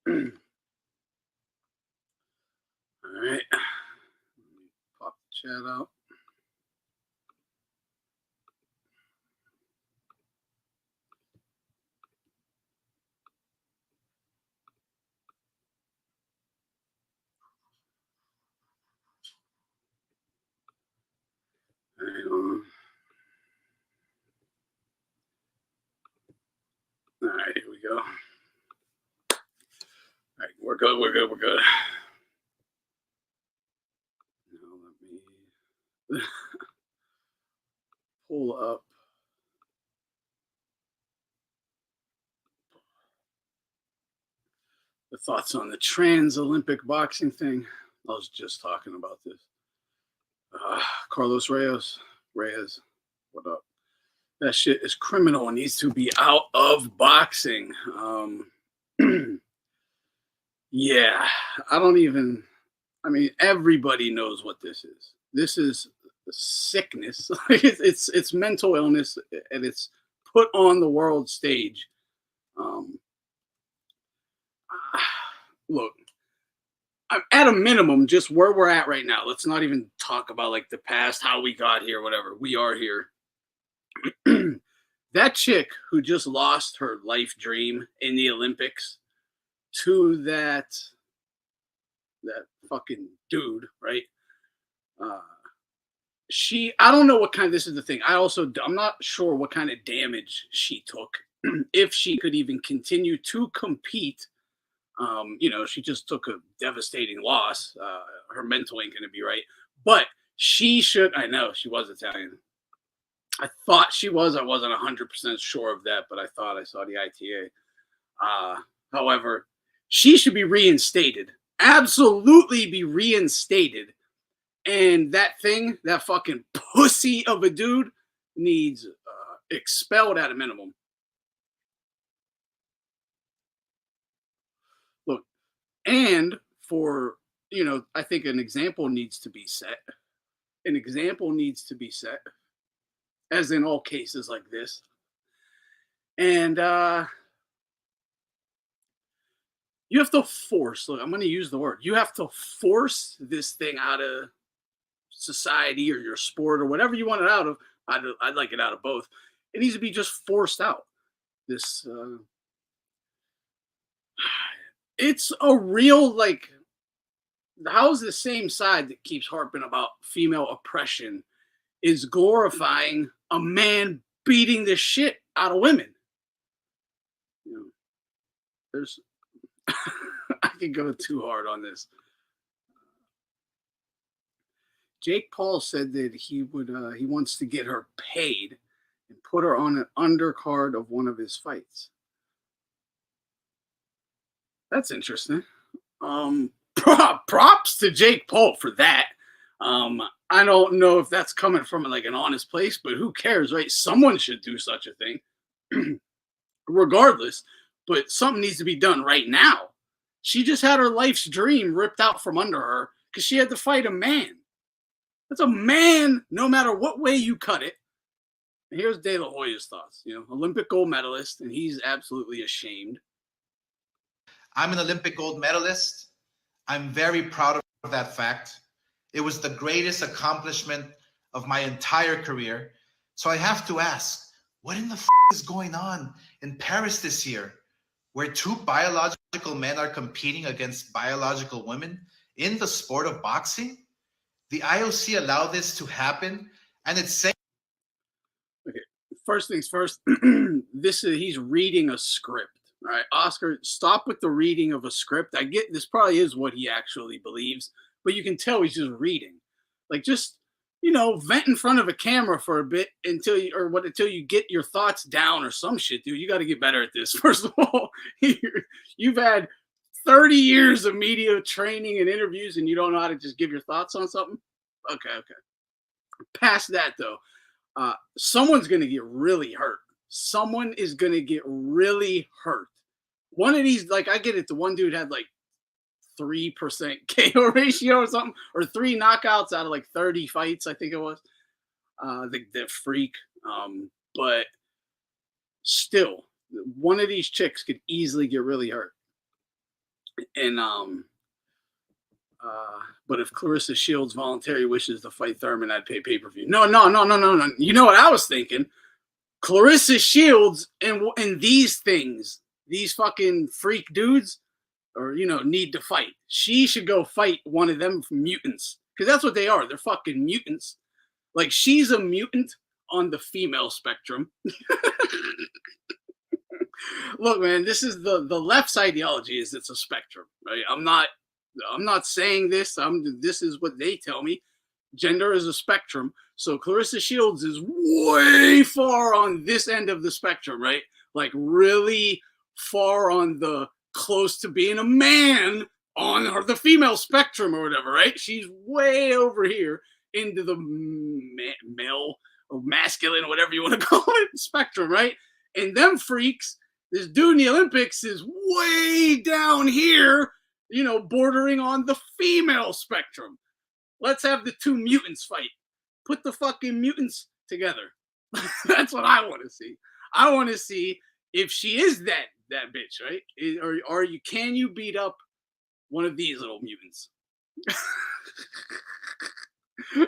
All right. Pop the chat out. All right, here we go. All right, we're good. We're good. We're good. Now let me pull up the thoughts on the trans Olympic boxing thing. I was just talking about this. Carlos Reyes, what up? That shit is criminal and needs to be out of boxing. Yeah, I don't even. I mean, everybody knows what this is. This is sickness. It's mental illness, and it's put on the world stage. Um, look, at a minimum, just where we're at right now. Let's not even talk about like the past, how we got here, whatever. We are here. That chick who just lost her life dream in the Olympics to that fucking dude, right? I don't know what kind. This is the thing. I'm not sure what kind of damage she took, if she could even continue to compete. She just took a devastating loss. Her mental ain't gonna be right, but she should. I know she was Italian. I thought she was. I wasn't 100% sure of that, but I thought I saw the ITA. However, she should be reinstated. Absolutely be reinstated. And that fucking pussy of a dude needs expelled at a minimum. Look, and for, I think an example needs to be set. An example needs to be set, as in all cases like this. And you have to force, look, I'm going to use the word, you have to force this thing out of society or your sport or whatever you want it out of. I'd like it out of both. It needs to be just forced out. This, it's a real, like, how's the same side that keeps harping about female oppression is glorifying a man beating the shit out of women? There's, I could go too hard on this. Jake Paul said that he wants to get her paid and put her on an undercard of one of his fights. That's interesting. Props to Jake Paul for that. I don't know if that's coming from like an honest place, but who cares, right? Someone should do such a thing, regardless. But something needs to be done right now. She just had her life's dream ripped out from under her because she had to fight a man. That's a man, no matter what way you cut it. And here's De La Hoya's thoughts. Olympic gold medalist, and he's absolutely ashamed. I'm an Olympic gold medalist. I'm very proud of that fact. It was the greatest accomplishment of my entire career. So I have to ask, what in the is going on in Paris this year, where two biological men are competing against biological women in the sport of boxing? The IOC allowed this to happen, and it's saying. Okay, first things first. He's reading a script. All right, Oscar, stop with the reading of a script. I get this probably is what he actually believes, but you can tell he's just reading. Like, just vent in front of a camera for a bit until you get your thoughts down or some shit, dude. You got to get better at this. First of all, you've had 30 years of media training and interviews, and you don't know how to just give your thoughts on something? Okay. Past that, though, someone's going to get really hurt. Someone is going to get really hurt. One of these, like, I get it. The one dude had like 3% KO ratio or something, or 3 knockouts out of like 30 fights, I think it was. The freak. But still, one of these chicks could easily get really hurt. And but if Clarissa Shields voluntarily wishes to fight Thurman, I'd pay pay-per-view. No. You know what I was thinking? Clarissa Shields and these things, these fucking freak dudes, or need to fight. She should go fight one of them mutants, because that's what they are. They're fucking mutants. Like, she's a mutant on the female spectrum. Look, man, this is the left's ideology. Is it's a spectrum, right? I'm not saying this. This is what they tell me. Gender is a spectrum. So Clarissa Shields is way far on this end of the spectrum, right? Like, really far on the close to being a man on the female spectrum or whatever, right? She's way over here into the male or masculine, or whatever you want to call it, spectrum, right? And them freaks, this dude in the Olympics is way down here, bordering on the female spectrum. Let's have the two mutants fight. Put the fucking mutants together. That's what I want to see. I want to see if she is that bitch, right? Or can you beat up one of these little mutants?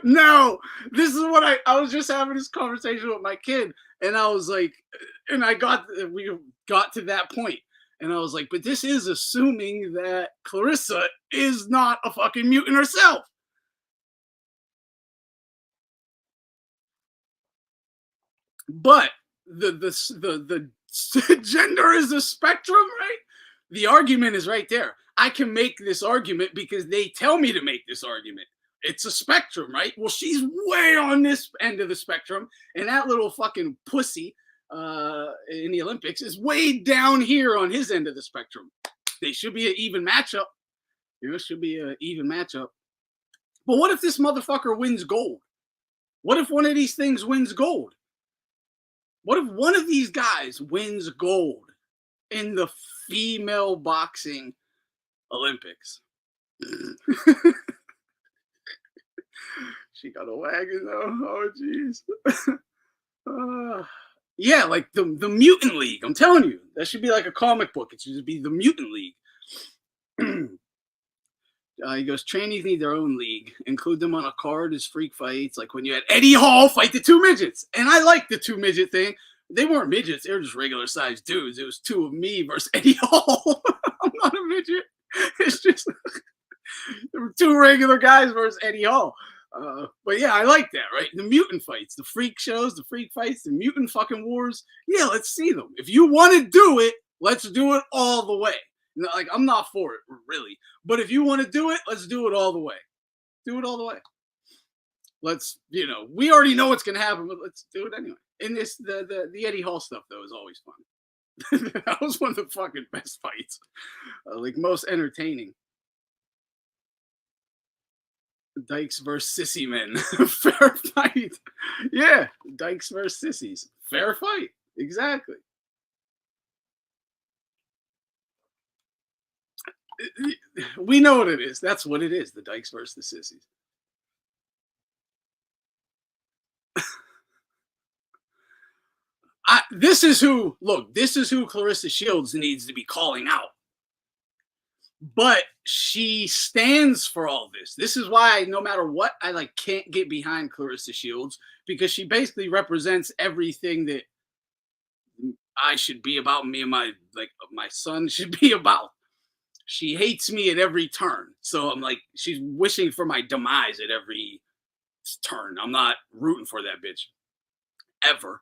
No, this is what I was just having this conversation with my kid, and I was like, and we got to that point, and I was like, but this is assuming that Clarissa is not a fucking mutant herself. But the gender is a spectrum, right? The argument is right there. I can make this argument because they tell me to make this argument. It's a spectrum, right? Well, she's way on this end of the spectrum, and that little fucking pussy in the Olympics is way down here on his end of the spectrum. They should be an even matchup. There should be an even matchup. But what if this motherfucker wins gold? What if one of these things wins gold? What if one of these guys wins gold in the female boxing Olympics? She got a wagon though. Oh, jeez. Yeah, like the Mutant League. I'm telling you, that should be like a comic book. It should just be the Mutant League. He goes, trainees need their own league. Include them on a card as freak fights, like when you had Eddie Hall fight the two midgets. And I like the two midget thing. They weren't midgets. They were just regular sized dudes. It was two of me versus Eddie Hall. I'm not a midget. It's just there were two regular guys versus Eddie Hall. But yeah, I like that, right? The mutant fights, the freak shows, the freak fights, the mutant fucking wars. Yeah, let's see them. If you want to do it, let's do it all the way. Like, I'm not for it, really. But if you want to do it, let's do it all the way. Do it all the way. Let's, we already know what's going to happen, but let's do it anyway. And the Eddie Hall stuff, though, is always fun. That was one of the fucking best fights. Like, most entertaining. Dykes versus sissy men. Fair fight. Yeah, Dykes versus sissies. Fair fight. Exactly. We know what it is. That's what it is. The Dykes versus the sissies. This is who Clarissa Shields needs to be calling out. But she stands for all this. This is why, no matter what, I can't get behind Clarissa Shields, because she basically represents everything that I should be about. Me and my son should be about. She hates me at every turn. So I'm like, she's wishing for my demise at every turn. I'm not rooting for that bitch ever.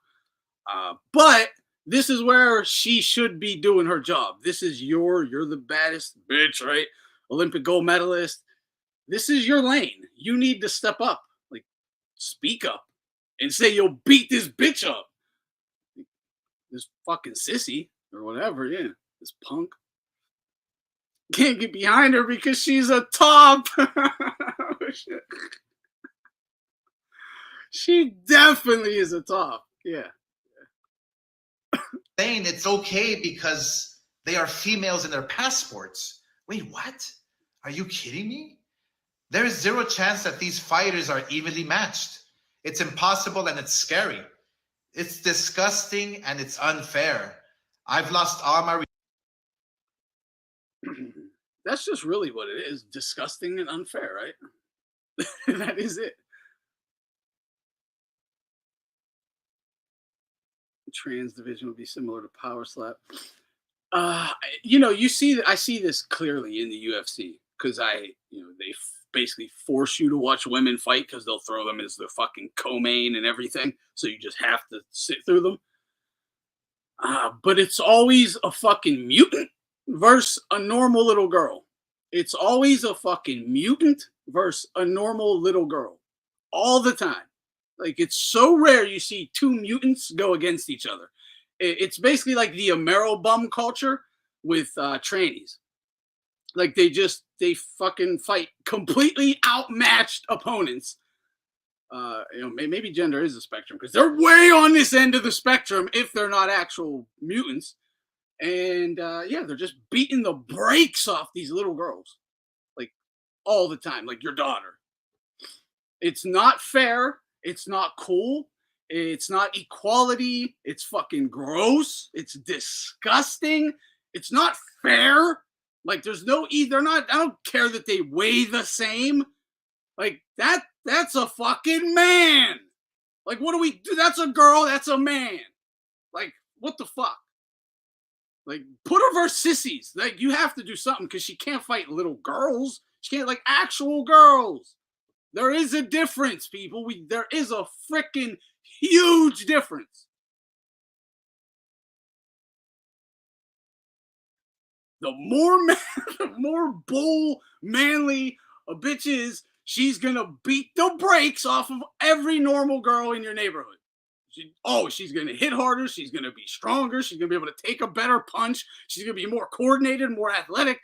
But this is where she should be doing her job. This is you're the baddest bitch, right? Olympic gold medalist. This is your lane. You need to step up. Like, speak up and say you'll beat this bitch up. This fucking sissy or whatever, yeah. This punk. Can't get behind her because she's a top. Oh, shit. She definitely is a top. Yeah. Saying it's okay because they are females in their passports. Wait, what? Are you kidding me? There is zero chance that these fighters are evenly matched. It's impossible and it's scary. It's disgusting and it's unfair. I've lost all my... That's just really what it is. Disgusting and unfair, right? That is it. Trans division would be similar to power slap. I see this clearly in the UFC because they basically force you to watch women fight because they'll throw them as the fucking co-main and everything, so you just have to sit through them. But it's always a fucking mutant versus a normal little girl. It's always a fucking mutant versus a normal little girl, all the time. Like, it's so rare you see two mutants go against each other. It's basically like the Amero bum culture with trannies. Like, they fucking fight completely outmatched opponents. Maybe gender is a spectrum because they're way on this end of the spectrum if they're not actual mutants. And they're just beating the brakes off these little girls, like, all the time, like your daughter. It's not fair. It's not cool. It's not equality. It's fucking gross. It's disgusting. It's not fair. Like, there's no they're not, I don't care that they weigh the same. Like, that's a fucking man. Like, what do we do? That's a girl, that's a man. Like, what the fuck? Like, put her versus sissies. Like, you have to do something because she can't fight little girls. She can't, like, actual girls. There is a difference, people. There is a freaking huge difference. The more bull manly a bitch is, she's gonna beat the brakes off of every normal girl in your neighborhood. She's gonna hit harder. She's gonna be stronger. She's gonna be able to take a better punch. She's gonna be more coordinated, more athletic,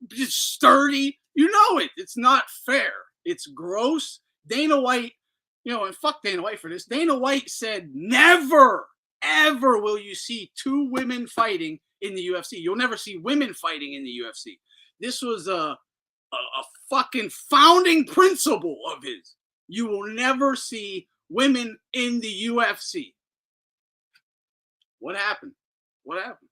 just sturdy. You know it. It's not fair. It's gross. Dana White, and fuck Dana White for this. Dana White said, never, ever will you see two women fighting in the UFC. You'll never see women fighting in the UFC. This was a fucking founding principle of his. You will never see women in the UFC. What happened? What happened?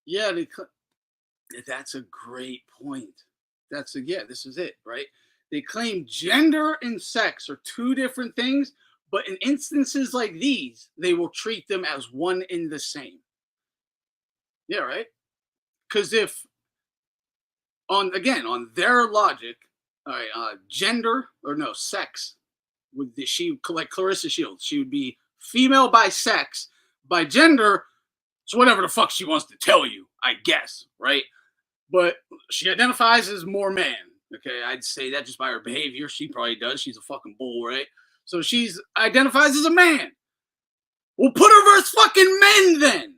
Yeah, that's a great point. This is it, right? They claim gender and sex are two different things, but in instances like these, they will treat them as one and the same. Yeah, right? Because if, on their logic, all right, sex, like Clarissa Shields, she would be female by sex. By gender, it's whatever the fuck she wants to tell you, I guess, right? But she identifies as more man. Okay, I'd say that just by her behavior. She probably does. She's a fucking bull, right? So she's identifies as a man. We'll put her versus fucking men then.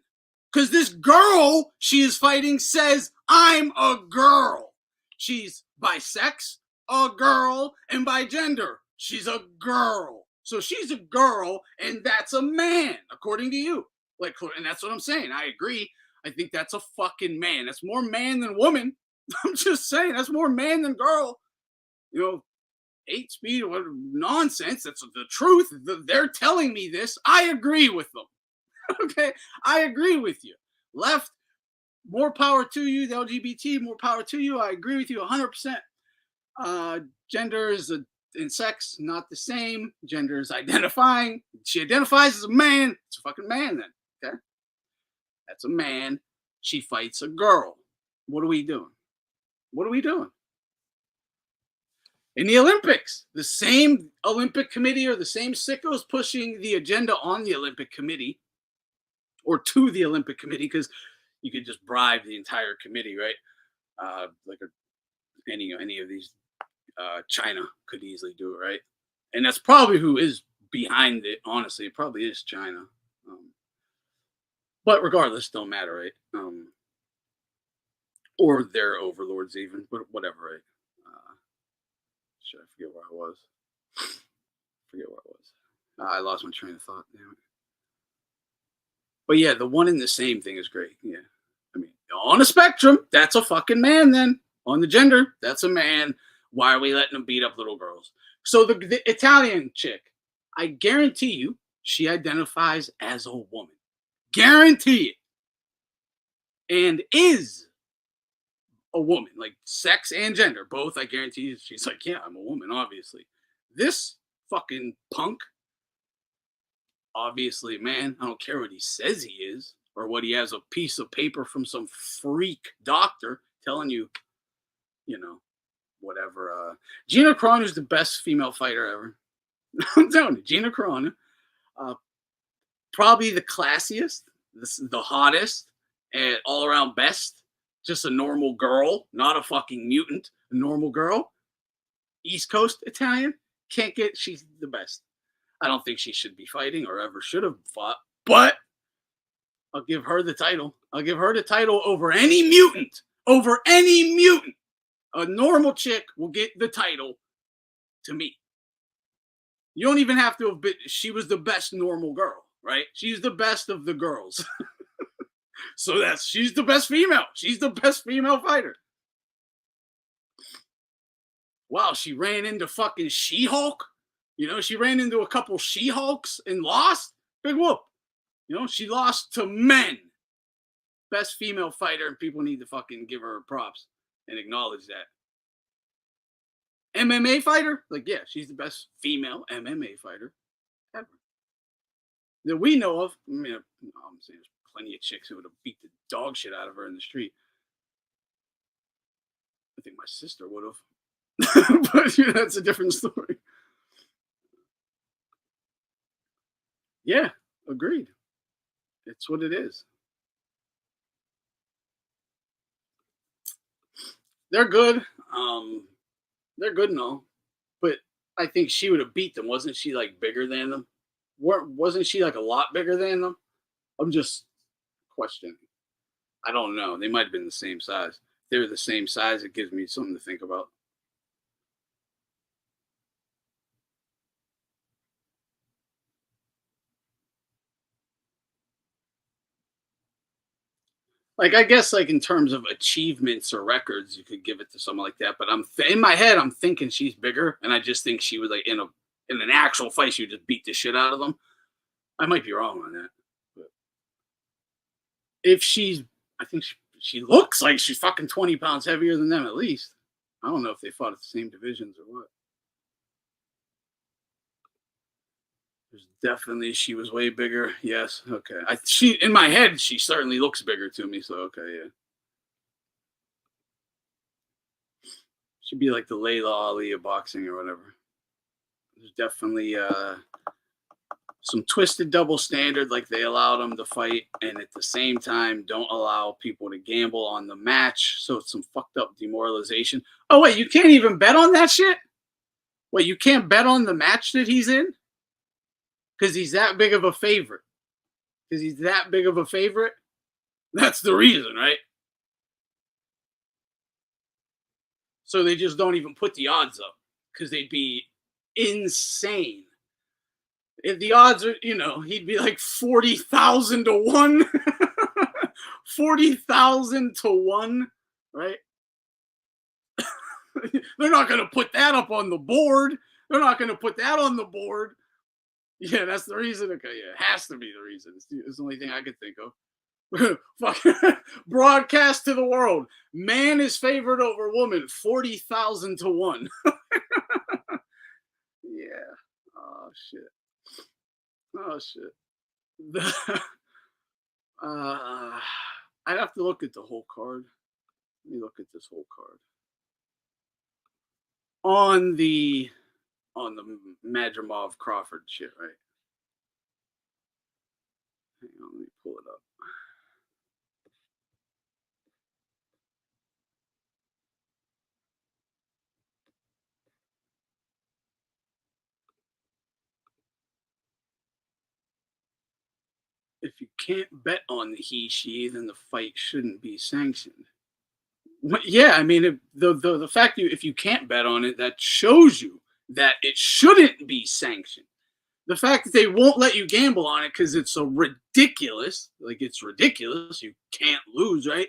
Because this girl she is fighting says, I'm a girl. She's by sex, a girl, and by gender, she's a girl. So she's a girl, and that's a man, according to you. And that's what I'm saying. I agree. I think that's a fucking man. That's more man than woman. I'm just saying, that's more man than girl. 8 speed, what nonsense. That's the truth. They're telling me this. I agree with them. Okay, I agree with you. Left, more power to you. The LGBT, more power to you. I agree with you 100%. Gender is in sex, not the same. Gender is identifying. She identifies as a man. It's a fucking man then. Okay, that's a man. She fights a girl. What are we doing? What are we doing? In the Olympics, the same Olympic committee or the same sickos pushing the agenda on the Olympic committee or to the Olympic committee, because you could just bribe the entire committee, right? Any of these, China could easily do it, right? And that's probably who is behind it. Honestly, it probably is China. But regardless, don't matter, right? Or their overlords even, but whatever, right? Shit, I forget where I was. I lost my train of thought. Damn it. But yeah, the one and the same thing is great. Yeah. I mean, on a spectrum, that's a fucking man then. On the gender, that's a man. Why are we letting them beat up little girls? So the Italian chick, I guarantee you, she identifies as a woman. Guarantee it. And is a woman, like sex and gender, both. I guarantee you, she's like, yeah, I'm a woman, obviously. This fucking punk, obviously, man, I don't care what he says he is or what he has a piece of paper from some freak doctor telling you, you know, whatever. Gina Carano is the best female fighter ever. I'm telling you, Gina Carano, probably the classiest, the hottest, and all around best. Just a normal girl, not a fucking mutant. A normal girl. East Coast Italian. Can't get, she's the best. I don't think she should be fighting or ever should have fought, but I'll give her the title. I'll give her the title over any mutant. Over any mutant. A normal chick will get the title to me. You don't even have to have been, she was the best normal girl, right? She's the best of the girls. So she's the best female. She's the best female fighter. Wow, she ran into fucking She-Hulk. You know, she ran into a couple She-Hulks and lost. Big whoop. You know, she lost to men. Best female fighter, and people need to fucking give her props and acknowledge that. MMA fighter? Like, yeah, she's the best female MMA fighter ever. That we know of. I mean, I'm saying there's plenty of chicks who would have beat the dog shit out of her in the street. I think my sister would have. But yeah, that's a different story. Yeah, agreed. It's what it is. They're good. They're good and all. But I think she would have beat them. Wasn't she like bigger than them? Wasn't she like a lot bigger than them? I'm just questioning. I don't know. They might have been the same size. If they were the same size, it gives me something to think about. Like, I guess like in terms of achievements or records, you could give it to someone like that. But in my head, I'm thinking she's bigger, and I just think she would like in an actual fight, she would just beat the shit out of them. I might be wrong on that. But if I think she looks like she's fucking 20 pounds heavier than them at least. I don't know if they fought at the same divisions or what. There's definitely she was way bigger. Yes. Okay. She in my head she certainly looks bigger to me. So okay, yeah. She'd be like the Layla Ali of boxing or whatever. There's definitely some twisted double standard, like they allow them to fight, and at the same time don't allow people to gamble on the match. So it's some fucked up demoralization. Oh wait, you can't even bet on that shit? Wait, you can't bet on the match that he's in? Because he's that big of a favorite. Because he's that big of a favorite? That's the reason, right? So they just don't even put the odds up. Because they'd be insane. If the odds are, he'd be like 40,000 to 1. 40,000 to 1, right? They're not going to put that up on the board. They're not going to put that on the board. Yeah, that's the reason. Okay, yeah, it has to be the reason. It's the only thing I could think of. Broadcast to the world. Man is favored over woman 40,000 to 1. Yeah. Oh, shit. Oh, shit. I'd have to look at the whole card. Let me look at this whole card. On the Madrimov Crawford shit, right? Hang on, let me pull it up. If you can't bet on the he, she, then the fight shouldn't be sanctioned. Yeah, I mean, the fact if you can't bet on it, that shows you that it shouldn't be sanctioned. The fact that they won't let you gamble on it because it's so ridiculous, like it's ridiculous, you can't lose, right?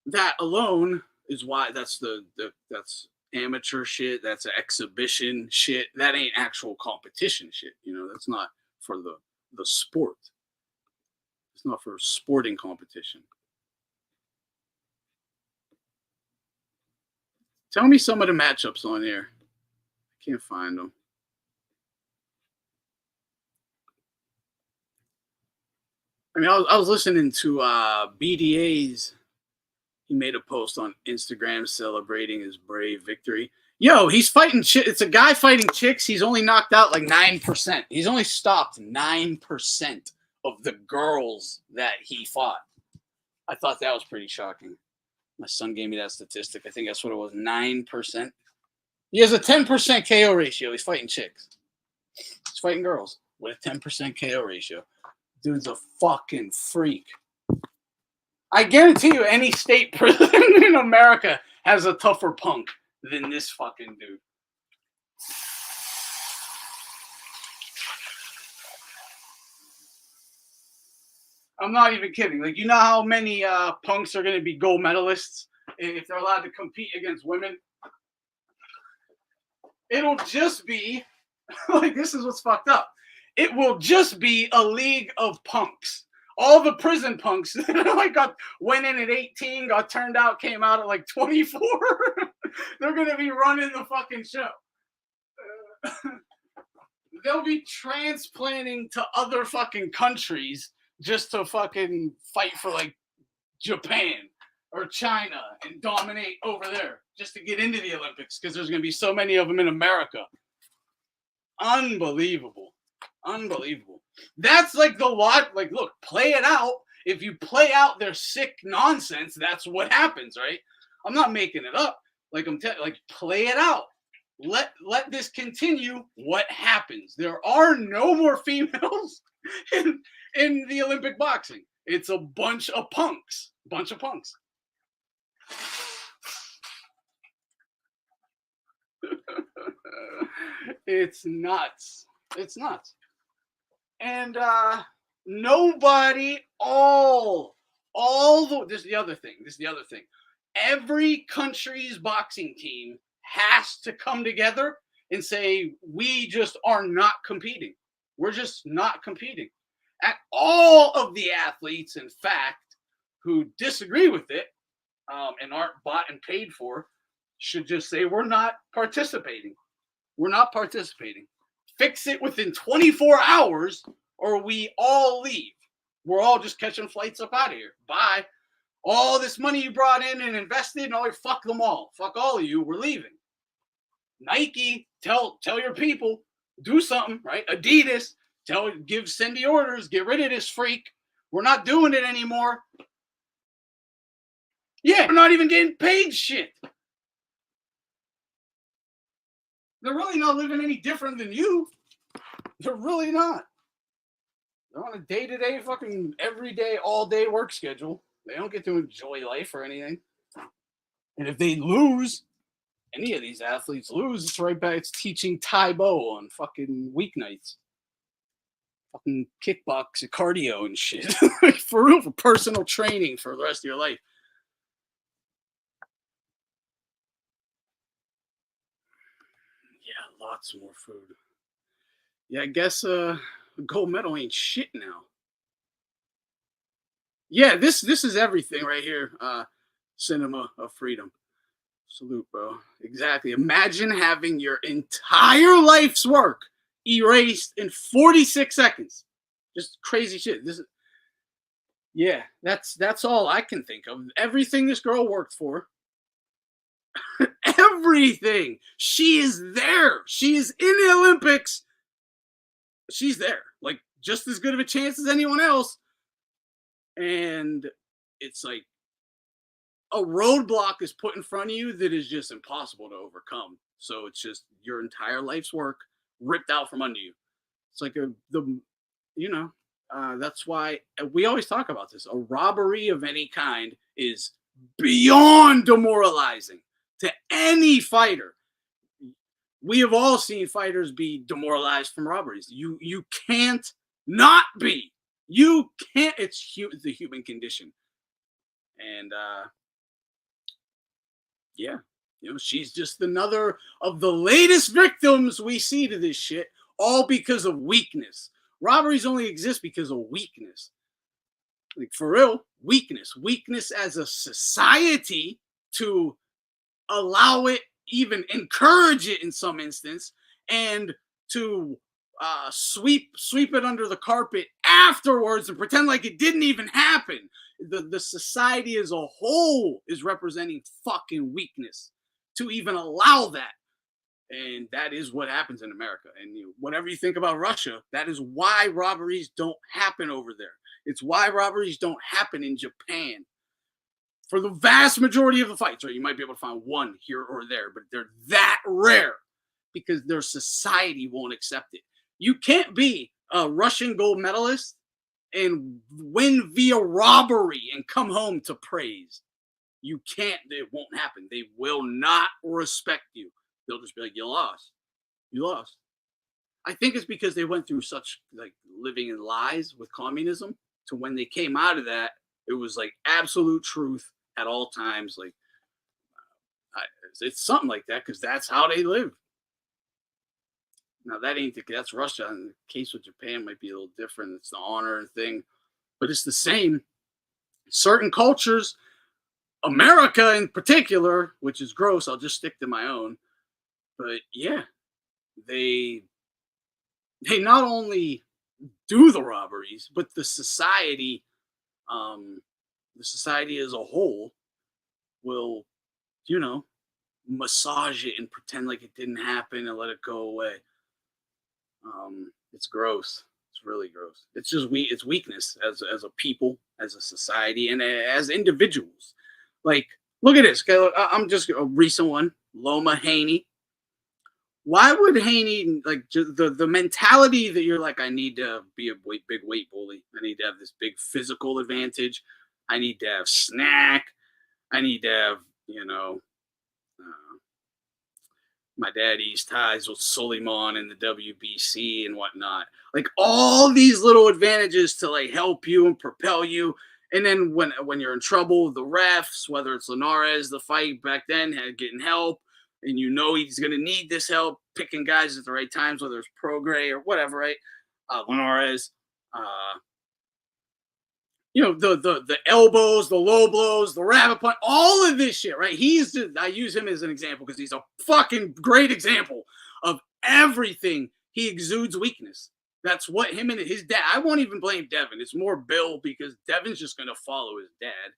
That alone is why that's amateur shit. That's exhibition shit. That ain't actual competition shit. That's not for the sport. It's not for sporting competition. Tell me some of the matchups on here. I can't find them. I mean, I was listening to BDA's. He made a post on Instagram celebrating his brave victory. Yo, he's fighting. It's a guy fighting chicks. He's only knocked out like 9%. He's only stopped 9% of the girls that he fought. I thought that was pretty shocking. My son gave me that statistic. I think that's what it was, 9%. He has a 10% KO ratio. He's fighting chicks. He's fighting girls with a 10% KO ratio. Dude's a fucking freak. I guarantee you any state prison in America has a tougher punk than this fucking dude. I'm not even kidding. Like, you know how many punks are going to be gold medalists if they're allowed to compete against women? It'll just be, like, this is what's fucked up. It will just be a league of punks. All the prison punks like went in at 18, got turned out, came out at like 24. They're going to be running the fucking show. They'll be transplanting to other fucking countries just to fucking fight for like Japan or China and dominate over there just to get into the Olympics because there's going to be so many of them in America. Unbelievable. Unbelievable. That's like the lot. Like, look, play it out. If you play out their sick nonsense, that's what happens, right? I'm not making it up. Like, play it out. Let this continue. What happens? There are no more females in the Olympic boxing. It's a bunch of punks. It's nuts. It's nuts. And nobody, this is the other thing. Every country's boxing team has to come together and say, we just are not competing. We're just not competing. And all of the athletes, in fact, who disagree with it and aren't bought and paid for, should just say, we're not participating. We're not participating. Fix it within 24 hours or we all leave. We're all just catching flights up out of here. Bye. All this money you brought in and invested, fuck them all. Fuck all of you. We're leaving. Nike, tell your people, do something, right? Adidas, send the orders, get rid of this freak. We're not doing it anymore. Yeah, we're not even getting paid shit. They're really not living any different than you. They're really not. They're on a day-to-day fucking everyday, all-day work schedule. They don't get to enjoy life or anything. And if they lose, any of these athletes lose, it's right back. It's teaching Taibo on fucking weeknights. Fucking kickbox, cardio and shit. For real, for personal training for the rest of your life. Yeah, lots more food. Yeah, I guess a gold medal ain't shit now. Yeah, this is everything right here. Cinema of freedom. Salute, bro. Exactly. Imagine having your entire life's work erased in 46 seconds. Just crazy shit. That's all I can think of. Everything this girl worked for. Everything. She is there. She is in the Olympics. She's there. Like, just as good of a chance as anyone else. And it's like a roadblock is put in front of you that is just impossible to overcome. So it's just your entire life's work ripped out from under you. It's like that's why we always talk about this. A robbery of any kind is beyond demoralizing to any fighter. We have all seen fighters be demoralized from robberies. You can't not be. You can't. It's the human condition. And yeah, You know, she's just another of the latest victims we see to this shit, all because of weakness. Robberies only exist because of weakness. Like, for real, weakness as a society to allow it, even encourage it in some instance, and to sweep it under the carpet afterwards and pretend like it didn't even happen. The society as a whole is representing fucking weakness to even allow that. And that is what happens in America. And whatever you think about Russia, that is why robberies don't happen over there. It's why robberies don't happen in Japan. For the vast majority of the fights, right? You might be able to find one here or there, but they're that rare because their society won't accept it. You can't be a Russian gold medalist and win via robbery and come home to praise. You can't. It won't happen. They will not respect you. They'll just be like, you lost. You lost. I think it's because they went through such like living in lies with communism to when they came out of that, it was like absolute truth at all times. Like it's something like that because that's how they live. Now that ain't that's Russia. And the case with Japan might be a little different. It's the honor and thing, but it's the same. Certain cultures, America in particular, which is gross. I'll just stick to my own. But yeah, they not only do the robberies, but the society as a whole will, massage it and pretend like it didn't happen and let it go away. It's gross. It's really gross. It's just it's weakness as a people, as a society, and as individuals. Like, look at this. Okay, look, I'm just a recent one. Loma Haney. Why would Haney like the mentality that you're like, I need to be a big weight bully. I need to have this big physical advantage. I need to have snack. I need to have, my daddy's ties with Suleiman and the WBC and whatnot. Like all these little advantages to like help you and propel you. And then when you're in trouble, the refs, whether it's Linares, the fight back then, getting help, and he's going to need this help, picking guys at the right times, whether it's Prograis or whatever, right? Linares, the elbows, the low blows, the rabbit punch, all of this shit, right? I use him as an example because he's a fucking great example of everything. He exudes weakness. That's what him and his dad, I won't even blame Devin. It's more Bill because Devin's just going to follow his dad.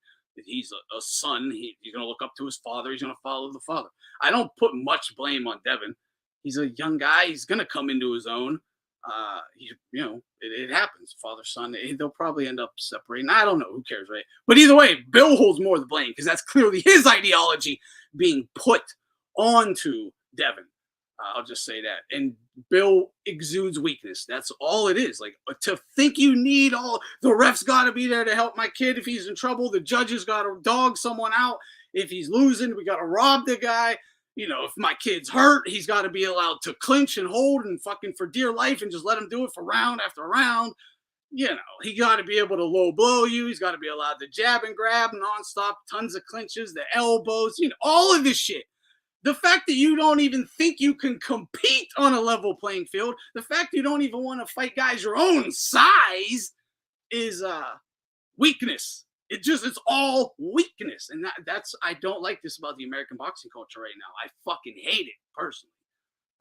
He's a son. He's going to look up to his father. He's going to follow the father. I don't put much blame on Devin. He's a young guy. He's going to come into his own. It happens. Father, son, they'll probably end up separating. I don't know. Who cares, right? But either way, Bill holds more of the blame because that's clearly his ideology being put onto Devin. I'll just say that. And Bill exudes weakness. That's all it is. Like, to think you need the refs got to be there to help my kid if he's in trouble. The judges got to dog someone out. If he's losing, we got to rob the guy. If my kid's hurt, he's got to be allowed to clinch and hold and fucking for dear life and just let him do it for round after round. He got to be able to low blow you. He's got to be allowed to jab and grab nonstop, tons of clinches, the elbows, all of this shit. The fact that you don't even think you can compete on a level playing field, the fact you don't even want to fight guys your own size is weakness. It's all weakness. And I don't like this about the American boxing culture right now. I fucking hate it personally.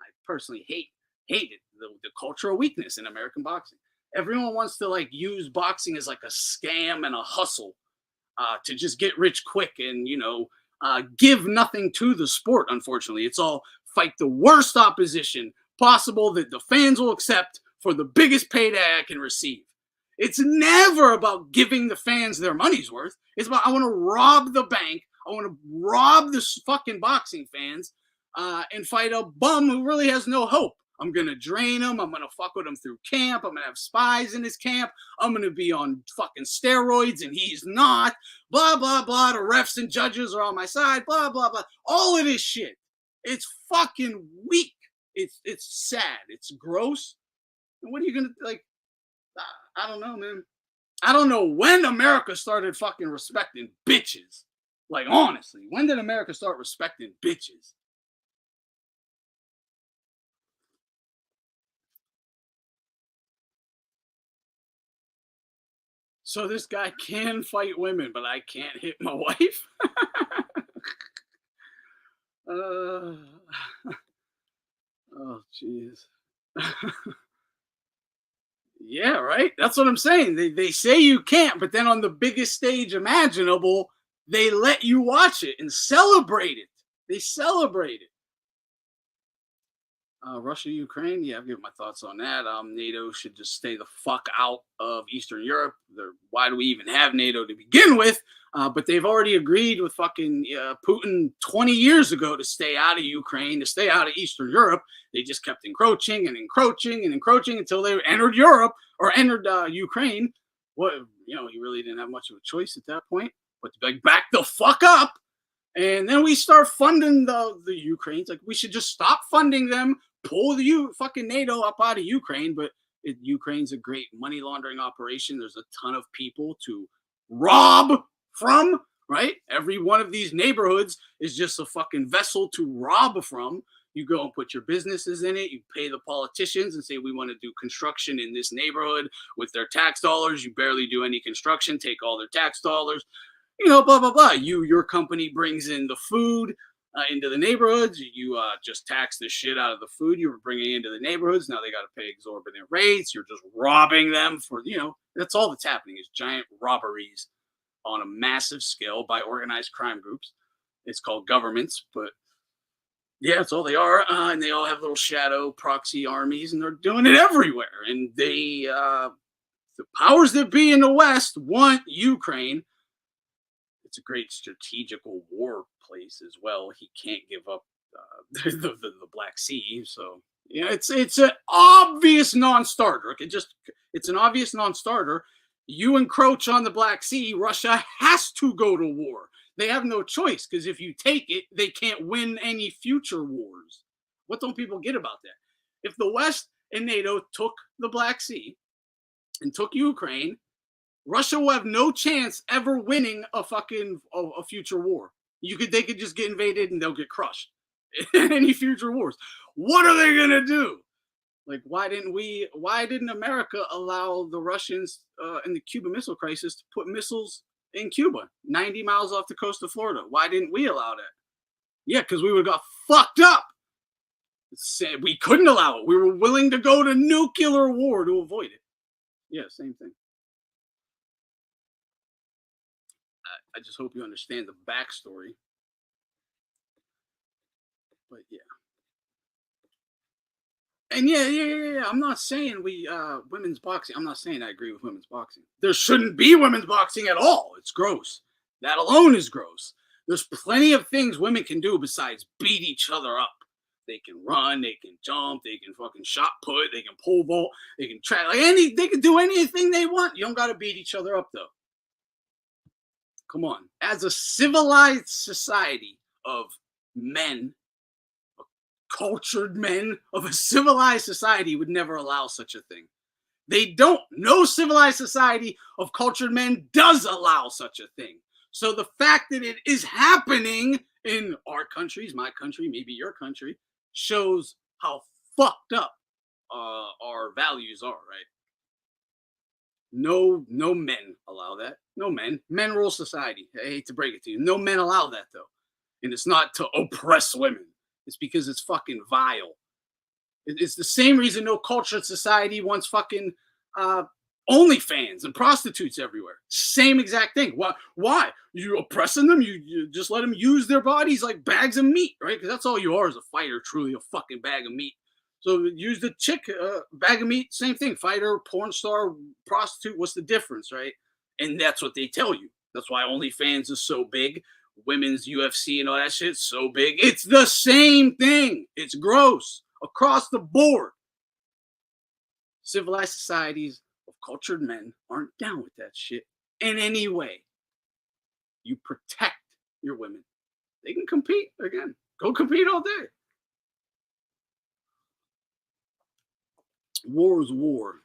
I personally hate it. The culture of weakness in American boxing. Everyone wants to like use boxing as like a scam and a hustle to just get rich quick and, give nothing to the sport, unfortunately. It's all fight the worst opposition possible that the fans will accept for the biggest payday I can receive. It's never about giving the fans their money's worth. It's about, I want to rob the bank. I want to rob the fucking boxing fans and fight a bum who really has no hope. I'm going to drain him. I'm going to fuck with him through camp. I'm going to have spies in his camp. I'm going to be on fucking steroids and he's not. Blah, blah, blah. The refs and judges are on my side. Blah, blah, blah. All of this shit. It's fucking weak. It's sad. It's gross. And what are you going to, like, I don't know, man. I don't know when America started fucking respecting bitches. Like, honestly, when did America start respecting bitches? So this guy can fight women, but I can't hit my wife? uh, oh, jeez. Yeah, right? That's what I'm saying. They say you can't, but then on the biggest stage imaginable, they let you watch it and celebrate it. They celebrate it. Russia, Ukraine. Yeah, I've given my thoughts on that. NATO should just stay the fuck out of Eastern Europe. Why do we even have NATO to begin with? But they've already agreed with fucking Putin 20 years ago to stay out of Ukraine, to stay out of Eastern Europe. They just kept encroaching and encroaching and encroaching until they entered Europe or entered Ukraine. What, he really didn't have much of a choice at that point, but to be like, back the fuck up. And then we start funding the Ukrainians. Like, we should just stop funding them, pull the fucking NATO up out of Ukraine. But Ukraine's a great money laundering operation. There's a ton of people to rob from, right? Every one of these neighborhoods is just a fucking vessel to rob from. You go and put your businesses in it. You pay the politicians and say, we want to do construction in this neighborhood with their tax dollars. You barely do any construction, take all their tax dollars. Blah, blah, blah. Your company brings in the food into the neighborhoods. You just tax the shit out of the food you were bringing into the neighborhoods. Now they got to pay exorbitant rates. You're just robbing them for, that's all that's happening is giant robberies on a massive scale by organized crime groups. It's called governments, but yeah, that's all they are. And they all have little shadow proxy armies, and they're doing it everywhere. And the powers that be in the West want Ukraine. It's a great strategical war place as well. He can't give up the Black Sea, so it's an obvious non-starter. It's an obvious non-starter. You encroach on the Black Sea, Russia has to go to war. They have no choice because if you take it, they can't win any future wars. What don't people get about that? If the West and NATO took the Black Sea and took Ukraine, Russia will have no chance ever winning a future war. They could just get invaded and they'll get crushed in any future wars. What are they gonna do? Like, why didn't America allow the Russians in the Cuban Missile Crisis to put missiles in Cuba, 90 miles off the coast of Florida? Why didn't we allow that? Yeah, because we would have got fucked up. We couldn't allow it. We were willing to go to nuclear war to avoid it. Yeah, same thing. I just hope you understand the backstory. But yeah. And yeah. I'm not saying women's boxing. I'm not saying I agree with women's boxing. There shouldn't be women's boxing at all. It's gross. That alone is gross. There's plenty of things women can do besides beat each other up. They can run, they can jump, they can fucking shot put, they can pole vault, they can try they can do anything they want. You don't gotta beat each other up though. Come on. As a civilized society of men, cultured men of a civilized society would never allow such a thing. They don't. No civilized society of cultured men does allow such a thing. So the fact that it is happening in our countries, my country, maybe your country, shows how fucked up our values are, right? No men allow that. No men. Men rule society. I hate to break it to you. No men allow that though. And it's not to oppress women. It's because it's fucking vile. It's the same reason no cultured society wants fucking OnlyFans and prostitutes everywhere. Same exact thing. Why? You oppressing them? You just let them use their bodies like bags of meat, right? Because that's all you are as a fighter, truly a fucking bag of meat. So use the chick, bag of meat, same thing. Fighter, porn star, prostitute, what's the difference, right? And that's what they tell you. That's why OnlyFans is so big. Women's UFC and all that shit's so big. It's the same thing. It's gross across the board. Civilized societies of cultured men aren't down with that shit in any way. You protect your women. They can compete again. Go compete all day. War is war.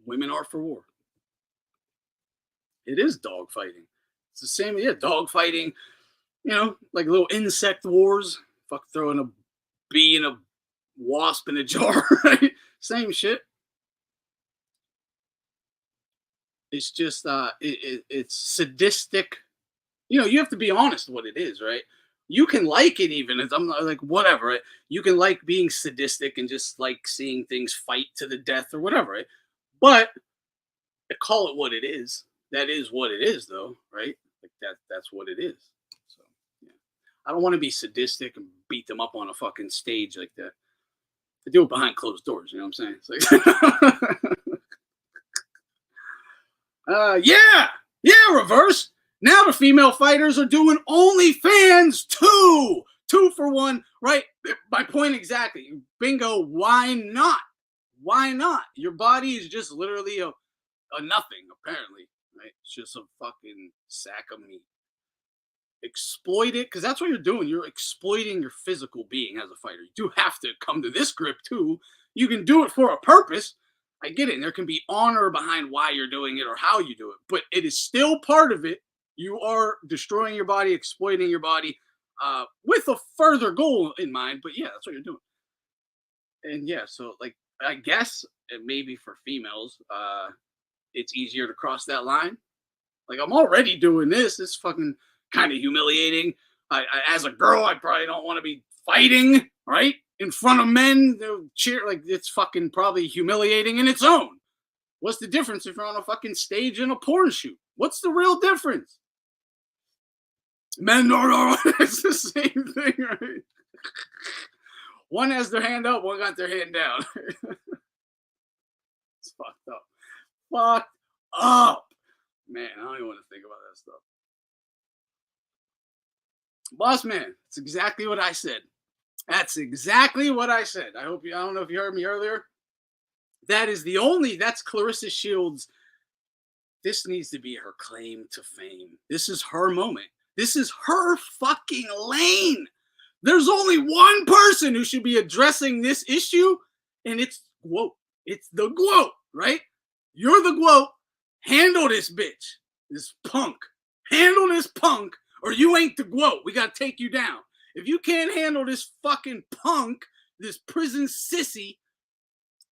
Women are for war. It is dog fighting. It's the same, dog fighting. You know, like little insect wars. Fuck throwing a bee and a wasp in a jar, right? Same shit. It's just it's sadistic. You know, you have to be honest what it is, right? You can like it even as I'm not like whatever, right? You can like being sadistic and just like seeing things fight to the death or whatever, right? But call it what it is. That is what it is, though, right? Like that's what it is. So yeah. I don't want to be sadistic and beat them up on a fucking stage like that. I do it behind closed doors, you know what I'm saying? It's like yeah, yeah, reverse. Now the female fighters are doing OnlyFans too. 2 for 1, right? My point exactly. Bingo. Why not? Why not? Your body is just literally a nothing, apparently, right? It's just a fucking sack of meat. Exploit it, because that's what you're doing. You're exploiting your physical being as a fighter. You do have to come to this grip too. You can do it for a purpose. I get it. And there can be honor behind why you're doing it or how you do it, but it is still part of it. You are destroying your body, exploiting your body with a further goal in mind. But yeah, that's what you're doing. And yeah, so like I guess maybe for females, it's easier to cross that line. Like I'm already doing this. It's fucking kind of humiliating. As a girl, I probably don't want to be fighting right in front of men. They'll cheer like it's fucking probably humiliating in its own. What's the difference if you're on a fucking stage in a porn shoot? What's the real difference? Men, no, it's the same thing, right? One has their hand up, one got their hand down. It's fucked up. Fucked up. Man, I don't even want to think about that stuff. Boss man, it's exactly what I said. That's exactly what I said. I don't know if you heard me earlier. That's Clarissa Shields. This needs to be her claim to fame. This is her moment. This is her fucking lane. There's only one person who should be addressing this issue, and it's GWOAT. It's the GWOAT, right? You're the GWOAT. Handle this bitch, this punk. Handle this punk, or you ain't the GWOAT. We gotta take you down. If you can't handle this fucking punk, this prison sissy,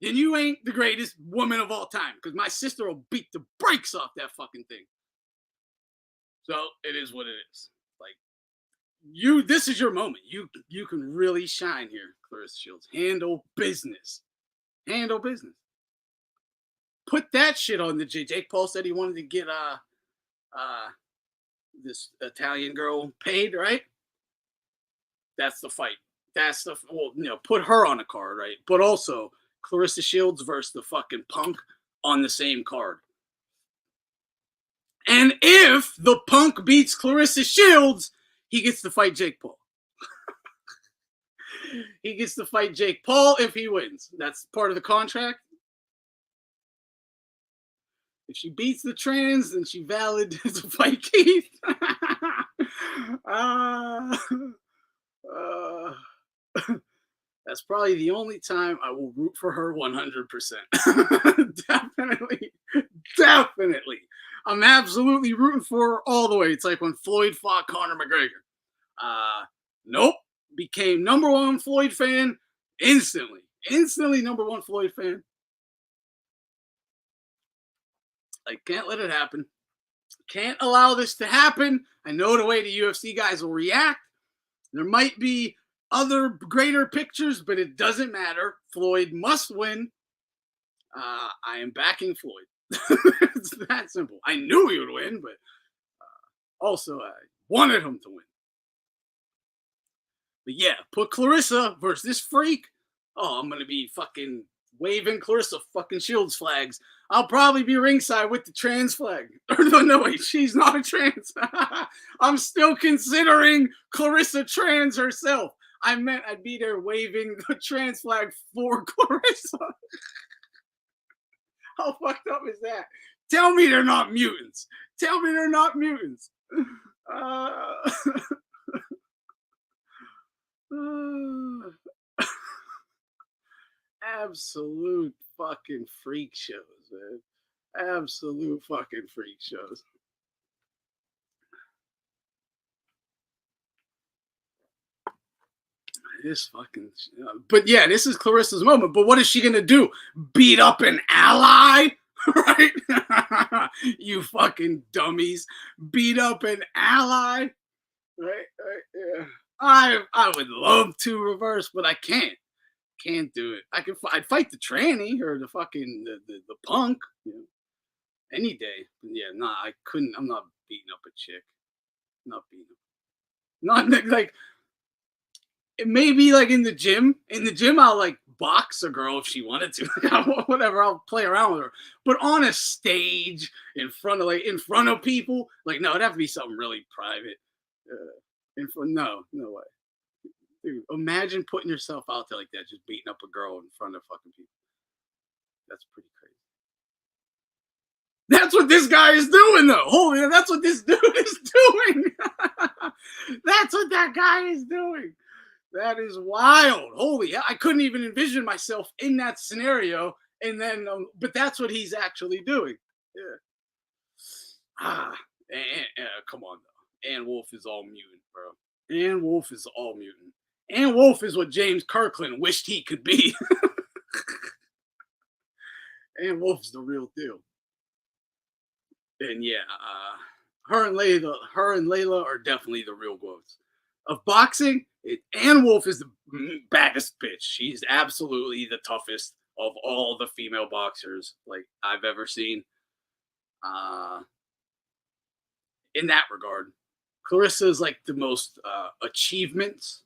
then you ain't the greatest woman of all time. Because my sister will beat the brakes off that fucking thing. So it is what it is. Like this is your moment. You can really shine here, Clarissa Shields. Handle business. Handle business. Put that shit on the Jake Paul said he wanted to get this Italian girl paid, right? That's the fight. That's the put her on a card, right? But also Clarissa Shields versus the fucking punk on the same card. And if the punk beats Clarissa Shields, he gets to fight Jake Paul. He gets to fight Jake Paul if he wins. That's part of the contract. If she beats the trans, then she valid to fight Keith. That's probably the only time I will root for her 100%. Definitely. I'm absolutely rooting for her all the way. It's like when Floyd fought Conor McGregor. Nope. Became #1 Floyd fan instantly. Instantly #1 Floyd fan. I can't let it happen. Can't allow this to happen. I know the way the UFC guys will react. There might be other greater pictures, but it doesn't matter. Floyd must win. I am backing Floyd. It's that simple. I knew he would win, but also I wanted him to win. But yeah, put Clarissa versus this freak. Oh, I'm going to be fucking waving Clarissa fucking Shields flags. I'll probably be ringside with the trans flag. No, wait, she's not a trans. I'm still considering Clarissa trans herself. I meant I'd be there waving the trans flag for Clarissa. How fucked up is that? Tell me they're not mutants. Tell me they're not mutants. Absolute fucking freak shows, man. Absolute fucking freak shows. This fucking. But yeah, this is Clarissa's moment. But what is she gonna do? Beat up an ally? Right? You fucking dummies. Beat up an ally? Right? Yeah. I would love to reverse, but I can't. Can't do it. I'd fight the tranny or the fucking the punk, any day. But yeah, nah, I couldn't. I'm not beating up a chick. Not beating up. Not like maybe like in the gym. In the gym, I'll like box a girl if she wanted to. Whatever, I'll play around with her. But on a stage in front of people, like no, it'd have to be something really private. No way. Dude, imagine putting yourself out there like that, just beating up a girl in front of fucking people. That's pretty crazy. That's what this guy is doing, though. Holy, that's what this dude is doing. That's what that guy is doing. That is wild. Holy, I couldn't even envision myself in that scenario. And then, but that's what he's actually doing. Yeah. Come on, though. Ann Wolf is all mutant, bro. Ann Wolf is all mutant. Ann Wolf is what James Kirkland wished he could be. Ann Wolf's the real deal. And yeah, her and Layla are definitely the real goats. Of boxing, Ann Wolf is the baddest bitch. She's absolutely the toughest of all the female boxers like I've ever seen. In that regard, Clarissa is like the most achievements,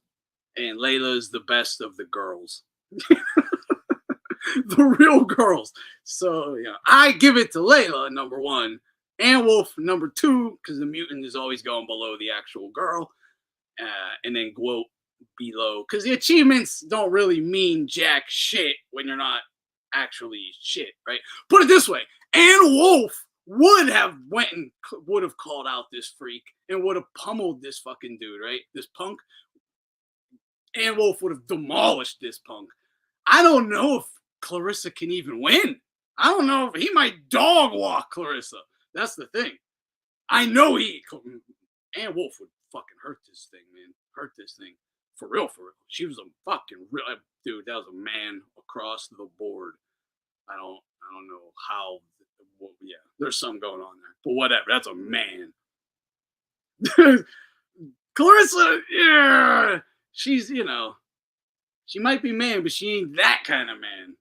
and Layla is the best of the girls. The real girls. So yeah, I give it to Layla number one, Ann Wolf number two, because the mutant is always going below the actual girl, and then Gloat below, because the achievements don't really mean jack shit when you're not actually shit, right? Put it this way: Ann Wolf would have called out this freak and would have pummeled this fucking dude, right? This punk. Ann Wolf would have demolished this punk. I don't know if Clarissa can even win. I don't know if he might dog walk Clarissa. That's the thing. I know Ann Wolf would fucking hurt this thing, man. Hurt this thing. For real, for real. She was a fucking real dude. That was a man across the board. I don't know how. Well, yeah, there's something going on there. But whatever. That's a man. Clarissa, yeah. She's, she might be man, but she ain't that kind of man.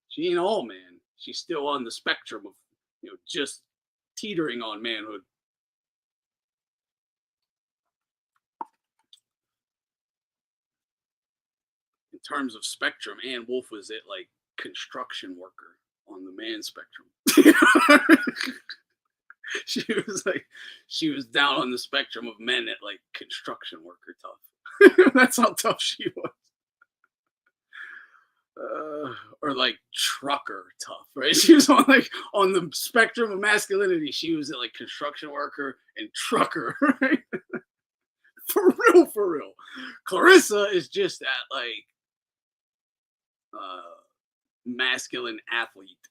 She ain't all man. She's still on the spectrum of, just teetering on manhood. In terms of spectrum, Ann Wolf was at like construction worker on the man spectrum. she was down on the spectrum of men at like construction worker tough. That's how tough she was. Or like trucker tough, right? She was on the spectrum of masculinity. She was at like construction worker and trucker, right? For real. Clarissa is just at like masculine athlete.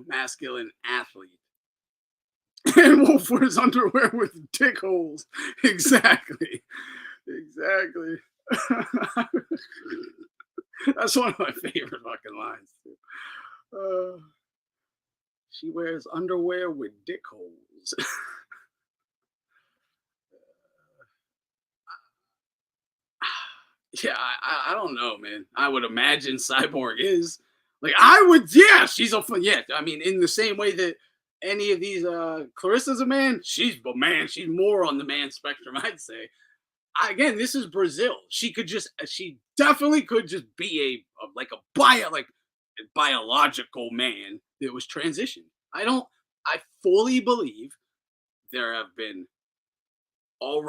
Masculine athlete. And Wolf wears underwear with dick holes. Exactly. That's one of my favorite fucking lines, too. She wears underwear with dick holes. Yeah, I don't know, man. I would imagine Cyborg is. Like, she's a fun, yeah. I mean, in the same way that any of these, Clarissa's a man, she's a man. She's more on the man spectrum, I'd say. Again, this is Brazil. She definitely could just be a biological man that was transitioned. I fully believe there have been I'm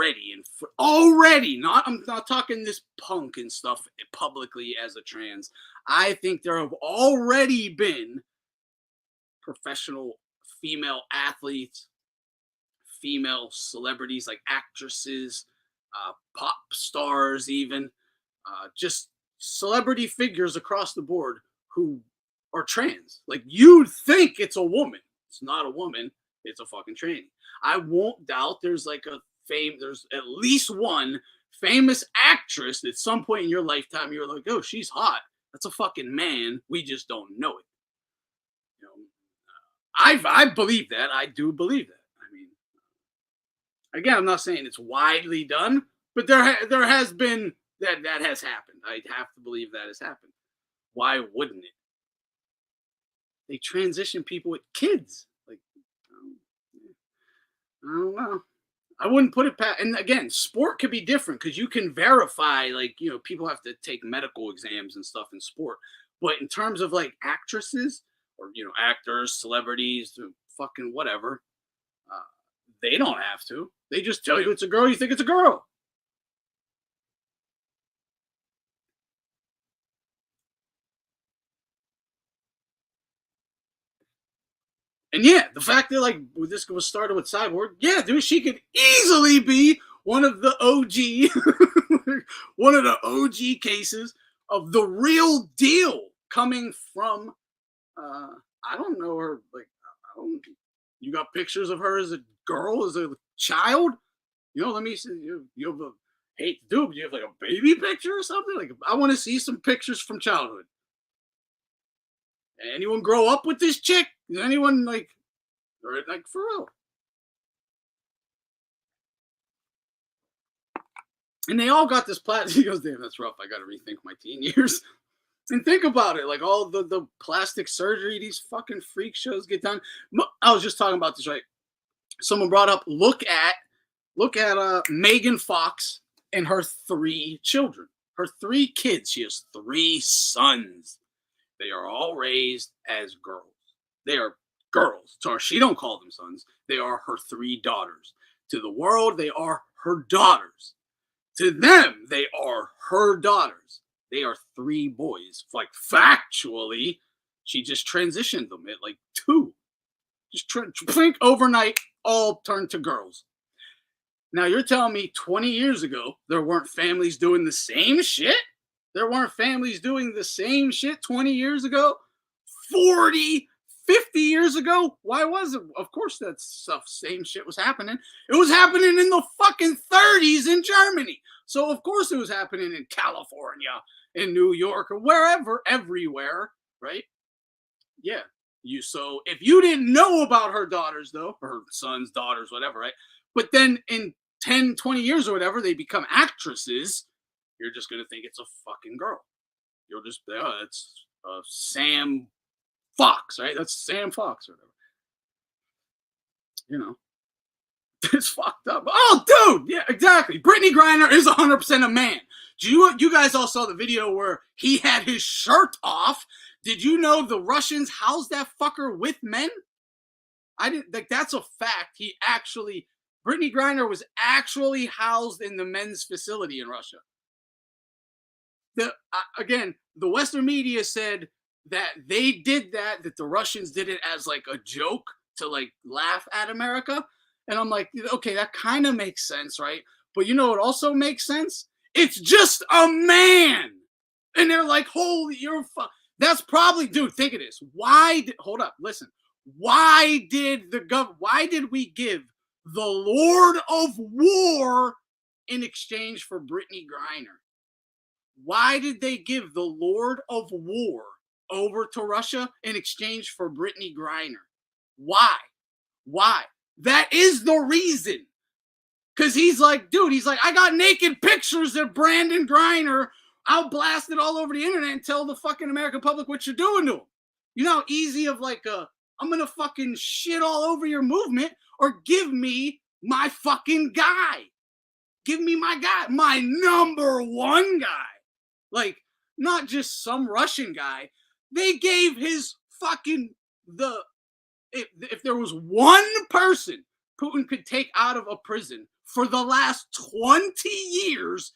not talking this punk and stuff publicly as a trans. I think there have already been professional female athletes, female celebrities like actresses, pop stars, even just celebrity figures across the board who are trans. Like, you think it's a woman. It's not a woman. It's a fucking tranny. I won't doubt there's at least one famous actress at some point in your lifetime, you're like, oh, she's hot. That's a fucking man. We just don't know it. You know, I believe that. I do believe that. I mean, again, I'm not saying it's widely done, but there has been that has happened. I have to believe that has happened. Why wouldn't it? They transition people with kids. Like, I don't know. I wouldn't put it past. And again, sport could be different because you can verify, like, people have to take medical exams and stuff in sport. But in terms of like actresses or, actors, celebrities, fucking whatever, uh, they don't have to. They just tell you it's a girl, you think it's a girl. And yeah, the fact that like this was started with Cyborg, yeah, dude, she could easily be one of the OG, one of the OG cases of the real deal coming from. I don't know her. Like, I don't. You got pictures of her as a girl, as a child. Let me see. You have a hate, dude. You have like a baby picture or something. Like, I want to see some pictures from childhood. Anyone grow up with this chick? Is anyone like, or like for real? And they all got this plastic. He goes, damn, that's rough. I got to rethink my teen years. And think about it, like all the plastic surgery these fucking freak shows get done. I was just talking about this, right? Someone brought up, look at Megan Fox and her 3 children. Her 3 kids. She has 3 sons. They are all raised as girls. They are girls. So she don't call them sons. They are her 3 daughters. To the world, they are her daughters. To them, they are her daughters. They are 3 boys. Like, factually, she just transitioned them at like 2. Just think overnight, all turned to girls. Now, you're telling me 20 years ago, there weren't families doing the same shit? There weren't families doing the same shit 20 years ago? 40, 50 years ago? Why was it? Of course, that stuff, same shit was happening. It was happening in the fucking 30s in Germany. So, of course, it was happening in California, in New York, or wherever, everywhere, right? Yeah. So if you didn't know about her daughters, though, or her sons, daughters, whatever, right? But then in 10, 20 years or whatever, they become actresses, you're just going to think it's a fucking girl. You'll just, it's Sam Fox, right? That's Sam Fox or whatever. It's fucked up. Oh, dude, yeah, exactly. Britney Griner is 100% a man. You guys all saw the video where he had his shirt off. Did you know the Russians housed that fucker with men? I didn't. Like, that's a fact. Britney Griner was actually housed in the men's facility in Russia. Again, the Western media said that they did that the Russians did it as like a joke to like laugh at America. And I'm like, okay, that kind of makes sense, right? But you know what also makes sense? It's just a man. And they're like, holy, that's probably, dude, think of this. Hold up, listen. Why did we give the Lord of War in exchange for Britney Griner? Why did they give the Lord of War over to Russia in exchange for Britney Griner? Why? That is the reason. Because he's like, I got naked pictures of Brandon Griner. I'll blast it all over the internet and tell the fucking American public what you're doing to him. You know how easy of like I'm going to fucking shit all over your movement, or give me my fucking guy. Give me my guy, my number 1 guy. Like, not just some Russian guy. They gave his fucking, if there was one person Putin could take out of a prison for the last 20 years,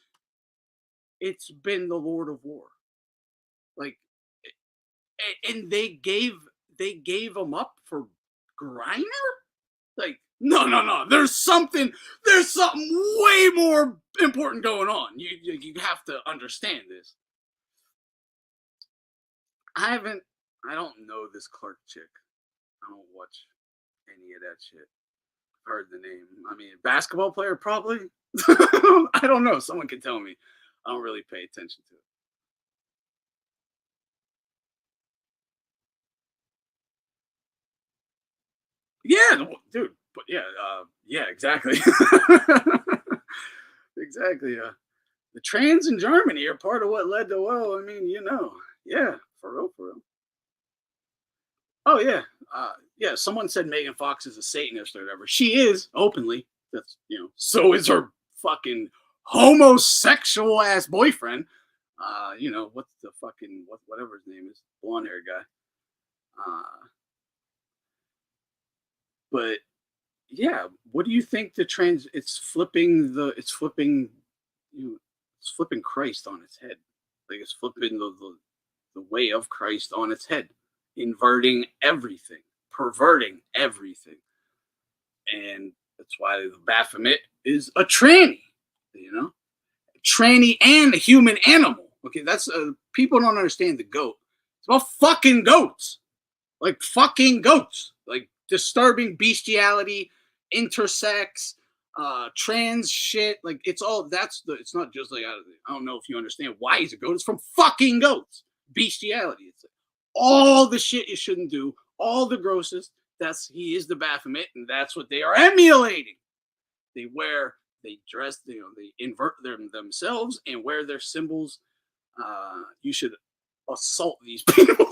it's been the Lord of War. Like, and they gave him up for Griner? Like, no. There's something way more important going on. You have to understand this. I don't know this Clark chick. I don't watch any of that shit. heard the name. I mean, basketball player probably. I don't know. Someone can tell me. I don't really pay attention to it. Yeah, dude. But yeah, yeah, exactly. Exactly. The trans in Germany are part of what led to I mean, yeah, for real, for real. Oh yeah, yeah. Someone said Megan Fox is a Satanist or whatever. She is openly. That's So is her fucking homosexual ass boyfriend. What's the fucking whatever his name is, blonde haired guy. But yeah, what do you think the trans? It's flipping it's flipping Christ on its head. Like it's flipping the way of Christ on its head, inverting everything, perverting everything. And that's why the Baphomet is a tranny, you know, tranny and a human animal. Okay, that's people don't understand the goat. It's about fucking goats, like fucking goats, like disturbing bestiality, intersex, trans shit. Like it's all it's not just like I don't know if you understand why he's a goat. It's from fucking goats, bestiality. It's all the shit you shouldn't do, all the grossest. He is the Baphomet, and that's what they are emulating. They dress, they invert themselves and wear their symbols. You should assault these people.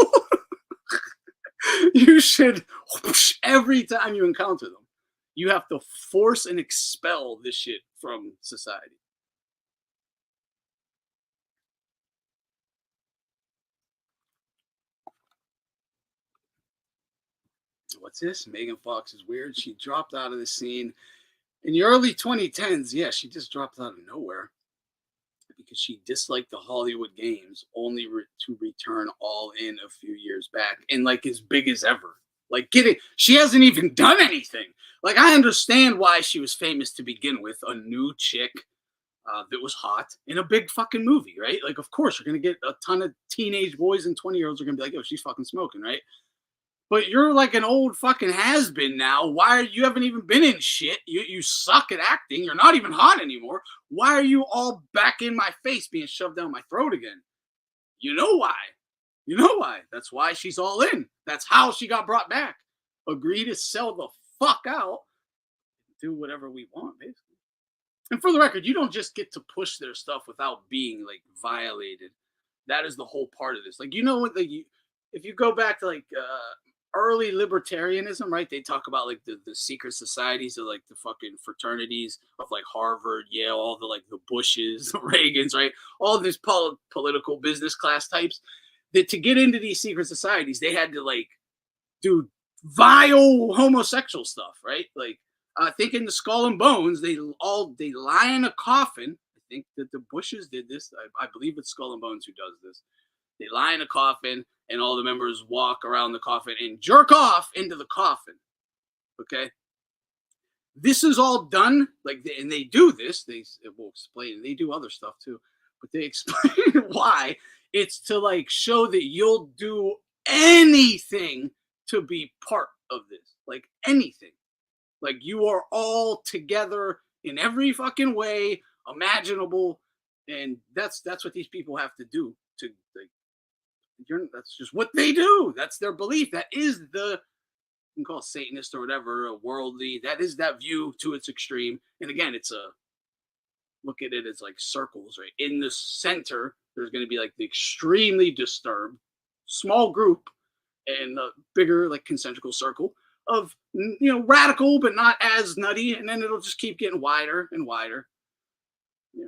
You should, every time you encounter them, you have to force and expel this shit from society. What's this? Megan Fox is weird. She dropped out of the scene in the early 2010s. Yeah, she just dropped out of nowhere because she disliked the Hollywood Games, only to return all in a few years back and like as big as ever. Like, she hasn't even done anything. Like, I understand why she was famous to begin with, a new chick that was hot in a big fucking movie, right? Like, of course, you're gonna get a ton of teenage boys and 20-year-olds are gonna be like, "Oh, she's fucking smoking," right? But you're like an old fucking has been now. Why are you haven't even been in shit? You suck at acting. You're not even hot anymore. Why are you all back in my face being shoved down my throat again? You know why. You know why. That's why she's all in. That's how she got brought back. Agree to sell the fuck out. Do whatever we want, basically. And for the record, you don't just get to push their stuff without being like violated. That is the whole part of this. Like, what, like, if you go back to like early libertarianism, right? They talk about like the secret societies of like the fucking fraternities of like Harvard, Yale, all the like the Bushes, the Reagans, right? All these political business class types. That to get into these secret societies, they had to like do vile homosexual stuff, right? Like I think in the Skull and Bones, they lie in a coffin. I think that the Bushes did this. I believe it's Skull and Bones who does this. They lie in a coffin, and all the members walk around the coffin and jerk off into the coffin. Okay, this is all done and they do this. They will explain. They do other stuff too, but they explain why it's to like show that you'll do anything to be part of this, like anything. Like you are all together in every fucking way imaginable, and that's what these people have to do to like. That's just what they do. That's their belief. That is you can call it Satanist or whatever, a worldly. That is that view to its extreme. And again, look at it as like circles, right? In the center, there's going to be like the extremely disturbed small group and a bigger like concentrical circle of radical but not as nutty, and then it'll just keep getting wider and wider. Yeah.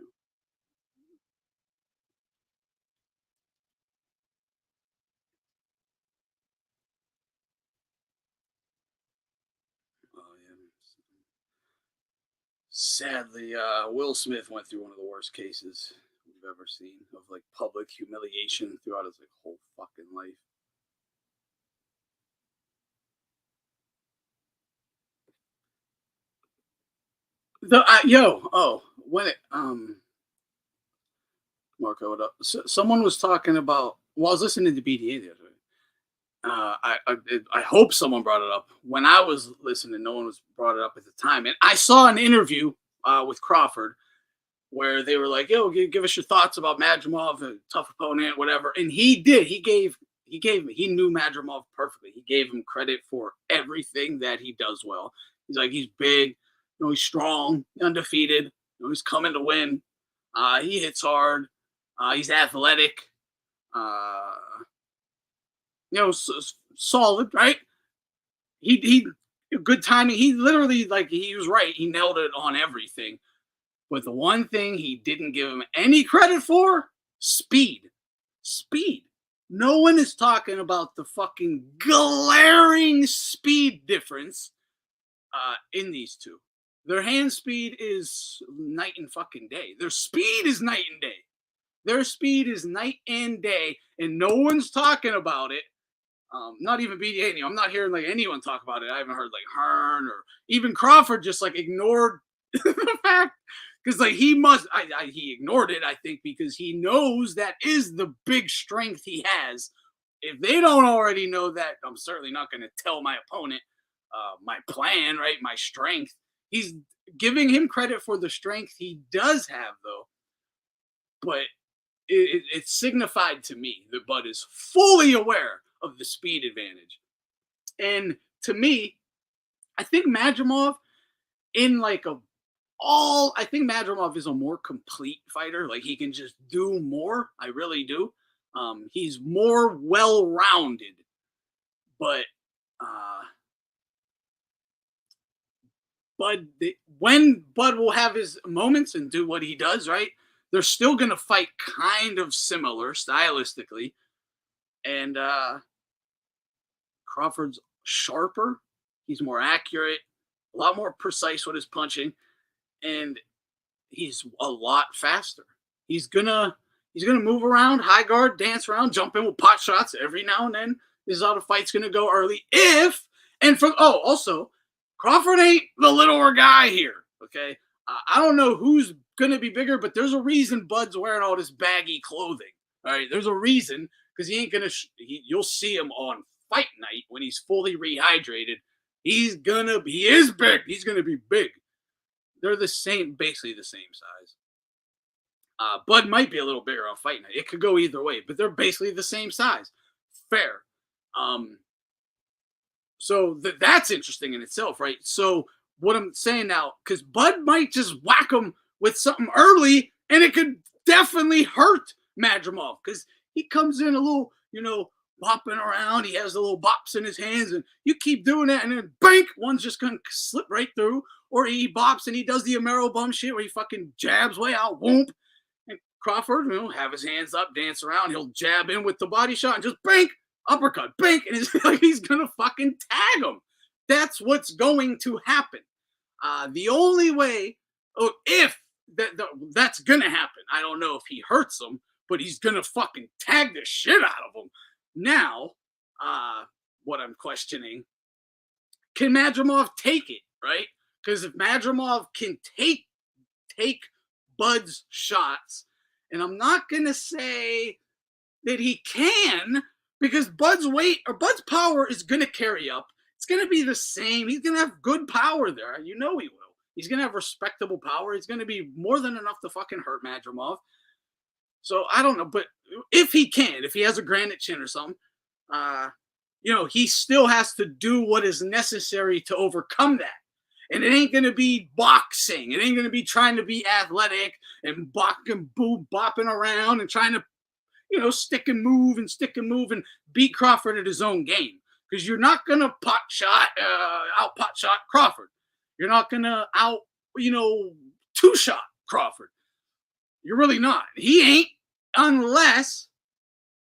Oh yeah. Sadly, Will Smith went through one of the worst cases we've ever seen of like public humiliation throughout his like whole fucking life. When it Marco, what up? So, someone was talking about. Well, I was listening to BDA the other day, I hope someone brought it up. When I was listening, no one was brought it up at the time. And I saw an interview with Crawford where they were like, "Yo, give us your thoughts about Madrimov, a tough opponent, whatever." And he did. He knew Madrimov perfectly. He gave him credit for everything that he does well. He's like, he's big, he's strong, undefeated, he's coming to win. He hits hard. He's athletic. Uh, solid, right? He good timing. He literally, like, he was right. He nailed it on everything. But the one thing he didn't give him any credit for, speed. Speed. No one is talking about the fucking glaring speed difference in these two. Their hand speed is night and fucking day. Their speed is night and day. Their speed is night and day, and no one's talking about it. Not even BD Haney. I'm not hearing like anyone talk about it. I haven't heard like Hearn or even Crawford just like ignored the fact, because like he ignored it, I think, because he knows that is the big strength he has. If they don't already know that, I'm certainly not going to tell my opponent my plan, right? My strength. He's giving him credit for the strength he does have, though. But it's signified to me that Bud is fully aware of the speed advantage. And to me, I think Madrimov I think Madrimov is a more complete fighter. Like, he can just do more. I really do. He's more well-rounded. But when Bud will have his moments and do what he does, right, they're still going to fight kind of similar stylistically. And Crawford's sharper. He's more accurate, a lot more precise with his punching, and he's a lot faster. He's gonna move around, high guard, dance around, jump in with pot shots every now and then. This is how the fight's gonna go early. Also, Crawford ain't the littler guy here. Okay, I don't know who's gonna be bigger, but there's a reason Bud's wearing all this baggy clothing. All right, there's a reason, because he ain't gonna. You'll see him on fight night when he's fully rehydrated. He is big. He's gonna be big. They're basically the same size. Bud might be a little bigger on fight night. It could go either way, but they're basically the same size. Fair. So that's interesting in itself, right? So what I'm saying now, because Bud might just whack him with something early, and it could definitely hurt Madrimov, because he comes in a little, bopping around. He has the little bops in his hands, and you keep doing that, and then bank, one's just gonna slip right through. Or he bops and he does the Amaro bum shit where he fucking jabs way out, whoop. And Crawford, have his hands up, dance around. He'll jab in with the body shot and just bank, uppercut, bank, and it's like he's gonna fucking tag him. That's what's going to happen. The only way, if that's gonna happen, I don't know if he hurts him, but he's gonna fucking tag the shit out of him. Now, what I'm questioning, can Madrimov take it, right? Because if Madrimov can take Bud's shots, and I'm not going to say that he can, because Bud's weight or Bud's power is going to carry up. It's going to be the same. He's going to have good power there. He will. He's going to have respectable power. He's going to be more than enough to fucking hurt Madrimov. So I don't know. But if he has a granite chin or something, he still has to do what is necessary to overcome that. And it ain't going to be boxing. It ain't going to be trying to be athletic and bopping around and trying to, stick and move and beat Crawford at his own game. Because you're not going to out pot shot Crawford. You're not going to two-shot Crawford. You're really not. He ain't, unless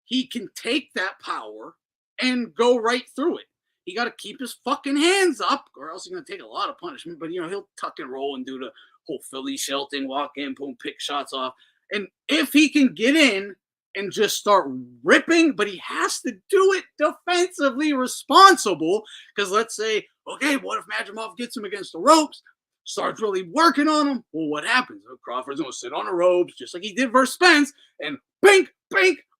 he can take that power and go right through it. He got to keep his fucking hands up, or else he's going to take a lot of punishment. But, he'll tuck and roll and do the whole Philly Shelton, walk in, boom, pick shots off. And if he can get in and just start ripping, but he has to do it defensively responsible. Because let's say, okay, what if Madrimov gets him against the ropes, starts really working on him? Well, what happens? Crawford's going to sit on the ropes, just like he did versus Spence, and bink,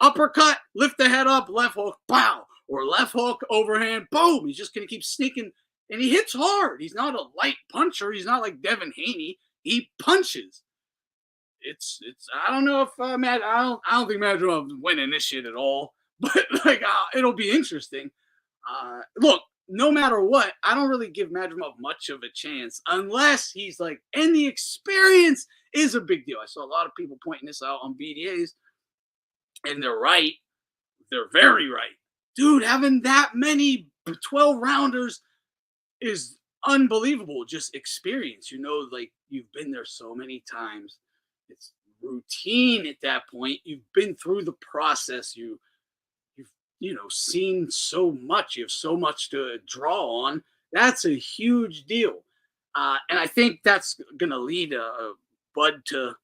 uppercut, lift the head up, left hook, pow. or left hook, overhand, boom. He's just going to keep sneaking, and he hits hard. He's not a light puncher. He's not like Devin Haney. He punches. It's. I don't know if I don't think Madrimov's winning this shit at all. But like, it'll be interesting. Look, no matter what, I don't really give Madrimov much of a chance unless he's like, and the experience is a big deal. I saw a lot of people pointing this out on BDAs, and they're right. They're very right. Dude, having that many 12 rounders is unbelievable. Just experience, like you've been there so many times. It's routine at that point. You've been through the process. You've seen so much. You have so much to draw on. That's a huge deal. And I think that's going to lead Bud to.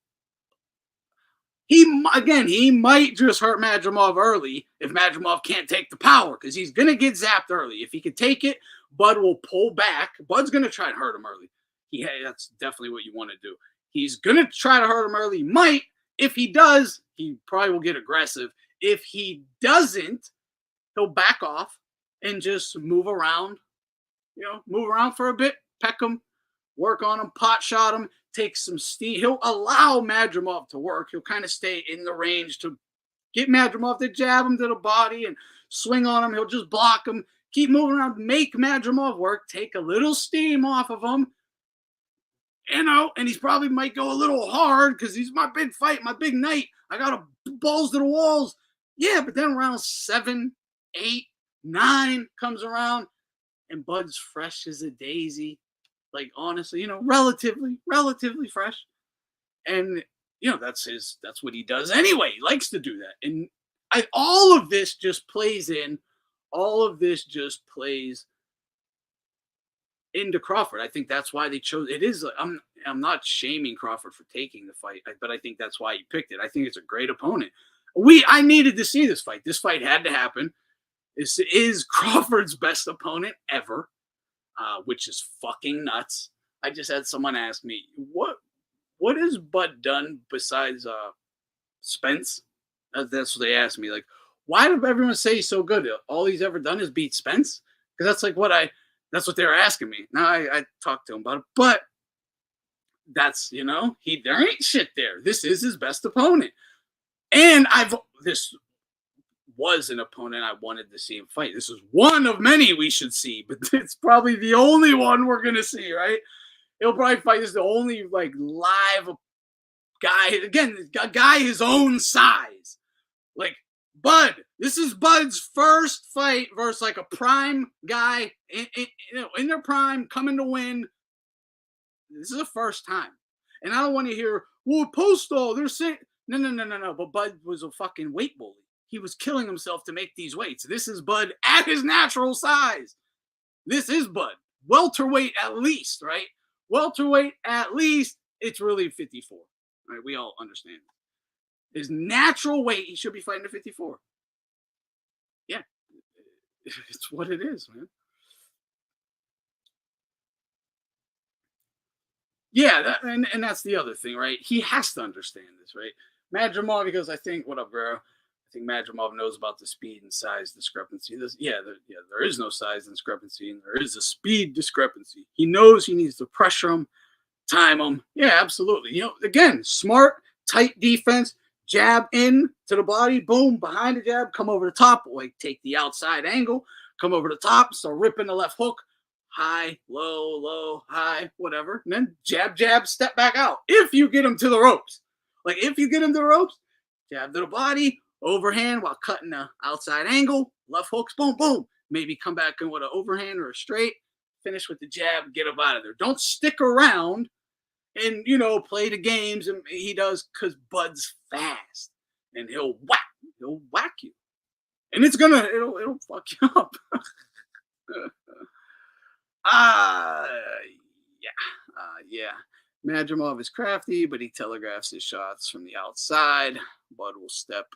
He might just hurt Madrimov early if Madrimov can't take the power, because he's going to get zapped early. If he can take it, Bud will pull back. Bud's going to try and hurt him early. That's definitely what you want to do. He's going to try to hurt him early. He might. If he does, he probably will get aggressive. If he doesn't, he'll back off and just move around for a bit, peck him, work on him, pot shot him, take some steam. He'll allow Madrimov to work. He'll kind of stay in the range to get Madrimov to jab him to the body and swing on him. He'll just block him, keep moving around, make Madrimov work, take a little steam off of him, and he's probably might go a little hard because he's my big fight, my big night. I got a balls to the walls. Yeah, but then around 7, 8, 9 comes around, and Bud's fresh as a daisy. Like, honestly, relatively fresh. And, that's what he does anyway. He likes to do that. And all of this just plays into Crawford. I think that's why they chose it. I'm not shaming Crawford for taking the fight, but I think that's why he picked it. I think it's a great opponent. I needed to see this fight. This fight had to happen. This is Crawford's best opponent ever, which is fucking nuts. I just had someone ask me, what has Bud done besides Spence? That's what they asked me. Like, why did everyone say he's so good? All he's ever done is beat Spence? Because that's like that's what they were asking me. Now I talked to him about it, but that's, there ain't shit there. This is his best opponent. And this was an opponent I wanted to see him fight. This is one of many we should see, but it's probably the only one we're going to see, right? He'll probably fight. This is the only, like, live guy. Again, a guy his own size. Like, Bud. This is Bud's first fight versus, like, a prime guy in their prime, coming to win. This is the first time. And I don't want to hear, well, Postol, they're saying, no. But Bud was a fucking weight bully. He was killing himself to make these weights. This is Bud at his natural size. This is Bud. Welterweight at least, right? Welterweight at least. It's really 54. Right? We all understand. His natural weight, he should be fighting at 54. Yeah. It's what it is, man. Yeah, and that's the other thing, right? He has to understand this, right? Madrimov, because I think, what up, bro? I think Madrimov knows about the speed and size discrepancy. There is no size discrepancy, and there is a speed discrepancy. He knows he needs to pressure him, time him. Yeah, absolutely. Again, smart, tight defense, jab in to the body, boom, behind the jab, come over the top, like take the outside angle, come over the top, start ripping the left hook, high, low, high, whatever, and then jab, step back out. If you get him to the ropes. Like, if you get him to the ropes, jab to the body, overhand while cutting the outside angle, left hooks, boom, boom. Maybe come back in with an overhand or a straight, finish with the jab, get him out of there. Don't stick around and, play the games. And he does, because Bud's fast. And he'll whack you. And it'll fuck you up. Yeah. Madrimov is crafty, but he telegraphs his shots from the outside. Bud will step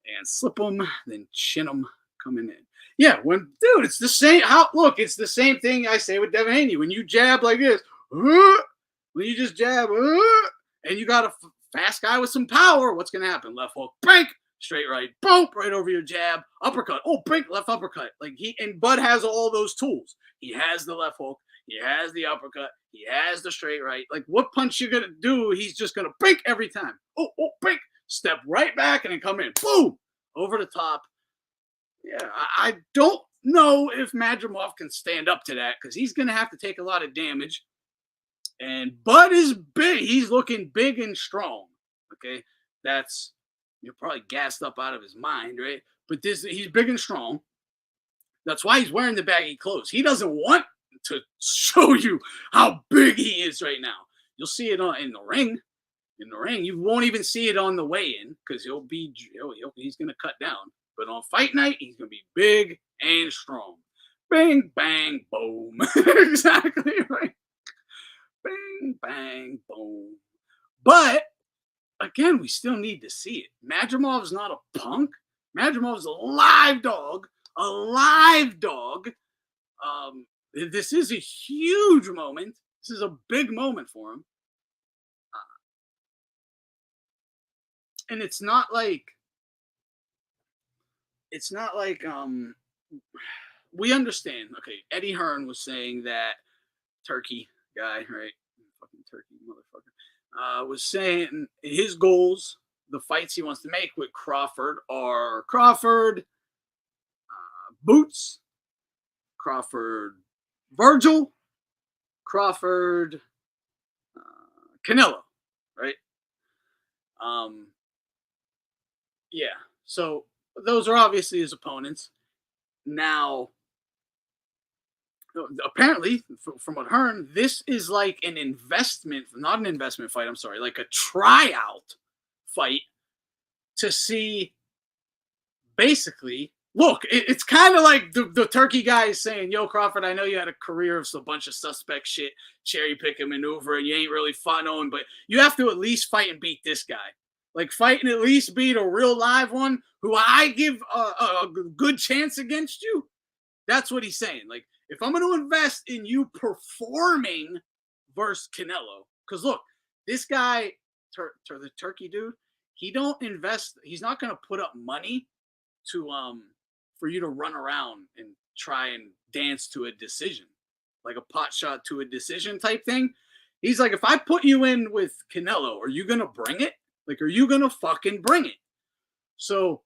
and slip him, then chin him coming in. Yeah, it's the same. It's the same thing I say with Devin Haney. When you jab like this, when you just jab, and you got a fast guy with some power, what's going to happen? Left hook, bank, straight right, boom, right over your jab, uppercut, oh, big left uppercut. Like and Bud has all those tools. He has the left hook, he has the uppercut, he has the straight right. Like what punch you're gonna do, he's just gonna break every time. Oh, break, step right back and then come in, boom, over the top. Yeah, I don't know if Madrimov can stand up to that because he's gonna have to take a lot of damage. And Bud is big. He's looking big and strong. Okay, that's you're probably gassed up out of his mind, right? But he's big and strong. That's why he's wearing the baggy clothes. He doesn't want to show you how big he is right now. You'll see it in the ring. In the ring, you won't even see it on the weigh-in because he's gonna cut down. But on fight night, he's gonna be big and strong. Bang, bang, boom. Exactly right. Bang, bang, boom. But again, we still need to see it. Madrimov's not a punk. Madrimov's a live dog. A live dog. This is a huge moment. This is a big moment for him. And it's not like we understand. Okay, Eddie Hearn was saying that Turkey guy, right? Fucking Turkey motherfucker. Was saying his goals, the fights he wants to make with Crawford are Crawford, Boots, Crawford, Virgil, Crawford, Canelo, right? Yeah. So those are obviously his opponents. Now, apparently, from what Hearn, this is like an investment, not an investment fight, I'm sorry, like a tryout fight to see basically, look, it's kind of like the Turkey guy is saying, yo, Crawford, I know you had a career of a bunch of suspect shit, cherry picking maneuver, and you ain't really fought no one, but you have to at least fight and beat this guy. Like, fight and at least beat a real live one who I give a good chance against you. That's what he's saying. Like, if I'm going to invest in you performing versus Canelo, because look, this guy, the Turkey dude, he don't invest. He's not going to put up money to for you to run around and try and dance to a decision, like a pot shot to a decision type thing. He's like, if I put you in with Canelo, are you going to bring it? Like, are you going to fucking bring it? So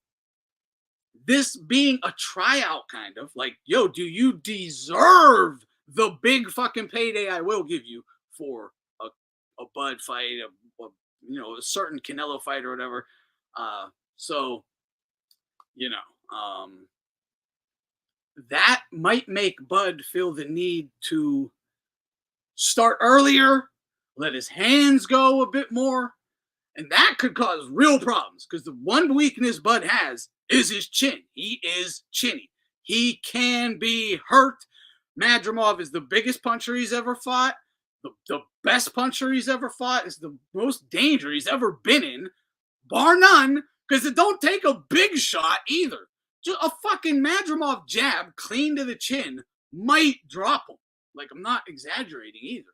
this being a tryout kind of like, yo, do you deserve the big fucking payday I will give you for a Bud fight, a certain Canelo fight or whatever. So, that might make Bud feel the need to start earlier, let his hands go a bit more. And that could cause real problems because the one weakness Bud has is his chin. He is chinny. He can be hurt. Madrimov is the biggest puncher he's ever fought. The best puncher he's ever fought is the most danger he's ever been in, bar none, because it don't take a big shot either. Just a fucking Madrimov jab clean to the chin might drop him. Like, I'm not exaggerating either.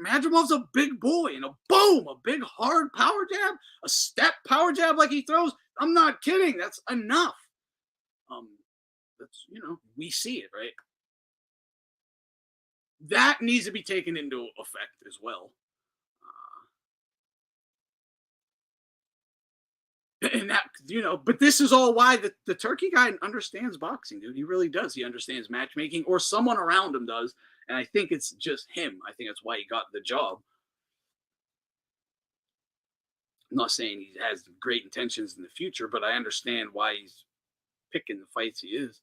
Madrimov's a big boy, and a boom, a big hard power jab, a step power jab like he throws. I'm not kidding. That's enough. That's we see it, right? That needs to be taken into effect as well. And that, but this is all why the Turkey guy understands boxing, dude. He really does. He understands matchmaking, or someone around him does. And I think it's just him. I think that's why he got the job. I'm not saying he has great intentions in the future, but I understand why he's picking the fights he is.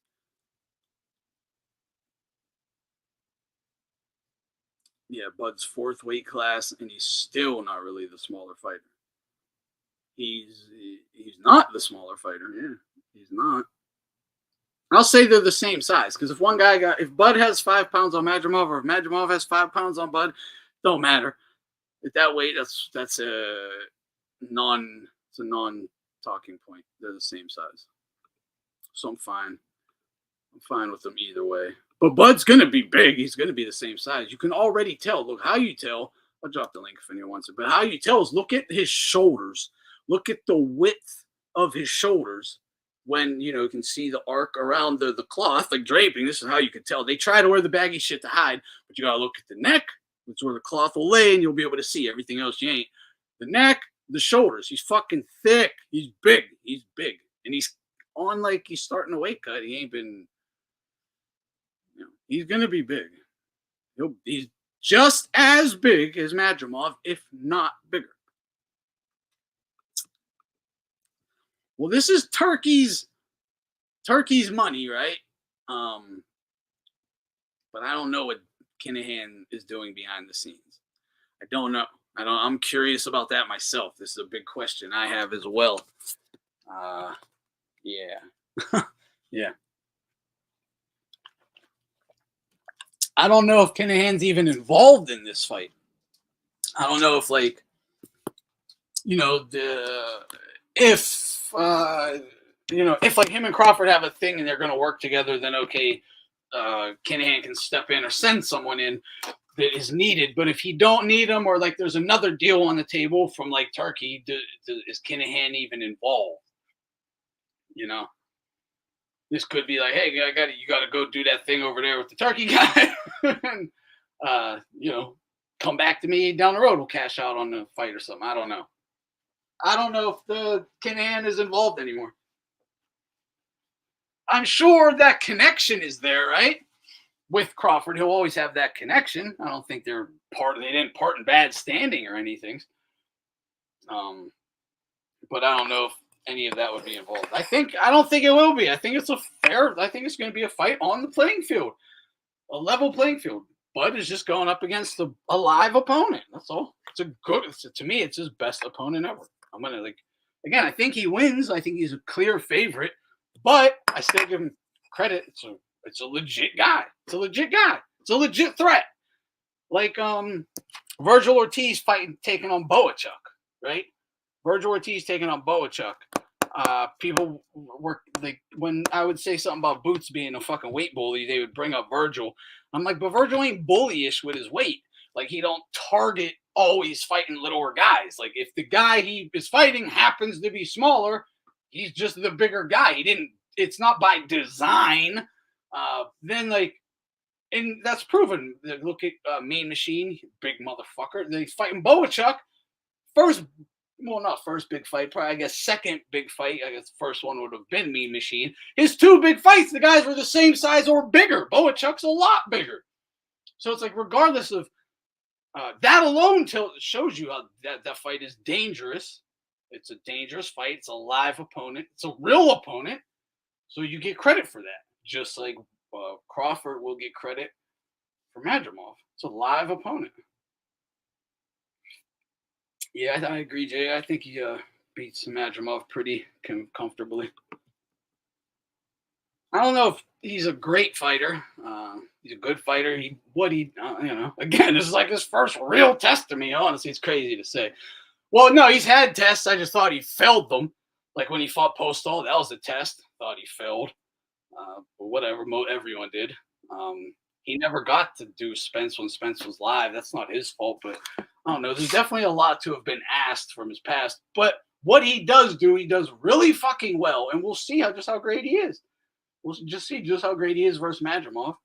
Yeah, Bud's 4th weight class, and he's still not really the smaller fighter. He's not the smaller fighter. Yeah, he's not. I'll say they're the same size because if Bud has 5 pounds on Madrimov, or if Madrimov has 5 pounds on Bud, don't matter. At that weight, that's a non-talking point. They're the same size, so I'm fine. I'm fine with them either way. But Bud's gonna be big. He's gonna be the same size. You can already tell. Look, how you tell. I'll drop the link if anyone wants it. But how you tell is look at his shoulders. Look at the width of his shoulders when, you can see the arc around the cloth, like draping. This is how you can tell. They try to wear the baggy shit to hide, but you got to look at the neck. That's where the cloth will lay, and you'll be able to see everything else you ain't. The neck, the shoulders. He's fucking thick. He's big. He's big. And he's on like he's starting a weight cut. He ain't been, he's going to be big. He's just as big as Madrimov, if not bigger. Well, this is Turkey's money, right? But I don't know what Kinahan is doing behind the scenes. I don't know. I'm curious about that myself. This is a big question I have as well. Yeah. Yeah. I don't know if Kinahan's even involved in this fight. I don't know if if like him and Crawford have a thing and they're going to work together, then okay, Kinahan can step in or send someone in that is needed. But if he don't need him, or like there's another deal on the table from like Turkey, is Kinahan even involved? This could be like, hey, you got to go do that thing over there with the Turkey guy, and come back to me down the road. We'll cash out on the fight or something. I don't know. I don't know if the Kinahan is involved anymore. I'm sure that connection is there, right? With Crawford, he'll always have that connection. I don't think they didn't part in bad standing or anything. But I don't know if any of that would be involved. I don't think it will be. I think it's it's going to be a fight on the playing field, a level playing field. Bud is just going up against a live opponent. That's all. To me, it's his best opponent ever. I think he wins. I think he's a clear favorite, but I still give him credit. It's a legit guy. It's a legit guy. It's a legit threat. Like Virgil Ortiz taking on Boachuk, right? Virgil Ortiz taking on Boachuk. People were like, when I would say something about Boots being a fucking weight bully, they would bring up Virgil. I'm like, but Virgil ain't bullyish with his weight. Like, he don't target always fighting littler guys. Like, if the guy he is fighting happens to be smaller, he's just the bigger guy. It's not by design. And that's proven. Look at Mean Machine, big motherfucker. He's fighting Boachuk. Not first big fight, probably, I guess, second big fight. I guess the first one would have been Mean Machine. His two big fights, the guys were the same size or bigger. Boachuk's a lot bigger. So it's like, regardless of that alone shows you how that fight is dangerous. It's a dangerous fight. It's a live opponent. It's a real opponent. So you get credit for that. Just like Crawford will get credit for Madrimov. It's a live opponent. Yeah, I agree, Jay. I think he beats Madrimov pretty comfortably. I don't know if he's a great fighter. He's a good fighter. Again, this is like his first real test to me. Honestly, it's crazy to say. Well, no, he's had tests. I just thought he failed them. Like when he fought Postol, that was a test. Thought he failed. But whatever, everyone did. He never got to do Spence when Spence was live. That's not his fault, but I don't know. There's definitely a lot to have been asked from his past. But what he does do, he does really fucking well, and we'll see just how great he is. We'll just see just how great he is versus Madrimov.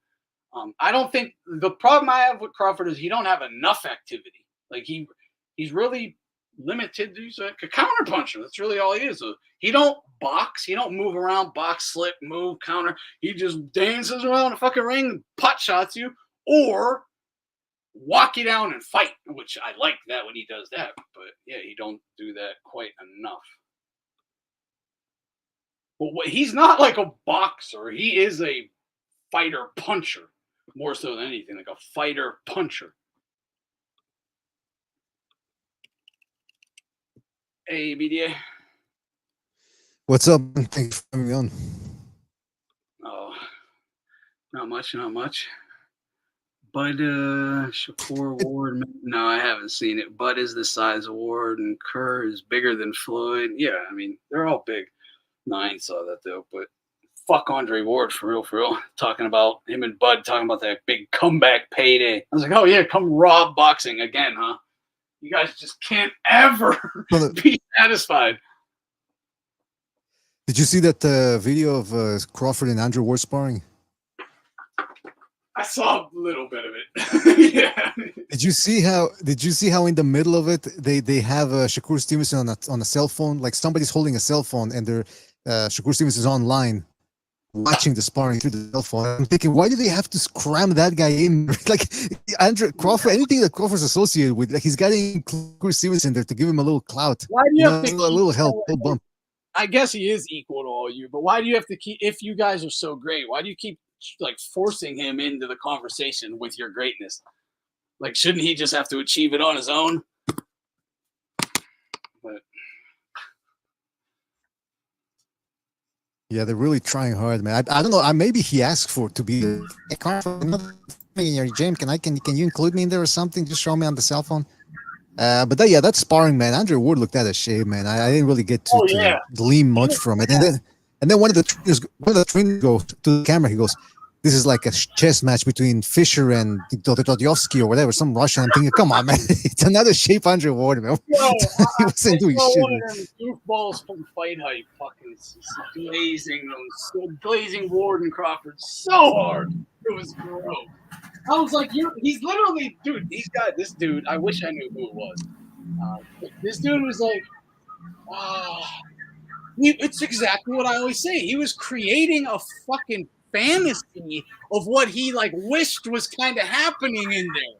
I don't think the problem I have with Crawford is he don't have enough activity. Like he's really limited. He's a counter puncher. That's really all he is. He don't box. He don't move around, box, slip, move, counter. He just dances around the fucking ring, pot shots you, or walk you down and fight, which I like that when he does that. But yeah, he don't do that quite enough. But he's not like a boxer. He is a fighter puncher, more so than anything, like a fighter puncher. Hey, BDA. What's up? Thanks for having me on. Oh, not much. Bud Shakur award. No, I haven't seen it. Bud is the size award, and Kerr is bigger than Floyd. Yeah, I mean, they're all big. No, I ain't saw that, though. But fuck Andre Ward, for real. Talking about him and Bud, talking about that big comeback payday. I was like, oh, yeah, come rob boxing again, huh? You guys just can't ever be satisfied. Did you see that video of Crawford and Andrew Ward sparring? I saw a little bit of it. Yeah. Did you see how in the middle of it they have Shakur Stevenson on a cell phone, like somebody's holding a cell phone and they're Shakur Stevenson is online watching the sparring through the cell phone. I'm thinking, why do they have to cram that guy in? Like Andrew Crawford, anything that Crawford's associated with, like he's getting Shakur Stevenson there to give him a little clout. Why do you have to a little help, a little bump? I guess he is equal to all you, but why do you have to keep? If you guys are so great, why do you keep like forcing him into the conversation with your greatness? Like, shouldn't he just have to achieve it on his own? But yeah, they're really trying hard, man. I don't know. Maybe he asked for to be. Hey, Carl, James, can you include me in there or something? Just show me on the cell phone. But that's sparring, man. Andrew Ward looked at a shame, man. I didn't really get to glean much from it. And then one of the trainers goes to the camera. He goes, "This is like a chess match between Fisher and Dostoevsky or whatever, some Russian." I'm thinking, come on, man. It's another shape Andrew Ward, man. Yo, he wasn't doing shit. One of them goofballs from Fight Hype fucking glazing Ward and Crawford so hard. It was gross. I was like, he's literally, dude, this dude, I wish I knew who it was. This dude was like, it's exactly what I always say. He was creating a fucking fantasy of what he like wished was kind of happening in there.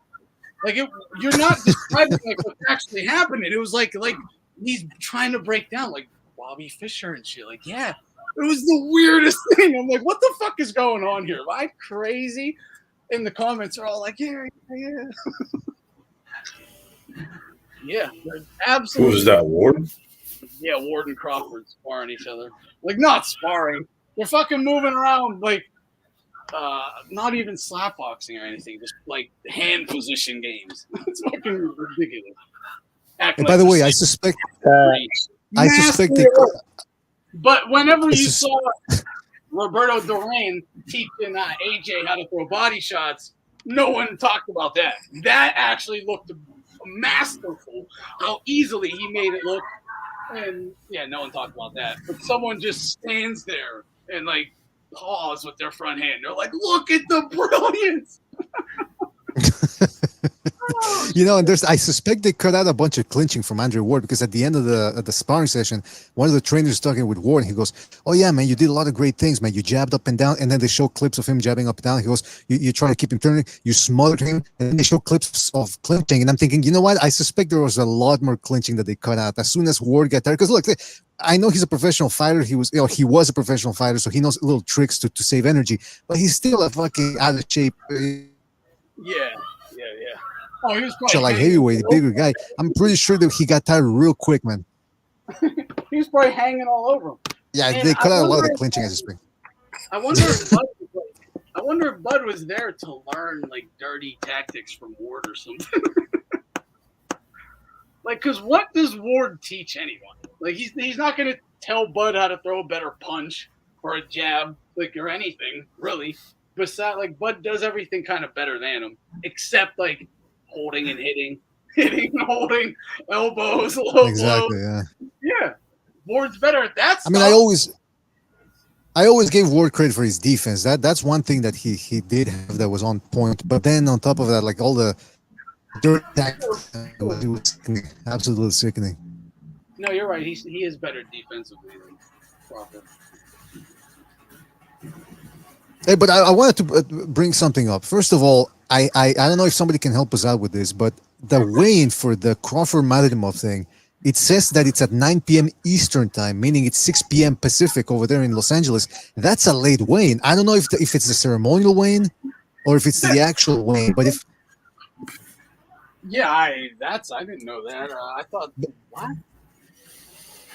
Like you're not describing like what's actually happening. It was like he's trying to break down like Bobby Fischer and shit. Like, yeah, it was the weirdest thing. I'm like, what the fuck is going on here? Am I crazy? And the comments are all like, yeah. Yeah, absolutely. Who was that, Ward? Yeah, Ward and Crawford sparring each other. Like, not sparring. They're fucking moving around like not even slap boxing or anything. Just like hand position games. It's fucking ridiculous. And by the way, I suspect they. But whenever you saw Roberto Duran teaching AJ how to throw body shots, no one talked about that. That actually looked masterful. How easily he made it look. And yeah, no one talked about that. But someone just stands there and like paws with their front hand. They're like, look at the brilliance. And I suspect they cut out a bunch of clinching from Andrew Ward because at the end of the sparring session, one of the trainers is talking with Ward and he goes, "Oh yeah, man, you did a lot of great things, man. You jabbed up and down." And then they show clips of him jabbing up and down. He goes, "You try to keep him turning. You smothered him." And then they show clips of clinching. And I'm thinking, you know what? I suspect there was a lot more clinching that they cut out as soon as Ward got there. Because look, I know he's a professional fighter. He was a professional fighter, so he knows little tricks to save energy. But he's still a fucking out of shape. Yeah. Oh, he was probably like heavyweight, bigger guy. I'm pretty sure that he got tired real quick, man. He was probably hanging all over him. Yeah, and they cut out a lot of the clinching, I suspect. I wonder if Bud was there to learn like dirty tactics from Ward or something. Like, because what does Ward teach anyone? Like, he's not going to tell Bud how to throw a better punch or a jab, like, or anything really. Besides, like, Bud does everything kind of better than him, except like holding and hitting and holding elbows, low exactly, blows. Yeah. Ward's better at that stuff. I mean, I always gave Ward credit for his defense. That's one thing that he did have that was on point. But then on top of that, like all the dirt tactics, it was sickening, absolutely sickening. No, you're right. He is better defensively than Crawford. Hey, but I wanted to bring something up. First of all, I don't know if somebody can help us out with this, but the weigh-in for the Crawford Madrimov thing, it says that it's at 9 p.m. Eastern time, meaning it's 6 p.m. Pacific over there in Los Angeles. That's a late weigh-in. I don't know if it's the ceremonial weigh-in or if it's the actual weigh-in, but if... Yeah, I didn't know that. I thought, what?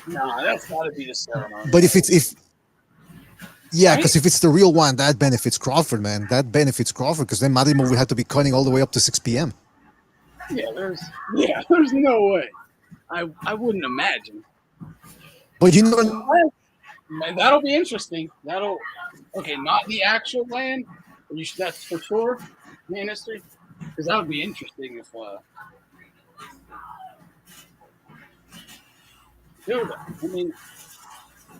No, that's got to be the ceremony. But yeah, because if it's the real one, that benefits Crawford, man. That benefits Crawford because then Madrimov would have to be cutting all the way up to 6 p.m. Yeah, there's no way. I wouldn't imagine. But you know, man, that'll be interesting. Okay, not the actual land. That's for sure in history, because that would be interesting if Dude, I mean,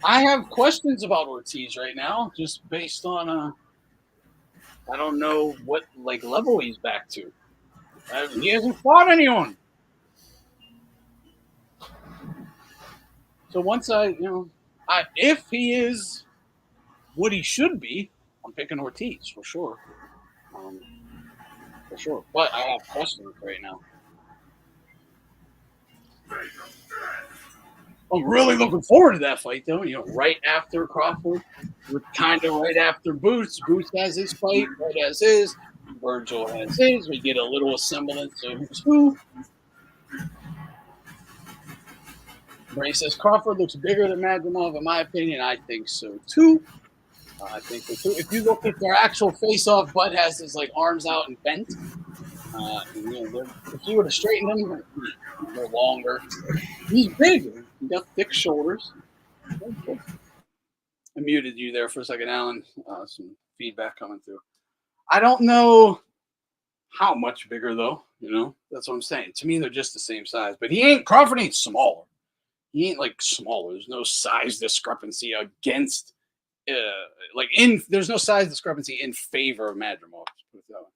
I have questions about Ortiz right now, just based on I don't know what like level he's back to. He hasn't fought anyone. So once if he is what he should be, I'm picking Ortiz for sure. For sure. But I have questions right now. I'm really looking forward to that fight, though. You know, right after Crawford, with kind of right after Boots. Boots has his fight, right as his. Virgil has his. We get a little semblance of who's who. Bray says Crawford looks bigger than Madrimov, in my opinion. I think so too. I think so too. If you look at their actual face-off, Bud has his like arms out and bent. And, you know, if you would have straightened him, they're longer. He's big. He got thick shoulders. I muted you there for a second, Alan. Some feedback coming through. I don't know how much bigger though. You know, that's what I'm saying. To me, they're just the same size. But Crawford ain't smaller. He ain't like smaller. There's no size discrepancy against. There's no size discrepancy in favor of Madrimov. Put it that way.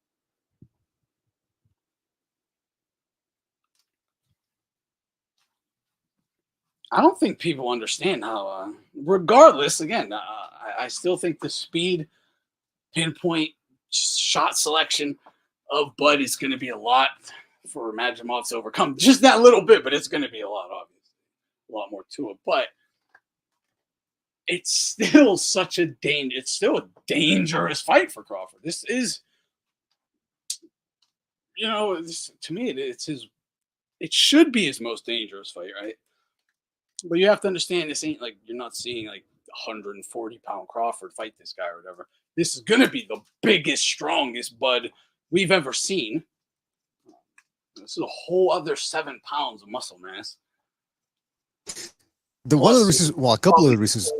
I don't think people understand how, regardless, again, I still think the speed, pinpoint, shot selection of Bud is going to be a lot for Madrimov to overcome. Just that little bit, but it's going to be a lot, obviously. A lot more to it. But it's still it's still a dangerous fight for Crawford. This is, you know, to me, it should be his most dangerous fight, right? But you have to understand, this ain't like you're not seeing like 140-pound Crawford fight this guy or whatever. This is going to be the biggest, strongest Bud we've ever seen. This is a whole other 7 pounds of muscle mass. A couple of the reasons.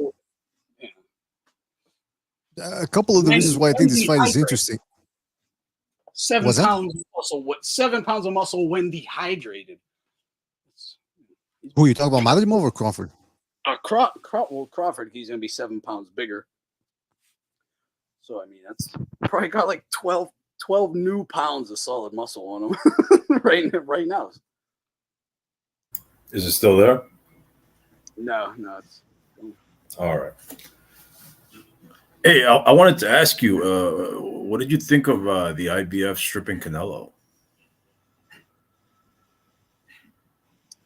A couple of the reasons why I think this fight is interesting. 7 pounds of muscle. 7 pounds of muscle when dehydrated. Who you talking about, Madrimov or Crawford? Crawford, he's going to be 7 pounds bigger. So, I mean, that's probably got like 12 new pounds of solid muscle on him right now. Is it still there? No. It's all right. Hey, I wanted to ask you, what did you think of the IBF stripping Canelo?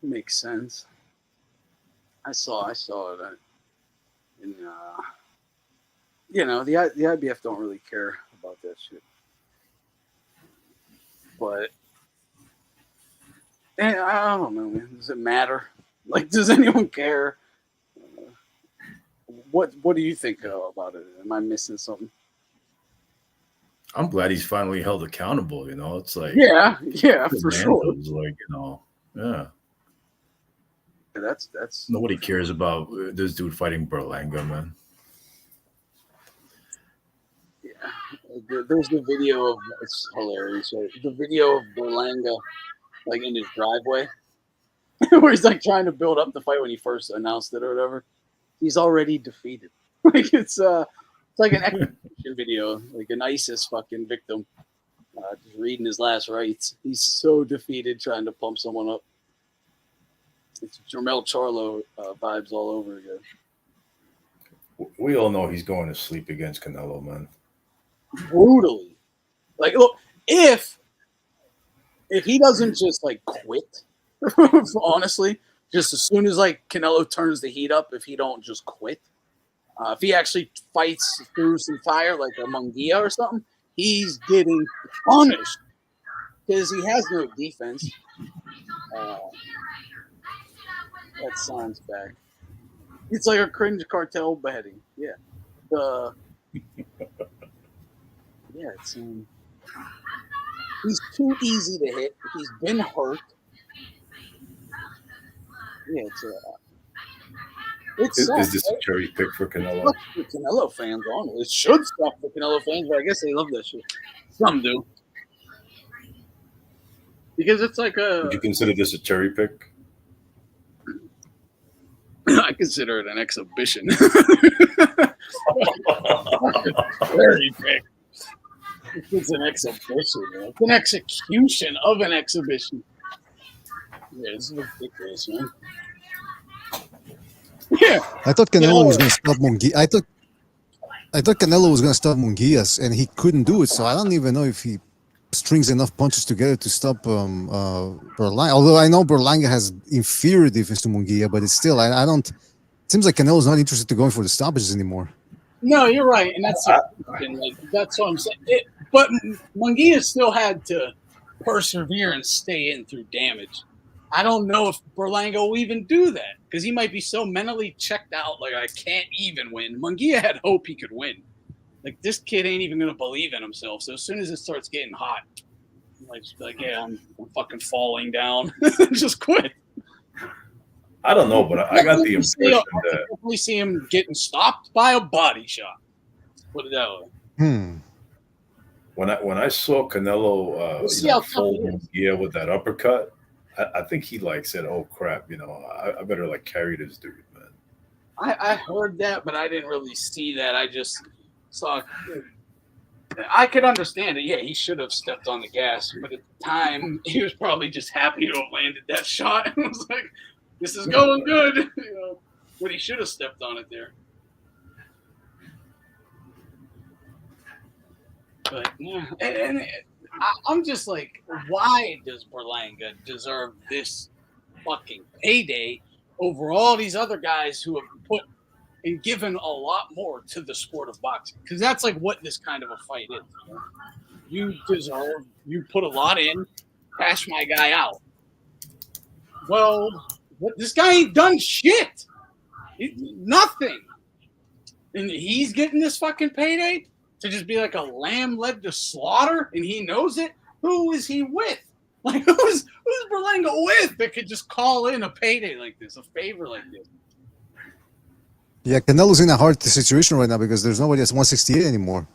Makes sense. I saw it. And, you know, the IBF don't really care about that shit. But I don't know, man. Does it matter? Like, does anyone care? What do you think about it? Am I missing something? I'm glad he's finally held accountable. You know, it's like yeah, for sure. Like, you know, yeah. That's nobody cares about this dude fighting Berlanga, man. Yeah, there's the video of it's hilarious. Right? The video of Berlanga like in his driveway, where he's like trying to build up the fight when he first announced it or whatever. He's already defeated. Like it's like an execution video, like an ISIS fucking victim, just reading his last rites. He's so defeated trying to pump someone up. It's Jermel Charlo vibes all over again. We all know he's going to sleep against Canelo, man. Brutally. Like, look, if he doesn't just like quit, honestly, just as soon as like Canelo turns the heat up, if he don't just quit, if he actually fights through some fire like a Munguia or something, he's getting punished because he has no defense. That sounds back. It's like a cringe cartel beheading. Yeah. It's he's too easy to hit. He's been hurt. Yeah, Is this a cherry pick for Canelo? Sucks for Canelo fans, honestly. It should suck for Canelo fans, but I guess they love that shit. Some do. because it's like Would you consider this a cherry pick? I consider it an exhibition. Very big. It's an exhibition, man. It's an execution of an exhibition. Yeah, this is ridiculous, man. Yeah. I thought Canelo was going to stop Munguia. I thought Canelo was going to stop Munguias, and he couldn't do it. So I don't even know if he strings enough punches together to stop Berlanga. Although I know Berlanga has inferior defense to Munguia, but it's still I don't. It seems like Canelo's not interested in going for the stoppages anymore. No, you're right, and that's that's what I'm saying. But Munguia still had to persevere and stay in through damage. I don't know if Berlanga will even do that because he might be so mentally checked out, like I can't even win. Munguia had hope he could win. Like this kid ain't even gonna believe in himself. So as soon as it starts getting hot, like yeah, I'm fucking falling down. Just quit. I don't know, but I got the impression that definitely see him getting stopped by a body shot. Put it that way. When I saw Canelo fold Munguia with that uppercut, I think he said, "Oh crap, I better carry this dude, man." I heard that, but I didn't really see that. I just saw. I could understand it. Yeah, he should have stepped on the gas, but at the time, he was probably just happy to have landed that shot. It was like, this is going good, but he should have stepped on it there. But yeah, and I'm just like, why does Berlanga deserve this fucking payday over all these other guys who have put and given a lot more to the sport of boxing? Because that's like what this kind of a fight is. You deserve, you put a lot in, cash my guy out. Well, this guy ain't done shit. Nothing. And he's getting this fucking payday to just be like a lamb led to slaughter, and he knows it. Who is he with? Like, who's Berlanga with that could just call in a payday like this, a favor like this? Yeah, Canelo's in a hard situation right now because there's nobody at 168 anymore.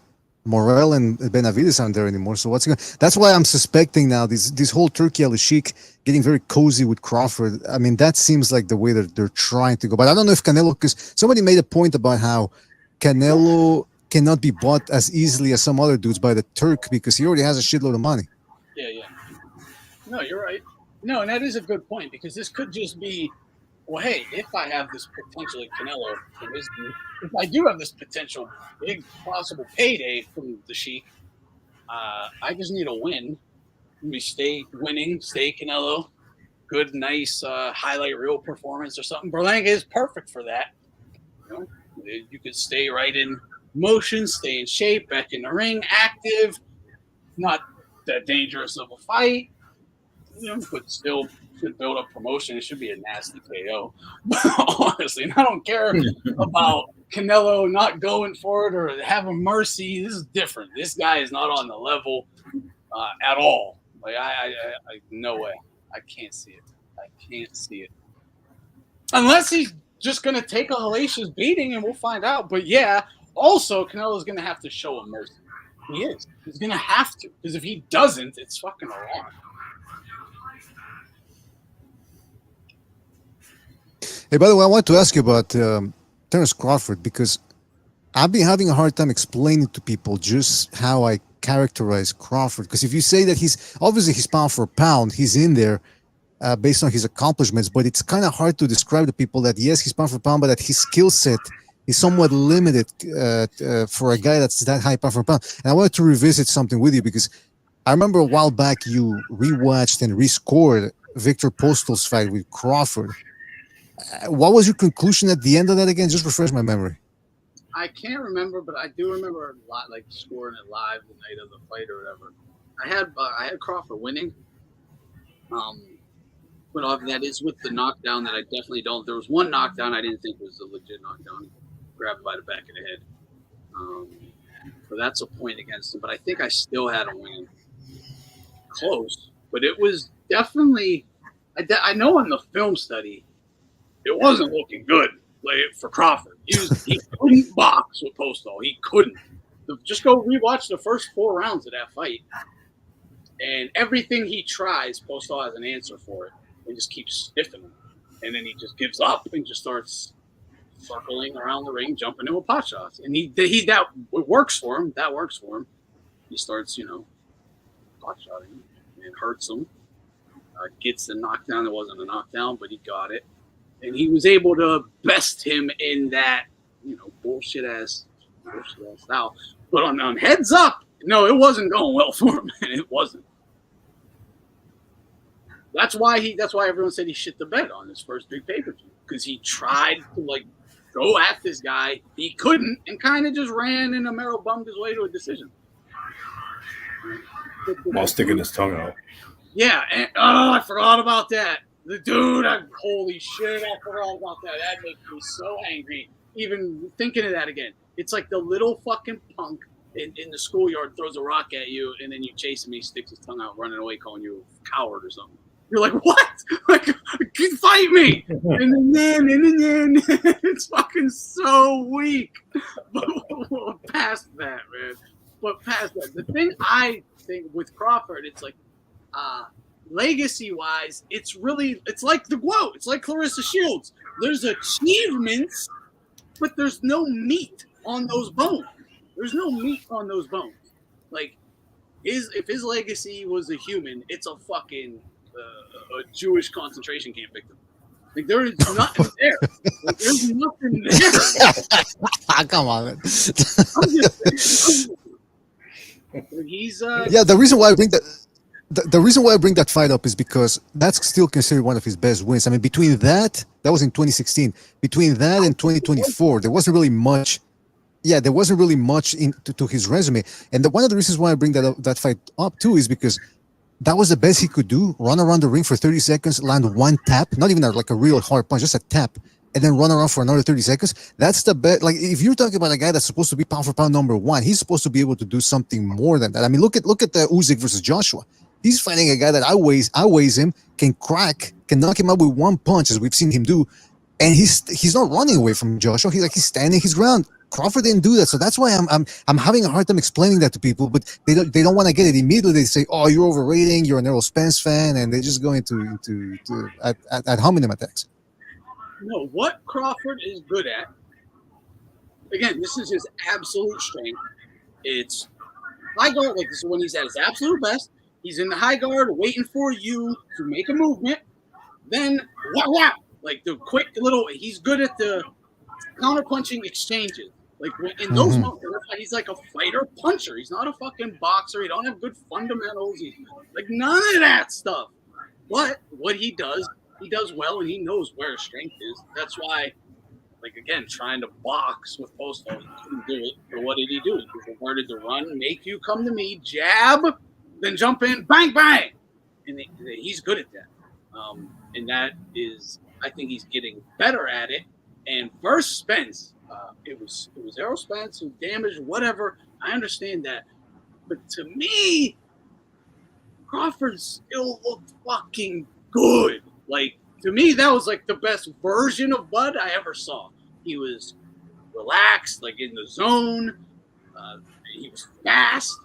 Morel and Benavides aren't there anymore. So that's why I'm suspecting now this whole Turkey Al-Sheikh getting very cozy with Crawford. I mean, that seems like the way they're trying to go. But I don't know if Canelo, because somebody made a point about how Canelo cannot be bought as easily as some other dudes by the Turk because he already has a shitload of money. Yeah. No, you're right. No, and that is a good point because this could just be, well, hey, if I have this potential at Canelo, if I do have this potential big possible payday from the Sheik, I just need a win. We stay winning, stay Canelo. Good, nice highlight reel performance or something. Berlanga is perfect for that. You could stay right in motion, stay in shape, back in the ring, active, not that dangerous of a fight, but still should build up promotion. It should be a nasty KO. Honestly, and I don't care about Canelo not going for it or having mercy. This is different. This guy is not on the level at all. Like I no way. I can't see it. I can't see it. Unless he's just going to take a hellacious beating, and we'll find out. But yeah, also Canelo's going to have to show him mercy. He is. He's going to have to. Because if he doesn't, it's fucking alarm. Hey, by the way, I want to ask you about Terence Crawford because I've been having a hard time explaining to people just how I characterize Crawford. Because if you say that he's pound for pound, he's in there based on his accomplishments, but it's kind of hard to describe to people that yes, he's pound for pound, but that his skill set is somewhat limited for a guy that's that high pound for pound. And I wanted to revisit something with you because I remember a while back you rewatched and rescored Victor Postol's fight with Crawford. What was your conclusion at the end of that again? Just refresh my memory. I can't remember, but I do remember a lot, like scoring it live the night of the fight or whatever. I had Crawford winning. But that is with the knockdown that I definitely don't. There was one knockdown I didn't think was a legit knockdown. Grabbed by the back of the head. So that's a point against him. But I think I still had him winning. Close. But it was definitely, I know in the film study, it wasn't looking good for Crawford. He couldn't box with Postol. He couldn't. Just go rewatch the first 4 rounds of that fight. And everything he tries, Postol has an answer for it, and just keeps stiffing him. And then he just gives up and just starts circling around the ring, jumping into a pot shots. And he that works for him. That works for him. He starts, pot shotting and hurts him. Gets the knockdown. It wasn't a knockdown, but he got it. And he was able to best him in that, bullshit ass style. But on heads up, no, it wasn't going well for him, and it wasn't. That's why everyone said he shit the bed on his first big pay-per-view, because he tried to go at this guy, he couldn't, and kind of just ran and Amaro bummed his way to a decision. While sticking his tongue out. Yeah, and I forgot about that. The dude, holy shit, I forgot about that. That makes me so angry, even thinking of that again. It's like the little fucking punk in the schoolyard throws a rock at you, and then you chase him, he sticks his tongue out, running away, calling you a coward or something. You're like, what? Fight me! And then, it's fucking so weak. But past that, man. But past that, the thing I think with Crawford, it's like, legacy-wise, it's like the GWOAT. It's like Clarissa Shields. There's achievements, but there's no meat on those bones. There's no meat on those bones. Like, if his legacy was a human, it's a fucking a Jewish concentration camp victim. Like, there is nothing there. There's nothing there. Come on, man. He's the reason why I bring that. The reason why I bring that fight up is because that's still considered one of his best wins. I mean, between that was in 2016. Between that and 2024, there wasn't really much. Yeah, there wasn't really much to his resume. And one of the reasons why I bring that fight up too is because that was the best he could do. Run around the ring for 30 seconds, land one tap, not even like a real hard punch, just a tap, and then run around for another 30 seconds. That's the best. Like, if you're talking about a guy that's supposed to be pound for pound number one, he's supposed to be able to do something more than that. I mean, look at the Usyk versus Joshua. He's fighting a guy that outweighs him, can knock him out with one punch, as we've seen him do, and he's not running away from Joshua. He's standing his ground. Crawford didn't do that, so that's why I'm having a hard time explaining that to people. But they don't want to get it immediately. They say, "Oh, you're overrating. You're an Errol Spence fan," and they just go into ad hominem attacks. No, what Crawford is good at. Again, this is his absolute strength. It's high guard. Like, this is when he's at his absolute best. He's in the high guard, waiting for you to make a movement. Then, wow, like the quick little. He's good at the counter-punching exchanges. Like, in those moments, he's like a fighter puncher. He's not a fucking boxer. He don't have good fundamentals. He's like none of that stuff. But what he does well, and he knows where his strength is. That's why, like, again, trying to box with Postol, he couldn't do it. But what did he do? He converted the run, make you come to me, jab, then jump in, bang, bang. And he's good at that. And that is, I think he's getting better at it. And versus Spence, it was Errol Spence who damaged whatever. I understand that. But to me, Crawford still looked fucking good. Like, to me, that was like the best version of Bud I ever saw. He was relaxed, like in the zone. He was fast.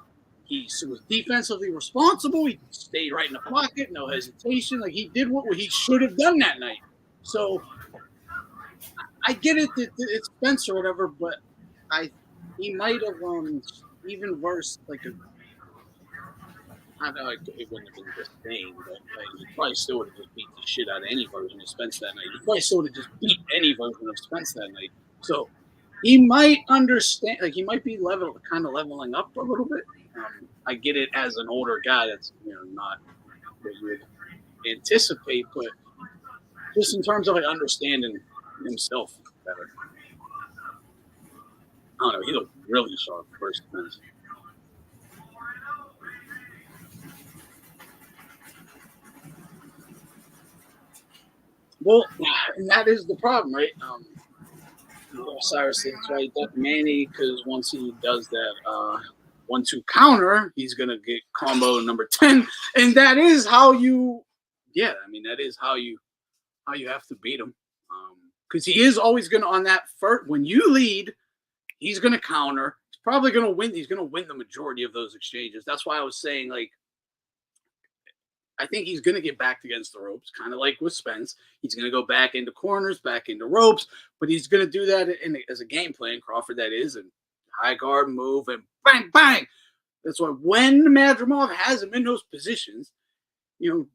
He was defensively responsible. He stayed right in the pocket, no hesitation. Like, he did what he should have done that night. So I get it that it's Spence or whatever, but he might have even worse, like I know it wouldn't have been the same, but he probably still would have just beat the shit out of any version of Spence that night. He probably still would have just beat any version of Spence that night. So he might understand, like, he might be leveling up a little bit. I get it as an older guy that's not what you would anticipate, but just in terms of like understanding himself better. I don't know. He looked really sharp first minute. Well, and that is the problem, right? Cyrus is right. That Manny, because once he does that 1-2 counter, he's gonna get combo number 10, and that is how you. Yeah, I mean, that is how you have to beat him. Because he is always going to, on that first, when you lead, he's going to counter. He's probably going to win. He's going to win the majority of those exchanges. That's why I was saying, like, I think he's going to get backed against the ropes, kind of like with Spence. He's going to go back into corners, back into ropes, but he's going to do that as a game plan, Crawford, that is, and high guard move and bang, bang. That's why when Madrimov has him in those positions,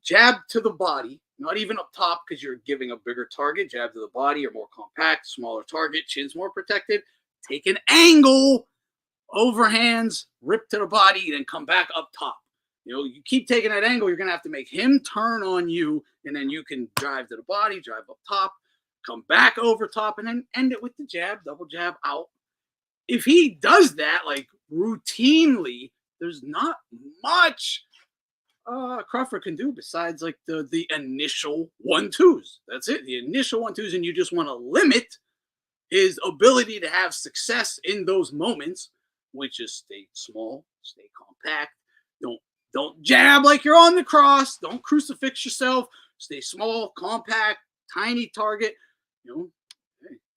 jab to the body, not even up top because you're giving a bigger target, jab to the body, or more compact, smaller target, chin's more protected. Take an angle, overhands, rip to the body, then come back up top. You keep taking that angle, you're going to have to make him turn on you, and then you can drive to the body, drive up top, come back over top, and then end it with the jab, double jab out. If he does that, like, routinely, there's not much Crawford can do besides, like, the initial 1-2s. That's it, the initial 1-2s, and you just want to limit his ability to have success in those moments, which is stay small, stay compact, don't jab like you're on the cross. Don't crucifix yourself. Stay small, compact, tiny target.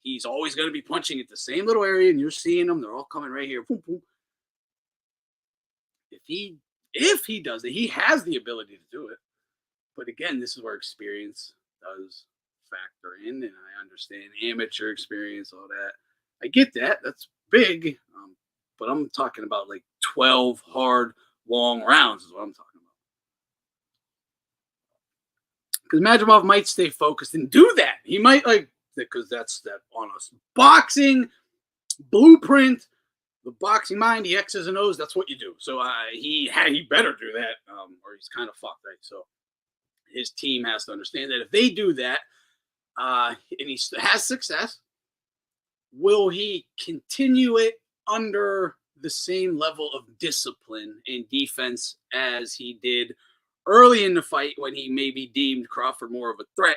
He's always going to be punching at the same little area, and you're seeing them. They're all coming right here. Boom, boom. If he does it, he has the ability to do it. But again, this is where experience does factor in, and I understand amateur experience, all that. I get that. That's big. But I'm talking about like 12 hard, long rounds is what I'm talking about. Because Madrimov might stay focused and do that. He might, because that's that on us. Boxing blueprint, the boxing mind, the X's and O's, that's what you do. So he better do that, or he's kind of fucked, right? So his team has to understand that if they do that, and he has success, will he continue it under the same level of discipline and defense as he did early in the fight when he maybe deemed Crawford more of a threat?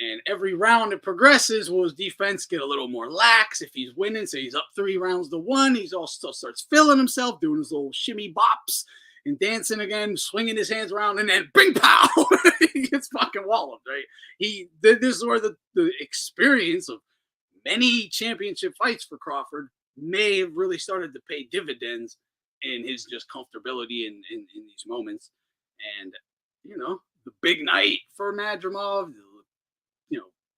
And every round it progresses, will his defense get a little more lax if he's winning? So he's up 3-1. He still starts feeling himself, doing his little shimmy bops and dancing again, swinging his hands around, and then bing pow, he gets fucking walloped, right? This is where the experience of many championship fights for Crawford may have really started to pay dividends in his just comfortability in these moments. And, the big night for Madrimov,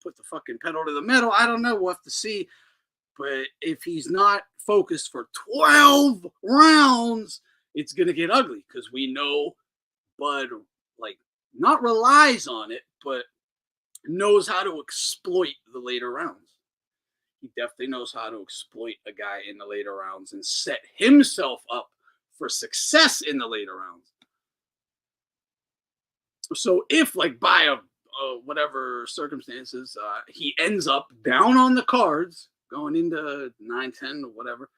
put the fucking pedal to the metal. I don't know. We'll have to see. But if he's not focused for 12 rounds, it's going to get ugly because we know Bud, not relies on it, but knows how to exploit the later rounds. He definitely knows how to exploit a guy in the later rounds and set himself up for success in the later rounds. So if, by whatever circumstances, he ends up down on the cards going into 9-10 or whatever,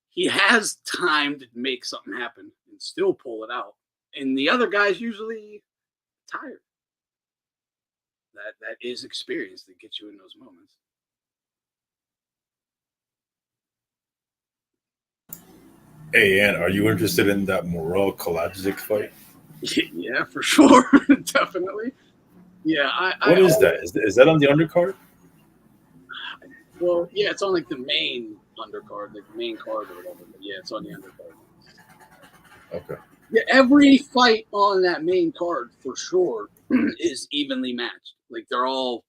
he has time to make something happen and still pull it out. And the other guy's usually tired. That is experience that gets you in those moments. Hey, Ann, are you interested in that Morel Kalajic fight? Yeah, for sure. Definitely. Yeah. What is that? Is that on the undercard? Well, yeah, it's on the main undercard, the main card or whatever. But yeah, it's on the undercard. Okay. Yeah, every fight on that main card for sure is evenly matched. They're all,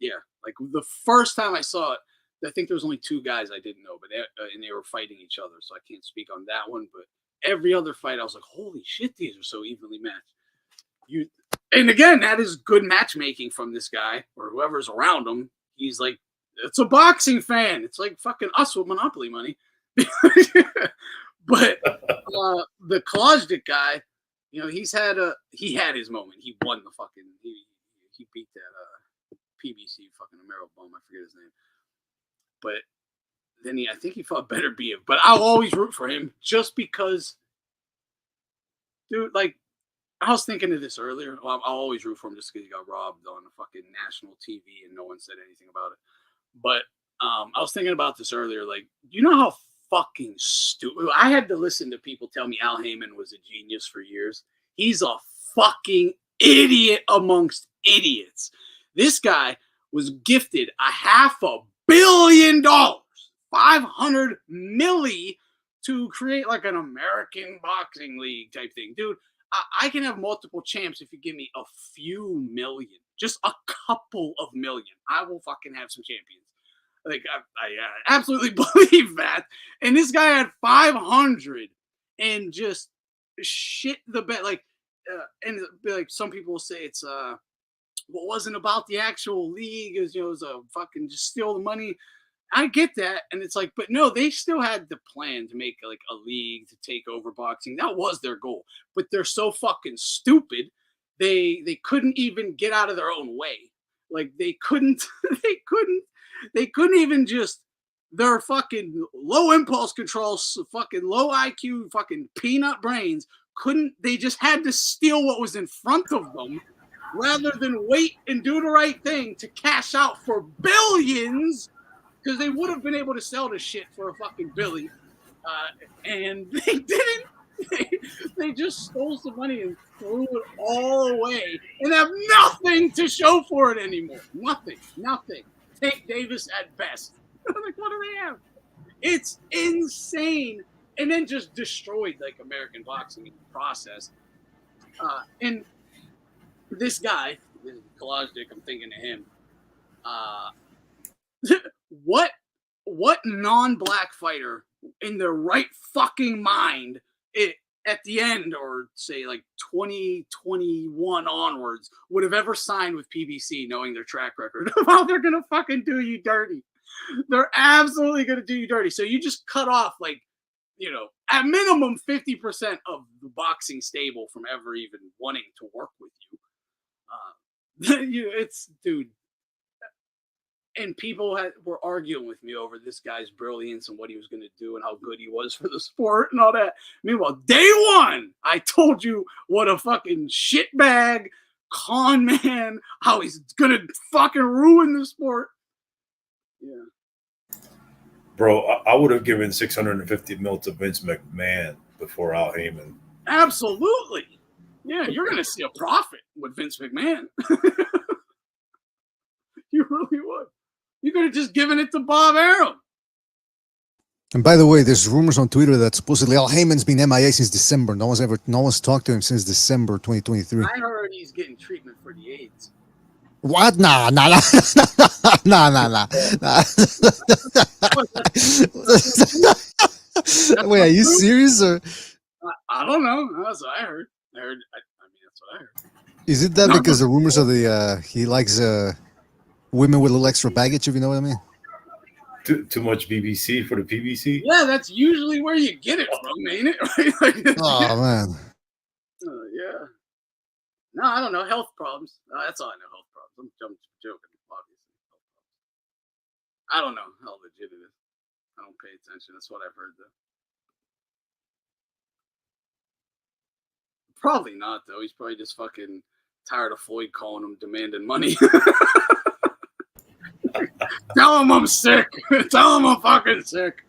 the first time I saw it, I think there was only 2 guys I didn't know, but and they were fighting each other, so I can't speak on that one. But every other fight, I was like, holy shit, these are so evenly matched. And again, that is good matchmaking from this guy or whoever's around him. He's like, it's a boxing fan. It's like fucking us with Monopoly money. But the Kalajic guy, he had his moment. He won the fucking, he beat that PBC fucking Amero bum. I forget his name. But then I think he fought better Biev. But I'll always root for him just because, dude, I was thinking of this earlier. Well, I'll always root for him just because he got robbed on the fucking national TV and no one said anything about it. But I was thinking about this earlier. You know how fucking stupid. I had to listen to people tell me Al Heyman was a genius for years. He's a fucking idiot amongst idiots. This guy was gifted $500 million, 500 milli, to create an American boxing league type thing. Dude, I can have multiple champs if you give me a few million, just a couple of million. I will fucking have some champions. Like I absolutely believe that. And this guy had 500 and just shit the bet. Like, and like some people will say it's what wasn't about the actual league, is it was a fucking just steal the money. I get that, and it's like, but no, they still had the plan to make like a league to take over boxing. That was their goal, but they're so fucking stupid. They couldn't even get out of their own way. Like they couldn't even just their fucking low impulse control, fucking low IQ, fucking peanut brains. They just had to steal what was in front of them rather than wait and do the right thing to cash out for billions. Because they would have been able to sell this shit for a fucking billy. And they didn't. They just stole some money and threw it all away and have nothing to show for it anymore. Nothing. Tank Davis at best. Like, what do they have? It's insane. And then just destroyed like American boxing in the process. And this guy, Kalajdzic, I'm thinking of him. What non-black fighter in their right fucking mind at the end, or say like 2021 onwards, would have ever signed with PBC knowing their track record of how they're gonna fucking do you dirty? They're absolutely gonna do you dirty. So you just cut off like, at minimum 50% of the boxing stable from ever even wanting to work with you. It's, dude. And people were arguing with me over this guy's brilliance and what he was going to do and how good he was for the sport and all that. Meanwhile, day one, I told you what a fucking shitbag, con man, how he's going to fucking ruin the sport. Yeah. Bro, I would have given 650 mil to Vince McMahon before Al Heyman. Absolutely. Yeah, you're going to see a profit with Vince McMahon. You really would. You could have just given it to Bob Arum. And by the way, there's rumors on Twitter that supposedly Al Heyman's been MIA since December. No one's talked to him since December 2023. I heard he's getting treatment for the AIDS. What? Nah. Wait, are you serious? Or? I don't know. That's what I heard. I mean, that's what I heard. Is it that because the rumors of he likes women with a little extra baggage, if you know what I mean? Too much BBC for the PBC? Yeah, that's usually where you get it from, ain't it? Oh, man. Yeah. No, I don't know. Health problems. That's all I know. Health problems. I'm joking, obviously. I don't know how legit it is. I don't pay attention. That's what I've heard, though. Probably not, though. He's probably just fucking tired of Floyd calling him demanding money. Tell him I'm sick. Tell him I'm fucking sick.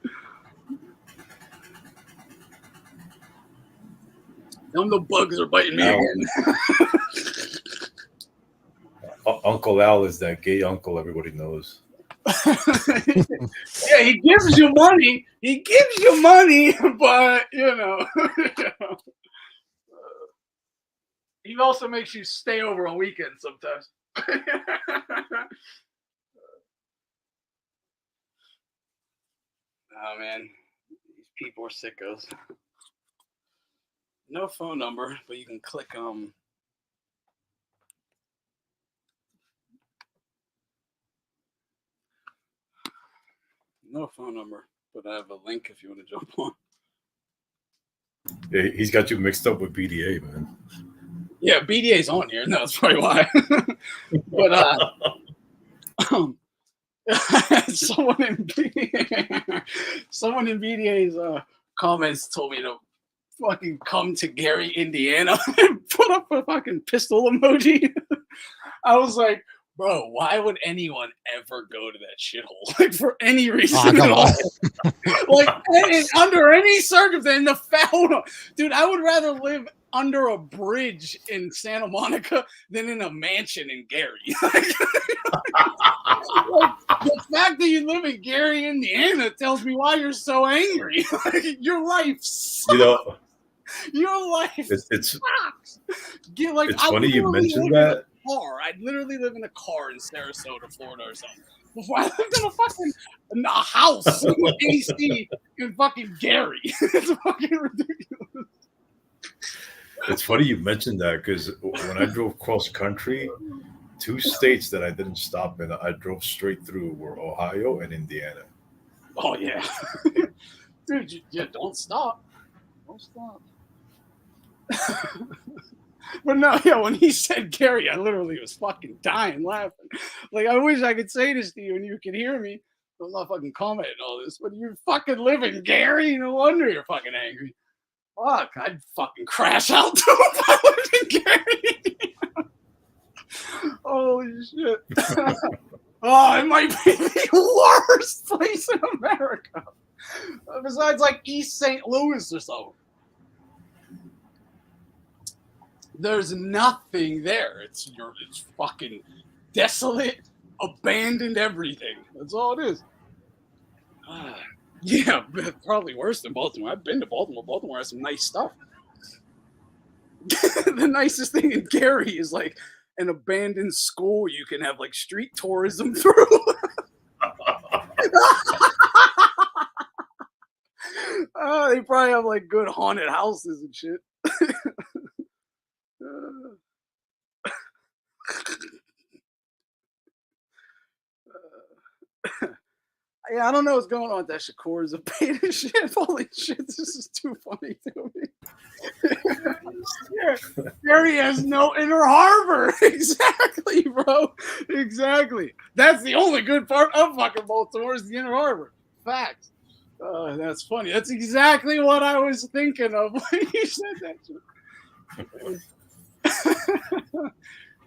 Tell him the bugs are biting me again. Uncle Al is that gay uncle everybody knows. Yeah, he gives you money. But, he also makes you stay over on weekends sometimes. Oh, man. These people are sickos. No phone number, but you can click no phone number, but I have a link if you want to jump on. Yeah, he's got you mixed up with BDA, man. Yeah, BDA's on here. No, that's probably why. But someone in BDA's comments told me to fucking come to Gary, Indiana, and put up a fucking pistol emoji. I was like, bro, why would anyone ever go to that shithole? Like, for any reason at all. Like, under any circumstance, dude, I would rather live under a bridge in Santa Monica than in a mansion in Gary. Like, the fact that you live in Gary, Indiana tells me why you're so angry. Like, your life sucks. Your life It's sucks. Get like it's I funny you literally mentioned live in that. a car. I'd literally live in a car in Sarasota, Florida, or something. Before I lived in a house with AC in fucking Gary. It's fucking ridiculous. It's funny you mentioned that because when I drove cross country, 2 states that I didn't stop in, I drove straight through were Ohio and Indiana. Oh yeah, dude. Yeah, don't stop. Don't stop. But no, yeah, when he said Gary, I literally was fucking dying laughing. Like, I wish I could say this to you and you could hear me. I'm not fucking commenting all this, but you fucking live in Gary. No wonder you're fucking angry. Fuck, I'd fucking crash out too if I lived in Gary. Holy shit. Oh, it might be the worst place in America. Besides, like, East St. Louis or so. There's nothing there. It's fucking desolate, abandoned everything. That's all it is. Yeah, probably worse than Baltimore. I've been to Baltimore. Baltimore has some nice stuff. The nicest thing in Gary is like an abandoned school you can have like street tourism through. They probably have like good haunted houses and shit. Yeah, I don't know what's going on with that Shakur is a beta shit. Holy shit, this is too funny to me. Yeah, Gary has no inner harbor. Exactly, bro. Exactly. That's the only good part of fucking Baltimore is the inner harbor. Facts. That's funny. That's exactly what I was thinking of when you said that.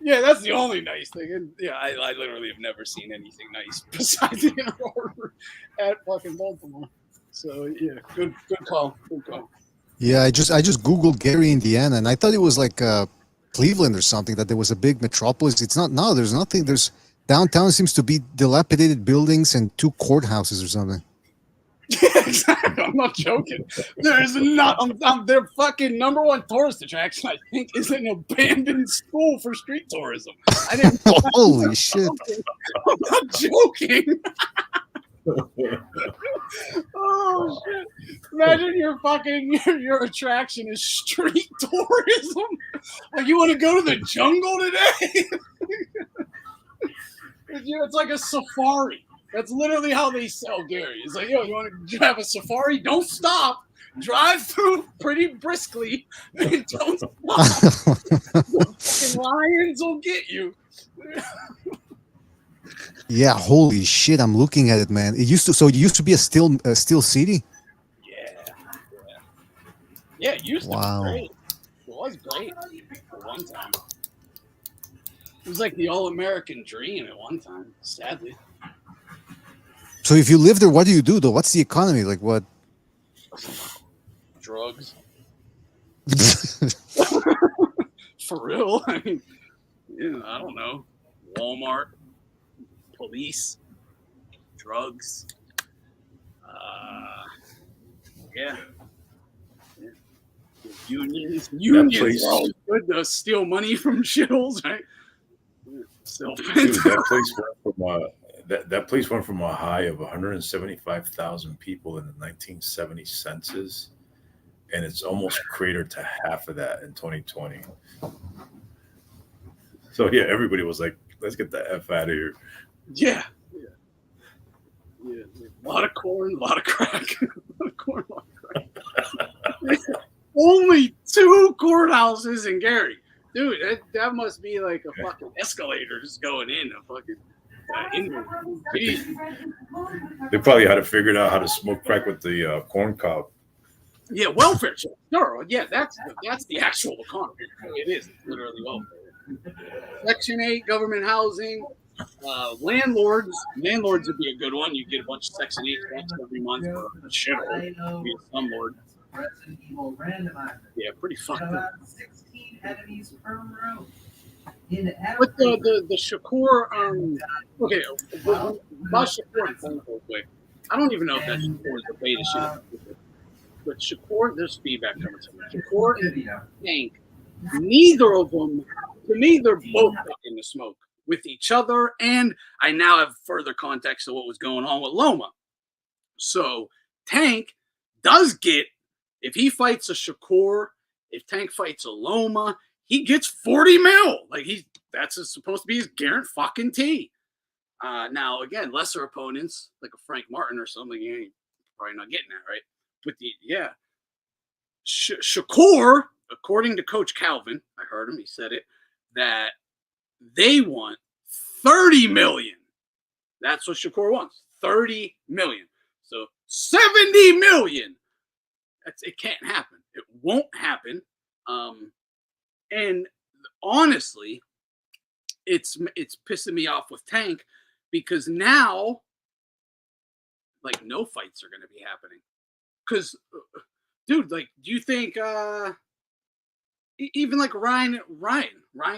Yeah, that's the only nice thing. And yeah, I literally have never seen anything nice besides the inner harbor at fucking Baltimore. So yeah, good call. Good call. Yeah, I just Googled Gary, Indiana, and I thought it was like Cleveland or something, that there was a big metropolis. It's not. No, there's nothing. There's downtown seems to be dilapidated buildings and 2 courthouses or something. Yeah, exactly. I'm not joking. There's not. Their fucking #1 tourist attraction, I think, is an abandoned school for street tourism. I didn't. Holy shit! I'm not joking. Oh shit! Imagine your attraction is street tourism. Like, you want to go to the jungle today? It's like a safari. That's literally how they sell Gary. It's like, yo, you want to have a safari? Don't stop. Drive through pretty briskly. And don't stop. Fucking lions will get you. Yeah, holy shit! I'm looking at it, man. It used to be a still city. Yeah. It used to Wow. be great. It was great at one time. It was like the all-American dream at one time. Sadly. So if you live there, what do you do though? What's the economy like? What? Drugs. For real? I mean, yeah, I don't know. Walmart, police, drugs. Yeah. Unions place- are always good to steal money from shitholes, right? So, Dude, that place went from that place went from a high of 175,000 people in the 1970 census, and it's almost cratered to half of that in 2020. So yeah, everybody was like, "Let's get the F out of here." Yeah. A lot of corn, a lot of crack. A lot of corn, a lot of crack. Only 2 courthouses in Gary. Dude, that must be like a fucking escalator just going in a fucking They probably had to figure out how to smoke crack with the corn cob. Yeah, welfare check. No, yeah, that's the actual economy. It is literally welfare. Section 8, government housing, landlords. Landlords would be a good one. You get a bunch of Section 8 checks every month for a shithole. Be a slumlord. Yeah, pretty fucked up. 16 enemies per room. But the Shakur, okay, about Shakur and phone real quick. I don't even know if that Shakur is a beta shit. But Shakur, there's feedback coming to me. Shakur and Tank, neither of them, to me, they're both in the smoke with each other. And I now have further context of what was going on with Loma. So Tank does get, if he fights a Shakur, if Tank fights a Loma, he gets 40 mil. Like that's supposed to be his guarantee. Now again, lesser opponents like a Frank Martin or something, you ain't probably not getting that, right? But Shakur, according to Coach Calvin, I heard him, he said it, that they want 30 million. That's what Shakur wants, 30 million. So 70 million. It can't happen. It won't happen. And honestly, it's pissing me off with Tank because now, like, no fights are going to be happening. Because, dude, like, do you think even like Ryan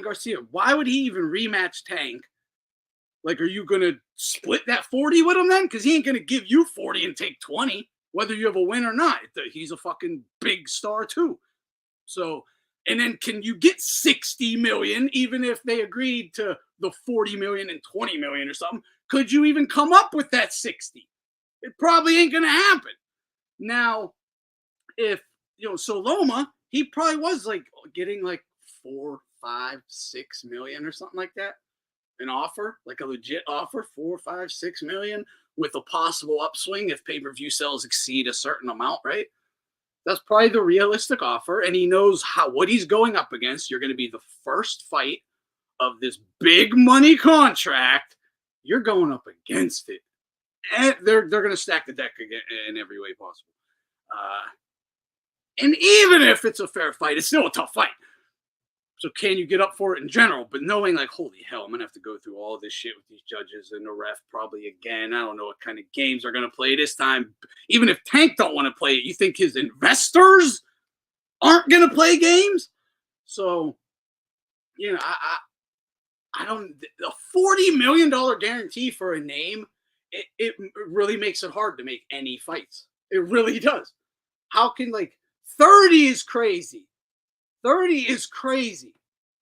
Garcia, why would he even rematch Tank? Like, are you going to split that 40 with him then? Because he ain't going to give you 40 and take 20, whether you have a win or not. He's a fucking big star too. So, and then can you get 60 million even if they agreed to the 40 million and 20 million or something? Could you even come up with that 60? It probably ain't going to happen. Now, if, so Loma, he probably was like getting like 4, 5, 6 million or something like that. An offer, like a legit offer, 4, 5, 6 million with a possible upswing if pay-per-view sales exceed a certain amount, right? That's probably the realistic offer. And he knows what he's going up against. You're going to be the first fight of this big money contract. You're going up against it. And they're going to stack the deck again in every way possible. And even if it's a fair fight, it's still a tough fight. So can you get up for it in general? But knowing like, holy hell, I'm going to have to go through all this shit with these judges and the ref probably again. I don't know what kind of games are going to play this time. Even if Tank don't want to play it, you think his investors aren't going to play games? So, I don't, a $40 million guarantee for a name, it really makes it hard to make any fights. It really does. How can 30 is crazy. 30 is crazy.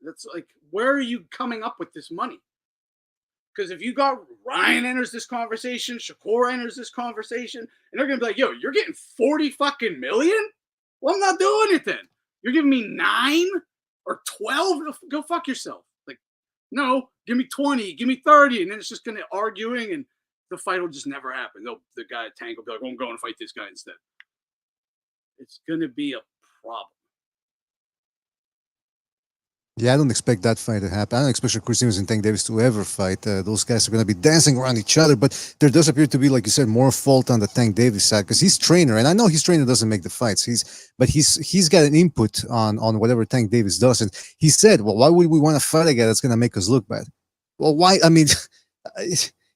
That's like, where are you coming up with this money? Because if you got Ryan enters this conversation, Shakur enters this conversation, and they're going to be like, yo, you're getting 40 fucking million? Well, I'm not doing it then. You're giving me 9 or 12? Go fuck yourself. Like, no, give me 20, give me 30. And then it's just going to arguing and the fight will just never happen. The guy at Tank will be like, I'm going to fight this guy instead. It's going to be a problem. Yeah, I don't expect that fight to happen. I don't expect Chris Stevens and Tank Davis to ever fight. Those guys are going to be dancing around each other, but there does appear to be, like you said, more fault on the Tank Davis side because he's trainer, and I know his trainer doesn't make the fights. He's got an input on whatever Tank Davis does, and he said, "Well, why would we want to fight a guy that's going to make us look bad?" Well, why? I mean,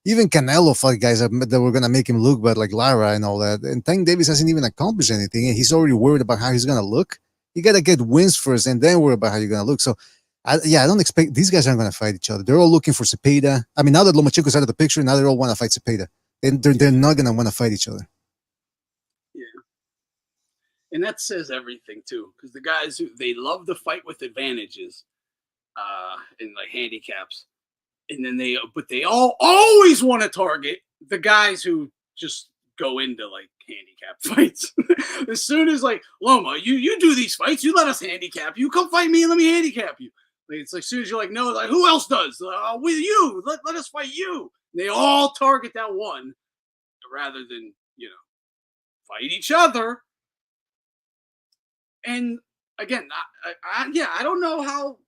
even Canelo fought guys that were going to make him look bad, like Lara and all that, and Tank Davis hasn't even accomplished anything, and he's already worried about how he's going to look. You got to get wins first and then worry about how you're going to look. So, I don't expect these guys aren't going to fight each other. They're all looking for Cepeda. I mean, now that Lomachenko's out of the picture, now they all want to fight Cepeda. They're not going to want to fight each other. Yeah. And that says everything, too, because the guys they love to fight with advantages and like handicaps. And then they always want to target the guys who just go into like handicap fights. As soon as like, Loma, you do these fights, you let us handicap you, come fight me and let me handicap you. Like, it's like, as soon as you're like, no, like, who else does? With you, let us fight you. And they all target that one rather than, fight each other. And again, I don't know how,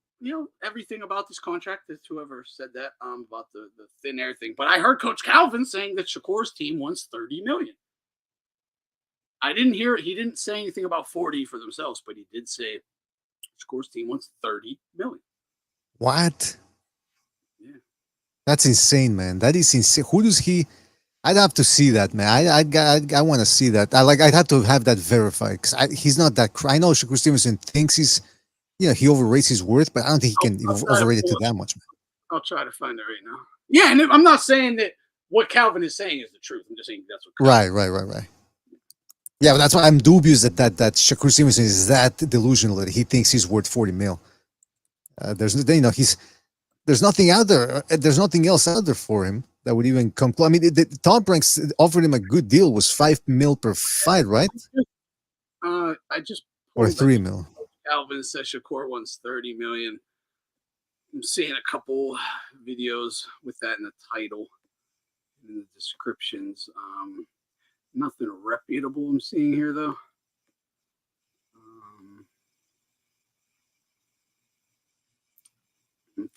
everything about this contract, that whoever said that about the thin air thing. But I heard Coach Calvin saying that Shakur's team wants 30 million. I didn't hear it. He didn't say anything about 40 for themselves, but he did say Shakur's team wants 30 million. What? Yeah. That's insane, man. That is insane. Who does he? I'd have to see that, man. I want to see that. I'd have to have that verified because he's not that. I know Shakur Stevenson thinks he's, he overrates his worth, but I don't think he can overrate it to that much, man. I'll try to find it right now. Yeah, and I'm not saying that what Calvin is saying is the truth. I'm just saying that's what. Right. Yeah, but that's why I'm dubious that Shakur Stevenson is that delusional that he thinks he's worth 40 mil. There's nothing out there. There's nothing else out there for him that would even come close. I mean, Top Ranks offered him a good deal. Was 5 mil per fight, right? I just Or pulled 3 mil. Alvin says Shakur wants 30 million. I'm seeing a couple videos with that in the title, in the descriptions. Nothing reputable I'm seeing here though.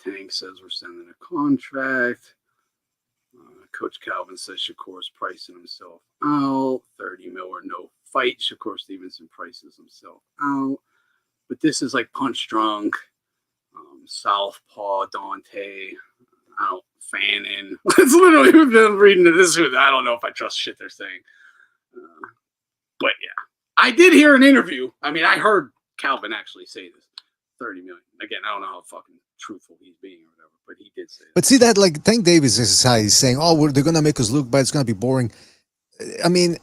Tank says we're sending a contract. Coach Calvin says Shakur's pricing himself out. 30 mil or no fight. Shakur Stevenson prices himself out. But this is like Punch Drunk, Southpaw, Dante, out, Fannin. It's literally been reading this. I don't know if I trust shit they're saying. But yeah, I did hear an interview. I mean, I heard Calvin actually say this. 30 million. Again, I don't know how fucking truthful he's being or whatever, but he did say that. But see that, like, Tank Davis is saying, "Oh, they're gonna make us look bad. It's gonna be boring." I mean,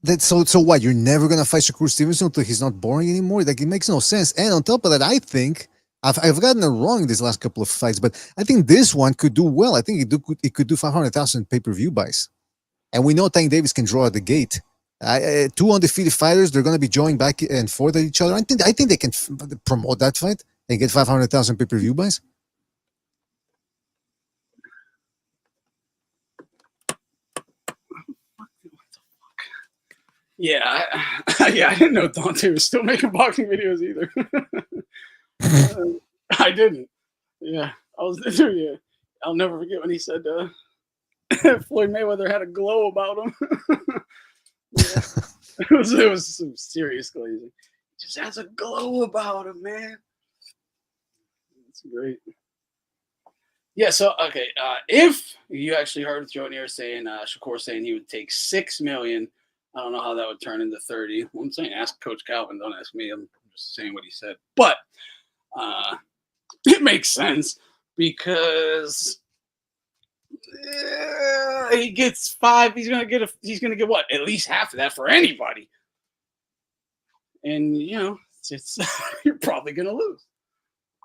that's so what? You're never gonna fight Shakur Stevenson until he's not boring anymore. Like, it makes no sense. And on top of that, I think I've gotten it wrong these last couple of fights, but I think this one could do well. I think it could do 500,000 pay-per-view buys, and we know Tank Davis can draw at the gate. Two undefeated fighters, they're going to be joining back and forth at each other. I think they can promote that fight and get 500,000 pay-per-view buys. Yeah, I didn't know Dante was still making boxing videos either. I didn't. Yeah, I was there. Yeah, I'll never forget when he said Floyd Mayweather had a glow about him. Yeah. It was some serious glazing. He just has a glow about him, man. That's great. Yeah, so okay, if you actually heard Jonier saying Shakur saying he would take 6 million, I don't know how that would turn into 30. I'm saying ask Coach Calvin, don't ask me. I'm just saying what he said. But it makes sense because he gets 5. He's gonna get what? At least half of that for anybody. And you know, it's you're probably gonna lose.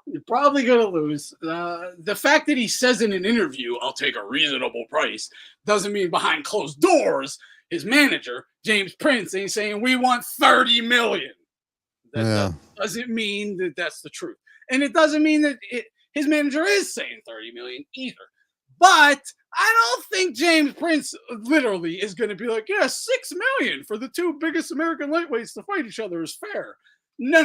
You're probably gonna lose. The fact that he says in an interview, "I'll take a reasonable price," doesn't mean behind closed doors, his manager James Prince ain't saying we want 30 million. That doesn't mean that that's the truth, and it doesn't mean that his manager is saying 30 million either. But I don't think James Prince literally is going to be like, yeah, 6 million for the two biggest American lightweights to fight each other is fair. No.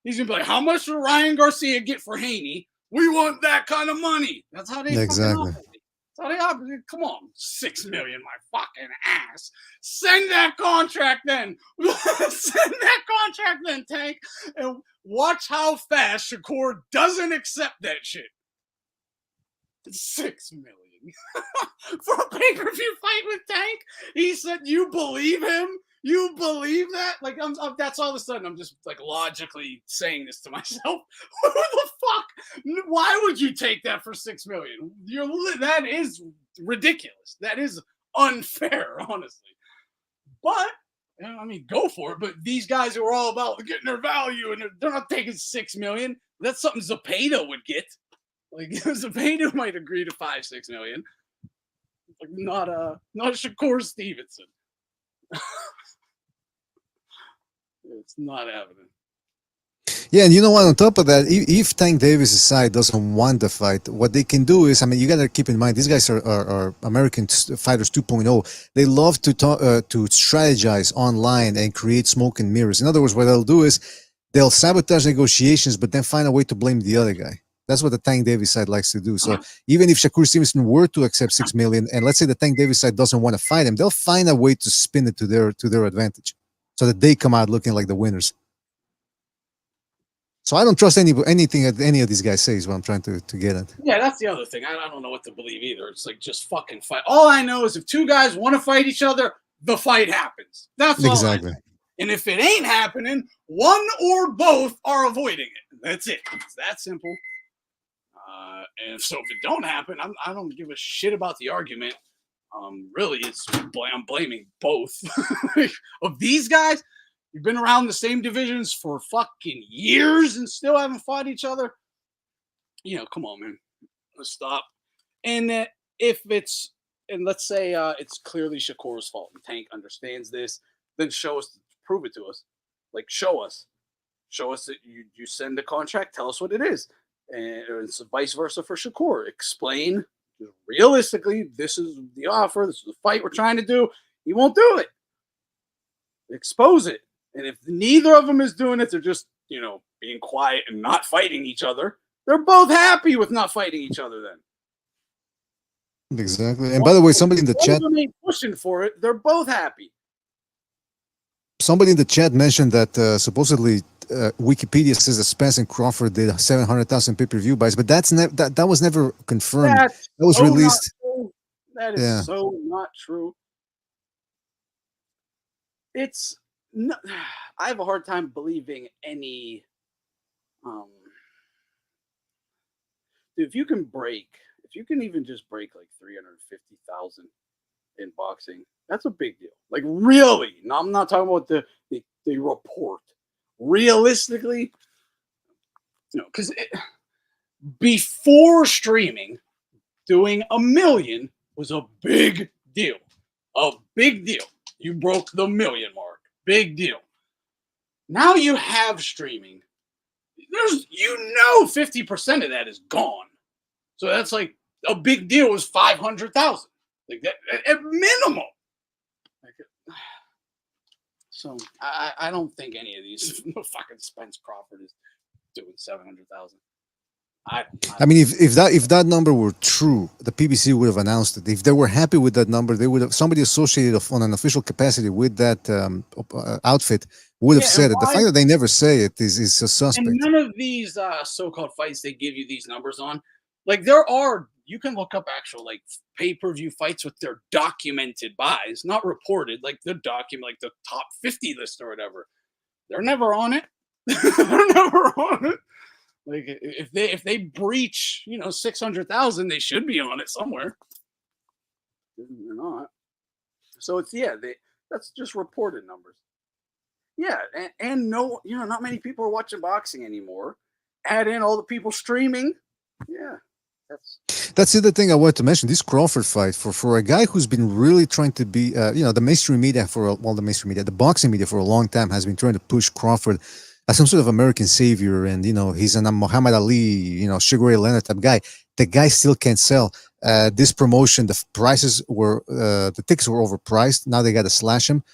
He's going to be like, how much did Ryan Garcia get for Haney? We want that kind of money. That's how they exactly. That's how they operate. Come on, 6 million, my fucking ass. Send that contract then. Send that contract then, Tank. And watch how fast Shakur doesn't accept that shit. 6 million for a pay-per-view fight with Tank. He said, "You believe him? You believe that?" Like, that's all of a sudden I'm just like logically saying this to myself. Who the fuck? Why would you take that for 6 million? That is ridiculous. That is unfair, honestly. But I mean, go for it. But these guys are all about getting their value, and they're not taking 6 million. That's something Zepeda would get. Like, Zepeda might agree to 5-6 million. Like, not Shakur Stevenson. It's not happening. Yeah, and you know what? On top of that, if Tank Davis' side doesn't want the fight, what they can do is, I mean, you got to keep in mind, these guys are American fighters 2.0. They love to strategize online and create smoke and mirrors. In other words, what they'll do is they'll sabotage negotiations, but then find a way to blame the other guy. That's what the Tank Davis side likes to do. So even if Shakur Stevenson were to accept 6 million, and let's say the Tank Davis side doesn't want to fight him, they'll find a way to spin it to their advantage, so that they come out looking like the winners. So I don't trust anything that any of these guys say is what I'm trying to get at. Yeah, that's the other thing. I don't know what to believe either. It's like, just fucking fight. All I know is if two guys want to fight each other, the fight happens. That's all exactly. And if it ain't happening, one or both are avoiding it. That's it. It's that simple. And so if it don't happen, I don't give a shit about the argument. Really, I'm blaming both of these guys. You've been around the same divisions for fucking years and still haven't fought each other. Come on, man. Let's stop. And if it's, and let's say it's clearly Shakur's fault and Tank understands this, then show us, prove it to us. Like, show us that you send a contract, tell us what it is. And it's vice versa for Shakur. Explain realistically, this is the offer, this is the fight we're trying to do. He won't do it. Expose it. And if neither of them is doing it, they're just, being quiet and not fighting each other. They're both happy with not fighting each other then. Exactly. And by the way, somebody in the chat ain't pushing for it. They're both happy. Somebody in the chat mentioned that supposedly Wikipedia says that Spence and Crawford did 700,000 pay-per-view buys, but that was never confirmed. That was released. That is so not true. It's not, I have a hard time believing any. If you can even just break like 350,000 in boxing, that's a big deal. Like, really? No, I'm not talking about the report. Realistically, because before streaming, doing 1 million was a big deal. A big deal. You broke the 1 million mark. Big deal. Now you have streaming. There's 50% of that is gone. So that's like a big deal was 500,000. Like that at minimum. So I don't think any of these fucking Spence Crawford is doing 700,000. I mean, if that number were true, the PBC would have announced it. If they were happy with that number, they would have, somebody associated on an official capacity with that outfit would have said it. The fact that they never say it is a suspect. And none of these so-called fights they give you these numbers on, like you can look up actual like pay-per-view fights with their documented buys, not reported, like the document, like the top 50 list or whatever. They're never on it. They're never on it. Like if they breach 600,000, they should be on it somewhere. They're not. So it's that's just reported numbers. Yeah, and no, not many people are watching boxing anymore. Add in all the people streaming. Yeah, that's the other thing I wanted to mention. This Crawford fight for a guy who's been really trying to be, the mainstream media the boxing media for a long time has been trying to push Crawford as some sort of American savior, and he's a Muhammad Ali, Sugar Ray Leonard type guy. The guy still can't sell. This promotion, the prices were, the tickets were overpriced. Now they got to slash him.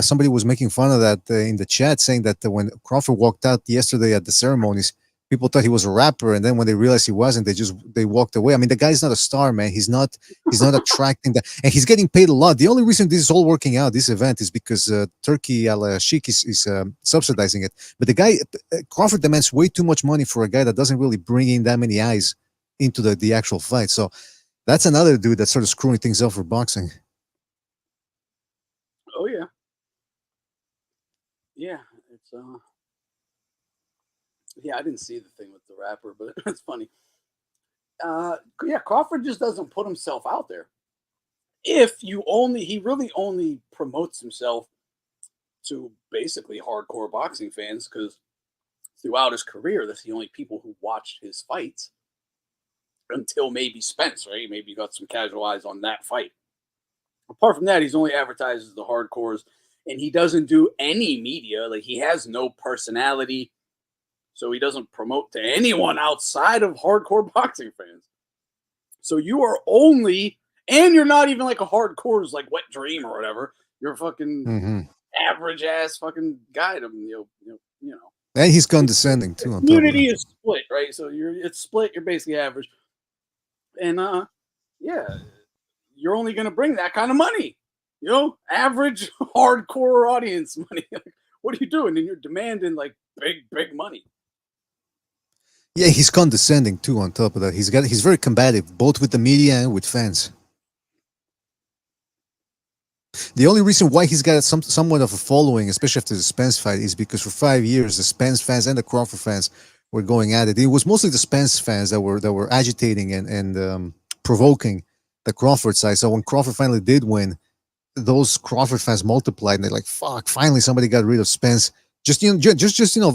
Somebody was making fun of that in the chat, saying that when Crawford walked out yesterday at the ceremonies, people thought he was a rapper, and then when they realized he wasn't, they walked away. I mean, the guy's not a star, man. He's not attracting that, and he's getting paid a lot. The only reason this is all working out, this event, is because Turkey Al Sheikh is subsidizing it. But the guy Crawford demands way too much money for a guy that doesn't really bring in that many eyes into the actual fight. So that's another dude that's sort of screwing things up for boxing. Oh yeah, it's Yeah, I didn't see the thing with the rapper, but it's funny. Crawford just doesn't put himself out there. He really only promotes himself to basically hardcore boxing fans, because throughout his career, that's the only people who watched his fights until maybe Spence, right? Maybe you got some casual eyes on that fight. Apart from that, he's only advertises the hardcores, and he doesn't do any media. Like, he has no personality. So he doesn't promote to anyone outside of hardcore boxing fans. So you are and you're not even like a hardcore's like Wet Dream or whatever. You're a fucking average ass fucking guy to And he's condescending too. The community is split, right? So it's split. You're basically average, and you're only gonna bring that kind of money. Average hardcore audience money. What are you doing? And you're demanding like big money. Yeah, he's condescending too. On top of that, he's very combative, both with the media and with fans. The only reason why he's got somewhat of a following, especially after the Spence fight, is because for 5 years the Spence fans and the Crawford fans were going at it. It was mostly the Spence fans that were agitating and provoking the Crawford side. So when Crawford finally did win, those Crawford fans multiplied, and they're like, "Fuck! Finally, somebody got rid of Spence." Just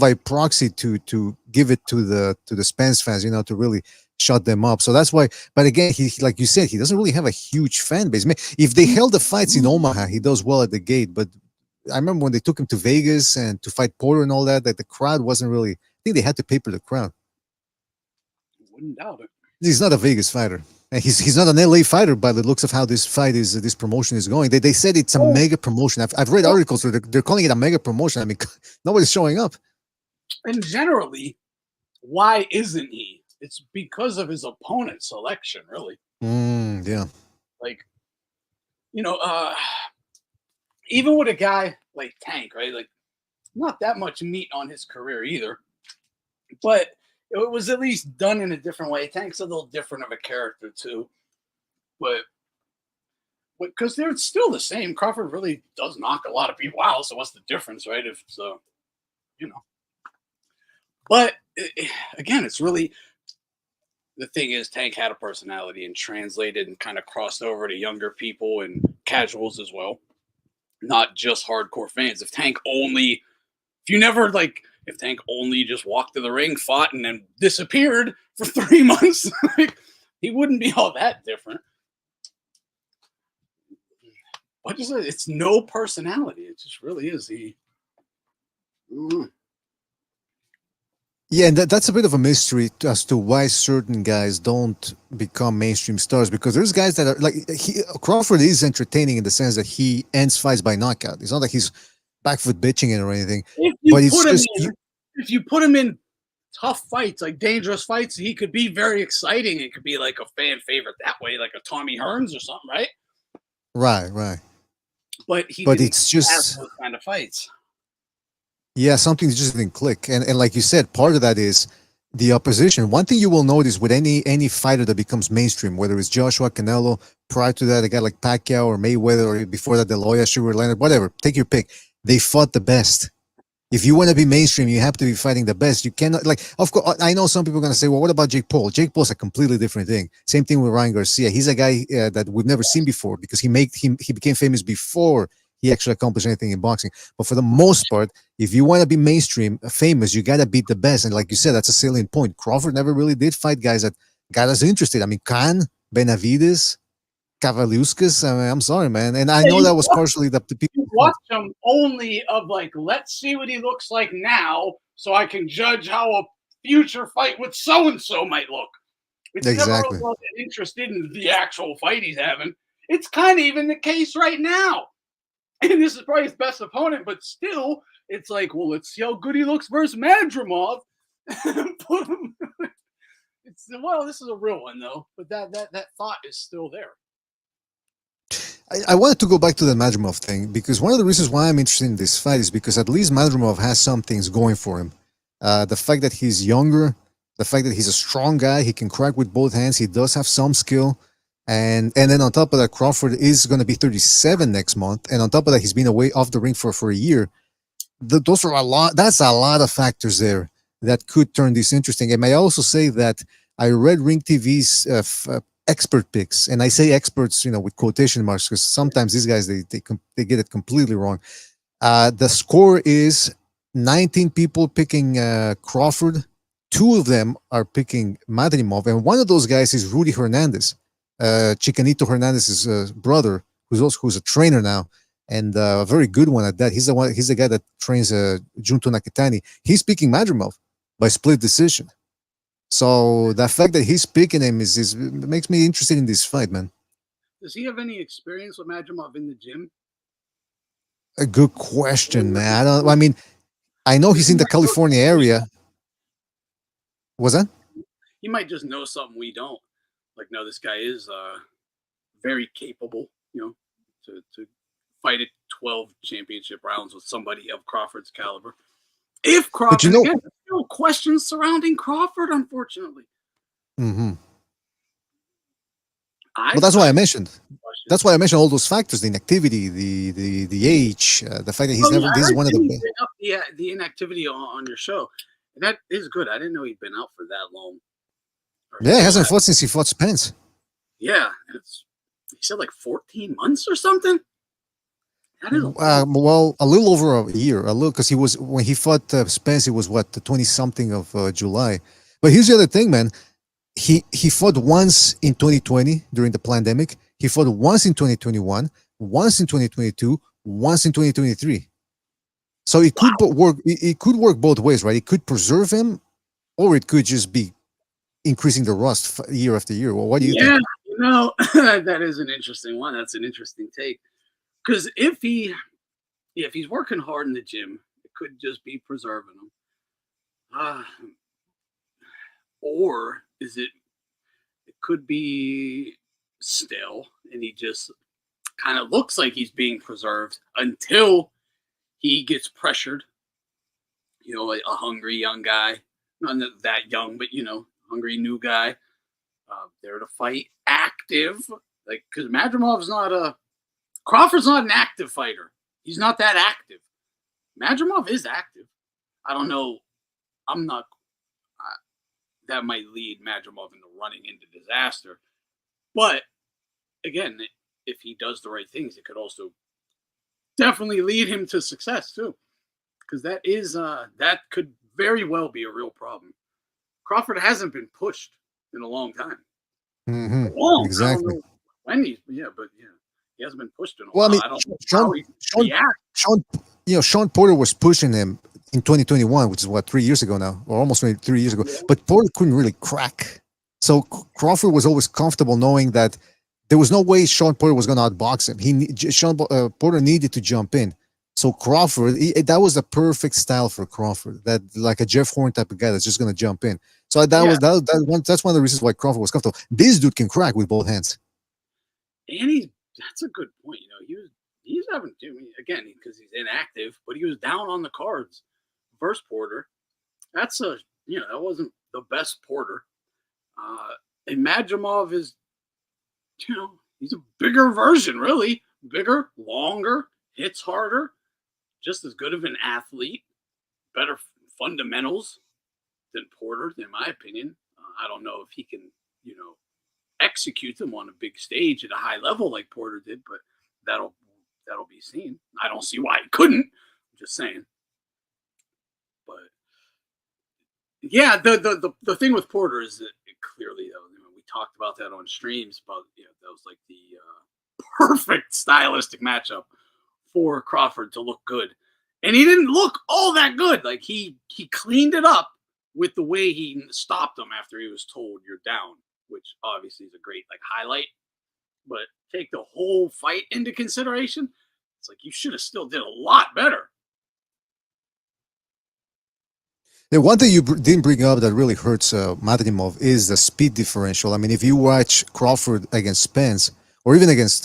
by proxy to give it to the Spence fans, to really shut them up. So that's why. But again, he like you said, he doesn't really have a huge fan base. If they held the fights in Omaha, he does well at the gate. But I remember when they took him to Vegas and to fight Porter and all that, the crowd wasn't really. I think they had to pay for the crowd. Wouldn't doubt it. He's not a Vegas fighter. And he's not an LA fighter by the looks of how this promotion is going. They said it's a mega promotion. I've read articles where they're calling it a mega promotion. I mean, nobody's showing up. And generally, why isn't he? It's because of his opponent selection, really. Yeah. Like, even with a guy like Tank, right? Like, not that much meat on his career either. But it was at least done in a different way. Tank's a little different of a character too, but because they're still the same. Crawford really does knock a lot of people out. So what's the difference, right? If so, But again, it's really the thing is Tank had a personality and translated and kind of crossed over to younger people and casuals as well, not just hardcore fans. If Tank only just walked to the ring, fought, and then disappeared for 3 months, he wouldn't be all that different. But it's no personality. It just really is. Yeah, and that's a bit of a mystery as to why certain guys don't become mainstream stars. Because there's guys that are like Crawford is entertaining in the sense that he ends fights by knockout. It's not like he's back foot bitching it or anything. If you put him in tough fights, like dangerous fights, he could be very exciting. It could be like a fan favorite that way, like a Tommy Hearns or something, right? Right. But it's just those kind of fights. Yeah, something just didn't click. And like you said, part of that is the opposition. One thing you will notice with any fighter that becomes mainstream, whether it's Joshua, Canelo, prior to that, a guy like Pacquiao or Mayweather, or before that, Hoya, Shakur, Leonard, whatever, take your pick. They fought the best. If you want to be mainstream, you have to be fighting the best. You cannot, of course, I know some people are going to say, well, what about Jake Paul? Jake Paul's a completely different thing. Same thing with Ryan Garcia. He's a guy that we've never seen before because he became famous before he actually accomplished anything in boxing. But for the most part, if you want to be mainstream, famous, you got to beat the best. And like you said, that's a salient point. Crawford never really did fight guys that got us interested. I mean, Khan, Benavides, Kavaliauskas. I mean, I'm sorry, man. And I know that was partially the people. You watch him only of let's see what he looks like now so I can judge how a future fight with so-and-so might look. It's exactly. never really interested in the actual fight he's having. It's kind of even the case right now. And this is probably his best opponent, but still, it's like, well, let's see how good he looks versus Madrimov. Put him. This is a real one though, but that thought is still there. I wanted to go back to the Madrimov thing because one of the reasons why I'm interested in this fight is because at least Madrimov has some things going for him. The fact that he's younger, the fact that he's a strong guy, he can crack with both hands, he does have some skill. And then on top of that, Crawford is going to be 37 next month. And on top of that, he's been away off the ring for a year. Those are a lot. That's a lot of factors there that could turn this interesting. And may I also say that I read Ring TV's expert picks, and I say experts, with quotation marks, because sometimes these guys they get it completely wrong. The score is 19 people picking Crawford. 2 of them are picking Madrimov, and one of those guys is Rudy Hernandez. Chicanito Hernandez's brother, who's a trainer now, and a very good one at that. He's the guy that trains Junto Nakatani. He's picking Madrimov by split decision. So the fact that he's picking him is makes me interested in this fight, man. Does he have any experience with Madrimov in the gym? A good question, man. I know he's in the California area. Was that? He might just know something we don't. Like, no, this guy is very capable, to fight at 12 championship rounds with somebody of Crawford's caliber. If Crawford, again, there's still questions surrounding Crawford, unfortunately. Mm-hmm. Well, that's why I mentioned. That's why I mentioned all those factors: the inactivity, the age, the fact that he's never. This is one of the inactivity on your show. That is good. I didn't know he'd been out for that long. Yeah, he hasn't fought since he fought Spence. Yeah, it's said like 14 months or something. That is Well, a little over a year, a little, because he was when he fought Spence, it was what, the 20 something of July. But here's the other thing, man. He fought once in 2020 during the pandemic. He fought once in 2021, once in 2022, once in 2023. So it could work. It could work both ways, right? It could preserve him, or it could just be increasing the rust year after year. Well, what do you think? You know, that is an interesting one. That's an interesting take. Because if he's working hard in the gym, it could just be preserving him. Or is it? It could be still, and he just kind of looks like he's being preserved until he gets pressured. You know, a hungry young guy, not that young, but hungry new guy, there to fight, active. Like, because Madrimov's Crawford's not an active fighter. He's not that active. Madrimov is active. I don't know. I'm not. That might lead Madrimov into running into disaster. But again, if he does the right things, it could also definitely lead him to success too. Because that could very well be a real problem. Crawford hasn't been pushed in a long time. Mm-hmm. Exactly. When he hasn't been pushed in a while. I mean, I don't Sean Porter was pushing him in 2021, which is what, 3 years ago now, or almost 3 years ago. Yeah. But Porter couldn't really crack. So Crawford was always comfortable knowing that there was no way Sean Porter was going to outbox him. Porter needed to jump in. So Crawford, that was the perfect style for Crawford. That like a Jeff Horn type of guy that's just going to jump in. So that's one of the reasons why Crawford was comfortable. This dude can crack with both hands. And that's a good point. He's having again because he's inactive, but he was down on the cards versus Porter. That wasn't the best Porter. And Madrimov is, he's a bigger version, really bigger, longer, hits harder, just as good of an athlete, better fundamentals than Porter, in my opinion. I don't know if he can, execute them on a big stage at a high level like Porter did, but that'll be seen. I don't see why he couldn't. I'm just saying. But yeah, the thing with Porter is that clearly, we talked about that on streams. But that was like the perfect stylistic matchup for Crawford to look good, and he didn't look all that good. Like he cleaned it up with the way he stopped him after he was told you're down, which obviously is a great highlight. But take the whole fight into consideration, it's like you should have still did a lot better. The one thing you didn't bring up that really hurts Madrimov is the speed differential. I mean, if you watch Crawford against Spence or even against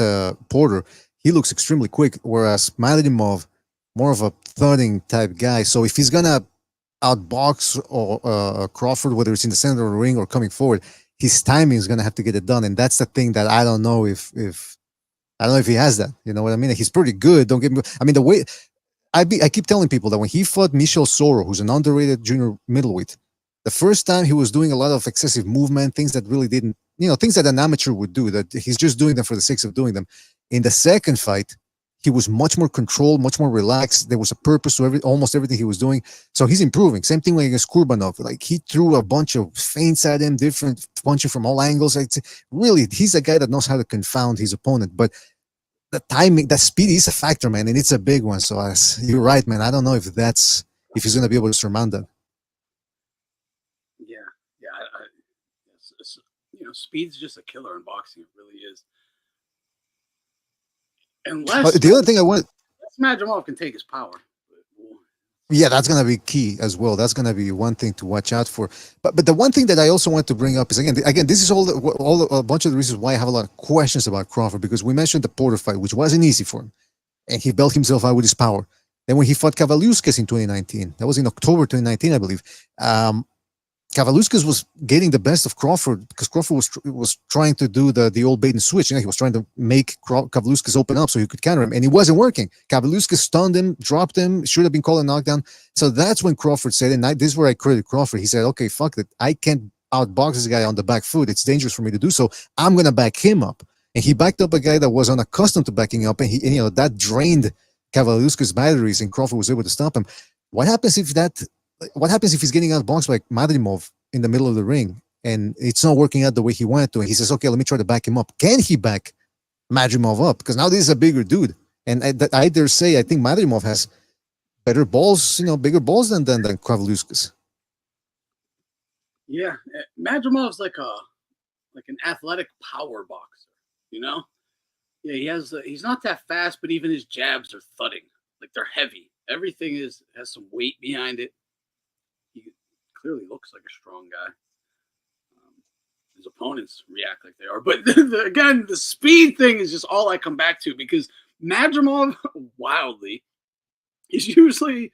Porter, he looks extremely quick, whereas Madrimov, more of a thudding type guy. So if he's gonna outbox or Crawford, whether it's in the center of the ring or coming forward, his timing is gonna have to get it done, and that's the thing that I don't know if I don't know if he has that. You know what I mean? He's pretty good. Don't get me. I mean, the way I keep telling people that when he fought Michel Soro, who's an underrated junior middleweight, the first time he was doing a lot of excessive movement, things that really didn't, things that an amateur would do, that he's just doing them for the sake of doing them. In the second fight, he was much more controlled, much more relaxed. There was a purpose to almost everything he was doing. So he's improving. Same thing like against Kurbanov. Like he threw a bunch of feints at him, different punching from all angles. Really, he's a guy that knows how to confound his opponent. But the timing, the speed is a factor, man, and it's a big one. So you're right, man. I don't know if he's going to be able to surmount that. Yeah. Speed's just a killer in boxing. It really is. Unless the other thing I want, Madrimov can take his power. Yeah, that's going to be key as well. That's going to be one thing to watch out for. But the one thing that I also want to bring up is, again, this is all a bunch of the reasons why I have a lot of questions about Crawford, because we mentioned the Porter fight, which wasn't easy for him, and he built himself out with his power. Then when he fought Kavaliauskas in 2019, that was in October 2019, I believe. Kavaliauskas was getting the best of Crawford because Crawford was trying to do the old bait and switch. He was trying to make Kavaliauskas open up so he could counter him, and it wasn't working. Kavaliauskas stunned him, dropped him, should have been called a knockdown. So that's when Crawford said, and this is where I credit Crawford. He said, "Okay, fuck it, I can't outbox this guy on the back foot. It's dangerous for me to do so. I'm gonna back him up." And he backed up a guy that was unaccustomed to backing up, and that drained Kavaliauskas' batteries, and Crawford was able to stop him. What happens if he's getting outboxed by Madrimov in the middle of the ring, and it's not working out the way he wanted to, and he says, okay, let me try to back him up. Can he back Madrimov up? Because now this is a bigger dude. And I dare say, I think Madrimov has better balls, bigger balls than Kavaliauskas. Yeah, Madrimov's like an athletic power boxer, Yeah, he's not that fast, but even his jabs are thudding, like they're heavy. Everything has some weight behind it. He clearly looks like a strong guy. His opponents react like they are, but again, the speed thing is just all I come back to, because Madrimov wildly is usually,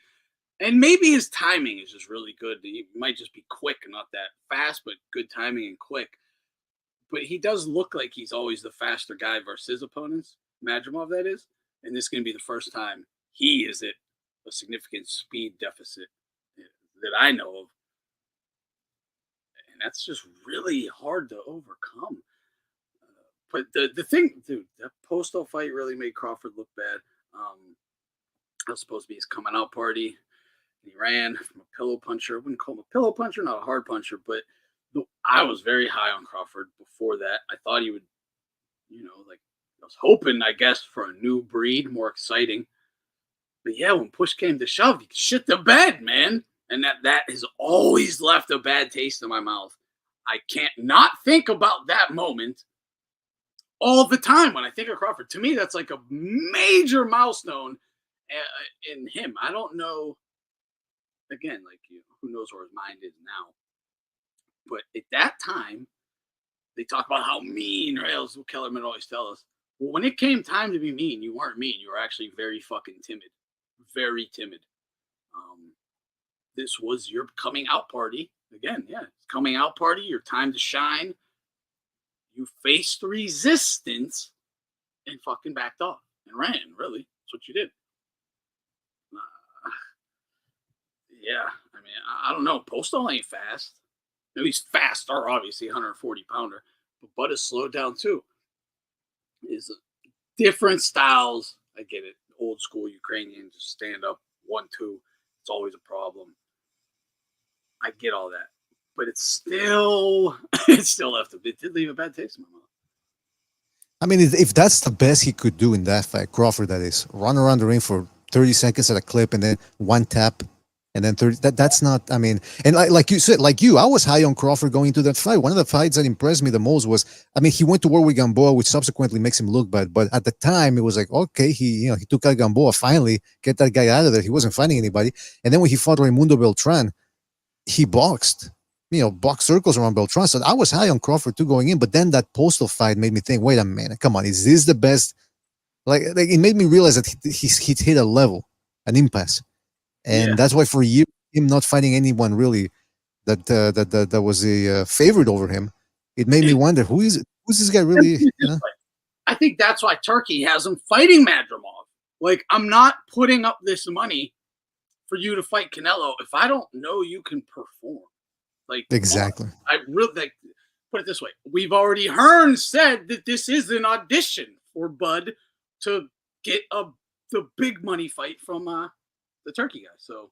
and maybe his timing is just really good. He might just be quick and not that fast, but good timing and quick. But he does look like he's always the faster guy versus his opponents, Madrimov, that is. And this is going to be the first time he is at a significant speed deficit that I know of. And that's just really hard to overcome. But the thing, dude, that Postol fight really made Crawford look bad. That was supposed to be his coming out party. He ran from a pillow puncher. I wouldn't call him a pillow puncher, not a hard puncher, but I was very high on Crawford before that. I thought he would, I was hoping, I guess, for a new breed, more exciting. But yeah, when push came to shove, he shit the bed, man. And that has always left a bad taste in my mouth. I can't not think about that moment all the time when I think of Crawford. To me, that's like a major milestone in him. I don't know. Again, who knows where his mind is now. But at that time, they talk about how mean, right? That's what Kellerman always tell us. Well, when it came time to be mean, you weren't mean. You were actually very fucking timid. Very timid. This was your coming out party. Again, yeah, coming out party, your time to shine. You faced resistance and fucking backed off and ran, really. That's what you did. Yeah, I mean, I don't know. Postol ain't fast. He's faster, obviously, 140-pounder. But Bud is slowed down, too. Is different styles. I get it. Old school Ukrainian, just stand up, 1-2. It's always a problem. I get all that. But it still left it did leave a bad taste in my mouth. I mean, if that's the best he could do in that fight, Crawford, that is, run around the ring for 30 seconds at a clip and then one tap and then 30, that's not, I mean, and like you said, I was high on Crawford going into that fight. One of the fights that impressed me the most was, I mean, he went to war with Gamboa, which subsequently makes him look bad. But at the time, it was like, okay, he took out Gamboa, finally, get that guy out of there. He wasn't fighting anybody. And then when he fought Raimundo Beltran, he boxed circles around Beltran. So I was high on Crawford too going in, but then that Postol fight made me think, wait a minute, come on, is this the best? Like it made me realize that he's hit a level, an impasse. And that's why for years, him not fighting anyone really that was a favorite over him, it made me wonder, who's this guy really? I think that's why Turkey has him fighting Madrimov. Like, I'm not putting up this money for you to fight Canelo if I don't know you can perform. Like, exactly. I really put it this way: we've already heard said that this is an audition for Bud to get the big money fight from the Turkey guy. So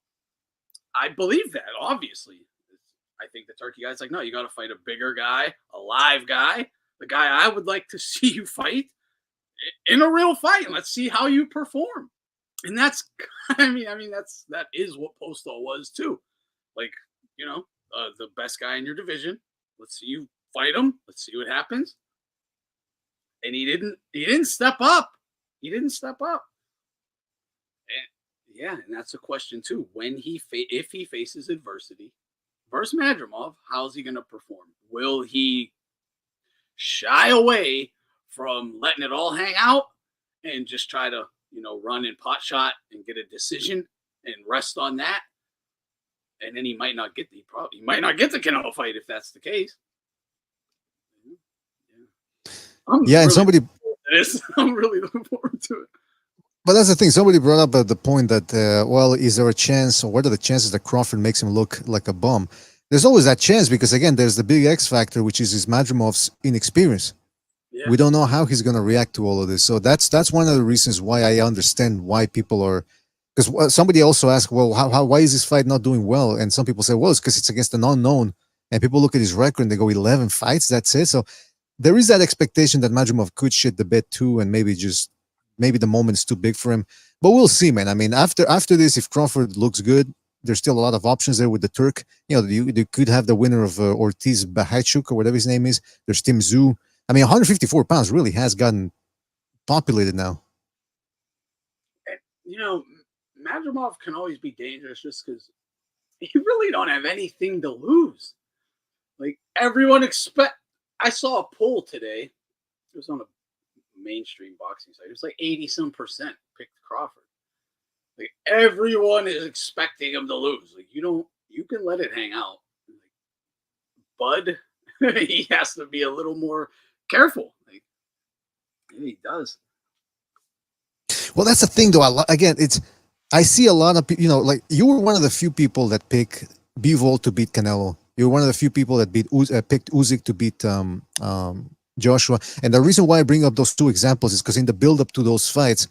I believe that. Obviously, I think the Turkey guy's like, no, you got to fight a bigger guy, a live guy, the guy I would like to see you fight in a real fight, and let's see how you perform. And that's, I mean, that is what Postol was too. Like, the best guy in your division. Let's see you fight him. Let's see what happens. And he didn't step up. He didn't step up. And yeah, and that's a question too. When if he faces adversity versus Madrimov, how's he going to perform? Will he shy away from letting it all hang out and just try to, run in pot shot and get a decision and rest on that? And then he might not get the Canelo fight if that's the case. And somebody, I'm really looking forward to it. But that's the thing. Somebody brought up the point that, is there a chance, or what are the chances that Crawford makes him look like a bum? There's always that chance because, again, there's the big X factor, which is Madrimov's inexperience. Yeah. We don't know how he's going to react to all of this. So that's one of the reasons why I understand why people are. Because somebody also asked, well, why is this fight not doing well? And some people say, well, it's because it's against an unknown. And people look at his record and they go 11 fights. That's it. So there is that expectation that Madrimov could shit the bed too, and maybe the moment's too big for him. But we'll see, man. I mean, after this, if Crawford looks good, there's still a lot of options there with the Turk. You know, you could have the winner of Ortiz Bahachuk or whatever his name is. There's Tim Zhu. I mean, 154 pounds really has gotten populated now. And, you know, Madrimov can always be dangerous just because you really don't have anything to lose. Like, everyone I saw a poll today. It was on a mainstream boxing site. It was like 80-some% picked Crawford. Like, everyone is expecting him to lose. Like, you can let it hang out. Like, Bud, he has to be a little more careful. Like, yeah, he does. Well, that's the thing, though. I see a lot of people. You know, like you were one of the few people that picked Bivol to beat Canelo. You were one of the few people that picked Usyk to beat Joshua. And the reason why I bring up those two examples is because in the build-up to those fights,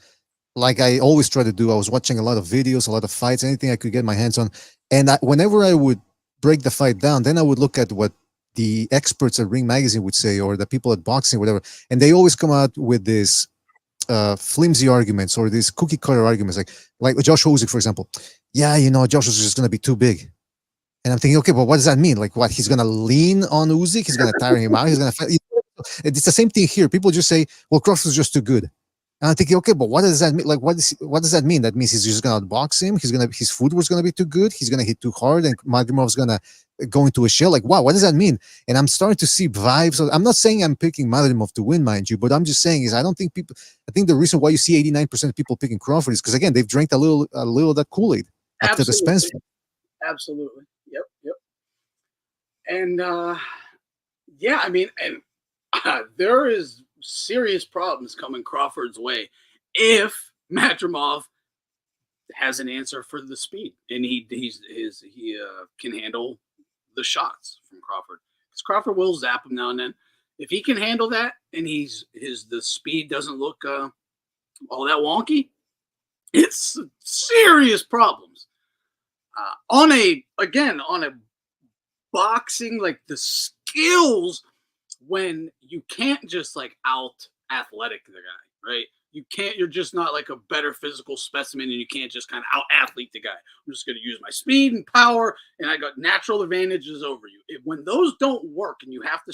like I always try to do, I was watching a lot of videos, a lot of fights, anything I could get my hands on. And whenever I would break the fight down, then I would look at what the experts at Ring Magazine would say, or the people at boxing, whatever. And they always come out with this flimsy arguments or these cookie cutter arguments, like Joshua Usyk, for example. Yeah, you know, Joshua's just going to be too big. And I'm thinking, okay, but what does that mean? Like, what? He's going to lean on Usyk? He's going to tire him out? He's going to fight? It's the same thing here. People just say, well, Crawford's just too good. And I'm thinking, okay, but what does that mean? Like, what does that mean? That means he's just going to outbox him. His footwork's going to be too good. He's going to hit too hard, and Madrimov's going to go into a shell. Like, wow, what does that mean? And I'm starting to see vibes. I'm not saying I'm picking Madrimov to win, mind you, but I'm just saying is I think the reason why you see 89% of people picking Crawford is because, again, they've drank a little of that Kool-Aid after the Spence fight. Absolutely. Yep. And yeah, I mean, and there is serious problems coming Crawford's way if Madrimov has an answer for the speed and he can handle the shots from Crawford. Because Crawford will zap him now and then. If he can handle that and the speed doesn't look all that wonky, it's serious problems. On a boxing, like the skills, when you can't just like out athletic the guy, right? You're just not like a better physical specimen and you can't just kind of out athlete the guy. I'm just going to use my speed and power and I got natural advantages over you. When those don't work and you have to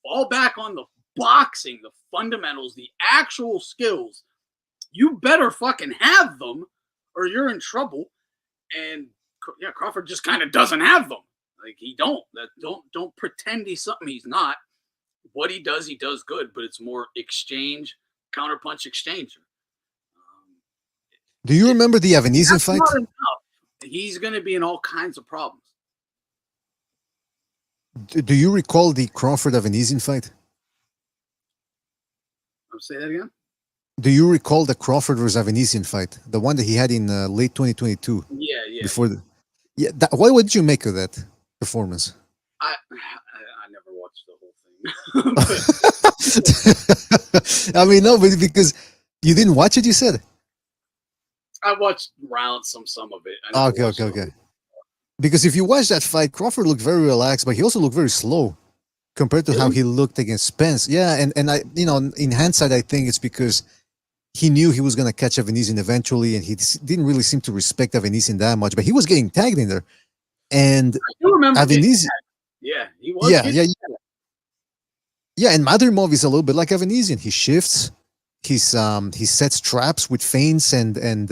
fall back on the boxing, the fundamentals, the actual skills, you better fucking have them or you're in trouble. And yeah, Crawford just kind of doesn't have them. Like don't pretend he's something he's not. What he does good, but it's more exchange, counterpunch exchanger. Do you remember the Avenesian fight? Not enough. He's going to be in all kinds of problems. Do you recall the Crawford Avenesian fight? Say that again. Do you recall the Crawford versus Avenesian fight, the one that he had in late 2022? Yeah. Before what did you make of that performance? I never watched the whole thing. I mean, no, but because you didn't watch it, you said. I watched rounds, some of it. Okay. Because if you watch that fight, Crawford looked very relaxed, but he also looked very slow compared to how he looked against Spence. Yeah, and I, in hindsight, I think it's because he knew he was going to catch Avenesian eventually, and he didn't really seem to respect Avenesian that much, but he was getting tagged in there. And I do remember Avenesian. Yeah, he was. Yeah, and Madrimov is a little bit like Avenesian. He shifts. He sets traps with feints and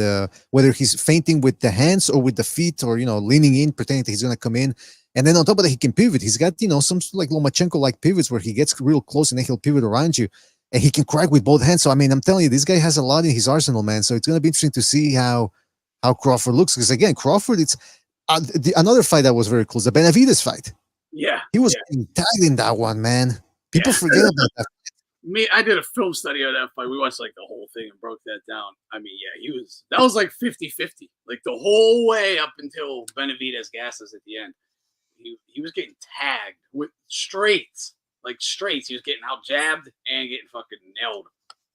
whether he's feinting with the hands or with the feet or leaning in, pretending that he's going to come in. And then on top of that, he can pivot. He's got some like Lomachenko-like pivots where he gets real close and then he'll pivot around you, and he can crack with both hands. So I mean, I'm telling you, this guy has a lot in his arsenal, man. So it's going to be interesting to see how Crawford looks, because again, Crawford, it's another fight that was very close, the Benavidez fight. Yeah, he was getting tagged in that one, man. People forget about that. I did a film study on that fight. We watched like the whole thing and broke that down. I mean, yeah, that was like 50-50, like the whole way up until Benavidez gasses at the end. He was getting tagged with straights, like straights. He was getting out jabbed and getting fucking nailed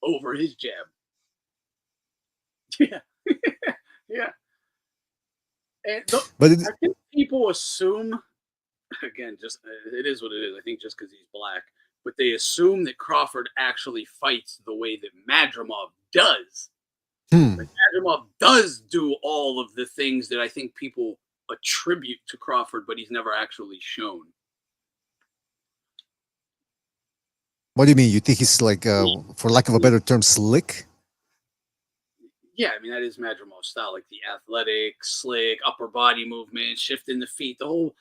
over his jab. Yeah, yeah. And But I think people assume, again, just it is what it is. I think just because he's black, but they assume that Crawford actually fights the way that Madrimov does. Like Madrimov does do all of the things that I think people attribute to Crawford, but he's never actually shown. What do you mean? You think he's like, for lack of a better term, slick? Yeah, I mean, that is Madrimov's style, like the athletic, slick, upper body movement, shifting the feet, the whole,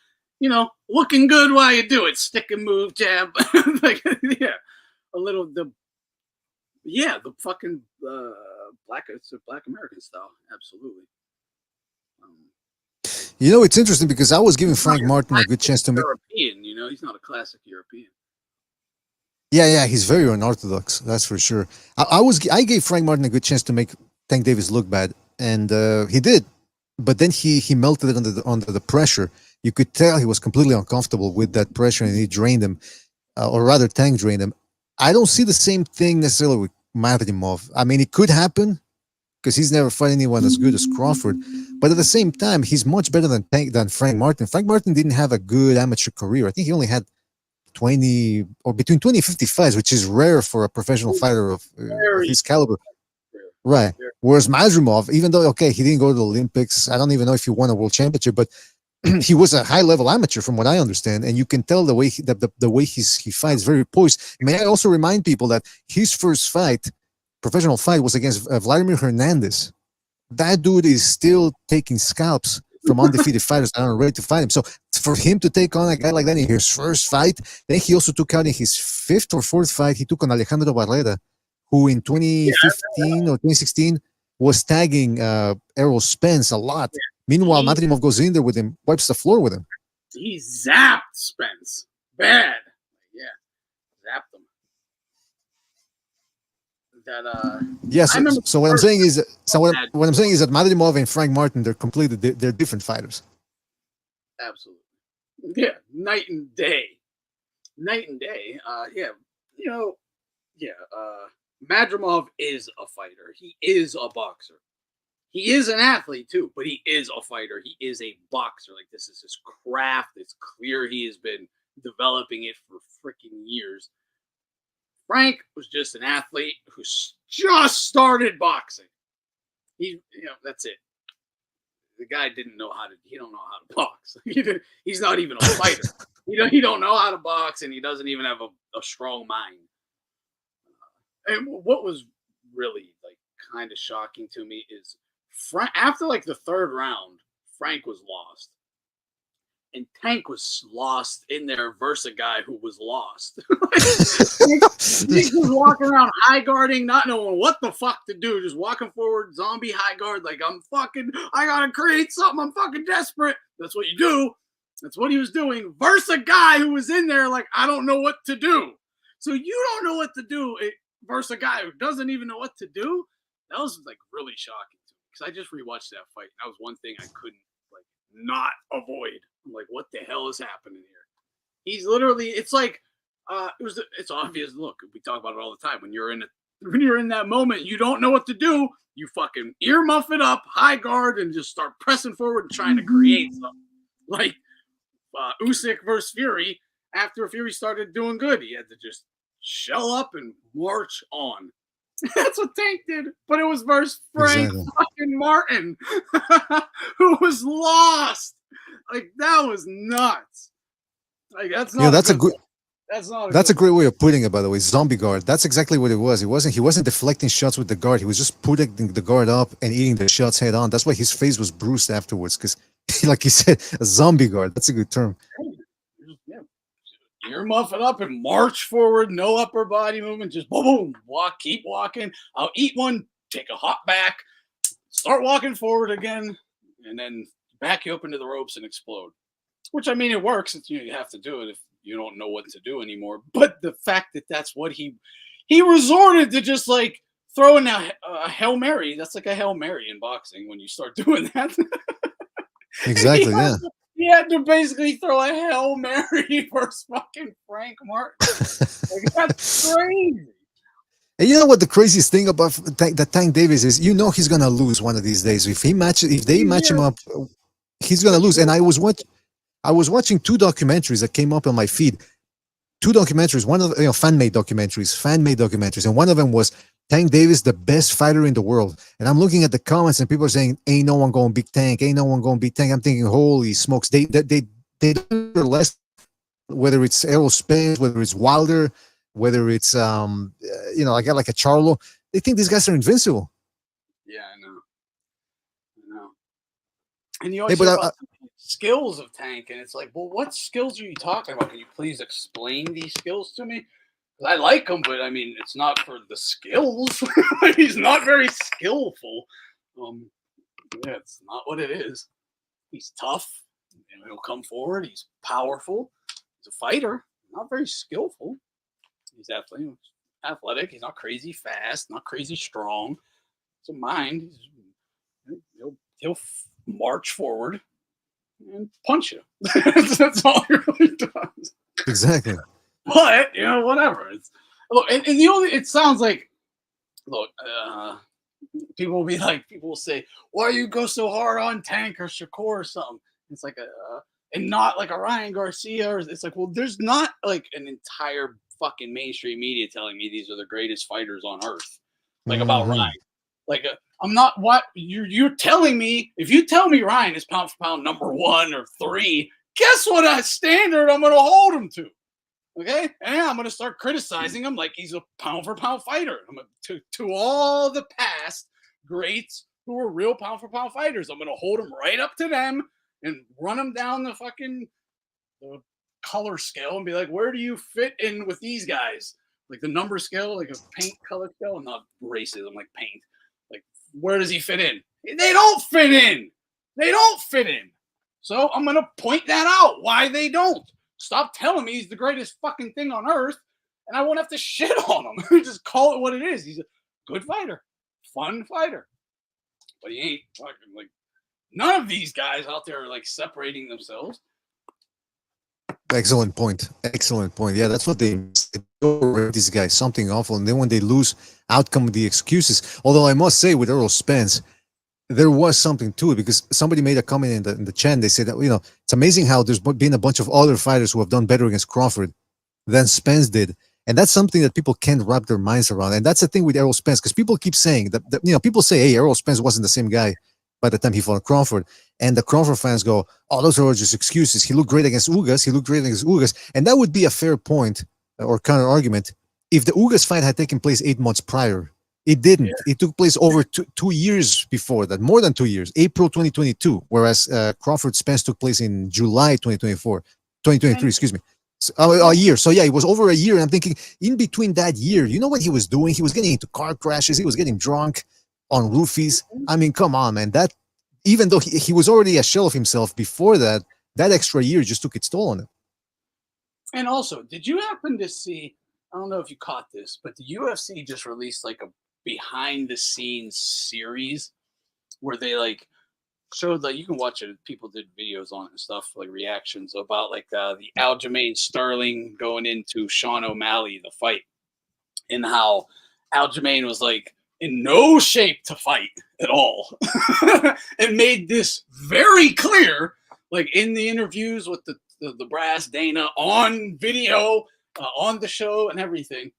looking good while you do it, stick and move, jab. Like, yeah, a little, the fucking it's a black American style, absolutely. It's interesting because I was giving Frank Martin a good chance to make. European, he's not a classic European. Yeah, he's very unorthodox, that's for sure. I gave Frank Martin a good chance to make Tank Davis look bad, and he did, but then he melted it under the pressure. You could tell he was completely uncomfortable with that pressure, and he drained him, or rather, Tank drained him. I don't see the same thing necessarily with Madrimov. I mean, it could happen because he's never fought anyone as good as Crawford, but at the same time, he's much better than Frank Martin. Frank Martin didn't have a good amateur career. I think he only had 20 or between 20 and 50 fights, which is rare for a professional fighter of his caliber. Right. Whereas Madrimov, even though, okay, he didn't go to the Olympics, I don't even know if he won a world championship, but he was a high-level amateur from what I understand, and you can tell the way the way he fights, very poised. May I also remind people that his first fight, professional fight, was against Vladimir Hernandez. That dude is still taking scalps from undefeated fighters that aren't ready to fight him. So for him to take on a guy like that in his first fight, then he also took out in his fifth or fourth fight, he took on Alejandro Barrera, who in 2015 or 2016 was tagging Errol Spence a lot. Yeah. Meanwhile, Madrimov goes in there with him, wipes the floor with him. He zapped Spence. Bad. Yeah. Zapped him. So what I'm saying is that Madrimov and Frank Martin, they're different fighters. Absolutely. Yeah. Night and day. Madrimov is a fighter. He is a boxer. He is an athlete too, but he is a fighter. He is a boxer. Like, this is his craft. It's clear he has been developing it for freaking years. Frank was just an athlete who just started boxing. That's it. The guy he don't know how to box. He's not even a fighter. He don't know how to box, and he doesn't even have a strong mind. And what was really kind of shocking to me is after the third round, Frank was lost. And Tank was lost in there versus a guy who was lost. He was walking around high guarding, not knowing what the fuck to do, just walking forward, zombie high guard, I gotta create something, I'm fucking desperate. That's what you do. That's what he was doing versus a guy who was in there I don't know what to do. So you don't know what to do versus a guy who doesn't even know what to do. That was really shocking to me because I just rewatched that fight. That was one thing I couldn't not avoid. I'm what the hell is happening here? He's literally, it's it's obvious. Look, we talk about it all the time. When you're in that moment, you don't know what to do. You fucking earmuff it up, high guard, and just start pressing forward and trying to create something. Usyk versus Fury. After Fury started doing good, he had to just shell up and march on. That's what Tank did, but it was versus Frank fucking Martin, who was lost. That was nuts. That's not. That's a great way of putting it, by the way. Zombie guard. That's exactly what it was. He wasn't deflecting shots with the guard. He was just putting the guard up and eating the shots head on. That's why his face was bruised afterwards, because, like you said, a zombie guard. That's a good term. Earmuff it up and march forward, no upper body movement, just boom, keep walking. I'll eat one, take a hop back, start walking forward again, and then back you up into the ropes and explode. Which, I mean, it works. You have to do it if you don't know what to do anymore. But the fact that that's what he resorted to, just throwing a Hail Mary. That's like a Hail Mary in boxing when you start doing that. Exactly, yeah. He had to basically throw a Hail Mary versus fucking Frank Martin. Like, that's crazy. And you know what the craziest thing about Tank Davis is? You know he's gonna lose one of these days. If they match him up, he's gonna lose. And I was watching two documentaries that came up on my feed. Two documentaries, one of fan-made documentaries, and one of them was Tank Davis, the best fighter in the world. And I'm looking at the comments, and people are saying, "Ain't no one going beat Tank. Ain't no one going beat Tank." I'm thinking, holy smokes, they don't less, whether it's Errol Spence, whether it's Wilder, whether it's I got like a Charlo. They think these guys are invincible. Yeah, I know. And you always hear about the skills of Tank, and it's like, well, what skills are you talking about? Can you please explain these skills to me? I like him, but I mean, it's not for the skills. He's not very skillful. Yeah, it's not what it is. He's tough. He'll come forward. He's powerful. He's a fighter. Not very skillful. He's athletic. He's not crazy fast. Not crazy strong. It's a mind. He'll march forward and punch you. That's all he really does. Exactly. But whatever. It sounds like, look, people will be like, people will say, why you go so hard on Tank or Shakur or something? It's like and not like a Ryan Garcia, or it's like, well, there's not like an entire fucking mainstream media telling me these are the greatest fighters on earth, like about Ryan. Like, I'm not what you're telling me. If you tell me Ryan is pound for pound number 1 or 3, guess what standard I'm going to hold him to? Okay, and I'm going to start criticizing him like he's a pound for pound fighter. I'm to all the past greats who were real pound for pound fighters. I'm going to hold them right up to them and run them down the color scale and be like, where do you fit in with these guys? Like the number scale, like a paint color scale, not racism, like paint. Like, where does he fit in? They don't fit in. So I'm going to point that out, why they don't. Stop telling me he's the greatest fucking thing on earth, and I won't have to shit on him. Just call it what it is. He's a good fighter, fun fighter. But he ain't fucking like, none of these guys out there are like separating themselves. Excellent point. Yeah, that's what they these guys, something awful. And then when they lose, out come the excuses. Although I must say, with Errol Spence, there was something to it, because somebody made a comment in the chat. They said that, it's amazing how there's been a bunch of other fighters who have done better against Crawford than Spence did. And that's something that people can't wrap their minds around. And that's the thing with Errol Spence, because people keep saying that people say, hey, Errol Spence wasn't the same guy by the time he fought Crawford. And the Crawford fans go, oh, those are just excuses. He looked great against Ugas. And that would be a fair point or counter argument if the Ugas fight had taken place 8 months prior. It didn't. Yeah. It took place over 2 years before that, more than 2 years, April 2022, whereas Crawford Spence took place in July 2023, excuse me. So, a year. So yeah, it was over a year. And I'm thinking, in between that year, you know what he was doing? He was getting into car crashes. He was getting drunk on roofies. I mean, come on, man. That, even though he was already a shell of himself before that, that extra year just took its toll on him. And also, did you happen to see, I don't know if you caught this, but the UFC just released like a behind the scenes series where they like showed, like, you can watch it, people did videos on it and stuff, like reactions about like the Aljamain Sterling going into Sean O'Malley, the fight, and how Aljamain was like in no shape to fight at all. It made this very clear, like in the interviews with the brass, Dana, on video, on the show and everything.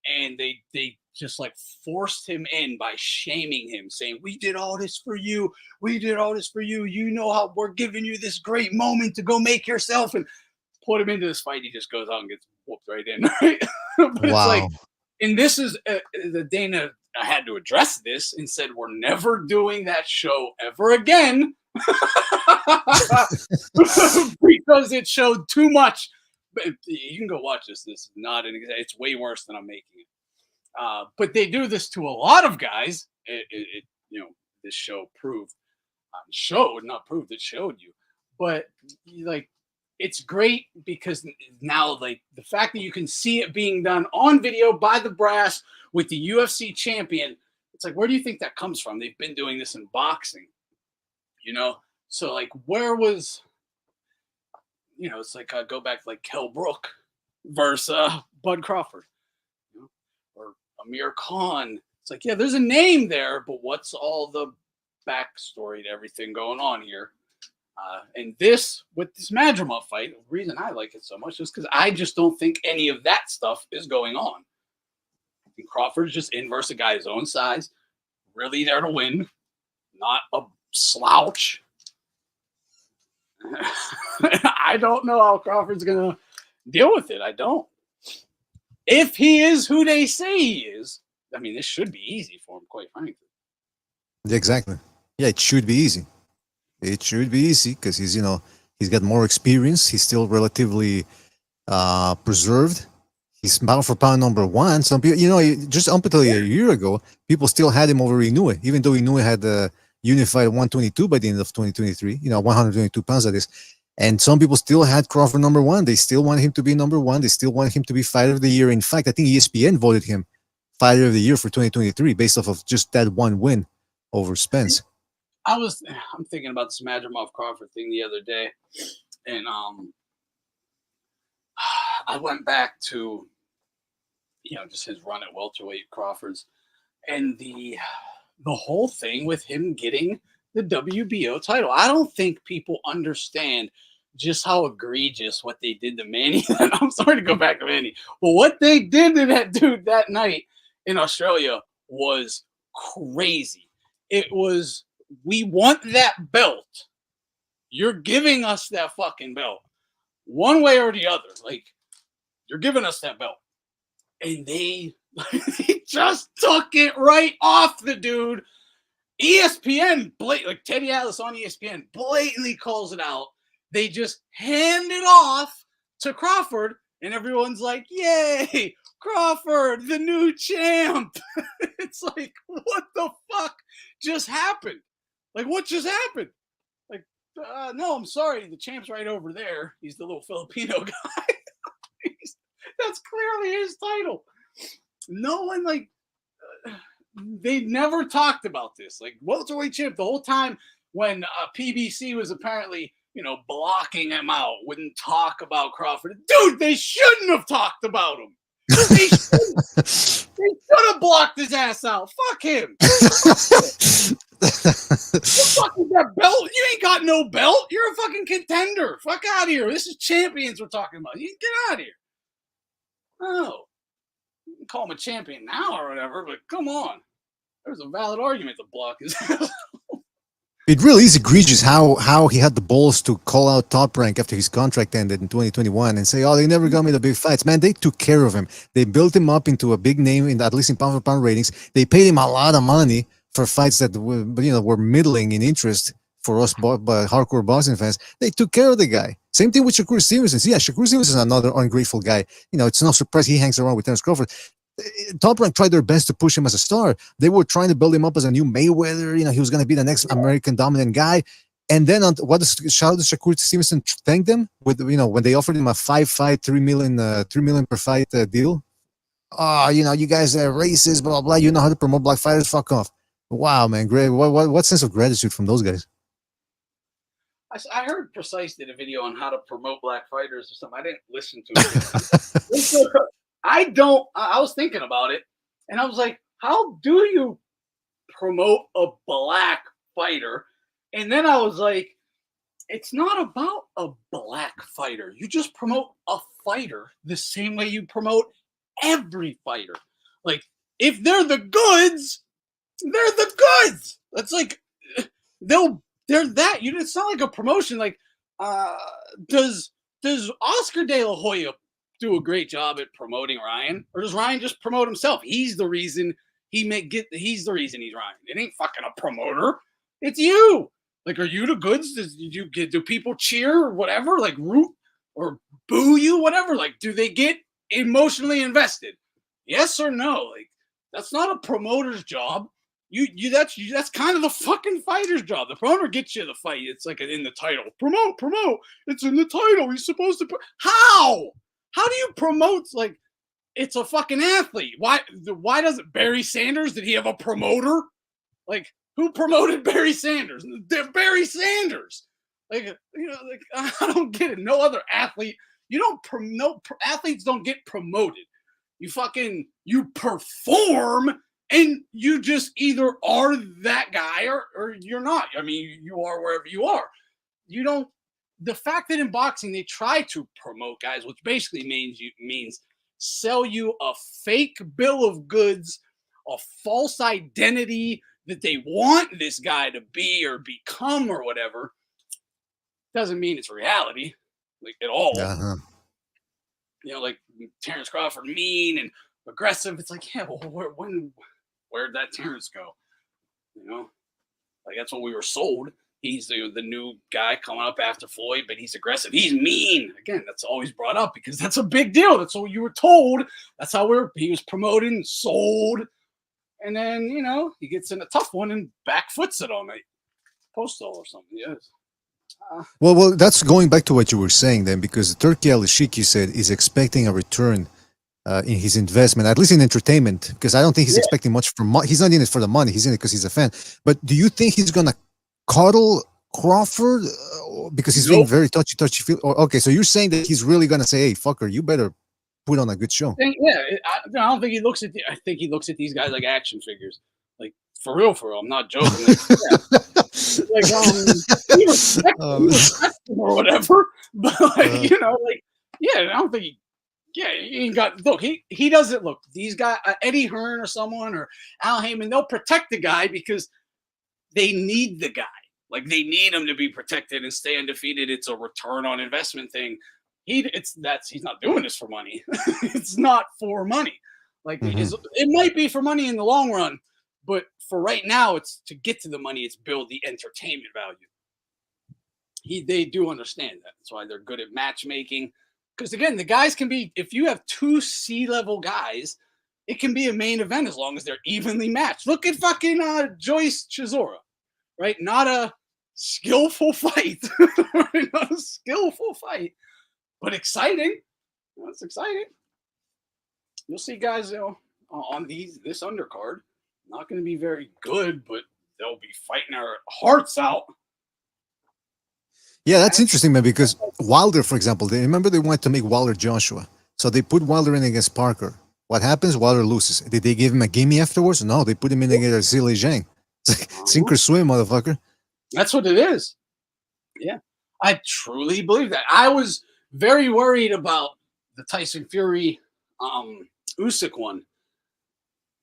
And they just like forced him in by shaming him, saying, we did all this for you. You know how we're giving you this great moment to go make yourself, and put him into this fight. He just goes out and gets whooped right in. Right? But wow. It's like, and this is the Dana had to address this and said, we're never doing that show ever again. Because it showed too much. But you can go watch this. This is not an example. It's way worse than I'm making it. But they do this to a lot of guys. It this show proved. Not proved, it showed you. But like, it's great because now, like, the fact that you can see it being done on video by the brass with the UFC champion, it's like, where do you think that comes from? They've been doing this in boxing, So like, where was it's like go back to like Kell Brook versus Bud Crawford, or Amir Khan. It's like, yeah, there's a name there, but what's all the backstory to everything going on here? And with this Madrimov fight, the reason I like it so much is because I just don't think any of that stuff is going on. I think Crawford's just in versus a guy his own size, really there to win, not a slouch. I don't know how Crawford's going to deal with it. I don't. If he is who they say he is, I mean, this should be easy for him, quite frankly. Exactly. Yeah, it should be easy. It should be easy because he's got more experience. He's still relatively preserved. He's pound for pound number one. Some people, just up until a year ago, people still had him over Inoue, even though Inoue had unified 122 by the end of 2023. 122 pounds that is. And some people still had Crawford number one. They still want him to be number one. They still want him to be Fighter of the Year. In fact, I think ESPN voted him Fighter of the Year for 2023 based off of just that one win over Spence. I'm thinking about this Madrimov Crawford thing the other day, and I went back to just his run at welterweight Crawford's, and the whole thing with him getting the WBO title. I don't think people understand just how egregious what they did to Manny. I'm sorry to go back to Manny, but what they did to that dude that night in Australia was crazy. It was, we want that belt. You're giving us that fucking belt. One way or the other. Like, you're giving us that belt. And they just took it right off the dude. ESPN, like Teddy Atlas on ESPN, blatantly calls it out. They just hand it off to Crawford, and everyone's like, yay, Crawford, the new champ. It's like, what the fuck just happened? Like, what just happened? Like, no, I'm sorry. The champ's right over there. He's the little Filipino guy. That's clearly his title. No one, they never talked about this. Like, welterweight champ the whole time when PBC was apparently, blocking him out, wouldn't talk about Crawford. Dude, they shouldn't have talked about him. They should have blocked his ass out. Fuck him. Fucking that belt. You ain't got no belt. You're a fucking contender. Fuck out of here. This is champions we're talking about. You can get out of here. Oh. You can call him a champion now or whatever, but come on. There's a valid argument to block his ass. It really is egregious how he had the balls to call out Top Rank after his contract ended in 2021 and say, oh, they never got me the big fights. Man, they took care of him. They built him up into a big name, at least in pound-for-pound ratings. They paid him a lot of money for fights that were middling in interest for us hardcore boxing fans. They took care of the guy. Same thing with Shakur Stevenson. Yeah, Shakur Stevenson is another ungrateful guy. It's no surprise he hangs around with Terence Crawford. Top Rank tried their best to push him as a star. They were trying to build him up as a new Mayweather. He was going to be the next American dominant guy. And then how does Shakur Stevenson thank them with when they offered him a 5-fight, $3 million per fight deal? Oh, you guys are racist, blah, blah, blah. You know how to promote black fighters. Fuck off. Wow, man, great. What sense of gratitude from those guys? I heard Precise did a video on how to promote black fighters or something. I didn't listen to it. I was thinking about it, and I was like, how do you promote a black fighter? And then I was like, it's not about a black fighter. You just promote a fighter the same way you promote every fighter. Like, if they're the goods, they're the goods. That's like, they're that. It's not like a promotion. Like, does Oscar De La Hoya do a great job at promoting Ryan, or does Ryan just promote himself? He's the reason he's the reason he's Ryan. It ain't fucking a promoter. It's you. Like, are you the goods? Do people cheer or whatever? Like, root or boo you, whatever? Like, do they get emotionally invested? Yes or no? Like, that's not a promoter's job. That's kind of the fucking fighter's job. The promoter gets you the fight. It's like in the title. Promote. It's in the title. He's supposed to. How? How do you promote, like, it's a fucking athlete? Why doesn't Barry Sanders, did he have a promoter? Like, who promoted Barry Sanders? Barry Sanders. Like, like I don't get it. No other athlete. Athletes don't get promoted. You perform, and you just either are that guy or you're not. I mean, you are wherever you are. You don't. The fact that in boxing they try to promote guys, which basically means sell you a fake bill of goods, a false identity that they want this guy to be or become or whatever, doesn't mean it's reality, like at all. Uh-huh. Like Terrence Crawford, mean and aggressive. It's like, yeah, well, where'd that Terrence go? Like that's what we were sold. He's the new guy coming up after Floyd, but he's aggressive. He's mean. Again, that's always brought up because that's a big deal. That's what you were told. That's how he was promoted and sold. And then, he gets in a tough one and back foots it all night. Postol or something, yes. Well, that's going back to what you were saying then, because Turkey Al-Sheikh, you said, is expecting a return in his investment, at least in entertainment, because I don't think he's expecting much from he's not in it for the money. He's in it because he's a fan. But do you think he's going to coddle Crawford because he's being very touchy feel? Okay, so you're saying that he's really going to say, hey, fucker, you better put on a good show. I don't think he looks at I think he looks at these guys like action figures. Like, for real, I'm not joking. Like, he respects him or whatever. But, I don't think he ain't got, look, he doesn't, look, these guys, Eddie Hearn or someone or Al Heyman, they'll protect the guy because they need the guy. Like, they need him to be protected and stay undefeated. It's a return on investment thing. He's not doing this for money. It's not for money. Like, it might be for money in the long run, but for right now, it's to get to the money. It's build the entertainment value. They do understand that. That's why they're good at matchmaking. Because again, the guys can be, if you have two C-level guys, it can be a main event as long as they're evenly matched. Look at fucking Joyce Chisora, right? Not a skillful fight. Not a skillful fight, but exciting. It's exciting. You'll see guys, on this undercard, not going to be very good, but they'll be fighting our hearts out. Yeah, that's interesting, man, because Wilder, for example, they wanted to make Wilder Joshua. So they put Wilder in against Parker. What happens? Wilder loses. Did they give him a gimme afterwards? No, they put him in against Zhilei Zhang. It's like sink or swim, motherfucker. That's what it is. Yeah. I truly believe that. I was very worried about the Tyson Fury Usyk one.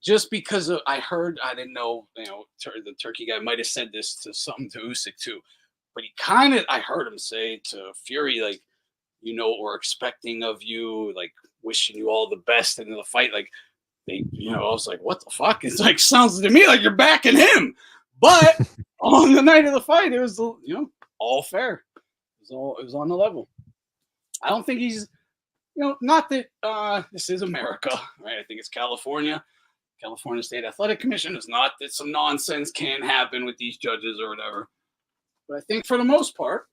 Just because I didn't know, the Turkey guy might have said this to Usyk too. But I heard him say to Fury, like, what we're expecting of you, like, wishing you all the best in the fight. Like, I was like, what the fuck? It's like, sounds to me like you're backing him. But on the night of the fight, it was, all fair. It was on the level. I don't think he's, not that this is America, right? I think it's California State Athletic Commission. It's not that some nonsense can't happen with these judges or whatever. But I think for the most part,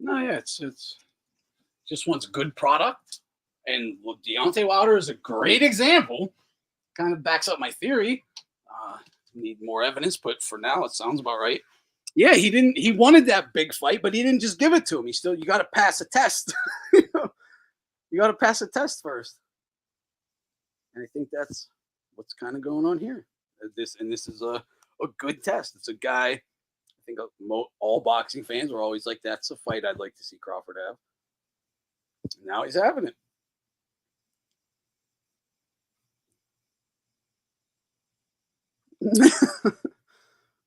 it's just wants good product. And Deontay Wilder is a great example. Kind of backs up my theory. Need more evidence, but for now, it sounds about right. Yeah, he wanted that big fight, but he didn't just give it to him. You got to pass a test. You got to pass a test first. And I think that's what's kind of going on here. This is a good test. It's a guy, I think all boxing fans were always like, that's a fight I'd like to see Crawford have. And now he's having it.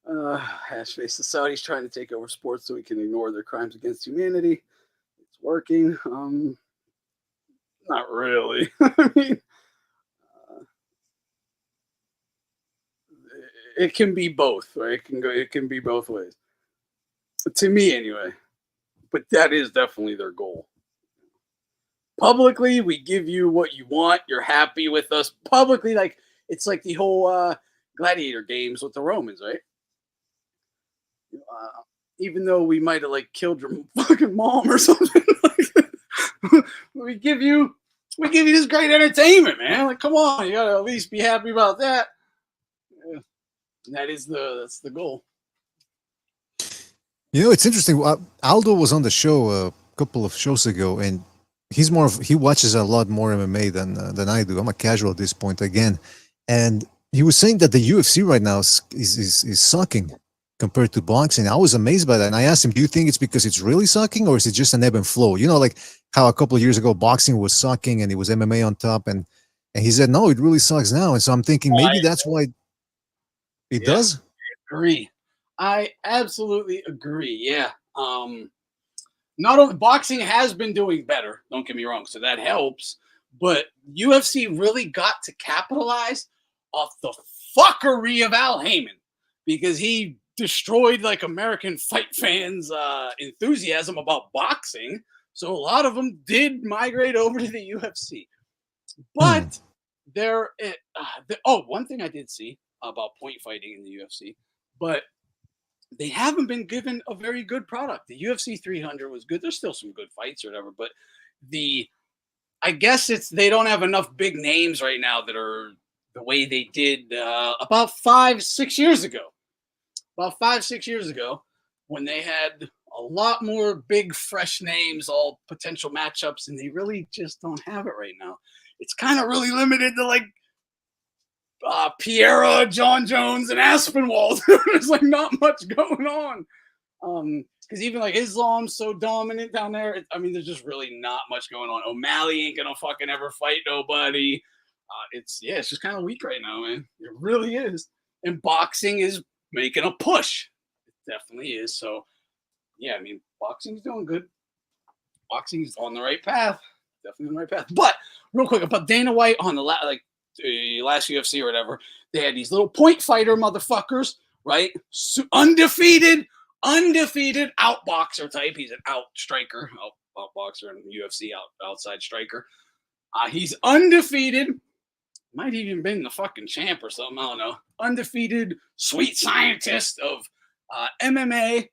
Hashface, the Saudis trying to take over sports so we can ignore their crimes against humanity. It's working. Not really. I mean, it can be both, right? It can be both ways. To me, anyway. But that is definitely their goal. Publicly, we give you what you want. You're happy with us. Publicly, like, it's like the whole gladiator games with the Romans, right? Even though we might have like killed your fucking mom or something, we give you this great entertainment, man. Like, come on, you gotta at least be happy about that. Yeah. That's the goal. You know, it's interesting. Aldo was on the show a couple of shows ago, and he watches a lot more MMA than I do. I'm a casual at this point again, and he was saying that the UFC right now is sucking compared to boxing. I was amazed by that, and I asked him, "Do you think it's because it's really sucking, or is it just an ebb and flow?" You know, like how a couple of years ago boxing was sucking and it was MMA on top, and he said, "No, it really sucks now." And so I'm thinking maybe that's why it Yeah. does. Agree. I absolutely agree. Yeah. Not only boxing has been doing better, don't get me wrong, so that helps, but UFC really got to capitalize off the fuckery of Al Heyman because he destroyed like American fight fans' enthusiasm about boxing. So a lot of them did migrate over to the UFC. But one thing I did see about point fighting in the UFC, but they haven't been given a very good product. The UFC 300 was good. There's still some good fights or whatever, but I guess they don't have enough big names right now that are the way they did about 5-6 years ago. About 5-6 years ago, when they had a lot more big, fresh names, all potential matchups, and they really just don't have it right now. It's kind of really limited to like Piera, Jon Jones, and Aspinall. There's like not much going on. Because even like Islam's so dominant down there. I mean, there's just really not much going on. O'Malley ain't gonna fucking ever fight nobody. It's just kind of weak right now, man. It really is. And boxing is making a push. It definitely is. So yeah, I mean, boxing's doing good. Boxing's on the right path. Definitely on the right path. But real quick about Dana White on the last UFC or whatever, they had these little point fighter motherfuckers, right? Undefeated outboxer type. He's an out boxer, and UFC outside striker. He's undefeated. Might even been the fucking champ or something. I don't know. Undefeated sweet scientist of MMA.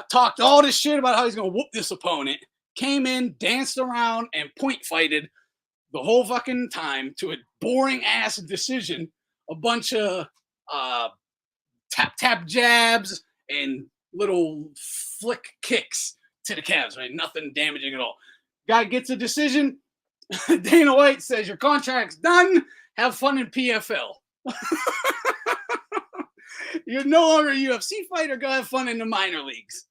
Talked all this shit about how he's gonna whoop this opponent. Came in, danced around, and point fighted the whole fucking time to a boring ass decision. A bunch of tap jabs and little flick kicks to the calves, right? Nothing damaging at all. Guy gets a decision. Dana White says your contract's done. Have fun in PFL. You're no longer a UFC fighter. Go have fun in the minor leagues.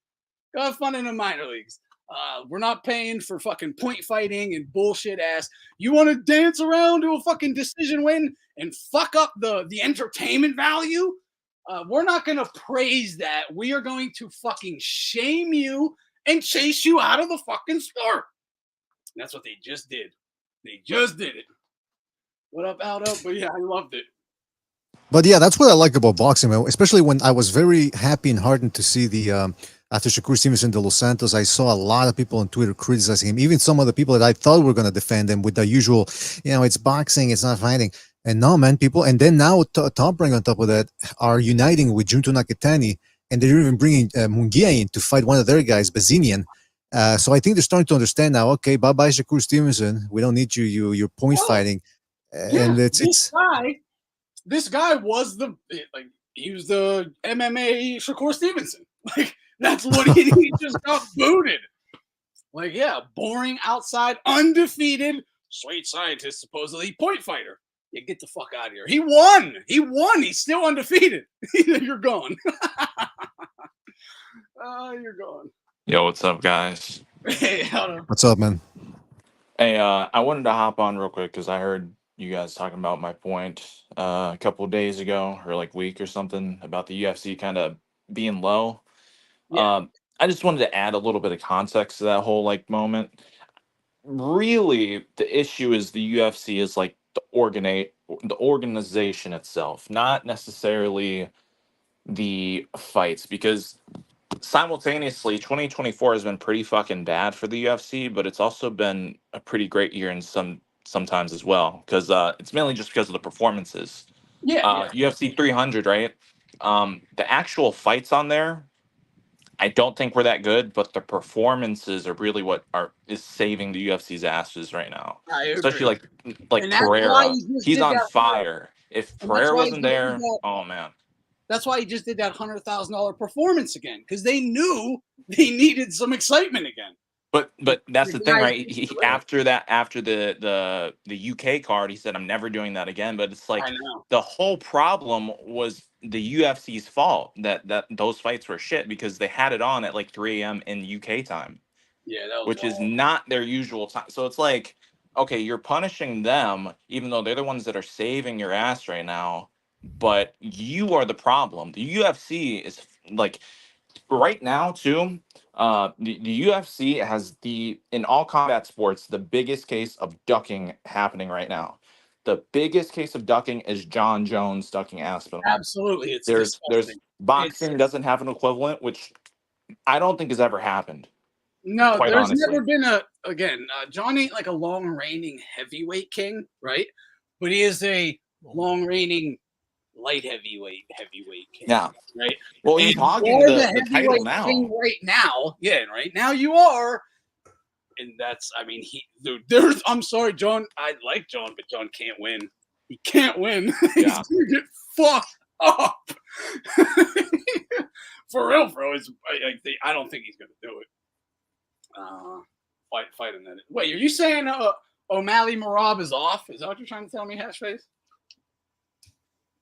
We're not paying for fucking point fighting and bullshit ass. You want to dance around to a fucking decision win and fuck up the entertainment value? We're not going to praise that. We are going to fucking shame you and chase you out of the fucking sport. And that's what they just did. They just did it. What up, Aldo? But yeah, I loved it. But yeah, that's what I like about boxing, man. Especially when I was very happy and heartened to see the after Shakur Stevenson de Los Santos. I saw a lot of people on Twitter criticizing him, even some of the people that I thought were going to defend him with the usual, it's boxing, it's not fighting. And no, man, people, and then now Top Rank on top of that are uniting with Junto Nakatani, and they're even bringing Munguia in to fight one of their guys, Bazinian. So I think they're starting to understand now. Okay, bye bye Shakur Stevenson. We don't need you. You're point fighting, and This guy was he was the MMA Shakur Stevenson. Like that's what he just got booted. Like boring outside, undefeated, sweet scientist, supposedly point fighter. Yeah, get the fuck out of here. He won. He's still undefeated. You're gone. You're gone. Yo, what's up, guys? Hey, what's up, man? Hey, I wanted to hop on real quick because I heard you guys talking about my point a couple of days ago, or like week or something, about the UFC kind of being low. Yeah. I just wanted to add a little bit of context to that whole moment. Really, the issue is the UFC is like the organization itself, not necessarily the fights, because simultaneously 2024 has been pretty fucking bad for the UFC, but it's also been a pretty great year in sometimes as well, because it's mainly just because of the performances. UFC 300, right? The actual fights on there, I don't think we're that good, but the performances are really what is saving the UFC's asses right now. Especially like Pereira. He's on fire. If Pereira wasn't there, oh man. That's why he just did that $100,000 performance again, because they knew they needed some excitement again. But that's the The thing, guy- right? After the UK card, he said, "I'm never doing that again." But it's like I know. the whole problem was the UFC's fault that those fights were shit because they had it on at like 3 a.m. in UK time, Yeah, that was which is wild. not their usual time. So it's like, okay, you're punishing them, even though they're the ones that are saving your ass right now. But you are the problem. The UFC is like right now too. The UFC has in all combat sports the biggest case of ducking happening right now. The biggest case of ducking is Jon Jones ducking Aspinall. Absolutely, it's There's disgusting. boxing doesn't have an equivalent, which I don't think has ever happened. No, quite there's honestly. never been John ain't like a long reigning heavyweight king, right? But he is a long reigning light heavyweight king. Yeah. Right. Well, And he's you hogging are the title heavyweight now. king right now. Yeah, right now you are. And that's, I mean, there's, I'm sorry, John. I like John, but John can't win. He can't win. He's Yeah. gonna get fucked up. For real, bro. I don't think he's gonna do it. Fight him then. Wait, are you saying O'Malley Marab is off? Is that what you're trying to tell me, Hashface?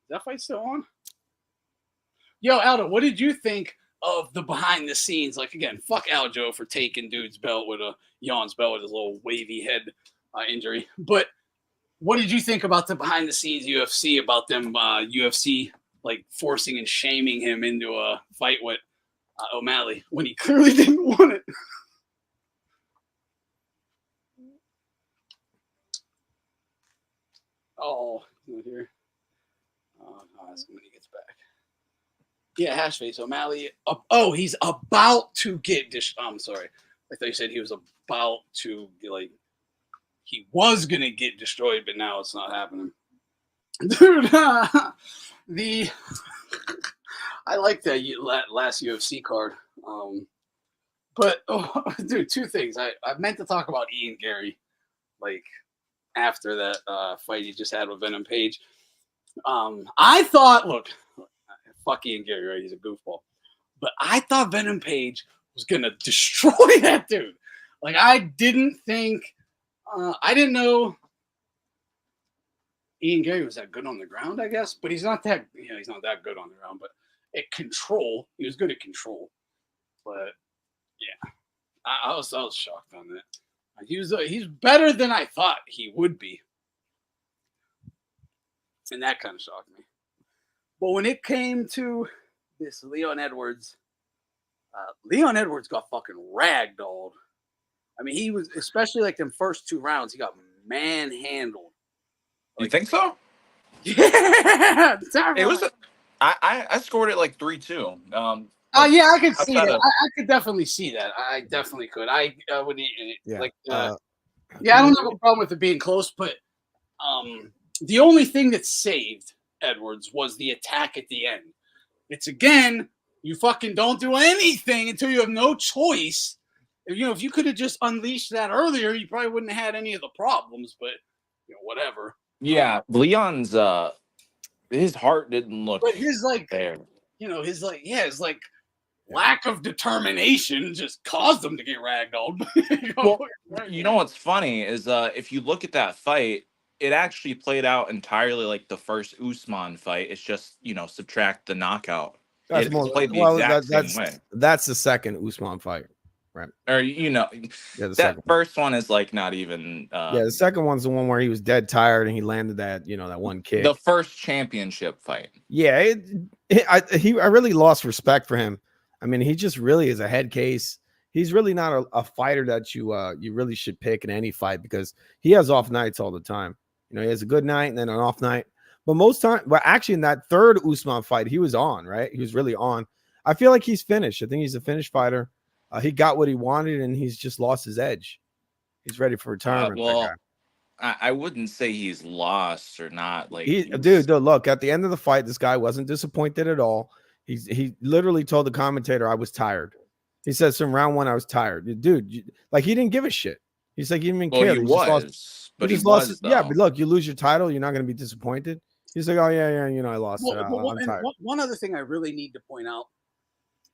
Is that fight still on? Yo, Aldo, what did you think of the behind the scenes? Like, again, fuck Aljo for taking dude's belt with Jan's belt with his little wavy head injury. But what did you think about the behind the scenes UFC, about them UFC like forcing and shaming him into a fight with O'Malley when he clearly didn't want it? Oh, he's not here. I'll ask him when he gets back. Yeah, Hashface O'Malley. He's about to get I'm sorry. I thought you said he was about to he was gonna get destroyed, but now it's not happening. Dude, I like that last UFC card. But dude, two things. I meant to talk about Ian Gary, like after that fight he just had with Venom Page. I thought, look, fuck Ian Gary, right? He's a goofball. But I thought Venom Page was gonna destroy that dude. Like, I didn't think, I didn't know Ian Gary was that good on the ground, I guess. But he's not that, he's not that good on the ground. But at control, he was good at control. But yeah, I was shocked on that. He's better than I thought he would be. And that kind of shocked me. But when it came to this Leon Edwards got fucking ragdolled. I mean, he was, especially like them first 2 rounds, he got manhandled. You think so? Yeah. It was. I scored it like 3-2. Yeah, I could see outside that. of- I could definitely see that. I definitely could. I would Yeah. I don't have a problem with it being close, but the only thing that saved Edwards was the attack at the end. It's again, you fucking don't do anything until you have no choice. If you could have just unleashed that earlier, you probably wouldn't have had any of the problems, but whatever. Yeah, Leon's his heart didn't look But his there. his lack of determination just caused him to get ragdolled. Well, you know what's funny is if you look at that fight, it actually played out entirely like the first Usman fight. It's just subtract the knockout. That's It more, played the well, exact that's same way. that's the second Usman fight, right? Or Yeah, the that second one. first one is like not even Yeah, the second one's the one where he was dead tired and he landed that that one kick. the first championship fight. Yeah, I really lost respect for him. I mean, he just really is a head case. He's really not a fighter that you really should pick in any fight because he has off nights all the time. He has a good night and then an off night. But most time, well, actually in that third Usman fight, he was on, right? He was really on. I feel like he's finished. I think he's a finished fighter. He got what he wanted and he's just lost his edge. He's ready for retirement. Well, I wouldn't say he's lost or not. Like, Dude, look, at the end of the fight, this guy wasn't disappointed at all. He literally told the commentator, I was tired. He says from round 1, I was tired. Dude, he didn't give a shit. He's like, he didn't even care. He was, but he was. Yeah, but look, you lose your title, you're not going to be disappointed. He's like, oh yeah, you know, I lost. I'm And tired. one other thing I really need to point out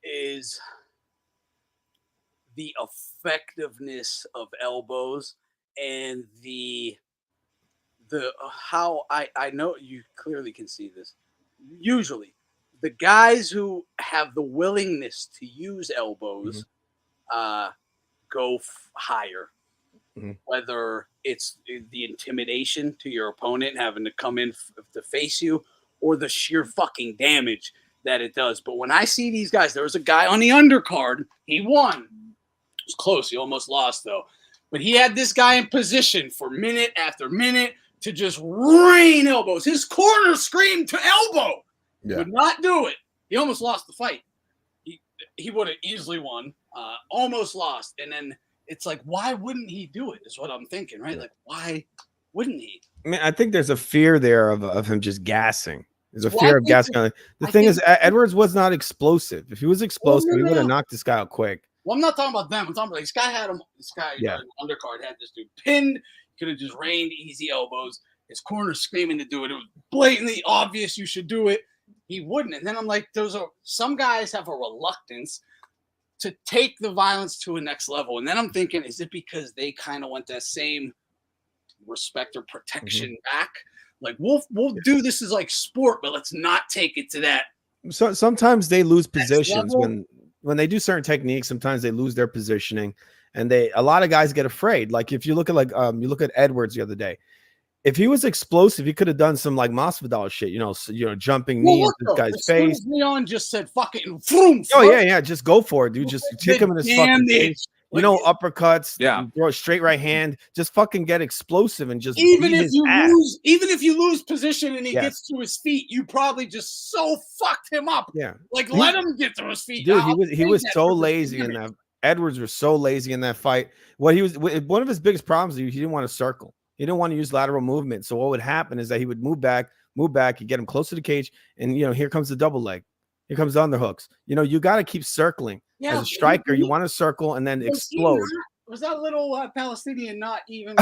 is the effectiveness of elbows and the how I know you clearly can see this. Usually, the guys who have the willingness to use elbows go higher. Whether it's the intimidation to your opponent having to come in to face you, or the sheer fucking damage that it does. But when I see these guys, there was a guy on the undercard. He won. It was close. He almost lost though. But he had this guy in position for minute after minute to just rain elbows. His corner screamed to elbow. Yeah. Would not do it. He almost lost the fight. He would have easily won. Almost lost. And then it's like, why wouldn't he do it? Is what I'm thinking, right? Like, why wouldn't he? I mean, I think there's a fear there of him just gassing. There's a fear of gassing. The thing is, Edwards was not explosive. If he was explosive, he would have knocked this guy out quick. Well, I'm not talking about them. I'm talking about this guy had him. This guy, undercard had this dude pinned. Could have just rained easy elbows. His corner screaming to do it. It was blatantly obvious you should do it. He wouldn't. And then I'm like, some guys have a reluctance to take the violence to a next level. And then I'm thinking, is it because they kind of want that same respect or protection back? Like, we'll do this as like sport, but let's not take it to that. So sometimes they lose positions when they do certain techniques. Sometimes they lose their positioning, and a lot of guys get afraid. Like if you look at you look at Edwards the other day. If he was explosive, he could have done some like Masvidal shit, you know, jumping knee into this guy's face. Leon just said, "Fuck it," and vroom, oh yeah, just go for it, dude. Just kick him in his fucking face. You know, uppercuts, throw a straight right hand, just fucking get explosive and just even if you lose position and he gets to his feet, you probably just so fucked him up. Yeah, like let him get to his feet. Dude, he was so lazy in that. Edwards was so lazy in that fight. One of his biggest problems, he didn't want to circle. He didn't want to use lateral movement. So what would happen is that he would move back, you get him close to the cage, and here comes the double leg. Here comes the underhooks. You got to keep circling. As a striker, you want to circle and then explode. Was that little Palestinian not even?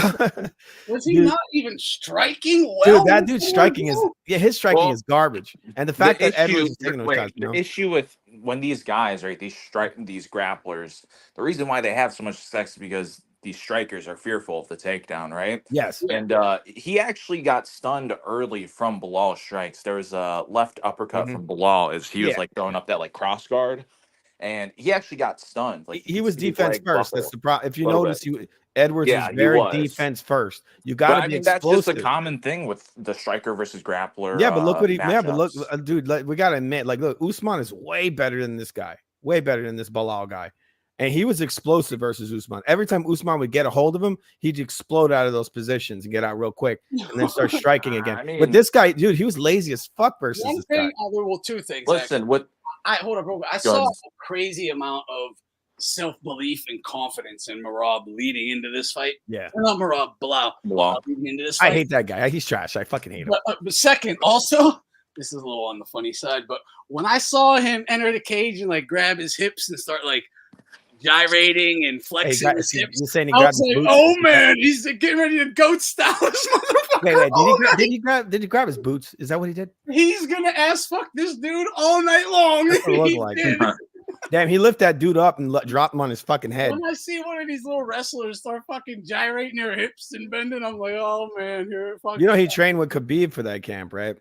Was he not even striking well? Dude, that dude's striking his striking is garbage. And the fact that Edwards is taking those shots. The issue with when these guys, right, these grapplers, the reason why they have so much success is because these strikers are fearful of the takedown, right? Yes. And he actually got stunned early from Bilal's strikes. There was a left uppercut from Bilal as he was like throwing up that like cross guard. And he actually got stunned. Like he was defense first. That's the problem. If you notice, Edwards was very defense first. You got to be explosive. That's just a common thing with the striker versus grappler. Yeah, but look what look, dude. We gotta admit, look, Usman is way better than this guy. Way better than this Bilal guy. And he was explosive versus Usman. Every time Usman would get a hold of him, he'd explode out of those positions and get out real quick, and then start striking again. But this guy, dude, he was lazy as fuck versus this guy. Two things. Listen, hold up, bro. I saw a crazy amount of self-belief and confidence in Merab leading into this fight. Yeah. Not Merab, Bilal. Leading into this fight. I hate that guy. He's trash. I fucking hate him. But second, also, this is a little on the funny side, but when I saw him enter the cage and like grab his hips and start like gyrating and flexing his hips, you're saying he I was like, oh man, he's getting ready to goat style this motherfucker. Wait, did he grab his boots? Is that what he did? He's gonna ass fuck this dude all night long. Damn, he lifted that dude up and dropped him on his fucking head. When I see one of these little wrestlers start fucking gyrating their hips and bending, I'm like, oh man, you're fucking. He trained with Khabib for that camp, right?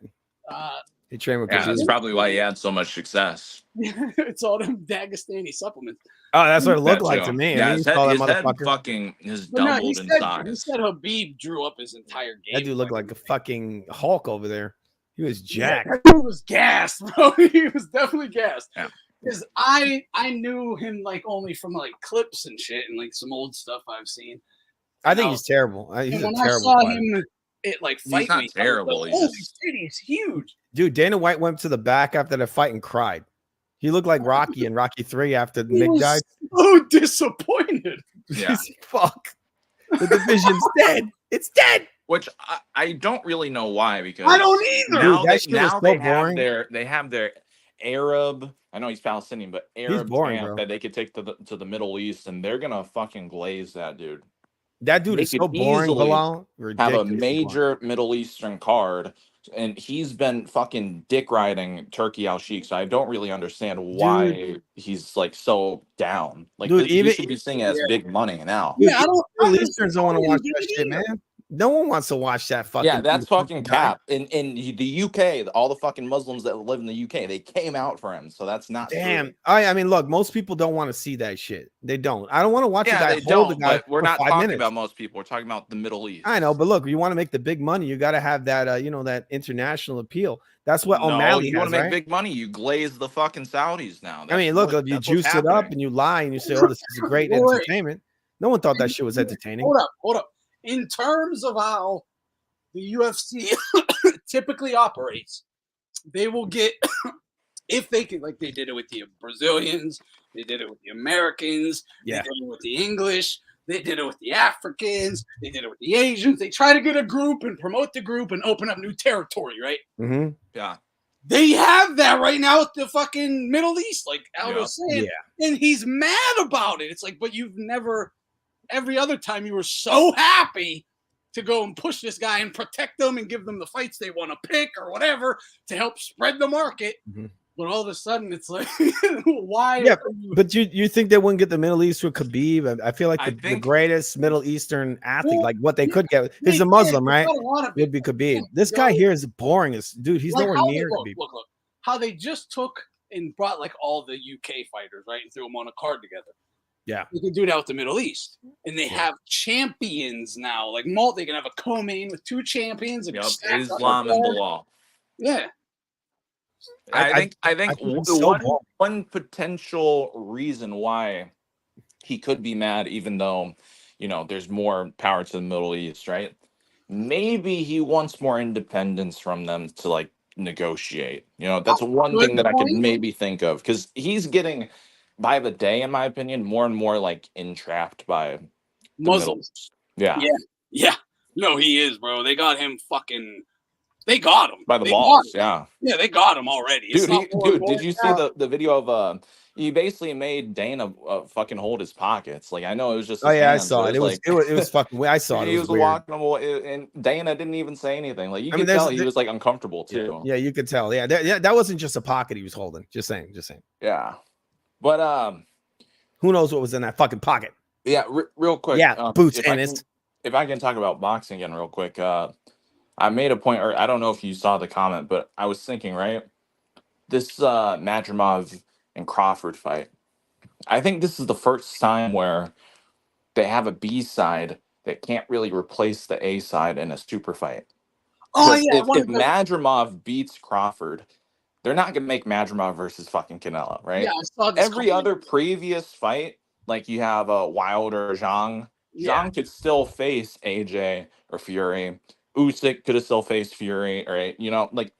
He trained with Khabib. That's probably why he had so much success. It's all them Dagestani supplements. Oh, that's what it looked like to me. Yeah, his head fucking is doubled in size. He said Khabib drew up his entire game. That dude looked like a fucking Hulk over there. He was jacked. Yeah, that dude was gassed, bro. He was definitely gassed. Yeah. Because I knew him like only from like clips and shit and like some old stuff I've seen. I think he's terrible. He's a terrible. I saw him he's not terrible. He's huge. Dude, Dana White went to the back after the fight and cried. He looked like Rocky in Rocky 3 after Mick died. So disappointed. Yeah. Fuck. The division's dead. It's dead. Which I don't really know why, because I don't either. Now, Dude, that shit was so boring. They have their Arab. I know he's Palestinian, but Arab camp that they could take to the Middle East, and they're gonna fucking glaze that dude. That dude is so boring. Bilal. Have a major Middle Eastern card and he's been fucking dick riding Turkey Al Sheikh. So I don't really understand why he's like so down. Like Dude, he even should be seeing it as big money now. dude, Yeah, I don't. Middle Easterns don't want to watch do that it shit, either. man. No one wants to watch that fucking. Yeah, that's fucking guy. cap. In the UK, all the fucking Muslims that live in the UK, they came out for him. So that's not Damn. true. I mean, look, most people don't want to see that shit. They don't. I don't want to watch a Yeah, guy they hold a don't. guy But we're for not 5 talking minutes. about most people. We're talking about the Middle East. I know, but look, you want to make the big money, you got to have that, you know, that international appeal. That's what No, O'Malley you want has, to make right? big money, you glaze the fucking Saudis now. I mean, look, if you juice it up and you lie and you say, "Oh, this is a great Wait. entertainment," no one thought that shit was entertaining. Hold up. In terms of how the UFC typically operates, they will get if they can, like they did it with the Brazilians, they did it with the Americans, Yeah. they did it with the English, they did it with the Africans, they did it with the Asians. They try to get a group and promote the group and open up new territory, right? Mm-hmm. Yeah. They have that right now with the fucking Middle East, like Al was saying, Yeah. and he's mad about it. It's like, but you've never, every other time you were so happy to go and push this guy and protect them and give them the fights they want to pick or whatever to help spread the market. Mm-hmm. But all of a sudden, it's like, why? Yeah, but you think they wouldn't get the Middle East with Khabib? I feel like the think- greatest Middle Eastern athlete, Well, like what they could get, they he's a did. Muslim, They right? got a lot of Would be people. Khabib. Yeah, This they guy always- here is boring as dude. He's like nowhere how they- near look, Khabib. look, how they just took and brought like all the UK fighters, right, and threw them on a card together. Yeah. They can do that with the Middle East, and they have champions now. Like they can have a co-main with 2 champions. And Yep. stack up Islam like and that. Bilal. Yeah, I think it's so boring. one potential reason why he could be mad, even though, you know, there's more power to the Middle East, right? Maybe he wants more independence from them to like negotiate. You know, that's one good thing that I could point. maybe think of, because he's getting, by the day, in my opinion, more and more like entrapped by the Middle Muslims. East. Yeah. Yeah. No, he is, bro. They got him fucking. They got him By the They balls, got him. yeah. Yeah, they got him already. It's Dude, not more and more did you see now. the video of he basically made Dana fucking hold his pockets? Like, I know it was just Oh his yeah, I hands, saw but it. It was like, it was fucking. I saw it. It he was was weird. walking away, and Dana didn't even say anything. Like, you I mean, could tell he there's- was like uncomfortable too. Yeah, you could tell. Yeah, that wasn't just a pocket he was holding. Just saying. Yeah. But Who knows what was in that fucking pocket? yeah, real quick. Yeah, boots if I in can- it. If I can talk about boxing again, real quick. I made a point, or I don't know if you saw the comment, but I was thinking, right, this Madrimov and Crawford fight. I think this is the first time where they have a B side that can't really replace the A side in a super fight. Oh Because yeah, if Madrimov beats Crawford, they're not gonna make Madrimov versus fucking Canelo, right? yeah. I saw this Every other previous fight, like you have a Wilder, Zhang. Yeah. Zhang could still face AJ or Fury. Usyk could have still faced Fury, right? You know, like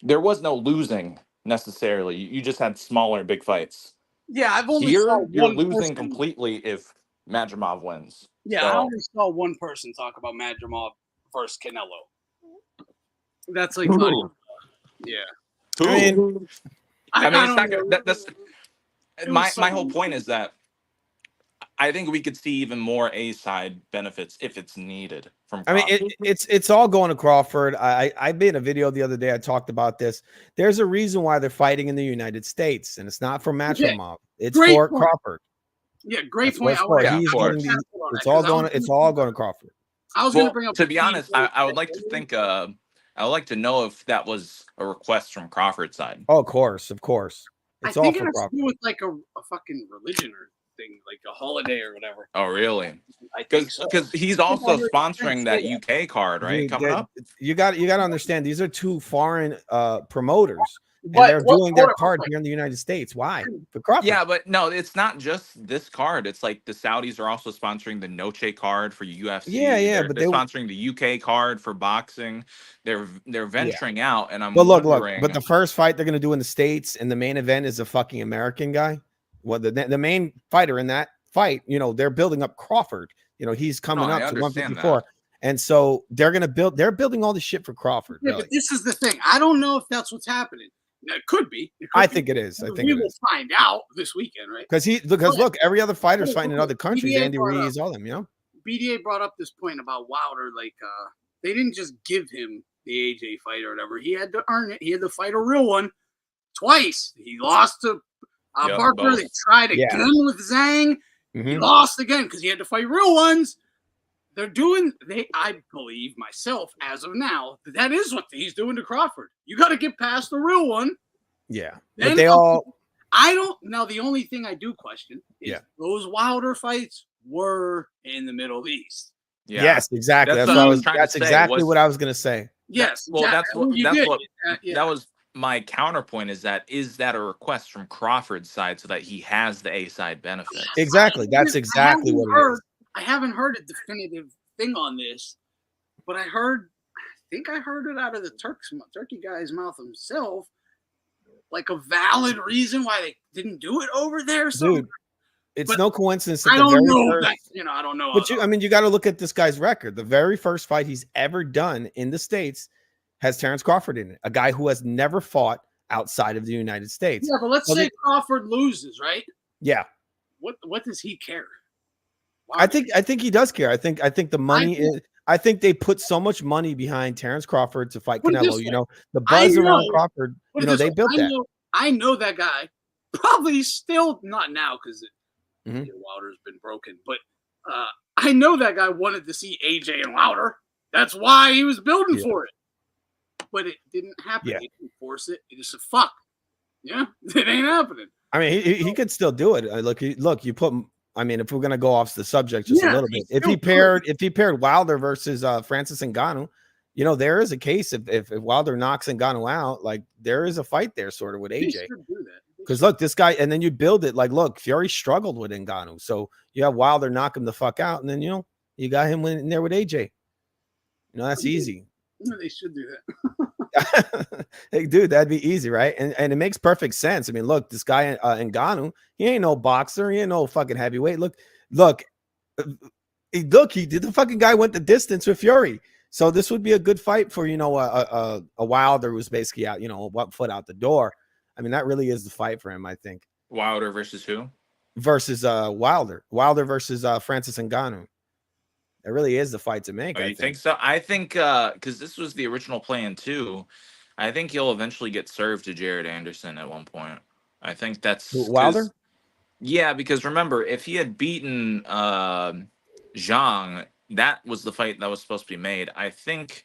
there was no losing necessarily. You just had smaller big fights. Yeah, I've only saw Here, you're one losing person- completely if Madrimov wins. Yeah, I So- only saw one person talk about Madrimov versus Canelo. That's like not even, yeah. I mean, I mean, it's don't not know. gonna, that's It my was my whole something- point is that I think we could see even more A side benefits if it's needed from. I mean, Crawford. it's all going to Crawford. I made a video the other day. I talked about this. There's a reason why they're fighting in the United States, and it's not for Madrimov. It's Great for point. Crawford. Yeah, great That's what point. it's I for. was- Yeah, He's of course. getting these- on It's that, all 'cause I going. was It's gonna- all going to Crawford. I was going Well, to bring up to be the honest, PBA I would like to think. I would like to know if that was a request from Crawford's side. Oh, of course, of course. It's I all think it for has to Crawford. do with like a fucking religion or thing, like a holiday or whatever. Oh, really? I think so. Because he's also I heard sponsoring that say that. UK card, right? Dude, Coming up. You got to understand. These are two foreign promoters, and But they're what- doing their hold on, card hold on. here in the United States. Why? For Crawford. Yeah, but no, it's not just this card. It's like the Saudis are also sponsoring the Noche card for UFC. Yeah, They're but they- sponsoring the UK card for boxing. They're venturing out, and I'm But look, wondering. but the first fight they're going to do in the States and the main event is a fucking American guy. Well, the main fighter in that fight, you know, they're building up Crawford. You know, he's coming No, I up to understand 154. And so they're building all this shit for Crawford. Yeah, Really. but this is the thing. I don't know if that's what's happening. It could be. It could I be. think it is. I think we it will is. find out this weekend, right? Because look, every other fighter's Look, fighting in look, other countries. PBA Andy brought up- Ruiz, all them, you know. BDA brought up this point about Wilder, like They didn't just give him the AJ fight or whatever. He had to earn it. He had to fight a real one twice. He lost to Yep, Barker. both. They tried Yeah. again with Zhang. He Mhm. lost again because he had to fight real ones. They're doing. I believe myself as of now that is what he's doing to Crawford. You got to get past the real one. Yeah, Then but they all. I don't. Now the only thing I do question is Yeah. those Wilder fights were in the Middle East. Yeah. Yes, exactly. That's That's, what what I I was was. trying to That's say exactly was- what I was gonna say. Yes. Well, that's exactly. what You that's did. what Yeah. that was my counterpoint. Is that a request from Crawford's side so that he has the A side benefit? Exactly. That's exactly what it is. I haven't heard a definitive thing on this, but I think I heard it out of the turkey guy's mouth himself, like a valid reason why they didn't do it over there. So Dude, it's but no coincidence that I the don't very know. first. I don't know. But I mean, you got to look at this guy's record. The very first fight he's ever done in the States has Terrence Crawford in it, a guy who has never fought outside of the United States. Yeah, but let's Well, say Crawford loses, right? Yeah, What does he care? I think he does care. I think the money think- is. I think they put so much money behind Terrence Crawford to fight Put it this Canelo. way. You know, the I buzz around know- Crawford. Put You it know, this they way, built that. I know that guy. Probably still not now because Mhm. Wilder's been broken, but I know that guy wanted to see AJ and Wilder. That's why he was building Yeah. for it. But it didn't happen. Yeah. He didn't force it. He just said, "Fuck, yeah, it ain't happening." I mean, he could still do it. Look, you put. I mean, if we're gonna go off the subject just a Yeah, little he bit, if he paired Wilder versus Francis Ngannou, you know, there is a case if Wilder knocks Ngannou out, like there is a fight there, sort of with They AJ. should do that. Because look, this guy, and then you build it like, look, Fury struggled with Ngannou, so you have Wilder knock him the fuck out, and then you got him in there with AJ. You know, that's easy. Yeah, they should do that. Hey, dude, that'd be easy, right? And it makes perfect sense. I mean, look, this guy Ngannou, he ain't no boxer, he ain't no fucking heavyweight. Look, he did. The fucking guy went the distance with Fury, so this would be a good fight for a Wilder who's basically out, 1 foot out the door. I mean, that really is the fight for him, I think. Wilder versus who? Versus Wilder versus Francis Ngannou. It really is the fight to make. Oh, you think so? I think because this was the original plan too. I think he'll eventually get served to Jared Anderson at one point. I think that's Wilder. Yeah, because remember, if he had beaten Zhang, that was the fight that was supposed to be made. I think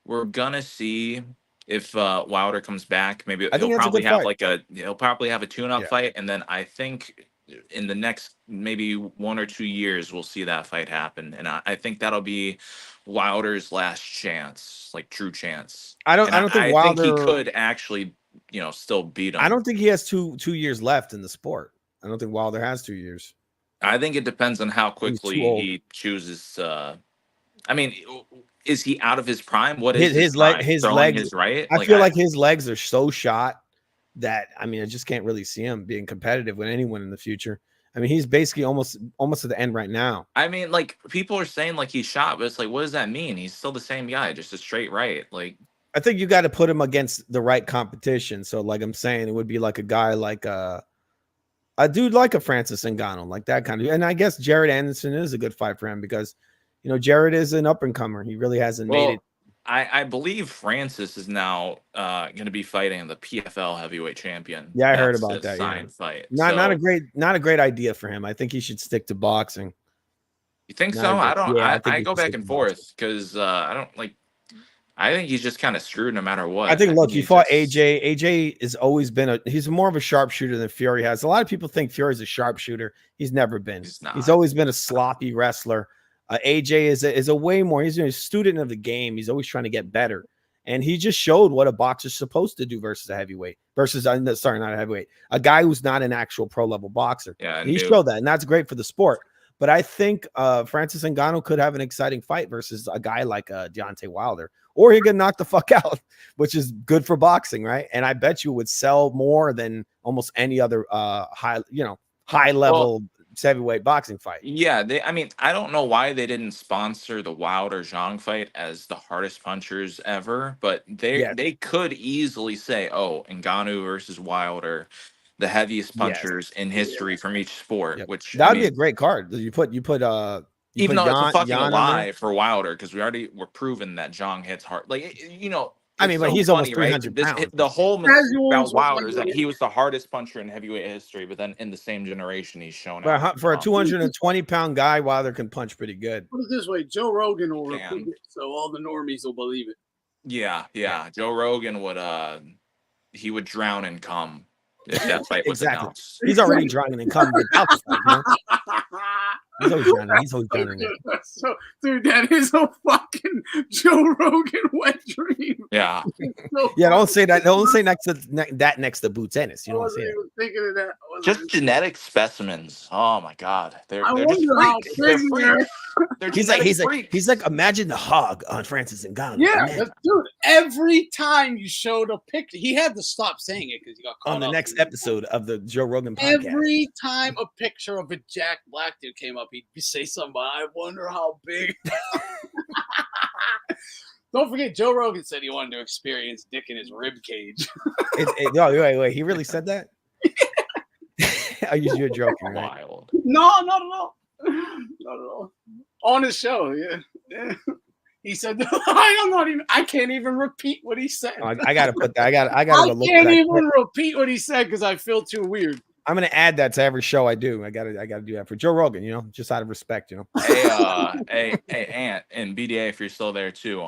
we're gonna see if Wilder comes back. Maybe I think he'll that's a probably good have fight. he'll probably have a tune-up Yeah. fight, and then I think in the next maybe 1 or 2 years we'll see that fight happen, and I think that'll be Wilder's last chance, like true chance. I don't think Wilder. think he could actually, still beat him. I don't think he has two years left in the sport. I don't think Wilder has 2 years. I think it depends on how too quickly old. he chooses. I mean, is he out of his prime? What His- is his prime? leg- his Throwing legs- his right? I feel like his legs are so shot that I just can't really see him being competitive with anyone in the future. I mean, he's basically almost at the end right now. I mean, like people are saying like he's shot, but it's like, what does that mean? He's still the same guy, just a straight right. Like, I think you got to put him against the right competition. So, like I'm saying, it would be like a guy like a dude like a Francis Ngannou, like that kind of. And I guess Jared Anderson is a good fight for him because, Jared is an up and comer. He really hasn't made it. I believe Francis is now going to be fighting the PFL heavyweight champion. Yeah, I heard That's about a that, signed yeah. fight. Not a So, great idea for him. I think he should stick to boxing. You think not so? a I good- don't. yeah, I think I he go should back stick and to boxing. forth because I don't like. I think he's just kind of screwed no matter what. I think look, he fought just- AJ. AJ has always been he's more of a sharpshooter than Fury has. A lot of people think Fury's a sharpshooter. He's never been. He's not. He's always been a sloppy wrestler. AJ is a way more. He's a student of the game. He's always trying to get better, and he just showed what a boxer's supposed to do versus a heavyweight. Versus not a heavyweight, a guy who's not an actual pro level boxer. Yeah, He showed that, and that's great for the sport. But I think Francis Ngannou could have an exciting fight versus a guy like Deontay Wilder, or he could knock the fuck out, which is good for boxing, right? And I bet you would sell more than almost any other high level heavyweight boxing fight. Yeah, I mean, I don't know why they didn't sponsor the Wilder Zhang fight as the hardest punchers ever, but they could easily say, "Oh, Ngannou versus Wilder, the heaviest punchers in history from each sport." Yep. Which That would be a great card. You put Even put though it's a Jan- fucking Jan on lie there? for Wilder, because we're proven that Zhang hits hard. Like, I it's mean, but so he's almost funny, right? 300 pounds. The whole mystique Casuals about will Wilder is that wonder. he was the hardest puncher in heavyweight history, but then in the same generation, he's shown For out. a, for a 220-pound guy, Wilder can punch pretty good. Put it this way, Joe Rogan will Can. repeat it, so all the normies will believe it. Yeah. Joe Rogan he would drown and come if that fight was Exactly. announced. He's already drowning and coming without the fight, you know? He's always drowning. He's always drowning. So, dude, that is a fucking Joe Rogan wet dream. Yeah. So Yeah, don't say that. Don't say next to Boots Ennis. You I don't wasn't say that. even thinking of that. Just genetic specimens. Oh my God. They're I just wonder how freaks. They're big freaks. They're He's like, genetic freaks. he's like, imagine the hog on Francis Ngannou. Yeah, Man. dude. Every time you showed a picture, he had to stop saying it because he got caught On the up next in it. episode of the Joe Rogan podcast. Every time a picture of a Jack Black dude came up, he'd say something about, I wonder how big. Don't forget, Joe Rogan said he wanted to experience dick in his rib cage. No, wait. He really said that? You're joking, right? Wild. No, not at all. Not at all. On his show, yeah. He said, I can't even repeat what he said. I gotta put that. I gotta I go look at can't that even clip. repeat what he said because I feel too weird. I'm gonna add that to every show I do. I gotta do that for Joe Rogan, just out of respect, Hey, Ant and BDA, if you're still there too.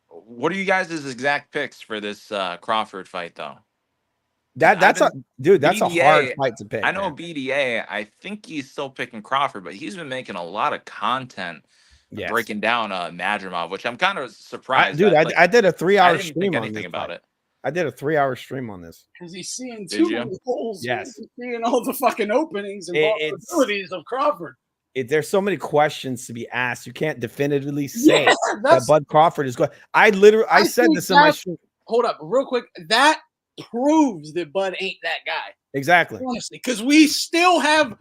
What are you guys' exact picks for this Crawford fight, though? That's a BDA, hard fight to pick. I know man. BDA. I think he's still picking Crawford, but he's been making a lot of content Yes. breaking down Madrimov, which I'm kind of surprised. I did a 3-hour I didn't stream think on anything this about fight. it. I did a 3-hour stream on this. Because he's seeing Did too you? many holes. Yes. He's seeing all the fucking openings and It's- possibilities of Crawford. There's so many questions to be asked. You can't definitively say that that's Bud Crawford is good. I said think this in my that's- stream. hold up, real quick. That proves that Bud ain't that guy. Exactly. Honestly, because we still have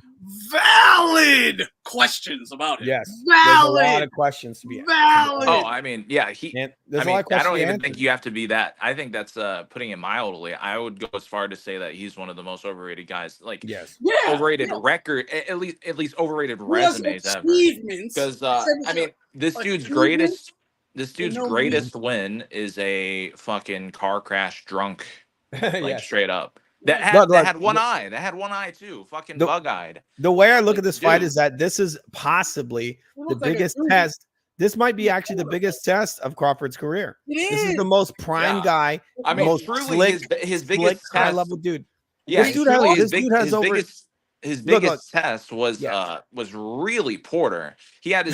valid questions about him. Yes. There's a lot Valid. of questions to be asked. Valid. Oh, I mean, yeah, There's a lot of I questions don't to even answer. think you have to be that. I think that's putting it mildly. I would go as far to say that he's one of the most overrated guys. Like, Yes. Yeah. overrated yeah. record, at least overrated Who has resumes ever. achievements. Because I mean, this like, dude's achievements no greatest win is a fucking car crash drunk, like Yes. straight up. That had one eye. That had one eye too. Fucking bug-eyed. The way I look at this fight Dude. is that this is possibly It the looks like a biggest dude. test. This might be actually the biggest test of Crawford's career. It This is is. the most prime Yeah. guy. I mean, most truly, slick, his slick, biggest high test. level dude. Yeah, This dude truly, has- this dude has over- his Look, biggest test was Yes. was really Porter. He had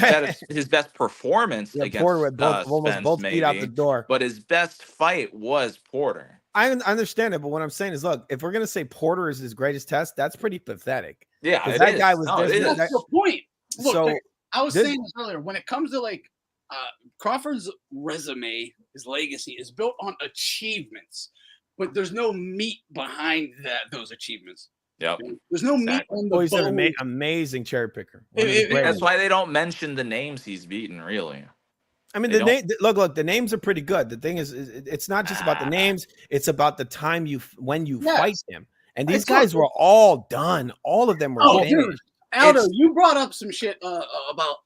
his best performance Yeah, against Porter with both almost Spence, both feet out the maybe, door. but his best fight was Porter. I understand it, but what I'm saying is, look, if we're gonna say Porter is his greatest test, that's pretty pathetic. Yeah, 'Cause it that is. guy was No, it different. is. That's the point. Look, So, I was this- saying this earlier. When it comes to like Crawford's resume, his legacy is built on achievements, but there's no meat behind those achievements. Yep. There's no meat Exactly. on the Oh, he's an bone. amazing cherry picker. One of It- the it- great That's ones. why they don't mention the names he's beaten. Really. I mean, they the name. Look, the names are pretty good. The thing is it's not just about the names; it's about the time when you Yes. fight them. And these It's guys were all done. All of them were Oh, finished. dude. Aldo, It's- you brought up some shit about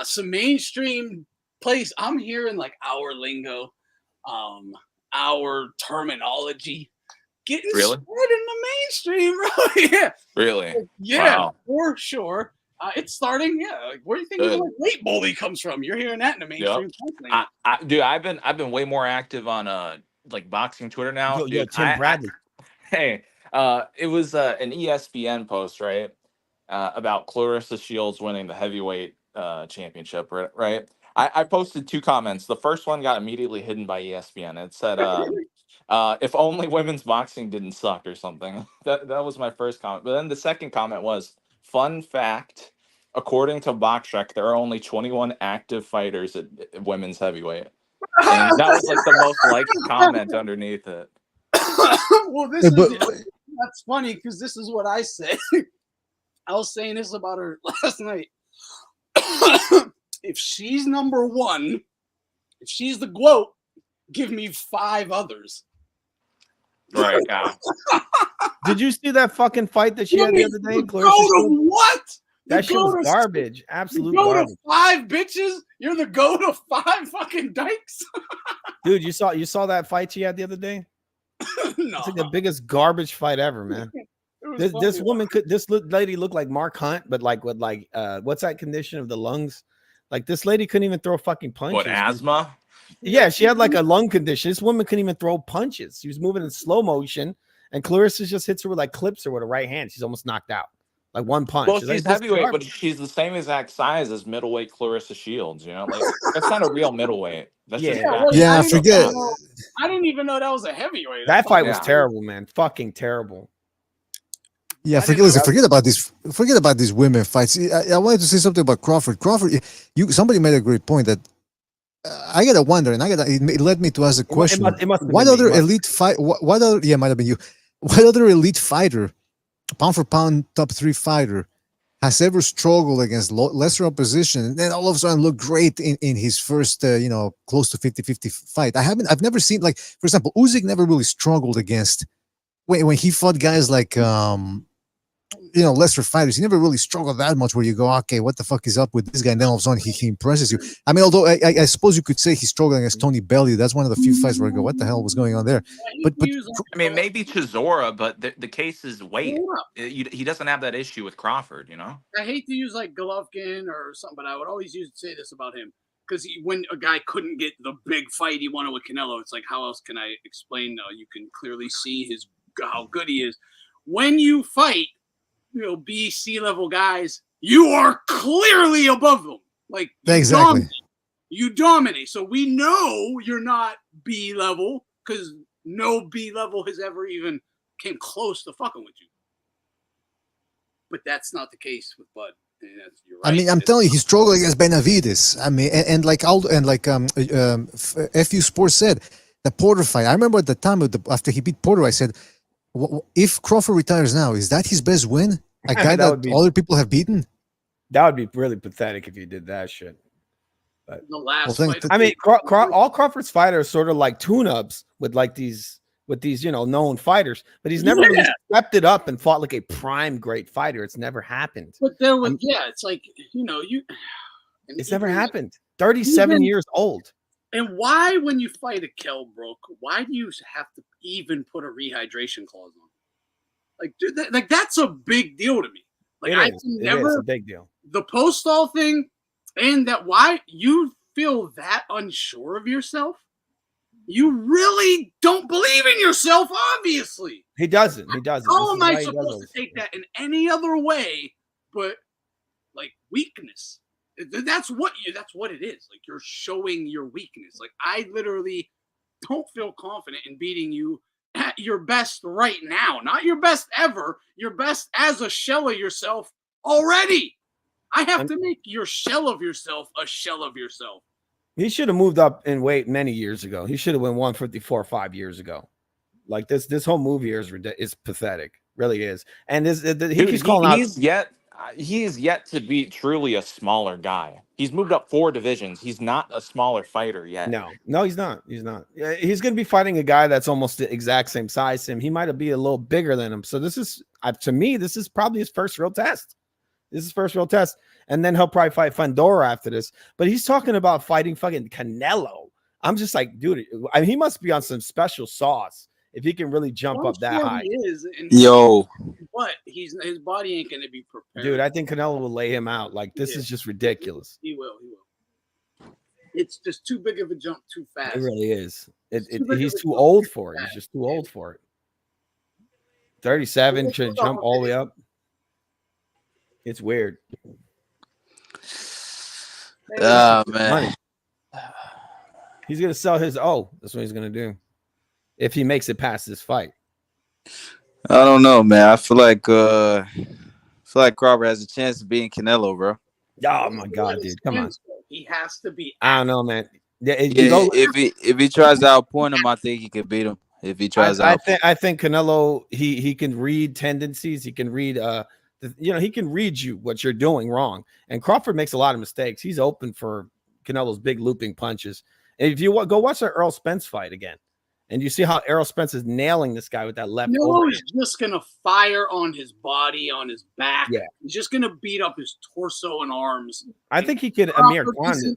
some mainstream place. I'm hearing like our lingo, our terminology getting Really? spread in the mainstream, bro. Yeah, Really. yeah, Wow. for sure. It's starting. Yeah, like, where do you think Good. like late bully comes from? You're hearing that in the mainstream. constantly. Dude, I've been way more active on like boxing Twitter now. Yo, Dude, Tim Bradley. Hey, it was an ESPN post, right? About Clarissa Shields winning the heavyweight championship, right? I posted 2 comments. The first one got immediately hidden by ESPN. It said, if only women's boxing didn't suck or something. That was my first comment. But then the second comment was, fun fact, according to BoxRec, there are only 21 active fighters at women's heavyweight. And that was like the most liked comment underneath it. Well, Hey, that's funny because this is what I said. I was saying this about her last night. If she's number 1, if she's the GOAT, give me 5 others. Right. Yeah. Did you see that fucking fight that she had the other day? Go Clarissa to Shields? what? That shit was go to- garbage. You Absolute go garbage. to 5 bitches. You're the go to 5 fucking dykes. Dude, you saw that fight she had the other day? No, It's like the biggest garbage fight ever, man. it was This funny. woman could lady looked like Mark Hunt, but like with like what's that condition of the lungs? Like this lady couldn't even throw fucking punches. What, asthma? Yeah, she had like a lung condition. This woman couldn't even throw punches. She was moving in slow motion, and Clarissa just hits her with like clips her with a right hand. She's almost knocked out. Like one punch. Well, It's like, she's this heavyweight, but garbage. she's the same exact size as middleweight Clarissa Shields. You know, like that's not a real middleweight. That's just Yeah. well, Yeah, I didn't forget. even know- I didn't even know that was a heavyweight. That fight was Yeah. terrible, man. Fucking terrible. Yeah, I forget, didn't listen, know- forget about these women fights. I wanted to say something about Crawford. Crawford, somebody made a great point that I gotta wonder, and it led me to ask the question: It must have what been me. other It must- elite fight? What other? Yeah, might have been you. What other elite fighter, pound for pound, top 3 fighter, has ever struggled against lesser opposition and then all of a sudden look great in his first, close to 50-50 fight? I've never seen, like, for example, Usyk never really struggled against when he fought guys like lesser fighters. He never really struggled that much where you go, okay, what the fuck is up with this guy? And then all of a sudden he impresses you. I mean, although I suppose you could say he's struggling against Tony Bellew. That's one of the few fights where I go, what the hell was going on there? But I mean, maybe Chisora, but the case is weight. Hold up. He doesn't have that issue with Crawford, you know? I hate to use like Golovkin or something, but I would always say this about him because when a guy couldn't get the big fight he wanted with Canelo, it's like, how else can I explain? You can clearly see how good he is. When you fight, B, C level guys, you are clearly above them. Like, exactly. You dominate. So we know you're not B level because no B level has ever even came close to fucking with you. But that's not the case with Bud. You're right. I mean, I'm telling you, he struggled against Benavides. I mean, FU Sports said, the Porter fight. I remember at the time after he beat Porter, I said, if Crawford retires now, is that his best win? A guy that other people have beaten? That would be really pathetic if you did that shit. But The last Well, fight. I mean, all Crawford's fighters are sort of like tune-ups with these known fighters, but he's never really stepped it up and fought like a prime great fighter. It's never happened. But there was, it's like, It's never happened. 37 years old. And why, when you fight a Kell Brook, why do you have to even put a rehydration clause on? Like, dude, that's a big deal to me. Like, It I is. can It is never a big deal. the Postol thing, and that why you feel that unsure of yourself. You really don't believe in yourself, obviously. He doesn't. He doesn't. How This am is I why he supposed does to take that in any other way but like weakness? That's what it is. Like, you're showing your weakness. Like, I literally don't feel confident in beating you at your best right now. Not your best ever. Your best as a shell of yourself already. I have to make your shell of yourself a shell of yourself. He should have moved up in weight many years ago. He should have won 154 5 years ago. Like this whole move here is pathetic. Really is. And he keeps calling out. He is yet to be truly a smaller guy. He's moved up 4 divisions. He's not a smaller fighter yet. No, he's not. He's not. He's going to be fighting a guy that's almost the exact same size as him. He might be a little bigger than him. So this is, to me, this is probably his first real test. This is his first real test. And then he'll probably fight Fundora after this. But he's talking about fighting fucking Canelo. I'm just like, dude, I mean, he must be on some special sauce if he can really jump up that high. He is, but his body ain't gonna be prepared. Dude, I think Canelo will lay him out. Like, this is just ridiculous. He will. It's just too big of a jump too fast. It really is. He's too old for it. He's just too old for it. 37 should jump all the way up. It's weird. Oh man. He's gonna sell his that's what he's gonna do. If he makes it past this fight. I don't know, man. I feel like Crawford has a chance of beating Canelo, bro. Oh my god, dude. Come on. He has to be. I don't know, man. If he tries to outpoint him, I think he could beat him. If he tries I think Canelo, he can read tendencies, he can read he can read you what you're doing wrong. And Crawford makes a lot of mistakes. He's open for Canelo's big looping punches. And if you go watch the Earl Spence fight again, And you see how Errol Spence is nailing this guy with that left Canelo overhand. is just gonna fire on his body, on his back. Yeah. He's just gonna beat up his torso and arms. I think he can Amir Khan this.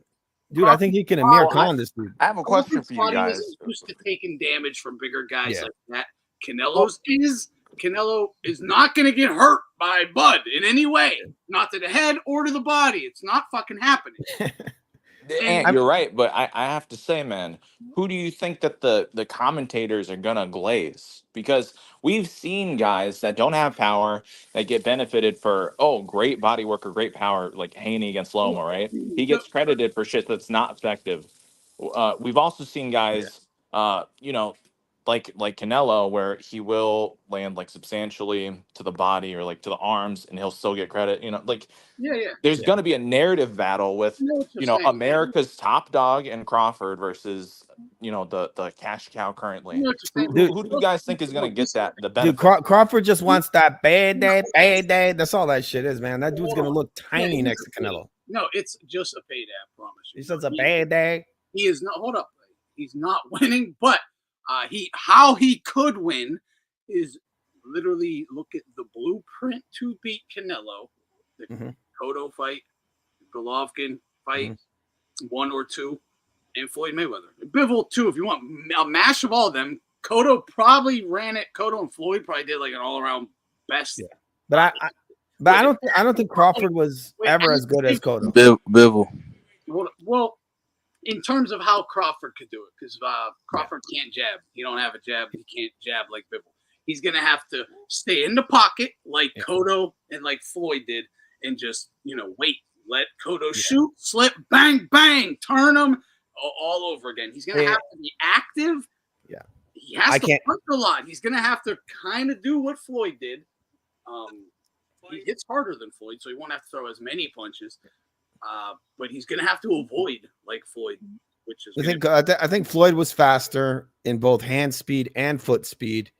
Dude, I think he can Amir Khan this dude. I have a question for you Body guys. isn't used to taking damage from bigger guys Yeah. like that. Canelo is not going to get hurt by Bud in any way, not to the head or to the body. It's not fucking happening. And you're right, but I have to say, man, who do you think that the commentators are gonna glaze? Because we've seen guys that don't have power that get benefited for great body work or great power, like Haney against Loma, right? He gets credited for shit that's not effective. We've also seen guys, like Canelo, where he will land like substantially to the body or like to the arms, and he'll still get credit. There's going to be a narrative battle with America's top dog and Crawford versus the cash cow currently. Who do you guys think is going to get that the benefit? Dude, Crawford just wants that bad day. That's all that shit is, man. That dude's gonna look tiny next to Canelo. No, it's just a payday, I promise you. He says a bad day. He is not. Hold up, he's not winning, but how he could win is literally look at the blueprint to beat Canelo, the Cotto fight, Golovkin fight, 1 or 2, and Floyd Mayweather. Bivol too, if you want a mash of all of them. Cotto probably ran it. Cotto and Floyd probably did like an all-around best. Yeah. But I don't think Crawford was ever as good as Cotto. Bivol. Well, in terms of how Crawford could do it, because Crawford can't jab. He don't have a jab. He can't jab like Bivol. He's gonna have to stay in the pocket like Cotto and like Floyd did, and just wait, let Cotto shoot, slip, bang, bang, turn him all over again. He's gonna have to be active. Yeah, he has to punch a lot. He's gonna have to kind of do what Floyd did. He hits harder than Floyd, so he won't have to throw as many punches. But he's gonna have to avoid like Floyd, which is. I think Floyd was faster in both hand speed and foot speed.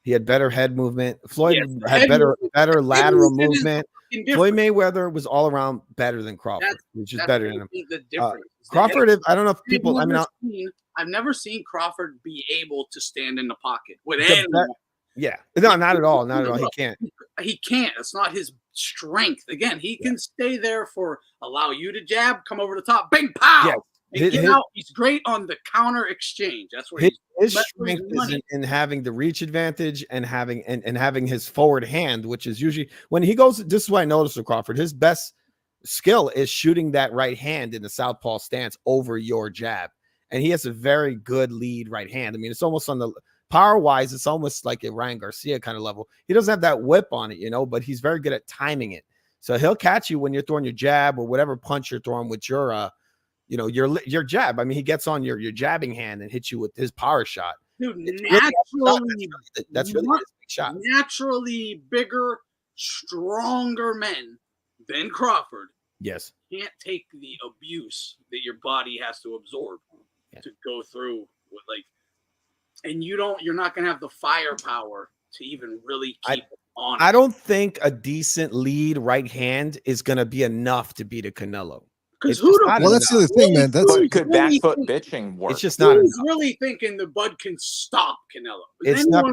He had better head movement. Floyd had better lateral movement. Floyd Mayweather was all around better than Crawford, which is better than him. The difference. Crawford, I don't know if people. I've never seen Crawford be able to stand in the pocket with anyone. Yeah, no, not at all. Not at all. He can't. He can't. It's not his strength. Again, he can stay there allow you to jab, come over the top, bing, pow. Yeah. And get out. He's great on the counter exchange. That's where his strength is in having the reach advantage and having his forward hand, which is usually when he goes. This is what I noticed with Crawford. His best skill is shooting that right hand in the southpaw stance over your jab, and he has a very good lead right hand. I mean, it's almost on the power wise, it's almost like a Ryan Garcia kind of level. He doesn't have that whip on it, but he's very good at timing it. So he'll catch you when you're throwing your jab or whatever punch you're throwing with your your jab. I mean, he gets on your jabbing hand and hits you with his power shot. Dude, that's really his big shot. Naturally bigger, stronger men than Crawford. Yes. Can't take the abuse that your body has to absorb to go through with and you're not going to have the firepower to even really keep on. I don't think a decent lead right hand is going to be enough to beat a Canelo. Because that's the other thing, man. Could back foot bitching work? It's just not. Who's really thinking the Bud can stop Canelo? It's not.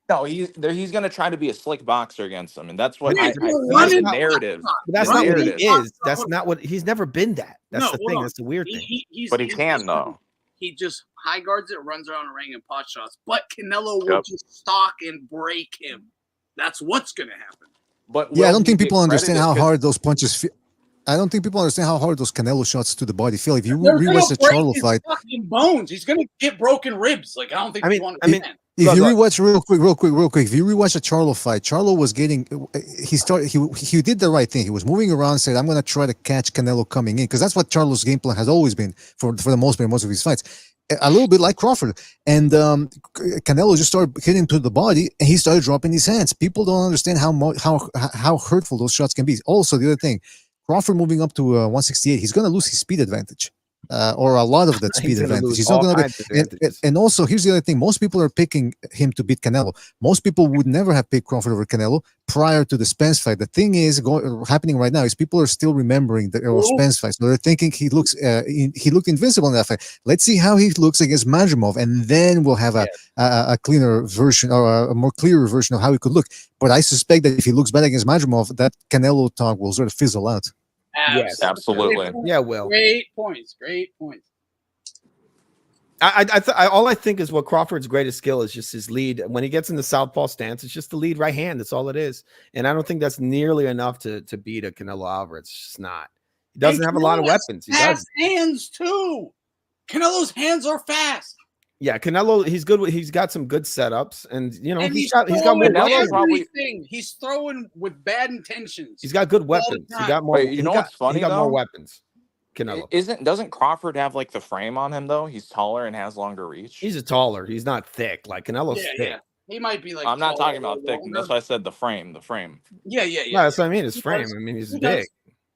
No, he's going to try to be a slick boxer against him, and that's what that's the narrative. That's not what he is. That's not what he's never been. That's the thing. That's the weird thing. But he can though. He just high guards it, runs around the ring, and pot shots. But Canelo will just stalk and break him. That's what's going to happen. But I don't think people understand how hard those punches feel. I don't think people understand how hard those Canelo shots to the body feel. If you rewatch the Charlo fight, fucking bones, he's going to get broken ribs. I don't think you understand. If you rewatch real quick, if you rewatch the Charlo fight, Charlo was he did the right thing. He was moving around, said, I'm going to try to catch Canelo coming in, because that's what Charlo's game plan has always been for the most part in most of his fights. A little bit like Crawford. And Canelo just started hitting to the body, and he started dropping his hands. People don't understand how hurtful those shots can be. Also, the other thing, Crawford moving up to 168, he's going to lose his speed advantage. Or a lot of that speed advantage. He's not going to. And also, here's the other thing: most people are picking him to beat Canelo. Most people would never have picked Crawford over Canelo, prior to the Spence fight. The thing is happening right now is people are still remembering the Spence fight, so they're thinking he looked invincible in that fight. Let's see how he looks against Madrimov, and then we'll have a cleaner version or a more clearer version of how he could look. But I suspect that if he looks bad against Madrimov, that Canelo talk will sort of fizzle out. Yes, absolutely. Yeah, Will. Great points. Great points. All I think is what Crawford's greatest skill is just his lead. When he gets in the southpaw stance, it's just the lead right hand. That's all it is. And I don't think that's nearly enough to beat a Canelo Alvarez. It's just not. He doesn't have a lot of weapons. He does hands too. Canelo's hands are fast. Yeah, Canelo, he's good. He's got some good setups, and And he's got more everything. He's throwing with bad intentions. He's got good weapons. He got more. Wait, what's funny? He got more weapons. Canelo doesn't Crawford have like the frame on him though? He's taller and has longer reach. He's taller. He's not thick like Canelo's thick. Yeah. He might be like. I'm not talking about thick. That's why I said the frame. The frame. Yeah. No, that's what I mean. His frame. I mean, he's big.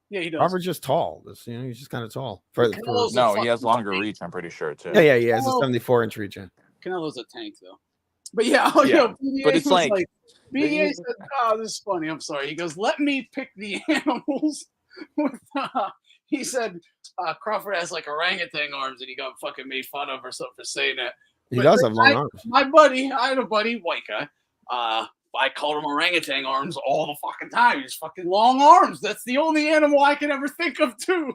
Yeah, he does. Crawford's just tall. He's just kind of tall. No, he has longer reach. I'm pretty sure too. Yeah. He has a 74-inch reach. Canelo's a tank though. But yeah, but it's like BDA said, "Oh, this is funny." I'm sorry. He goes, "Let me pick the animals." He said Crawford has like orangutan arms, and he got fucking made fun of or something for saying that. He does have long arms. My buddy, I had a buddy, white guy. I called him orangutan arms all the fucking time. He's fucking long arms. That's the only animal I can ever think of too.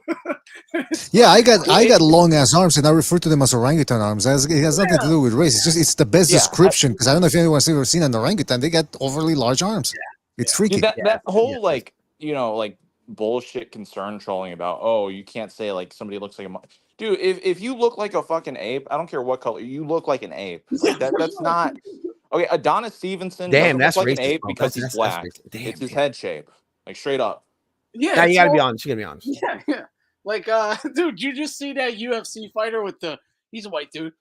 Yeah, I got long ass arms, and I refer to them as orangutan arms. It has nothing to do with race. It's the best description, because I don't know if anyone's ever seen an orangutan. They got overly large arms. It's freaky. Dude, that whole like bullshit concern trolling about you can't say like somebody looks like a dude. If you look like a fucking ape, I don't care what color you look like an ape. Like that's not okay. Adonis Stevenson doesn't look like an ape because he's black. It's his head shape, like straight up. Yeah, you gotta be honest. You gotta be honest. Yeah. Like, dude, you just see that UFC fighter with he's a white dude,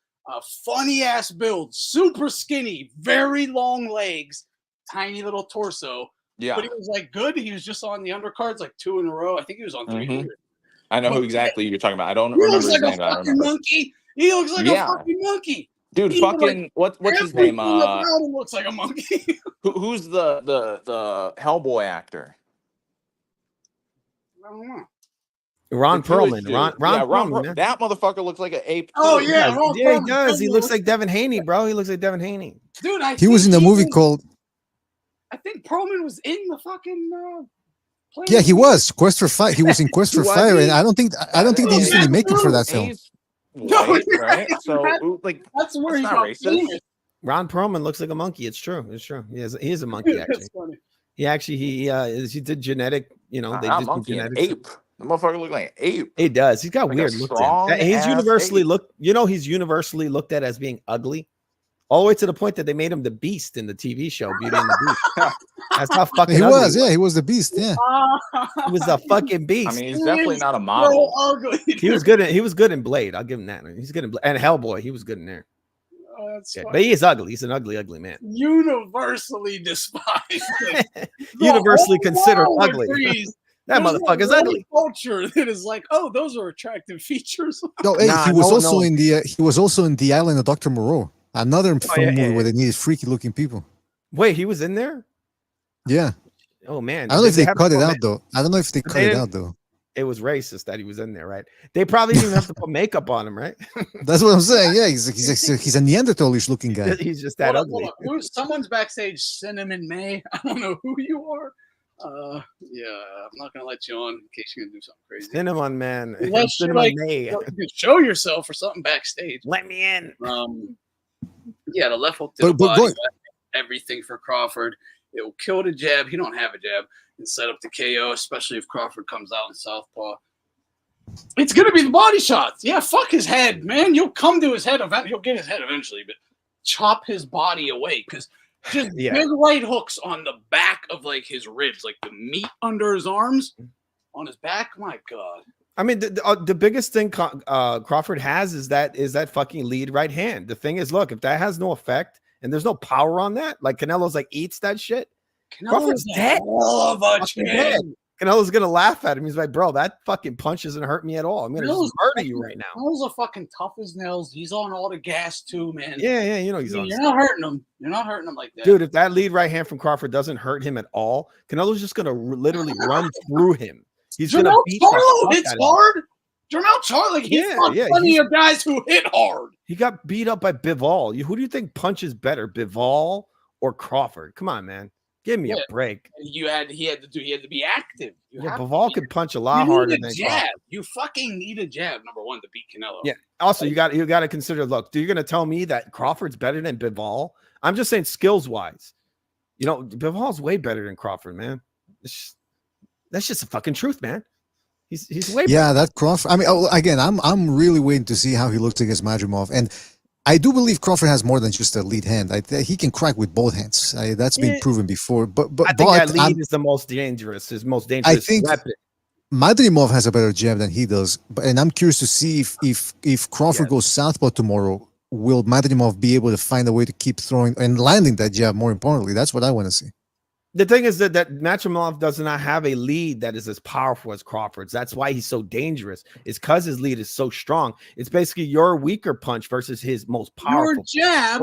funny ass build, super skinny, very long legs, tiny little torso. Yeah, but he was like good. He was just on the undercards like 2 in a row. I think he was on 3. Mm-hmm. I know who exactly you're talking about. I don't remember his name. I remember. Monkey. He looks like a fucking monkey. Dude, fucking what's his name? Looks like a monkey. Who's the Hellboy actor? I don't know. Ron Perlman. Ron Perlman. That motherfucker looks like an ape. Oh yeah, he does. He looks like Devin Haney, bro. He looks like Devin Haney. Dude, he was in a movie called. I think Perlman was in the fucking. Yeah, he was Quest for Fire. He was in Quest for Fire, and I don't think they used any makeup for that film. White, right? So like that's where he got got racist. Ron Perlman looks like a monkey. It's true. It's true. He is a monkey actually. He did genetic. They did monkey, genetics. Ape. The motherfucker look like an ape. He does. He's got like weird looks. He's universally He's universally looked at as being ugly. All the way to the point that they made him the Beast in the TV show Beauty and the Beast. That's how fucking he ugly was. Yeah, he was the Beast. Yeah, he was a fucking beast. I mean, he's definitely not a model. So ugly. He was good. He was good in Blade. I'll give him that. He's good in Blade. And Hellboy. He was good in there. But he is ugly. He's an ugly man. Universally despised. Universally considered ugly. That motherfucker's ugly. Culture that is like, oh, those are attractive features. No, he was also in the Island of Dr. Moreau. Another movie where they needed freaky looking people. Wait, he was in there? Yeah. Oh man. I don't know if they cut it out though. It was racist that he was in there, right? They probably didn't even have to put makeup on him, right? That's what I'm saying. Yeah, he's a Neanderthalish looking guy. He's just that ugly. Someone's backstage, Cinnamon May. I don't know who you are. Yeah, I'm not gonna let you on in case you're gonna do something crazy. Cinnamon Man. Cinnamon May. Show yourself or something backstage. Let me in. Yeah, the left hook to the body. Everything for Crawford. It will kill the jab. He don't have a jab and set up the KO, especially if Crawford comes out in southpaw. It's gonna be the body shots. Yeah, fuck his head, man. You'll come to his head eventually. You'll get his head eventually, but chop his body away because just big right hooks on the back of like his ribs, like the meat under his arms, on his back. My God. I mean, the biggest thing Crawford has is that fucking lead right hand. The thing is, look, if that has no effect and there's no power on that, like Canelo's like eats that shit. Crawford's dead. Dead. Canelo's gonna laugh at him. He's like, bro, that fucking punch doesn't hurt me at all. I'm gonna just murder you right now. Canelo's are fucking tough as nails. He's on all the gas too, man. Yeah, you know he's on. You're not hurting him. You're not hurting him like that, dude. If that lead right hand from Crawford doesn't hurt him at all, Canelo's just gonna literally run through him. He's gonna beat Charlo hits hard. Jermell Charlo, like he fought plenty of guys who hit hard. He got beat up by Bivol. Who do you think punches better, Bivol or Crawford? Come on, man. Give me a break. He had to be active. Bivol could punch a lot harder than jab. Crawford. You fucking need a jab, number one, to beat Canelo. Yeah. Also, you got to consider. Look, you're gonna tell me that Crawford's better than Bivol? I'm just saying skills wise. You know, Bivol's way better than Crawford, man. That's just the fucking truth, man. He's way better. That Crawford. I mean, again, I'm really waiting to see how he looks against Madrimov, and I do believe Crawford has more than just a lead hand. He can crack with both hands. That's been proven before. But I think that lead is the most dangerous. His most dangerous I think weapon. Madrimov has a better jab than he does, and I'm curious to see if Crawford goes southpaw tomorrow. Will Madrimov be able to find a way to keep throwing and landing that jab? More importantly, that's what I want to see. The thing is that Madrimov does not have a lead that is as powerful as Crawford's. That's why he's so dangerous. It's because his lead is so strong. It's basically your weaker punch versus his most powerful. Your jab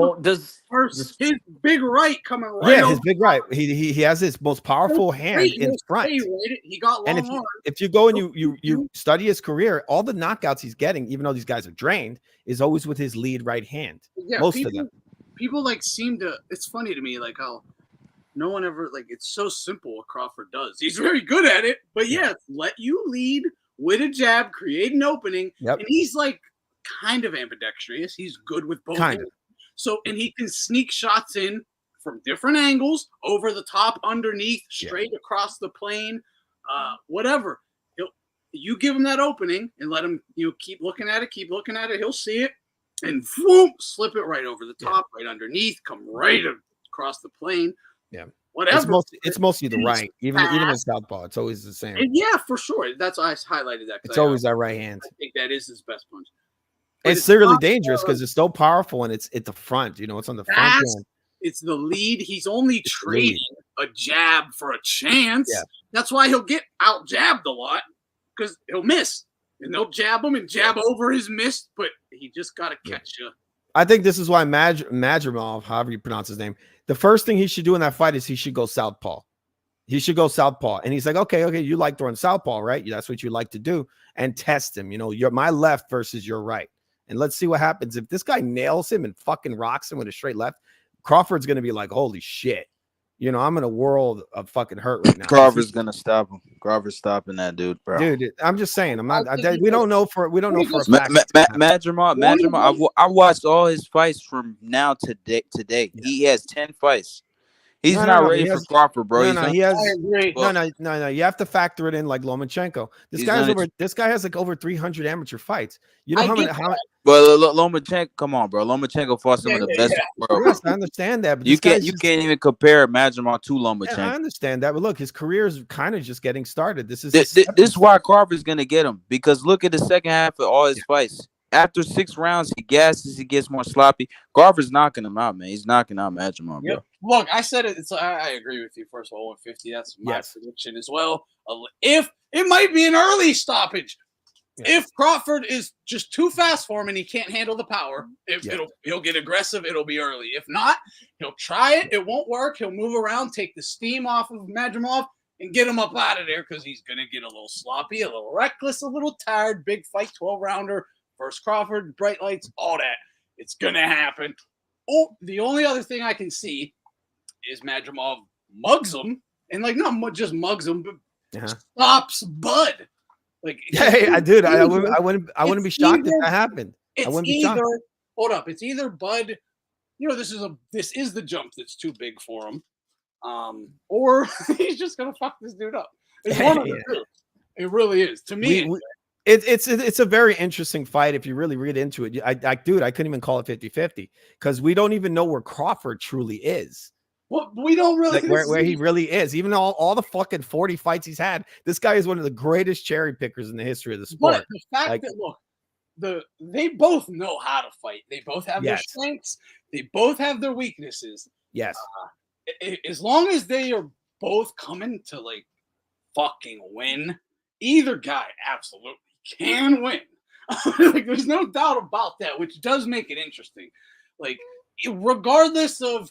versus his big right coming right. Yeah, over. his big right. He has his most powerful hand in front. He got long arms. If you go and you study his career, all the knockouts he's getting, even though these guys are drained, is always with his lead right hand. Yeah, most of them. People like seem to. It's funny to me, like how. No one ever, like, it's so simple what Crawford does. He's very good at it, but let you lead with a jab, create an opening, and he's like kind of ambidextrous. He's good with both hands. So, and he can sneak shots in from different angles, over the top, underneath, straight across the plane, whatever. You give him that opening and let him, keep looking at it, he'll see it, and whoop, slip it right over the top, right underneath, come right across the plane. Yeah, whatever. It's mostly the right, even in southpaw. It's always the same. And yeah, for sure. That's why I highlighted that. It's always that right hand. I think that is his best punch. But it's really dangerous because it's so powerful and it's at the front. It's on the front end. It's the lead. He's only trading a jab for a chance. Yeah. That's why he'll get out jabbed a lot because he'll miss, and they'll jab him and jab over his miss. But he just got to catch you. I think this is why Madrimov, however you pronounce his name, the first thing he should do in that fight is he should go southpaw. He should go southpaw. And he's like, okay, you like throwing southpaw, right? That's what you like to do. And test him. You're my left versus your right. And let's see what happens. If this guy nails him and fucking rocks him with a straight left, Crawford's going to be like, holy shit. I'm in a world of fucking hurt right now. Crawford's going to stop him. Crawford's stopping that dude, bro. Dude, I'm just saying. We don't know for a fact. Madrimov, I watched all his fights from now to date. Yeah. He has 10 fights. He's not ready for Crawford, bro. No, you have to factor it in like Lomachenko. This guy has like over 300 amateur fights. You know But Lomachenko, come on, bro. Lomachenko fought some of the best in the world. Yes, I understand that. But you can't even compare Madrimov to Lomachenko. Yeah, I understand that, but look, his career is kind of just getting started. This is why Crawford's gonna get him, because look at the second half of all his fights. After 6 rounds, he gasses, he gets more sloppy. Crawford's knocking him out, man. He's knocking out Madrimov, bro. Look, I said it. I agree with you. First of all, 150. That's my prediction as well. If it might be an early stoppage. If Crawford is just too fast for him and he can't handle the power, he'll get aggressive. It'll be early. If not, he'll try it. It won't work. He'll move around, take the steam off of Madrimov, and get him up out of there because he's going to get a little sloppy, a little reckless, a little tired. Big fight, 12-rounder. First Crawford, bright lights, all that. It's going to happen. Oh, the only other thing I can see is Madrimov mugs him. And, not just mugs him, but stops Bud. Dude, I wouldn't be shocked if that happened. I wouldn't be shocked. Hold up. It's either Bud, this is the jump that's too big for him. Or he's just going to fuck this dude up. It's one of the two. It really is. To me, it's a very interesting fight if you really read into it. I couldn't even call it 50-50 because we don't even know where Crawford truly is. Well, we don't really where he really is. Even all the fucking 40 fights he's had, this guy is one of the greatest cherry pickers in the history of the sport. But the fact that they both know how to fight. They both have their strengths. They both have their weaknesses. Yes. As long as they are both coming to fucking win. Either guy absolutely can win. Like, there's no doubt about that, which does make it interesting. Like, regardless of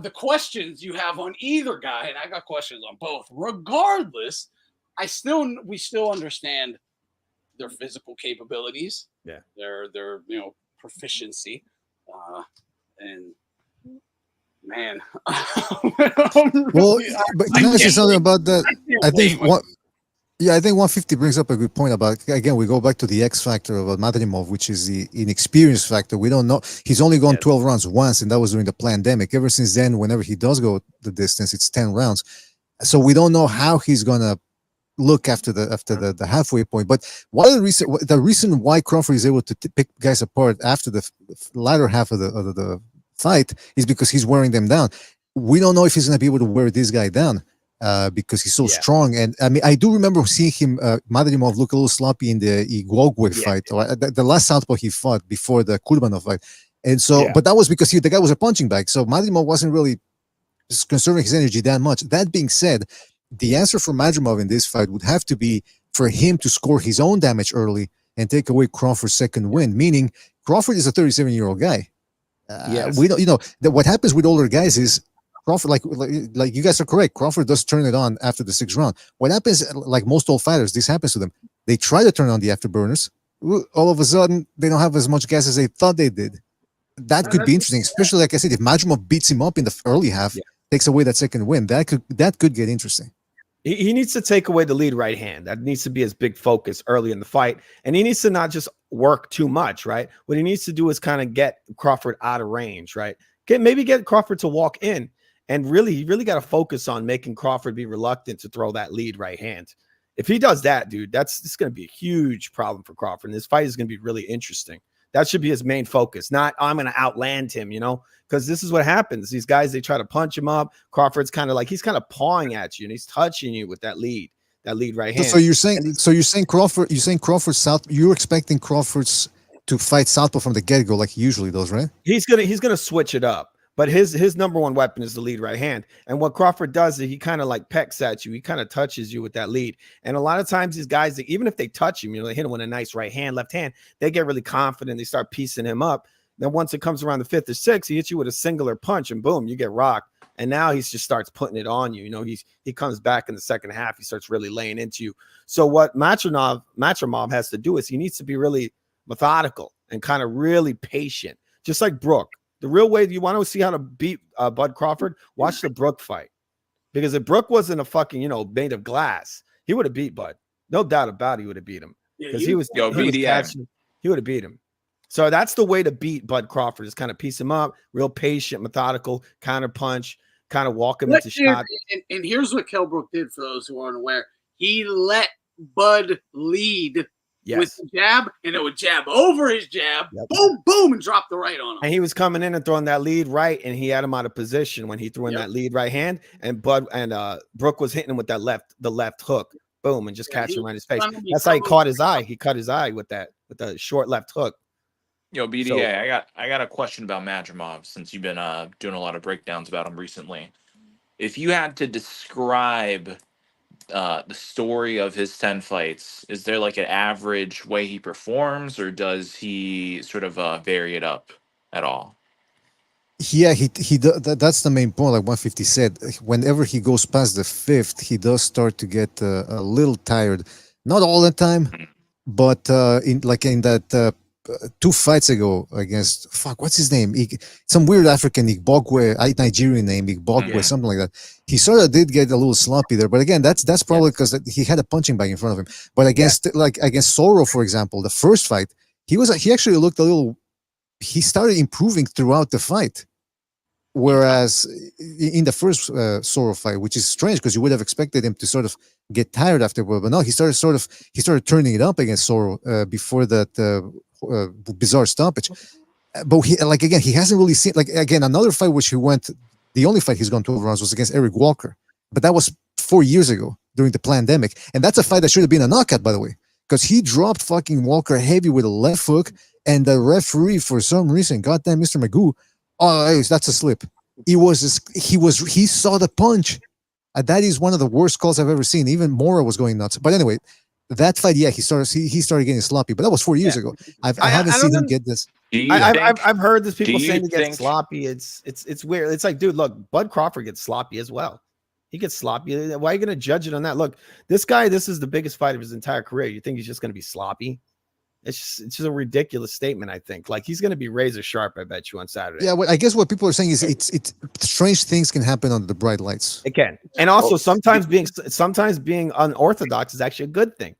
the questions you have on either guy, and I got questions on both. Regardless, we still understand their physical capabilities, their proficiency, and man, Well, but can I say something about that? I think I think 150 brings up a good point about, again, we go back to the X factor of Madrimov, which is the inexperience factor. We don't know. He's only gone 12 rounds once, and that was during the pandemic. Ever since then, whenever he does go the distance, it's 10 rounds. So we don't know how he's gonna look after the halfway point. But one of the reason why Crawford is able to pick guys apart after the latter half of the fight is because he's wearing them down. We don't know if he's gonna be able to wear this guy down. Because he's so strong, and I mean, I do remember seeing him, Madrimov, look a little sloppy in the Igwogwe fight, or the last southpaw he fought before the Kurbanov fight, and so, but that was because the guy was a punching bag, so Madrimov wasn't really conserving his energy that much. That being said, the answer for Madrimov in this fight would have to be for him to score his own damage early and take away Crawford's second win. Meaning, Crawford is a 37-year-old guy. We don't, what happens with older guys is, Crawford, like you guys are correct, Crawford does turn it on after the 6th round. What happens, like most old fighters, this happens to them. They try to turn on the afterburners. All of a sudden, they don't have as much gas as they thought they did. That could be interesting, especially, like I said, if Madrimov beats him up in the early half, takes away that second win, that could get interesting. He needs to take away the lead right hand. That needs to be his big focus early in the fight. And he needs to not just work too much, right? What he needs to do is kind of get Crawford out of range, right? Maybe get Crawford to walk in. And really, you really got to focus on making Crawford be reluctant to throw that lead right hand. If he does that, dude, it's going to be a huge problem for Crawford. And this fight is going to be really interesting. That should be his main focus, not I'm going to outland him, because this is what happens. These guys, they try to punch him up. Crawford's kind of like, he's kind of pawing at you and he's touching you with that lead right hand. So you're saying Crawford south, you're expecting Crawford's to fight southpaw from the get-go like he usually does, right? He's going to switch it up. But his number one weapon is the lead right hand. And what Crawford does is he kind of like pecks at you. He kind of touches you with that lead. And a lot of times these guys, even if they touch him, they hit him with a nice right hand, left hand, they get really confident. They start piecing him up. Then once it comes around the 5th or 6th, he hits you with a singular punch and boom, you get rocked. And now he just starts putting it on you. He comes back in the second half. He starts really laying into you. So what Madrimov has to do is he needs to be really methodical and kind of really patient, just like Brook. The real way you want to see how to beat Bud Crawford, watch the Brook fight. Because if Brook wasn't a fucking, made of glass, he would have beat Bud. No doubt about it, he would have beat him. Because he would have beat him. So that's the way to beat Bud Crawford, is kind of piece him up, real patient, methodical, counter punch, kind of walk him into shot. And here's what Kell Brook did, for those who aren't aware. He let Bud lead with the jab, and it would jab over his jab, boom, boom, and drop the right on him. And he was coming in and throwing that lead right, and he had him out of position when he threw in that lead right hand. And Brook was hitting him with the left hook, boom, and just catching him right in his face. That's how he caught his eye. He cut his eye with the short left hook. Yo, BDA, I got a question about Madrimov, since you've been doing a lot of breakdowns about him recently. If you had to describe the story of his 10 fights, is there like an average way he performs, or does he sort of vary it up at all? Yeah, that's the main point. Like 150 said, whenever he goes past the 5th, he does start to get a little tired. Not all the time, but in that 2 fights ago against what's his name? Some weird African Igbogwe, Nigerian name, Igbogwe, something like that. He sort of did get a little sloppy there, but again, that's probably because he had a punching bag in front of him. But against Soro, for example, the first fight, he actually looked a little. He started improving throughout the fight, whereas in the first Soro fight, which is strange because you would have expected him to sort of get tired afterward, but no, he started turning it up against Soro before that. Bizarre stoppage, but he hasn't really seen another fight which the only fight he's gone 12 rounds was against Eric Walker, but that was 4 years ago during the pandemic, and that's a fight that should have been a knockout, by the way, because he dropped fucking Walker heavy with a left hook, and the referee, for some reason, goddamn Mr. Magoo, that's a slip. He saw the punch, That is one of the worst calls I've ever seen. Even Mora was going nuts. But anyway, that fight, yeah, he started getting sloppy, but that was 4 years ago. I haven't I seen don't him know. get this. Do you I've heard this do people you saying he gets think- sloppy. It's weird. It's like, dude, look, Bud Crawford gets sloppy as well. He gets sloppy. Why are you going to judge it on that? Look, this guy, this is the biggest fight of his entire career. You think he's just going to be sloppy? It's just a ridiculous statement, I think. Like, he's going to be razor sharp, I bet you, on Saturday. Yeah, well, I guess what people are saying is it's strange things can happen under the bright lights. It can. And also sometimes being unorthodox is actually a good thing.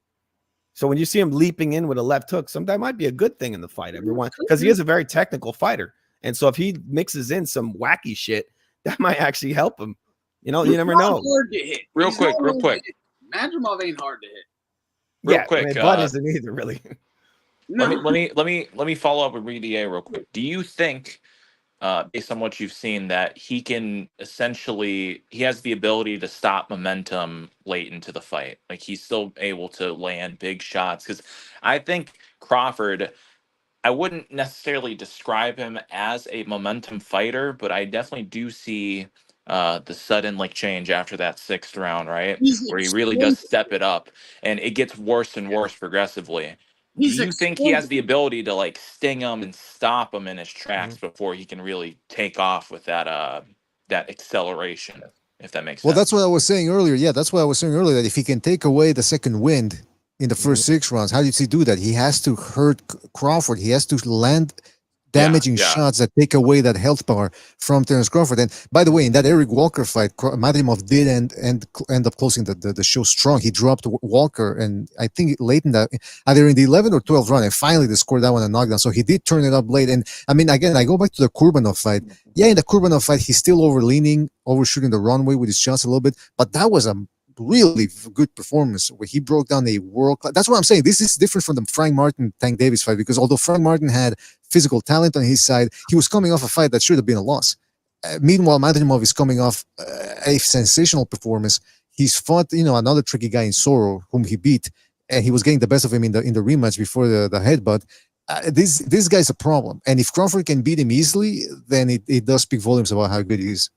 So when you see him leaping in with a left hook, that might be a good thing in the fight, everyone, because he is a very technical fighter. And so if he mixes in some wacky shit, that might actually help him. You know, you never know. Hard to hit. Real He's quick. not Madrimov ain't hard to hit. Real Yeah, quick, I mean, Bud isn't either, really. No. Let me follow up with RDA real quick. Do you think, based on what you've seen, that he can he has the ability to stop momentum late into the fight? Like, he's still able to land big shots? Because I think Crawford, I wouldn't necessarily describe him as a momentum fighter, but I definitely do see the sudden change after that 6th round, right? Where he really does step it up, and it gets worse and worse progressively. Do you think he has the ability to sting him and stop him in his tracks before he can really take off with that acceleration, if that makes sense? Well, that's what I was saying earlier. Yeah, that's what I was saying earlier, that if he can take away the second wind in the first 6 rounds, how does he do that? He has to hurt Crawford. He has to land damaging shots that take away that health bar from Terence Crawford. And by the way, in that Eric Walker fight, Madrimov did end up closing the show strong. He dropped Walker, and I think late in that, either in the 11th or 12th round, and finally they scored that one a knockdown. So he did turn it up late. And I mean, again, I go back to the Kurbanov fight. Yeah, in the Kurbanov fight, he's still overshooting the runway with his shots a little bit, but that was a really good performance where he broke down a world class. That's what I'm saying. This is different from the Frank Martin Tank Davis fight, because although Frank Martin had physical talent on his side, he was coming off a fight that should have been a loss. Meanwhile, Madrimov is coming off a sensational performance. He's fought, another tricky guy in Soro, whom he beat, and he was getting the best of him in the rematch before the headbutt. This guy's a problem, and if Crawford can beat him easily, then it does speak volumes about how good he is.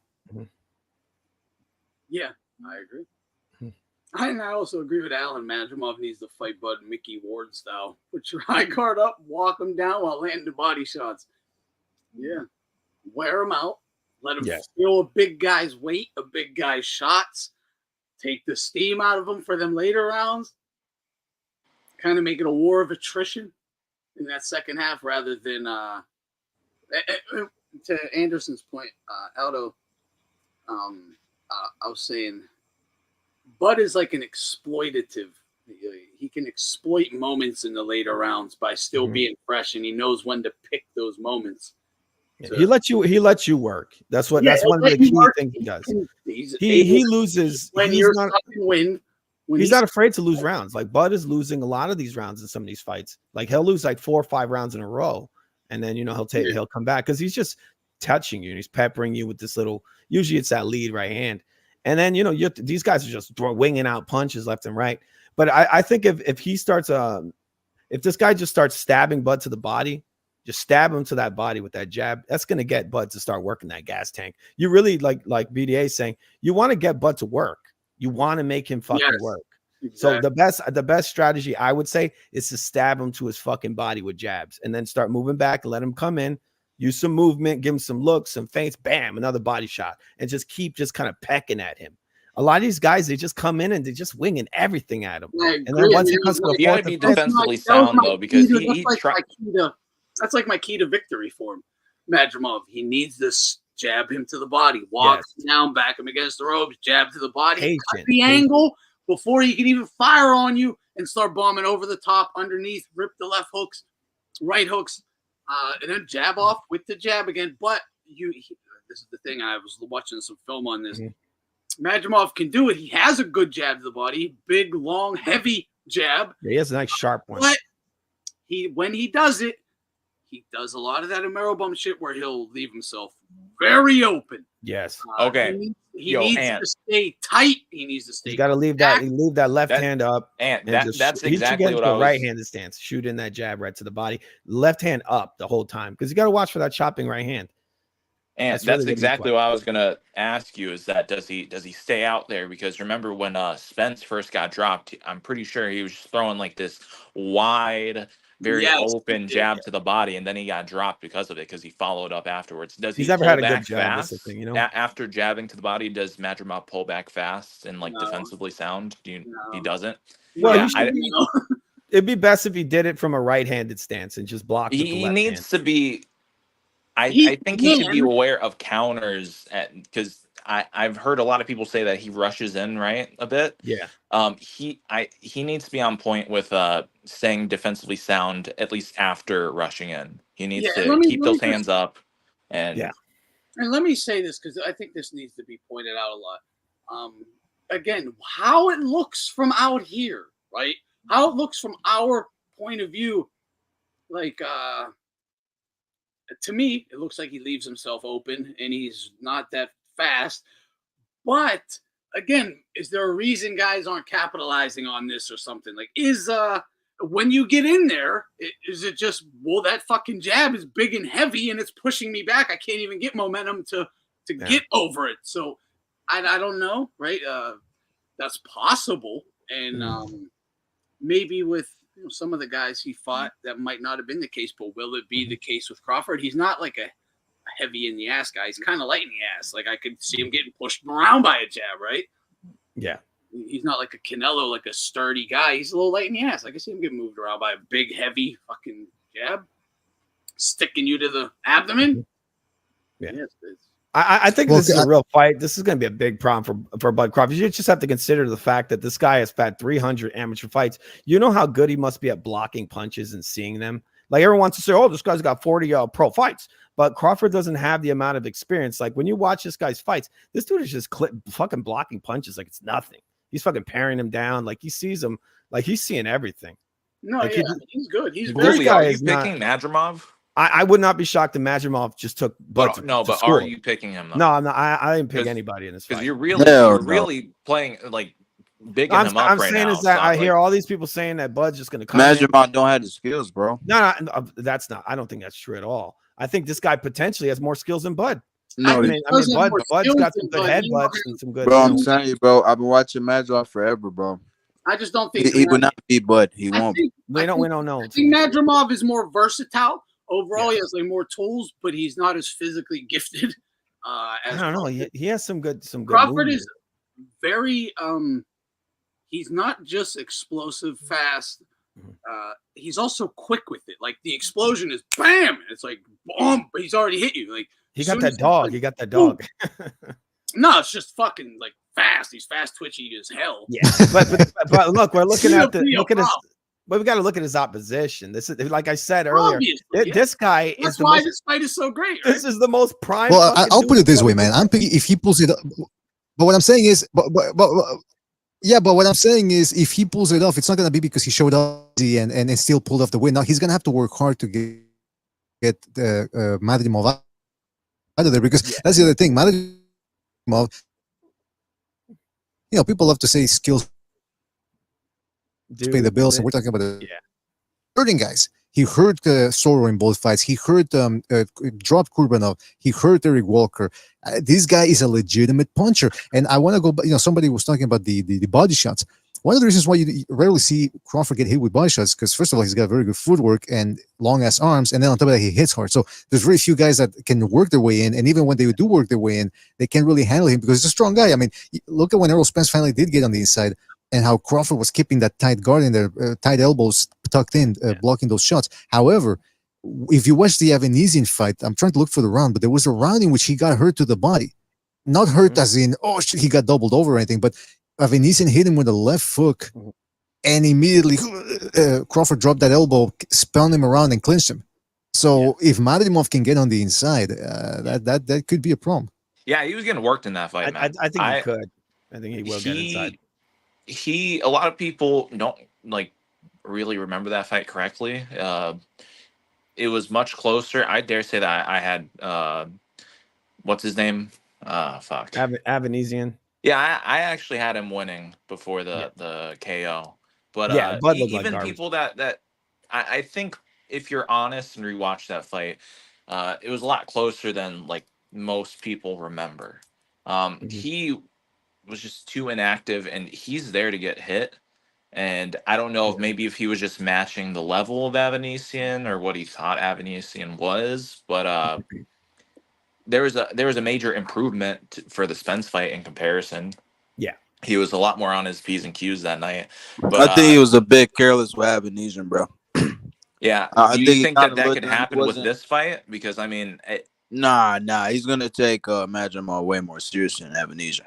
Yeah, I agree. And I also agree with Alan. Madrimov needs to fight Bud Mickey Ward style. Put your high guard up, walk him down while landing the body shots. Yeah. Wear him out. Let him feel a big guy's weight, a big guy's shots. Take the steam out of him for them later rounds. Kind of make it a war of attrition in that second half rather than to Anderson's point, Aldo, I was saying Bud is like an exploitative. He can exploit moments in the later rounds by still being fresh, and he knows when to pick those moments. So, he lets you work. That's one of the key things he does. He loses when he's you're not, win. He's not afraid to lose rounds. Like, Bud is losing a lot of these rounds in some of these fights. Like, he'll lose 4 or 5 rounds in a row, and then he'll come back because he's just touching you and he's peppering you with this little. Usually, it's that lead right hand. And then, these guys are just winging out punches left and right. But I think if he starts, if this guy just starts stabbing Bud to the body, just stab him to that body with that jab, that's going to get Bud to start working that gas tank. You really, like BDA saying, you want to get Bud to work. You want to make him fucking work. Exactly. So the best strategy, I would say, is to stab him to his fucking body with jabs and then start moving back, let him come in. Use some movement, give him some looks, some feints, bam, another body shot, and just keep kind of pecking at him. A lot of these guys, they just come in and they're just winging everything at him. And then once it comes to the you gotta be defensively sound though, because that's like my key to victory for him. Madrimov, he needs this jab him to the body, walk down, back him against the ropes, jab to the body, cut the angle before he can even fire on you and start bombing over the top, underneath, rip the left hooks, right hooks. And then jab off with the jab again. But this is the thing. I was watching some film on this. Madrimov can do it. He has a good jab to the body. Big, long, heavy jab. Yeah, he has a nice sharp one. But when he does it, he does a lot of that Amaro bum shit where he'll leave himself very open. Yes. Okay. He needs to stay tight. He needs to stay. He's got to leave that left hand up. And that's exactly what I was. Right-handed stance. Shoot in that jab right to the body. Left hand up the whole time because you got to watch for that chopping right hand. And That's that's really gonna be exactly fun. what I was gonna ask you, is that does he stay out there? Because remember when Spence first got dropped, I'm pretty sure he was just throwing like this wide, very Yes, he open did. jab to the body, and then he got dropped because of it, because he followed up afterwards. Does He's he never pull had a good back jab. That's the fast thing, you know. after jabbing to the body? Does Madrimov pull back fast and like No, defensively sound? He no, doesn't? Well, no, he Yeah, should be. It'd be best if he did it from a right-handed stance and just blocked with the he left hand. needs to be. he I think he should be can. aware of counters, because I've heard a lot of people say that he rushes in right a bit. Yeah. He needs to be on point with staying defensively sound, at least after rushing in. He Yeah, needs and to keep those hands up. And Yeah. And let me say this, because I think this needs to be pointed out a lot. Again, how it looks from out here, right? How it looks from our point of view, like to me, it looks like he leaves himself open and he's not that fast. But again, is there a reason guys aren't capitalizing on this or something? Like, is when you get in there, is it just, well, that fucking jab is big and heavy and it's pushing me back. I can't even get momentum to get over it. So I don't know, right? That's possible. And maybe with some of the guys he fought, that might not have been the case, but will it be the case with Crawford? He's not like a heavy in the ass guy. He's kind of light in the ass. Like, I could see him getting pushed around by a jab, right? Yeah. He's not like a Canelo, like a sturdy guy. He's a little light in the ass. I can see him getting moved around by a big, heavy fucking jab, sticking you to the abdomen. Yeah. It's I think this is a real fight. This is going to be a big problem for Bud Crawford. You just have to consider the fact that this guy has had 300 amateur fights. You know how good he must be at blocking punches and seeing them. Like, everyone wants to say, "Oh, this guy's got 40 pro fights," but Crawford doesn't have the amount of experience. Like, when you watch this guy's fights, this dude is just fucking blocking punches like it's nothing. He's fucking paring him down. Like, he sees him. Like, he's seeing everything. no, like, yeah, he's good. He's Really, very are good. you picking Madrimov? I would not be shocked if Madrimov just took Bud. But are you picking him though? No, I'm not. I didn't pick anybody in this fight. Because you're really playing like bigging him up I'm right saying now. is that I hear like, all these people saying that Bud's just going to come. Madrimov don't have the skills, bro. No, that's not. I don't think that's true at all. I think this guy potentially has more skills than Bud. No, I mean, Bud's got some good headbutts and some good. Bro, I'm telling you, bro. I've been watching Madrimov forever, bro. I just don't think He would not be Bud. He won't. We don't know. I think Madrimov is more versatile. Overall, he has like more tools, but he's not as physically gifted. I don't know. He has some good. Crawford is very. He's not just explosive, fast. He's also quick with it. Like, the explosion is bam. It's like boom. But he's already hit you. Like, he got that dog. Like, he got that dog. No, it's just fucking like fast. He's fast twitchy as hell. Yeah, but look, we're looking at his. But we got to look at his opposition. This is, like I said earlier, this guy is. That's why this fight is so great. Right? This is the most prime. Well, I'll put it this way, man. I'm picking if he pulls it up. But what I'm saying is, but what I'm saying is, if he pulls it off, it's not gonna be because he showed up and still pulled off the win. Now he's gonna have to work hard to get Madrimov out of there, because that's the other thing. Madrimov, people love to say skills pay the bills, and we're talking about hurting guys. He hurt Soro in both fights. He hurt dropped Kurbanov. He hurt Eric Walker. This guy is a legitimate puncher. And I want to go. Somebody was talking about the body shots. One of the reasons why you rarely see Crawford get hit with body shots, because first of all, he's got very good footwork and long ass arms, and then on top of that, he hits hard. So there's very few guys that can work their way in, and even when they do work their way in, they can't really handle him because he's a strong guy. I mean, look at when Errol Spence finally did get on the inside, and how Crawford was keeping that tight guard in there, tight elbows tucked in, blocking those shots. However, if you watch the Avenisian fight, I'm trying to look for the round, but there was a round in which he got hurt to the body. Not hurt as in, oh, shit, he got doubled over or anything, but Avenisian hit him with a left hook, and immediately Crawford dropped that elbow, spun him around, and clinched him. So if Madrimov can get on the inside, that could be a problem. Yeah, he was getting worked in that fight, man. I think he could. I think he will get inside. A lot of people don't really remember that fight correctly. It was much closer. I dare say that I had what's his name? Fuck. Avenisian. Yeah, I actually had him winning before the KO. But even like people that I think if you're honest and rewatch that fight, it was a lot closer than most people remember. Mhm. He was just too inactive, and he's there to get hit. And I don't know if maybe if he was just matching the level of Avanesian or what he thought Avanesian was, but there was a major improvement for the Spence fight in comparison. Yeah. He was a lot more on his P's and Q's that night. I But think he was a bit careless with Avanesian, bro. yeah, I do think you he think kind that of that looked could like he happen with wasn't. this fight? Because I mean, Nah. He's gonna take Madrimov way more seriously than Avanesian.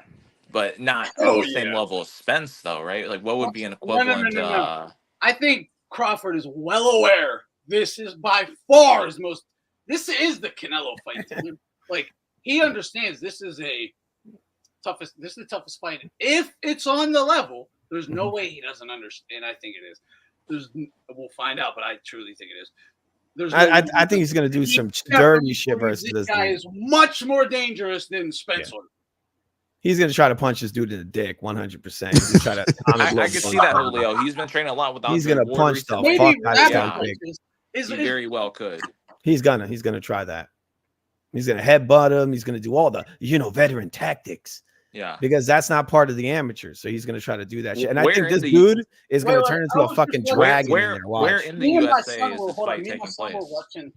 but not at Oh the same yeah. level as Spence, though, right? Like, what would be an No, no, no, equivalent? no, no. I think Crawford is well aware. This is by far his most. This is the Canelo fight to him. Like he understands this is a toughest. This is the toughest fight. If it's on the level, there's no way he doesn't understand. I think it is. We'll find out, but I truly think it is. There's. I think he's gonna do some dirty shit versus this this guy dude. is much more dangerous than Spencer. He's gonna try to punch this dude in the dick, 100%. He's gonna try to. I could see that, Julio. He's been training a lot with He's Andre gonna Ward punch the recently. fuck Maybe out of rapid that Yeah. dick. punches He very well could. He's gonna try that. He's gonna headbutt him. He's gonna do all the veteran tactics Yeah. because that's not part of the amateurs. So he's gonna try to do that shit. And I Where think in this the- dude is gonna Wait, turn into I a was fucking just- dragon in Where there. Watch. where in the Me and my USA son is were this hold on, fight me and my taking son were place? watching.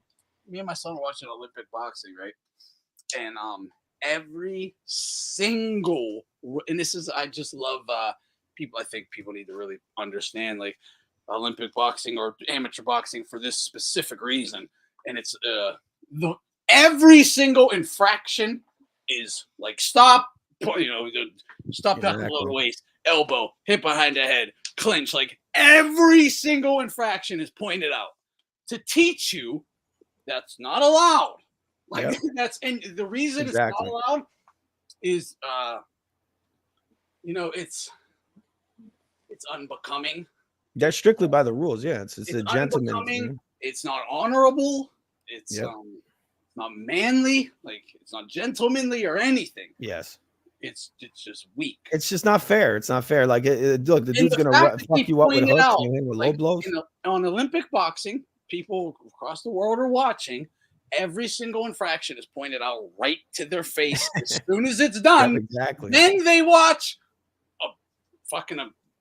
Me and my son were watching Olympic boxing, right? And every single, and this is, I just love people. I think people need to really understand like Olympic boxing or amateur boxing for this specific reason, and it's every single infraction is like stop, stop back below the waist, elbow, hit behind the head, clinch. Like every single infraction is pointed out to teach you that's not allowed. Like that's, and the reason it's not allowed is it's unbecoming. That's strictly by the rules. Yeah, it's a gentleman. Unbecoming. It's not honorable. It's not manly. Like it's not gentlemanly or anything. Yes. It's just weak. It's just not fair. It's not fair. Like look, the dude's gonna fuck you up with hooks and hit with low blows. On Olympic boxing, people across the world are watching. Every single infraction is pointed out right to their face as soon as it's done. Yep, exactly. Then they watch a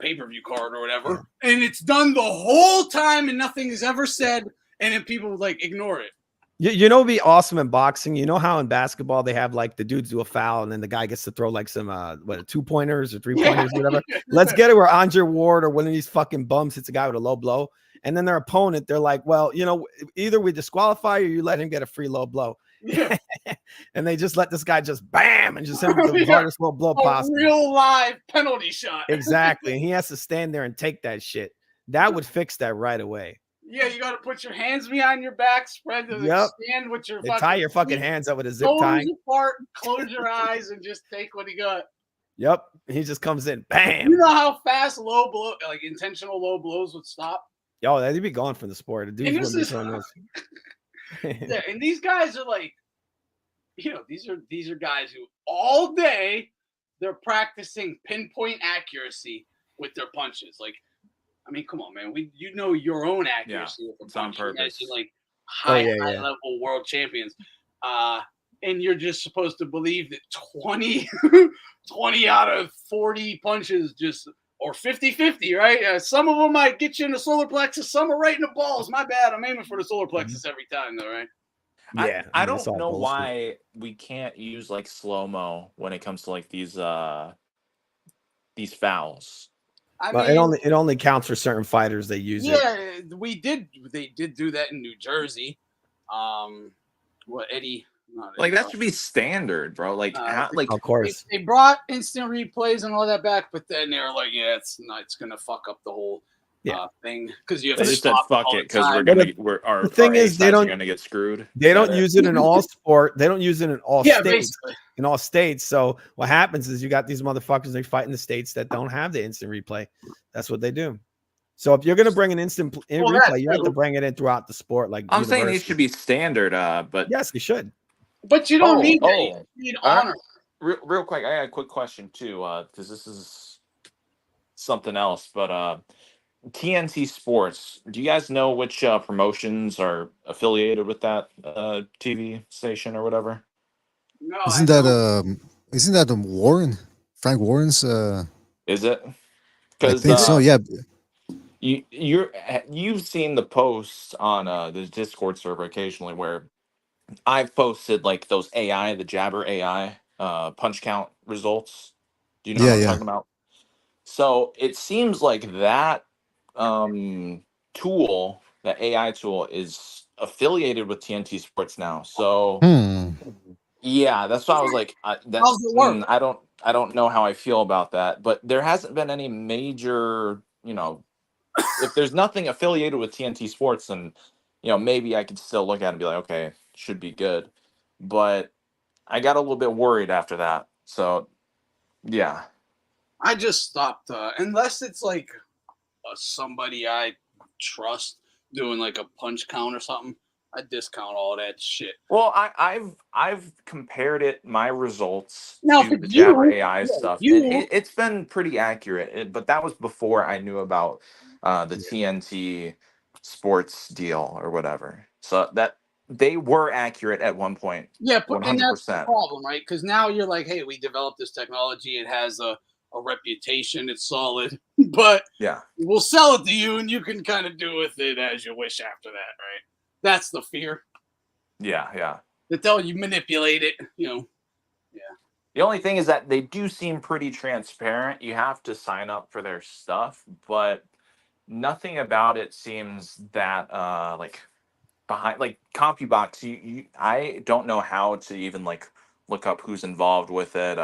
pay-per-view card or whatever, and it's done the whole time, and nothing is ever said, and then people like ignore it. You know, it'd be awesome in boxing. You know how in basketball they have like the dudes do a foul, and then the guy gets to throw like some 2-pointers or 3-pointers, or whatever. Let's get it where Andre Ward or one of these fucking bums hits a guy with a low blow. And then their opponent, they're like, well, either we disqualify or you let him get a free low blow. Yeah. And they just let this guy just bam and just hit the hardest low blow possible. Real live penalty shot. Exactly. And he has to stand there and take that shit. That would fix that right away. Yeah, you got to put your hands behind your back, spread to stand with your tie your fucking hands up with a zip tie. Apart, close your eyes, and just take what he got. Yep. He just comes in, bam. You know how fast low blow, like intentional low blows would stop? Yo, they'd be gone from the sport. And these guys are like, these are guys who all day they're practicing pinpoint accuracy with their punches. Like, I mean, come on, man. Your own accuracy with the punch. On purpose. Like high level world champions. And you're just supposed to believe that 20 out of 40 punches just. Or 50-50, right? Some of them might get you in the solar plexus. Some are right in the balls. My bad. I'm aiming for the solar plexus every time, though, right? Yeah. I don't know why we can't use like slow-mo when it comes to like these fouls. It only counts for certain fighters. They use it. Yeah, they did do that in New Jersey. Eddie? Like that should be standard, bro. Like, of course, they brought instant replays and all that back, but then they were like, "Yeah, it's gonna fuck up the whole thing because you have to said fuck it because the thing is they don't gonna get screwed. They don't use it in all sport. They don't use it in all states. Basically. In all states. So what happens is you got these motherfuckers. They fight in the states that don't have the instant replay. That's what they do. So if you're gonna bring an instant replay, you have to bring it in throughout the sport. Like I'm saying, it should be standard. But yes, you should. But you don't need that. You need honor. Real quick, I got a quick question too, because this is something else. But TNT Sports, do you guys know which promotions are affiliated with that TV station or whatever? No, Isn't that Warren? Frank Warren's? Is it? I Because think so. Yeah, you've seen the posts on the Discord server occasionally where I've posted like those AI, the Jabber AI punch count results. Do you know what yeah, I'm yeah. talking about? So it seems like that tool, that AI tool, is affiliated with TNT Sports now. So Hmm. yeah, that's why I was like, how's it work? I don't know how I feel about that. But there hasn't been any major, if there's nothing affiliated with TNT Sports, then maybe I could still look at it and be like, okay, should be good. But I got a little bit worried after that. So yeah. I just stopped unless it's like somebody I trust doing like a punch count or something. I discount all that shit. Well, I've compared my results Now, if to it's the Jabber you, AI yeah, stuff, and you, it's been pretty accurate. But that was before I knew about the TNT Sports deal or whatever. So that they were accurate at one point, yeah, and that's the 100%. problem, right? Because now you're like, hey, we developed this technology. It has a reputation. It's solid, but Yeah, we'll sell it to you, and you can kind of do with it as you wish after that, right? That's the fear. yeah. That they'll you manipulate it, The only thing is that they do seem pretty transparent. You have to sign up for their stuff, but nothing about it seems that like behind like CompuBox. I don't know how to even like look up who's involved with it.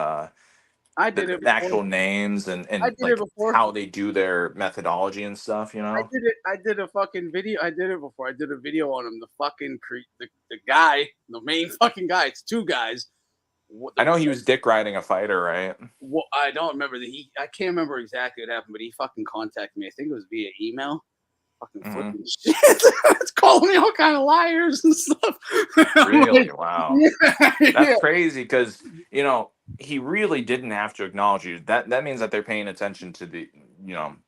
I The, did it the before. actual names I and did it like before. how they do their methodology and stuff. I did it. I did a fucking video. I did it before. I did a video on him. The fucking the guy, the main fucking guy. It's two guys. I know he was dick riding a fighter, right? Well, I don't remember I can't remember exactly what happened, but he fucking contacted me. I think it was via email. Fucking Mhm. flipping shit. It's calling me all kind of liars and stuff. Really? Like, Wow. yeah, That's yeah. crazy because he really didn't have to acknowledge you. That means that they're paying attention to the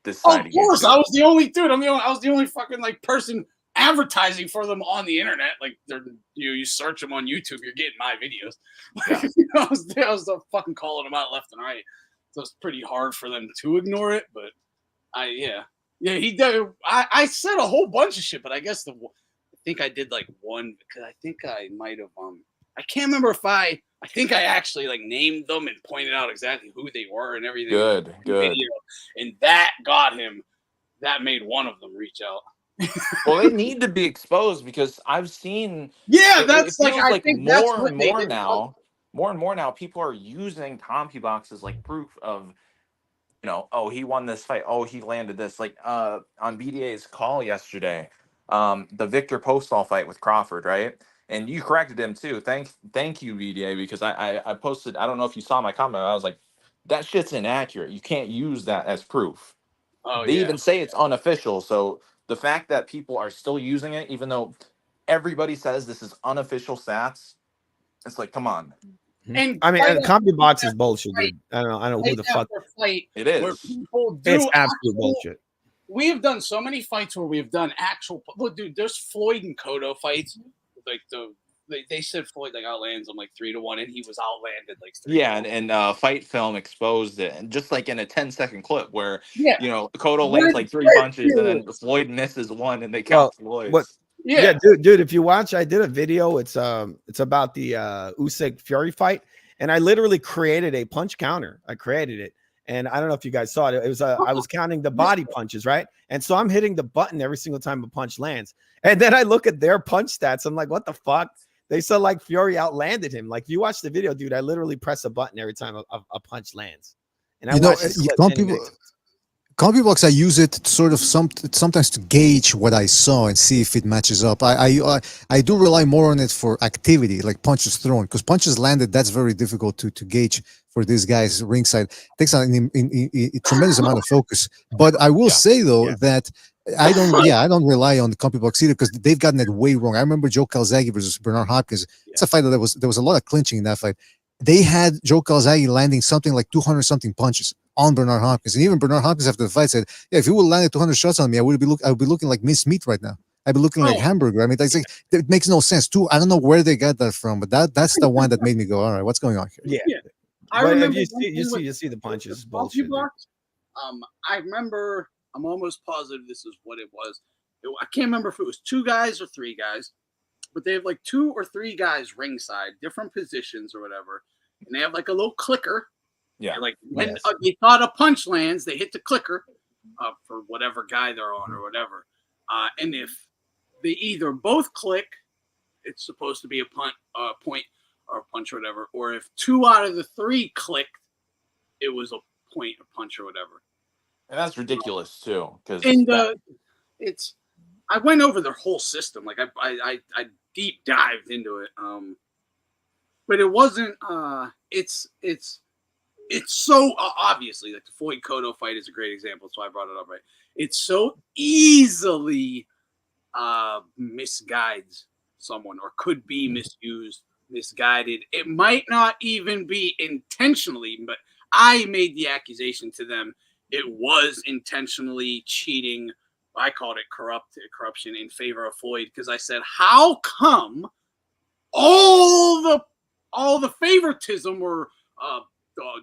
this side Of of you course, I too. was the only dude. I was the only fucking like person advertising for them on the internet. Like you search them on YouTube, you're getting my videos. Yeah. I was fucking calling them out left and right. So it's pretty hard for them to ignore it. But yeah, he did. I said a whole bunch of shit, but I guess I think I did like one because I think I might have I can't remember if I think I actually like named them and pointed out exactly who they were and everything. Good. Video, and that got him. That made one of them reach out. Well, they need to be exposed because I've seen. Yeah, It that's like feels I like think that's more what and they more did. now. More and more now, people are using CompuBox as like proof of, oh, he won this fight. Oh, he landed this. Like on BDA's call yesterday, the Victor Postol fight with Crawford, right? And you corrected him too. Thank you, BDA, because I posted. I don't know if you saw my comment. I was like, that shit's inaccurate. You can't use that as proof. Oh They yeah, even say it's unofficial. So the fact that people are still using it, even though everybody says this is unofficial stats, it's like, come on. and I mean, fight and after CompuBox is fight, bullshit, dude. I don't know who fight the fuck. after fight, It where is. people do It's absolute actual. bullshit. We have done so many fights where we have done actual. Look, dude, there's Floyd and Cotto fights. Like they said Floyd like outlands him like 3-1, and he was outlanded like 3-1. Yeah, and Fight Film exposed it, and just like in a 10-second clip where Yeah, Cotto lands like 3 punches, and then Floyd misses one, and they count Floyd's. What? yeah, dude. If you watch, I did a video. It's about the Usyk Fury fight, and I literally created a punch counter. I created it, and I don't know if you guys saw it. It was I was counting the body punches, right? And so I'm hitting the button every single time a punch lands, and then I look at their punch stats. I'm like, what the fuck? They said like Fury outlanded him. Like, if you watch the video, dude, I literally press a button every time a punch lands. And I watch this clip many times. CompuBox, I use it sort of sometimes to gauge what I saw and see if it matches up. I do rely more on it for activity, like punches thrown, because punches landed, that's very difficult to gauge for these guys ringside. It takes a tremendous amount of focus. But I will say though that I don't rely on the CompuBox either, because they've gotten it way wrong. I remember Joe Calzaghe versus Bernard Hopkins. It's a fight that there was a lot of clinching in that fight. They had Joe Calzaghe landing something like 200 something punches on Bernard Hopkins, and even Bernard Hopkins after the fight said, "Yeah, if you would have landed 200 shots on me, I would be looking like minced meat right now." I'd be looking like Oh. hamburger. I mean, it's like, it makes no sense too. I don't know where they got that from, but that's the one that made me go, all right, what's going on here? Yeah. Yeah. I But if remember you one see, thing with you see the punches, the bullshit. There. CompuBox. I remember. I'm almost positive this is what it was. I can't remember if it was 2 guys or 3 guys, but they have like 2 or 3 guys ringside, different positions or whatever, and they have like a little clicker. Yeah. And like when Yes. they thought a punch lands, they hit the clicker for whatever guy they're on or whatever. And if they either both click, it's supposed to be a point or a punch or whatever. Or if 2 out of the 3 clicked, it was a point, a punch or whatever. And that's ridiculous too, because And it's I went over their whole system. Like I deep dived into it. But it wasn't. It's so obviously like the Floyd Cotto fight is a great example. That's why I brought it up. Right. It's so easily misguides someone or could be misused, misguided. It might not even be intentionally, but I made the accusation to them. It was intentionally cheating. I called it corruption in favor of Floyd because I said, how come all the favoritism or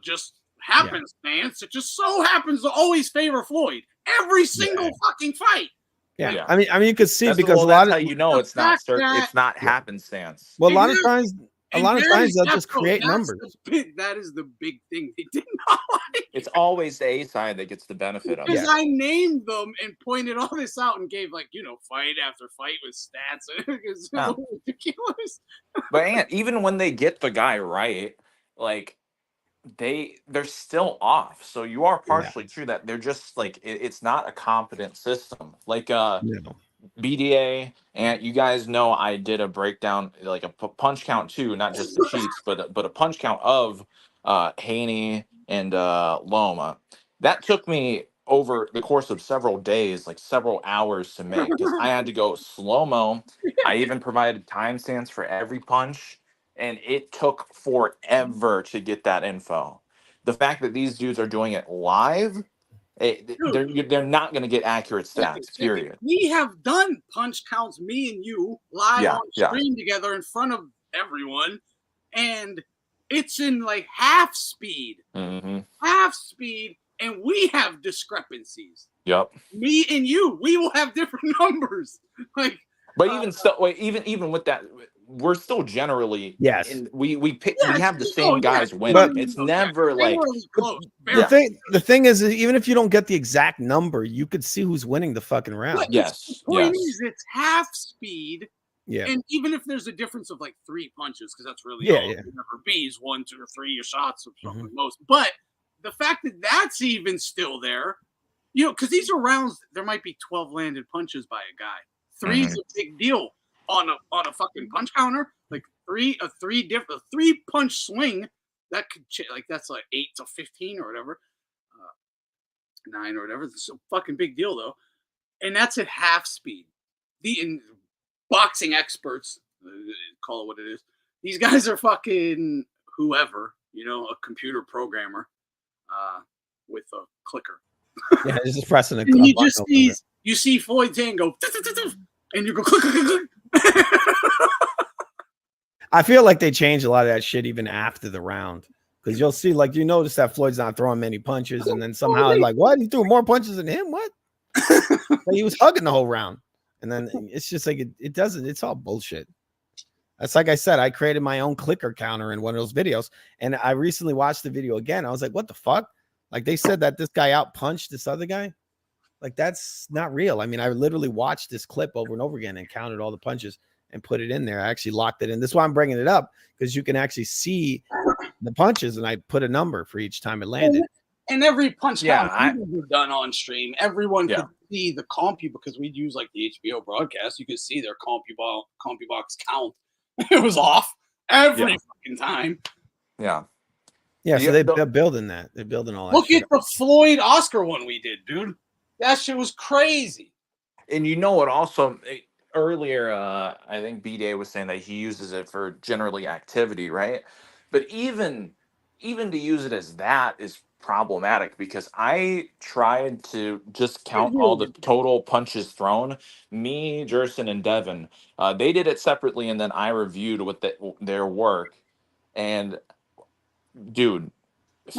just happenstance, it just so happens to always favor Floyd every single fucking fight. Yeah. Yeah. I mean, you could see that's, because well, a lot that's of how you know it's not it's not Yeah. happenstance. well, a lot Exactly. of times, they'll just create numbers. That is the big thing they did not like. It's always the A side that gets the benefit of it. Because I named them and pointed all this out and gave fight after fight with stats. It's Yeah. ridiculous. But even when they get the guy right, like they're still off. So you are partially true that they're just like it's not a competent system. Like BDA, and you guys know I did a breakdown, like a punch count too, not just the cheats, but a punch count of Haney and Loma. That took me over the course of several days, like several hours to make, because I had to go slow-mo. I even provided timestamps for every punch, and it took forever to get that info. The fact that these dudes are doing it live, they're not going to get accurate stats, period. We have done punch counts, me and you, live on stream together in front of everyone, and it's in like half speed. Half speed, and we have discrepancies. Yep. Me and you, we will have different numbers. Like, but even with that, we're still generally we have the same guys winning. It's never like close. The thing is, even if you don't get the exact number, you could see who's winning the fucking round. Yes. The point is, it's half speed. Yeah. And even if there's a difference of like 3 punches, because that's really all it never be is 1, 2, or 3 shots or something most. But the fact that that's even still there, because these are rounds, there might be 12 landed punches by a guy. 3 is a big deal on a fucking punch counter. Like a 3 punch swing that could that's like 8 to 15 or whatever, 9 or whatever. It's a fucking big deal though, and that's at half speed. Boxing experts call it what it is. These guys are fucking whoever, a computer programmer with a clicker. Yeah, just pressing a and you just see Floyd's hand go, and you go click, click, click. I feel like they changed a lot of that shit even after the round, because you'll see, like, you notice that Floyd's not throwing many punches, and then somehow like, what? He threw more punches than him? What? He was hugging the whole round. And then it's just like it doesn't. It's all bullshit. That's like I said. I created my own clicker counter in one of those videos, and I recently watched the video again. I was like, "What the fuck?" Like they said that this guy out punched this other guy. Like that's not real. I mean, I literally watched this clip over and over again and counted all the punches and put it in there. I actually locked it in. That's why I'm bringing it up, because you can actually see the punches, and I put a number for each time it landed. And every punch count we've done on stream, everyone could see the compu, because we'd use like the HBO broadcast. You could see their CompuBox count. It was off every fucking time. Yeah. Yeah. So they're building that. They're building all that. Look at the Floyd Oscar one we did, dude. That shit was crazy. And you know what? Also, earlier, I think B-Day was saying that he uses it for generally activity, right? But even to use it as that is problematic because I tried to just count all the Really? total punches thrown. Me, Jerson, and Devin, they did it separately, and then I reviewed with their work. And dude,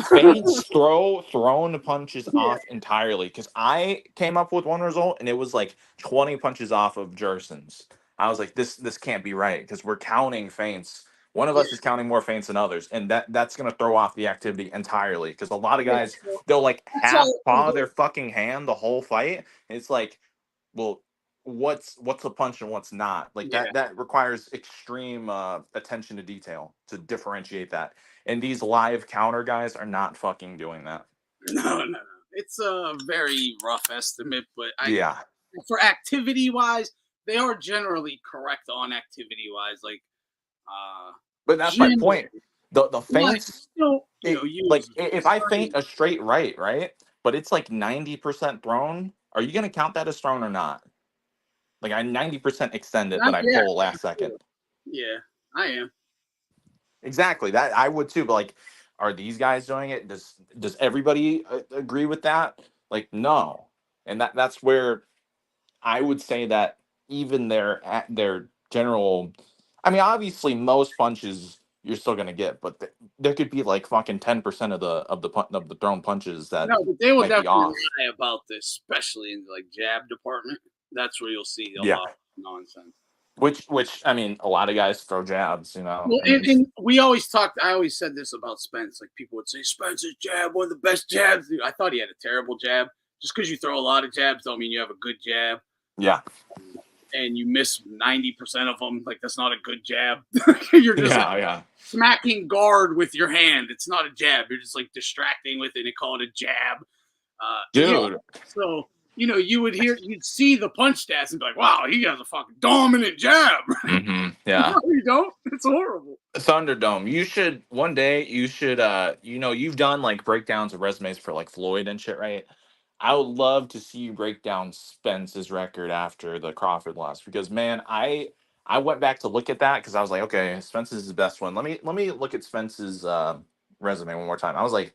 feints thrown punches Yeah. off entirely because I came up with one result and it was like 20 punches off of Jerson's. I was like, this can't be right because we're counting feints. One of Yeah. us is counting more feints than others, and that's gonna throw off the activity entirely. Because a lot of Yeah. guys, So they'll like that's half all. paw their fucking hand the whole fight. And it's like, well, what's a punch and what's not? Like Yeah. that requires extreme attention to detail to differentiate that. And these live counter guys are not fucking doing that. No. It's a very rough estimate, but Yeah. for activity wise, they are generally correct on activity wise. Like, But that's my generally, point. The but feints, still, like use if I feint certain. a straight right, but it's like 90% thrown, are you gonna count that as thrown or not? Like I 90% extend it, Not but I yet. pull last second. Yeah, I am. Exactly. That I would too, but like, are these guys doing it? Does everybody agree with that? Like, no. And that's where I would say that even their general, I mean, obviously most punches you're still gonna get, but there could be like fucking 10% of the thrown punches that No, but they will might be definitely off. lie about this, especially in the like jab department. That's where you'll see a Yeah, lot of nonsense. which I mean, a lot of guys throw jabs. You know, Well, I mean, and we always talked. I always said this about Spence. Like people would say, Spence's jab, one of the best jabs. Dude, I thought he had a terrible jab. Just because you throw a lot of jabs, don't mean you have a good jab. yeah, And you miss 90% of them. Like that's not a good jab. You're just yeah. smacking guard with your hand. It's not a jab. You're just like distracting with it and call it a jab. Dude. So you'd see the punch stats and be like, wow, he has a fucking dominant jab. Yeah. No, you don't. It's horrible. Thunderdome. You should one day. You should. You've done like breakdowns of resumes for like Floyd and shit, right? I would love to see you break down Spence's record after the Crawford loss because man, I went back to look at that because I was like, okay, Spence is the best one. Let me look at Spence's resume one more time. I was like,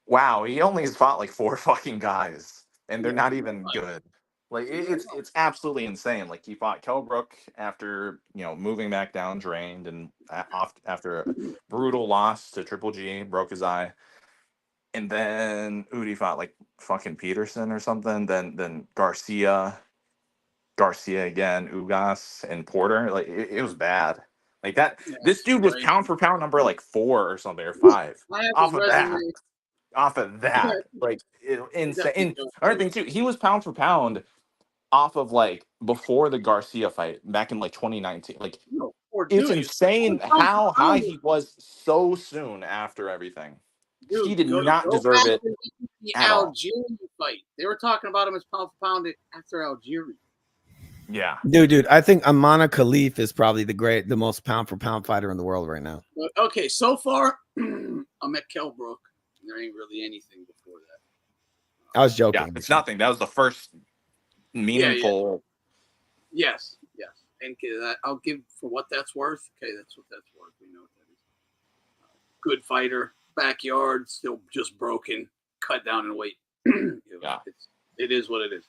wow, he only has fought like four fucking guys, and they're Yeah. not even good. Like it's absolutely insane. Like he fought Kelbrook after moving back down, drained, and off after a brutal loss to Triple G, broke his eye, and then Udi fought like fucking Peterson or something. Then Garcia again, Ugas and Porter. Like it was bad. Like that. Yeah, This dude was right. pound for pound number like 4 or something or 5 I have his off of resume. that off of Yeah, that. Like he insane. definitely And does. another thing too, he was pound for pound off of like before the Garcia fight back in like 2019. Like No, poor it's dude. insane Pound for how high pound, he was so soon after everything. He dude, did not go deserve back it to the at all. Algerian fight. They were talking about him as pound for pound after Algeria. Yeah. Dude, I think Amana Khalif is probably the most pound for pound fighter in the world right now. But okay, so far I'm at Kelbrook. There ain't really anything before that. I was joking. Yeah, it's nothing. That was the first meaningful. Yes. And I'll give for what that's worth. Okay, that's what that's worth. We know what that is. Good fighter, backyard, still just broken, cut down in weight. Yeah. It is what it is.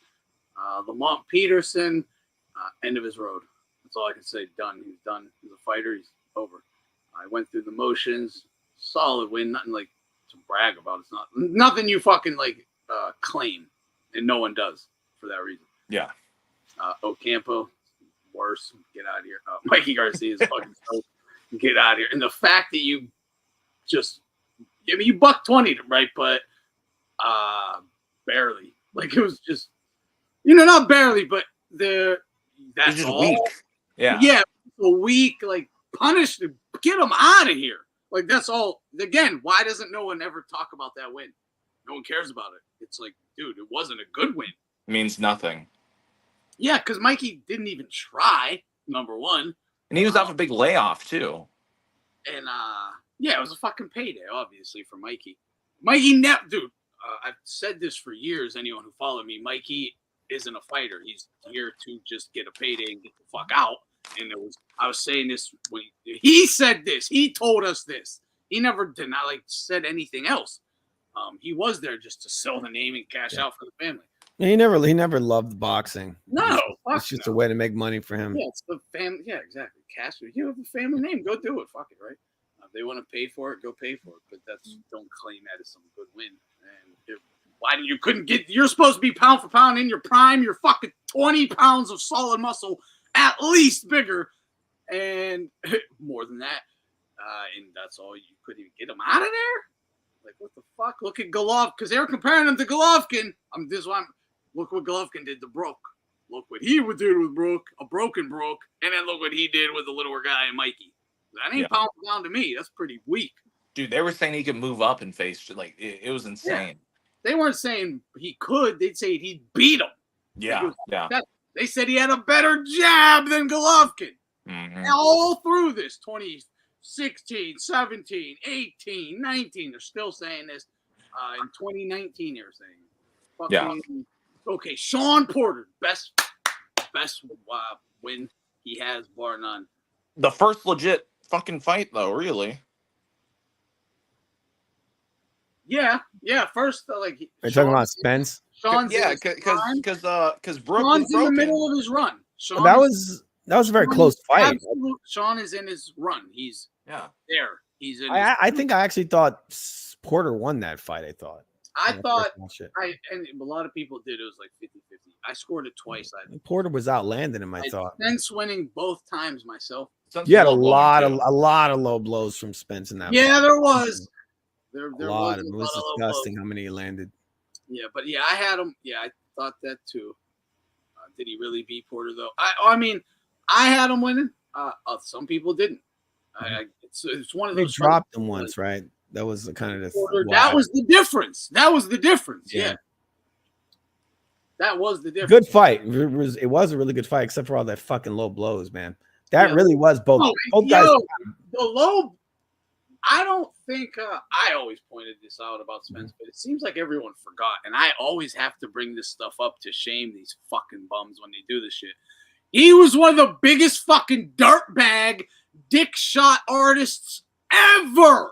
Lamont Peterson, end of his road. That's all I can say. Done. He's done. He's a fighter. He's over. I went through the motions. Solid win. Nothing like to brag about. It's not nothing you fucking like claim, and no one does for that reason. Yeah. Ocampo, worse. Get out of here. Mikey Garcia is fucking so. Get out of here. And the fact that you just, I mean, you buck 20, right? But barely. Like it was just, not barely, but that's just all. weak. Yeah. Yeah, a week. Like punish them. Get them out of here. Like that's all. Again, why doesn't no one ever talk about that win? No one cares about it. It's like, dude, it wasn't a good win. Means nothing. Yeah, because Mikey didn't even try, number one. And he was off a big layoff too. And yeah, it was a fucking payday, obviously, for Mikey. Mikey, dude, I've said this for years. Anyone who followed me, Mikey isn't a fighter. He's here to just get a payday and get the fuck out. And I was saying this when he said this. He told us this. He never said anything else. He was there just to sell the name and cash out for the family. He never loved boxing. No, It's just a way to make money for him. Yeah, it's the family. Yeah, exactly. Cash. You have a family name. Go do it. Fuck it, right? If they want to pay for it, go pay for it. But don't claim that as some good win. And why you couldn't get? You're supposed to be pound for pound in your prime. You're fucking 20 pounds of solid muscle, at least bigger, and more than that. And that's all you couldn't even get him out of there. Like what the fuck? Look at Golovkin, because they were comparing him to Golovkin. Look what Golovkin did to Brook. Look what he would do with Brook, a broken Brook, and then look what he did with the littler guy and Mikey. That ain't pound down to me. That's pretty weak. Dude, they were saying he could move up and face like it was insane. Yeah. They weren't saying he could. They'd say he'd beat him. Yeah. They said he had a better jab than Golovkin. Mm-hmm. All through this 2016, 17, 18, 19. They're still saying this. In 2019, they were saying. Okay, Sean Porter, best win he has, bar none. The first legit fucking fight, though, really. Yeah. First, Are you talking about Spence? Sean's because Brooke Sean's in the middle of his run. That was a very close fight. Sean is in his run. He's there. He's in. I think I actually thought Porter won that fight. I thought, and a lot of people did. It was like 50-50. I scored it twice. Porter was outlanding him. I thought Spence winning both times myself. You had a lot of low blows from Spence in that. Yeah, there was. There a lot. It was disgusting how many he landed. Yeah, but I had him. Yeah, I thought that too. Did he really beat Porter though? I mean, I had him winning. Some people didn't. It's one of those. They dropped him once, right? That was the kind of that was the difference. Yeah. That was the difference. Good fight. It was a really good fight, except for all that fucking low blows, man. That really was both guys. The low. I don't think I always pointed this out about Spence, but it seems like everyone forgot, and I always have to bring this stuff up to shame these fucking bums when they do this shit. He was one of the biggest fucking dirtbag dick shot artists ever.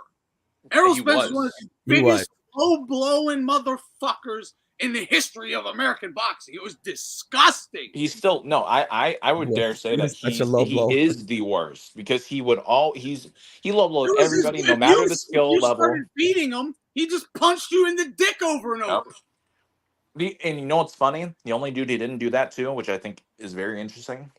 Errol Spence was one of the biggest low-blowing motherfuckers in the history of American boxing. It was disgusting. He's still I would dare say that he is the worst because he low blows everybody no matter the skill level. Started beating him, he just punched you in the dick over and over. And you know what's funny? The only dude he didn't do that to, which I think is very interesting,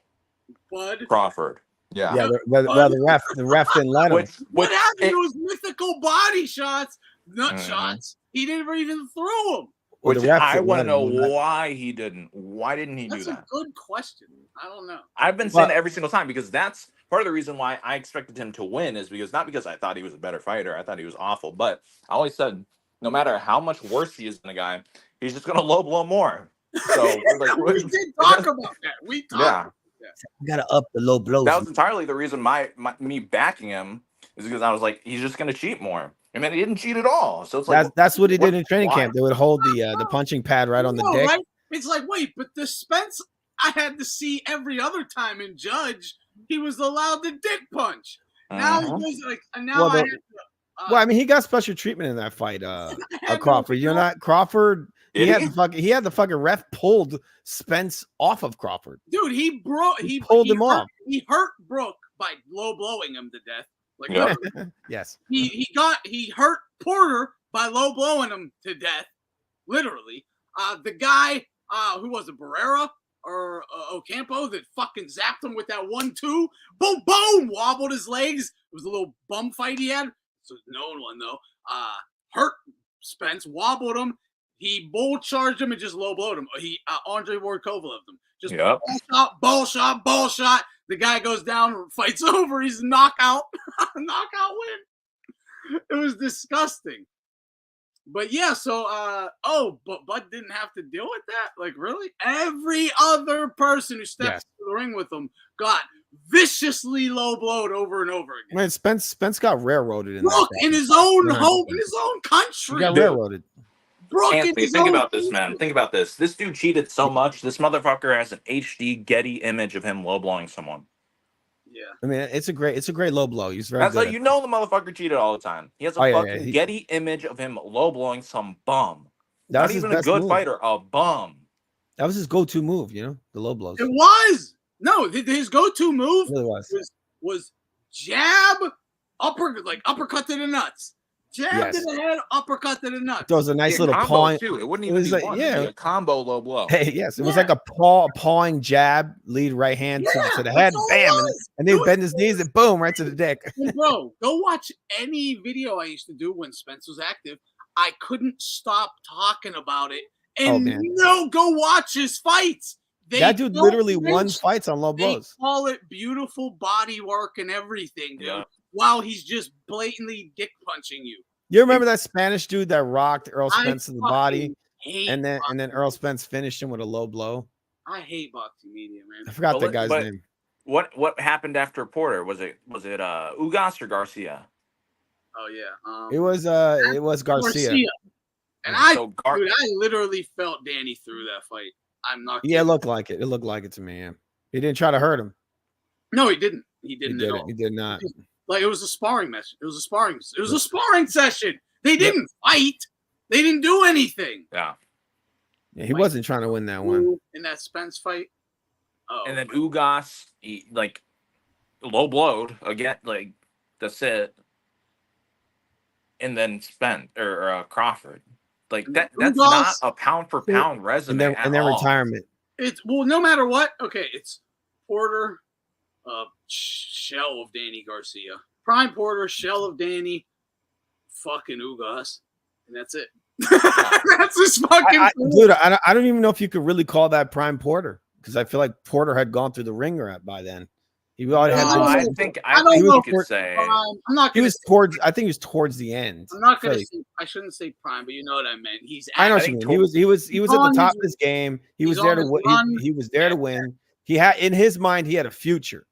Crawford. Yeah. The ref didn't let him. What happened to those mythical body shots, nut shots? He never even threw them. Which I want to know why he didn't. Why didn't he do that? That's a good question. I don't know. I've been saying it every single time because that's part of the reason why I expected him to win is because not because I thought he was a better fighter. I thought he was awful. But I always said no matter how much worse he is than a guy, he's just going to low blow more. So we did talk about that. We talked about that. You got to up the low blows. That was entirely the reason me backing him is because I was like, he's just going to cheat more. And then he didn't cheat at all. So it's like that's what he did in training camp. They would hold the punching pad right on the dick. Right? It's like, wait, but the Spence I had to see every other time in Judge, he was allowed the dick punch. Now he was like, and now I had to, well, I mean, he got special treatment in that fight, Crawford. You're not Crawford. He had the fucking ref pulled Spence off of Crawford. Dude, he pulled him off. He hurt Brooke by low blowing him to death. Like yes. He hurt Porter by low blowing him to death. Literally. The guy who was it, Barrera or Ocampo that fucking zapped him with that 1-2. Boom, boom, wobbled his legs. It was a little bum fight he had. It's a known one though. Hurt Spence, wobbled him. He bull charged him and just low blowed him. Andre Ward Kovalev him. Just ball shot. The guy goes down, fight's over. He's knockout. Knockout win. It was disgusting. But yeah, so but Bud didn't have to deal with that. Like really, every other person who stepped into the ring with him got viciously low blowed over and over again. Man, Spence got railroaded in his own home, in his own country. He got railroaded. Anthony, think about this, man. Think about this. This dude cheated so much. This motherfucker has an HD Getty image of him low blowing someone. Yeah. Yeah. I mean, it's a great low blow. He's very That's good. how you know the motherfucker cheated all the time. He has a Oh, yeah, fucking yeah. Getty image of him low blowing some bum. That Not was his even a best good move. fighter, a bum. That was his go-to move, you know, the low blows. It was. No, his go-to move It really was. was jab, uppercut to the nuts. Jab to Yes. the head, uppercut to the nuts. Throws a nice Yeah, little combo pawing. too. It wouldn't It even was be like, one. It'd be yeah. a combo low blow. Hey, yes, it was Yeah. like a pawing jab, lead right hand to the that's head, all it bam, was. and then It bend was- his knees and boom, right to the dick. And bro, go watch any video I used to do when Spence was active. I couldn't stop talking about it. Oh, And man. go watch his fights. That dude don't literally won mention- fights on low They blows. call it beautiful body work and everything, dude. Yeah. While he's just blatantly dick punching you. You remember that Spanish dude that rocked Earl I Spence in the body, fucking hate and then boxing. Earl Spence finished him with a low blow? I hate boxing media, man. I forgot Well, that guy's but- name. What happened after Porter? Was it Ugas or Garcia? Oh yeah. It was Garcia. And So dude, I literally felt Danny through that fight. I'm not Yeah, it kidding. looked like it. It looked like it to me. Yeah. He didn't try to hurt him. No, he didn't. He He didn't at did it. all. He did not. Like it was a sparring match. It was a sparring session. They didn't fight. They didn't do anything. Yeah. Yeah, he wasn't trying to win that one. In that Spence fight. Oh, And then Ugas, he, like low blowed again, like that's it. And then Crawford, like that's Ugas- not a pound for pound resume. And then at all. retirement. it's no matter what. Okay, it's Porter, shell of Danny Garcia. Prime Porter, shell of Danny, fucking Ugas, and that's it. That's his fucking. Dude, I don't even know if you could really call that Prime Porter, because I feel like Porter had gone through the ringer by then. He already had. No, I don't think know. you could say I'm not. He Gonna was towards. I think he was towards the end. I'm not gonna Like, say. I shouldn't say prime, but you know what I meant. He's. I know I what you think mean. He was at the on top his- of his game. He he's was there on to his win. run. He was there to win. He had in his mind he had a future.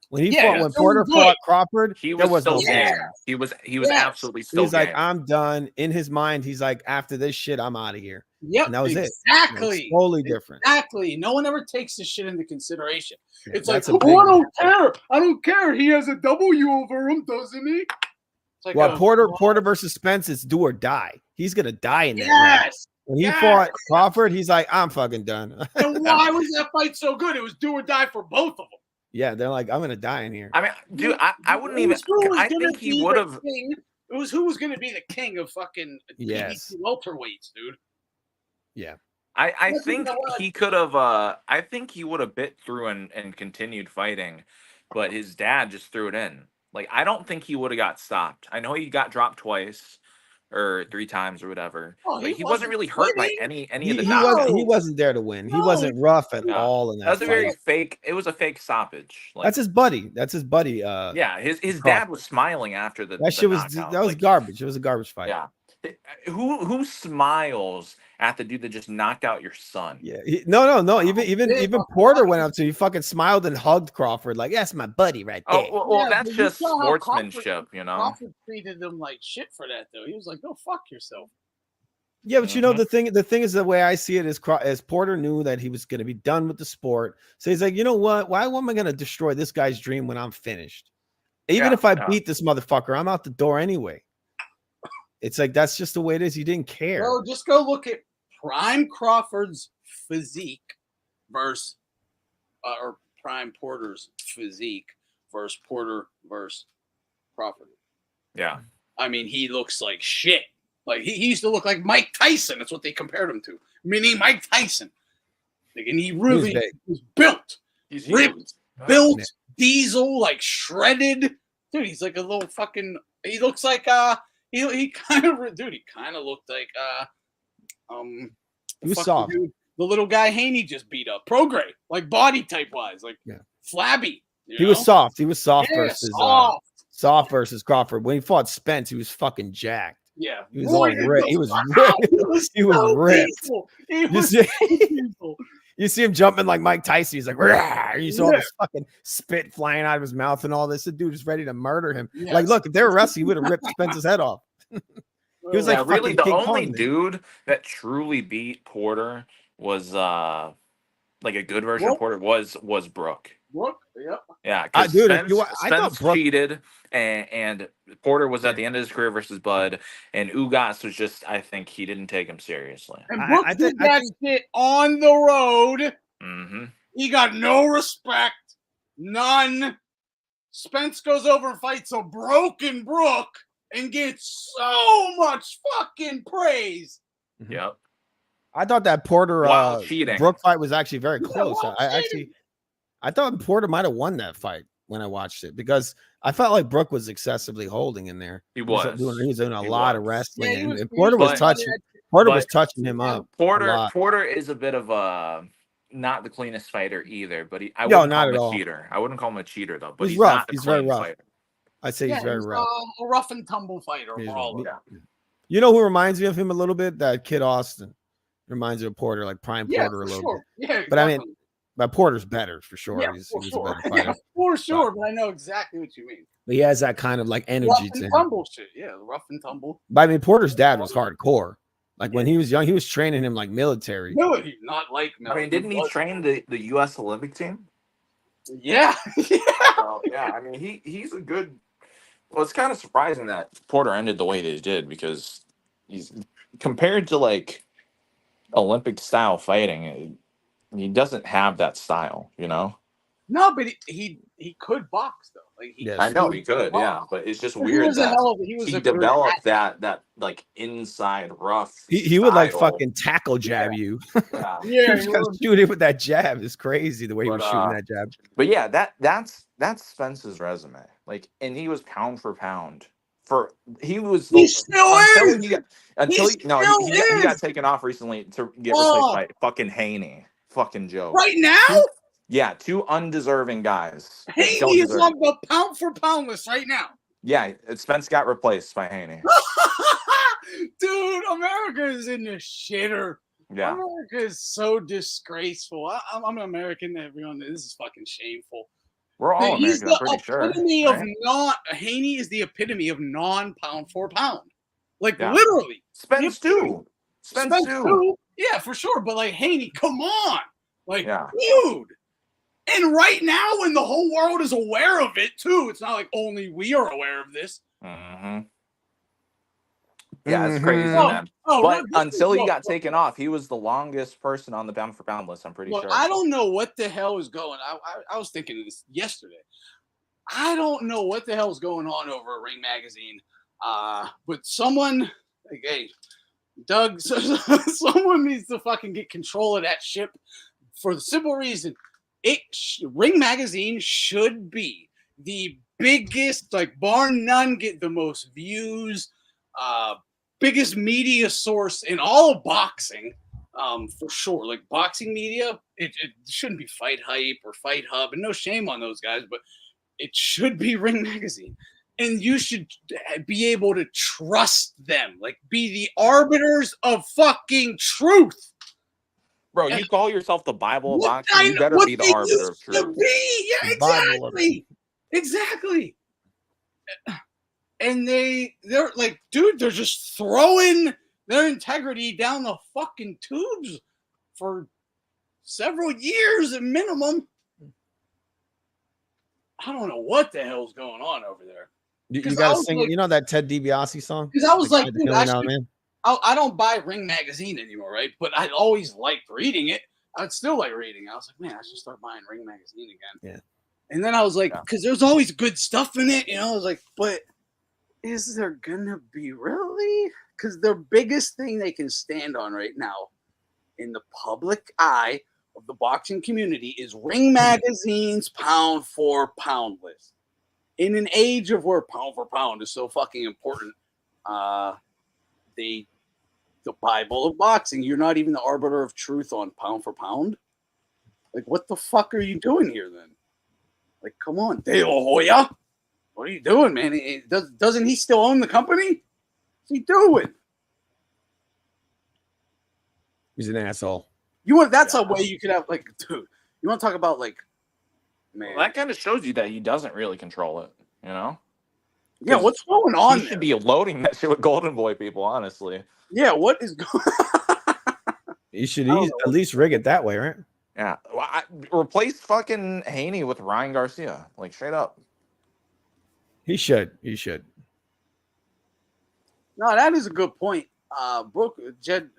When he Yeah, fought, yeah. when So Porter good. fought Crawford, he there was was still no game. game. He was Yes. absolutely still he's like, game. I'm done. In his mind, he's like, after this shit, I'm out of here. Yep. And that was it. Exactly. It's totally different. Exactly. No one ever takes this shit into consideration. It's like, That's a oh, big I don't care. I don't care. He has a W over him, doesn't he? It's like, Well, oh, Porter versus Spence, it's do or die. He's gonna die in that round. Yes. When he yes. fought Crawford, he's like, I'm fucking done. And why was that fight so good? It was do or die for both of them. Yeah, they're like, I'm gonna die in here. I mean, dude, I wouldn't It even. was who was I gonna think he be would the have. king. It was who was going to be the king of fucking Yes. welterweights, dude. Yeah. I Listen, think you know what? he could have. I think he would have bit through and continued fighting, but his dad just threw it in. Like I don't think he would have got stopped. I know he got dropped twice or 3 times or whatever, Oh, but he wasn't really hurt by any He, of the he knockouts. wasn't he wasn't there to win. He No. wasn't rough at Yeah. all in that That was a fight. very fake. It was a fake stoppage. Like, That's his buddy. That's his buddy. yeah. His Crawford. dad was smiling after the That shit was knockout. that was Like, garbage. It was a garbage fight. yeah. Who smiles at the dude that just knocked out your son? Yeah. No. Even Yeah. Porter went up to. He fucking smiled and hugged Crawford like, that's my buddy right there. Oh well, Yeah, that's but you just saw how Crawford- sportsmanship, you know. Crawford treated them like shit for that, though. He was like, "Go fuck yourself." Yeah, but you know Mhm. the thing is the way I see it is as Porter knew that he was going to be done with the sport, so he's like, you know what? Why am I going to destroy this guy's dream when I'm finished? Even Yeah, if I yeah. beat this motherfucker, I'm out the door anyway. It's like that's just the way it is. He didn't care. Bro, just go look at Prime Crawford's physique versus, or Prime Porter's physique versus Porter versus Crawford. Yeah. I mean, he looks like shit. Like he used to look like Mike Tyson. That's what they compared him to. Mini Mike Tyson. Like, and he really big. was built, He's ripped, built, diesel, like shredded. Dude, he's like a little fucking. He looks like he kind of dude. He kind of looked like He was fucking soft. dude, the little guy Haney just beat up. Prograde, like body type wise, like Yeah. flabby. You He was know? soft. He was soft Yeah, versus soft. versus Crawford. When he fought Spence, he was fucking jacked. Yeah, He was all Roided ripped. the He was fuck ripped. out. He was He was so ripped. peaceful. He You was see, so peaceful. you see him jumping like Mike Tyson. He's like, "Rah!" You saw Yeah. this fucking spit flying out of his mouth and all this. The dude is ready to murder him. Yes. Like, look, if they were wrestling, he would have ripped Spence's head off. He was like Yeah, really, fucking the King only Kong, man. dude that truly beat Porter was like a good version Well- of Porter was Brooke. Brooke, yep. Yeah, because Dude, I thought Spence Brooke. cheated, and Porter was at the end of his career versus Bud, and Ugas was just, I think he didn't take him seriously. And Brooke I did think that shit on the road. Mm-hmm. He got no respect, none. Spence goes over and fights a broken Brooke and gets so much fucking praise. Yep. I thought that Porter While cheating. Brooke fight was actually very Yeah, close. while I thought Porter might have won that fight when I watched it because I felt like Brooke was excessively holding in there. He was. He was doing a He lot of was. wrestling, Yeah, he was- and Porter was but- touching. Porter was touching him up. a lot. Porter is a bit of a not the cleanest fighter either, but I No, wouldn't not call him at a all. cheater. I wouldn't call him a cheater though. But He's he's rough. not the He's very cleanest rough. fighter. I'd say he's very rough. A rough and tumble fighter. He's Brawler. rough. You know who reminds me of him a little bit? That kid Austin reminds me of Porter, like prime Yeah, Porter a for little sure. bit. Yeah, But I mean, definitely. but Porter's better for sure. Yeah, He's for a sure. better fighter. Yeah, for sure. But I know exactly what you mean. But he has that kind of like Rough energy to and him. tumble shit. Yeah, rough and tumble. But I mean, Porter's dad was hardcore. Like when he was young, he was training him like military. No, he's not like. I mean, didn't he train the U.S. Olympic team? Yeah. So, yeah, I mean, he's a good. Well, it's kind of surprising that Porter ended the way that he did because he's compared to like Olympic style fighting, he doesn't have that style, you know. No, but he could box though. Like Yes. I know he could, yeah, but it's just weird that he developed that like inside rough. He would like style. fucking tackle jab you. Yeah. Yeah, He was shooting with that jab. It's crazy the way he was But, shooting that jab. But yeah, that's Spence's resume. Like, and he was pound for pound. He still is. He got taken off recently to get replaced by fucking Haney. Fucking Joe. Right now? Yeah, two undeserving guys. Haney is on the pound for pound list right now. Yeah, Spence got replaced by Haney. Dude, America is in the shitter. Yeah. America is so disgraceful. I'm an American, everyone. This is fucking shameful. We're all He's American, I'm pretty sure. Epitome right? of Haney is the epitome of non-pound for pound. Like, Yeah. literally. Spence too. Spence too. Yeah, for sure. But like, Haney, come on. Like, Yeah. dude. And right now, when the whole world is aware of it too, it's not like only we are aware of this. Mm-hmm. Yeah, it's crazy, Oh, man. oh, But this until is- he got taken off, he was the longest person on the pound for pound list. I'm pretty Look, sure. I don't know what the hell is going. I was thinking of this yesterday. I don't know what the hell is going on over at Ring Magazine. But someone, like, hey, Doug, someone needs to fucking get control of that ship for the simple reason. Ring Magazine should be the biggest, like bar none, get the most views, biggest media source in all of boxing, for sure. Like boxing media, it shouldn't be Fight Hype or Fight Hub, and no shame on those guys, but it should be Ring Magazine. And you should be able to trust them, like be the arbiters of fucking truth. Bro, you call yourself the Bible of boxing, you better be the arbiter of truth. Yeah, exactly. Exactly. And they're like, dude, they're just throwing their integrity down the fucking tubes for several years at minimum. I don't know what the hell's going on over there. You got to sing. Like, you know that Ted DiBiase song? Because I was like, dude, man. I don't buy Ring Magazine anymore, right? But I always liked reading it. I'd still like reading it. I was like, man, I should start buying Ring Magazine again. Yeah. And then I was like, because there's always good stuff in it, you know. I was like, but is there gonna be really? Because their biggest thing they can stand on right now in the public eye of the boxing community is Ring Magazine's pound for pound list. In an age of where pound for pound is so fucking important, the Bible of boxing, you're not even the arbiter of truth on pound for pound. Like, what the fuck are you doing here then? Like, come on, De La Hoya. What are you doing, man? Doesn't he still own the company? What's he doing? He's an asshole. That's a way you could have, like, dude, you want to talk about, like, man. Well, that kind of shows you that he doesn't really control it, you know? Yeah, what's going on? He should be loading that shit with Golden Boy people, honestly. Yeah, what is going You should at least rig it that way, right? Yeah, well, replace fucking Haney with Ryan Garcia, like straight up. He should. He should. No, that is a good point. Brooke,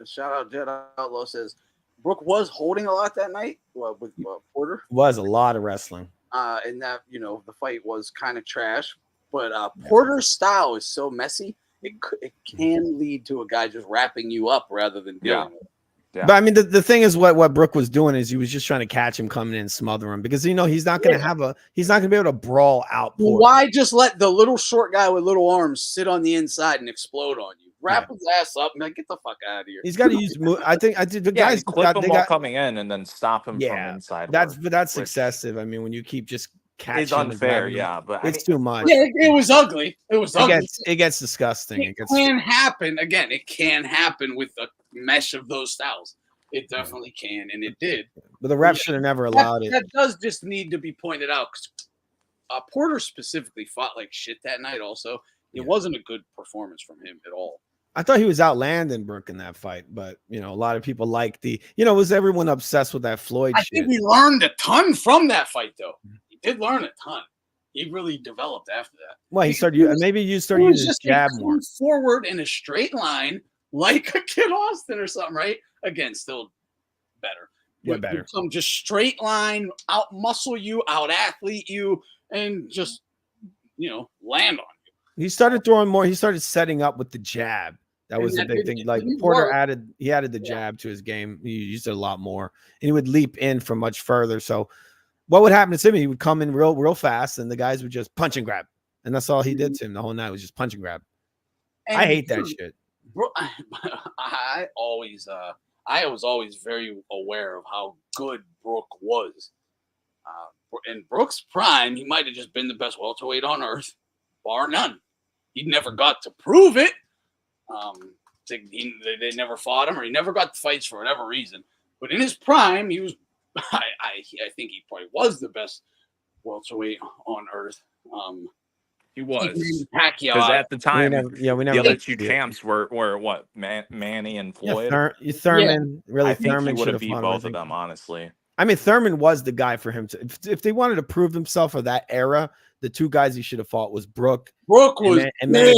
shout out Jed Outlaw says Brooke was holding a lot that night with Porter. Was a lot of wrestling. And that, the fight was kind of trash. But Porter's style is so messy, it can lead to a guy just wrapping you up rather than dealing with it. Yeah. But I mean, the thing is, what Brooke was doing is he was just trying to catch him coming in and smother him because he's not going to he's not going to be able to brawl out. Porter. Why just let the little short guy with little arms sit on the inside and explode on you? Wrap his ass up and get the fuck out of here. He's got to use. I think the guys clip him while coming in and then stop him from inside. That's excessive. I mean, when you keep just catching, it's unfair. But it's too much. Yeah, it was ugly. It was ugly. It gets disgusting. It can happen again. It can happen with the mesh of those styles. It definitely can, and it did. But the ref should have never allowed it. That does just need to be pointed out. Porter specifically fought like shit that night. Also, it wasn't a good performance from him at all. I thought he was outlanding Brooke in that fight, but a lot of people like was everyone obsessed with that Floyd shit? I think he learned a ton from that fight, though. He did learn a ton. He really developed after that. Well, he started using his jab more forward in a straight line, like a Kid Austin or something, right? Again, still better. Way better. Some just straight line, out muscle you, out athlete you, and just land on you. He started throwing more. He started setting up with the jab. That was the big thing. Like Porter added the jab to his game. He used it a lot more, and he would leap in from much further. So, what would happen to him? He would come in real fast, and the guys would just punch and grab, and that's all he did to him the whole night was just punch and grab. And I hate that shit. Bro, I was always very aware of how good Brooke was. In Brooke's prime, he might have just been the best welterweight on earth, bar none. He never got to prove it. They never fought him, or he never got the fights for whatever reason. But in his prime, he was. I think he probably was the best welterweight on earth. He was Pacquiao because at the time, we never the other two champs were what Manny and Floyd. Thurman really. I think Thurman he would have beat both of them, honestly. I mean, Thurman was the guy for him to. If they wanted to prove himself for that era, the two guys he should have fought was Brooke. Brooke was Manny.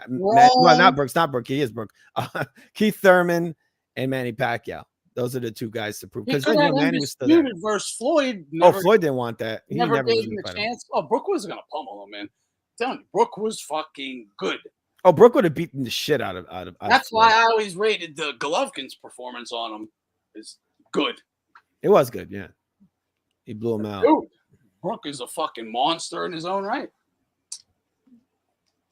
Well, not Brooks, not Brooke. He is Brooke. Keith Thurman and Manny Pacquiao. Those are the two guys to prove. Because Manny was still there. Versus Floyd. Floyd didn't want that. He never gave him a chance. Oh, Brooke was gonna pummel him, man. I'm telling you, Brooke was fucking good. Oh, Brooke would have beaten the shit out of. That's why I always rated the Golovkin's performance on him is good. It was good, yeah. He blew him out. Dude, Brooke is a fucking monster in his own right.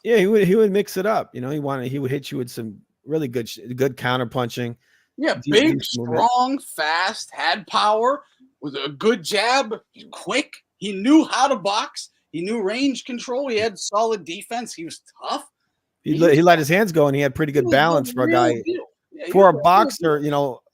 Yeah, he would mix it up. He would hit you with some really good counter punching. Yeah, big, strong, fast, had power with a good jab. He's quick. He knew how to box. He knew range control. He had solid defense. He was tough. He let his hands go, and he had pretty good balance for a guy. For a boxer,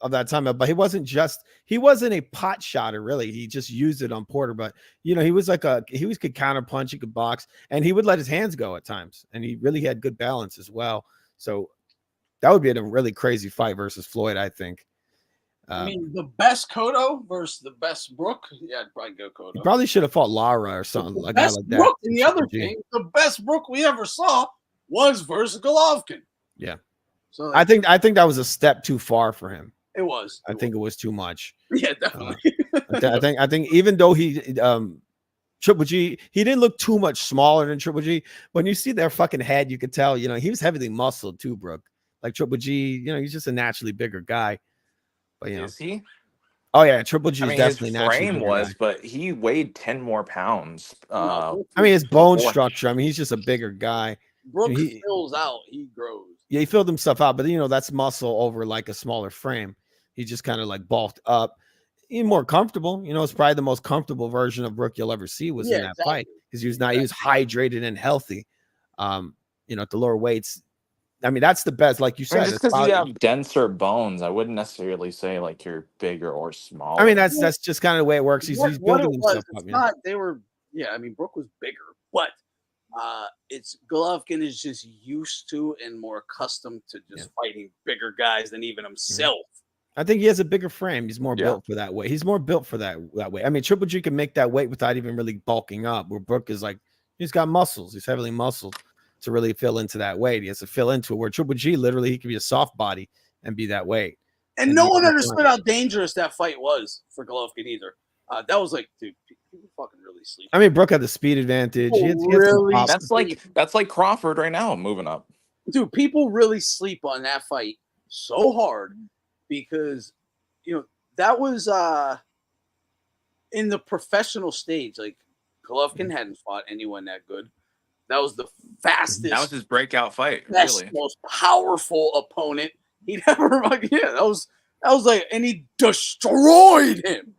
of that time, but he wasn't a pot shotter, really. He just used it on Porter, but he could counter punch, he could box, and he would let his hands go at times, and he really had good balance as well. So that would be a really crazy fight versus Floyd, I think. I mean, the best Cotto versus the best Brooke. Yeah, I'd probably go Cotto. He probably should have fought Lara or something like that. Brooke, and the other thing, the best Brooke we ever saw was versus Golovkin. Yeah. So I think that was a step too far for him. It was. I think it was too much. Yeah, definitely. I think even though he Triple G, he didn't look too much smaller than Triple G. When you see their fucking head, you could tell, he was heavily muscled too, Brooke. Like Triple G, he's just a naturally bigger guy. But is he? Oh yeah, Triple G is definitely his frame was, but he weighed 10 more pounds. His bone structure. He's just a bigger guy. Brooke fills out, he grows. Yeah, he filled himself out, but that's muscle over like a smaller frame. He just kind of like bulked up. He's more comfortable. It's probably the most comfortable version of Brooke you'll ever see was in that fight because he was hydrated and healthy. At the lower weights. That's the best, like you said. Just because you have denser bones, I wouldn't necessarily say like you're bigger or smaller. That's just kind of the way it works. He's building himself up. Brooke was bigger, but it's Golovkin is just used to and more accustomed to just fighting bigger guys than even himself. I think he has a bigger frame. He's more Yeah. built for that weight. He's more built for that way. I mean, Triple G can make that weight without even really bulking up. Where Brook is like, he's got muscles. He's heavily muscled to really fill into that weight. He has to fill into it. Where Triple G, literally, he can be a soft body and be that weight. And no one understood how dangerous that fight was for Golovkin either. That was like, dude, people fucking really sleep. I mean, Brook had the speed advantage. He had Really? That's like Crawford right now moving up. Dude, people really sleep on that fight so hard because, that was in the professional stage. Like, Golovkin hadn't fought anyone that good. That was the fastest. That was his breakout fight. Best, Really, most powerful opponent he'd ever. That was like, and he destroyed him.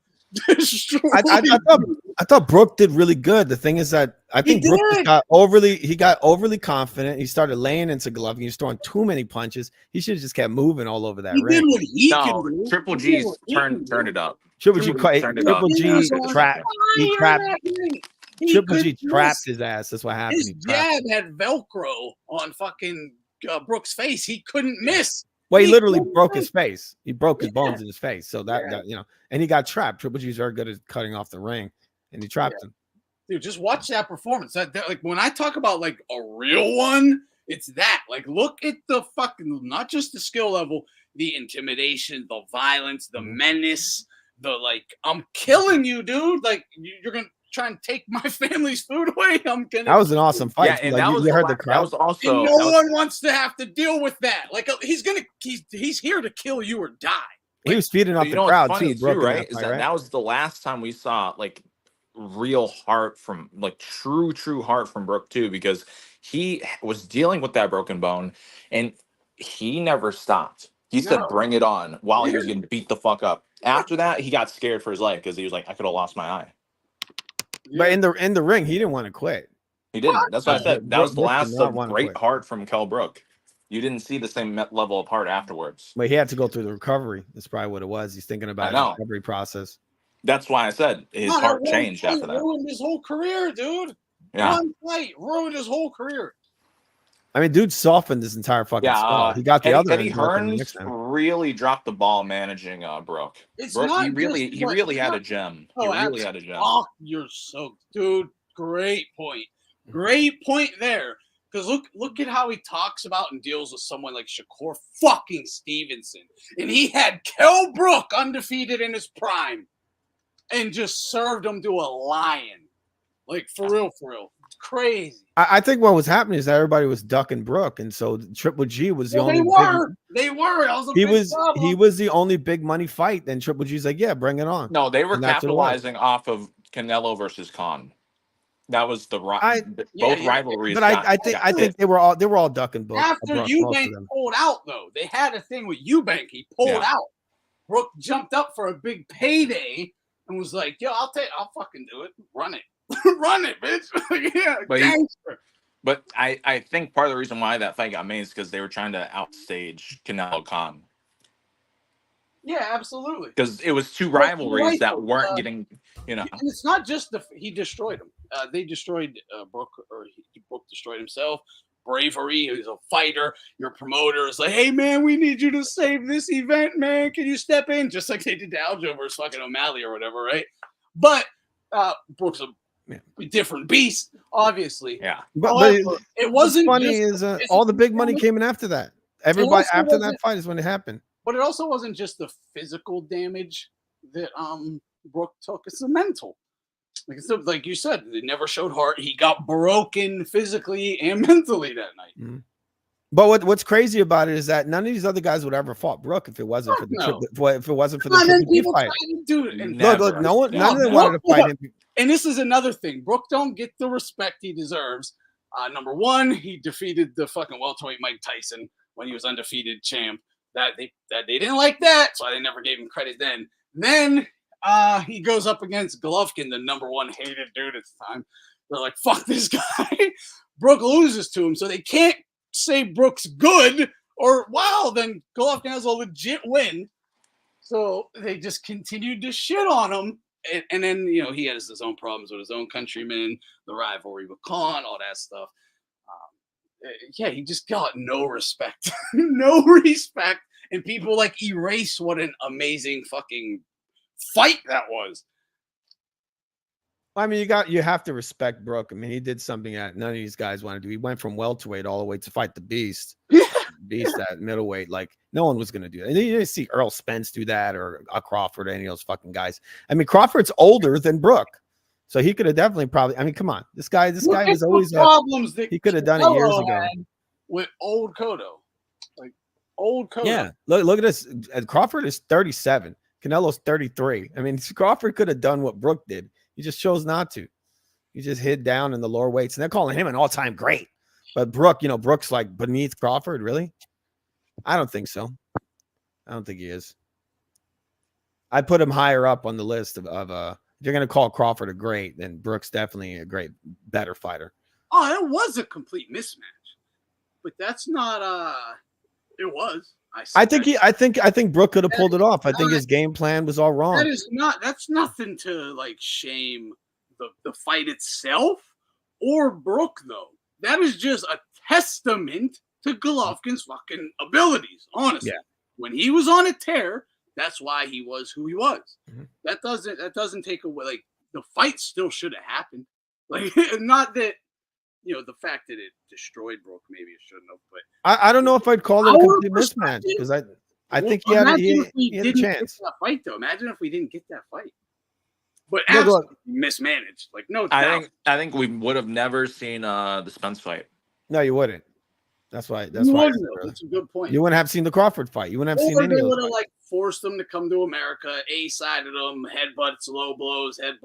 I thought Brook did really good. The thing is that I think Brook just got overly confident. He started laying into Golovkin. He was throwing too many punches. He should have just kept moving all over that ring. Triple G's turned it up. Triple G trapped. Triple G trapped his ass. That's what happened. His jab had Velcro on fucking Brook's face. He couldn't miss. Well, he literally broke his face. He broke his bones in his face. So that and he got trapped. Triple G's very good at cutting off the ring, and he trapped him. Dude, just watch that performance. That like when I talk about like a real one, it's that. Like, look at the fucking, not just the skill level, the intimidation, the violence, the menace, the like, I'm killing you, dude. Like, you're gonna try and take my family's food away. That was an awesome fight. Yeah, and like, you heard the crowd. That was also. And no one wants to have to deal with that. Like, he's here to kill you or die. He was feeding off the crowd too, right? That was the last time we saw like real heart from like true heart from Brook too, because he was dealing with that broken bone and he never stopped. He said, "Bring it on," while he was getting beat the fuck up. After that, he got scared for his life because he was like, "I could have lost my eye." But in the ring, he didn't want to quit. He didn't. That's what I said. That was the last of great heart from Kell Brook. You didn't see the same level of heart afterwards. But he had to go through the recovery. That's probably what it was. He's thinking about the recovery process. That's why I said his heart changed after that. Ruined his whole career, dude. Yeah. One fight ruined his whole career. I mean, dude softened his entire fucking skull. He got the other Eddie Hearns really dropped the ball managing Brook. He really had a gem. He really had a gem. Oh, you're so, dude. Great point. Great point there. Because look at how he talks about and deals with someone like Shakur fucking Stevenson. And he had Kell Brook undefeated in his prime and just served him to a lion. Like, for real. It's crazy. I think what was happening is that everybody was ducking Brook, and so Triple G was the only. They were. That was a big problem. He was the only big money fight. Then Triple G's like, yeah, bring it on. No, they were capitalizing off of Canelo versus Khan. That was the both rivalries. But I think they were all ducking Brook. After Eubank pulled out, though, they had a thing with Eubank. He pulled out. Brook jumped up for a big payday and was like, "Yo, I'll fucking do it. Run it." Run it, bitch. But I think part of the reason why that fight got made is because they were trying to outstage Canelo Khan. Yeah, absolutely. Because it was two rivalries that weren't getting, And it's not just he destroyed him. They destroyed Brook, or Brook destroyed himself. Bravery. He's a fighter. Your promoter is like, "Hey man, we need you to save this event, man. Can you step in?" Just like they did to Aljo versus fucking O'Malley or whatever, right? But Brook's a different beast, obviously. Yeah, but it wasn't funny. All the big money came in after that. Everybody after that fight is when it happened. But it also wasn't just the physical damage that Brook took; it's the mental. Like you said, they never showed heart. He got broken physically and mentally that night. Mm-hmm. But what's crazy about it is that none of these other guys would ever fought Brook if it wasn't for the Triple G fight. Look, none of them wanted to fight him. And this is another thing. Brook don't get the respect he deserves. Number one, he defeated the fucking welterweight Mike Tyson when he was undefeated champ. That they didn't like that, so they never gave him credit then. Then he goes up against Golovkin, the number one hated dude at the time. They're like, "Fuck this guy." Brook loses to him, so they can't say Brook's good or wow, then Golovkin has a legit win. So they just continued to shit on him. And then, he has his own problems with his own countrymen, the rivalry with Khan, all that stuff. He just got no respect. No respect. and people like erase what an amazing fucking fight that was. I mean, you have to respect Brooke. I mean, he did something that none of these guys want to do. He went from welterweight all the way to fight the Beast. Beast at middleweight. Like, no one was going to do that. And you didn't see Earl Spence do that or a Crawford or any of those fucking guys. I mean, Crawford's older than Brooke. So he could have definitely probably, I mean, come on. This guy was always problems that he could have done it years ago. With old Cotto. Like old Cotto. Yeah. Look at this. Crawford is 37. Canelo's 33. I mean, Crawford could have done what Brooke did. He just chose not to. He just hid down in the lower weights. And they're calling him an all-time great. But Brooke, Brooke's like beneath Crawford, really? I don't think so. I don't think he is. I put him higher up on the list of if you're going to call Crawford a great, then Brooke's definitely a great, better fighter. Oh, that was a complete mismatch. But that's not it was. I think Brooke could have pulled it off. I think his game plan was all wrong. That's nothing to like shame the fight itself or Brooke though. That is just a testament to Golovkin's fucking abilities, honestly. Yeah. When he was on a tear, that's why he was who he was. Mm-hmm. That doesn't take away, like, the fight still should have happened. Like, not that, the fact that it destroyed Brooke, maybe it shouldn't have, but I don't know if I'd call it a complete mismatch because I think he had a chance. That fight though. Imagine if we didn't get that fight. But absolutely mismanaged. Like, no doubt. I think we would have never seen the Spence fight. No, you wouldn't. That's why. That's a good point. You wouldn't have seen the Crawford fight. You wouldn't have seen any of They those would have like forced them to come to America, A-sided them, headbutts, low blows, and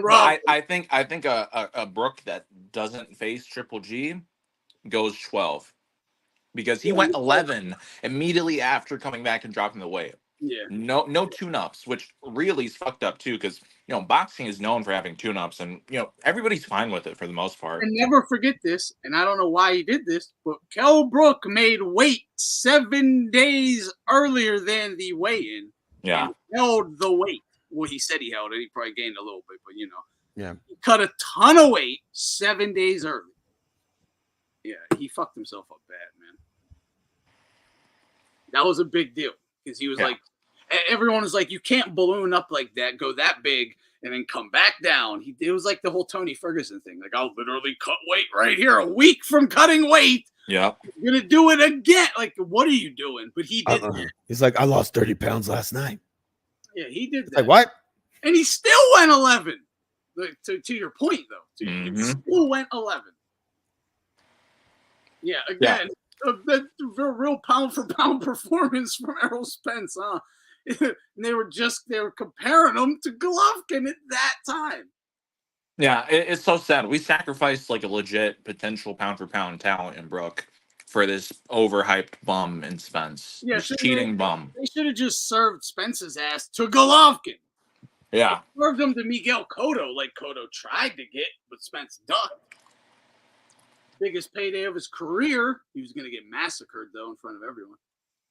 Rob. I think a Brooke that doesn't face Triple G goes 12 because he went 11 immediately after coming back and dropping the weight. Yeah. No tune-ups, which really is fucked up too, because boxing is known for having tune-ups, and everybody's fine with it for the most part. And never forget this, and I don't know why he did this, but Kell Brook made weight 7 days earlier than the weigh-in. Yeah. And held the weight. Well, he said he held it. He probably gained a little bit, but yeah, he cut a ton of weight 7 days early. Yeah, he fucked himself up bad, man. That was a big deal because he was like, everyone was like, you can't balloon up like that, go that big, and then come back down. It was like the whole Tony Ferguson thing. Like, I'll literally cut weight right here a week from cutting weight. Yeah. You're going to do it again. Like, what are you doing? But he did. He's like, I lost 30 pounds last night. Yeah, he did that. Like, what? And he still went 11. Like, to your point, though. He still went 11. Yeah, again, the real pound-for-pound performance from Errol Spence, huh? And they were comparing him to Golovkin at that time. Yeah, it's so sad. We sacrificed like a legit potential pound-for-pound talent in Brooke for this overhyped bum in Spence. Yeah, this cheating bum. They should have just served Spence's ass to Golovkin. Yeah. They served him to Miguel Cotto like Cotto tried to get, but Spence ducked. Biggest payday of his career. He was going to get massacred, though, in front of everyone.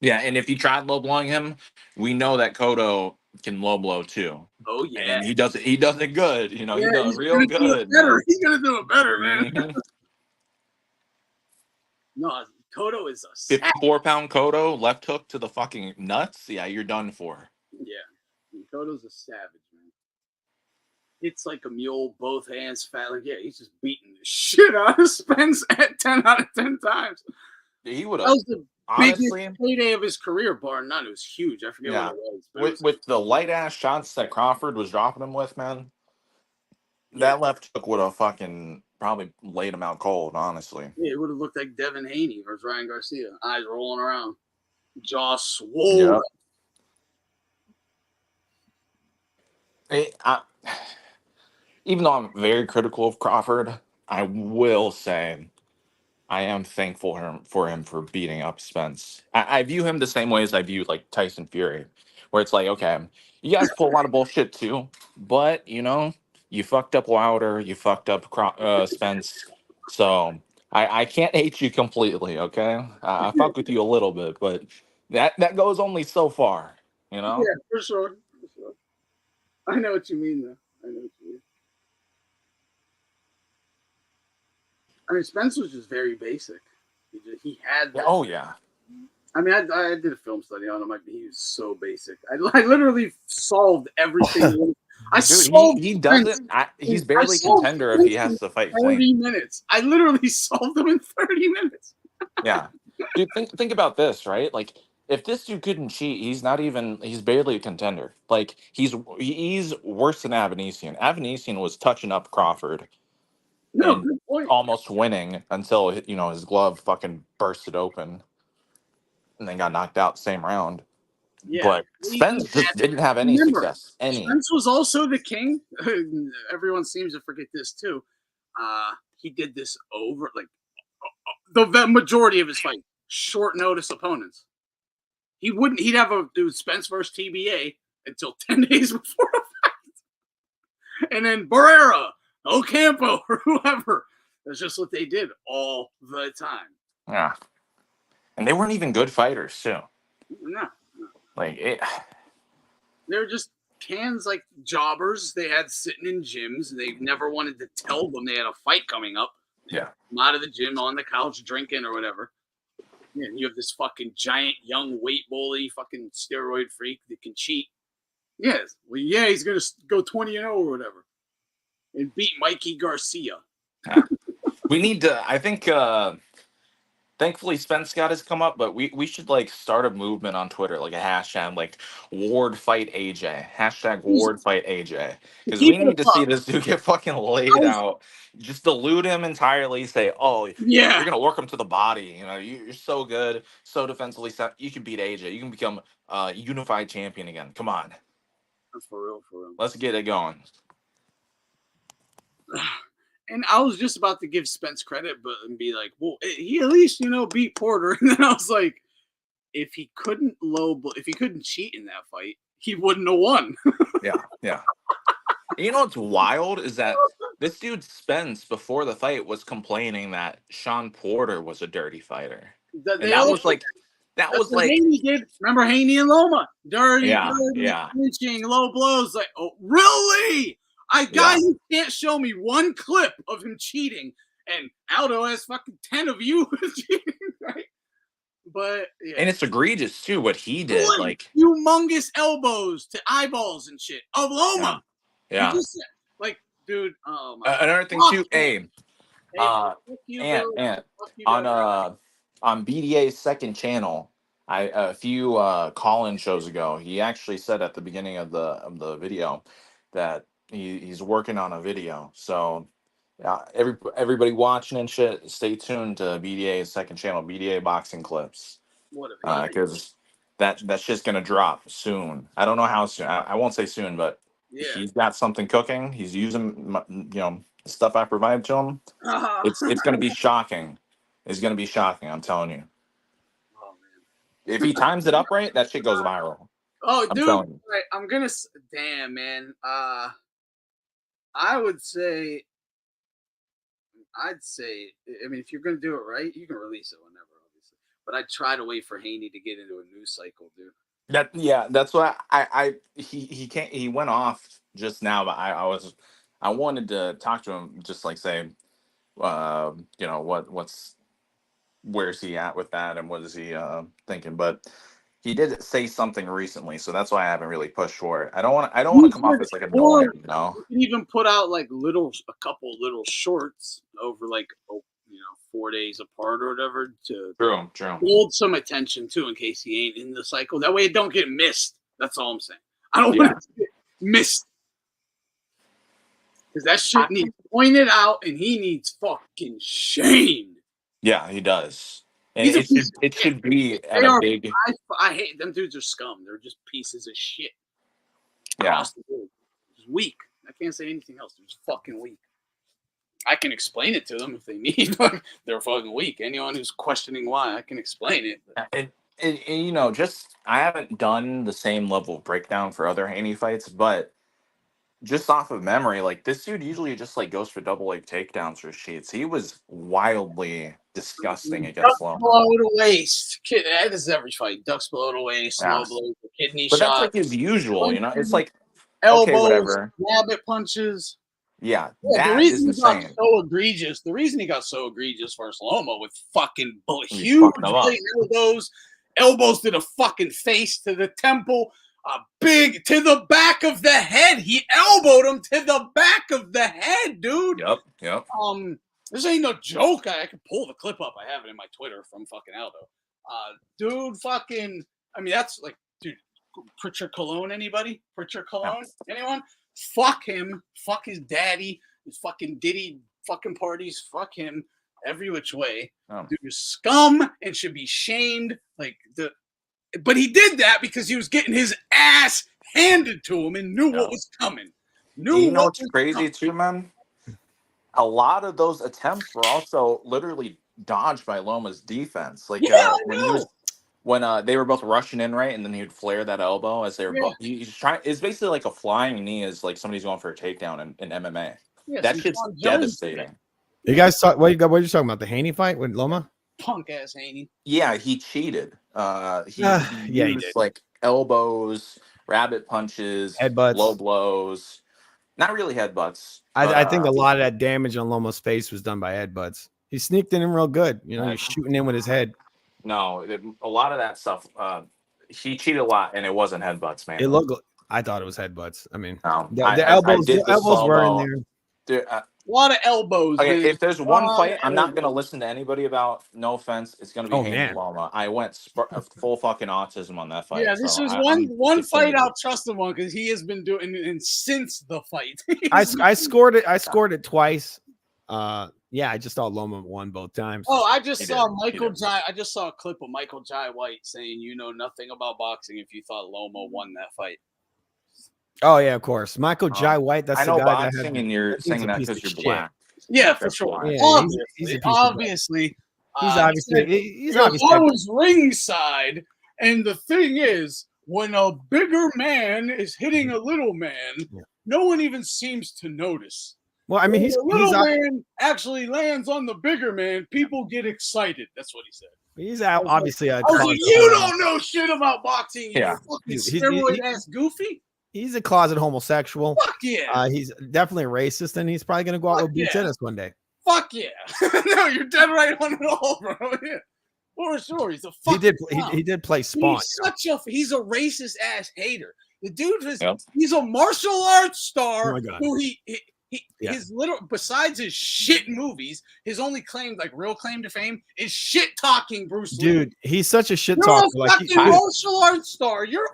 Yeah, and if he tried low blowing him, we know that Cotto can low blow too. Oh yeah, and he does it. He does it good. He does it real good. He's gonna do it better, man. Mm-hmm. No, Cotto is a 54-pound Cotto left hook to the fucking nuts. Yeah, you're done for. Yeah, Cotto's a savage, man. It's like a mule, both hands fat. Like, yeah, he's just beating the shit out of Spence at 10 out of 10 times. He would have. That was the honestly, biggest payday of his career, bar none. It was huge. I forget what it was. With the light ass shots that Crawford was dropping him with, man, that left hook would have fucking probably laid him out cold, honestly. Yeah, it would have looked like Devin Haney versus Ryan Garcia. Eyes rolling around. Jaw swollen. Yep. Even though I'm very critical of Crawford, I will say I am thankful for him for beating up Spence. I view him the same way as I view like Tyson Fury, where it's like, okay, you guys pull a lot of bullshit too, but you fucked up Wilder, you fucked up Spence, so I can't hate you completely. Okay, I fuck with you a little bit, but that goes only so far, Yeah, for sure. I know what you mean, though. I know what you mean. I mean, Spence was just very basic. He had that. Oh yeah. I mean, I did a film study on him. He was so basic. I literally solved everything. I Dude, solved he Spence. doesn't. He's I barely solved contender if he Spence in has to fight 30 clean. minutes. I literally solved them in 30 minutes. Yeah, dude, think about this, right? Like, if this dude couldn't cheat, he's not even. He's barely a contender. Like, he's worse than Avanesian. Avanesian was touching up Crawford No, and good point. almost winning until his glove fucking bursted open and then got knocked out same round. Yeah. But Spence just didn't have any Remember, success. Any. Spence was also the king. Everyone seems to forget this too. He did this over the majority of his fight, short notice opponents. He'd have a Spence versus TBA until 10 days before a fight. And then Barrera, Ocampo, or whoever. That's just what they did all the time. Yeah. And they weren't even good fighters, too. No. Like, it. They're just cans like jobbers they had sitting in gyms. They never wanted to tell them they had a fight coming up. Yeah. Out of the gym, on the couch, drinking or whatever. Yeah, you have this fucking giant young weight bully, fucking steroid freak that can cheat. Yes. Well, yeah, he's going to go 20-0 or whatever. And beat Mikey Garcia. We need to, I think, thankfully Spence got his come up, but we should like start a movement on Twitter, like a hashtag, like Ward Fight AJ, hashtag Ward Fight AJ, because we need to see this dude get fucking laid out. Just dilute him entirely. Say, oh, Yeah. you're gonna work him to the body. You're so good, so defensively sound. You can beat AJ. You can become unified champion again. Come on. For real, for real. Let's get it going. And I was just about to give Spence credit, and be like, well, he at least, beat Porter. And then I was like, if he couldn't cheat in that fight, he wouldn't have won. Yeah. You know what's wild is that this dude Spence before the fight was complaining that Sean Porter was a dirty fighter. That was like Haney did. Remember Haney and Loma? Dirty, punching, low blows. Like, oh, really? You can't show me one clip of him cheating, and Aldo has fucking 10 of you cheating, right? But yeah. And it's egregious too what he did, like humongous elbows to eyeballs and shit of Loma. Yeah. Like, dude. Oh my. Another thing too, on BDA's second channel, a few call-in shows ago, he actually said at the beginning of the video that he's working on a video. So everybody watching and shit, stay tuned to BDA's second channel, BDA Boxing Clips, because that's just gonna drop soon. I don't know how soon. I won't say soon, but he's got something cooking. He's using stuff I provided to him. It's gonna be shocking. It's gonna be shocking. I'm telling you. Oh man! If he times it up right, that shit goes viral. Oh, dude! Right, I'm gonna. Damn, man. I would say. I'd say. I mean, if you're gonna do it right, you can release it whenever, obviously. But I'd try to wait for Haney to get into a news cycle, dude. That's why he can't. He went off just now, but I wanted to talk to him, just like say, where's he at with that and what is he thinking? But he did say something recently, so that's why I haven't really pushed for it. I don't want to come off as like annoying, You can even put out like a couple little shorts over 4 days apart or whatever to hold some attention too, in case he ain't in the cycle. That way it don't get missed. That's all I'm saying. I don't want it to get missed. Because that shit needs pointed out and he needs fucking shamed. Yeah, he does. And it should be at a big. I hate them dudes are scum. They're just pieces of shit. Yeah. Just weak. I can't say anything else. They're just fucking weak. I can explain it to them if they need. They're fucking weak. Anyone who's questioning why, I can explain it. I haven't done the same level of breakdown for other Haney fights, but just off of memory, like this dude usually just like goes for double leg takedowns or sheets. He was wildly disgusting against Loma. Below the waist. That is every fight. Ducks below the waist, low blows, kidney shot. But that's like his usual, It's like elbows, okay, whatever. rabbit punches. Yeah, the reason he got so egregious. The reason he got so egregious versus Loma with fucking huge elbows elbows to the fucking face, to the temple, big to the back of the head. He elbowed him to the back of the head, dude. Yep. This ain't no joke. I can pull the clip up. I have it in my Twitter from fucking Aldo. Dude, fucking. I mean, that's like, dude. Pritchard Cologne, anybody? Pritchard Cologne? Anyone? Fuck him. Fuck his daddy. His fucking Diddy fucking parties. Fuck him. Every which way. Dude is scum and should be shamed. But he did that because he was getting his ass handed to him and knew what was coming. You know what's crazy too, man? A lot of those attempts were also literally dodged by Loma's defense. Like when they were both rushing in, right, and then he would flare that elbow as they were both. He's trying. It's basically like a flying knee, is like somebody's going for a takedown in MMA. That shit's devastating. You guys talk. What are you talking about? The Haney fight with Loma? Punk ass Haney. Yeah, he cheated. He did. Like elbows, rabbit punches, headbutts, low blows. Not really headbutts. I think a lot of that damage on Loma's face was done by headbutts. He sneaked in him real good. You know, he's shooting in with his head. No, a lot of that stuff. He cheated a lot, and it wasn't headbutts, man. It looked. I thought it was headbutts. I mean, the elbows. The elbows were in there. Dude, a lot of elbows. Okay, if there's one fight I'm not gonna listen to anybody about, no offense, it's gonna be Haney Loma. I went full fucking autism on that fight. Yeah, this is one fight I'll trust him on because he has been doing it since the fight. I scored it. I scored it twice. Yeah, I just thought Loma won both times. Oh, I just saw I just saw a clip of Michael Jai White saying, "You know nothing about boxing if you thought Loma won that fight." Oh yeah, of course. Michael Jai White. That's I know the guy boxing, that had, and you're saying that because you're black. Yeah, for sure. Yeah, obviously, he's obviously I was ringside, and the thing is, when a bigger man is hitting a little man, no one even seems to notice. Well, I mean, when the little man actually lands on the bigger man, people get excited. That's what he said. He's out. Obviously, I was like, you don't know shit about boxing. You fucking steroid ass goofy. He's a closet homosexual. Fuck yeah. He's definitely racist, and he's probably gonna go out with blue tennis one day. Fuck yeah. No, you're dead right on it all, bro. Yeah. For sure. He's a fucking he did play Spawn. He's a racist ass hater. The dude he's a martial arts star who his little, besides his shit movies, his only claim, like real claim to fame, is shit talking Bruce Lee. Dude, he's such a shit talker. You're a fucking martial arts star. Your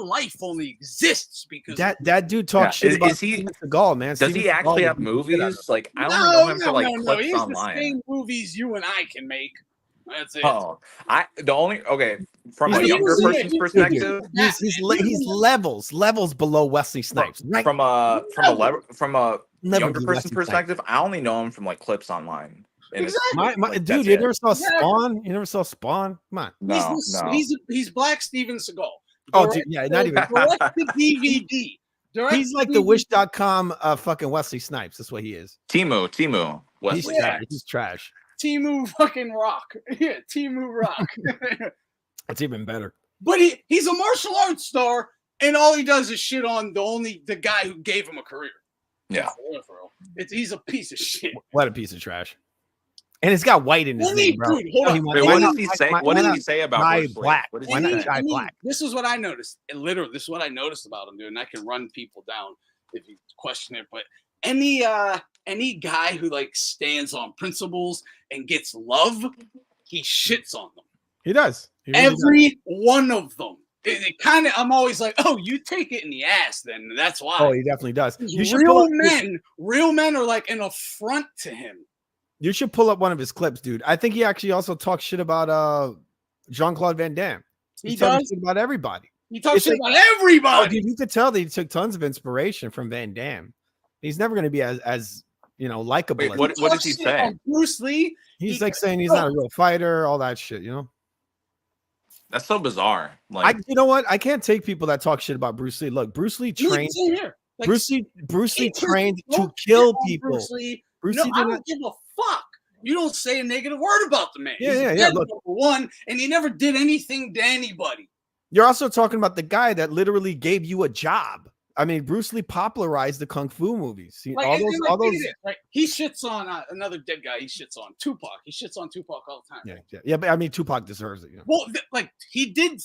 life only exists because that dude talks shit about Steven Seagal, man. Does he actually have movies? Like I only know him for like clips he's online. The same movies you and I can make. That's it. From a younger person's perspective, he's levels below Wesley Snipes. Right? From a younger person's perspective, I only know him from like clips online. Exactly. Dude, you never saw Spawn? You never saw Spawn? Come on. No. He's Black Steven Seagal. Oh, dude, yeah, not even DVD. He's like the Wish.com fucking Wesley Snipes. That's what he is. Timu. Wesley Snipes. He's trash. Timu fucking Rock. Yeah, Timu Rock. That's even better. But he's a martial arts star, and all he does is shit on the guy who gave him a career. Yeah. He's a piece of shit. What a piece of trash. And it's got white in his name, bro. Dude, hold on. What does he say? What did he say about Jai Black? Why not Jai Black? This is what I noticed. Literally, this is what I noticed about him, dude. And I can run people down if you question it. But any guy who like stands on principles and gets love, he shits on them. He does. Every one of them. It kind of. I'm always like, oh, you take it in the ass. Then that's why. Oh, he definitely does. Real men are like an affront to him. You should pull up one of his clips, dude. I think he actually also talks shit about Jean-Claude Van Damme. He talks shit about everybody. He talks shit about everybody. Oh, dude, you could tell that he took tons of inspiration from Van Damme. He's never going to be as likable. Wait, what did he say? Bruce Lee. He's like saying he's not a real fighter, all that shit. That's so bizarre. Like, you know what? I can't take people that talk shit about Bruce Lee. Look, Bruce Lee trained. Like, Bruce Lee trained to kill people. Bruce Lee I don't give a fuck. You don't say a negative word about the man. Yeah. Look, number one, and he never did anything to anybody. You're also talking about the guy that literally gave you a job. I mean, Bruce Lee popularized the kung fu movies. Like, All and those, like, all those. look at it, right? He shits on another dead guy. He shits on Tupac. He shits on Tupac all the time. Yeah. But I mean, Tupac deserves it. You know? Well, like he did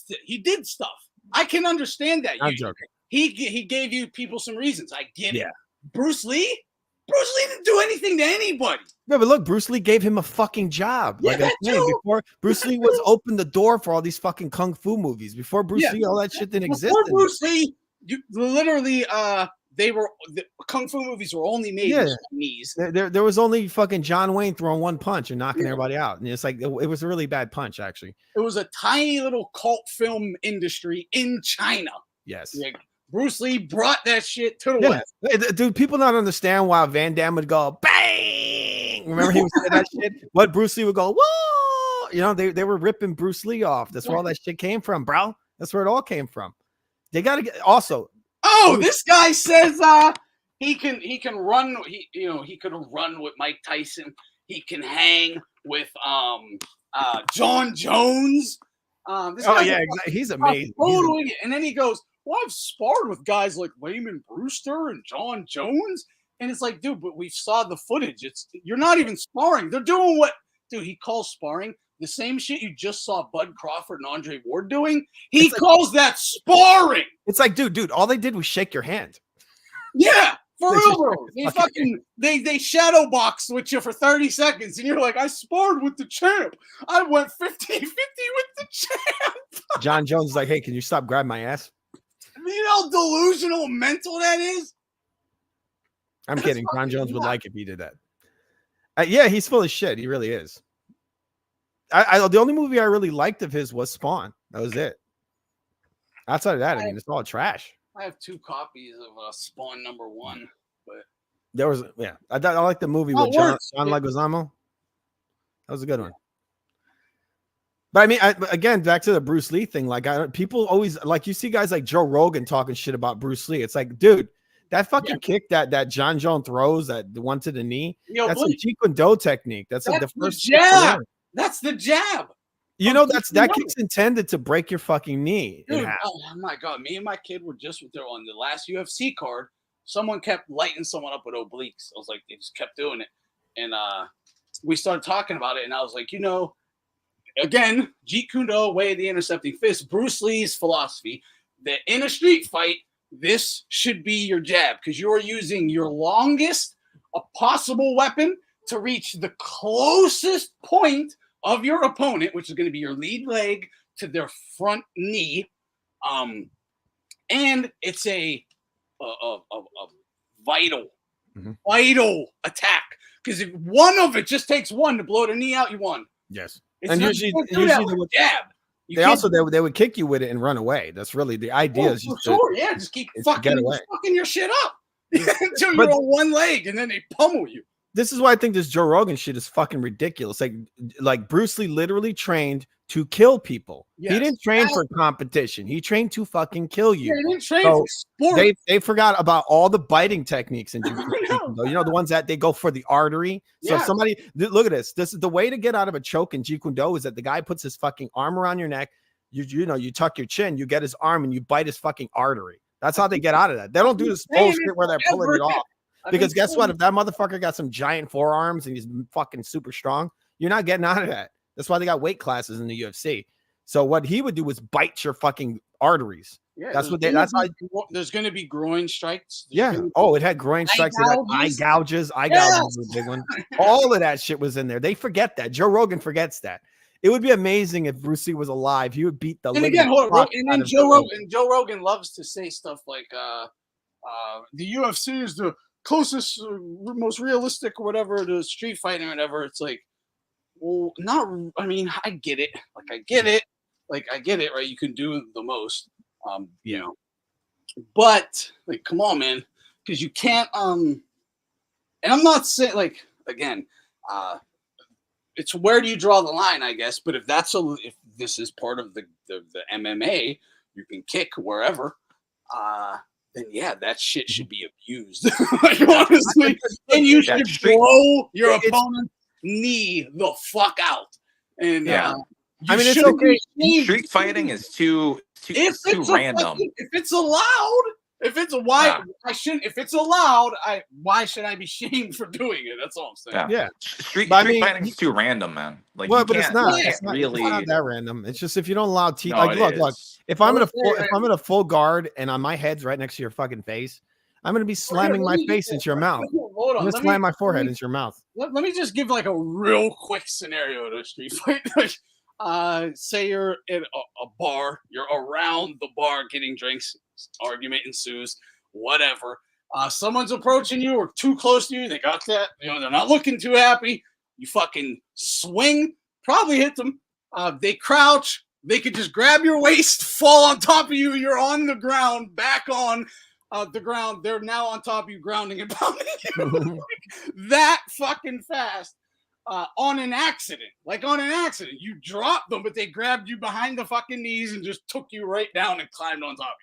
stuff. I can understand that. I'm joking. He gave you people some reasons. I get it. Yeah. Bruce Lee didn't do anything to anybody. Yeah, but look, Bruce Lee gave him a fucking job. Yeah, Like I said, before Bruce Lee was opened the door for all these fucking kung fu movies. Before Bruce Lee, all that shit didn't exist. Before Bruce Lee, the kung fu movies were only made in Chinese. There was only fucking John Wayne throwing one punch and knocking everybody out. And it's like, it was a really bad punch, actually. It was a tiny little cult film industry in China. Yes. Like, Bruce Lee brought that shit to the West. Dude, people don't understand why Van Damme would go bang. Remember he would say that shit? What Bruce Lee would go, whoa. You know, they were ripping Bruce Lee off. That's where all that shit came from, bro. That's where it all came from. They got to get also. Oh, this guy says he can run. He could run with Mike Tyson. He can hang with Jon Jones. Exactly. He's amazing. Totally. And then he goes, well, I've sparred with guys like Layman Brewster and Jon Jones. And it's like, dude, but we saw the footage. You're not even sparring. They're doing what, dude, he calls sparring the same shit you just saw Bud Crawford and Andre Ward doing. He calls that sparring. It's like, dude, all they did was shake your hand. Yeah, for real. They shadow boxed with you for 30 seconds. And you're like, I sparred with the champ. I went 50-50 with the champ. Jon Jones is like, hey, can you stop grabbing my ass? You know how delusional mental that is? I'm kidding. Jon Jones would like if he did that. Yeah, he's full of shit. He really is. The only movie I really liked of his was Spawn. That was it. Outside of that, I mean, it's all trash. I have 2 copies of Spawn #1, but there was, I like the movie with John Leguizamo. That was a good one. But I mean, again, back to the Bruce Lee thing. Like, people always like, you see guys like Joe Rogan talking shit about Bruce Lee. It's like, dude, that fucking kick that Jon Jones throws, that the one to the knee, that's a Jeet Kune Do technique. That's the first jab. That's the jab. You know, that kick's intended to break your fucking knee. Dude, oh my God. Me and my kid were just there on the last UFC card. Someone kept lighting someone up with obliques. I was like, they just kept doing it. And we started talking about it. And I was like, you know, again, Jeet Kune Do, way of the intercepting fist, Bruce Lee's philosophy, that in a street fight, this should be your jab because you are using your longest possible weapon to reach the closest point of your opponent, which is going to be your lead leg to their front knee. And it's a vital attack because if one of it just takes one to blow the knee out, you won. Yes. It's and usually they would jab. They would kick you with it and run away. That's really the idea. Is just just keep fucking your shit up until you're on one leg, and then they pummel you. This is why I think this Joe Rogan shit is fucking ridiculous. Like Bruce Lee literally trained to kill people. Yes. He didn't train for competition. He trained to fucking kill you. Yeah, he didn't train for sport. They forgot about all the biting techniques in Jiu-Jitsu. You know, the ones that they go for the artery. So if somebody, look at this. This is the way to get out of a choke in Jeet Kune Do is that the guy puts his fucking arm around your neck. You tuck your chin, you get his arm, and you bite his fucking artery. That's how they get out of that. They don't do this bullshit where they're pulling it off. Because guess what? If that motherfucker got some giant forearms and he's fucking super strong, you're not getting out of that. That's why they got weight classes in the UFC. So what he would do was bite your fucking arteries. Yeah, that's how there's going to be groin strikes. It had groin strikes. Eye gouges. Eye gouges was a big one. All of that shit was in there. They forget that. Joe Rogan forgets that. It would be amazing if Bruce Lee was alive. He would beat the. And again, Joe Rogan loves to say stuff like, "The UFC is the closest, most realistic, or whatever, to street fighting or whatever." It's like, well, I mean, I get it. I get it. Right? You can do the most. You know, but like, come on, man, because you can't. And I'm not saying again. It's where do you draw the line, I guess. But if this is part of the MMA, you can kick wherever. Then that shit should be abused. Honestly, and you should blow your opponent's knee the fuck out. And I mean, it's okay. Street fighting is too random. If it's allowed, If it's I shouldn't. If it's allowed, why should I be shamed for doing it? That's all I'm saying. Yeah. Street But I mean, fighting is too random, man. Like, well, you but it's can't- not. you It's can't not, really. it's not that random. It's just if you don't allow No, like, it look. is. If I'm Well, in a full guard and my head's right next to your fucking face, I'm gonna be slamming my face into your mouth. Hold I'm on. gonna slam my forehead into your mouth. Let me just give like a real quick scenario to a street fight. Say you're in a bar, you're around the bar getting drinks, argument ensues, whatever. Someone's approaching you or too close to you. They got that, they're not looking too happy. You fucking swing, probably hit them. They crouch. They could just grab your waist, fall on top of you. You're on the ground, back on the ground. They're now on top of you, grounding and pounding you that fucking fast. On an accident, you dropped them, but they grabbed you behind the fucking knees and just took you right down and climbed on top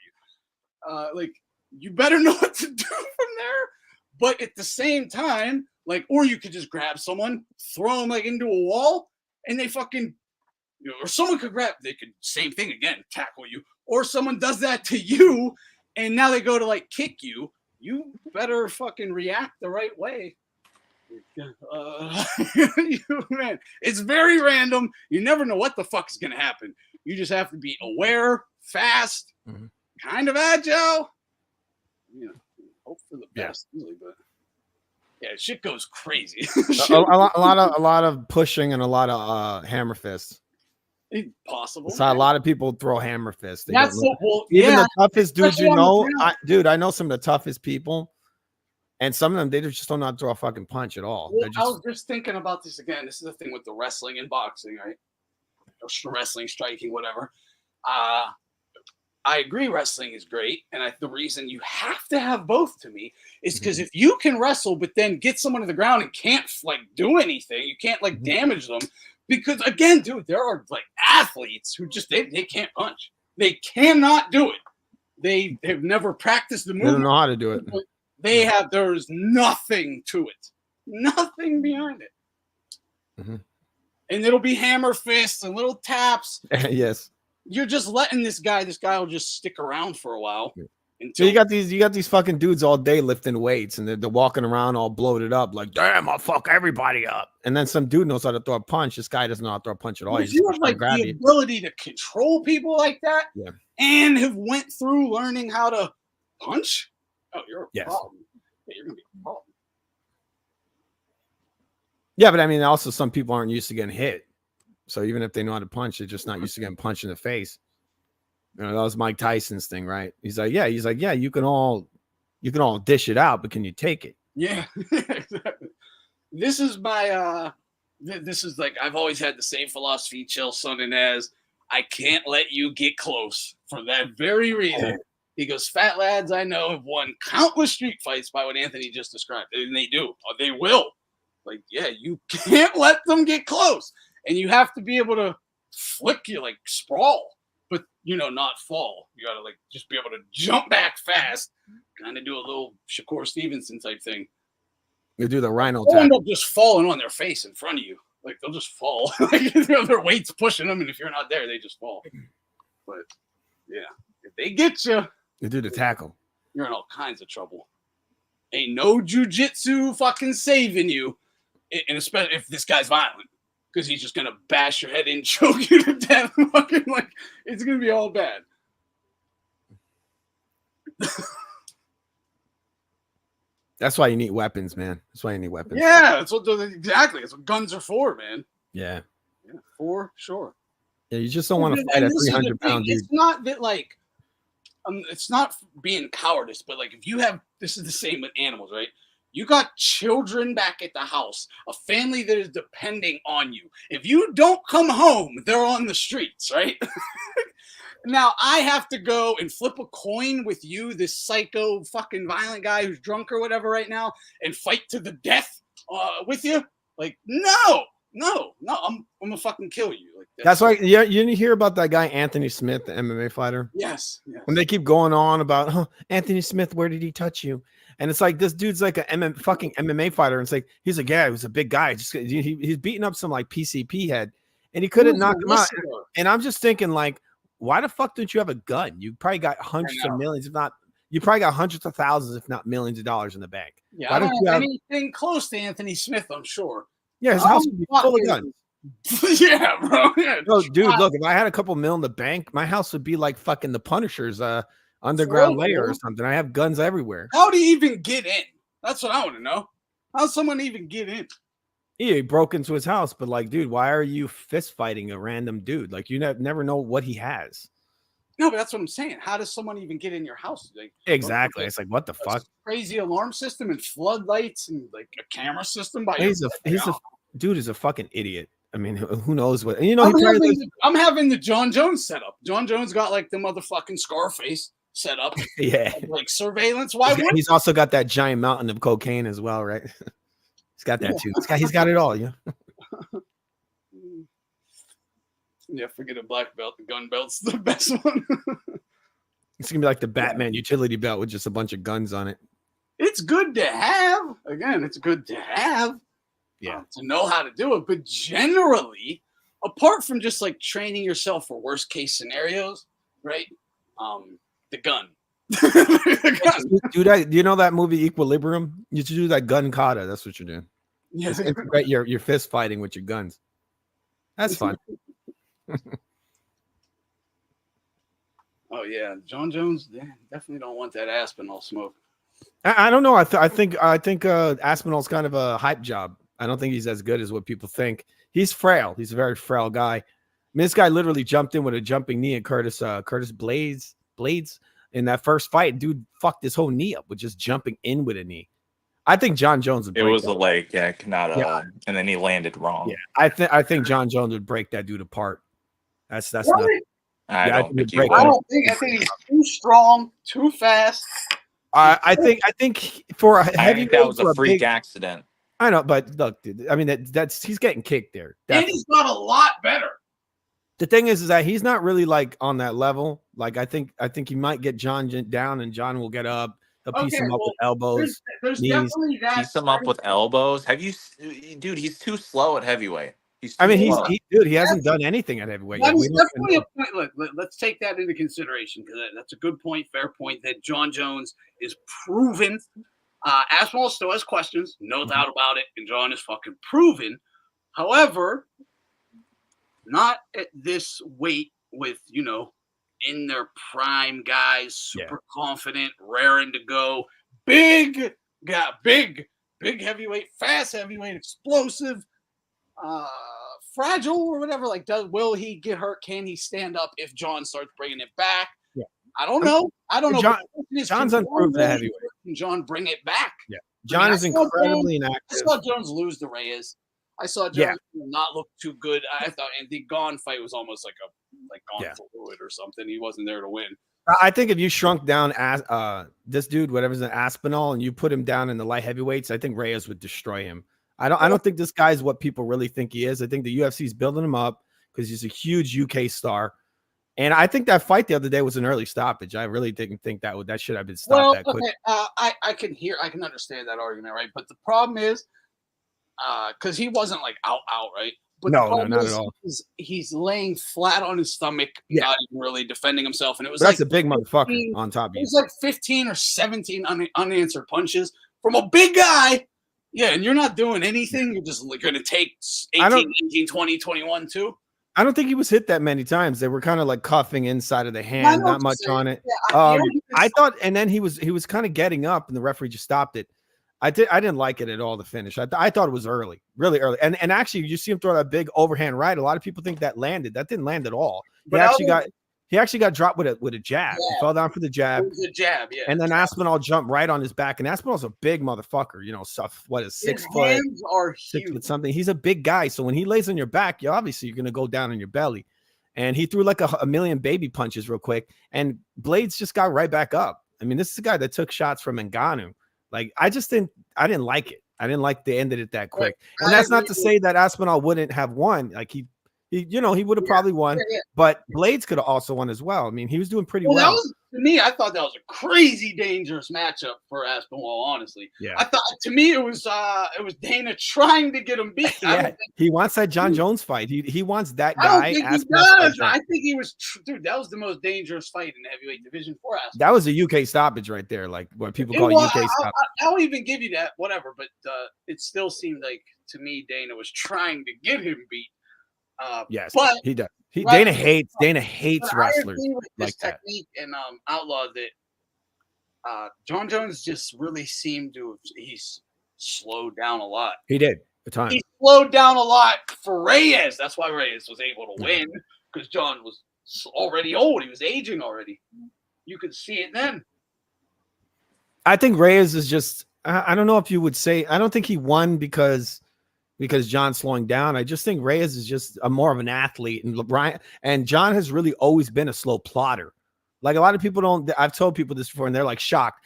of you. You better know what to do from there. But at the same time, or you could just grab someone, throw them into a wall, and they fucking, or someone could they could, same thing again, tackle you, or someone does that to you, and now they go to kick you. You better fucking react the right way. Man, it's very random. You never know what the fuck is gonna happen. You just have to be aware, fast, kind of agile. Hope for the best, really, but yeah, shit goes crazy. a lot of pushing and a lot of hammer fists. Possible. So a lot of people throw hammer fists. That's even the toughest dudes Especially I know some of the toughest people. And some of them, they just don't know how to throw a fucking punch at all. Well, I was just thinking about this again. This is the thing with the wrestling and boxing, right? Or wrestling, striking, whatever. I agree wrestling is great. And the reason you have to have both to me is because if you can wrestle, but then get someone to the ground and can't do anything, you can't damage them. Because again, dude, there are athletes who just, they can't punch. They cannot do it. They've never practiced the movement. They don't know how to do it. There's nothing to it, nothing behind it. And it'll be hammer fists and little taps. Yes. You're just letting this guy will just stick around for a while. So you got these fucking dudes all day lifting weights and they're walking around all bloated up, damn, I'll fuck everybody up. And then some dude knows how to throw a punch. This guy doesn't know how to throw a punch at all. If you have the ability to control people like that, and have went through learning how to punch, you're a problem. You're gonna be a problem. Yeah, but I mean, also some people aren't used to getting hit. So even if they know how to punch, they're just not used to getting punched in the face. That was Mike Tyson's thing, right? He's like, yeah, you can all dish it out, but can you take it? Yeah. This is my I've always had the same philosophy, Chill, son, and as I can't let you get close for that very reason. He goes, fat lads I know have won countless street fights by what Anthony just described. And they do. They will. You can't let them get close. And you have to be able to flick you, sprawl, but, not fall. You got to, just be able to jump back fast, kind of do a little Shakur Stevenson type thing. You do the rhino They'll tap. end up just falling on their face in front of you. They'll just fall. Their weight's pushing them, and if you're not there, they just fall. But, yeah, if they get you, You do the tackle. you're in all kinds of trouble. Ain't no jujitsu fucking saving you, and especially if this guy's violent, because he's just gonna bash your head in, choke you to death. Fucking it's gonna be all bad. That's why you need weapons, man. That's why you need weapons. Yeah, that's what guns are for, man. Yeah. Yeah, for sure. Yeah, you just don't want to fight a 300-pound dude. It's not that it's not being cowardice, but if you have, this is the same with animals, right? You got children back at the house, a family that is depending on you. If you don't come home, they're on the streets, right? Now I have to go and flip a coin with you, this psycho fucking violent guy who's drunk or whatever right now, and fight to the death with you? No, I'm gonna fucking kill you. That's why, yeah, you didn't hear about that guy, Anthony Smith, the MMA fighter? Yes. When they keep going on about, Anthony Smith, where did he touch you? And it's this dude's a fucking MMA fighter. And it's he's yeah, he was a big guy. He's beating up some PCP head, and he couldn't knock him out. And I'm just thinking, why the fuck don't you have a gun? You probably got hundreds of millions, if not you probably got hundreds of thousands, if not millions of dollars in the bank. Yeah, Why I don't don't you have have? anything close to Anthony Smith, I'm sure. Yeah, his house would be full of guns. Yeah, bro. Yeah. No, dude, look, if I had a couple mil in the bank, my house would be like fucking the Punisher's underground layer or something. I have guns everywhere. How do you even get in? That's what I want to know. How's someone even get in? Yeah, he broke into his house, but like, dude, why are you fist fighting a random dude? Like, you never know what he has. No, but that's what I'm saying. How does someone even get in your house? Like, Exactly. It's like, what the fuck? Crazy alarm system and floodlights and like a camera system. He's a dude is a fucking idiot. I mean, who knows what? And, I'm having the Jon Jones setup. Jon Jones got like the motherfucking Scarface set up. Yeah, like surveillance. Why? He's also got that giant mountain of cocaine as well, right? He's got that too. He's got it all. Yeah. Yeah, forget a black belt. The gun belt's the best one. It's gonna be like the Batman utility belt with just a bunch of guns on it. It's good to have. Again, it's good to have. Yeah. To know how to do it. But generally, apart from just like training yourself for worst case scenarios, right? The gun. The gun. Do that. Do you know that movie Equilibrium? You should do that gun kata. That's what you're doing. Yes. Integrate your fist fighting with your guns. That's fun. Oh yeah, Jon Jones. Yeah, definitely don't want that Aspinall smoke. I don't know. I think Aspinall's kind of a hype job. I don't think he's as good as what people think. He's frail. He's a very frail guy. I mean, this guy literally jumped in with a jumping knee at Curtis Blades in that first fight. Dude fucked his whole knee up with just jumping in with a knee. I think Jon Jones would. It was a leg, not and then he landed wrong. Yeah, I think Jon Jones would break that dude apart. That's Right. not. I don't think he would. I think he's too strong, too fast. I think for a heavy, that was a freak accident. I know, but look, dude. I mean, that's he's getting kicked there. And he's got a lot better. The thing is that he's not really like on that level. Like I think he might get Jon down, and Jon will get up. He'll piece him up with elbows. There's knees. definitely that. Piece him up with elbows. Have you, dude? He's too slow at heavyweight. He hasn't done anything at heavyweight yet. That's definitely a point. Let's take that into consideration because that's a good point, fair point. That Jon Jones is proven. Aspinall still has questions, no doubt about it, and Jon is fucking proven. However, not at this weight with in their prime guys, super confident, raring to go, big heavyweight, fast heavyweight, explosive. Fragile or whatever. Like, will he get hurt? Can he stand up if Jon starts bringing it back? Yeah, I don't know. Jon's unproven at heavyweight. Can Jon bring it back? Yeah, Jon is incredibly inactive. I saw Jones lose to Reyes. I saw Jones not look too good. I thought, and the Gone fight was almost like Gone fluid or something. He wasn't there to win. I think if you shrunk down this dude, whatever's an Aspinall, and you put him down in the light heavyweights, I think Reyes would destroy him. I don't think this guy is what people really think he is. I think the UFC is building him up because he's a huge UK star. And I think that fight the other day was an early stoppage. I really didn't think that should have been stopped that quick. I can understand that argument, right? But the problem is, because he wasn't like out, right? But no, not at all. He's laying flat on his stomach, not even really defending himself. And it was that's a big motherfucker on top of you. It was like 15 or 17 unanswered punches from a big guy. Yeah, and you're not doing anything. You're just going to take 18, 19, 20, 21 too. I don't think he was hit that many times. They were kind of like cuffing inside of the hand, not much on it. Yeah, I thought, and then he was kind of getting up, and the referee just stopped it. I didn't like it at all. The finish. I thought it was early, really early. And actually, you see him throw that big overhand right. A lot of people think that landed. That didn't land at all. He actually got dropped with a jab. He fell down for the jab. It was a jab, yeah. And then Aspinall jumped right on his back. And Aspinall's a big motherfucker. What is 6 foot? Hands are huge. 6 foot something. He's a big guy. So when he lays on your back, you're going to go down on your belly. And he threw like a million baby punches real quick. And Blades just got right back up. I mean, this is a guy that took shots from Ngannou. Like, I didn't like it. I didn't like they ended it that quick. And that's not to say that Aspinall wouldn't have won. Like he would have probably won, but Blades could have also won as well. I mean, he was doing pretty well. to me, I thought that was a crazy dangerous matchup for Aspinall. Honestly, Yeah. I thought to me it was Dana trying to get him beat. Yeah, he wants that Jon Jones fight. He wants that I don't guy. think he Aspinall to fight does. Jon. I think he was, dude. That was the most dangerous fight in the heavyweight division for Aspinall. That was a UK stoppage right there, like what people call Well, UK stoppage. I'll even give you that, whatever. But it still seemed like to me Dana was trying to get him beat. Yes, but he does. right, Dana hates but wrestlers I agree with this like that. technique and Outlaw that Jon Jones just really seemed to he's slowed down a lot. He did a ton. He slowed down a lot for Reyes. That's why Reyes was able to win, because Jon was already old. He was aging already. You could see it then. I think Reyes is just. I don't know if you would say. I don't think he won because Jon's slowing down. I just think Reyes is just more of an athlete, and Jon has really always been a slow plotter. Like a lot of people don't. I've told people this before, and they're like shocked.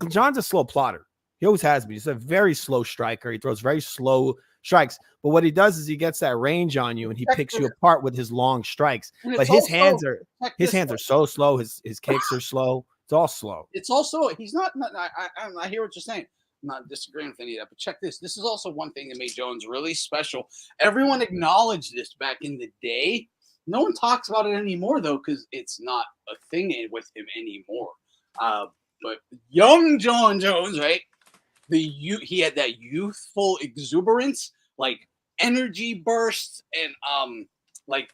Jon's a slow plotter. He always has been. He's a very slow striker. He throws very slow strikes. But what he does is he gets that range on you, and he picks you apart with his long strikes. But his hands are so slow. His kicks are slow. It's all slow. It's also he's not. I hear what you're saying. I'm not disagreeing with any of that. But check this. This is also one thing that made Jones really special. Everyone acknowledged this back in the day. No one talks about it anymore though, because it's not a thing with him anymore. But young Jon Jones, right? He had that youthful exuberance, like energy bursts and like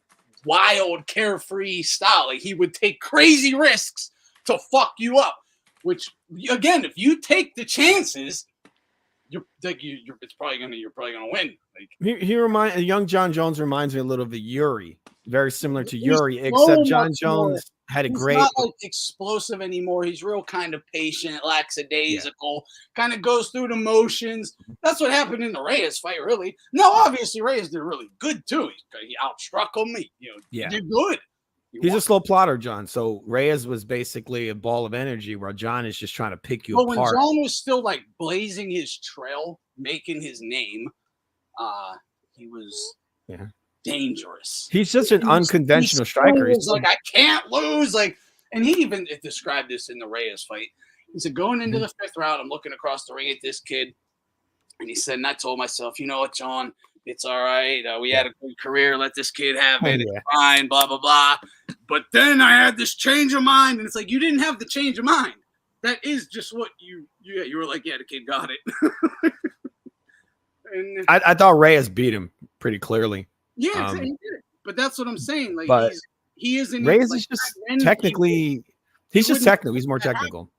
wild carefree style. Like he would take crazy risks to fuck you up. Which again, if you take the chances, you're probably gonna win. Like Young Jon Jones reminds me a little of Yuri, very similar to Yuri, except Jon Jones had a great. He's not like explosive anymore. He's real kind of patient, lackadaisical, kind of goes through the motions. That's what happened in the Reyes fight, really. No, obviously Reyes did really good too. He outstruck him. He did good. He's a slow plotter, Jon. So Reyes was basically a ball of energy, where Jon is just trying to pick you apart. When Jon was still like blazing his trail, making his name, he was dangerous. He's just an unconventional striker. He's like, I can't lose. Like, and he even described this in the Reyes fight. He said, going into the fifth round, I'm looking across the ring at this kid, and he said, and I told myself, you know what, Jon, it's all right. We had a good career. Let this kid have it. It's fine, blah, blah, blah. But then I had this change of mind. And it's like, you didn't have the change of mind. That is just what you were like, yeah, the kid got it. And I thought Reyes beat him pretty clearly. Yeah, he did. But that's what I'm saying. Like, but he isn't. Reyes is just technically, he's just technical. He's more technical.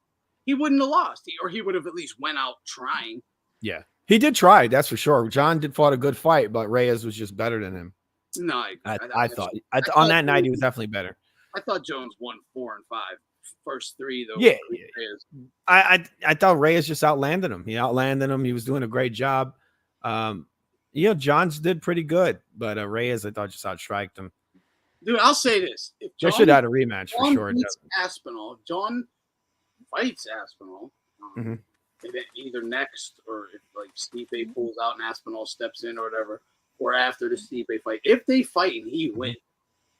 He wouldn't have lost, or he would have at least went out trying. Yeah. He did try, that's for sure. Jon fought a good fight, but Reyes was just better than him. No, I thought on that night he was definitely better. I thought Jones won 4 and 5. First 3 though. Yeah. I thought Reyes just outlanded him. He outlanded him. He was doing a great job. Jon's did pretty good, but Reyes I thought just outstriked him. Dude, I'll say this: if they should have had a rematch for sure. Aspinall, Jon fights Aspinall. Either next, or if like Stipe pulls out and Aspinall steps in or whatever, or after the Stipe fight. If they fight and he wins,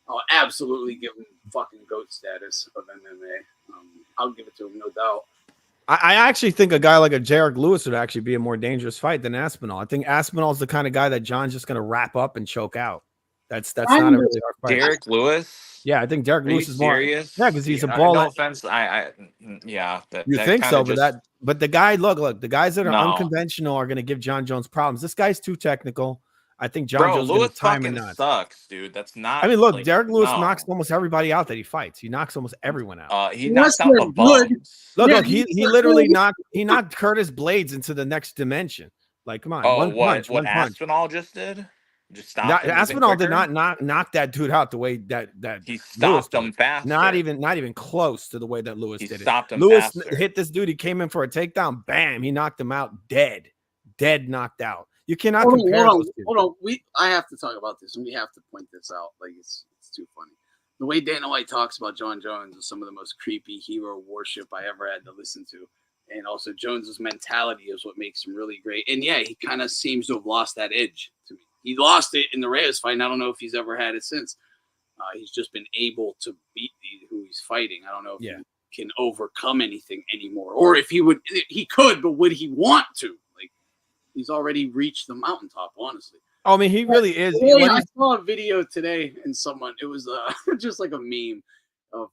I'll absolutely give him fucking GOAT status of MMA. I'll give it to him, no doubt. I actually think a guy like a Derek Lewis would actually be a more dangerous fight than Aspinall. I think Aspinall's the kind of guy that Jon's just going to wrap up and choke out. That's not a really hard fight. Derek Lewis? Yeah, I think Derek Lewis is serious? More. Yeah, because he's a ball. No offense, yeah. You think so, but the guy, look, the guys that are unconventional are going to give Jon Jones problems. This guy's too technical. I think Jon Jones is going to time him nuts. Sucks, dude. That's not. I mean, look, Derek Lewis knocks almost everybody out that he fights. He knocks almost everyone out. He knocks out the bums. Look, he literally knocked Curtis Blades into the next dimension. Like, come on, one punch. Aspinall just did? Just stopped him. Aspinall did not knock that dude out the way that he stopped him fast. Not even close to the way that Lewis did it. Stopped him. Lewis faster. Hit this dude. He came in for a takedown. Bam! He knocked him out. Dead, knocked out. You cannot compare those two. Hold on. I have to talk about this, and we have to point this out. Like it's too funny. The way Dana White talks about Jon Jones is some of the most creepy hero worship I ever had to listen to. And also Jones's mentality is what makes him really great. And yeah, he kind of seems to have lost that edge to me. He lost it in the Reyes fight, and I don't know if he's ever had it since. He's just been able to beat who he's fighting. I don't know if can overcome anything anymore. Or if he could, but would he want to? Like, he's already reached the mountaintop, honestly. I mean, he really is. Today, I saw a video today, and it was just like a meme of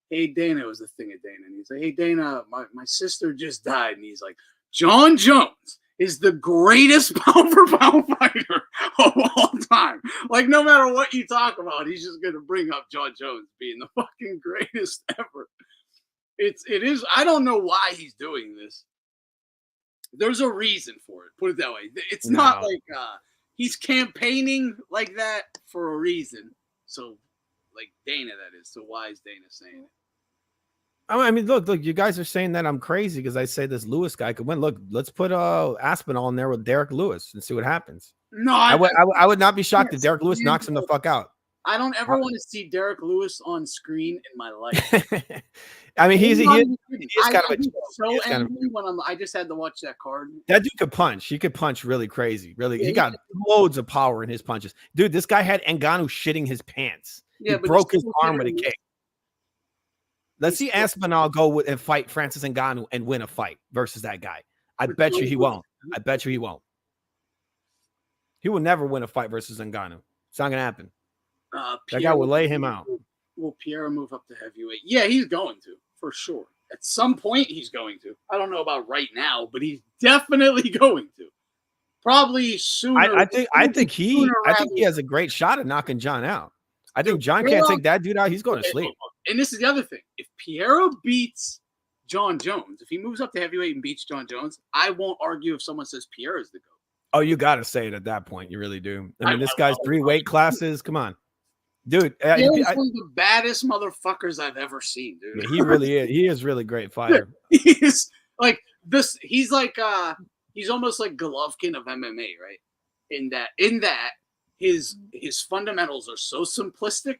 hey Dana, was the thing of Dana, and he's like, hey Dana, my sister just died, and he's like, Jon Jones is the greatest pound for pound fighter of all time. Like, no matter what you talk about, he's just gonna bring up Jon Jones being the fucking greatest ever. It is. I don't know why he's doing this. There's a reason for it. Put it that way. It's not like he's campaigning like that for a reason. So, like Dana, that is. So why is Dana saying it? I mean, look, you guys are saying that I'm crazy because I say this Lewis guy could win. Look, let's put Aspinall in there with Derek Lewis and see what happens. No, I would not be shocked if Derek Lewis knocks him the fuck out. I don't ever want to see Derek Lewis on screen in my life. I mean, he's kind of a so angry when I just had to watch that card. That dude could punch. He could punch really crazy. Really, he got loads of power in his punches. Dude, this guy had Ngannou shitting his pants. Yeah, he broke his arm with a kick. Let's see Aspinall go and fight Francis Ngannou and win a fight versus that guy. I bet you he won't. I bet you he won't. He will never win a fight versus Ngannou. It's not gonna happen. That guy will lay him out. Will Pierre move up to heavyweight? Yeah, he's going to, for sure. At some point, he's going to. I don't know about right now, but he's definitely going to. Probably sooner. I think he has a great shot at knocking Jon out. I think Jon can't take that dude out. He's going to sleep. And this is the other thing. If Piero beats Jon Jones, if he moves up to heavyweight and beats Jon Jones, I won't argue if someone says Pierre is the GOAT. Oh, you got to say it at that point. You really do. I mean, this guy's 3 weight classes. Come on. Dude, he's one of the baddest motherfuckers I've ever seen, dude. Yeah, he really is. He is really great fighter. He's like this. He's like he's almost like Golovkin of MMA, right? In that his fundamentals are so simplistic.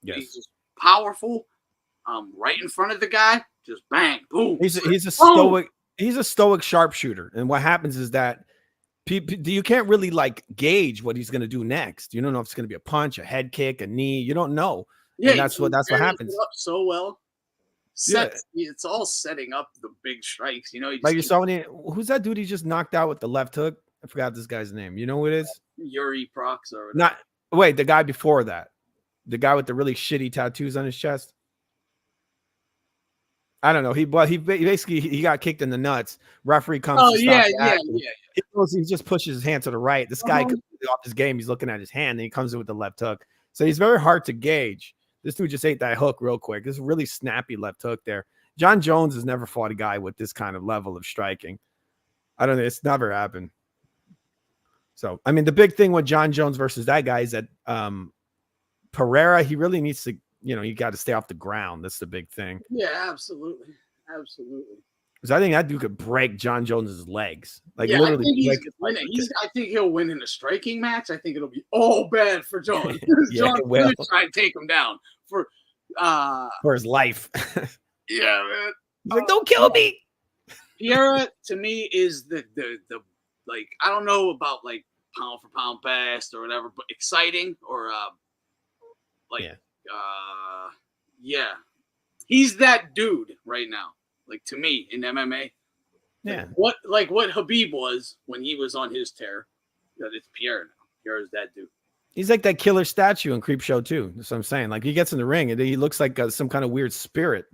Yes. He's just powerful. Right in front of the guy, just bang, boom. He's a stoic sharpshooter, and what happens is that you can't really like gauge what he's going to do next. You don't know if it's going to be a punch, a head kick, a knee. You don't know. Yeah, and that's what happens. Up so well. It's all setting up the big strikes. You know, like you saw who's that dude he just knocked out with the left hook? I forgot this guy's name. You know who it is? Yuri Prox or not? Wait, the guy before that, the guy with the really shitty tattoos on his chest. I don't know. He basically got kicked in the nuts. Referee comes. Oh yeah. He just pushes his hand to the right. This guy comes off his game. He's looking at his hand, and he comes in with the left hook. So he's very hard to gauge. This dude just ate that hook real quick. This really snappy left hook there. Jon Jones has never fought a guy with this kind of level of striking. I don't know. It's never happened. So I mean, the big thing with Jon Jones versus that guy is that Pereira, he really needs to. You know, you got to stay off the ground. That's the big thing. Yeah, absolutely. Because I think that dude could break Jon Jones's legs. Like yeah, literally. I think he'll win in a striking match. I think it'll be all bad for Jon. Yeah, Jon will try and take him down for his life. Yeah, man. He's like, don't kill me. Pierre to me is the like, I don't know about like pound for pound best or whatever, but exciting or he's that dude right now. Like to me in MMA, yeah. What Habib was when he was on his tear, that it's Pierre now. Pierre is that dude. He's like that killer statue in Creepshow too. That's what I'm saying. Like he gets in the ring and he looks like some kind of weird spirit,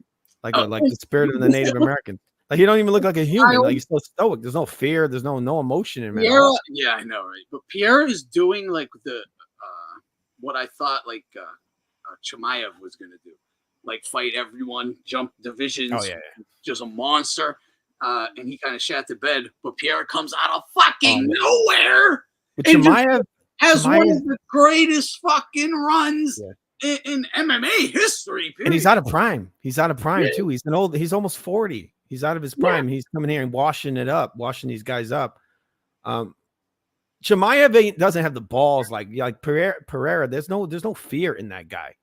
like the spirit of the Native American. Like he don't even look like a human. Like he's so stoic. There's no fear. There's no emotion in him. Pierre, yeah, I know, right? But Pierre is doing like the what I thought like Chimaev was gonna do, like fight everyone, jump divisions. Oh yeah. Just a monster. And he kind of shat the bed, but Pierre comes out of fucking nowhere. But Chimaev has one of the greatest fucking runs in MMA history. Period. And he's out of prime. He's out of prime too. He's almost 40. He's out of his prime. He's coming here and washing these guys up. Chimaev doesn't have the balls like Pereira. There's no fear in that guy.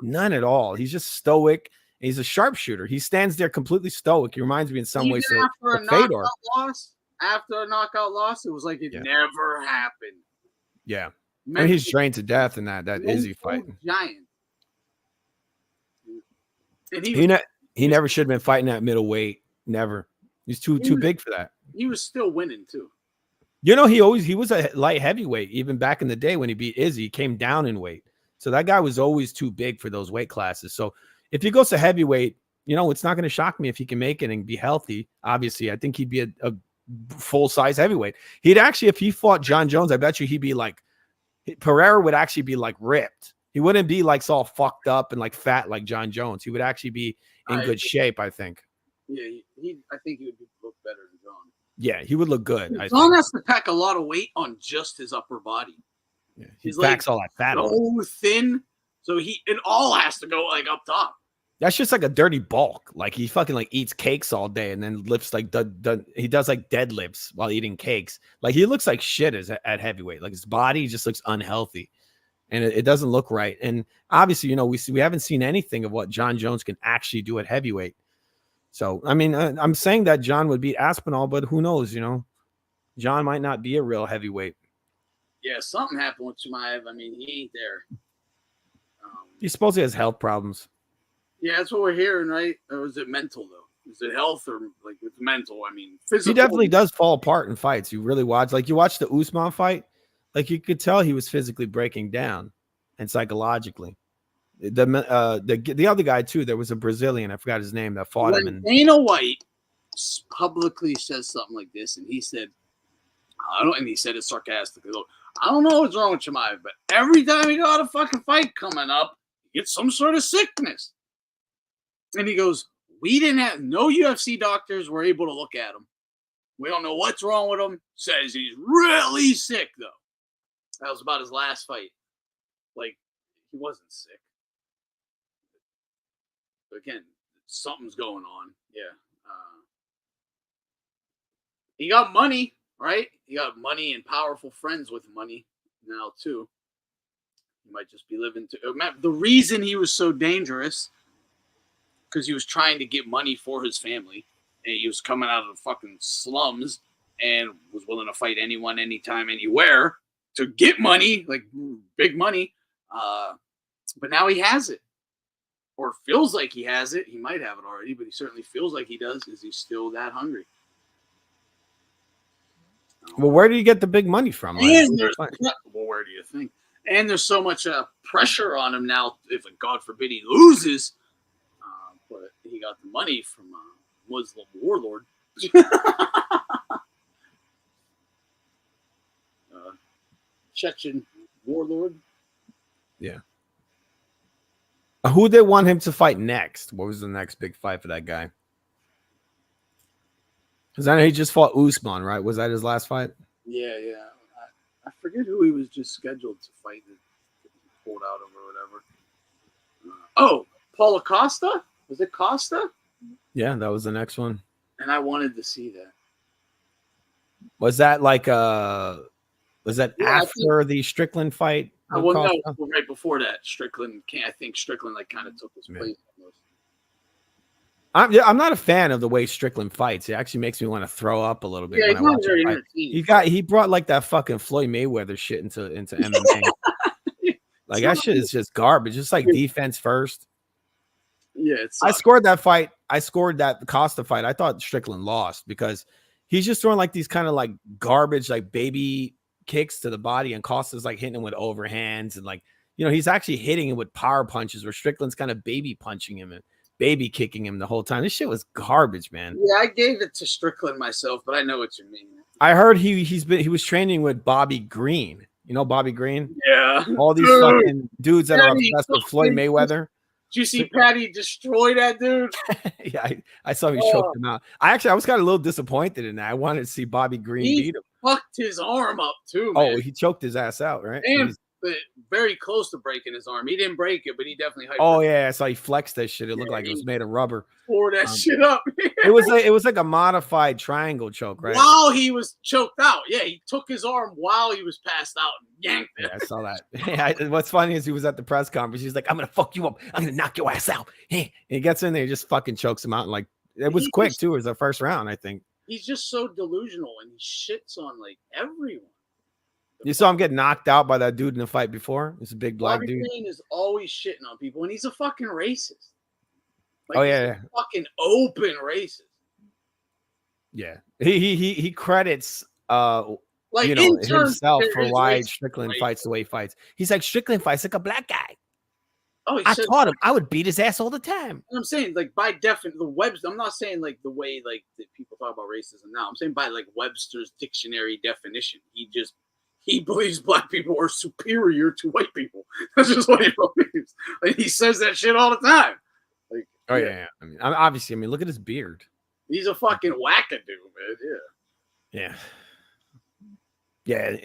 None at all. He's just stoic. He's a sharpshooter. He stands there completely stoic. He reminds me in some ways of Fedor. After a knockout loss, it was like it never happened. Yeah. I mean, he's drained to death in that Izzy fight. Giant. And He never should have been fighting at middleweight. Never. He's too big for that. He was still winning too. You know, he was a light heavyweight even back in the day when he beat Izzy. He came down in weight, so that guy was always too big for those weight classes. So if he goes to heavyweight, you know, it's not going to shock me if he can make it and be healthy. Obviously, I think he'd be a full size heavyweight. He'd actually, if he fought Jon Jones, I bet you he'd be like Pereira would actually be like ripped. He wouldn't be like all fucked up and like fat like Jon Jones. He would actually be in good shape, I think. Yeah, I think he would look better than Jon. Yeah, he would look good. Jon has to pack a lot of weight on just his upper body. Yeah, he's packs like all that fat on. So thin, so it all has to go like up top. That's just like a dirty bulk. Like he fucking like eats cakes all day and then lifts like he does like deadlifts while eating cakes. Like he looks like shit at heavyweight. Like his body just looks unhealthy, and it doesn't look right. And obviously, you know, we haven't seen anything of what Jon Jones can actually do at heavyweight. So, I mean, I'm saying that Jon would beat Aspinall, but who knows, you know? Jon might not be a real heavyweight. Yeah, something happened with Chimaev. I mean, he ain't there. He supposedly has health problems. Yeah, that's what we're hearing, right? Or is it mental, though? Is it health or, like, it's mental? I mean, physical. He definitely does fall apart in fights. You really watch. Like, you watch the Usman fight, like, you could tell he was physically breaking down and psychologically. The other guy too. There was a Brazilian, I forgot his name, that fought him. And Dana White publicly says something like this, and he said, and he said it sarcastically. Look, I don't know what's wrong with Chimaev, but every time he got a fucking fight coming up, he gets some sort of sickness. And he goes, we didn't have no UFC doctors were able to look at him. We don't know what's wrong with him. Says he's really sick though. That was about his last fight. Like, he wasn't sick. Again, something's going on. Yeah. He got money, right? He got money and powerful friends with money now, too. He might just be living to. The reason he was so dangerous, because he was trying to get money for his family. And he was coming out of the fucking slums and was willing to fight anyone, anytime, anywhere to get money, like big money. But now he has it. Or feels like he has it. He might have it already, but he certainly feels like he does because he's still that hungry. Well, where do you get the big money from? Well, where do you think? And there's so much pressure on him now. If, God forbid, he loses, but he got the money from a Muslim warlord. Chechen warlord. Yeah. Who they want him to fight next? What was the next big fight for that guy? Because I know he just fought Usman, right? Was that his last fight? Yeah. I forget who he was just scheduled to fight that he pulled out of or whatever. Paulo Costa? Was it Costa? Yeah, that was the next one. And I wanted to see that. Was that like after the Strickland fight? No, right before that, Strickland. I think Strickland like kind of took his place. I'm not a fan of the way Strickland fights. It actually makes me want to throw up a little bit. Yeah, when I watch him fight. He brought like that fucking Floyd Mayweather shit into MMA. Like that shit is just garbage. Just like defense first. Yeah, I scored that fight. I scored that Costa fight. I thought Strickland lost because he's just throwing like these kind of like garbage, like baby kicks to the body, and Costa's like hitting him with overhands and like, you know, he's actually hitting him with power punches where Strickland's kind of baby punching him and baby kicking him the whole time. This shit was garbage, man. Yeah, I gave it to Strickland myself, but I know what you mean. I heard he was training with Bobby Green. You know Bobby Green? Yeah. All these fucking dudes that are obsessed with Floyd Mayweather. Did you see Patty destroy that dude? Yeah, I saw he choked him out. I was kind of a little disappointed in that. I wanted to see Bobby Green beat him. Fucked his arm up too, man. Oh, he choked his ass out, right? And very close to breaking his arm. He didn't break it, but he definitely. Oh yeah, I saw he flexed that shit. It looked like it was made of rubber. Tore that shit up. It was like a modified triangle choke, right? While he was choked out. Yeah, he took his arm while he was passed out and yanked it. Yeah, I saw that. Yeah, what's funny is he was at the press conference. He's like, "I'm gonna fuck you up. I'm gonna knock your ass out." Hey, and he gets in there, he just fucking chokes him out, and like it was quick too. It was the first round, I think. He's just so delusional, and he shits on like everyone. You saw him get knocked out by that dude in the fight before. It's a big black dude. Green is always shitting on people, and he's a fucking racist. Like, Oh yeah, fucking open racist. yeah. He credits Like, you know, in terms himself there for is why racism, Strickland right? fights the way he fights. He's like, Strickland fights like a black guy. Oh, he I said, taught him. I would beat his ass all the time. I'm saying, like, by definition, the Webster. I'm not saying like the way like that people talk about racism now. I'm saying by like Webster's dictionary definition. He believes black people are superior to white people. That's just what he believes. Like, he says that shit all the time. Like, Oh yeah. I mean, obviously, I mean, look at his beard. he's a fucking wackadoo, man. Yeah. Yeah.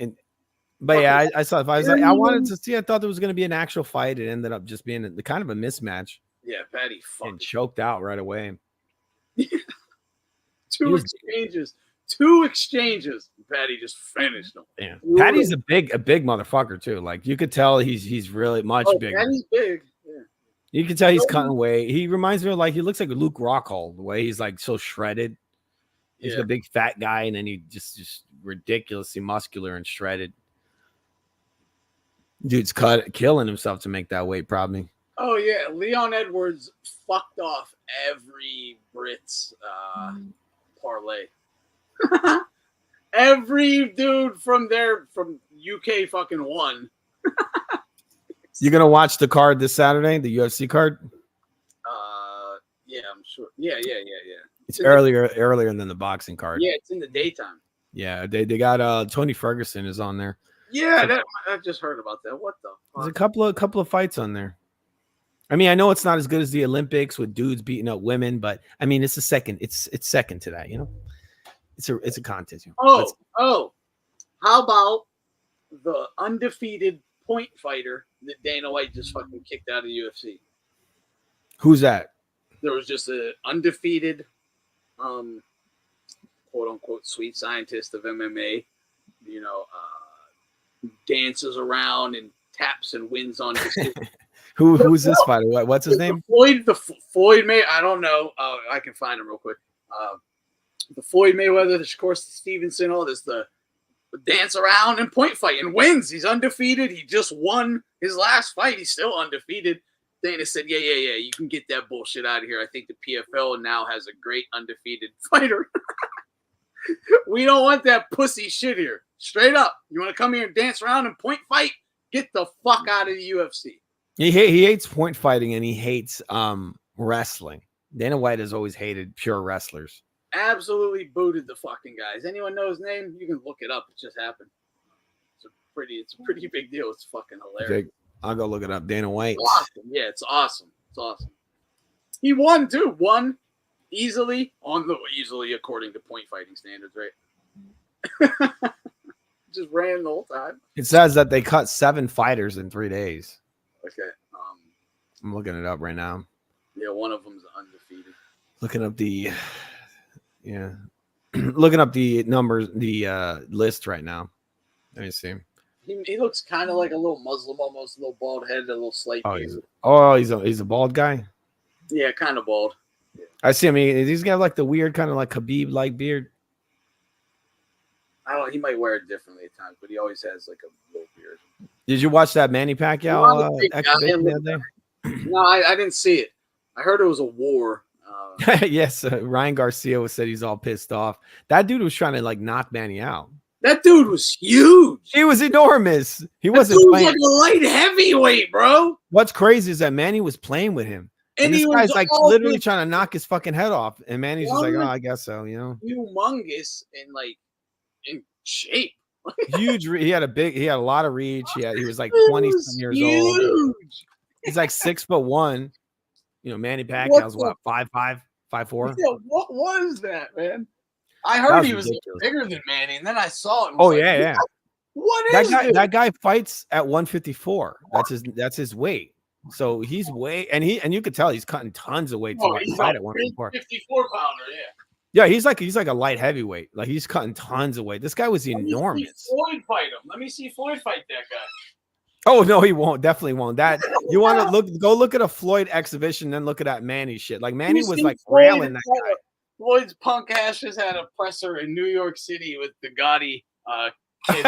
But yeah, I saw. If I was like, I wanted to see. I thought there was going to be an actual fight. It ended up just being kind of a mismatch Yeah, Patty and fucking choked out right away. two exchanges. Patty just finished them. Yeah, Patty's a big motherfucker too. Like you could tell he's really much bigger. Patty's big. Yeah. You can tell he's cutting weight. He reminds me of he looks like Luke Rockhold, the way he's like so shredded. He's a big fat guy, and then he just ridiculously muscular and shredded. Dude's killing himself to make that weight, probably. Oh yeah, Leon Edwards fucked off every Brits parlay. Every dude from UK fucking won. You gonna watch the card this Saturday, the UFC card? Yeah, I'm sure. Yeah. It's earlier than the boxing card. Yeah, it's in the daytime. Yeah, they got Tony Ferguson is on there. Yeah, I just heard about that. What the fuck? There's a couple of fights on there. I mean, I know it's not as good as the Olympics with dudes beating up women, but I mean, it's it's second to that, you know. It's a contest. You know? How about the undefeated point fighter that Dana White just fucking kicked out of the UFC? Who's that? There was just an undefeated, quote unquote, sweet scientist of MMA. You know, dances around and taps and wins on. Who's this fighter? What's his name? Floyd May. I don't know. I can find him real quick. The Floyd Mayweather, the Shakur Stevenson, all this, the dance around and point fight and wins. He's undefeated. He just won his last fight. He's still undefeated. Dana said, yeah, you can get that bullshit out of here. I think the PFL now has a great undefeated fighter. We don't want that pussy shit here. Straight up. You want to come here and dance around and point fight? Get the fuck out of the UFC. He hates point fighting and he hates wrestling. Dana White has always hated pure wrestlers. Absolutely booted the fucking guys. Anyone know his name? You can look it up. It just happened. It's a pretty big deal. It's fucking hilarious. Okay, I'll go look it up. Dana White. It's awesome. Yeah, it's awesome. It's awesome. He won too. Won easily according to point fighting standards, right? Just ran the whole time. It says that they cut 7 fighters in 3 days. Okay. I'm looking it up right now. Yeah, one of them's undefeated. Looking up the numbers, the list right now. Let me see. He looks kind of like a little Muslim, almost a little bald head, a little slight beard. He's a bald guy. Yeah, kind of bald. Yeah. I see. I mean, he's got like the weird kind of like Khabib like beard. I don't. He might wear it differently at times, but he always has like a little beard. Did you watch that Manny Pacquiao exhibition the other day? No, I didn't see it. I heard it was a war. Yes, Ryan Garcia said he's all pissed off. That dude was trying to like knock Manny out. That dude was huge. He was enormous. He wasn't dude playing. was like a light heavyweight, bro. What's crazy is that Manny was playing with him. And this guy's like literally trying to knock his fucking head off. And Manny's just like, oh, I guess so, you know. Humongous and like in shape. Huge. He had a lot of reach. He was like 20 years old. He's like 6'1". You know, Manny Pacquiao's what, 5'5", 5'4"? Yeah, what was that, man? I heard he was bigger than Manny, and then I saw it. Yeah. What is that guy fights at 154. That's his weight. So he's and you could tell he's cutting tons of weight to fight at 154. 54 pounder, yeah. Yeah, he's like a light heavyweight. Like he's cutting tons of weight. This guy was enormous. Floyd fight him. Let me see Floyd fight that guy. Oh no, he won't. Definitely won't. That you want to go look at a Floyd exhibition, then look at that Manny shit. Like Manny was like railing that guy. Floyd's punk ass just had a presser in New York City with the Gotti. I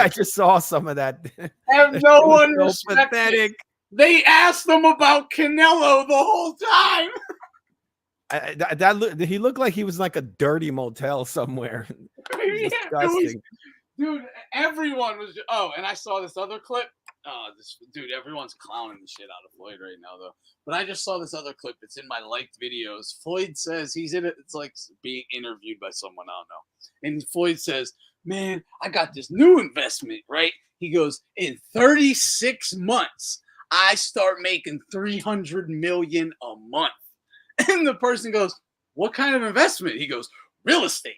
just saw some of that. Have no one pathetic. They asked him about Canelo the whole time. He looked like he was like a dirty motel somewhere. Yeah, Disgusting. dude, everyone was. Oh, and I saw this other clip. Oh, this dude, everyone's clowning the shit out of Floyd right now, though. But I just saw this other clip. It's in my liked videos. Floyd says he's in it. It's like being interviewed by someone I don't know. And Floyd says, "Man, I got this new investment, right?" He goes, "In 36 months, I start making $300 million a month." And the person goes, "What kind of investment?" He goes, "Real estate."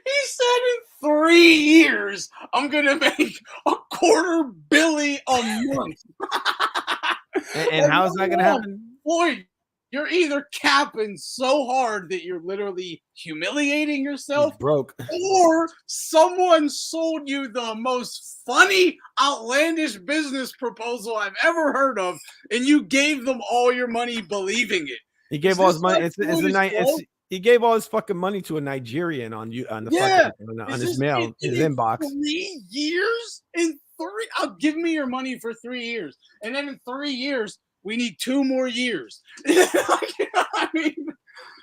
He said in 3 years, I'm going to make $250 million a month. And how is that going to happen? Floyd, you're either capping so hard that you're literally humiliating yourself, He's broke, or someone sold you the most funny, outlandish business proposal I've ever heard of, and you gave them all your money believing it. He gave all his money. He gave all his fucking money to a Nigerian on his mail, his inbox. 3 years? I'll give me your money for 3 years, and then in 3 years we need 2 more years. I mean,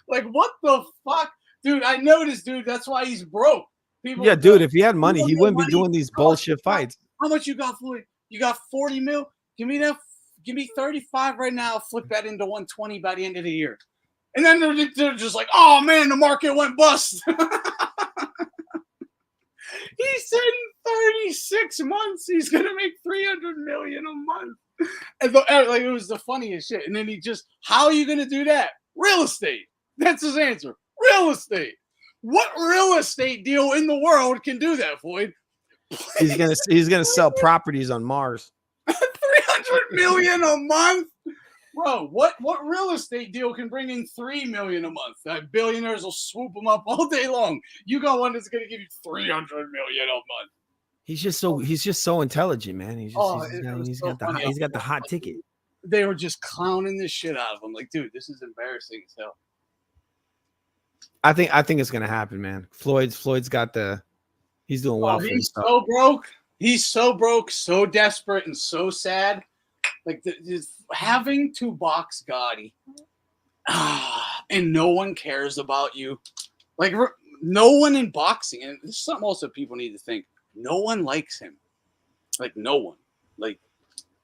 like, what the fuck, dude? I noticed, dude. That's why he's broke. People, dude. If he had money, he wouldn't be doing these bullshit fights. How much you got, Floyd? You got 40 mil. Give me that. Give me 35 right now. I'll flip that into 120 by the end of the year. And then they're just like, "Oh man, the market went bust." He said in 36 months he's gonna make $300 million a month. And like, it was the funniest shit. And then how are you gonna do that? Real estate. That's his answer. Real estate. What real estate deal in the world can do that, Floyd? He's gonna sell properties on Mars. $300 million a month. Bro, what real estate deal can bring in $3 million a month? Billionaires will swoop them up all day long. You got one that's going to give you $300 million a month. He's just so intelligent, man. He's got the hot ticket. They were just clowning this shit out of him. Like, dude, this is embarrassing as hell. I think it's gonna happen, man. Floyd's got he's doing well. He's so broke. He's so broke, so desperate, and so sad. Like having to box Gotti, and no one cares about you. Like, no one in boxing, and this is something also people need to think. No one likes him. Like, no one. Like,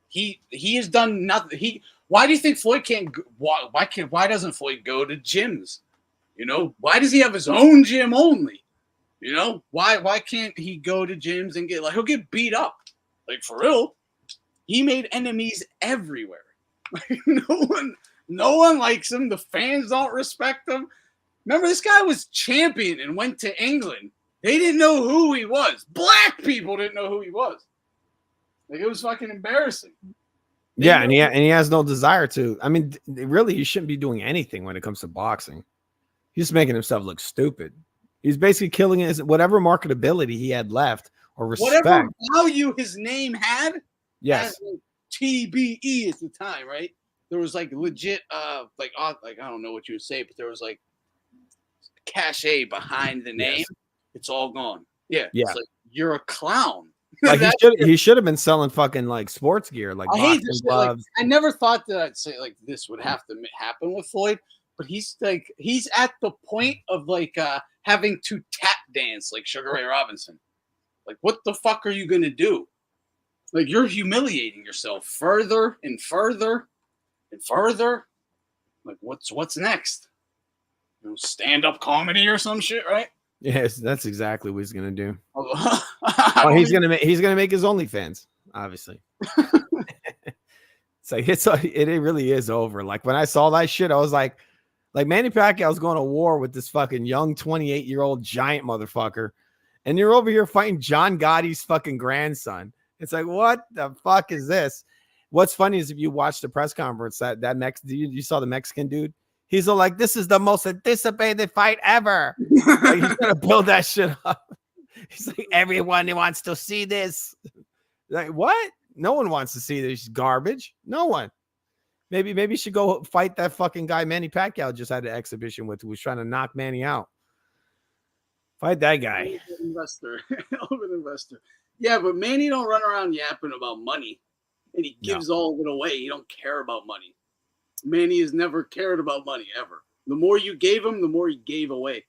he has done nothing. Why do you think Floyd can't? Why doesn't Floyd go to gyms? You know, why does he have his own gym only? You know, why can't he go to gyms and he'll get beat up? Like, for real. He made enemies everywhere. Like, no one likes him. The fans don't respect him. Remember, this guy was champion and went to England. They didn't know who he was. Black people didn't know who he was. Like, it was fucking embarrassing. Yeah, and he has no desire to. I mean, really, he shouldn't be doing anything when it comes to boxing. He's just making himself look stupid. He's basically killing his whatever marketability he had left or respect. Whatever value his name had. Yes. TBE at the time, right? There was like legit, I don't know what you would say, but there was like cachet behind the name. Yes. It's all gone. Yeah. Yeah. It's like, you're a clown. Like he should have been selling fucking like sports gear, like boxing gloves. Like, I never thought that I'd say like this would have to happen with Floyd, but he's at the point of like having to tap dance like Sugar Ray Robinson. Like, what the fuck are you gonna do? Like, you're humiliating yourself further and further and further. Like, what's next? You know, stand-up comedy or some shit, right? Yes, that's exactly what he's gonna do. He's gonna make his OnlyFans, obviously. It's like it really is over. Like, when I saw that shit, I was like Manny Pacquiao's going to war with this fucking young 28-year-old giant motherfucker, and you're over here fighting John Gotti's fucking grandson. It's like, what the fuck is this? What's funny is if you watch the press conference, you saw the Mexican dude. He's all like, "This is the most anticipated fight ever." Like, he's gonna build that shit up. He's like, "Everyone wants to see this." Like, what? No one wants to see this garbage. No one. Maybe you should go fight that fucking guy Manny Pacquiao just had an exhibition with, who was trying to knock Manny out. Fight that guy. Investor. Yeah, but Manny don't run around yapping about money. and he gives all of it away. He don't care about money. Manny has never cared about money ever. The more you gave him, the more he gave away.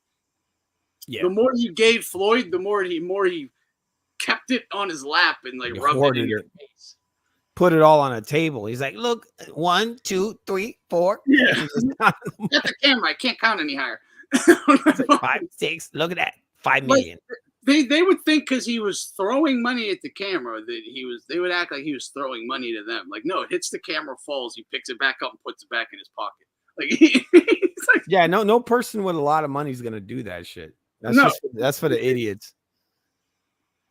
Yeah. The more you gave Floyd, the more he kept it on his lap and like rubbed it in his face. Put it all on a table. He's like, look, 1, 2, 3, 4. Yeah. At the camera, I can't count any higher. Like 5, 6. Look at that. 5 million. They would think because he was throwing money at the camera that they would act like he was throwing money to them. Like, no, it hits the camera, falls, he picks it back up and puts it back in his pocket. Like, he's like, yeah, no person with a lot of money is gonna do that shit. That's for the idiots.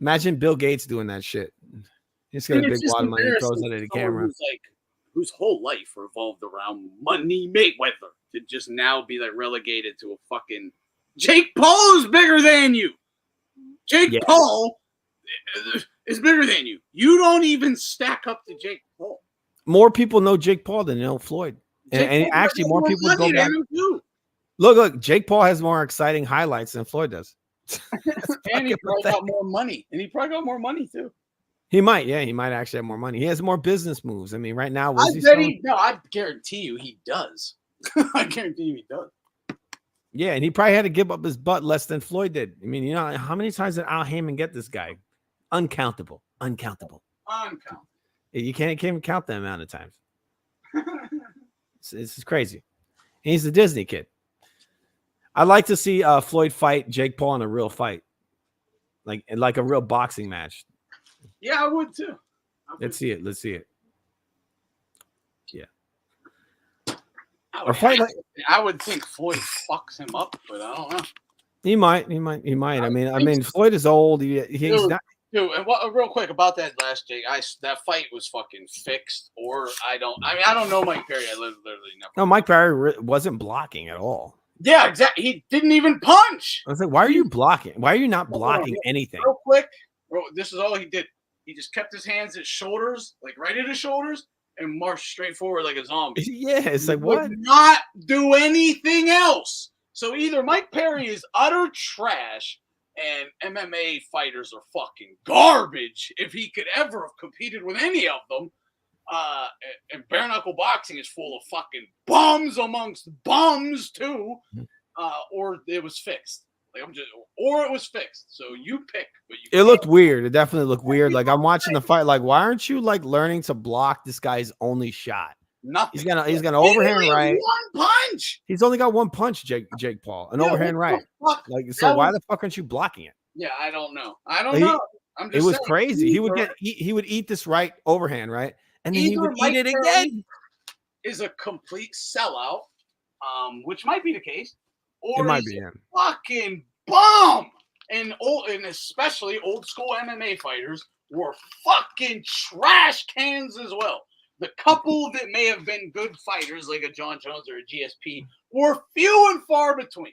Imagine Bill Gates doing that shit. He's got a big lot of money, he throws it at the camera. Whose whole life revolved around money Mayweather to just now be like relegated to a fucking Jake Paul is bigger than you. Jake Paul is bigger than you. You don't even stack up to Jake Paul. More people know Jake Paul than know Floyd. And actually, more people go back. Look, Jake Paul has more exciting highlights than Floyd does. And he probably got more money. And he probably got more money too. He might, he might actually have more money. He has more business moves. I mean, right now, I guarantee you he does. I guarantee you he does. Yeah, and he probably had to give up his butt less than Floyd did. I mean, you know, how many times did Al Heyman get this guy? Uncountable. You can't even count the amount of times. This is crazy. And he's the Disney kid. I'd like to see Floyd fight Jake Paul in a real fight, like a real boxing match. Yeah, I would too. Let's see it. Yeah. I would think Floyd fucks him up, but I don't know. He might. I mean, Floyd is old. He's not. Dude, and real quick about that last Jake, that fight was fucking fixed, or I don't know Mike Perry. I literally never. No, Mike Perry wasn't blocking at all. Yeah, exactly. He didn't even punch. I was like, why are you blocking? Why are you not blocking anything? Real quick, this is all he did. He just kept his hands at shoulders, like right at his shoulders, and marched straight forward like a zombie. Yeah, it's like, what? Would not do anything else. So either Mike Perry is utter trash and MMA fighters are fucking garbage if he could ever have competed with any of them. And bare knuckle boxing is full of fucking bums amongst bums too. Or it was fixed. Or it was fixed. So you pick. But it looked weird. It definitely looked weird. Like I'm watching the fight. Like, why aren't you like learning to block this guy's only shot? Nothing. He's gonna overhand right. One punch. He's only got one punch, Jake Paul, an overhand right. Like, so why the fuck aren't you blocking it? Yeah, I don't know. I'm just it was saying, crazy. He would eat this right overhand, right? And then he would eat it again. Is a complete sellout, which might be the case, or it might be him. Fucking bum. And especially old school MMA fighters were fucking trash cans as well. The couple that may have been good fighters, like a Jon Jones or a GSP, were few and far between.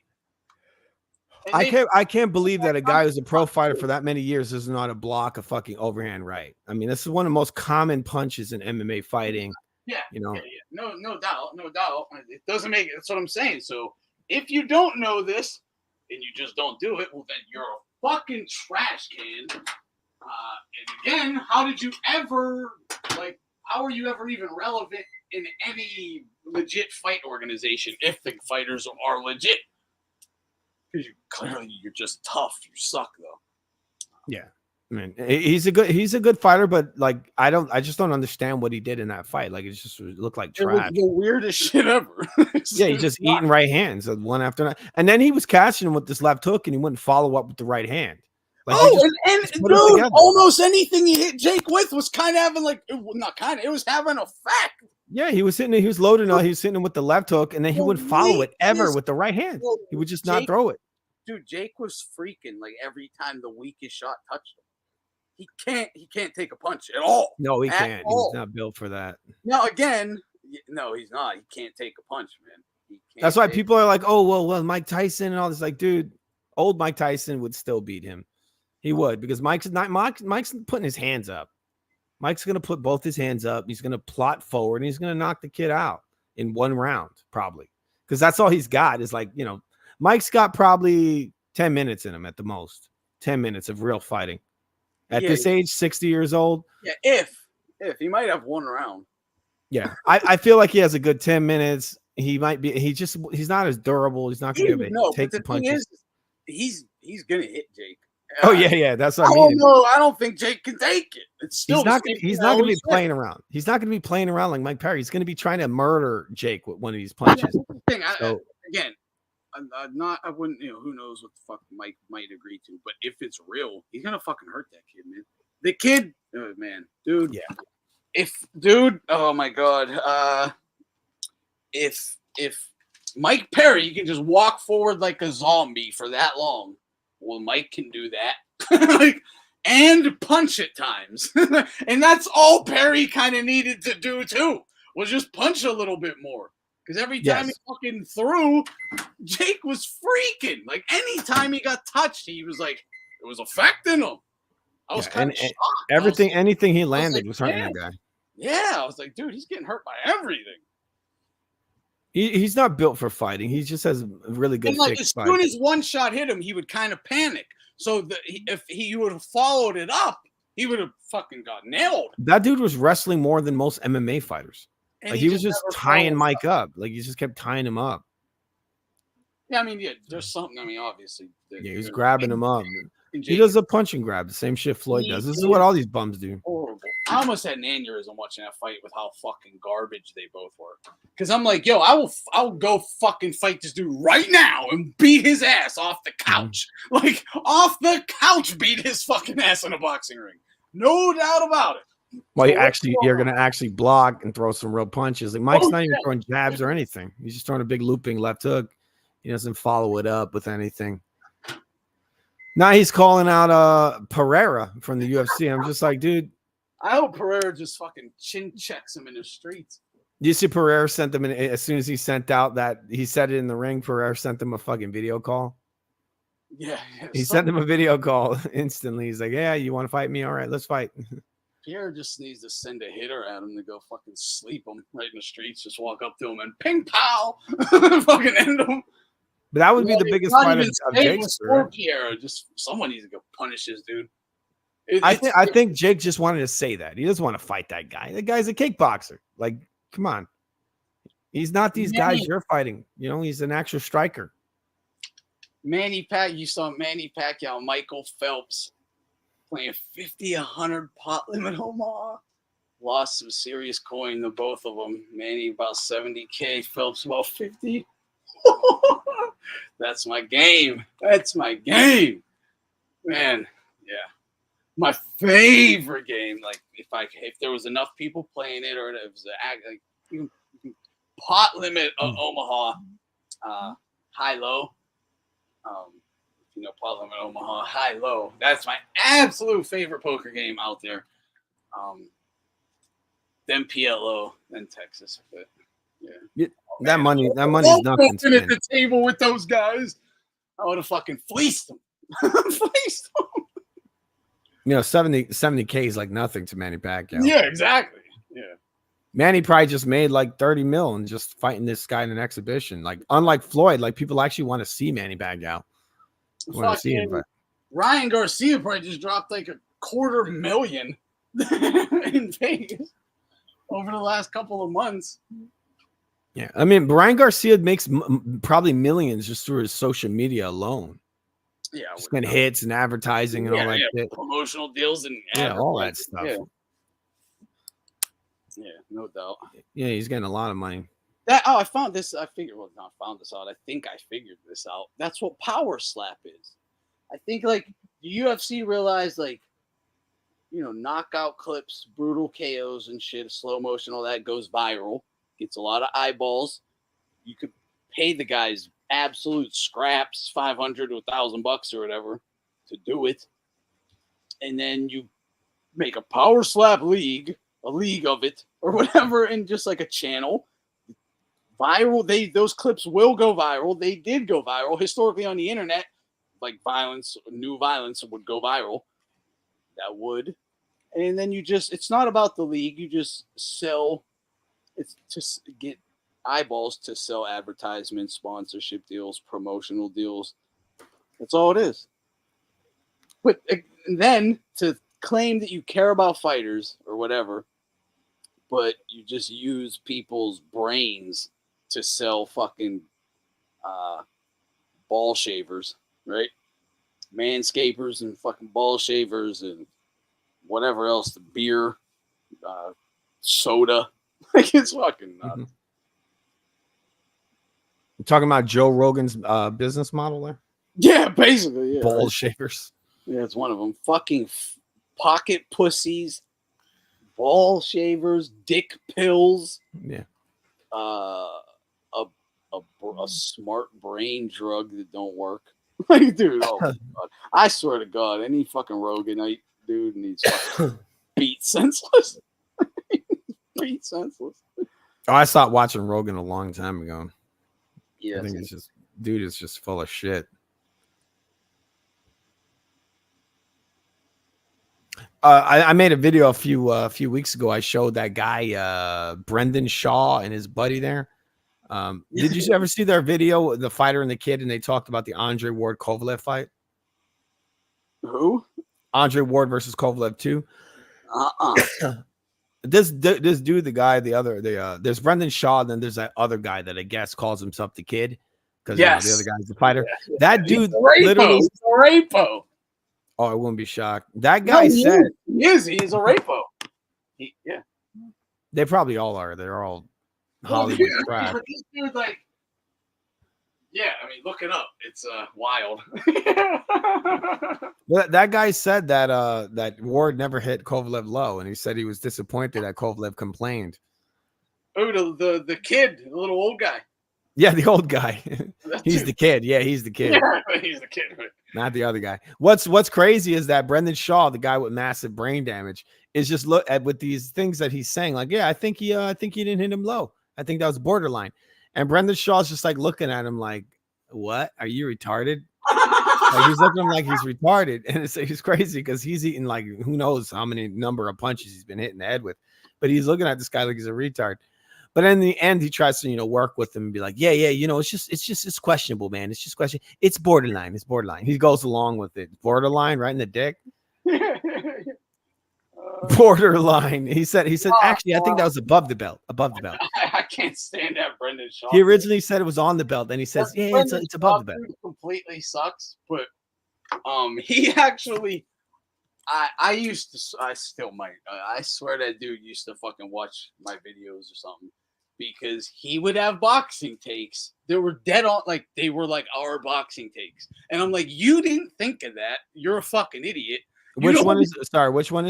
And I can't believe that a guy who's a pro fighter for that many years doesn't know how to block a fucking overhand right. I mean, this is one of the most common punches in MMA fighting. Yeah, you know, no doubt. It doesn't make it. That's what I'm saying. So if you don't know this and you just don't do it, well, then you're a fucking trash can. And again, how are you ever even relevant in any legit fight organization if the fighters are legit? Because you're just tough. You suck though. Yeah, I mean, he's a good fighter, but like I just don't understand what he did in that fight. Like it looked like trash. It was the weirdest shit ever. Yeah, he's just eating right hands one after another, and then he was catching him with this left hook, and he wouldn't follow up with the right hand. Like, dude, almost anything he hit Jake with was kind of having it was having effect. Yeah, he was hitting him with the left hook, and then he wouldn't follow it ever with the right hand. He would just not throw it. Dude, Jake was freaking like every time the weakest shot touched him. He can't take a punch at all. No, he can't. He's not built for that. No, again, no, he's not. He can't take a punch, man. That's why people are like, oh, well, Mike Tyson and all this. Like, dude, old Mike Tyson would still beat him. He would, because Mike's putting his hands up. Mike's going to put both his hands up. He's going to plot forward, and he's going to knock the kid out in one round, probably. Because that's all he's got is like, you know, Mike's got probably 10 minutes in him at the most. 10 minutes of real fighting. At this age, 60 years old. Yeah, If he might have one round. Yeah, I feel like he has a good 10 minutes. He might be. He's not as durable. He's not going to be able to take the punches. He's gonna hit Jake. Oh yeah, that's what I I mean. don't know. I don't think Jake can take it. It's still he's not going to be playing around. He's not going to be playing around like Mike Perry. He's going to be trying to murder Jake with one of these punches. Again, I wouldn't. Who knows what the fuck Mike might agree to? But if it's real, he's gonna fucking hurt that kid, man. The kid, man, dude. Yeah. Oh my god. If Mike Perry can just walk forward like a zombie for that long, well, Mike can do that. And punch at times. And that's all Perry kind of needed to do too, was just punch a little bit more. Because every time he fucking threw, Jake was freaking. Like anytime he got touched, he was like, it was affecting him. I was kind of shocked. Anything he landed was hurting that guy. Yeah, I was like, dude, he's getting hurt by everything. He's not built for fighting. He just has really good. And as soon as one shot hit him, he would kind of panic. So if he would have followed it up, he would have fucking got nailed. That dude was wrestling more than most MMA fighters. And he was just tying Mike up. Like he just kept tying him up. Yeah, I mean, there's something. I mean, obviously. Yeah, he's grabbing him up. He does a punch and grab, the same shit Floyd does. This is what all these bums do. Horrible. I almost had an aneurysm watching that fight with how fucking garbage they both were. Because I'm like, yo, I'll go fucking fight this dude right now and beat his ass off the couch. Like, off the couch, beat his fucking ass in a boxing ring. No doubt about it. Well, you're gonna actually block and throw some real punches. Like Mike's not even throwing jabs or anything. He's just throwing a big looping left hook. He doesn't follow it up with anything. Now he's calling out Pereira from the UFC. I'm just like, dude. I hope Pereira just fucking chin checks him in the streets. You see, Pereira sent them as soon as he sent out that he said it in the ring. Pereira sent them a fucking video call. Yeah, he sent them a video call instantly. He's like, "Yeah, you want to fight me? All right, let's fight." Pierre just needs to send a hitter at him to go fucking sleep him right in the streets. Just walk up to him and ping pow, fucking end him. But that would be the biggest fight of Jake's. Pierre, just someone needs to go punish this dude. I think Jake just wanted to say that. He doesn't want to fight that guy. The guy's a kickboxer. Like, come on. He's not these guys you're fighting. You know, he's an actual striker. You saw Manny Pacquiao, Michael Phelps playing 50, 100 pot limit Omaha. Lost some serious coin to both of them. Manny about 70K, Phelps about 50. That's my game. Man, yeah. My favorite game. Like if there was enough people playing it, or it was pot limit Omaha, high low. Pot limit Omaha, high low. That's my absolute favorite poker game out there. Then PLO, then Texas. But yeah. That money's nothing. At the table with those guys, I would have fucking fleeced them. 70K is like nothing to Manny Pacquiao. Yeah, exactly. Yeah. Manny probably just made like 30 mil and just fighting this guy in an exhibition. Like, unlike Floyd, like people actually want to see Manny Pacquiao. Want to see him, but Ryan Garcia probably just dropped like $250,000 in Vegas over the last couple of months. Yeah, I mean, Brian Garcia makes probably millions just through his social media alone. Yeah, spend hits and advertising and all that shit. Promotional deals and all that stuff. Yeah, no doubt. Yeah, he's getting a lot of money. I found this. I think I figured this out. That's what Power Slap is. I think like the UFC realized knockout clips, brutal KOs and shit, slow motion, all that goes viral. Gets a lot of eyeballs. You could pay the guys absolute scraps, $500 to $1,000 or whatever, to do it, and then you make a Power Slap league, a league of it or whatever, and just like a channel. Viral. Those clips will go viral. They did go viral historically on the internet. Like new violence would go viral. That would, and then it's not about the league. You just sell. It's to get eyeballs to sell advertisements, sponsorship deals, promotional deals. That's all it is. But then to claim that you care about fighters or whatever, but you just use people's brains to sell fucking ball shavers, right? Manscapers and fucking ball shavers and whatever else, the beer, soda. Like, it's fucking nuts. Mm-hmm. You're talking about Joe Rogan's business model there? Yeah, basically. Yeah, Ball right. shavers. Yeah, it's one of them. Fucking pocket pussies, ball shavers, dick pills. Yeah. A smart brain drug that don't work. Like, dude, oh my God. I swear to God, any fucking Roganite dude needs fucking beat senseless. Beat senseless. Oh, I stopped watching Rogan a long time ago. Yeah, I think it's just, dude is just full of shit. I made a video a few weeks ago. I showed that guy Brendan Shaw and his buddy there. Did you ever see their video, the fighter and the kid, and they talked about the Andre Ward Kovalev fight? Who? Andre Ward versus Kovalev 2. This dude, the guy, there's Brendan Shaw, then there's that other guy that I guess calls himself the kid because the other guy's the fighter. Yeah. That dude literally is a rapo. Oh, I wouldn't be shocked. That guy said he's a rapo. Yeah. They probably all are. They're all Hollywood crap. But this dude, like, yeah, I mean, look it up. It's wild. That guy said that Ward never hit Kovalev low, and he said he was disappointed that Kovalev complained. Oh, the kid, the little old guy. Yeah, the old guy. He's the kid. Yeah, he's the kid. Yeah, he's the kid. Not the other guy. What's crazy is that Brendan Shaw, the guy with massive brain damage, is just look at with these things that he's saying. Like, yeah, I think he didn't hit him low. I think that was borderline. And Brendan Shaw's just like looking at him like, what? Are you retarded? Like, he's looking at him like he's retarded. And it's crazy because he's eating like who knows how many number of punches he's been hitting the head with. But he's looking at this guy like he's a retard. But in the end, he tries to, work with him and be like, yeah, it's questionable, man. It's just questionable. It's borderline. It's borderline. He goes along with it. Borderline, right in the dick. Borderline. He said, actually, I think that was above the belt. Above the belt. I can't stand that Brendan Shaw. He originally said it was on the belt. Then he says, yeah, it's above the belt. Completely sucks. But he actually, I still might. I swear that dude used to fucking watch my videos or something. Because he would have boxing takes. They were dead on, like they were like our boxing takes. And I'm like, you didn't think of that. You're a fucking idiot. Which one is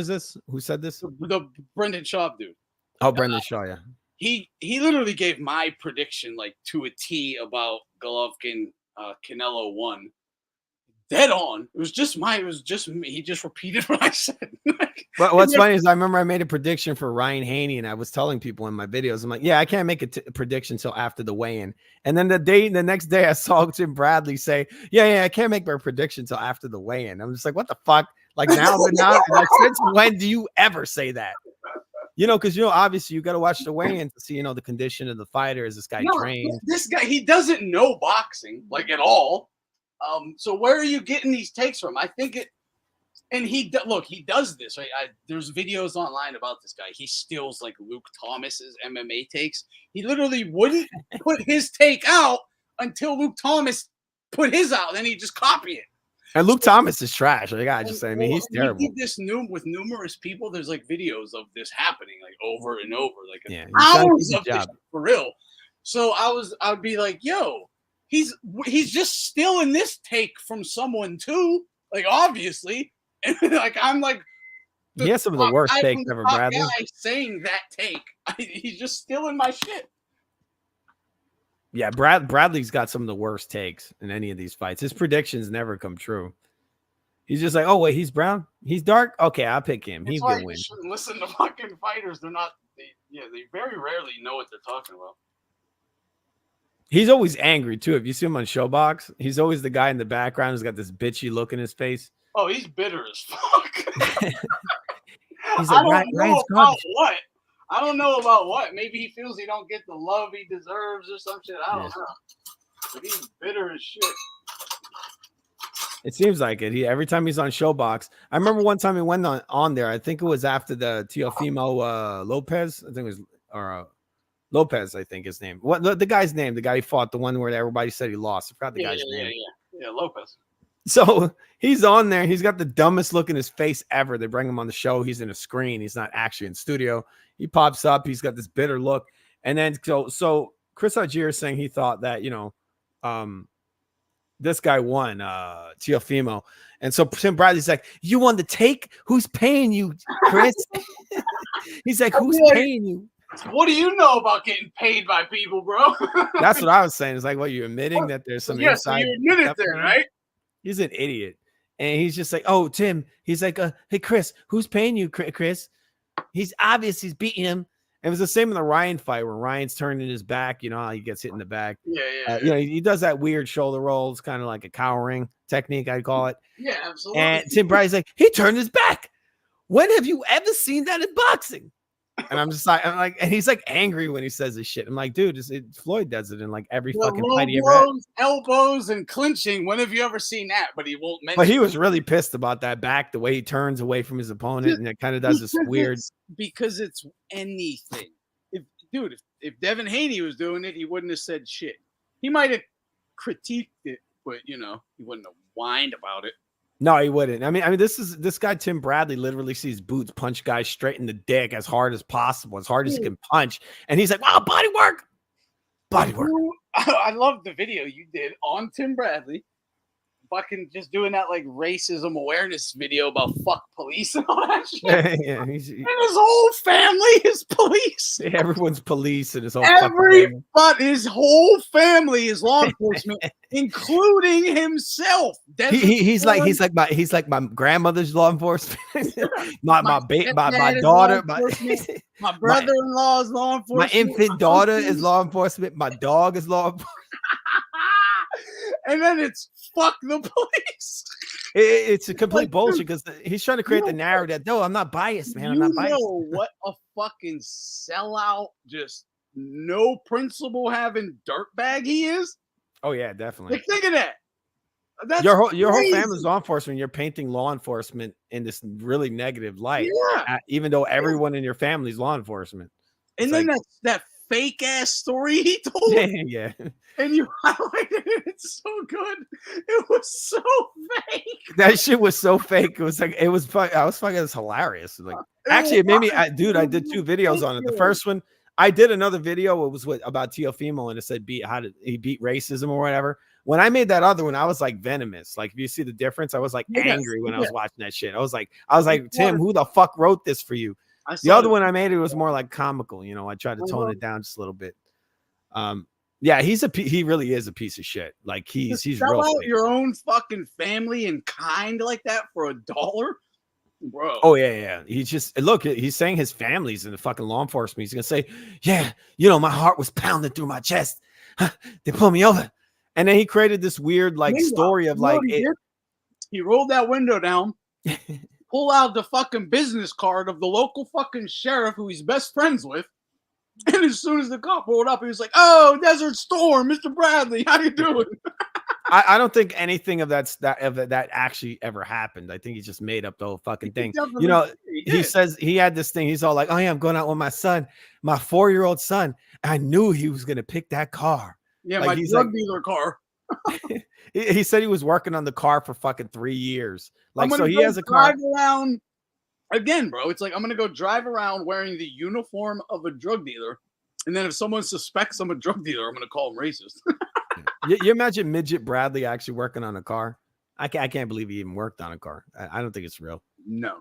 this? Who said this? The Brendan Shaw dude. Oh, Brendan Shaw, yeah. He literally gave my prediction like to a T about Golovkin Canelo 1. Dead on. It was just me. He just repeated what I said. But what's funny is I remember I made a prediction for Ryan Haney, and I was telling people in my videos, I'm like, yeah, I can't make a prediction until after the weigh-in. And then the next day I saw Tim Bradley say, yeah, I can't make my prediction until after the weigh-in. I'm just like, what the fuck? Like now, like, since when do you ever say that? Because obviously you got to watch the weigh-in to see, the condition of the fighter. Is this guy trained? This guy, he doesn't know boxing like at all. So where are you getting these takes from? I think it, and he does this, right? There's videos online about this guy. He steals like Luke Thomas's MMA takes. He literally wouldn't put his take out until Luke Thomas put his out. Then he just copy it. And Luke Thomas is trash. I gotta just say, he's terrible. He did this with numerous people. There's like videos of this happening like over and over, like hours of this for real. So I'd be like, yo, he's just stealing this take from someone too. Like obviously, and like I'm like, he has some of the worst takes ever, Bradley. Guy saying that take, he's just stealing my shit. Yeah, Bradley's got some of the worst takes in any of these fights. His predictions never come true. He's just like, oh wait, he's brown, he's dark. Okay, I'll pick him. He's gonna win. You shouldn't listen to fucking fighters. They very rarely know what they're talking about. He's always angry too. If you see him on Showbox, he's always the guy in the background who's got this bitchy look in his face. Oh, he's bitter as fuck. He's like, Ryan's garbage. What? I don't know about what. Maybe he feels he don't get the love he deserves or some shit. I don't know. But he's bitter as shit. It seems like it. Every time he's on Showbox. I remember one time he went on there. I think it was after the Teofimo Lopez. I think it was Lopez, I think his name. What the guy's name? The guy he fought, the one where everybody said he lost. I forgot the guy's name. Yeah, Lopez. So he's on there. He's got the dumbest look in his face ever. They bring him on the show. He's in a screen. He's not actually in studio. He pops up. He's got this bitter look. And then so Chris Algier is saying he thought that, this guy won, Teofimo. And so Tim Bradley's like, you won the take? Who's paying you, Chris? He's like, who's paying you? What do you know about getting paid by people, bro? That's what I was saying. It's like, what, you're admitting that there's some inside? So you admit it then, right? He's an idiot. And he's just like, oh, Tim. He's like, hey, Chris, who's paying you, Chris? He's obvious he's beating him. It was the same in the Ryan fight where Ryan's turning his back. You know how he gets hit in the back. Yeah. He does that weird shoulder roll. It's kind of like a cowering technique, I'd call it. Yeah, absolutely. And Tim Bradley's like, he turned his back. When have you ever seen that in boxing? And I'm like, and he's like angry when he says this shit. I'm like, dude, Floyd does it in like every fucking fight he ever had. Elbows and clinching. When have you ever seen that? But he won't mention. But he was really pissed about that back, the way he turns away from his opponent, and it kind of does this weird. Because it's anything. If Devin Haney was doing it, he wouldn't have said shit. He might have critiqued it, but he wouldn't have whined about it. No, he wouldn't. I mean, this guy Tim Bradley literally sees Boots punch guys straight in the dick as hard as possible, as hard as he can punch, and he's like, "Wow, body work." I love the video you did on Tim Bradley, fucking just doing that like racism awareness video about fuck police and all that shit. Yeah, and his whole family is police. Everyone's police and his whole his whole family is law enforcement, including himself. He's like my grandmother's law enforcement. my daughter, my brother-in-law is law enforcement. My infant daughter is law enforcement. My dog is law enforcement. And then it's fuck the police. It's a complete bullshit because he's trying to create the narrative. No, I'm not biased, man. I'm not biased. You know what a fucking sellout, just no principle having dirtbag he is? Oh yeah, definitely. Like, think of that. That's your whole family's law enforcement. You're painting law enforcement in this really negative light, even though everyone in your family's law enforcement. And then that fake ass story he told. Yeah. And you highlighted it. It's so good. It was so fake. That shit was so fake. It was like, it was hilarious. Like, actually, it made me, I did 2 videos on it. The first one, I did another video. It was about Teofimo, and it said he beat racism or whatever. When I made that other one, I was like venomous. Like, if you see the difference, I was like angry when I was watching that shit. I was like, Tim, who the fuck wrote this for you? The other one I made, it was more like comical. I tried to tone it down just a little bit. Yeah, he really is a piece of shit. Like, he's real. Out your own fucking family and kind like that for $1, bro. Oh yeah. He's just he's saying his family's in the fucking law enforcement. He's gonna say, yeah, my heart was pounding through my chest. They pulled me over, and then he created this weird story of he rolled that window down. Pull out the fucking business card of the local fucking sheriff who he's best friends with. And as soon as the cop rolled up, he was like, "Oh, Desert Storm, Mr. Bradley, how you doing?" I don't think anything of that actually ever happened. I think he just made up the whole fucking thing. He says he had this thing. He's all like, "Oh yeah, I'm going out with my son, my 4-year-old son. I knew he was gonna pick that car." Yeah, my drug dealer car. He said he was working on the car for fucking 3 years. So he has a car. car Around again, bro. It's like, I'm gonna go drive around wearing the uniform of a drug dealer, and then if someone suspects I'm a drug dealer, I'm gonna call him racist. You imagine Midget Bradley actually working on a car? I can't believe he even worked on a car. I don't think it's real. No.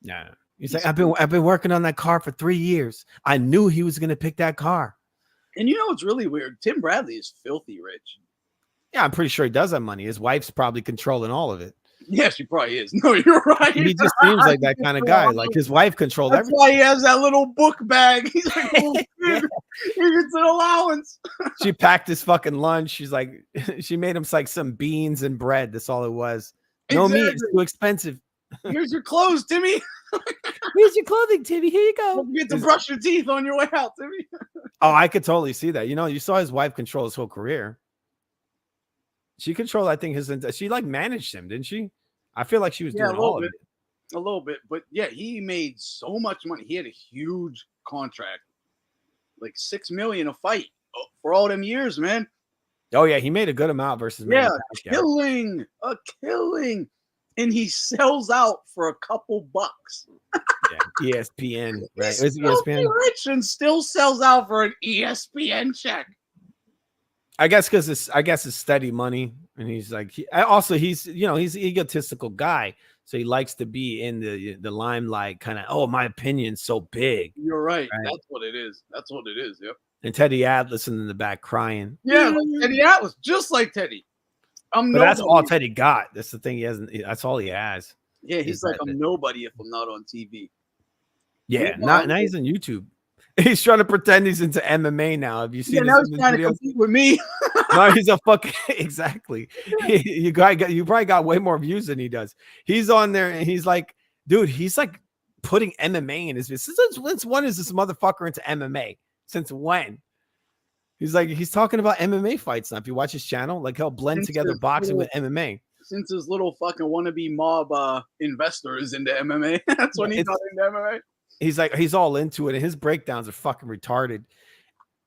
Yeah. He's like, I've been working on that car for 3 years. I knew he was gonna pick that car. And what's really weird? Tim Bradley is filthy rich. Yeah, I'm pretty sure he does have money. His wife's probably controlling all of it. Yeah, she probably is. No, you're right. He just seems like that kind of guy. Like, his wife controlled everything. That's why he has that little book bag. He's like, oh, dude, he gets an allowance. She packed his fucking lunch. She's like, she made him like some beans and bread. That's all it was. No meat. It's too expensive. Here's your clothes, Timmy. Here's your clothing, Timmy. Here you go. Don't forget to brush your teeth on your way out, Timmy. Oh, I could totally see that. You saw his wife control his whole career. She controlled, I think, she like managed him, didn't she? I feel like she was doing all of it. A little bit, but yeah, he made so much money. He had a huge contract, like $6 million a fight for all them years, man. Oh yeah, he made a good amount versus a killing, and he sells out for a couple bucks. Yeah, ESPN, right? He's ESPN rich and still sells out for an ESPN check. I guess because it's steady money, and he's like, he's an egotistical guy, so he likes to be in the limelight, kind of. Oh, my opinion's so big. You're right. That's what it is. Yep. And Teddy Atlas in the back crying. Yeah, like Teddy Atlas, just like Teddy. But that's all Teddy got. That's the thing. He hasn't. That's all he has. Yeah, he's like, I'm nobody if I'm not on TV. Yeah, now he's on YouTube. He's trying to pretend he's into MMA now. Have you seen? Yeah, now he's trying to compete with me. No, he's a fucking exactly. You probably got way more views than he does. He's on there and he's like, dude, he's like putting MMA in his videos. Since when is this motherfucker into MMA? Since when? He's talking about MMA fights now. If you watch his channel, like he'll blend together boxing with MMA. Since his little fucking wannabe mob investor is into MMA, that's when he got into MMA. He's all into it, and his breakdowns are fucking retarded.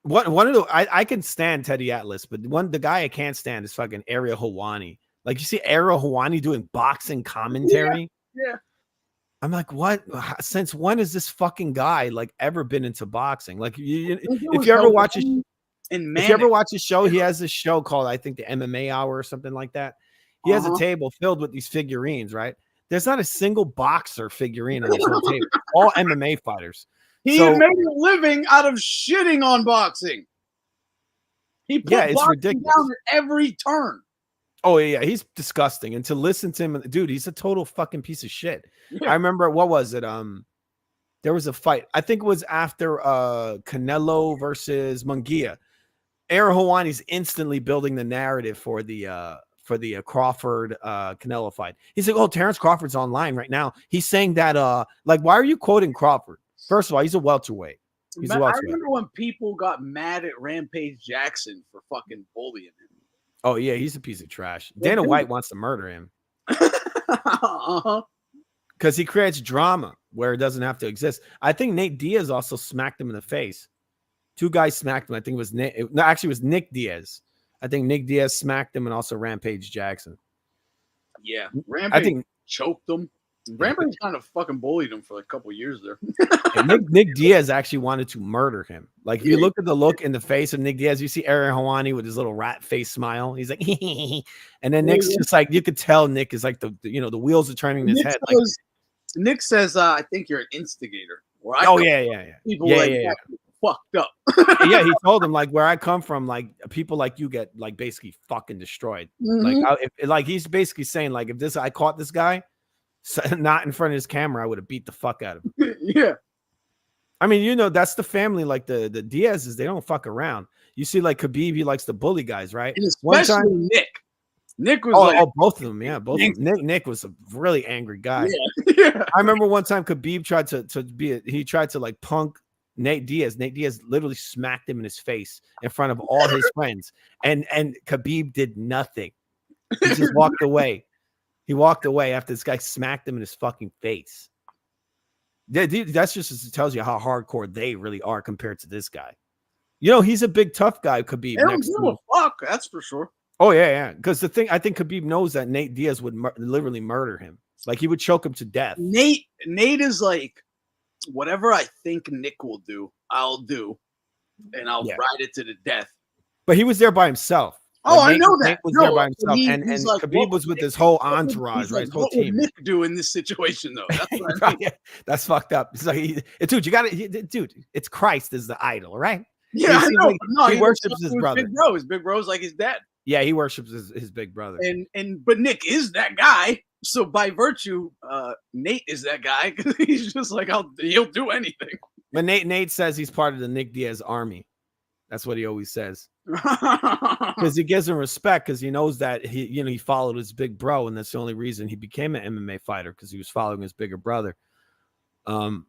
One of the I can stand Teddy Atlas, but the guy I can't stand is fucking Ariel Helwani. Like, you see Ariel Helwani doing boxing commentary. Yeah. I'm like, what? Since when has this fucking guy like ever been into boxing? Like, if you ever watch his show, he has this show called, I think, the MMA Hour or something like that. He has a table filled with these figurines, right? There's not a single boxer figurine on his whole table. All MMA fighters. He made a living out of shitting on boxing. He put it's ridiculous down at every turn. Oh yeah, he's disgusting. And to listen to him, dude, he's a total fucking piece of shit. Yeah. I remember, what was it? There was a fight. I think it was after Canelo versus Munguia. Ariel Helwani's instantly building the narrative for the Crawford Canelo fight. He's like, oh, Terrence Crawford's online right now. He's saying that like, why are you quoting Crawford? First of all, he's a welterweight. I remember when people got mad at Rampage Jackson for fucking bullying him. Oh yeah, he's a piece of trash. Dana White wants to murder him. Because he creates drama where it doesn't have to exist. I think Nate Diaz also smacked him in the face. Two guys smacked him. I think it was it was Nick Diaz. I think Nick Diaz smacked him, and also Rampage Jackson. Yeah, Rampage choked him. Rampage kind of fucking bullied him for like a couple years there. Nick Diaz actually wanted to murder him. Like, if you look at the look in the face of Nick Diaz, you see Ariel Helwani with his little rat face smile. He's like, and then Nick's just like, you could tell Nick is like the wheels are turning in his head. Nick says, I think you're an instigator. People fucked up. Yeah, he told him, like, where I come from, like, people like you get like basically fucking destroyed. Like, he's basically saying, like, if I caught this guy not in front of his camera, I would have beat the fuck out of him. Yeah. I mean, that's the family, like the Diaz's, they don't fuck around. You see, like, Khabib, he likes to bully guys, right? And especially Nick. Nick was both of them, yeah. Both of them. Nick was a really angry guy. Yeah. I remember one time Khabib tried to like punk Nate Diaz. Nate Diaz literally smacked him in his face in front of all his friends. And Khabib did nothing. He just walked away. He walked away after this guy smacked him in his fucking face. That's just tells you how hardcore they really are compared to this guy. He's a big tough guy, Khabib. They don't give a fuck, that's for sure. Oh yeah. Because I think Khabib knows that Nate Diaz would literally murder him. Like, he would choke him to death. Nate is like, whatever I think Nick will do, I'll do, and I'll ride it to the death. But he was there by himself. Oh, I know that. Nate was there by himself, and like, Khabib was with his whole entourage, right? His whole team. What would Nick do in this situation, though? That's what I mean. That's fucked up. It's like, dude, dude, it's Christ is the idol, right? Yeah, I know. Like, he worships his brother. Big bro. His big bro's like his dad. Yeah, he worships his big brother. But Nick is that guy. So by virtue, Nate is that guy, because he's just like, he'll do anything. But Nate says he's part of the Nick Diaz army. That's what he always says. Because he gives him respect, because he knows that he followed his big bro, and that's the only reason he became an MMA fighter, because he was following his bigger brother. But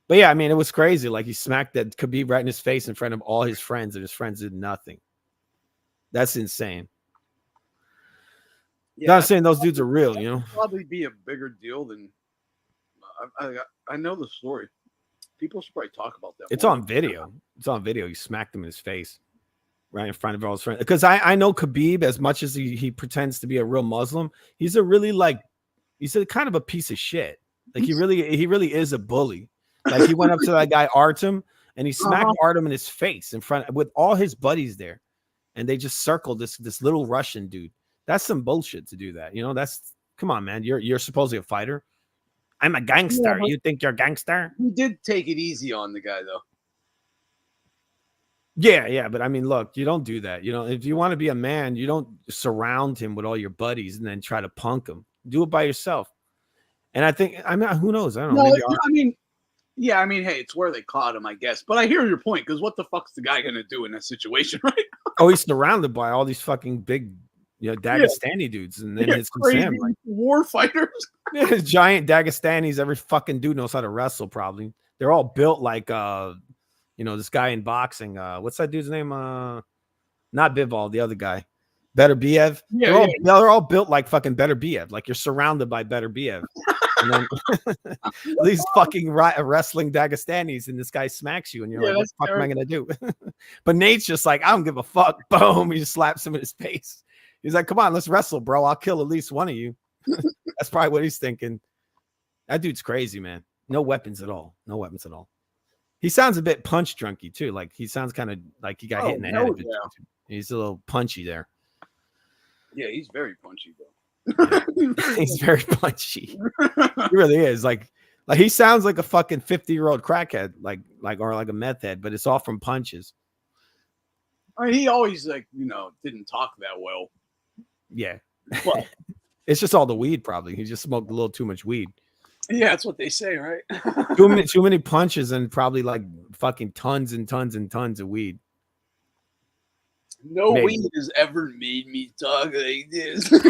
yeah, I mean, it was crazy. Like, he smacked that Khabib right in his face in front of all his friends, and his friends did nothing. That's insane. Not saying those dudes are real, you know. Probably be a bigger deal than. I know the story. People should probably talk about that. It's more. on video. It's on video. He smacked him in his face right in front of all his friends. Because I know Khabib, as much as he pretends to be a real Muslim, he's a really he's a kind of a piece of shit. Like he really is a bully. Like he went up to that guy Artem and he smacked Artem in his face in front with all his buddies there, and they just circled this little Russian dude. That's some bullshit to do that. You know, come on, man. You're supposedly a fighter. I'm a gangster. Yeah, you think you're a gangster? He did take it easy on the guy though. Yeah, but I mean, look, you don't do that. You know, if you want to be a man, you don't surround him with all your buddies and then try to punk him. Do it by yourself. And I mean, who knows? I don't know. Hey, it's where they caught him, I guess. But I hear your point, because what the fuck's the guy gonna do in that situation, right? Oh, he's surrounded by all these fucking big, Dagestani dudes, and then his crazy war fighters. Yeah, giant Dagestanis. Every fucking dude knows how to wrestle. Probably they're all built like this guy in boxing. What's that dude's name? Not Bivol, the other guy. Better Biev. Yeah, they're all built like fucking Better Biev. Like you're surrounded by Better Biev. And then these fucking wrestling Dagestanis, and this guy smacks you, and you're like, what the fuck am I gonna do? But Nate's just like, I don't give a fuck. Boom, he just slaps him in his face. He's like, come on, let's wrestle, bro. I'll kill at least one of you. That's probably what he's thinking. That dude's crazy, man. No weapons at all. No weapons at all. He sounds a bit punch drunky too. Like he sounds kind of like he got hit in the head. Yeah. He's a little punchy there. Yeah, he's very punchy though. He's very punchy. He really is. Like he sounds like a fucking 50-year-old crackhead, or like a meth head, but it's all from punches. I mean, he always didn't talk that well. Yeah. But it's just all the weed, probably. He just smoked a little too much weed. Yeah, that's what they say, right? too many punches and probably like fucking tons and tons and tons of weed. No weed has ever made me talk like this. I'm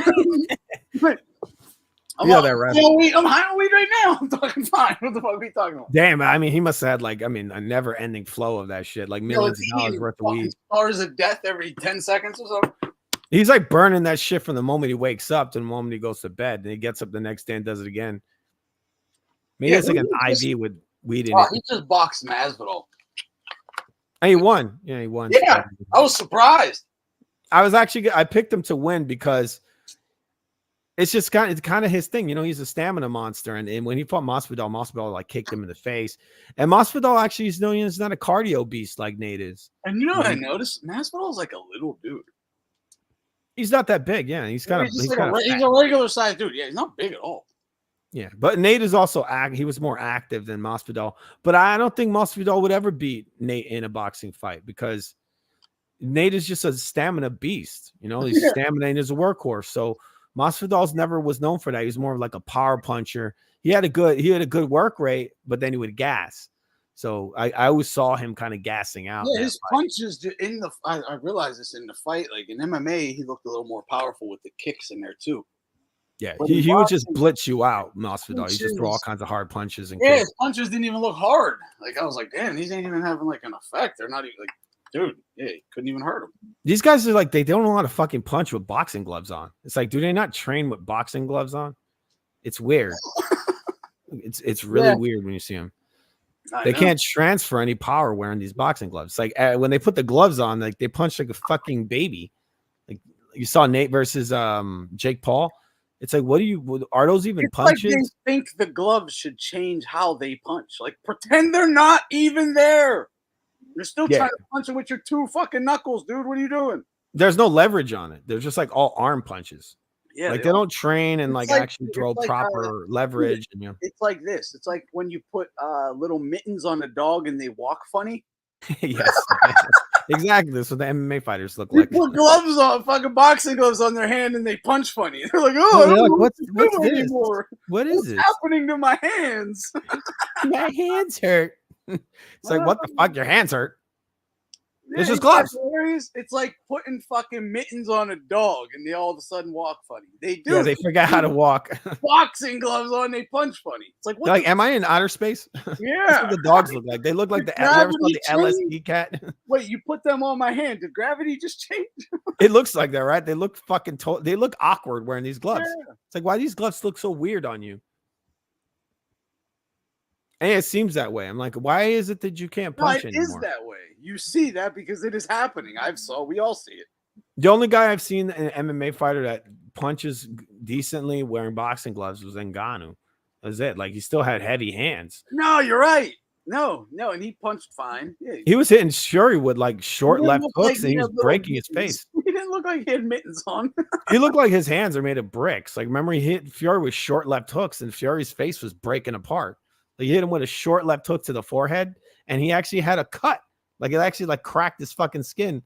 high on weed right now. I'm talking fine. What the fuck are we talking about? Damn, I mean, he must have had a never-ending flow of that shit, like millions of dollars worth of weed. Stars of death every 10 seconds or so. He's like burning that shit from the moment he wakes up to the moment he goes to bed, and he gets up the next day and does it again. Maybe it's like an IV with weed in it. He just boxed Masvidal. And he won. Yeah, he won. Yeah, I was surprised. I picked him to win because it's just kind of his thing. You know, he's a stamina monster. And when he fought Masvidal like kicked him in the face. And Masvidal actually is not a cardio beast like Nate is. And what I noticed? Masvidal is like a little dude. He's not that big. Yeah, he's he's a regular sized dude. Yeah, he's not big at all. Yeah, but Nate is also he was more active than Masvidal. But I don't think Masvidal would ever beat Nate in a boxing fight because Nate is just a stamina beast. You know, he's stamina and he's a workhorse. So Masvidal's never was known for that. He was more like a power puncher. He had a good work rate, but then he would gas. So I always saw him kind of gassing out. Yeah, his punches I realized this in the fight. Like in MMA, he looked a little more powerful with the kicks in there too. Yeah, he would just blitz you out, Masvidal. He just throw all kinds of hard punches. And his punches didn't even look hard. Like I was like, damn, these ain't even having like an effect. They're not even like, dude, he couldn't even hurt him. These guys are like, they don't know how to fucking punch with boxing gloves on. It's like, do they not train with boxing gloves on? It's weird. It's really weird when you see them. They can't transfer any power wearing these boxing gloves. Like when they put the gloves on, like they punch like a fucking baby. Like you saw Nate versus Jake Paul. It's like, are those even punches? Like they think the gloves should change how they punch. Like pretend they're not even there. You're still trying to punch it with your two fucking knuckles, dude. What are you doing? There's no leverage on it. They're just like all arm punches. Yeah, like they don't train and like actually throw proper leverage. And, It's like this. It's like when you put little mittens on a dog and they walk funny. Yes, exactly. That's what the MMA fighters look like. Put gloves on, fucking boxing gloves on their hand, and they punch funny. They're like, oh, what's this? Anymore. What's this happening to my hands? My hands hurt. It's like, what the fuck? Your hands hurt? It's just isn't that gloves. hilarious? It's like putting fucking mittens on a dog and they all of a sudden walk funny. They do. Yeah, they forgot how to walk. Boxing gloves on, they punch funny. It's like, what They're like, am I in outer space? That's yeah. what the dogs look like. They look like the you ever saw the LSD cat? Wait, you put them on my hand. Did gravity just change? It looks like that, right? They look fucking they look awkward wearing these gloves. Yeah. It's like, why do these gloves look so weird on you? And it seems that way. I'm like, why is it that you can't No, punch it anymore? is that way. You see that because it is happening. We all see it. The only guy I've seen an MMA fighter that punches decently wearing boxing gloves was Ngannou. That's it. Like, he still had heavy hands. No, you're right. No, and he punched fine. Yeah, He was hitting Shuri with like short He didn't left look hooks, like and he he was had little breaking his mittens. face. He didn't look like he had mittens on. He looked like his hands are made of bricks. Like, remember, he hit Fury with short left hooks, and Fury's face was breaking apart. Like, he hit him with a short left hook to the forehead, and he actually had a cut. Like, it actually like cracked his fucking skin.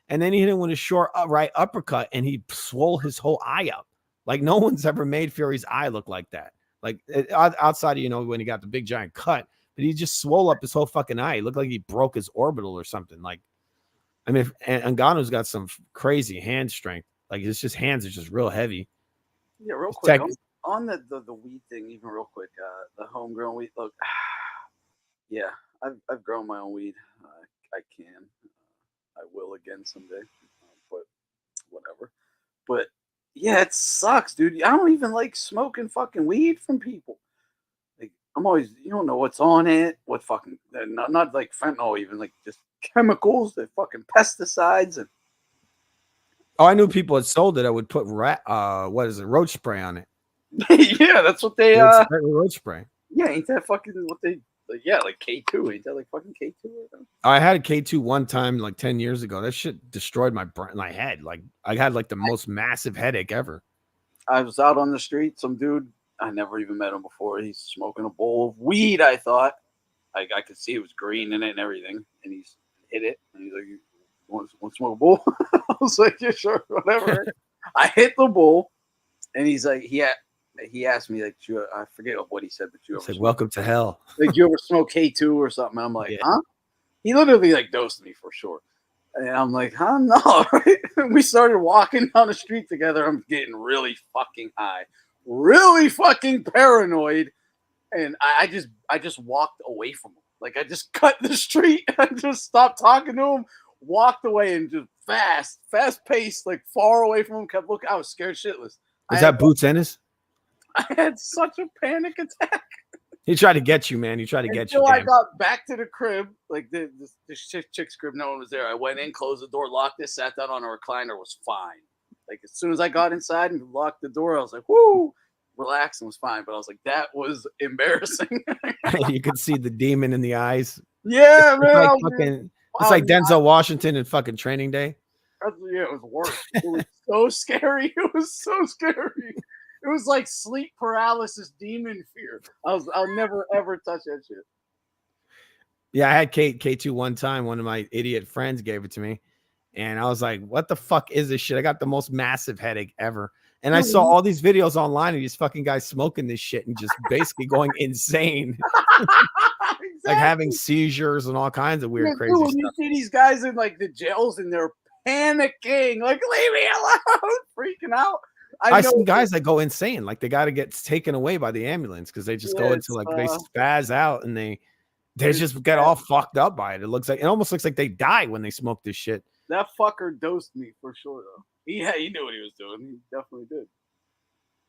And then he hit him with a short right uppercut, and he swole his whole eye up. Like, no one's ever made Fury's eye look like that. Like, outside of, when he got the big giant cut, but he just swole up his whole fucking eye. It looked like he broke his orbital or something. Like, I mean, and Ngannou's got some crazy hand strength. Like, it's just hands are just real heavy. Yeah, real quick. On the weed thing, even real quick, the homegrown weed. Look, yeah, I've grown my own weed. I can. I will again someday, but whatever. But yeah, it sucks, dude. I don't even like smoking fucking weed from people. Like, I'm always, you don't know what's on it, what fucking, not like fentanyl, even like just chemicals, the fucking pesticides, and oh, I knew people had sold it. I would put roach spray on it. yeah, that's what they roach spray. Yeah, ain't that fucking what they? Like K2. Ain't that like fucking K2? I had a K2 one time, like 10 years ago. That shit destroyed my head. Like, I had like the most massive headache ever. I was out on the street. Some dude, I never even met him before. He's smoking a bowl of weed. I thought, I could see it was green in it and everything. And he's hit it. And he's like, "You want to smoke a bowl?" I was like, "Yeah, sure, whatever." I hit the bowl, and he's like, he asked me, like, I forget what he said, but you ever like, welcome to hell. Like, you ever smoke K2 or something? I'm like, huh? He literally like dosed me for sure. And I'm like, huh? No. We started walking down the street together. I'm getting really fucking high, really fucking paranoid. And I just walked away from him. Like, I just cut the street. I just stopped talking to him, walked away, and just fast paced, like far away from him. Kept looking. I was scared shitless. Was that Boots Ennis? I had such a panic attack. He tried to get you, man. He tried to get you. Until I got back to the crib, like the chick's crib, no one was there. I went in, closed the door, locked it, sat down on a recliner, was fine. Like, as soon as I got inside and locked the door, I was like, whoo, relaxed and was fine. But I was like, that was embarrassing. You could see the demon in the eyes. Yeah, man. It's like Denzel Washington in fucking Training Day. Yeah, it was worse. It was so scary. It was so scary. It was like sleep paralysis, demon fear. I'll never ever touch that shit. Yeah, I had K2 one time. One of my idiot friends gave it to me, and I was like, "What the fuck is this shit?" I got the most massive headache ever. And I saw all these videos online of these fucking guys smoking this shit and just basically going insane, Exactly. like having seizures and all kinds of weird, crazy when stuff. you see these guys in like the jails and they're panicking, like, leave me alone, freaking out. I see guys that go insane, like they got to get taken away by the ambulance because they just go into like they spaz out and they just get all fucked up by it. It almost looks like they die when they smoke this shit. That fucker dosed me for sure though. He knew what he was doing. He definitely did.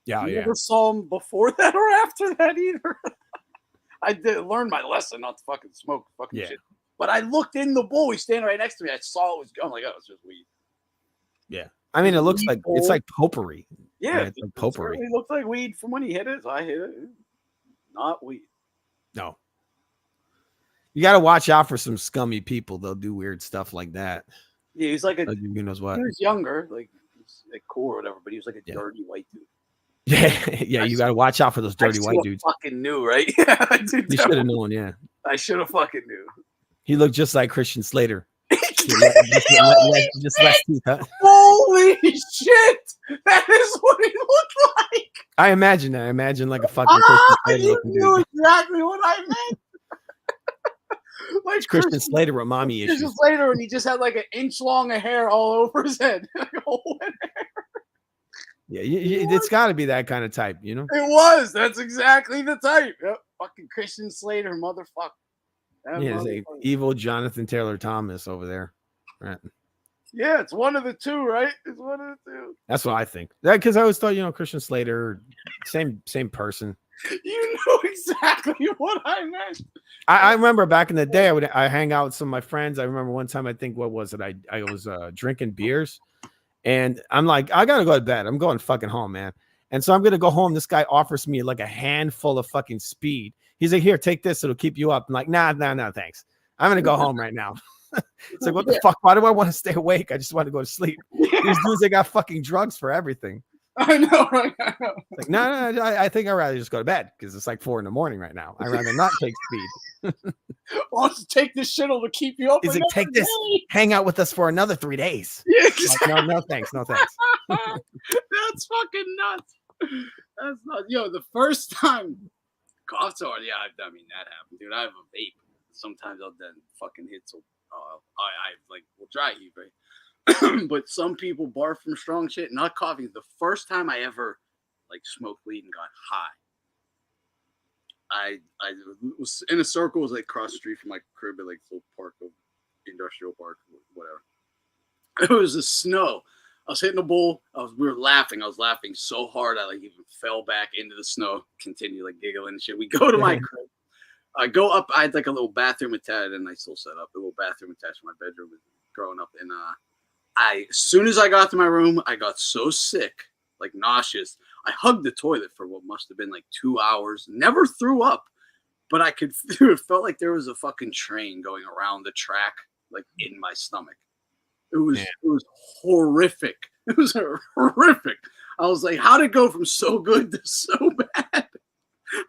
Yeah, Never saw him before that or after that either. I did learn my lesson not to fucking smoke fucking shit. But I looked in the bowl. He's standing right next to me. I saw it was. I'm like, oh, it's just weed. Yeah. I mean, it looks like it's like potpourri. Yeah, it's like potpourri. It looked like weed from when he hit it. So I hit it. Not weed. No. You got to watch out for some scummy people. They'll do weird stuff like that. Yeah, he's like who knows what. He was younger, like cool or whatever, but he was like a dirty white dude. Yeah, you got to watch out for those dirty white dudes. Fucking knew, right? Yeah, I did. You should have known. Yeah, I should have fucking knew. He looked just like Christian Slater. just less teeth, huh? Holy shit! That is what he looked like. I imagine like a fucking Christian Slater you looking knew dude. exactly what I meant. Like It's Christian Slater with mommy issues. Christian Slater, and he just had like an inch long of hair all over his head. Yeah, it's got to be that kind of type, you know. It was. That's exactly the type. Yep. Fucking Christian Slater, motherfucker. Yeah, it's a evil Jonathan Taylor Thomas over there. Right. Yeah, it's one of the two, right? It's one of the two. That's what I think. Because I always thought, Christian Slater, same person. You know exactly what I meant. I remember back in the day, I hang out with some of my friends. I remember one time, I think, what was it? I was drinking beers, and I'm like, I gotta go to bed. I'm going fucking home, man. And so I'm gonna go home. This guy offers me like a handful of fucking speed. He's like, here, take this. It'll keep you up. I'm like, nah, thanks. I'm gonna go home right now. It's like, what the fuck? Why do I want to stay awake? I just want to go to sleep. These dudes, they got fucking drugs for everything. I know, right? I know. Like, no, I think I'd rather just go to bed because it's like 4 a.m. right now. I'd rather not take speed. Well, take this shit will keep you up. He's like, take this, hang out with us for another 3 days. Yeah, exactly. Like, no, thanks. That's fucking nuts. That's not, the first time cough sword, I mean, that happened, dude. I have a vape. Sometimes I'll then fucking hit, so I like, will dry heat, right? But some people barf from strong shit, not coughing. The first time I ever like smoked weed and got high, I was in a circle. It was like across the street from my crib at like this little park, industrial park, whatever. It was the snow. I was hitting a bowl. We were laughing. I was laughing so hard I like even fell back into the snow. Continue like giggling and shit. We go to my crib. I go up. I had like a little bathroom attached, and I still set up a little bathroom attached to my bedroom growing up. And as soon as I got to my room, I got so sick, like nauseous. I hugged the toilet for what must have been like 2 hours. Never threw up, but I could. It felt like there was a fucking train going around the track, like in my stomach. It was horrific. It was horrific. I was like, how'd it go from so good to so bad?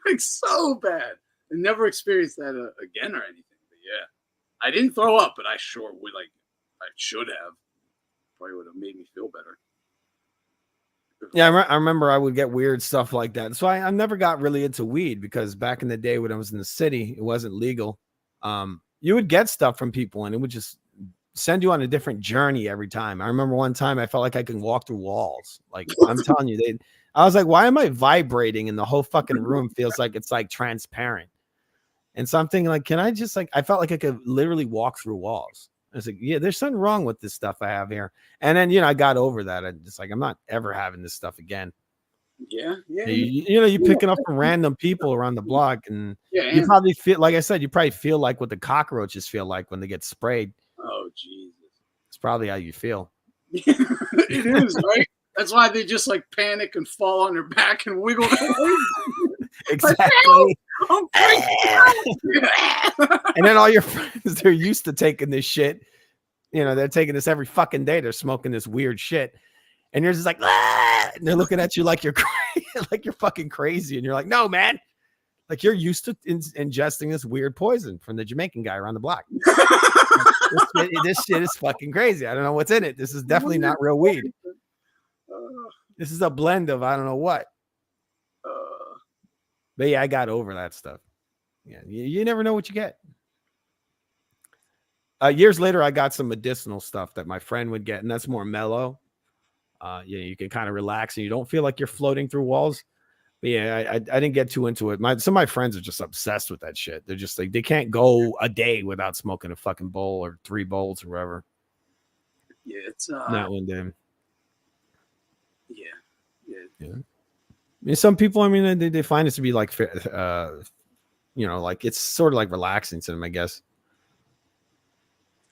Like so bad. I never experienced that again or anything. But yeah, I didn't throw up, but I sure would. Like, I should have. Probably would have made me feel better. Yeah, I remember I would get weird stuff like that. So I never got really into weed because back in the day when I was in the city, it wasn't legal. You would get stuff from people and it would just send you on a different journey every time. I remember one time I felt like I could walk through walls. Like I'm telling you, I was like, why am I vibrating and the whole fucking room feels like it's like transparent? And something like, can I just like, I felt like I could literally walk through walls. I was like, yeah, there's something wrong with this stuff I have here. And then, I got over that. I just like, I'm not ever having this stuff again. Yeah. You picking up from random people around the block and you probably feel, like I said, you probably feel like what the cockroaches feel like when they get sprayed. Oh, Jesus. It's probably how you feel. It is, right? That's why they just like panic and fall on their back and wiggle. Exactly. And then all your friends, they're used to taking this shit. They're taking this every fucking day. They're smoking this weird shit. And you're just like, ah! And they're looking at you like you're like you're fucking crazy. And you're like, no, man. Like you're used to ingesting this weird poison from the Jamaican guy around the block. This shit is fucking crazy. I don't know what's in it. This is definitely not real weed. This is a blend of I don't know what. But yeah, I got over that stuff. Yeah, you never know what you get. Years later, I got some medicinal stuff that my friend would get, and that's more mellow. You can kind of relax and you don't feel like you're floating through walls. But yeah, I didn't get too into it. Some of my friends are just obsessed with that shit. They're just like, they can't go a day without smoking a fucking bowl or 3 bowls or whatever. Yeah, it's not one day. Yeah. I mean, some people, I mean, they find it to be like, like it's sort of like relaxing to them, I guess.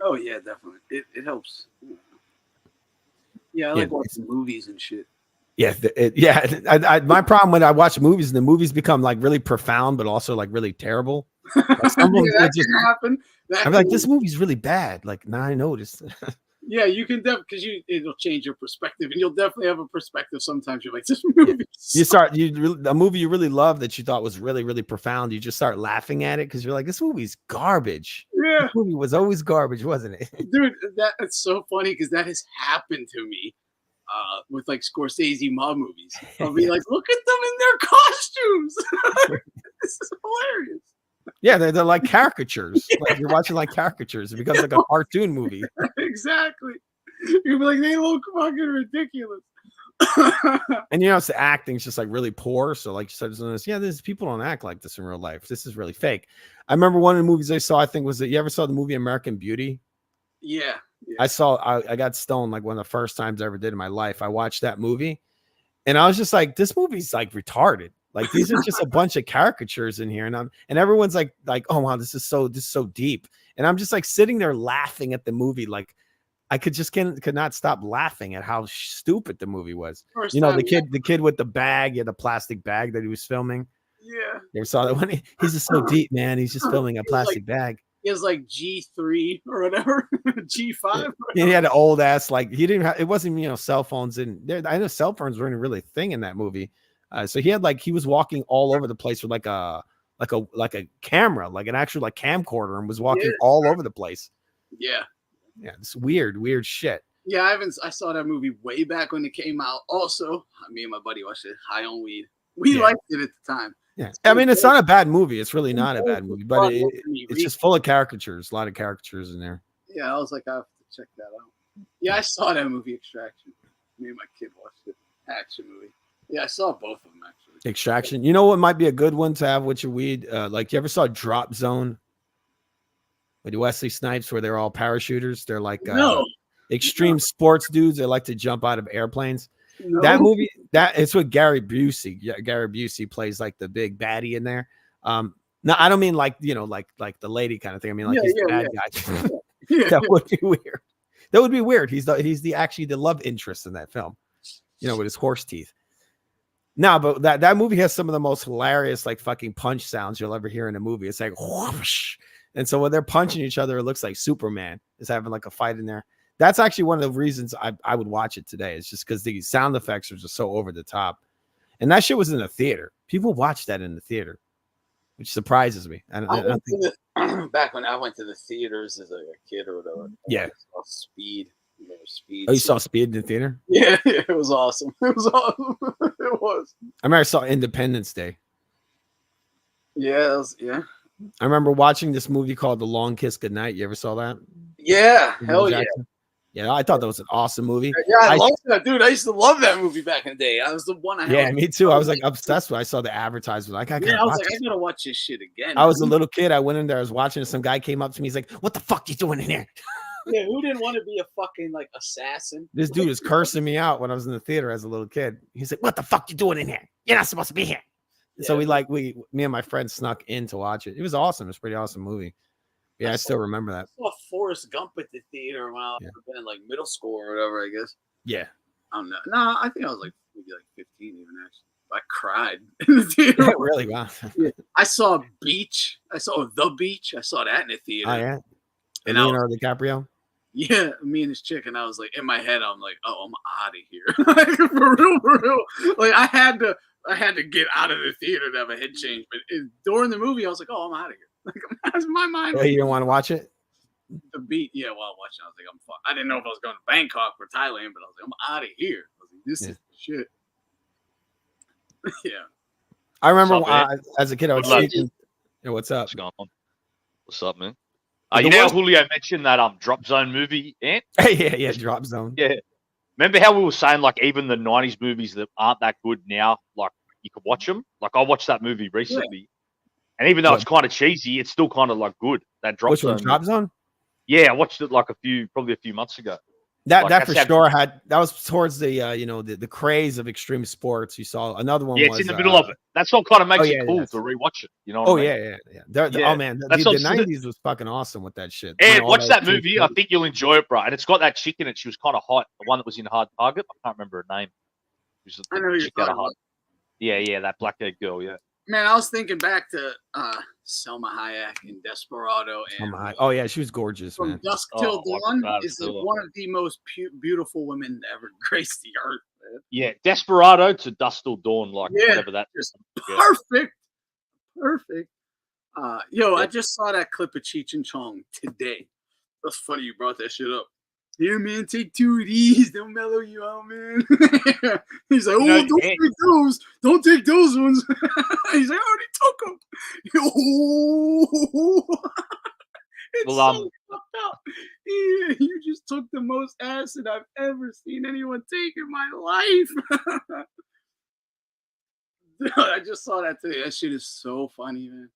Oh yeah, definitely. It helps. Yeah, I like watching movies and shit. Yeah, my problem when I watch movies and the movies become like really profound, but also like really terrible. Like some that can happen. I'm like, this movie's really bad. Like now I noticed. Yeah, you can definitely because it'll change your perspective, and you'll definitely have a perspective. Sometimes you're like, this movie. A movie you really love that you thought was really really profound. You just start laughing at it because you're like, this movie's garbage. Yeah, this movie was always garbage, wasn't it? Dude, that's so funny because that has happened to me with like Scorsese mob movies. I'll be like, look at them in their costumes. This is hilarious. Yeah, they're like caricatures. Like you're watching like caricatures. It becomes like a cartoon movie. Exactly. You'd be like, they look fucking ridiculous. And you know, it's the acting's just like really poor. So like you said, yeah, there's people don't act like this in real life. This is really fake. I remember one of the movies I saw, I think was that you ever saw the movie American Beauty? Yeah. I got stoned like one of the first times I ever did in my life. I watched that movie and I was just like, this movie's like retarded. Like these are just a bunch of caricatures in here. And everyone's like, oh wow, this is so deep. And I'm just like sitting there laughing at the movie. Like I could not stop laughing at how stupid the movie was. First you know, time, the kid with the bag, the plastic bag that he was filming. Yeah. You ever saw that one? He's just so deep, man. He's just filming a plastic bag. He has like G3 or whatever, G5. And he had an old ass, like he didn't have, it wasn't, you know, cell phones in there. I know cell phones weren't really a thing in that movie. So he had like, he was walking all over the place with like a camera, like an actual like camcorder, and was walking all over the place. Yeah. Yeah. It's weird shit. Yeah. I saw that movie way back when it came out. Also, me and my buddy watched it high on weed. We liked it at the time. Yeah, I mean, it's not a bad movie. It's really not a bad movie, but it's just full of caricatures. A lot of caricatures in there. Yeah, I was like, I have to check that out. Yeah, I saw that movie, Extraction. Me and my kid watched it. Action movie. Yeah, I saw both of them actually. Extraction. You know what might be a good one to have with your weed? Like, you ever saw Drop Zone with Wesley Snipes, where they're all parachuters? They're like extreme sports dudes. They like to jump out of airplanes. No. That movie, it's with Gary Busey. Yeah, Gary Busey plays like the big baddie in there. No, I don't mean like, you know, like the lady kind of thing. I mean like he's the bad guy. That would be weird. That would be weird. He's actually the love interest in that film. You know, with his horse teeth. No, but that movie has some of the most hilarious like fucking punch sounds you'll ever hear in a movie. It's like whoosh. And so when they're punching each other, it looks like Superman is having like a fight in there. That's actually one of the reasons I would watch it today. It's just because the sound effects are just so over the top. And that shit was in the theater. People watched that in the theater, which surprises me. Back when I went to the theaters as a kid or whatever. Yeah. I saw Speed. Oh, you saw Speed in the theater? Yeah, it was awesome. It was awesome. It was. I remember I saw Independence Day. Yeah, I remember watching this movie called The Long Kiss Goodnight. You ever saw that? Yeah, hell yeah. Yeah, I thought that was an awesome movie. Yeah, I loved that, dude. I used to love that movie back in the day. I was the one I had. Yeah, me too. I was like obsessed with it. I saw the advertisement. I was like, I gotta watch this shit again. I was a little kid. I went in there. I was watching it. Some guy came up to me. He's like, "What the fuck you doing in here?" Yeah, who didn't want to be a fucking like assassin? This dude was cursing me out when I was in the theater as a little kid. He's like, "What the fuck you doing in here? You're not supposed to be here." Yeah. So me and my friends snuck in to watch it. It was awesome. It was a pretty awesome movie. Yeah, I still remember that. I saw Forrest Gump at the theater when I was in like middle school or whatever, I guess. Yeah. I don't know. No, I think I was like maybe like 15 even actually. I cried in the theater. Yeah, really? Wow. Yeah. I saw Beach. I saw The Beach. I saw that in the theater. Oh, yeah. And Leonardo DiCaprio? Yeah, me and this chick, and I was like, in my head, I'm like, oh, I'm out of here. Like, for real. Like I had to get out of the theater to have a head change. But during the movie, I was like, oh, I'm out of here. Like, my mind. Oh, you didn't want to watch it? The Beat, yeah. While watching, I was like, I'm fucked. I didn't know if I was going to Bangkok or Thailand, but I was like, I'm out of here. I was like, this is shit. Yeah. I remember as a kid, I was sleeping. Hey, what's up? What's going on? What's up, man? You know, Julio mentioned that Drop Zone movie, Ant? yeah, Drop Zone. Yeah. Remember how we were saying like even the 90s movies that aren't that good now, like you could watch them? Like I watched that movie recently. Yeah. And even though it's kind of cheesy, it's still kind of like good. That Drop Zone. Which one, Drop Zone? Yeah, I watched it like probably a few months ago. That for sure that was towards the the craze of extreme sports. You saw another one. Yeah, it's in the middle of it. That's what kind of makes it cool to rewatch it. You know? What I mean? Yeah. Oh man, the 90s was fucking awesome with that shit. And watch that movie. I think you'll enjoy it, bro. And it's got that chick in it. She was kind of hot. The one that was in Hard Target. I can't remember her name. I know you're talking about. Yeah, that black-haired girl. Yeah. Man, I was thinking back to Selma Hayek in Desperado. And oh, yeah, she was gorgeous, From man. Dusk Till Dawn is one of the most beautiful women to ever grace the earth, man. Yeah, Desperado to Dusk Till Dawn, like whatever that is. Perfect. Perfect. I just saw that clip of Cheech and Chong today. That's funny you brought that shit up. Here, man, take 2 of these. They'll mellow you out, man. He's like, oh, know, don't take those. Don't take those ones. He's like, I already took them. It's Well, so fucked up. Yeah, you just took the most acid I've ever seen anyone take in my life. I just saw that today. That shit is so funny, man.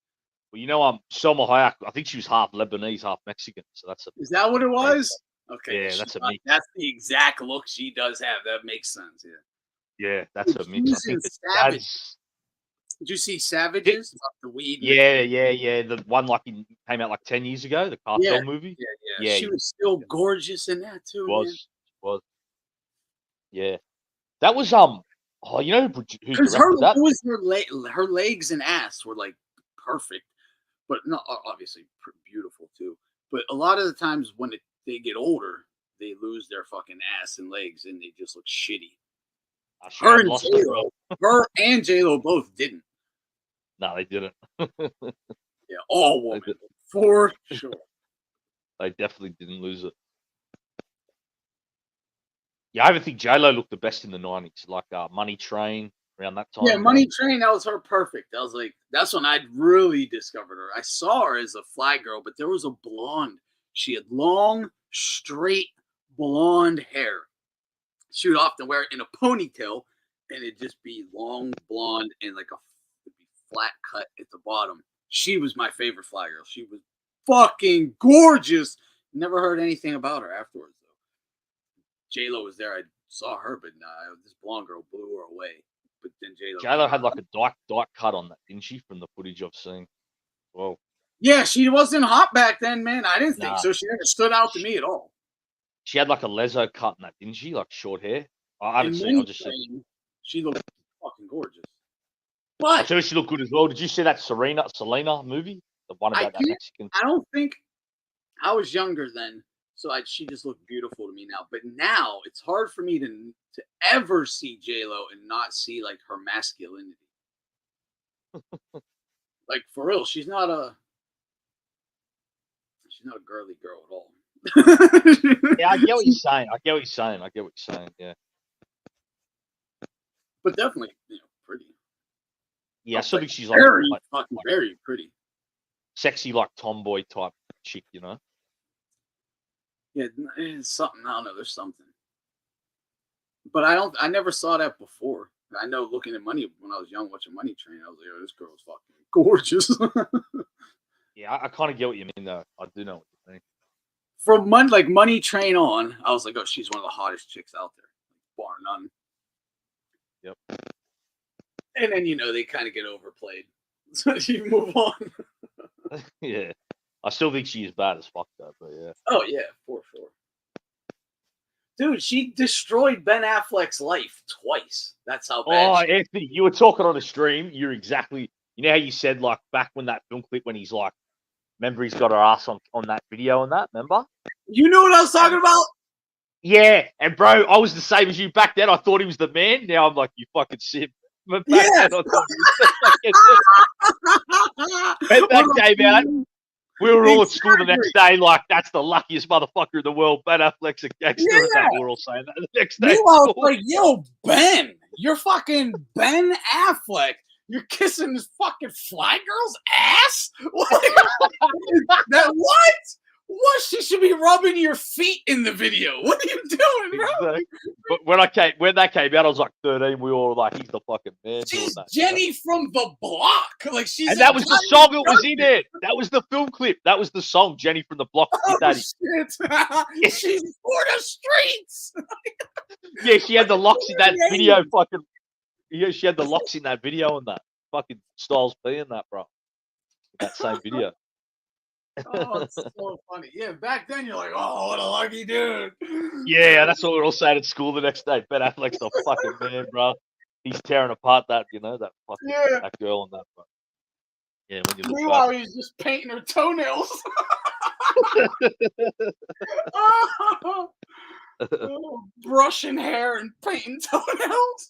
well, you know, Selma Hayek. I think she was half Lebanese, half Mexican. So that's a. Is that what it was? Okay. Yeah, that's a mix. That's the exact look she does have. That makes sense. Yeah. Yeah, that's a mix. I think Savage. Did you see Savages? The weed. Yeah. The one like he came out like 10 years ago, the cartel movie. Yeah. She was still gorgeous in that too. Was. Yeah. That was Oh, you know who because directed that? Her legs and ass were like perfect, but not obviously beautiful too. But a lot of the times when they get older, they lose their fucking ass and legs, and they just look shitty. Her and J-Lo both didn't. No, they didn't. Yeah, all women for sure. They definitely didn't lose it. Yeah, I even think J-Lo looked the best in the 90s, like Money Train around that time. Yeah, Money Train, that was her perfect. I was like, that's when I really discovered her. I saw her as a fly girl, but there was a blonde. She had long, straight, blonde hair. She would often wear it in a ponytail, and it'd just be long, blonde, and like it'd be flat cut at the bottom. She was my favorite fly girl. She was fucking gorgeous. Never heard anything about her afterwards, though. J-Lo was there. I saw her, but this blonde girl blew her away. But then J-Lo had like a dark cut on that, didn't she, from the footage I've seen? Well, yeah, she wasn't hot back then, man. I didn't think so. She never stood out to me at all. She had like a lezo cut in that, didn't she? Like short hair. I haven't seen. I'll just say she looked fucking gorgeous. But I tell you, she looked good as well. Did you see that Selena movie? The one about that Mexican. I don't think I was younger then, so she just looked beautiful to me now. But now it's hard for me to ever see J-Lo and not see like her masculinity. Like for real, she's not a girly girl at all. Yeah, I get what you're saying. Yeah. But definitely, pretty. Yeah, I still think she's very pretty. Sexy, like tomboy type chick, Yeah, it's something. I don't know. There's something. But I never saw that before. I know looking at Money when I was young, watching Money Train, I was like, oh, this girl's fucking gorgeous. Yeah, I kind of get what you mean, though. I do know what you mean. From Money Train on, I was like, oh, she's one of the hottest chicks out there, bar none. Yep. And then they kind of get overplayed, so you move on. Yeah, I still think she is bad as fuck, though. But yeah. Oh yeah, for sure. Dude, she destroyed Ben Affleck's life twice. That's how bad. Oh, Anthony, you were talking on a stream. You're exactly. You know how you said like back when that film clip when he's like, remember he's got her ass on that video and that. Remember? You knew what I was talking about. Yeah, and bro, I was the same as you back then. I thought he was the man. Now I'm like, you fucking simp. But back then, I thought he was when that came out, we were all at school the next day like, that's the luckiest motherfucker in the world. Ben Affleck's a gangster. Yeah. And that. We were all saying that the next day. Meanwhile, like, yo, Ben, you're fucking Ben Affleck. You're kissing this fucking fly girl's ass? What? What? She should be rubbing your feet in the video. What are you doing, bro? Exactly. But when that came out, I was like 13. We were all like, he's the fucking man. She's Jenny from the block. Like she's. And that was the song that was in it. That was the film clip. That was the song, Jenny from the block. Oh, shit. She's for the streets. Yeah, she had the locks in that video. Fucking. Yeah, she had the locks in that video and that. Fucking Styles P in that, bro. That same video. Oh, it's so funny. Yeah, back then you're like, oh, what a lucky dude. Yeah, that's what we were all saying at school the next day. Ben Affleck's the fucking man, bro. He's tearing apart that fucking that girl and that. Bro. Yeah, when you look meanwhile, back. he's just painting her toenails. Brushing hair and painting toenails.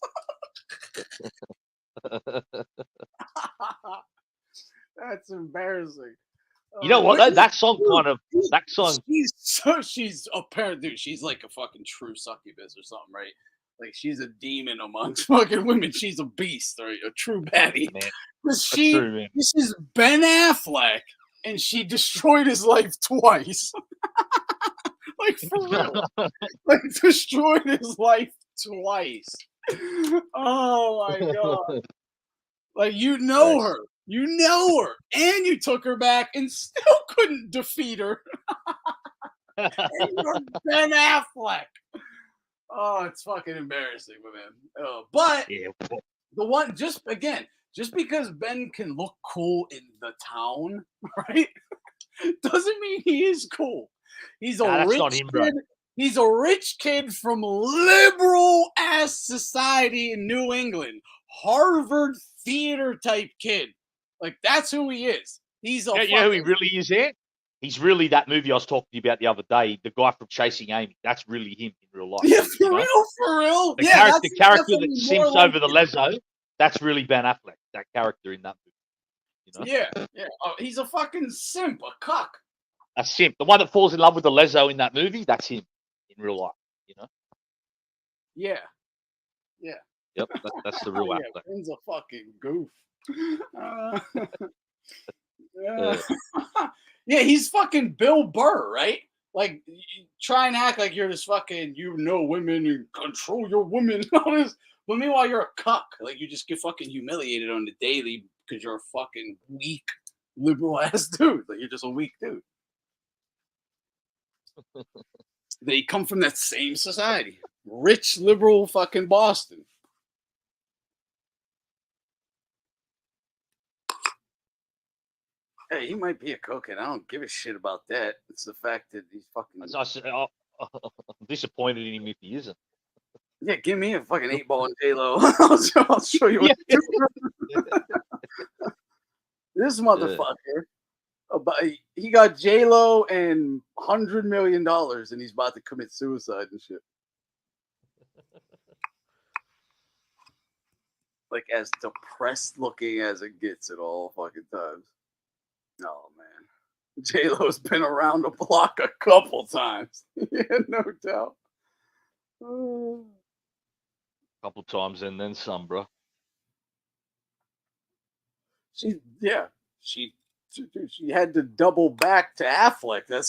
That's embarrassing. You know what? That song. She's So she's apparently, dude, she's like a fucking true succubus or something, right? Like she's a demon amongst fucking women. She's a beast, right? A true baddie. Man, She, man. this is Ben Affleck, and she destroyed his life twice. Like for real, like destroyed his life twice. Oh my god! Like you know her, and you took her back, and still couldn't defeat her. And you're Ben Affleck. Oh, it's fucking embarrassing, man. But Yeah. the one, just because Ben can look cool in the town, right, doesn't mean he is cool. He's a Nah, that's rich not him, bro. kid. He's a rich kid from liberal ass society in New England, Harvard theater type kid. Like that's who he is. He's a You know who he really is there? He's really that movie I was talking to you about the other day, the guy from Chasing Amy. That's really him in real life. Yeah, you know? for real. The Yeah, character that more simps like over the lezo, that's really Ben Affleck, that character in that movie. You know? Yeah. Oh, he's a fucking simp, a cuck. A simp. The one that falls in love with the lezo in that movie, that's him in real life. You know? Yeah. Yep, that's the real Yeah, Affleck. Ben's a fucking goof. Yeah, he's fucking Bill Burr, right? Like, you try and act like you're this fucking, women and control your women and all this. But meanwhile, you're a cuck. Like, you just get fucking humiliated on the daily because you're a fucking weak, liberal ass dude. Like, you're just a weak dude. They come from that same society. Rich, liberal fucking Boston. Hey, he might be a cokehead. I don't give a shit about that. It's the fact that he's fucking. I'm disappointed in him if he isn't. Yeah, give me a fucking 8-ball and J-Lo. I'll show you what to do. This motherfucker, he got J-Lo and $100 million, and he's about to commit suicide and shit. Like, as depressed looking as it gets at all fucking times. Oh, man. J-Lo's been around the block a couple times. Yeah, no doubt. Couple times and then some, bro. She had to double back to Affleck. That's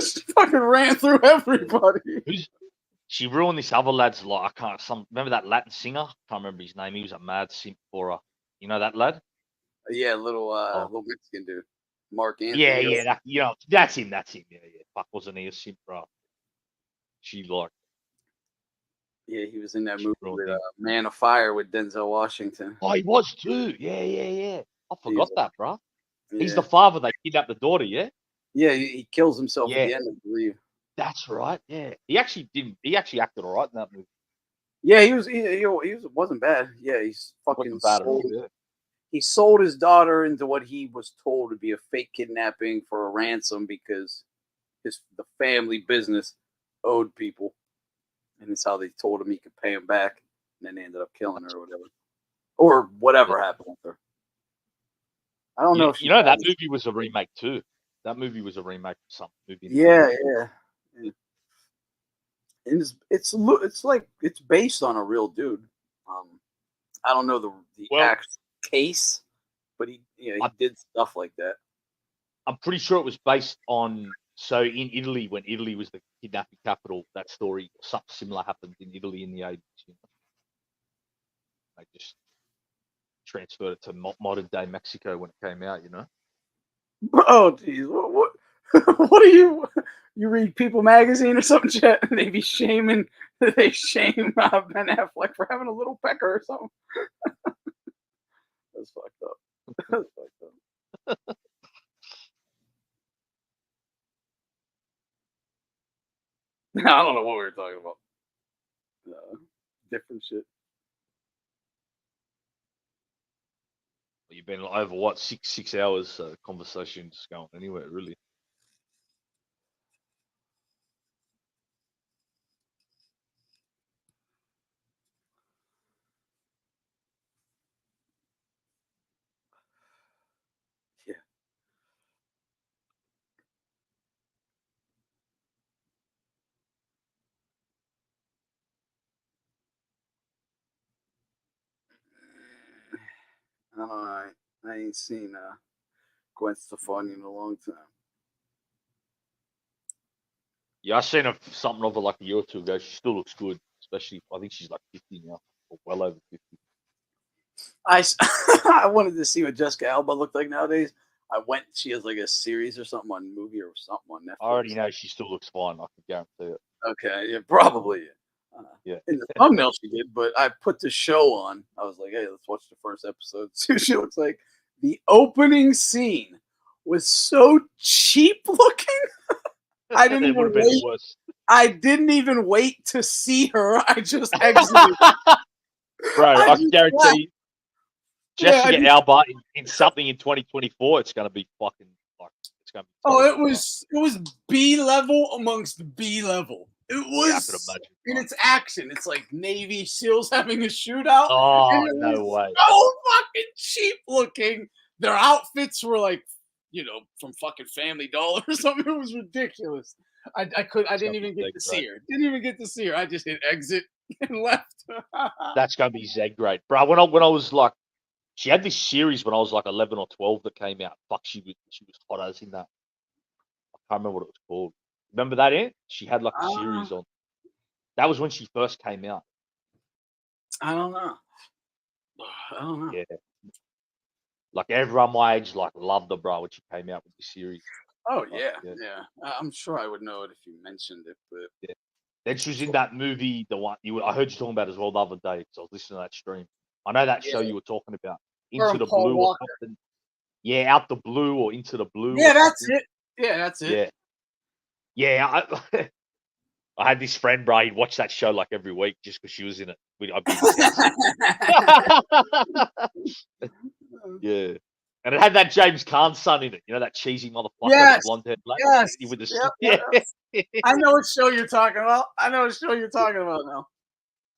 she fucking ran through everybody. She ruined this other lad's life. Remember that Latin singer? Can't remember his name. He was a mad simp for her. You know that lad? Yeah, little Mexican dude, Mark Anthony. Yeah. That's him. Yeah. Fuck, wasn't he a simp, bro? She like. Yeah, he was in that movie with Man of Fire with Denzel Washington. Oh, he was too. Yeah. I forgot that, bro. Yeah. He's the father. They kidnapped the daughter. Yeah. Yeah, he kills himself at the end, I believe. That's right. Yeah, he actually didn't. He actually acted all right in that movie. Yeah, he wasn't bad. Yeah, he's fucking He sold his daughter into what he was told to be a fake kidnapping for a ransom because the family business owed people, and it's how they told him he could pay him back, and then they ended up killing her or whatever happened with her. I don't know if that movie was a remake too. That movie was a remake of some movie. Yeah. And it's based on a real dude. I don't know the actual case, but he did stuff like that. I'm pretty sure it was based on. So in Italy, when Italy was the kidnapping capital, that story, something similar happened in Italy in the 80s. They just transferred it to modern day Mexico when it came out. Oh, geez, what are you? You read People magazine or something, Chet? They shame Ben Affleck for having a little pecker or something. That's fucked up. I don't know what we were talking about. Different shit. You've been over what 6 hours conversation just going anywhere really. Yeah. I don't know. I ain't seen Gwen Stefani in a long time. Yeah, I seen her something of her like a year or two ago. She still looks good, especially I think she's like 50 now, or well over 50. I wanted to see what Jessica Alba looked like nowadays. I went. She has like a series or something on movie or something on Netflix. I already know she still looks fine. I can guarantee it. Okay, yeah, probably. Yeah. In the thumbnail she did, but I put the show on. I was like, hey, let's watch the first episode. See what she looks like. The opening scene was so cheap looking. I didn't even wait. I didn't even wait to see her. I just exited. Bro, I just guarantee left. you, Jessica Alba in something in 2024, it's going to be fucking like it's going to be. Oh, it was B level amongst B level. It was, yeah, I could imagine. and it's action. It's like Navy SEALs having a shootout. Oh, no way. So fucking cheap looking. Their outfits were like, from fucking Family Dollar or something. It was ridiculous. I didn't even get to see her. Didn't even get to see her. I just hit exit and left. That's going to be Z great, bro. When I was like, she had this series when I was like 11 or 12 that came out. Fuck, she was hot as in that. I can't remember what it was called. Remember that, Ant? She had like a series on. That was when she first came out. I don't know. Yeah. Like everyone my age like loved her, bro, when she came out with the series. Oh yeah. I'm sure I would know it if you mentioned it, but yeah. Then she was in that movie, the one I heard you talking about as well the other day because I was listening to that stream. I know that show you were talking about, Into the Blue or something. Yeah, Out the Blue or Into the Blue. Yeah, that's it. Yeah, that's it. Yeah. I had this friend, bro. He'd watch that show like every week just because she was in it. Yeah. And it had that James Caan son in it. You know, that cheesy motherfucker, blonde hair, black. Yes. With the I know what show you're talking about. Now.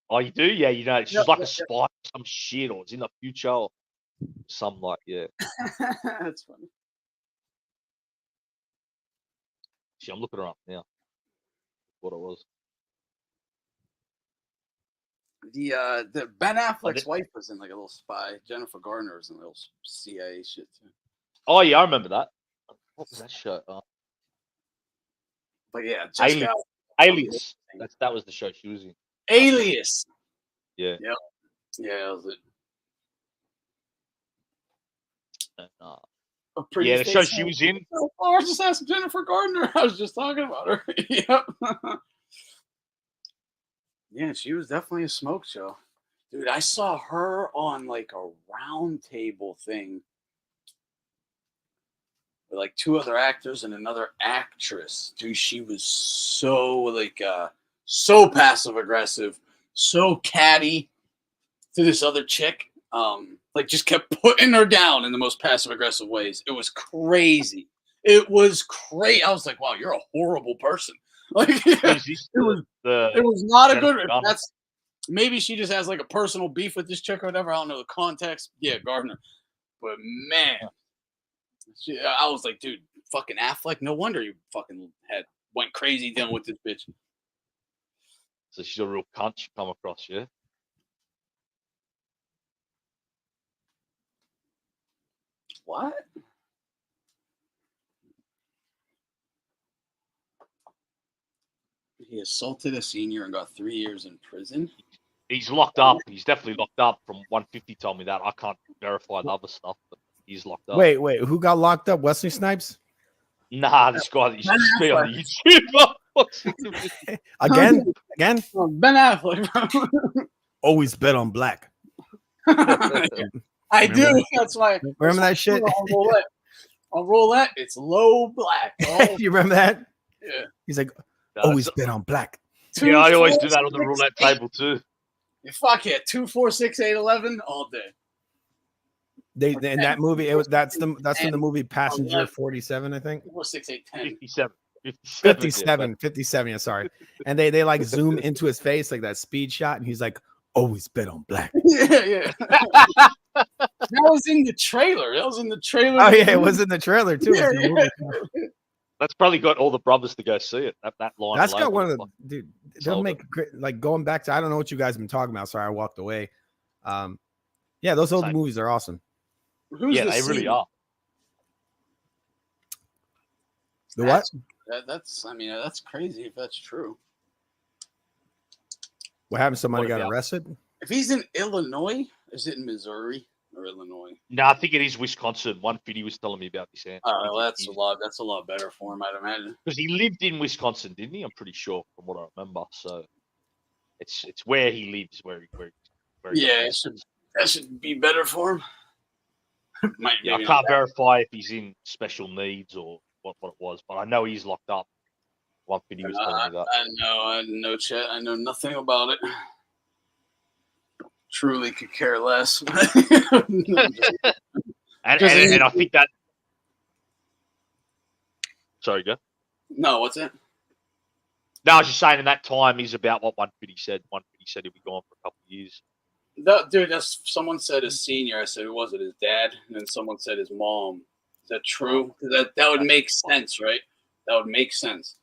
Oh, you do? Yeah, you know, she's like a spy or some shit, or it's in the future, or something like, yeah. That's funny. See, I'm looking her up now. What it was. The Ben Affleck's wife was in like a little spy. Jennifer Garner was in a little CIA shit too. Oh yeah, I remember that. What was that show? But yeah, Alias. That was the show she was in. Alias. Yeah. Yep. Yeah, that was it. And, the show she was in. Oh, I was just asking Jennifer Gardner. I was just talking about her. Yep. Yeah, she was definitely a smoke show. Dude, I saw her on like a round table thing with like two other actors and another actress. Dude, she was so passive aggressive, so catty to this other chick. Like just kept putting her down in the most passive aggressive ways. It was crazy. I was like, wow, you're a horrible person. Like it was not a good. That's maybe she just has like a personal beef with this chick or whatever. I don't know the context. Yeah, Gardner. But man, I was like, dude, fucking Affleck. No wonder you fucking went crazy dealing with this bitch. So she's a real cunt. She come across, yeah. What? He assaulted a senior and got 3 years in prison. He's locked up. He's definitely locked up. From 150 told me that. I can't verify the other stuff, but he's locked up. Wait, who got locked up? Wesley Snipes? Nah, this guy. You should see on YouTube. Again? Ben Affleck. Always bet on black. I do. That's why. Remember that shit? On roulette, it's low black. You remember that? Yeah. He's like, always bet on black. Yeah, I always do that on the roulette table too. Fuck yeah, 2, 4, 6, 8, 11 all day. They in that movie, that's from the movie Passenger 47, I think. 4, 6, 8, 10. 57. Yeah, sorry. And they like zoom into his face like that speed shot, and he's like, always bet on black. Yeah. That was in the trailer. Oh yeah, it was in the trailer too. Yeah. That's probably got all the brothers to go see it. That line. That's got one of the dude. They'll make great, like going back to I don't know what you guys have been talking about. Sorry, I walked away. Yeah, those old movies are awesome. Who's Yeah, the they really senior? are. The what? That's I mean, that's crazy if that's true. What happened? Somebody What got about- arrested? If he's in Illinois, is it in Missouri or Illinois? No, I think it is Wisconsin. 150 was telling me about this. Oh, that's a lot. That's a lot better for him, I'd imagine. Because he lived in Wisconsin, didn't he? I'm pretty sure from what I remember. So it's where he lives, where he Yeah, that should be better for him. Might, Yeah, I maybe can't not. verify if he's in special needs or what it was, but I know he's locked up. 150 was telling me that. I know, Chet. I know nothing about it. Truly could care less. And I think that. Sorry, go. No, what's it? No, I was just saying in that time is about what 150 said. 150 said he'll be gone for a couple of years. Dude, that's someone said his senior. I said, who was it? His dad, and then someone said his mom. Is that true? That would make sense, right? That would make sense.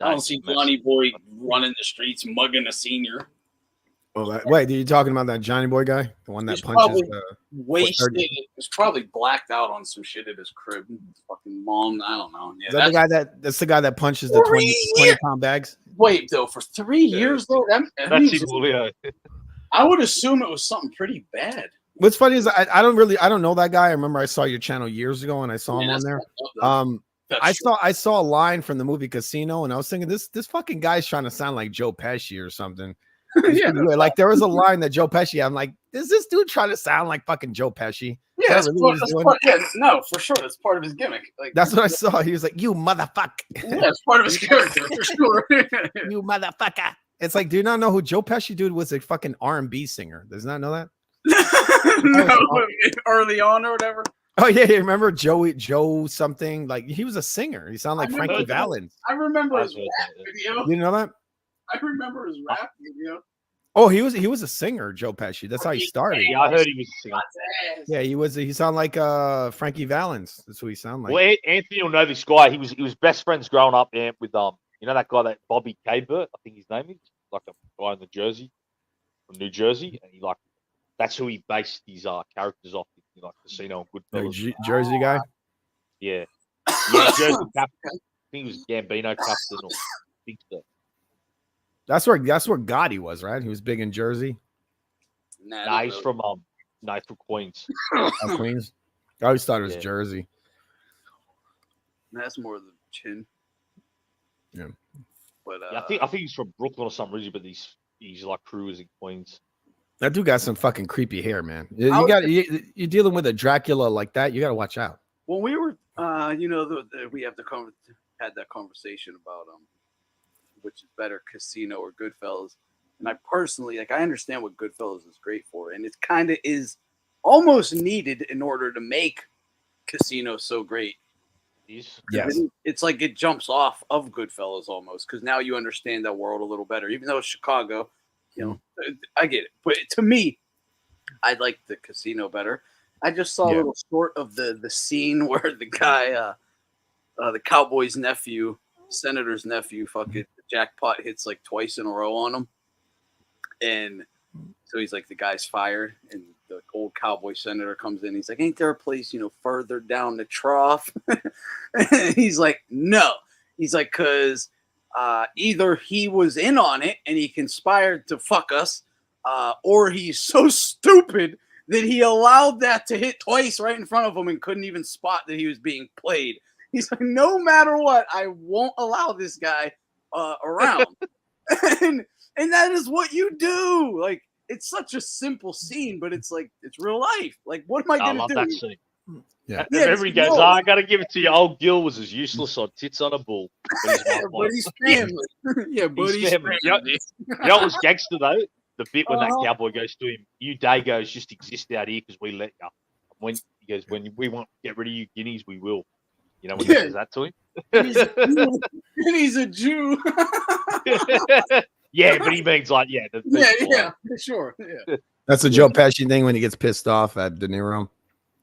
I don't see Johnny Boy running the streets mugging a senior. Oh, wait, are you talking about that Johnny Boy guy, the one that He's punches? probably wasted. He's probably blacked out on some shit at his crib. His fucking mom. I don't know. Yeah, Is that the guy that's the guy that punches the 20 pound bags? Wait, though, for 3 years though, that That's means Julio. I would assume it was something pretty bad. What's funny is I don't know that guy. I remember I saw your channel years ago and I saw him on there. I saw a line from the movie Casino and I was thinking this fucking guy's trying to sound like Joe Pesci or something. Yeah, like there was a line that Joe Pesci. I'm like, is this dude trying to sound like fucking Joe Pesci? Yeah, no, for sure. That's part of his gimmick. Like that's what I saw. He was like, "You motherfucker." Yeah, that's part of his character for sure. You motherfucker. It's like, do you not know who Joe Pesci dude was? A fucking R&B singer. Does not know that? No, early on or whatever. Oh yeah, remember Joe something? Like he was a singer. He sounded like Frankie Valens. I remember his rap video. You know that? I remember his rap video. Oh, he was a singer, Joe Pesci. That's how he started. Yeah, I heard he was a singer. Yeah, he sounded like Frankie Valens. That's who he sounded like. Well, Anthony will know this guy. He was best friends growing up with you know that guy, that Bobby Cabert, I think his name is, like a guy in from New Jersey, and that's who he based his characters off, like Casino and Goodfellas. Jersey guy. Yeah, Jersey captain. I think he was Gambino captain or I think so. That's where Gotti was, right? He was big in Jersey. Nah, he's from Queens. Queens. I always thought it was Jersey. That's more the chin. Yeah. But I think he's from Brooklyn or something, really, but he's like crew is in Queens. That dude got some fucking creepy hair, man. You're dealing with a Dracula like that. You got to watch out. when we were, we have had that conversation about which is better, Casino or Goodfellas. And I personally, I understand what Goodfellas is great for, and it kind of is almost needed in order to make Casino so great. Yes. It's like it jumps off of Goodfellas almost, because now you understand that world a little better. Even though it's Chicago, I get it. But to me, I like the Casino better. I just saw a little short of the scene where the guy, the Cowboy's nephew, Senator's nephew, fucking jackpot hits like twice in a row on him. And so he's like, the guy's fired, and the old cowboy senator comes in. He's like, ain't there a place, further down the trough? He's like, no. He's like, because either he was in on it and he conspired to fuck us, or he's so stupid that he allowed that to hit twice right in front of him and couldn't even spot that he was being played. He's like, no matter what, I won't allow this guy around. And that is what you do. Like, it's such a simple scene, but it's like, it's real life. Like, what am I going to do? I love that scene. Yeah. Remember he goes, I got to give it to you. Old Gil was as useless on tits on a bull. But he's family. Yeah, but he's family. You know what was gangster, though? The bit when that cowboy goes to him, you Dagos just exist out here because we let you. When he goes, when we want to get rid of you guineas, we will. You know when he says that to him? And he's a Jew. Yeah, but he means like, sure. Yeah. That's a Joe Pesci thing when he gets pissed off at De Niro.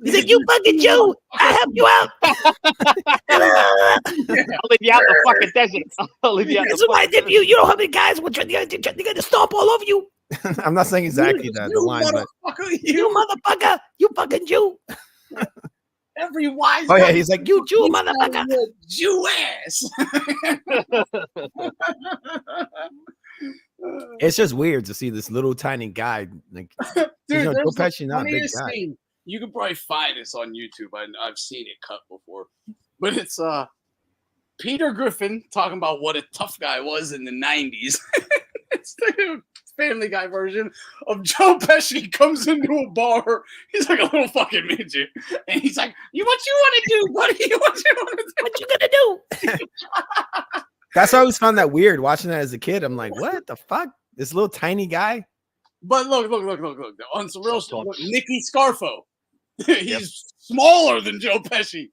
He's like, you fucking Jew, I'll help you out. I'll leave you out in the fucking desert. I'll leave you out. This is why I dip you. You know how many guys were trying to stomp all over you? I'm not saying exactly the line, but You motherfucker, you fucking Jew. Every wise. oh yeah, he's like, you Jew motherfucker. Jew ass. It's just weird to see this little tiny guy. Like, Dude, you know, Joe there's the Pesci, not a big funniest guy. scene. You could probably find this on YouTube. I've seen it cut before, but it's Peter Griffin talking about what a tough guy was in the 90s. It's the Family Guy version of Joe Pesci comes into a bar. He's like a little fucking midget, and he's like, "You what you want to do, buddy? What you gonna do? That's why I always found that weird watching that as a kid. I'm like, what the fuck? This little tiny guy. But look. On some real stuff, Nicky Scarfo. He's smaller than Joe Pesci.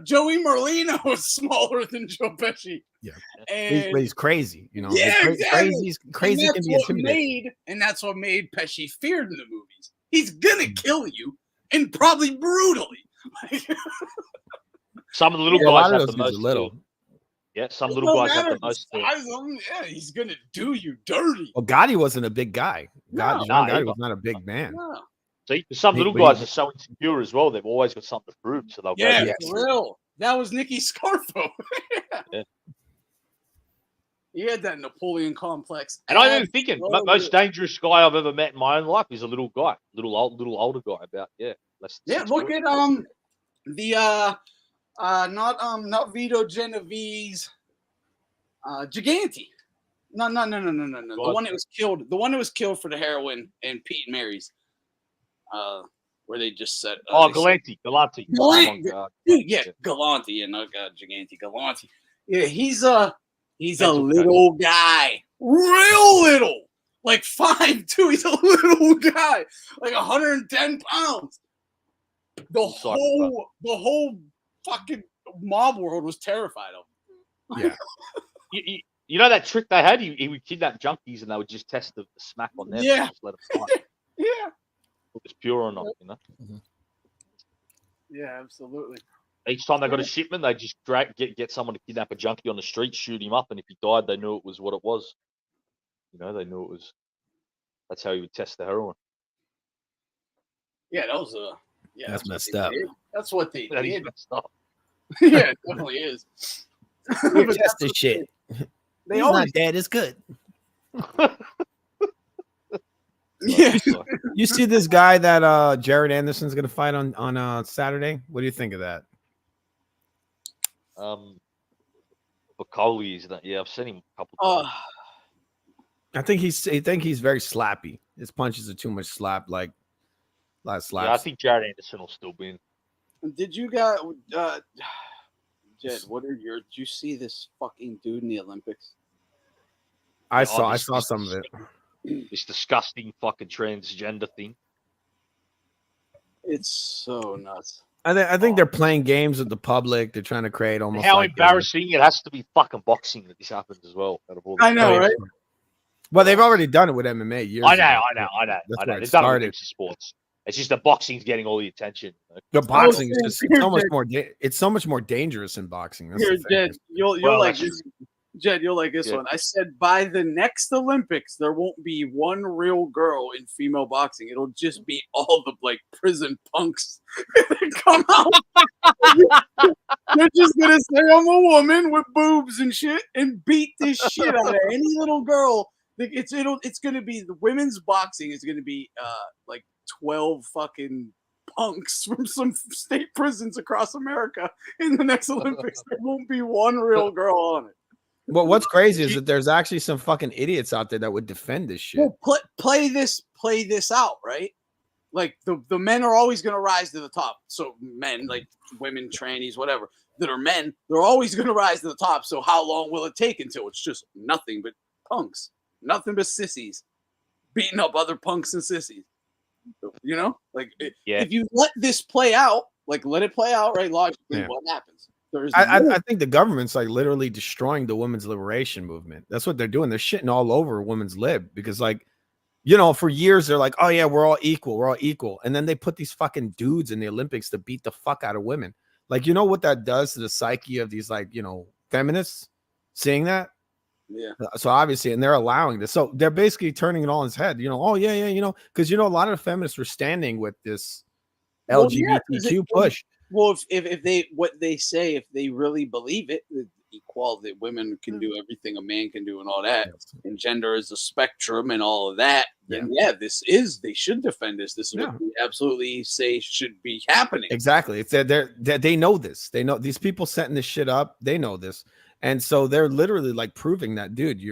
Joey Merlino is smaller than Joe Pesci. Yeah, and he's crazy. You know, yeah, exactly. Crazy can be intimidating. And that's what made Pesci feared in the movies. He's gonna kill you, and probably brutally. Some of the little guys have the most little. Yeah, some little guys have the most. Yeah, he's gonna do you dirty. Well, Gotti wasn't a big guy. Gotti was not a big man. No. See, some little guys are so insecure as well. They've always got something to prove, so they'll go. Yeah, for real. That was Nicky Scarfo. Yeah. He had that Napoleon complex. And I'm even thinking, most dangerous guy I've ever met in my own life is a little guy, little older guy. About look at the not Vito Genovese, Gigante. No. The one that was killed. The one that was killed for the heroin and Pete and Mary's. Where they just said, Galante. Oh my God. Dude, yeah, Galante, and Gigante, Galante. Yeah, he's a little guy, real little, like 5'2". He's a little guy, like 110 pounds. The whole fucking mob world was terrified of him. Yeah. You know that trick they had? He would kidnap junkies and they would just test the smack on them. Yeah. Just let them fight. Yeah. If it's pure or not, you know? Mm-hmm. Yeah, absolutely. Each time they got a shipment, they just get someone to kidnap a junkie on the street, shoot him up, and if he died, they knew it was what it was. You know, they knew it was. That's how you would test the heroin. Yeah, that was that's messed up. That's what they did. Is messed up. Yeah, it definitely is. Test this shit. He's not dead. It's good. Yeah. You see this guy that Jared Anderson's gonna fight on Saturday? What do you think of that? Bacoli is that? Yeah, I've seen him a couple times. I think he's very slappy. His punches are too much slap, like a lot of slaps. Yeah, I think Jared Anderson will still win. Did you guys, Jed? Did you see this fucking dude in the Olympics? I saw some of it. This disgusting fucking transgender thing. It's so nuts. I think they're playing games with the public. They're trying to create almost. How embarrassing! It has to be fucking boxing that this happens as well. I know, right? Well, they've already done it with MMA years I ago. know. They've done it with sports. It's just the boxing's getting all the attention. The boxing is just so much more. It's so much more dangerous in boxing. That's Here, the thing. Jed, you'll like this. Jed, you'll like this one. I said by the next Olympics, there won't be one real girl in female boxing. It'll just be all the like prison punks that come out. They're just gonna say I'm a woman with boobs and shit and beat this shit out of any little girl. It's gonna be the women's boxing is gonna be like 12 fucking punks from some state prisons across America in the next Olympics. There won't be one real girl on it. Well, what's crazy is that there's actually some fucking idiots out there that would defend this shit. Well, play this out, right? Like the men are always going to rise to the top. So men, like women, trannies, whatever, that are men, they're always going to rise to the top. So how long will it take until it's just nothing but punks, nothing but sissies, beating up other punks and sissies? You know, like if you let this play out, like let it play out, right? Logically, what happens? I think the government's like literally destroying the women's liberation movement. That's what they're doing. They're shitting all over women's lib because, like, you know, for years they're like, oh yeah, we're all equal. And then they put these fucking dudes in the Olympics to beat the fuck out of women. Like, you know what that does to the psyche of these, like, you know, feminists seeing that? Yeah. So obviously, and they're allowing this. So they're basically turning it all on its head. Oh yeah, because a lot of the feminists were standing with this Well, yeah, 'cause LGBTQ push. Well, if they what they say, if they really believe it, the equality, that women can do everything a man can do and all that, and gender is a spectrum and all of that, then they should defend this. This is what we absolutely say should be happening. Exactly. It's they know this. They know these people setting this shit up. They know this, and so they're literally like proving that, dude,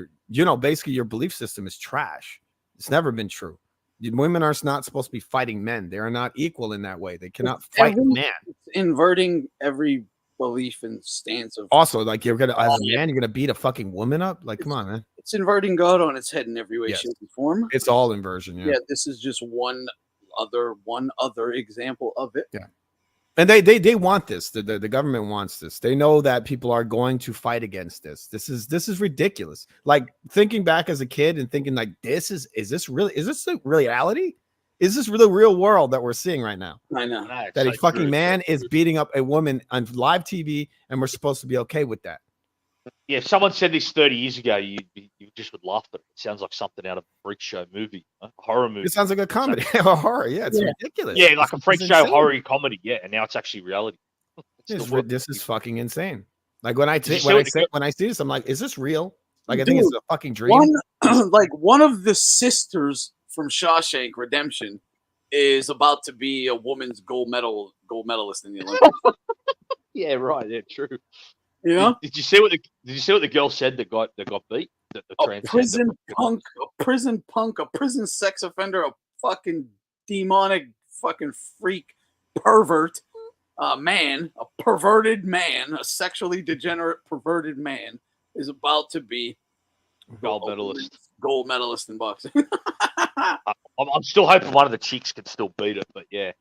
basically your belief system is trash. It's never been true. Women are not supposed to be fighting men. They are not equal in that way. They cannot fight men. It's inverting every belief and stance of. Also, like as a man, you're gonna beat a fucking woman up. Like, come on, man. It's inverting God on its head in every way, shape, and form. It's all inversion. Yeah. This is just one other example of it. Yeah. And they want this. The government wants this. They know that people are going to fight against this. This is ridiculous. Like thinking back as a kid and thinking like, is this the reality? Is this really real world that we're seeing right now? I know that a fucking man is beating up a woman on live TV, and we're supposed to be okay with that. Yeah, if someone said this 30 years ago, you just would laugh at it. It sounds like something out of a freak show movie, a horror movie. It sounds like a comedy, a horror. Yeah, it's ridiculous. Yeah, like a freak show horror comedy. Yeah, and now it's actually reality. This is fucking insane. Like when I see this, I'm like, is this real? Like I think it's a fucking dream. One of the sisters from Shawshank Redemption is about to be a woman's gold medalist in the Olympics. Yeah, right. Yeah, true. You know? Did you see what the girl said that got beat? A prison punk, a prison sex offender, a fucking demonic fucking freak pervert man, a perverted man, a sexually degenerate perverted man is about to be gold medalist in boxing. I'm still hoping one of the chicks can still beat it, but yeah.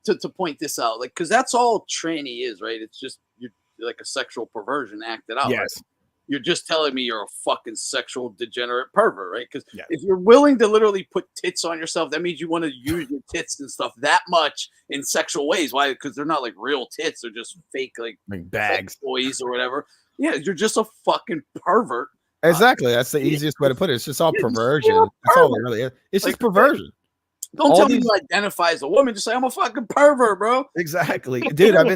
To point this out, like, because that's all tranny is, right? It's just you're like a sexual perversion acted out. Yes. Right? You're just telling me you're a fucking sexual degenerate pervert, right? Because if you're willing to literally put tits on yourself, that means you want to use your tits and stuff that much in sexual ways. Why? Because they're not like real tits; they're just fake, like bags, toys or whatever. Yeah, you're just a fucking pervert. Exactly. That's the easiest way to put it. It's just all perversion. That's all it really is. It's just perversion. Don't tell me you identify as a woman. Just say I'm a fucking pervert, bro. Exactly, dude. I've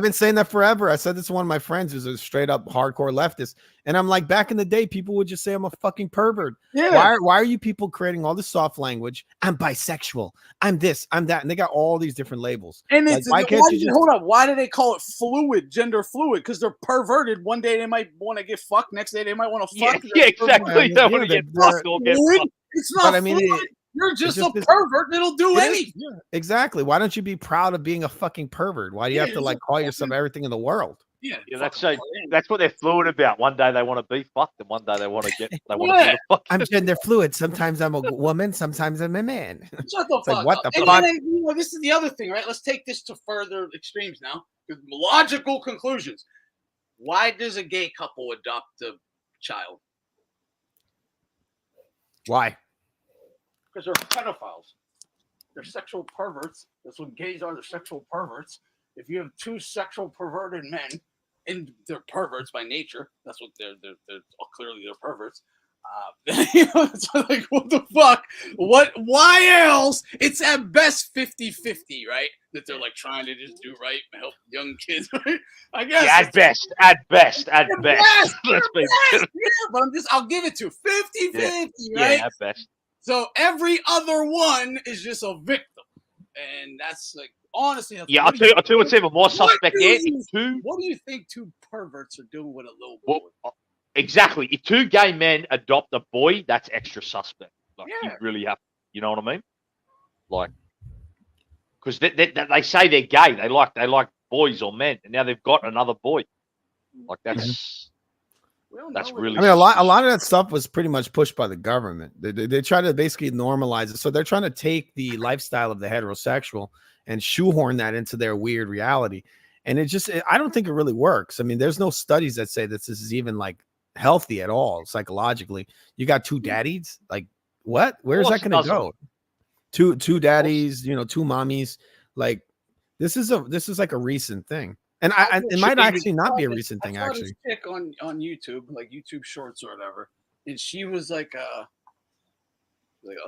been saying that forever. I said this to one of my friends who's a straight up hardcore leftist, and I'm like, back in the day, people would just say I'm a fucking pervert. Yeah. Why are you people creating all this soft language? I'm bisexual. I'm this. I'm that. And they got all these different labels. And like, why can't you just hold up? Why do they call it fluid, gender fluid? Because they're perverted. One day they might want to get fucked. Next day they might want to fuck. Yeah, exactly. They want to get fucked or get fucked. It's not. But I mean. You're just a pervert that'll do anything. Yeah, exactly. Why don't you be proud of being a fucking pervert? Why do you have to like call yourself everything in the world? Yeah, that's what they're fluid about. One day they want to be fucked, and one day they want to get. They want to be fucked. I'm gender fluid. Sometimes I'm a woman. Sometimes I'm a man. Shut the fuck up. And then, this is the other thing, right? Let's take this to further extremes now. Logical conclusions. Why does a gay couple adopt a child? Why? Because they're pedophiles. They're sexual perverts. That's what gays are. They're sexual perverts. If you have two sexual perverted men, and they're perverts by nature, that's what they're clearly they're perverts. It's like, what the fuck? Why else? It's at best 50-50, right? That they're like trying to just do right and help young kids, right? I guess. Yeah, at best. Let's be yeah, but I'll give it to 50-50, right? Yeah, at best. So every other one is just a victim, and that's like honestly. Yeah, I'll tell you what's even more suspect. What do you think two perverts are doing with a little boy? Well, exactly. If two gay men adopt a boy, that's extra suspect. Like you really have, you know what I mean? Like, because they say they're gay, they like boys or men, and now they've got another boy. Like that's. That's really. I mean, a lot of that stuff was pretty much pushed by the government. They try to basically normalize it, so they're trying to take the lifestyle of the heterosexual and shoehorn that into their weird reality. And I don't think it really works. I mean, there's no studies that say that this is even like healthy at all psychologically. You got two daddies, like what? Where is that going to go? Two daddies, two mommies. Like this is like a recent thing. And it might actually not be a I recent thing, saw this actually. chick on YouTube, like YouTube Shorts or whatever, and she was like a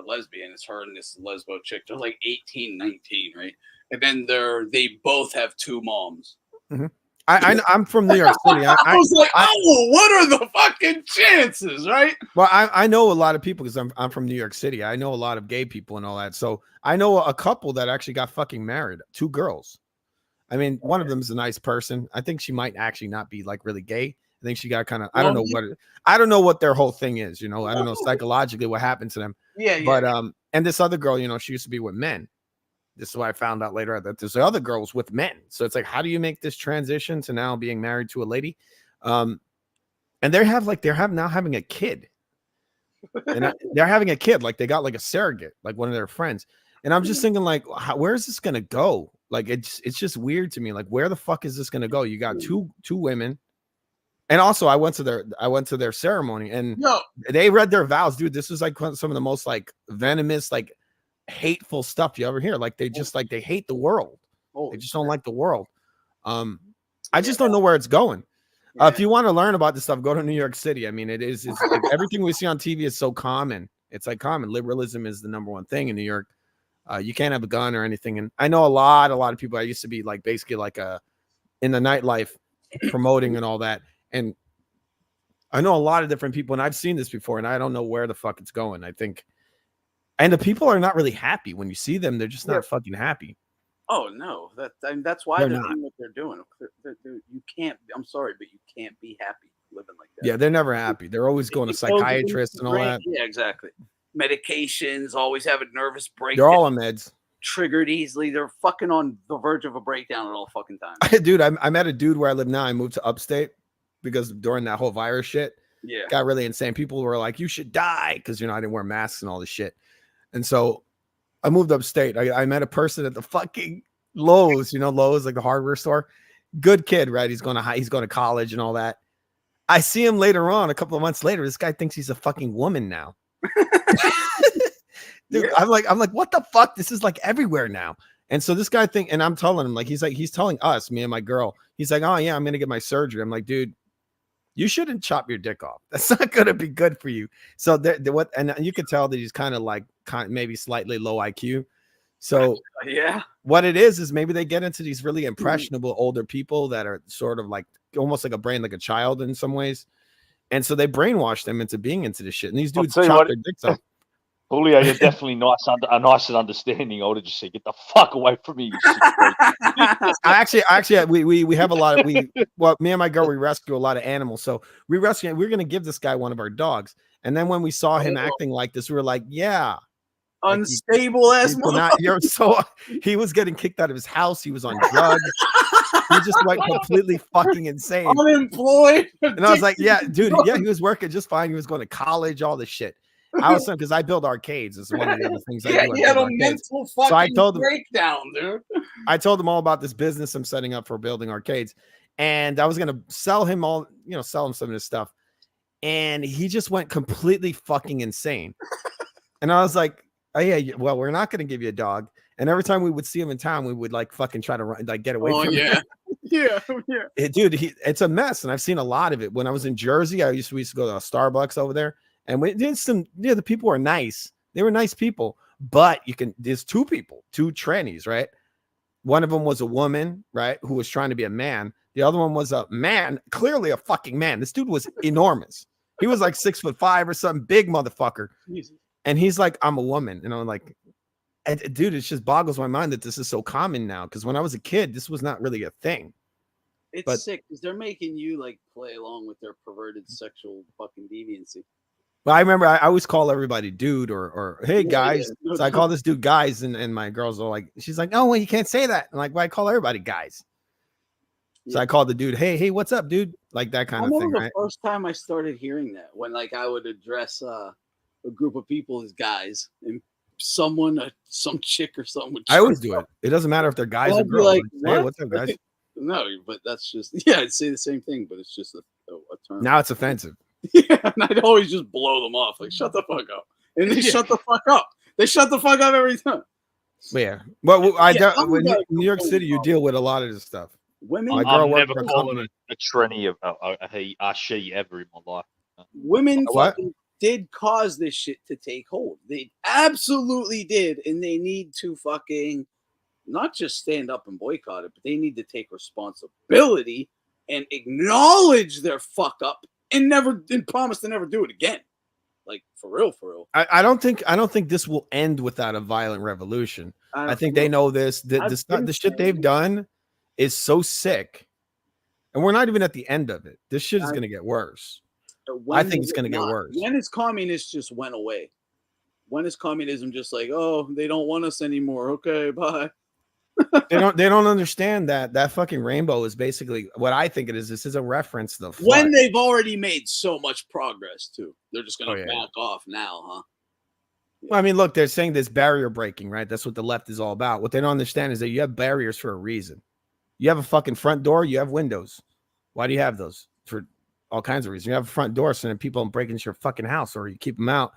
lesbian. It's her and this lesbo chick. They're like 18, 19, right? And then they both have two moms. Mm-hmm. I'm from New York City. I was like, oh, what are the fucking chances, right? Well, I know a lot of people because I'm from New York City. I know a lot of gay people and all that. So I know a couple that actually got fucking married. 2 girls. I mean, one of them is a nice person. I think she might actually not be like really gay. I think she got kind of, I don't know what their whole thing is, you know. I don't know psychologically what happened to them. Yeah. But and this other girl, you know, she used to be with men. This is what I found out later, that this other girl was with men. So it's like, how do you make this transition to now being married to a lady? And they're now having a kid. And they're having a kid, like they got like a surrogate, like one of their friends. And I'm just thinking, like, where is this gonna go? Like, it's just weird to me. Like, where the fuck is this gonna go? You got two women, and also I went to their ceremony, and they read their vows, dude. This is like some of the most like venomous, like hateful stuff you ever hear. Like they just like they hate the world. They just don't like the world. I just don't know where it's going. If you want to learn about this stuff, go to New York City. I mean, it's like everything we see on TV is so common. It's like common. Liberalism is the #1 thing in New York. You can't have a gun or anything. And I know a lot of people. I used to be like basically like in the nightlife promoting and all that. And I know a lot of different people, and I've seen this before, and I don't know where the fuck it's going. I think, and the people are not really happy when you see them. They're just not fucking happy. Oh no, that's why they're doing what they're doing. You can't. I'm sorry, but you can't be happy living like that. Yeah, they're never happy. They're always going to psychiatrists and all that. Yeah, exactly. Medications, always have a nervous breakdown. They're all on meds. Triggered easily. They're fucking on the verge of a breakdown at all fucking time. Dude, I met a dude where I live now. I moved to upstate because during that whole virus shit, got really insane. People were like, "You should die," because I didn't wear masks and all this shit. And so I moved upstate. I met a person at the fucking Lowe's. Lowe's, like the hardware store. Good kid, right? He's going to college and all that. I see him later on, a couple of months later. This guy thinks he's a fucking woman now. Dude, I'm like, what the fuck? This is like everywhere now. And so this guy and I'm telling him, he's telling us, me and my girl, he's like, oh yeah, I'm gonna get my surgery. I'm like, dude, you shouldn't chop your dick off. That's not gonna be good for you. So and you could tell that he's kind of maybe slightly low IQ. So what it is maybe they get into these really impressionable older people that are sort of like almost like a brain, like a child in some ways. And so they brainwash them into being into this shit. And these dudes chop their dicks off. Julio, you're definitely nice and understanding. I would have just said, "Get the fuck away from me." Actually, we have a lot of me and my girl, we rescue a lot of animals. So we're going to give this guy one of our dogs. And then when we saw him acting like this, we were like, yeah. Unstable ass so he was getting kicked out of his house. He was on drugs. He just went completely fucking insane. Unemployed. And I was like, yeah, dude, yeah, he was working just fine. He was going to college, all this shit. I was because I build arcades. It's one of the other things I do. He had a mental fucking breakdown, dude. I told him all about this business I'm setting up for building arcades. And I was going to sell him some of his stuff. And he just went completely fucking insane. And I was like, oh yeah, well, we're not going to give you a dog. And every time we would see him in town, we would like fucking try to run, like get away from him. Yeah. Dude, it's a mess. And I've seen a lot of it. When I was in Jersey, we used to go to a Starbucks over there. And we did the people were nice. They were nice people. But there's 2 people, 2 trannies, right? One of them was a woman, right, who was trying to be a man. The other one was a man, clearly a fucking man. This dude was enormous. He was like 6'5" or something, big motherfucker. Jesus. And he's like, I'm a woman. And I'm like, dude, it just boggles my mind that this is so common now. Because when I was a kid, this was not really a thing. It's sick because they're making you like play along with their perverted sexual fucking deviancy. Well, I remember I always call everybody dude or hey guys. Yeah. So I call this dude guys, and my girls are like, she's like, no, well, you can't say that. I'm like, well, I call everybody guys. So I called the dude, hey, what's up, dude? Like that kind of thing. The first time I started hearing that, when like I would address a group of people as guys, and some chick or something would. I always do it. It doesn't matter if they're guys or girls. Like, hey, what's up, guys? No, but that's just I'd say the same thing, but it's just a term. Now it's offensive. Yeah, and I'd always just blow them off, like shut the fuck up, and they shut the fuck up. They shut the fuck up every time. Yeah, well, New York City, you deal with a lot of this stuff. Women, My girl I've worked never for a called company. a tranny a he, a she ever in my life. women What? fucking did cause this shit to take hold. They absolutely did, and they need to fucking not just stand up and boycott it, but they need to take responsibility and acknowledge their fuck up and promise to never do it again. Like for real. I don't think this will end without a violent revolution. I think they know this. The shit they've done is so sick, and we're not even at the end of it. This shit is going to get worse. I think it's going to get worse. When is communist just went away? When is communism just like, oh, they don't want us anymore? Okay, bye. They don't understand that fucking rainbow is basically what I think it is. This is a reference to the flood. When they've already made so much progress too, they're just gonna back off now, huh? Well, I mean, look, they're saying this barrier breaking, right? That's what the left is all about. What they don't understand is that you have barriers for a reason. You have a fucking front door, you have windows. Why do you have those? For all kinds of reasons. You have a front door so that people don't break into your fucking house, or you keep them out.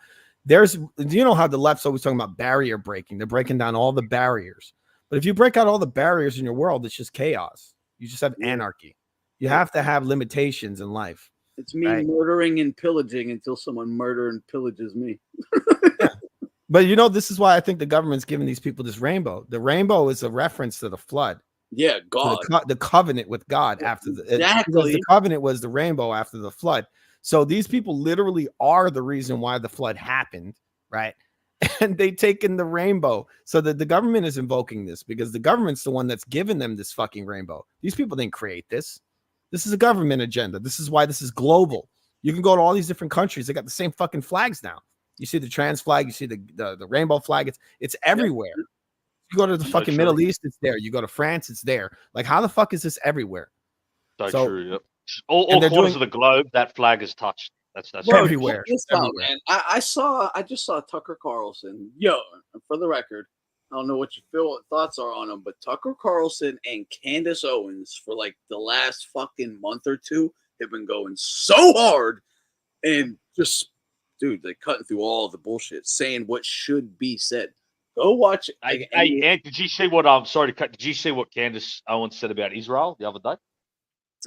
Do you know how the left's always talking about barrier breaking? They're breaking down all the barriers. But if you break out all the barriers in your world, it's just chaos. You just have anarchy. You have to have limitations in life. It's me murdering and pillaging until someone murder and pillages me. But you know, this is why I think the government's giving these people this rainbow. The rainbow is a reference to the flood. Yeah, God. The covenant with God after the covenant was the rainbow after the flood. So these people literally are the reason why the flood happened, right? And they take in the rainbow. So that the government is invoking this because the government's the one that's given them this fucking rainbow. These people didn't create this. This is a government agenda. This is why this is global. You can go to all these different countries. They got the same fucking flags now. You see the trans flag, you see the rainbow flag. It's everywhere. You go to the fucking Middle East, it's there. You go to France, it's there. Like, how the fuck is this everywhere? So true. Yep. All corners of the globe, that flag is touched. That's everywhere. Everywhere. Man. I just saw Tucker Carlson. Yo, for the record, I don't know what your thoughts are on him, but Tucker Carlson and Candace Owens for like the last fucking month or two have been going so hard and just, dude, they're cutting through all the bullshit, saying what should be said. Go watch it. Hey, Ant, did you see what? I'm sorry to cut. Did you see what Candace Owens said about Israel the other day?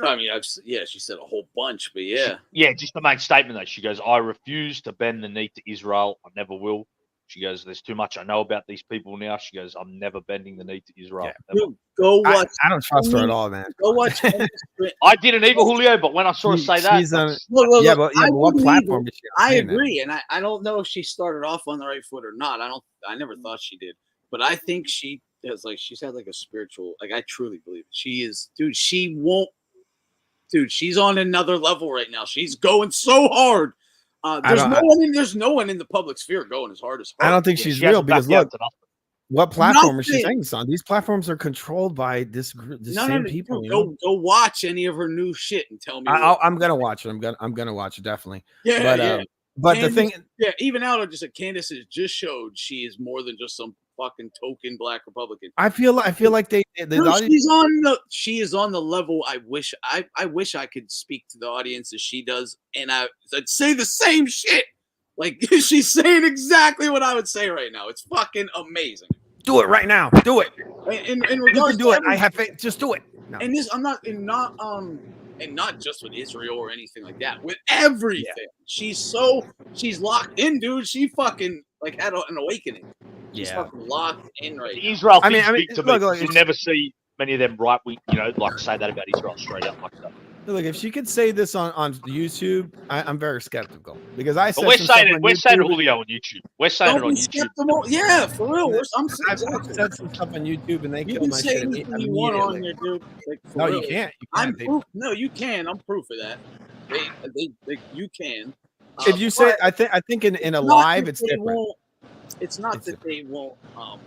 I mean, she said a whole bunch, but yeah. Just the main statement though. She goes, "I refuse to bend the knee to Israel. I never will." She goes, "There's too much I know about these people now." She goes, "I'm never bending the knee to Israel." Yeah. Go watch. I don't trust her at all, man. Go watch. I didn't either, Julio, but when I saw her say that, look, but what platform is she on? I agree, and I don't know if she started off on the right foot or not. I never thought she did, but I think she has she's had like a spiritual. Like I truly believe she is, dude. She won't. Dude, she's on another level right now. She's going so hard. There's no one in the public sphere going as hard as her. I don't think she's real because look, what platform is she saying this on? These platforms are controlled by this group, same people. Go watch any of her new shit and tell me. I'm gonna watch it. I'm gonna watch it definitely. Yeah, but Candace, the thing, even Aldo just said Candace has just showed she is more than just some fucking token black Republican. I feel like she is on the level. I wish I could speak to the audience as she does, and I'd say the same shit. Like she's saying exactly what I would say right now. It's fucking amazing. Do it right now. Do it. In you regards can do to it. I have faith. Just do it. No. And this, and not just with Israel or anything like that. With everything, she's locked in, dude. She fucking had an awakening. She's fucking locked in right now. Israel. I mean, you never see many of them right wing, say that about Israel straight up like that. Look, if she could say this on YouTube, I'm very skeptical because I said we're saying it, Julio on YouTube. We're saying it on YouTube. Yeah, for real. I've said some stuff on YouTube and they killed my shit immediately. You want on there, dude. No, you can't. No, you can. I'm proof of that. You can. If you say, I think in a live, it's different. It's not that they won't, not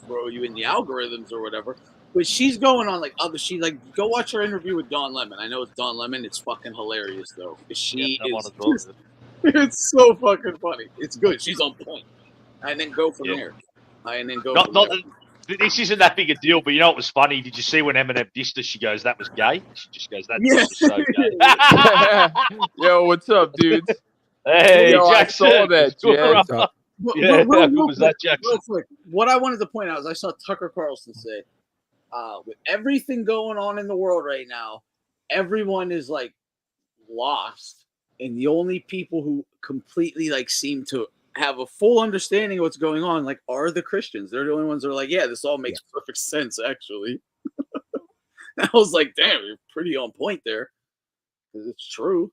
throw you in the algorithms or whatever. But she's going on go watch her interview with Don Lemon. I know it's Don Lemon. It's fucking hilarious though. It's so fucking funny. It's good. She's on point. And then go from there. And then go. This isn't that big a deal, but you know what was funny? Did you see when Eminem dissed her? She goes, "That was gay." She just goes, "That was so gay." Yo, what's up, dudes? Hey, yo, Jackson. I saw that, Jack. How cool was that, Jackson? Real quick, what I wanted to point out is I saw Tucker Carlson say, with everything going on in the world right now, everyone is like lost, and the only people who completely like seem to have a full understanding of what's going on like are the Christians. They're the only ones that are like, yeah, this all makes perfect sense actually. I was like, damn, you're pretty on point there, because it's true.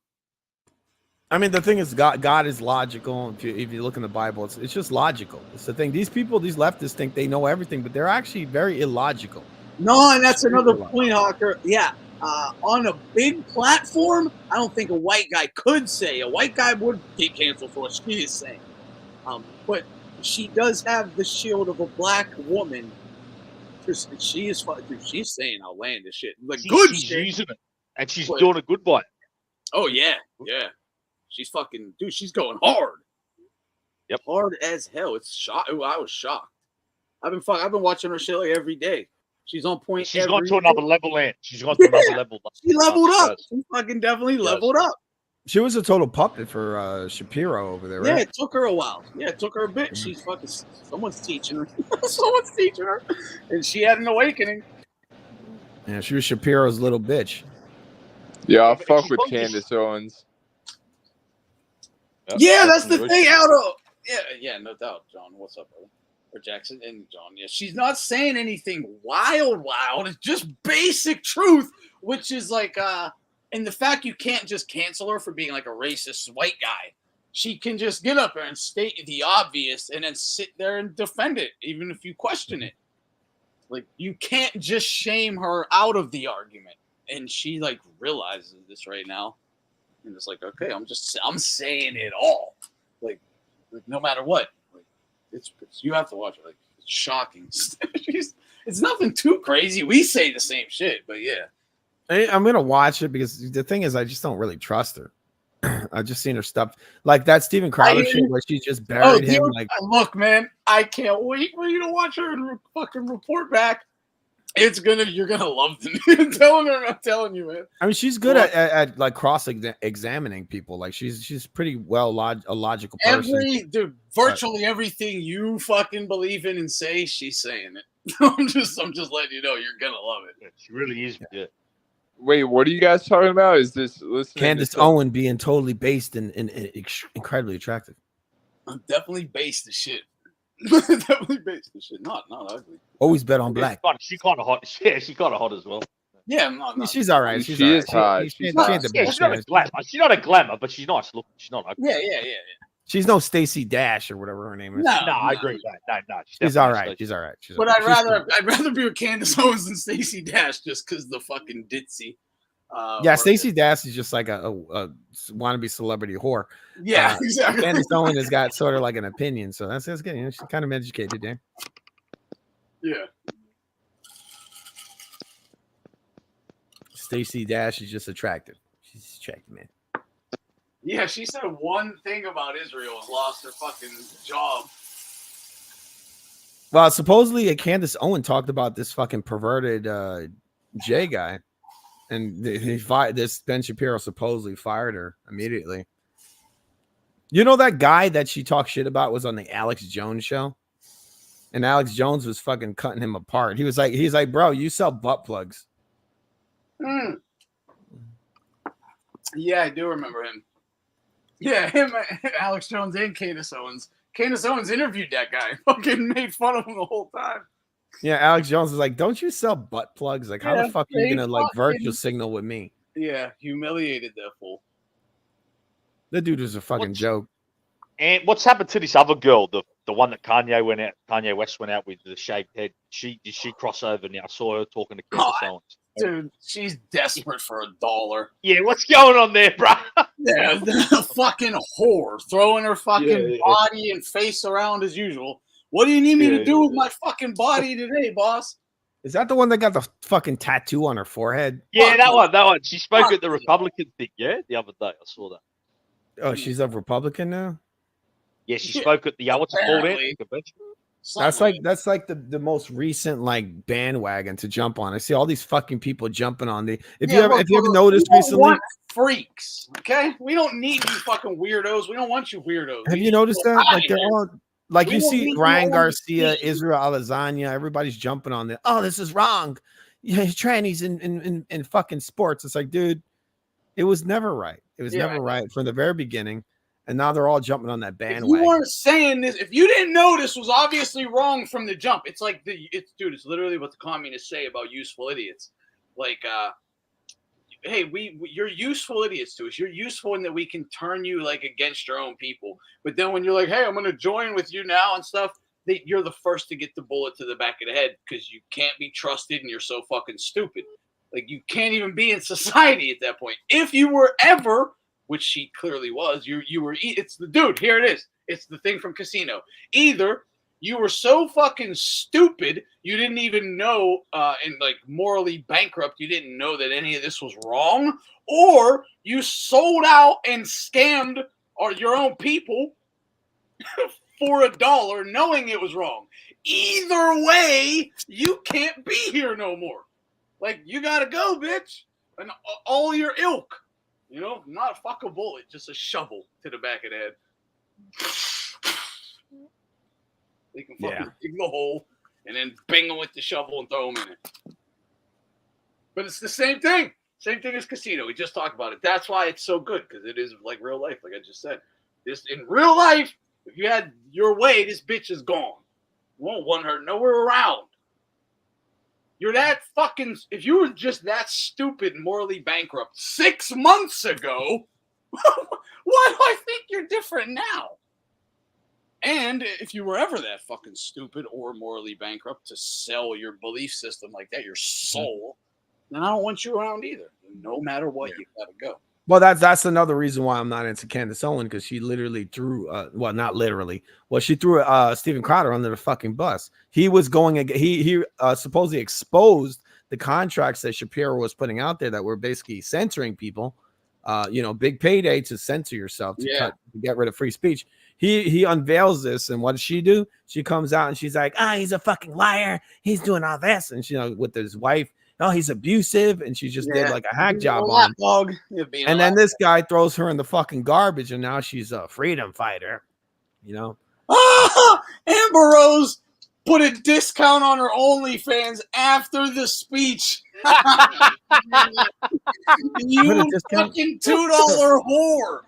I mean, the thing is, God is logical. If you look in the Bible, it's just logical. It's the thing. These people, these leftists, think they know everything, but they're actually very illogical. No, and that's another point, Hawker. Yeah, on a big platform, I don't think a white guy could say. A white guy would get canceled for what she is saying. But she does have the shield of a black woman. She is fucking. She's saying outlandish shit. Like good she's shit. using it, and she's doing a good one. Oh yeah, yeah. She's fucking dude. She's going hard. Yep, hard as hell. It's shocked. I was shocked. I've been watching her shit like every day. She's on point. She's gone to another level, man. She's gone to another level. She leveled up. She fucking definitely leveled up. She was a total puppet for Shapiro over there, right? Yeah, it took her a while. Yeah, it took her a bit. She's fucking. Someone's teaching her. Someone's teaching her, and she had an awakening. Yeah, she was Shapiro's little bitch. Yeah, I'll fuck with Candace Owens. Yep. Yeah, that's the thing. Yeah, no doubt, John. What's up, brother? Or Jackson and John. Yeah, she's not saying anything wild. It's just basic truth, which is like, and the fact you can't just cancel her for being like a racist white guy. She can just get up there and state the obvious, and then sit there and defend it, even if you question it. Like you can't just shame her out of the argument, and she like realizes this right now. And it's like, okay, I'm saying it all. Like no matter what. Like, it's you have to watch it. Like, it's shocking. It's nothing too crazy. We say the same shit, but yeah. I'm going to watch it because the thing is, I just don't really trust her. I've just seen her stuff. Like that Steven Crowder shit where she just buried him. Like, look, man, I can't wait for you to watch her and fucking report back. You're gonna love them. I'm telling you, man. I mean, she's good at like cross-examining people. Like she's pretty well a logical person. Virtually everything you fucking believe in and say, she's saying it. I'm just letting you know you're gonna love it. Yeah, she really is. Yeah. Wait, what are you guys talking about? Is this listening? Candace Owen being totally based and incredibly attractive. I'm definitely based as shit. Definitely based as shit. Not ugly. Always bet on black. She kind of hot. Yeah, she's kind of hot as well. Yeah, no. She's all right. She is hot. She's not a glamour. She's not a glamour, but she's nice looking. She's not ugly. Yeah. She's no Stacey Dash or whatever her name is. No, I agree with that. No. She's all right. She's all right. But I'd rather be with Candace Owens than Stacey Dash just because the fucking ditzy. Yeah, Stacey Dash is just like a wannabe celebrity whore. Yeah, exactly. Candace Owens has got sort of like an opinion, so that's good. You know, she's kind of educated, yeah. Yeah. Stacey Dash is just attractive. She's attractive, man. Yeah, she said one thing about Israel and lost her fucking job. Well, supposedly Candace Owens talked about this fucking perverted J guy. And this Ben Shapiro supposedly fired her immediately. You know that guy that she talked shit about was on the Alex Jones show, and Alex Jones was fucking cutting him apart. He's like, bro, you sell butt plugs. Yeah, I do remember him. Yeah, him, Alex Jones, and Candace Owens. Candace Owens interviewed that guy. Fucking made fun of him the whole time. Yeah, Alex Jones was like, don't you sell butt plugs? Like, how the fuck are you gonna like virtual signal with me? Yeah, humiliated that fool. The dude was a fucking joke. And what's happened to this other girl, the one that Kanye West went out with the shaved head? Did she cross over now? I saw her talking to Candace Owens. Dude, she's desperate for $1. Yeah, what's going on there, bro? Yeah, the fucking whore throwing her fucking body and face around as usual. What do you need me to do with my fucking body today, boss? Is that the one that got the fucking tattoo on her forehead? Yeah, that one. She spoke at the Republican thing, the other day. I saw that. Oh, she's a Republican now? Yeah, she spoke at the what's it called? Convention. That's like the most recent like bandwagon to jump on. I see all these fucking people jumping on the. If you ever noticed recently, freaks. Okay, we don't need you fucking weirdos. We don't want you weirdos. Have you noticed that? Like Like We you don't see need Ryan no one to Garcia, see. Israel Alazania, everybody's jumping on it. Oh, this is wrong. Yeah, trannies in fucking sports. It's like, dude, it was never right. It was never right from the very beginning. And now they're all jumping on that If you bandwagon. weren't saying this, if you didn't know this was obviously wrong from the jump, it's like dude, it's literally what the communists say about useful idiots. Like, hey, you're useful idiots to us. You're useful in that we can turn you like against your own people. But then when you're like, hey, I'm gonna join with you now and stuff, you're the first to get the bullet to the back of the head because you can't be trusted and you're so fucking stupid. Like you can't even be in society at that point. If you were ever, which she clearly was, you were. It's the dude. Here it is. It's the thing from Casino. Either you were so fucking stupid you didn't even know, and like morally bankrupt, you didn't know that any of this was wrong, or you sold out and scammed your own people for $1, knowing it was wrong. Either way, you can't be here no more. Like you gotta go, bitch, and all your ilk. You know, not a fucking bullet, just a shovel to the back of the head. They can fucking dig the hole and then bang them with the shovel and throw them in it. But it's the same thing. Same thing as Casino. We just talked about it. That's why it's so good, because it is like real life, like I just said. This in real life, if you had your way, this bitch is gone. You won't want her nowhere around. You're that fucking. If you were just that stupid, morally bankrupt 6 months ago, why do I think you're different now? And if you were ever that fucking stupid or morally bankrupt to sell your belief system like that, your soul, then I don't want you around either. No matter what, you gotta go. Well, that's another reason why I'm not into Candace Owens, because she literally threw, well, not literally, well, she threw Steven Crowder under the fucking bus. He was going, he supposedly exposed the contracts that Shapiro was putting out there that were basically censoring people. Big payday to censor yourself, to get rid of free speech. He unveils this, and what does she do? She comes out and she's like, he's a fucking liar. He's doing all this, and with his wife. Oh, he's abusive, and she just did like a hack job on him. And then this guy throws her in the fucking garbage, and now she's a freedom fighter. Amber Rose put a discount on her OnlyFans after the speech. You fucking $2 whore.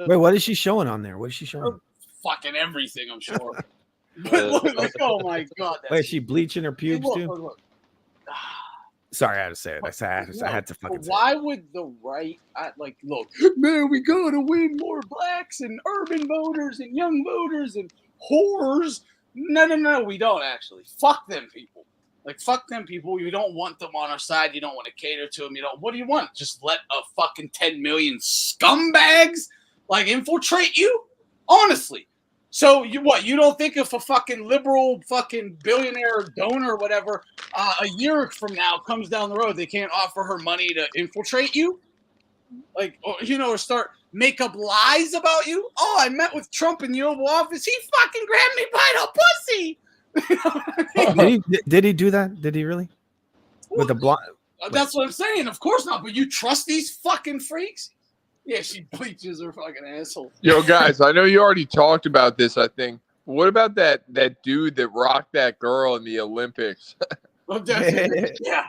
Wait, what is she showing on there? What is she showing? Fucking everything, I'm sure. But look, oh my god! Wait, is she bleaching her pubes too? Look. Sorry, I had to say it. I had to fucking. Why would the right look? Man, we gotta win more blacks and urban voters and young voters and whores. No, we don't actually. Fuck them people. Like fuck them people. You don't want them on our side. You don't want to cater to them. You don't. What do you want? Just let a fucking 10 million scumbags infiltrate you? Honestly. So you don't think if a fucking liberal fucking billionaire donor or whatever a year from now comes down the road, they can't offer her money to infiltrate you? Or start make up lies about you? Oh, I met with Trump in the Oval Office. He fucking grabbed me by the pussy. Did he do that? Did he really? With the blonde? That's what I'm saying. Of course not. But you trust these fucking freaks? Yeah, she bleaches her fucking asshole. Yo, guys, I know you already talked about this, I think. What about that dude that rocked that girl in the Olympics? Yeah.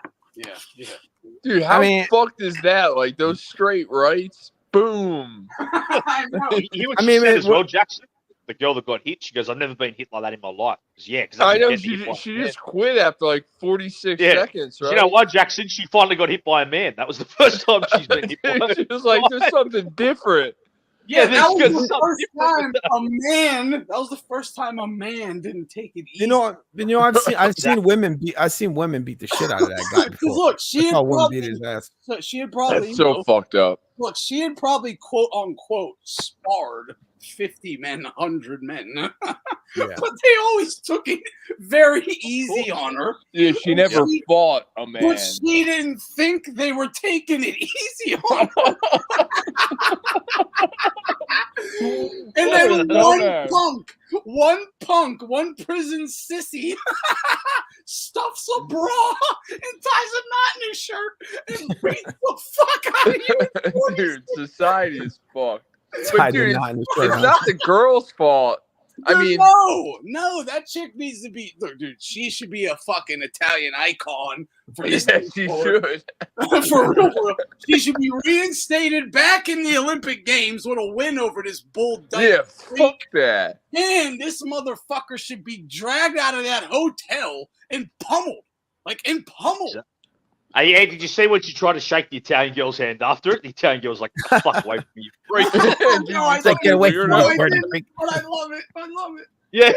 Dude, how fucked is that? Like, those straight rights? Boom. I know. He was said as well, Jackson. The girl that got hit, she goes, I've never been hit like that in my life. Because I know she just quit after like 46 seconds, right? You know what, Jackson? She finally got hit by a man. That was the first time she's been hit by a man. She was like, there's something different. Yeah, that was the first time a man. That was the first time a man didn't take it easy. I've seen women beat the shit out of that guy before. Look, she had probably beat his ass. So she had probably. That's so fucked up. Look, she had probably quote unquote sparred 50 men, 100 men, but they always took it very easy on her. Yeah, she never fought a man. But she didn't think they were taking it easy on her. And then one prison sissy stuffs a bra and ties a knot in his shirt and beats the fuck out of you. Dude, society is fucked. But dude, it's not the girl's fault. I mean, no, that chick needs to be. Look, dude, she should be a fucking Italian icon for this. Yes, she should. For real, she should be reinstated back in the Olympic Games with a win over this bull. Yeah, fuck that. And this motherfucker should be dragged out of that hotel and pummeled, Hey, did you see when she tried to shake the Italian girl's hand after it? The Italian girl's like, fuck away from me, you freak. Get away from me, but I love it. I love it. Yeah.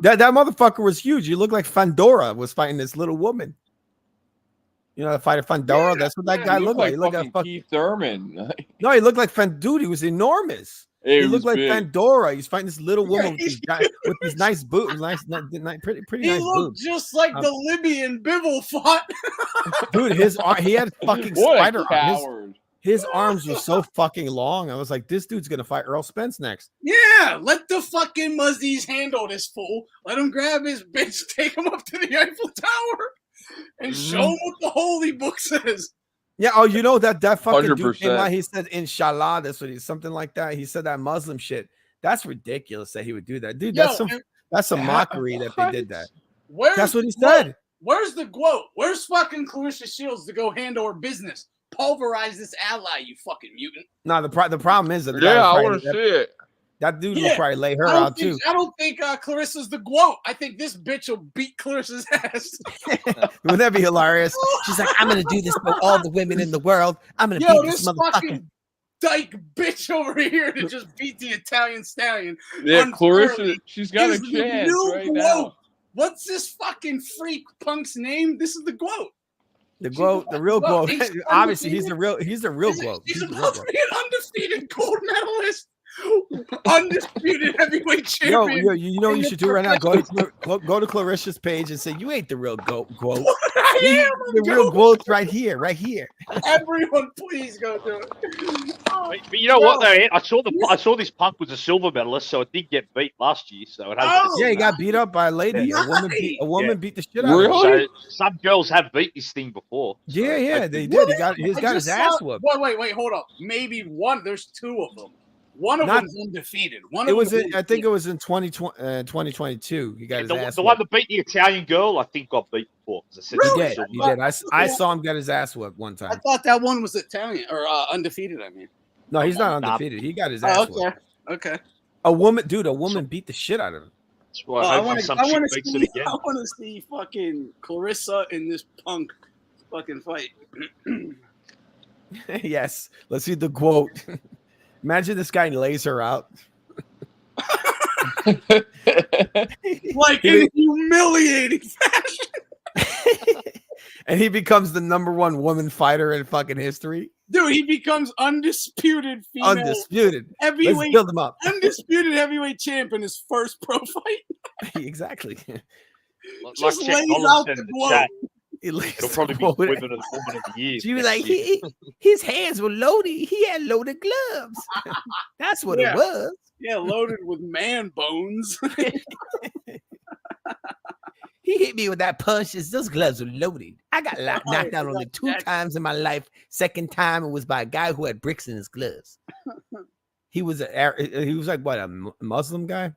That motherfucker was huge. You look like Fandora was fighting this little woman. You know, the fighter Fandora. Yeah, that's what that guy looked like. He looked like Keith Thurman. No, he looked like Dude, he was enormous. He looked like Pandora. He's fighting this little woman with these nice boots, pretty nice boots. He looked just like the Libyan Bivol fought. Dude, he had fucking spider arms. His arms were so fucking long. I was like, this dude's gonna fight Earl Spence next. Yeah, let the fucking Muzzies handle this fool. Let him grab his bitch, take him up to the Eiffel Tower, and show him what the holy book says. Yeah. Oh, you know that fucking 100%. dude came out. He said, "Inshallah." That's what something like that. He said that Muslim shit. That's ridiculous that he would do that, dude. That's some mockery that they did that. That's what he said. Where's the quote? Where's fucking Clarissa Shields to go handle her business? Pulverize this ally, you fucking mutant. No, the problem is that I want to see it. That dude will probably lay her out too. I don't think Clarissa's the GWOAT. I think this bitch will beat Clarissa's ass. Wouldn't that be hilarious? She's like, I'm gonna do this for all the women in the world. I'm gonna beat this motherfucker. Dyke bitch over here to just beat the Italian stallion. Yeah, Clarissa, she's got a chance right now. What's this fucking freak punk's name? This is the GWOAT. The GWOAT, the real GWOAT. Obviously, he's the real GWOAT. He's about to be an undefeated gold medalist. Undisputed heavyweight champion. Yo, you know what you should do right now? Go to Clarissa's page and say, you ain't the real GWOAT. The real GWOAT's right here. Everyone, please go do it. But you know what though? I saw this punk was a silver medalist, so it did get beat last year. So it has he got beat up by a lady. A woman beat the shit out of him. Really? So some girls have beat this thing before. So they did. He got his ass whooped. Wait, hold up. Maybe one. There's two of them. One of them's undefeated. I think it was in 2022. He got his ass. The one that beat the Italian girl, I think got beat before. Really? He did. I saw him get his ass whooped one time. I thought that one was Italian or undefeated. I mean, no, he's not undefeated. He got his ass whooped. Okay. A woman beat the shit out of him. That's why I want to see fucking Clarissa in this punk fucking fight. Yes, let's see the quote. Imagine this guy lays her out. Like in a humiliating fashion. And he becomes the #1 woman fighter in fucking history. Dude, he becomes undisputed female. Undisputed. Heavyweight. Let's build him up. Undisputed heavyweight champ in his first pro fight. Exactly. Just lays out the GWOAT. He'll probably be women of the year. She was like, his hands were loaded. He had loaded gloves. That's what it was. Yeah, loaded with man bones. He hit me with that punch. Those gloves were loaded. I got knocked out only 2 times in my life. Second time it was by a guy who had bricks in his gloves. He was like what, a Muslim guy?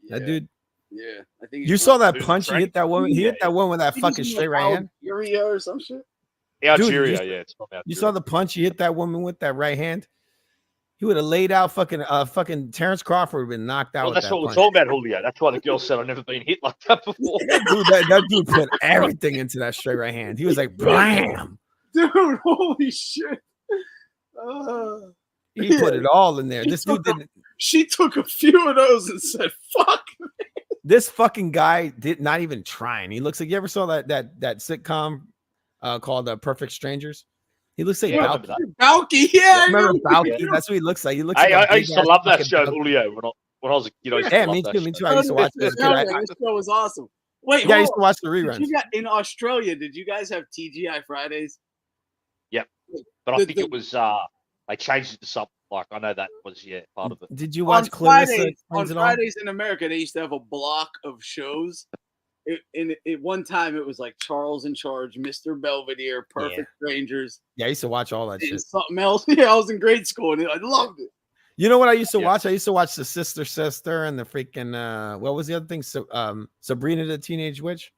Yeah. That dude. Yeah, I think you saw that punch. He hit that woman. He hit that one with that fucking straight right hand. Algeria or some shit. Algeria, it's from Algeria. You saw the punch he hit that woman with that right hand. He would have laid out fucking Terrence Crawford would have been knocked out. Well, that's what we're talking about, Julio. That's why the girl said I've never been hit like that before. That dude put everything into that straight right hand. He was like, blam. Dude, holy shit. He put it all in there. This dude didn't. She took a few of those and said, fuck. This fucking guy did not even trying. He looks like, you ever saw that sitcom called Perfect Strangers? He looks like Balky. Yeah, remember Balky? Yeah. That's what he looks like. He looks like I used to love that show, Julio, when I was a kid. Yeah, me too. I used to watch this. This show was awesome. Wait, I used to watch the reruns. In Australia, did you guys have TGI Fridays? Yep, but I think it was I changed it to something. Like I know that was part of it. Did you watch Clarissa? On Fridays in America, they used to have a block of shows, One time it was like Charles in Charge, Mr. Belvedere, Perfect Strangers, Yeah, I used to watch all that and shit. something else. Yeah, I was in grade school and I loved it. You know what I used to watch? I used to watch the Sister and the freaking what was the other thing? Sabrina the Teenage Witch.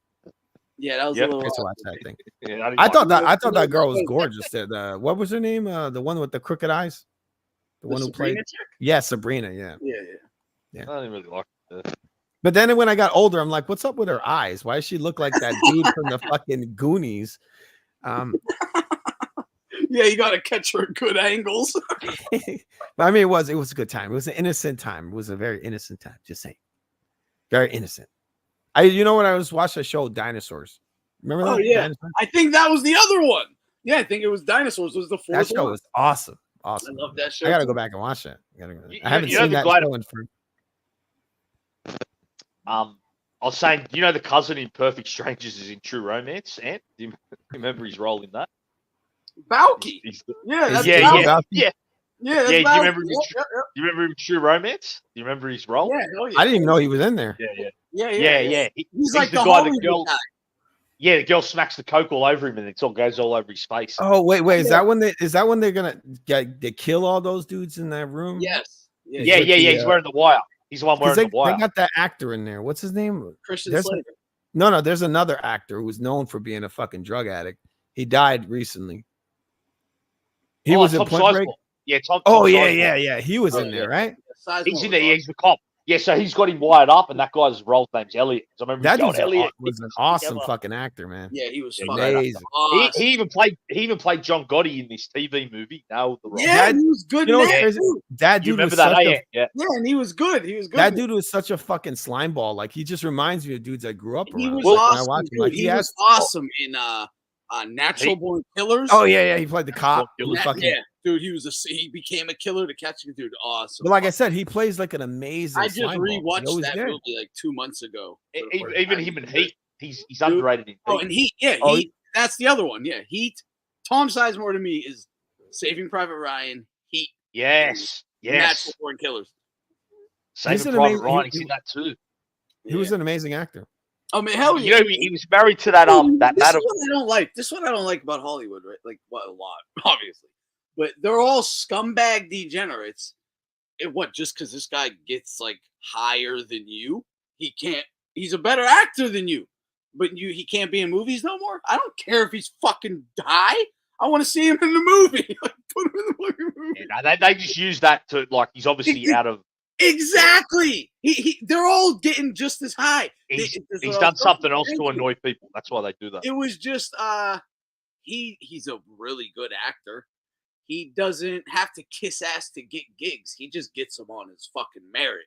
Yeah, that was Yep. a little. I used to watch that thing. Yeah, I thought that girl was gorgeous. What was her name? The one with the crooked eyes. The one who Sabrina played. chick? Yeah, Sabrina. Yeah. Yeah. I didn't really like it. But then when I got older, I'm like, what's up with her eyes? Why does she look like that dude from the fucking Goonies? Yeah, you got to catch her at good angles. I mean, it was a good time. It was an innocent time. It was a very innocent time. Just saying, very innocent. You know what I was watching a show, Dinosaurs. Remember that? Oh yeah, Dinosaurs? I think that was the other one. Yeah, I think it was Dinosaurs. Was the fourth That show one. was awesome. Awesome. I love that show. I gotta too. go back and watch it. You I haven't know seen the that guy- show in for. I was saying, you know, the cousin in Perfect Strangers is in True Romance. Ant, do you remember his role in that? Balky. Yeah, that's yeah. Balky. Yeah. Yeah, that's Do you Balky. remember? Yep, yep, yep. Do you remember him in True Romance? Do you remember his role? Yeah, hell yeah. I didn't even know he was in there. Yeah. He's like the guy. Hollywood The girl. guy. Yeah, the girl smacks the coke all over him, and it all goes all over his face. Oh wait, is that when they're gonna they kill all those dudes in that room? Yes. Yeah. He's wearing the wire. He's the one wearing the wire. They got that actor in there. What's his name? Christian There's Slater. No, there's another actor who's known for being a fucking drug addict. He died recently. He was in Tom Point Break. Sizemore. Yeah, Tom. Oh Tom yeah, Sizemore. yeah. He was in there, right? He's in there. Yeah, he's the cop. Yeah, so he's got him wired up, and that guy's role name's Elliot. So I remember That John dude Elliot was an awesome fucking actor, man. Yeah, he was amazing. Awesome. He even played John Gotti in this TV movie. Nailed the role. Yeah, he was good. You know in what's that, crazy? too. That You dude was remember that? such Yeah. Yeah, and he was good. He was good. that dude was such a fucking slime ball. Like he just reminds me of dudes I grew up around. He was Like, when I awesome. watch him, Dude. like, He has- was awesome in Natural Born Killers. Oh yeah. He played the cop. Who was Yeah, fucking, dude, he became a killer to catch a dude. Awesome. But like I said, he plays like an amazing. I just slime ball. He rewatched always that did. movie like 2 months ago. Even him in Heat, he's underrated in Heat. Oh, and Heat, yeah, Oh, Heat. That's the other one. Yeah, Heat. Tom Sizemore to me is Saving Private Ryan, Heat, Yes. Natural Born Killers. Saving an Private amazing- Ryan, he's in that too. He was an amazing actor. Oh man, hell You yeah! know, he was married to that that This is madam. what I don't like. This is what I don't like about Hollywood, right? Like, well, a lot, obviously, but they're all scumbag degenerates. What? Just because this guy gets like higher than you, he can't. He's a better actor than you, but he can't be in movies no more. I don't care if he's fucking high. I want to see him in the movie. Like, put him in the fucking movie. Yeah, they just use that to like he's obviously out of. Exactly. They're all getting just as high. He's This is what I done was talking something else to about. annoy people. That's why they do that. It was just he's a really good actor. He doesn't have to kiss ass to get gigs. He just gets them on his fucking merit.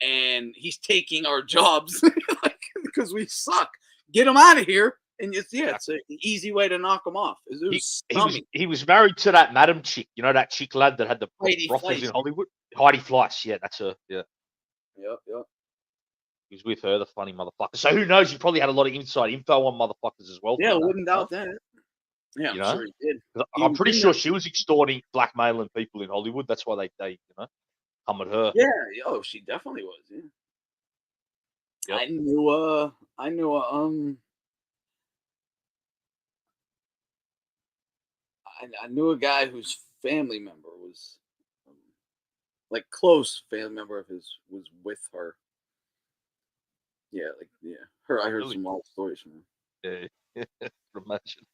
And he's taking our jobs because we suck. Get him out of here. And it's an easy way to knock him off. He was married to that madam chick. You know that chick lad that had the Heidi brothels Fleiss. in Hollywood? Heidi Fleiss. Yeah, that's her. Yeah. Yep. He was with her, the funny motherfucker. So who knows? He probably had a lot of inside info on motherfuckers as well. Yeah, from that, wouldn't doubt that. Yeah, I'm You know? sure he did. I'm pretty sure she was extorting, blackmailing people in Hollywood. That's why they come at her. Yeah, she definitely was. Yeah. Yep. I knew I knew a guy whose family member was like close family member of his was with her. Yeah, her. I heard Really? some wild stories from her. Yeah. Imagine.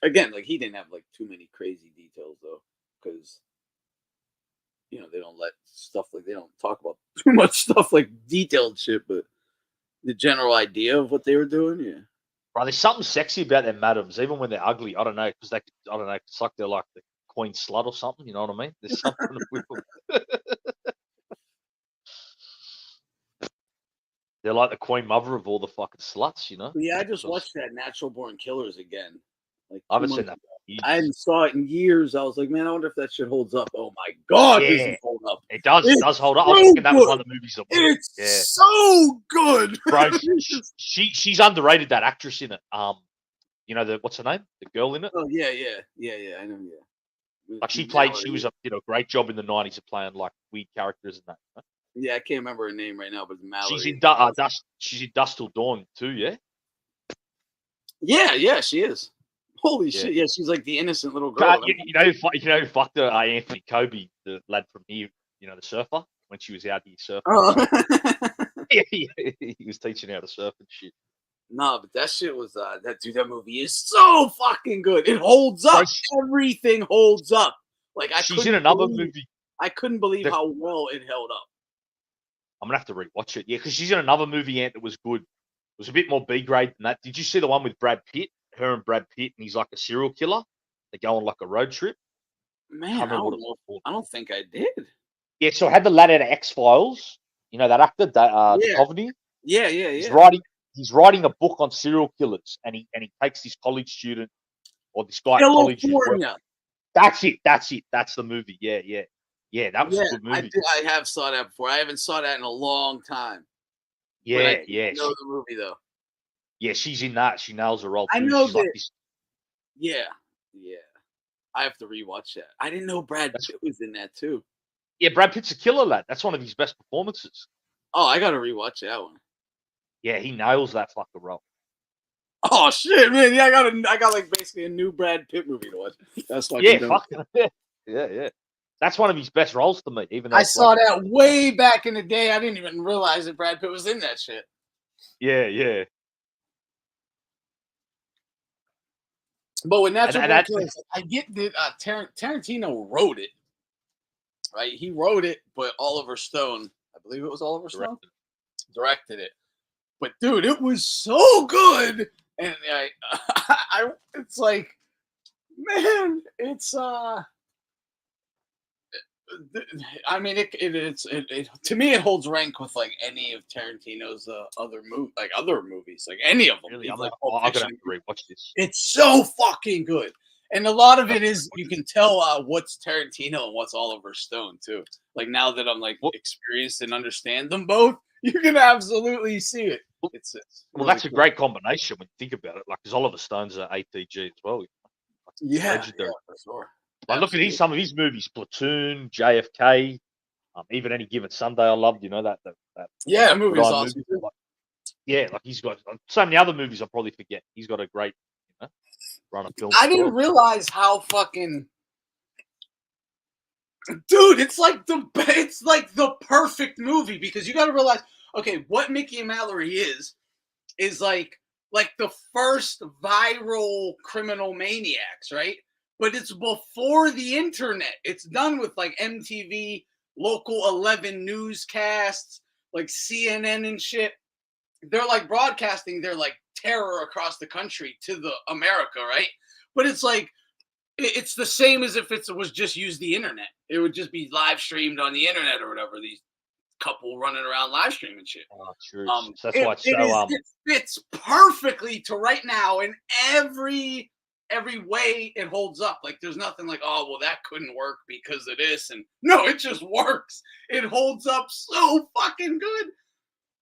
Again, like he didn't have like too many crazy details though, because they don't let stuff they don't talk about too much stuff like detailed shit, but the general idea of what they were doing, yeah. Right, there's something sexy about them madams, even when they're ugly. I don't know, because it's like they're like the queen slut or something. You know what I mean? There's something with them. They're like the queen mother of all the fucking sluts, you know? Yeah, I just watched that Natural Born Killers again. Like I haven't 2 seen months that. ago. I hadn't saw it in years. I was like, man, I wonder if that shit holds up. Oh my god, does Yeah. it hold up? It does. It It's does hold up. I was so thinking that was good. one of the movies that It's so good, Bro, she's underrated. That actress in it. What's her name? The girl in it. Oh yeah. I know. Yeah. Like she was did a great job in the '90s of playing like weird characters and that. You know? Yeah, I can't remember her name right now, but it's Mallory. She's in Dust. She's in Dust Till Dawn too. Yeah. Yeah, she is. Holy Yeah. shit! Yeah, she's like the innocent little girl. You know who fucked her? Anthony Kobe, the lad from here. You know, the surfer, when she was out here surfing. Oh. He was teaching her how to surf and shit. No, but that shit was that movie is so fucking good. It holds up. Everything holds up. Like she's in another movie. I couldn't believe how well it held up. I'm gonna have to rewatch it. Yeah, because she's in another movie, Ant, that was good. It was a bit more B grade than that. Did you see the one with Brad Pitt? Her and Brad Pitt, and he's like a serial killer. They go on like a road trip. Man, I don't think I did. Yeah, so I had the lad out of X-Files. You know that actor, Duchovny? Yeah. He's writing a book on serial killers, and he takes this college student or this guy at college. California. That's it. That's the movie. Yeah. That was a good movie. I have saw that before. I haven't saw that in a long time. Yeah. I know the movie though. Yeah, she's in that. She nails her role. I too. know she's that. Like this... Yeah. I have to rewatch that. I didn't know Brad Pitt was in that too. Yeah, Brad Pitt's a killer, lad. That's one of his best performances. Oh, I gotta rewatch that one. Yeah, he nails that fucking role. Oh shit, man! Yeah, I got like basically a new Brad Pitt movie to watch. That's fucking dope. Yeah. That's one of his best roles to me. Even though I saw that way back in the day. I didn't even realize that Brad Pitt was in that shit. Yeah. But with Natural Born Killers, I get that Tarantino wrote it, right? He wrote it, but Oliver Stone, I believe it was Oliver Stone, directed it. But dude, it was so good, and it's like, man, it's I mean, it's to me, it holds rank with like any of Tarantino's other movies, like any of them. Really, I'm like, gonna have to rewatch this. It's so fucking good, and a lot of it is you can tell what's Tarantino and what's Oliver Stone too. Like now that I'm like experienced and understand them both, you can absolutely see it. It's well, that's a great combination when you think about it. Like, because Oliver Stone's an ATG as well. Yeah, for sure. Like, look at some of his movies: Platoon, JFK, even Any Given Sunday. I loved, that. Yeah, that movie was awesome. Yeah, like he's got so many other movies I probably forget. He's got a great, run of films. I didn't realize how fucking, dude. It's like the perfect movie because you got to realize, okay, what Mickey and Mallory is like the first viral criminal maniacs, right? But it's before the internet. It's done with like MTV, Local 11 newscasts, like CNN and shit. They're like broadcasting their like terror across the country to the America, right? But it's like, it's the same as if it was just use the internet. It would just be live streamed on the internet or whatever. These couple running around live streaming shit. Oh, true. So that's why it's so it fits perfectly to right now in every way it holds up. Like there's nothing like, oh well, that couldn't work because of this, and no, it just works. It holds up so fucking good.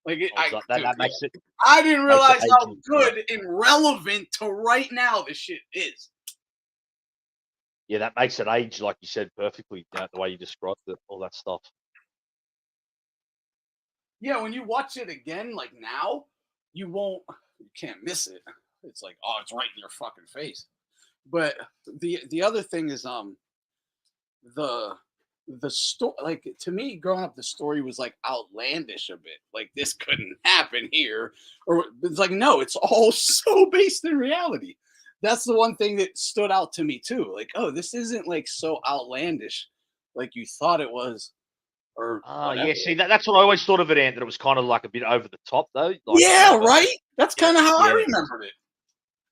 Like that makes it. I didn't realize how good and relevant to right now this shit is. Yeah, that makes it age, like you said, perfectly. The way you described it, all that stuff. Yeah, when you watch it again, like now, you can't miss it. It's like, oh, it's right in your fucking face. But the other thing is the story, like to me growing up, the story was like outlandish a bit. Like this couldn't happen here, or it's like no, it's all so based in reality. That's the one thing that stood out to me too. Like, oh, this isn't like so outlandish like you thought it was. Or yeah, see that's what I always thought of it, Ant, that it was kind of like a bit over the top though. Like, yeah, right. That's kind of how I remembered it.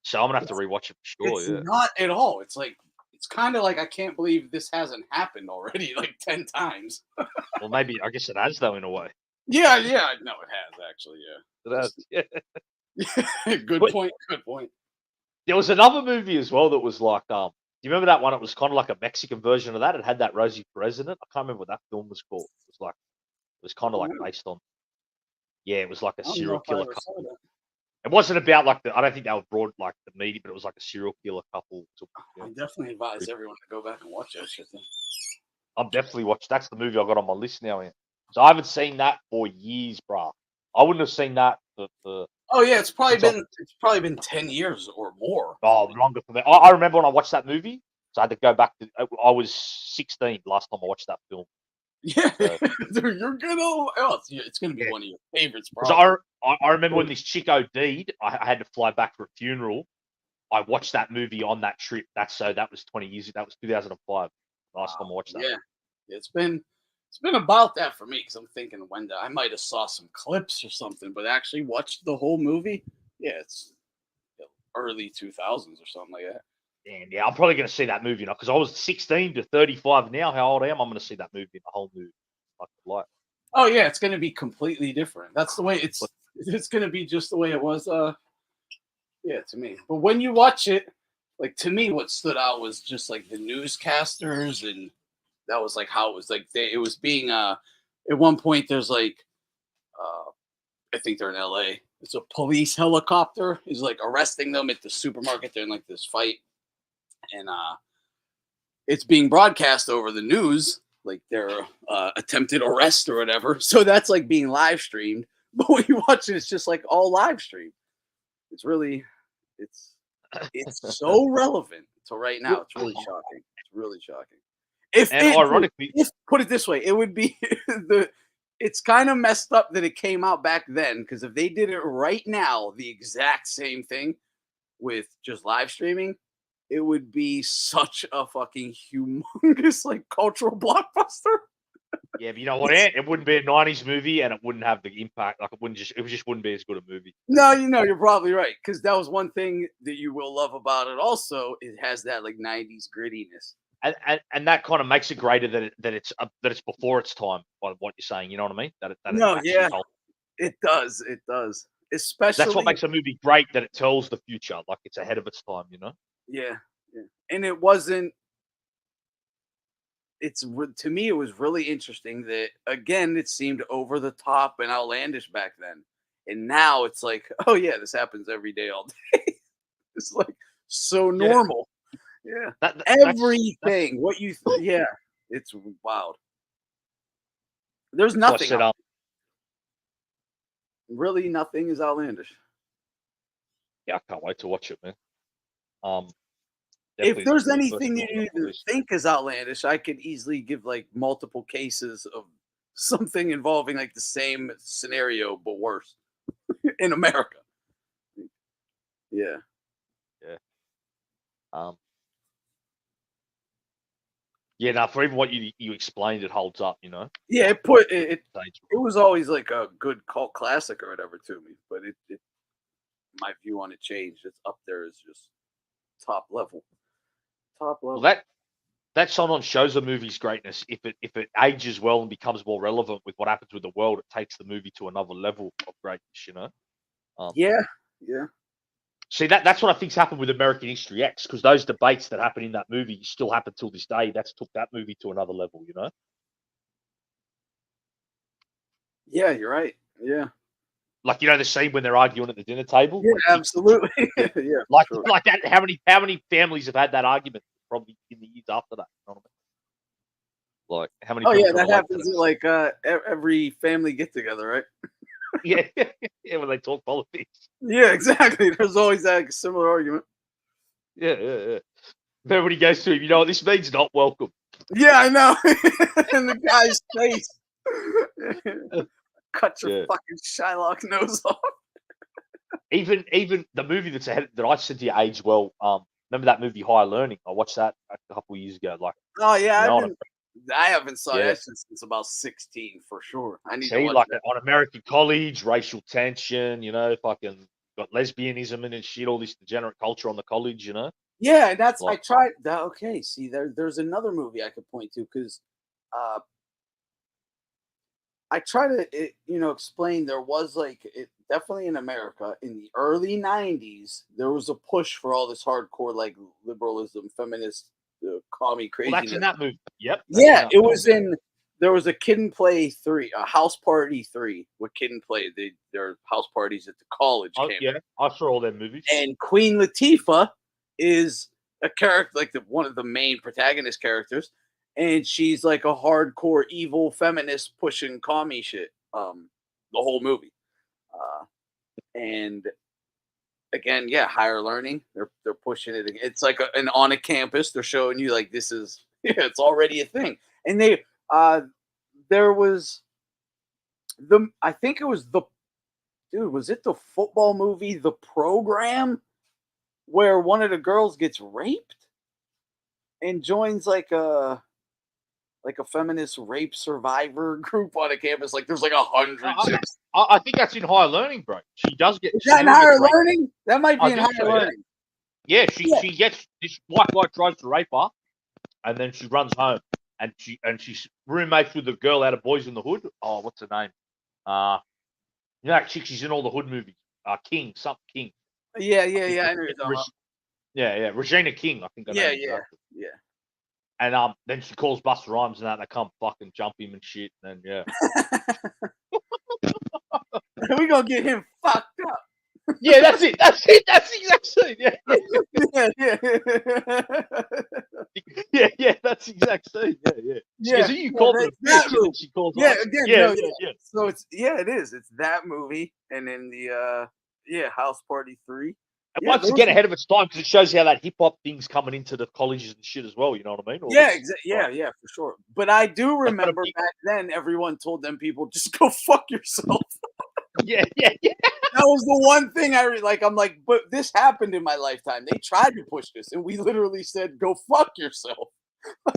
So I'm gonna have to rewatch it for sure. It's not at all. It's like it's kind of like I can't believe this hasn't happened already like 10 times. Well, maybe I guess it has though in a way. Yeah, no, it has actually. Yeah, it has. Good point. Good point. There was another movie as well that was like, do you remember that one? It was kind of like a Mexican version of that. It had that Rosie President. I can't remember what that film was called. It was kind of like based on. Yeah, it was like a serial killer couple. It wasn't about like I don't think they were broad like the media, but it was like a serial killer couple. I definitely advise everyone to go back and watch that shit. I'm definitely watching. That's the movie I got on my list now. Man. So I haven't seen that for years, bro. I wouldn't have seen that for Oh yeah, it's probably since been 10 years or more. longer for me. I remember when I watched that movie, so I had to go back to. I was 16 last time I watched that film. Yeah, So, dude, you're gonna. Oh, it's gonna be Yeah. one of your favorites, bro. because I remember when this chick OD'd, I had to fly back for a funeral. I watched that movie on that trip. That was 20 years. That was 2005. Last time I watched that. Yeah, it's been about that for me because I'm thinking when I might have saw some clips or something, but actually watched the whole movie. Yeah, it's early 2000s or something like that. And yeah, I'm probably going to see that movie now because I was 16 to 35 now. How old I am? I'm going to see that movie in a whole new light. Oh yeah, it's gonna be completely different. That's the way it's gonna be just the way it was. Yeah, to me. But when you watch it, like to me, what stood out was just like the newscasters, and that was like how it was like it was being. At one point, there's like, I think they're in L.A. It's a police helicopter is like arresting them at the supermarket. They're in like this fight, and it's being broadcast over the news, like their attempted arrest or whatever. So that's like being live streamed. But when you watch it, it's just like all live streamed. It's really, it's so relevant to right now. It's really shocking. It's really shocking. Ironically, if put it this way, it would be it's kind of messed up that it came out back then, because if they did it right now, the exact same thing with just live streaming, it would be such a fucking humongous like cultural blockbuster. yeah, but you know what? It wouldn't be a 90s movie, and it wouldn't have the impact. Like it just wouldn't be as good a movie. No, you're probably right, because that was one thing that you will love about it. Also, it has that like 90s grittiness. And that kind of makes it greater that it's before its time. By what you're saying, you know what I mean? It does. It does. Especially that's what makes a movie great. That it tells the future, like it's ahead of its time. You know? Yeah. And it wasn't. To me, it was really interesting that again, it seemed over the top and outlandish back then, and now it's like, oh yeah, this happens every day, all day. It's like so normal. Yeah, everything. What you? Yeah, it's wild. There's nothing. Really, nothing is outlandish. Yeah, I can't wait to watch it, man. If there's anything you think is outlandish, I could easily give like multiple cases of something involving like the same scenario but worse in America. Yeah. Yeah, now for even what you explained, it holds up, you know. Yeah, it was always like a good cult classic or whatever to me, but it my view on it changed. It's up there as just top level. Well, that sometimes shows a movie's greatness. If it ages well and becomes more relevant with what happens with the world, it takes the movie to another level of greatness, you know. Yeah. See, that's what I think's happened with American History X, because those debates that happen in that movie still happen till this day. That's took that movie to another level, you know. Yeah, you're right. Yeah. Like, you know, the scene when they're arguing at the dinner table. Yeah, absolutely. Yeah. Like that. How many families have had that argument probably in the years after that? You know what I mean? Like how many? Oh yeah, that happens at like every family get together, right? Yeah, when they talk politics. Yeah, exactly. There's always that similar argument. Yeah. Everybody goes to him, you know what this means? Not welcome. Yeah, I know. And the guy's face. Cut your fucking Shylock nose off. Even the movie that's ahead that I said to you aged well. Remember that movie Higher Learning? I watched that a couple of years ago. Like, oh yeah, you know, I haven't saw that since about 16 for sure. I need to watch like that. On American College, racial tension. You know, fucking got lesbianism and shit. All this degenerate culture on the college. You know. Yeah, and that's I tried that. Okay, see, there's another movie I could point to because I try to explain there was definitely in America in the early 90s there was a push for all this hardcore like liberalism, feminist, commie craziness. Well, that's in that movie. Yep. Yeah, it was in. There was a Kid and Play 3, a House Party 3. What Kid and Play? Their house parties at the college campus. Yeah, I saw all their movies. And Queen Latifah is a character, like one of the main protagonist characters. and she's like a hardcore evil feminist pushing commie shit. The whole movie, and again, yeah, higher learning. They're pushing it. It's like an on a campus. They're showing you like this is it's already a thing. And there was I think it was was it the football movie The Program where one of the girls gets raped and joins like a feminist rape survivor group on a campus? Like there's like 100. I think that's in higher learning, bro. She does get. Is that in higher learning? That might be in higher learning. Yeah, she gets this white guy tries to rape her, and then she runs home, and she's roommates with the girl out of Boys in the Hood. Oh, what's her name? You know that chick, she's in all the Hood movies. King, something King. Yeah. I know you're talking about. Yeah. Regina King, I think. Yeah. And then she calls Busta Rhymes and that, and they come fucking jump him and shit. And then We gonna get him fucked up. Yeah, that's it. That's the exact scene. Yeah. That's the exact scene. Yeah. So you called it that movie. She calls yeah. So it is. It's that movie, and then the House Party 3. And once again, ahead of its time, because it shows how that hip hop thing's coming into the colleges and shit as well. You know what I mean? Yeah, for sure. But I do remember back then, everyone told them people just go fuck yourself. Yeah. That was the one thing I'm like, but this happened in my lifetime. They tried to push this, and we literally said, "Go fuck yourself."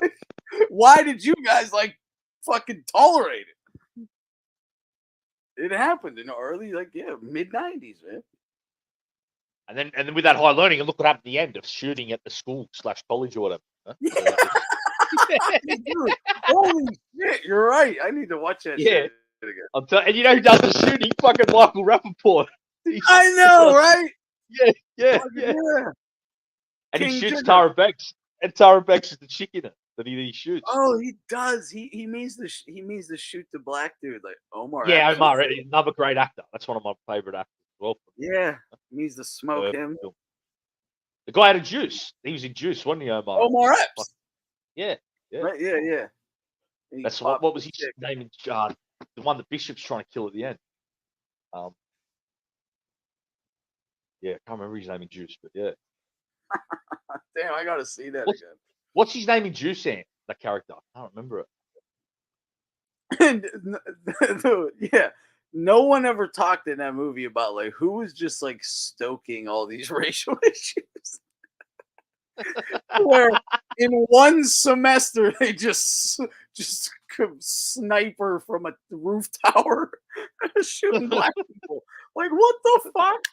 Like, why did you guys fucking tolerate it? It happened in the early mid 90s, man. And then with that high learning, and look what happened at the end of shooting at the school / college or whatever. Huh? Dude, holy shit, you're right. I need to watch that shit again. And you know who does the shooting? Fucking Michael Rappaport. I know, right? Yeah. And he shoots Tara Banks. And Tara Banks is the chick in it that he shoots. Oh, he does. He means to shoot the black dude, like Omar. Yeah, Omar, another great actor. That's one of my favorite actors as well. Yeah, he needs to smoke him. The guy had a Juice. He was in Juice, wasn't he, Omar? Omar Epps. Yeah. Right, yeah. That's what was his name in the one that Bishop's trying to kill at the end. I can't remember his name in Juice, but yeah. Damn, I gotta see that again. What's his name in Juice, Ant? That character? I don't remember it. Yeah. No one ever talked in that movie about who was just stoking all these racial issues. Where in one semester they just sniper from a roof tower shooting black people. Like, what the fuck?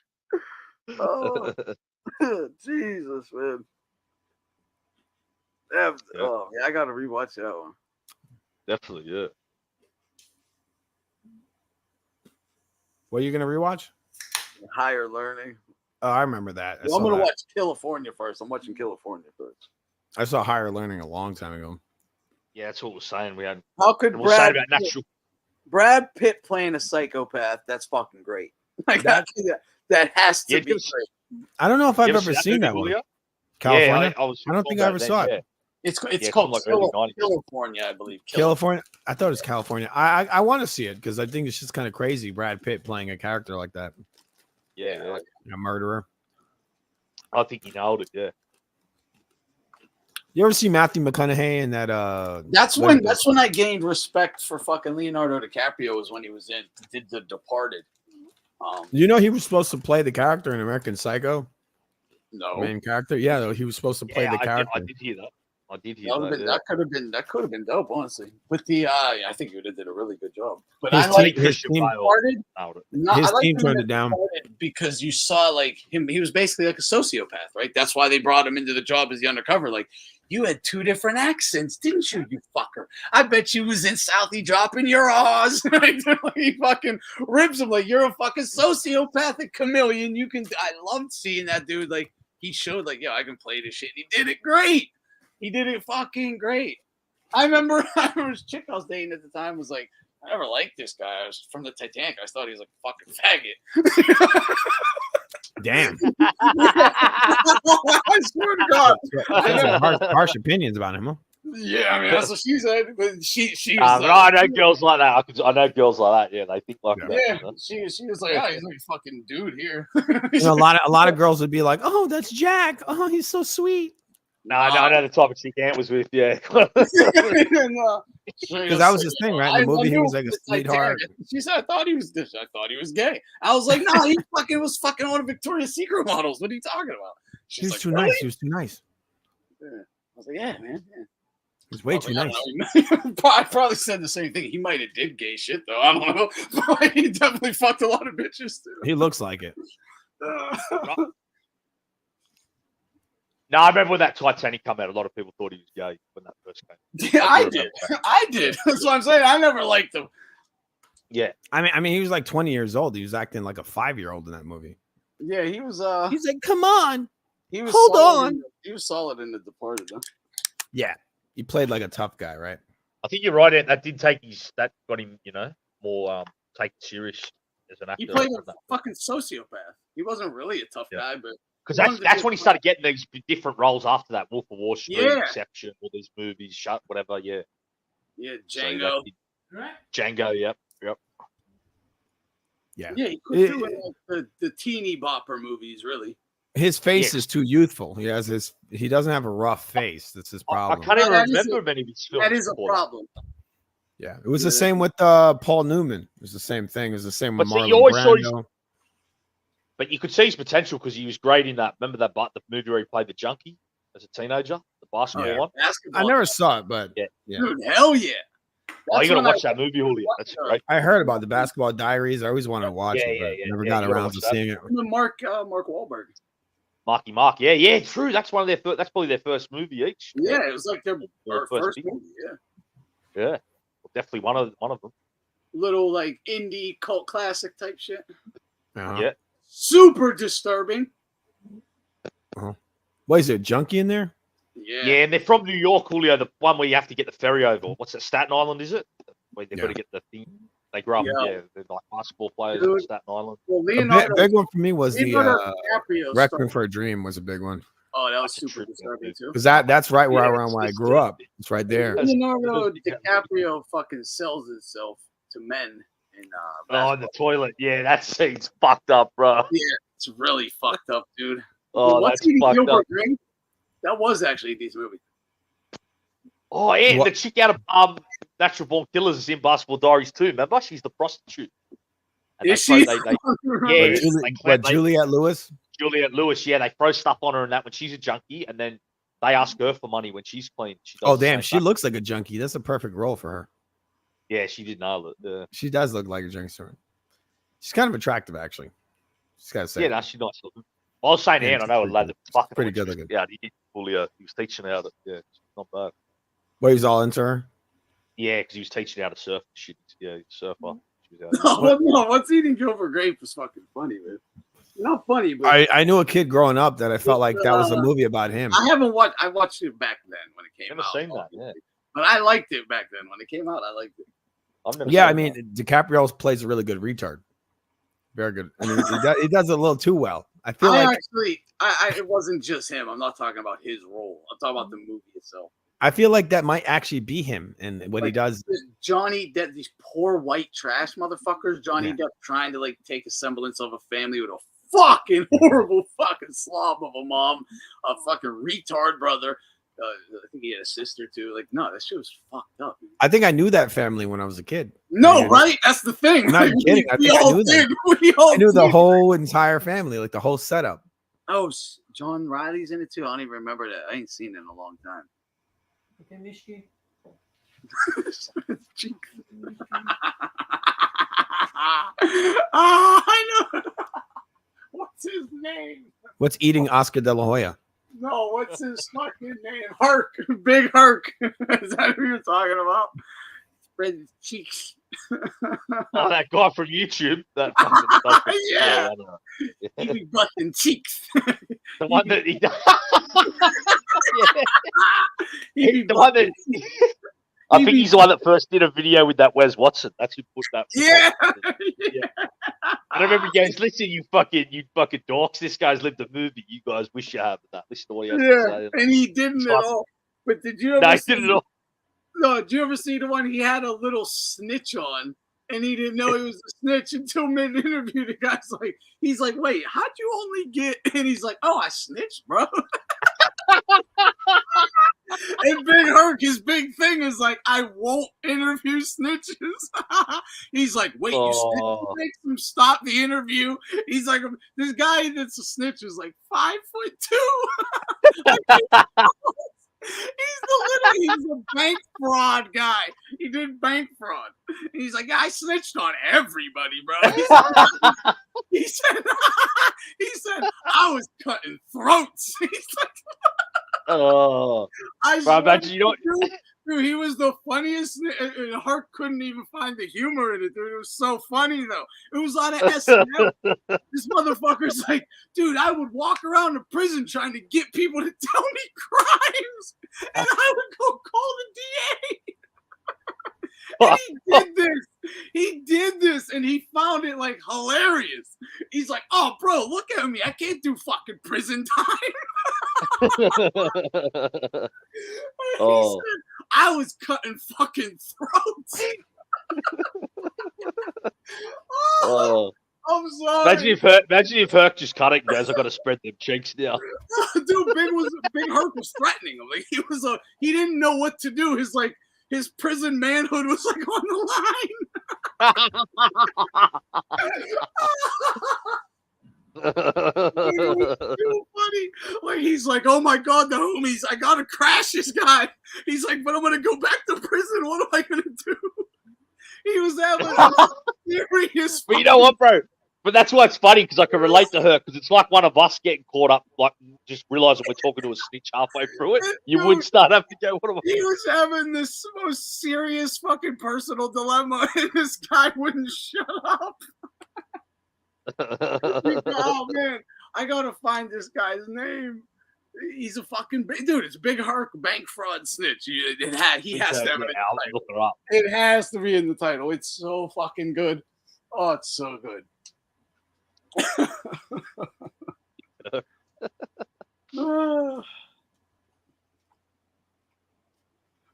Oh, Jesus, man. Oh, yeah, I gotta rewatch that one. Definitely, yeah. What are you gonna rewatch? Higher Learning. Oh, I remember that. Well, I'm gonna watch California first. I'm watching California first. I saw Higher Learning a long time ago. Yeah, that's what we're saying. We had. How could Brad Pitt playing a psychopath? That's fucking great. That has to be great. I don't know if I've ever seen that one. California. Yeah, I don't think I ever saw it. It's called California, I believe. California. I thought it was California. I want to see it because I think it's just kind of crazy. Brad Pitt playing a character like that. Yeah. A murderer. I think he nailed it. Yeah. You ever see Matthew McConaughey in that? That's when I gained respect for fucking Leonardo DiCaprio. Was when he was did The Departed. You know he was supposed to play the character in American Psycho. No, main character. Yeah, he was supposed to play the character. I did hear that. That could have been dope, honestly. With the, I think you did a really good job. But his team turned it down because you saw him. He was basically like a sociopath, right? That's why they brought him into the job as the undercover. You had 2 different accents, didn't you, you fucker? I bet you was in Southie dropping your Oz. He fucking rips him you're a fucking sociopathic chameleon. I loved seeing that dude. He showed I can play this shit. He did it great. He did it fucking great. I remember this chick I was dating at the time was I never liked this guy. I was from the Titanic. I thought he was a fucking faggot. Damn. I swear to God. Harsh opinions about him, huh? Yeah, I mean that's what she said. But she was But I know girls like that. I know girls like that. Yeah, they think like that. yeah, You know? she was like, oh, he's like a fucking dude here. You know, a lot of girls would be like, "Oh, that's Jack. Oh, he's so sweet." No, I know the type of chick Ant was with. Yeah. Because that was his thing, right? In the movie, he was like a sweetheart. She said, I thought he was gay. I was like, no, he was fucking one of Victoria's Secret models. What are you talking about? He was too nice. He was too nice. Yeah. I was like, yeah, man. Yeah. He was way too nice. I probably said the same thing. He might have did gay shit though. I don't know. But he definitely fucked a lot of bitches too. He looks like it. No, I remember when that Titanic came out. A lot of people thought he was gay when that first came. Yeah, I did. I did. That's what I'm saying. I never liked him. Yeah. I mean, he was like 20 years old. He was acting like a 5-year-old in that movie. Yeah, he was. He's like, come on. He was. Hold on. He was solid in The Departed, though. Yeah, he played like a tough guy, right? I think you're right. That did take that got him, more take serious as an actor. He played a fucking sociopath. He wasn't really a tough guy, but because that's when he started getting these different roles after that. Wolf of Wall Street, Inception, all these movies, whatever. Yeah. Yeah, Django. Django. Yep. Yeah. Yeah, he could do it like the teeny bopper movies, really. His face is too youthful. He doesn't have a rough face. That's his problem. I can't even remember many of his films. That is a problem. Yeah, it was the same with Paul Newman. It was the same thing. It was the same with Marlon Brando. But you could see his potential because he was great in that. Remember the movie where he played the junkie as a teenager, the basketball one? I never saw it, but yeah. Dude, hell yeah. You gotta watch that movie, Julio. That's great. I heard about the Basketball Diaries. I always wanted to watch it, but never got around to seeing it. Mark Wahlberg. Mark. Yeah, true. That's one of their. That's probably their first movie each. Yeah, it was like their first movie. Yeah, well, definitely one of them. Little like indie cult classic type shit. Yeah. Super disturbing. What is it? Junkie in there? Yeah, and they're from New York, Julio. The one where you have to get the ferry over. What's it? Staten Island, is it? Where they've got to get the thing. They grew up. Yeah, they're like basketball players in Staten Island. Well, a big one for me was the Requiem for a Dream was a big one. Oh, that was super disturbing too. Because that's right where I grew up. It's right there. Leonardo DiCaprio fucking sells himself to men in in the toilet. Yeah, that scene's fucked up, bro. Yeah, it's really fucked up, dude. Oh, that's fucked up. That was actually a decent movie. Oh yeah, the chick out of Natural Born Killers is in Basketball Diaries too. Remember, she's the prostitute. And is she? Juliette Lewis. Juliette Lewis. Yeah, they throw stuff on her and that when she's a junkie, and then they ask her for money when she's clean. Oh damn, she looks like a junkie. That's a perfect role for her. Yeah, she did nail it. She does look like a junkie. She's kind of attractive, actually. Just gotta say. Yeah, she's nice looking. I was saying, I know a lad that fucking pretty good looking. Yeah, he was teaching her how to. Yeah, not bad. Well, he's all into her. Yeah, because he was teaching her how to surf. Shit, yeah, surfer. What's Eating Gilbert Grape was fucking funny, man. Not funny, but I knew a kid growing up that I felt like that was a movie about him. I haven't watched. I watched it back then when it came out. I've never seen that. Yeah, but I liked it back then when it came out. I liked it. Yeah, I mean, DiCaprio plays a really good retard. Very good. I mean, he does it a little too well. I feel like it wasn't just him. I'm not talking about his role. I'm talking about the movie itself. I feel like that might actually be him and what he does. Johnny Depp, these poor white trash motherfuckers. Johnny Depp trying to take a semblance of a family with a fucking horrible fucking slob of a mom, a fucking retard brother. I think he had a sister too. No, that shit was fucked up. Man. I think I knew that family when I was a kid. No, right? That's the thing. I'm not kidding. I think I knew that. I knew the whole entire family, the whole setup. Oh, John Riley's in it too. I don't even remember that. I ain't seen it in a long time. I know. What's his name? What's eating Oscar De La Hoya? No, what's his fucking name? Herc. Big Herc. Is that who you're talking about? Spread his cheeks. Oh, that guy from YouTube. That yeah. He be busting cheeks. The one that he does. The one that I think he's the one that first did a video with that Wes Watson. That's who put that. Yeah. I remember he goes, listen, you fucking dorks. This guy's lived a movie. You guys wish you had that. Listen to what he has to say. And he didn't at all. But did you ever No, he see? did it all. No, did you ever see the one he had a little snitch on, and he didn't know he was a snitch until mid-interview? The guy's like, he's like, wait, how'd you only get? And he's like, oh, I snitched, bro. And Big Herc, his big thing is like, I won't interview snitches. He's like, wait, you snitch makes him stop the interview. He's like, this guy that's a snitch is like 5'2". He's a bank fraud guy. He did bank fraud. He's like, I snitched on everybody, bro. He said, I was cutting throats. He's like, Oh, I bro, imagine, you know, dude, he was the funniest. And Hart couldn't even find the humor in it, dude. It was so funny though. It was on SNL. This motherfucker's like, dude, I would walk around the prison trying to get people to tell me crimes, and I would go call the DA. And he did this, and he found it like hilarious. He's like, "Oh, bro, look at me! I can't do fucking prison time." He said, I was cutting fucking throats. I'm sorry. Imagine if Herc just cut it and goes, I got to spread them cheeks now. Dude, Big Herc was threatening him. Like he didn't know what to do. His prison manhood was like on the line. It was too funny. Like he's like, oh my god, the homies, I gotta crash this guy. He's like, but I'm gonna go back to prison. What am I gonna do? He was having serious. But you know what, bro? But that's why it's funny, because I can relate to her, because it's like one of us getting caught up, like just realizing we're talking to a snitch halfway through it. You would start having to go, what am I? He was having this most serious fucking personal dilemma, and this guy wouldn't shut up. Oh man, I gotta find this guy's name. He's a fucking dude. It's Big Herc, bank fraud snitch. He has to have it in the title. It has to be in the title. It's so fucking good. Oh, it's so good.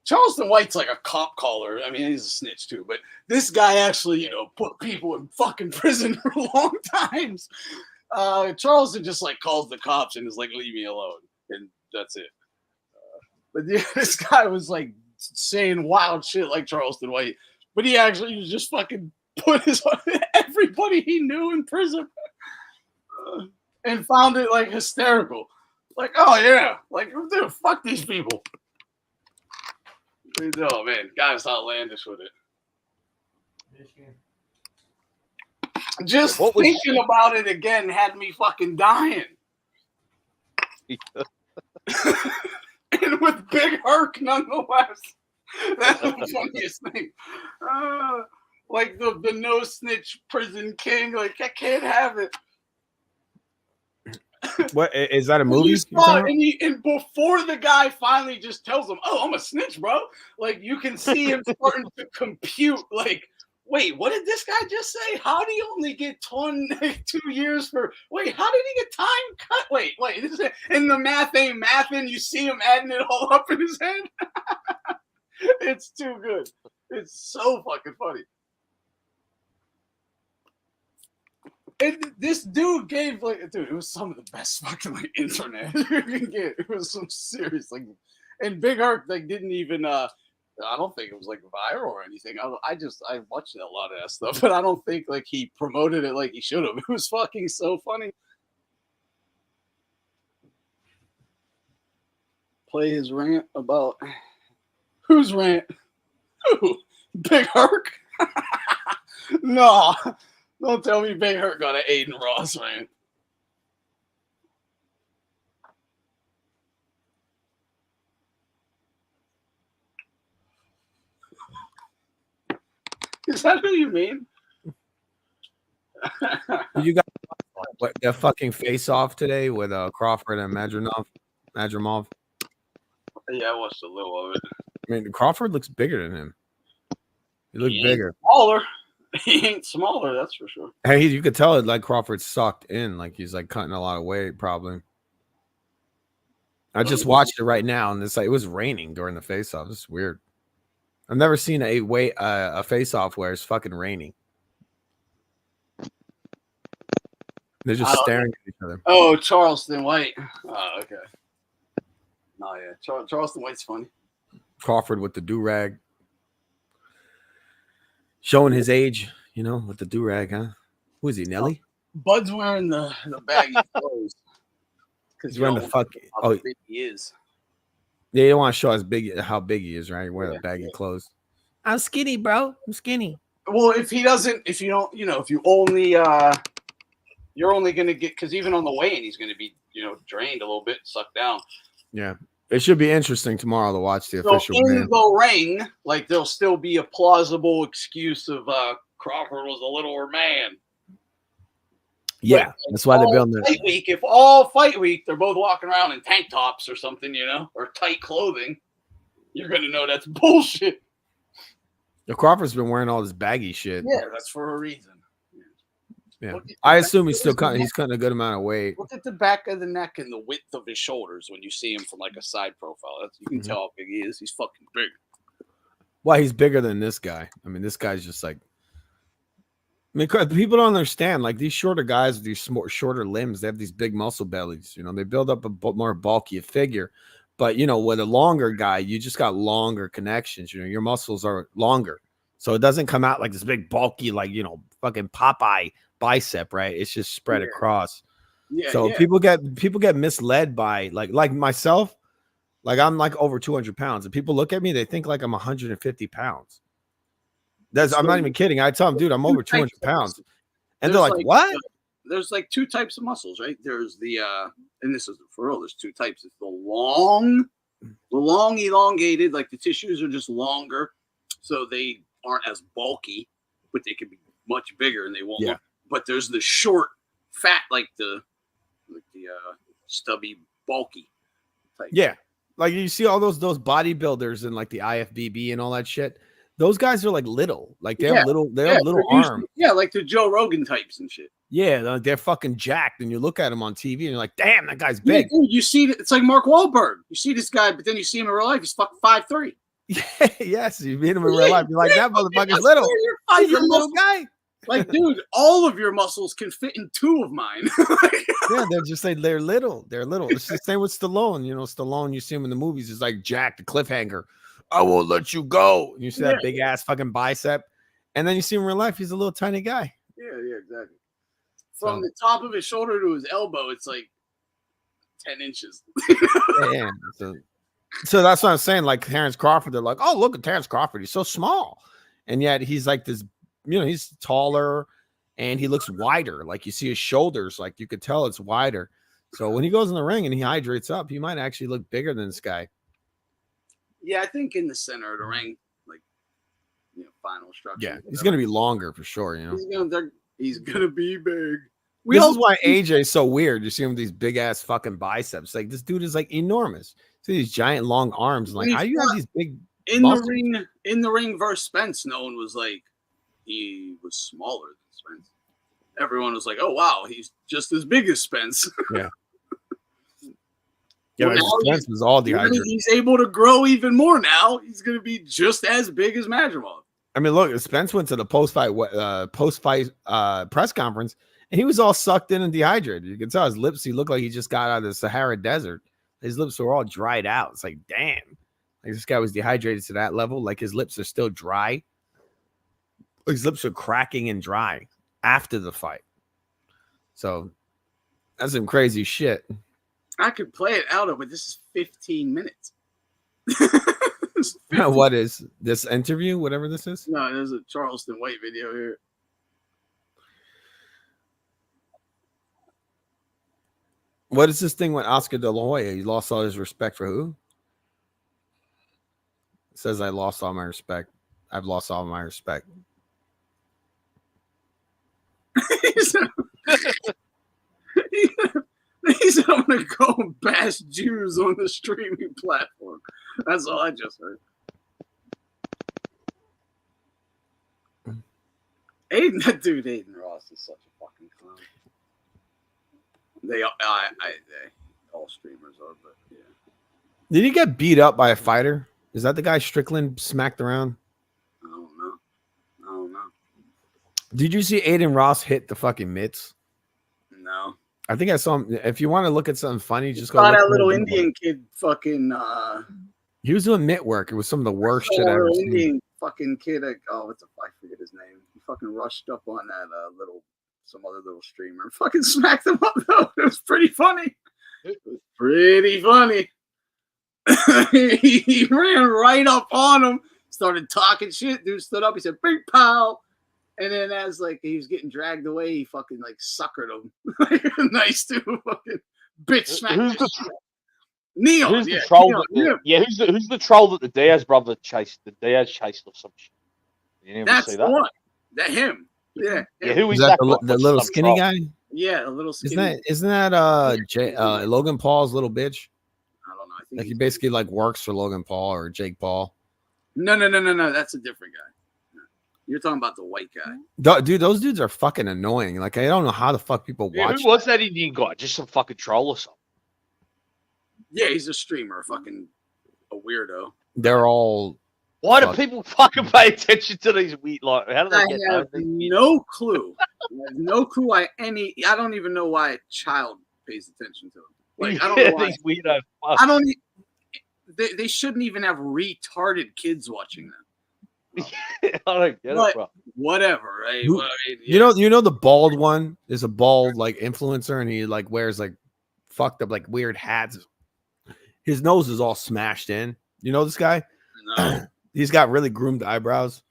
Charleston White's like a cop caller. I mean, he's a snitch too, but this guy actually, put people in fucking prison for long times. Charleston just like calls the cops and is like, leave me alone. And that's it. But yeah, this guy was like saying wild shit like Charleston White, but he actually was just fucking put everybody he knew in prison and found it like hysterical. Like, oh yeah, like dude, fuck these people. Oh man, guy's outlandish with it. Just thinking about it again had me fucking dying. And with Big Herc, nonetheless. That's the funniest thing. Like the no snitch prison king. Like, I can't have it. What is that, a movie? And before the guy finally just tells him, "Oh, I'm a snitch, bro," like you can see him starting to compute. Like, wait, what did this guy just say? How do you only get 2 years for? Wait, how did he get time cut? Wait, this is, and the math ain't mathing. You see him adding it all up in his head. It's too good. It's so fucking funny. And this dude gave it was some of the best fucking internet you can get. It was some serious and Big Herc didn't even I don't think it was viral or anything. I watched a lot of that stuff, but I don't think he promoted it like he should have. It was fucking so funny. Play his rant about whose rant? Who? Big Herc? No. Don't tell me Big Herc got an Aiden Ross, man. Is that who you mean? You got a fucking face off today with Crawford and Madrimov. Yeah, I watched a little of it. I mean, Crawford looks bigger than him. He looks bigger. Smaller. He ain't smaller, that's for sure. Hey, you could tell it Crawford sucked in, he's cutting a lot of weight, probably. I just watched it right now, and it's like it was raining during the face-off. It's weird. I've never seen a face-off where it's fucking raining. They're just staring at each other. Oh, Charleston White. Oh, okay. Oh yeah, Charleston White's funny. Crawford with the do-rag. Showing his age, you know, with the do-rag, huh? Who is he, Nelly? Bud's wearing the baggy clothes. He's wearing the fuck. How big he is. Yeah, you don't want to show how big he is, right? Wear the baggy clothes. I'm skinny, bro. I'm skinny. Well, if you don't, you know, if you only, you're only going to get, because even on the weigh-in, he's going to be, you know, drained a little bit, sucked down. Yeah. It should be interesting tomorrow to watch the official in ban. the ring, like there'll still be a plausible excuse of Crawford was a littler man. Yeah, but that's why they're building fight week. If all fight week they're both walking around in tank tops or something, you know, or tight clothing, you're gonna know that's bullshit. The Crawford's been wearing all this baggy shit. Yeah, that's for a reason. Yeah, I assume he's cutting a good amount of weight. Look at the back of the neck and the width of his shoulders when you see him from like a side profile. You can tell how big he is. He's fucking big. Why he's bigger than this guy? I mean, this guy's just like. I mean, people don't understand. Like these shorter guys with these shorter limbs, they have these big muscle bellies. You know, they build up a more bulky figure. But you know, with a longer guy, you just got longer connections. You know, your muscles are longer, so it doesn't come out like this big bulky, like you know, fucking Popeye bicep, right? It's just spread across. Yeah, so people get misled by like myself. Like I'm like over 200 pounds, and people look at me, they think like I'm 150 pounds. I'm not even kidding. I tell them, dude, I'm over 200 pounds, and they're like, what? There's like two types of muscles, right? There's the and this is for real. There's two types. It's the long elongated, like the tissues are just longer, so they aren't as bulky, but they can be much bigger and they won't. Yeah. Look. But there's the short, fat, like the stubby, bulky type. Yeah, like you see all those bodybuilders and like the IFBB and all that shit. Those guys are like little, like they have little arms. Yeah, like the Joe Rogan types and shit. Yeah, they're fucking jacked, and you look at them on TV, and you're like, "Damn, that guy's big." Yeah, dude, you see, it's like Mark Wahlberg. You see this guy, but then you see him in real life. He's fucking 5'3". Yes, you meet him in real life. You're like, that motherfucker's little. He's a little guy. Like, dude, all of your muscles can fit in two of mine. Yeah, they're just like they're little. They're little. It's the same with Stallone. You know, Stallone, you see him in the movies, is like Jack, the cliffhanger. I won't let you go. And you see that big ass fucking bicep, and then you see him in real life. He's a little tiny guy. Yeah, exactly. From the top of his shoulder to his elbow, it's like 10 inches. Yeah. So that's what I'm saying. Like Terrence Crawford, they're like, oh, look at Terrence Crawford. He's so small, and yet he's like this. You know, he's taller and he looks wider. Like you see his shoulders, like you could tell it's wider. So when he goes in the ring and he hydrates up, he might actually look bigger than this guy. Yeah, I think in the center of the ring, like, you know, final structure. Yeah, he's going to be longer for sure, you know. He's going to be big. This is why AJ is so weird. You see him with these big ass fucking biceps. Like this dude is like enormous. See these giant long arms. Like how do you have these big in the ring versus Spence? No one was like he was smaller than Spence. Everyone was like, "Oh wow, he's just as big as Spence." Yeah. Yeah, Spence was all dehydrated. He's able to grow even more now. He's going to be just as big as Madrimov. I mean, look, Spence went to the post-fight press conference, and he was all sucked in and dehydrated. You can tell his lips. He looked like he just got out of the Sahara Desert. His lips were all dried out. It's like, damn, like this guy was dehydrated to that level. Like his lips are still dry. His lips are cracking and dry after the fight. So that's some crazy shit. I could play it out of, but this is 15 minutes. What is this interview? Whatever this is? No, there's a Charleston White video here. What is this thing with Oscar De La Hoya? He lost all his respect for who? It says I lost all my respect. I've lost all my respect. He said, I'm going to go and bash Jews on the streaming platform. That's all I just heard. That dude, Aiden Ross, is such a fucking clown. They all streamers are, but yeah. Did he get beat up by a fighter? Is that the guy Strickland smacked around? I don't know. Did you see Aiden Ross hit the fucking mitts? No. I think I saw him. If you want to look at something funny, just go. Saw Look that at little him. Indian kid fucking. He was doing mitt work. It was some of the worst shit I ever seen. Indian fucking kid. I forget his name. He fucking rushed up on that some other little streamer. Fucking smacked him up though. It was pretty funny. He ran right up on him, started talking shit. Dude stood up. He said, "Big pal." And then as like he was getting dragged away, he fucking like suckered him. Nice too. Fucking bitch smacked. Neil. Who's the troll? Who's the troll that the Diaz brother chased? The Diaz chased or some shit. You didn't That's see the that? one. That him. Yeah. Yeah. Who is that? that? The little skinny guy? Yeah, a little skinny. Isn't that Logan Paul's little bitch? I don't know. I think Like he basically like works for Logan Paul or Jake Paul. No. That's a different guy. You're talking about the white guy. Dude, those dudes are fucking annoying. Like I don't know how the fuck people watch. Who was that Indian guy? Just some fucking troll or something? Yeah, he's a streamer. Fucking a weirdo. They're all. Why do people fucking pay attention to these weird? Like, how do they get? I have no clue. I have no clue why I don't even know why a child pays attention to them. Like I don't know why. These weirdo. I don't. They shouldn't even have retarded kids watching them. I don't get it, bro. Whatever, right? Who, well, I mean, you know the bald one is a bald like influencer, and he like wears like fucked up like weird hats. His nose is all smashed in. You know this guy? No. He's got really groomed eyebrows.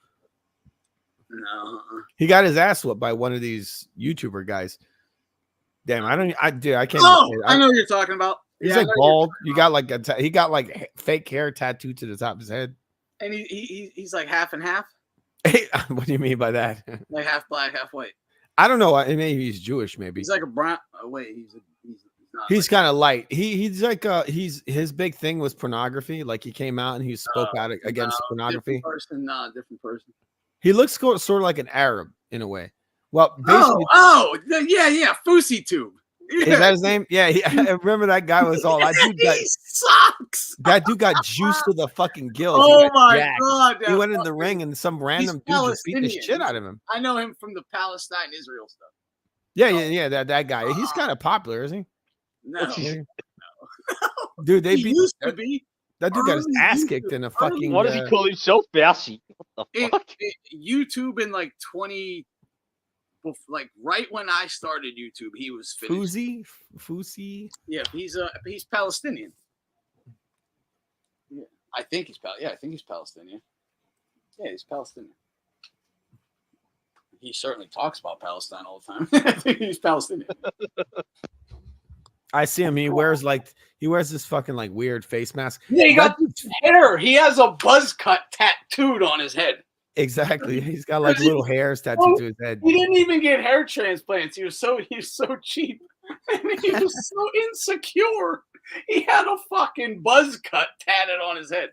No. He got his ass whooped by one of these YouTuber guys. Damn, I can't. Oh, I know what you're talking about. He's Yeah, like bald. You got like he got like fake hair tattooed to the top of his head. And he's like half and half. What do you mean by that? Like half black, half white. I don't know. Maybe he's Jewish. Maybe He's like a brown. Wait, he's not. he's kind of light. He's like his big thing was pornography. Like he came out and he spoke out against pornography. Different person. He looks sort of like an Arab in a way. Well, basically, yeah, Fousey Tube. Yeah. Is that his name? Yeah, I remember that guy was all that dude. He sucks. That dude got juiced to the fucking gills. Oh my god! He went in the ring and some random dude just beat the shit out of him. I know him from the Palestine Israel stuff. Yeah. That guy. He's kind of popular, isn't he? No. Dude, they He beat. used to be. That dude got his ass kicked in a fucking. What does he call himself? Bousy. What the fuck? YouTube in like 20. Like right when I started YouTube, he was finished. Fousey. Yeah, he's Palestinian. Yeah, I think he's Palestinian. Yeah, he's Palestinian. He certainly talks about Palestine all the time. I think he's Palestinian. I see him. He wears this fucking like weird face mask. Yeah, he got hair. He has a buzz cut tattooed on his head. Exactly. He's got like little hairs tattooed to his head. He didn't even get hair transplants. He was so cheap. And he was so insecure. He had a fucking buzz cut tatted on his head.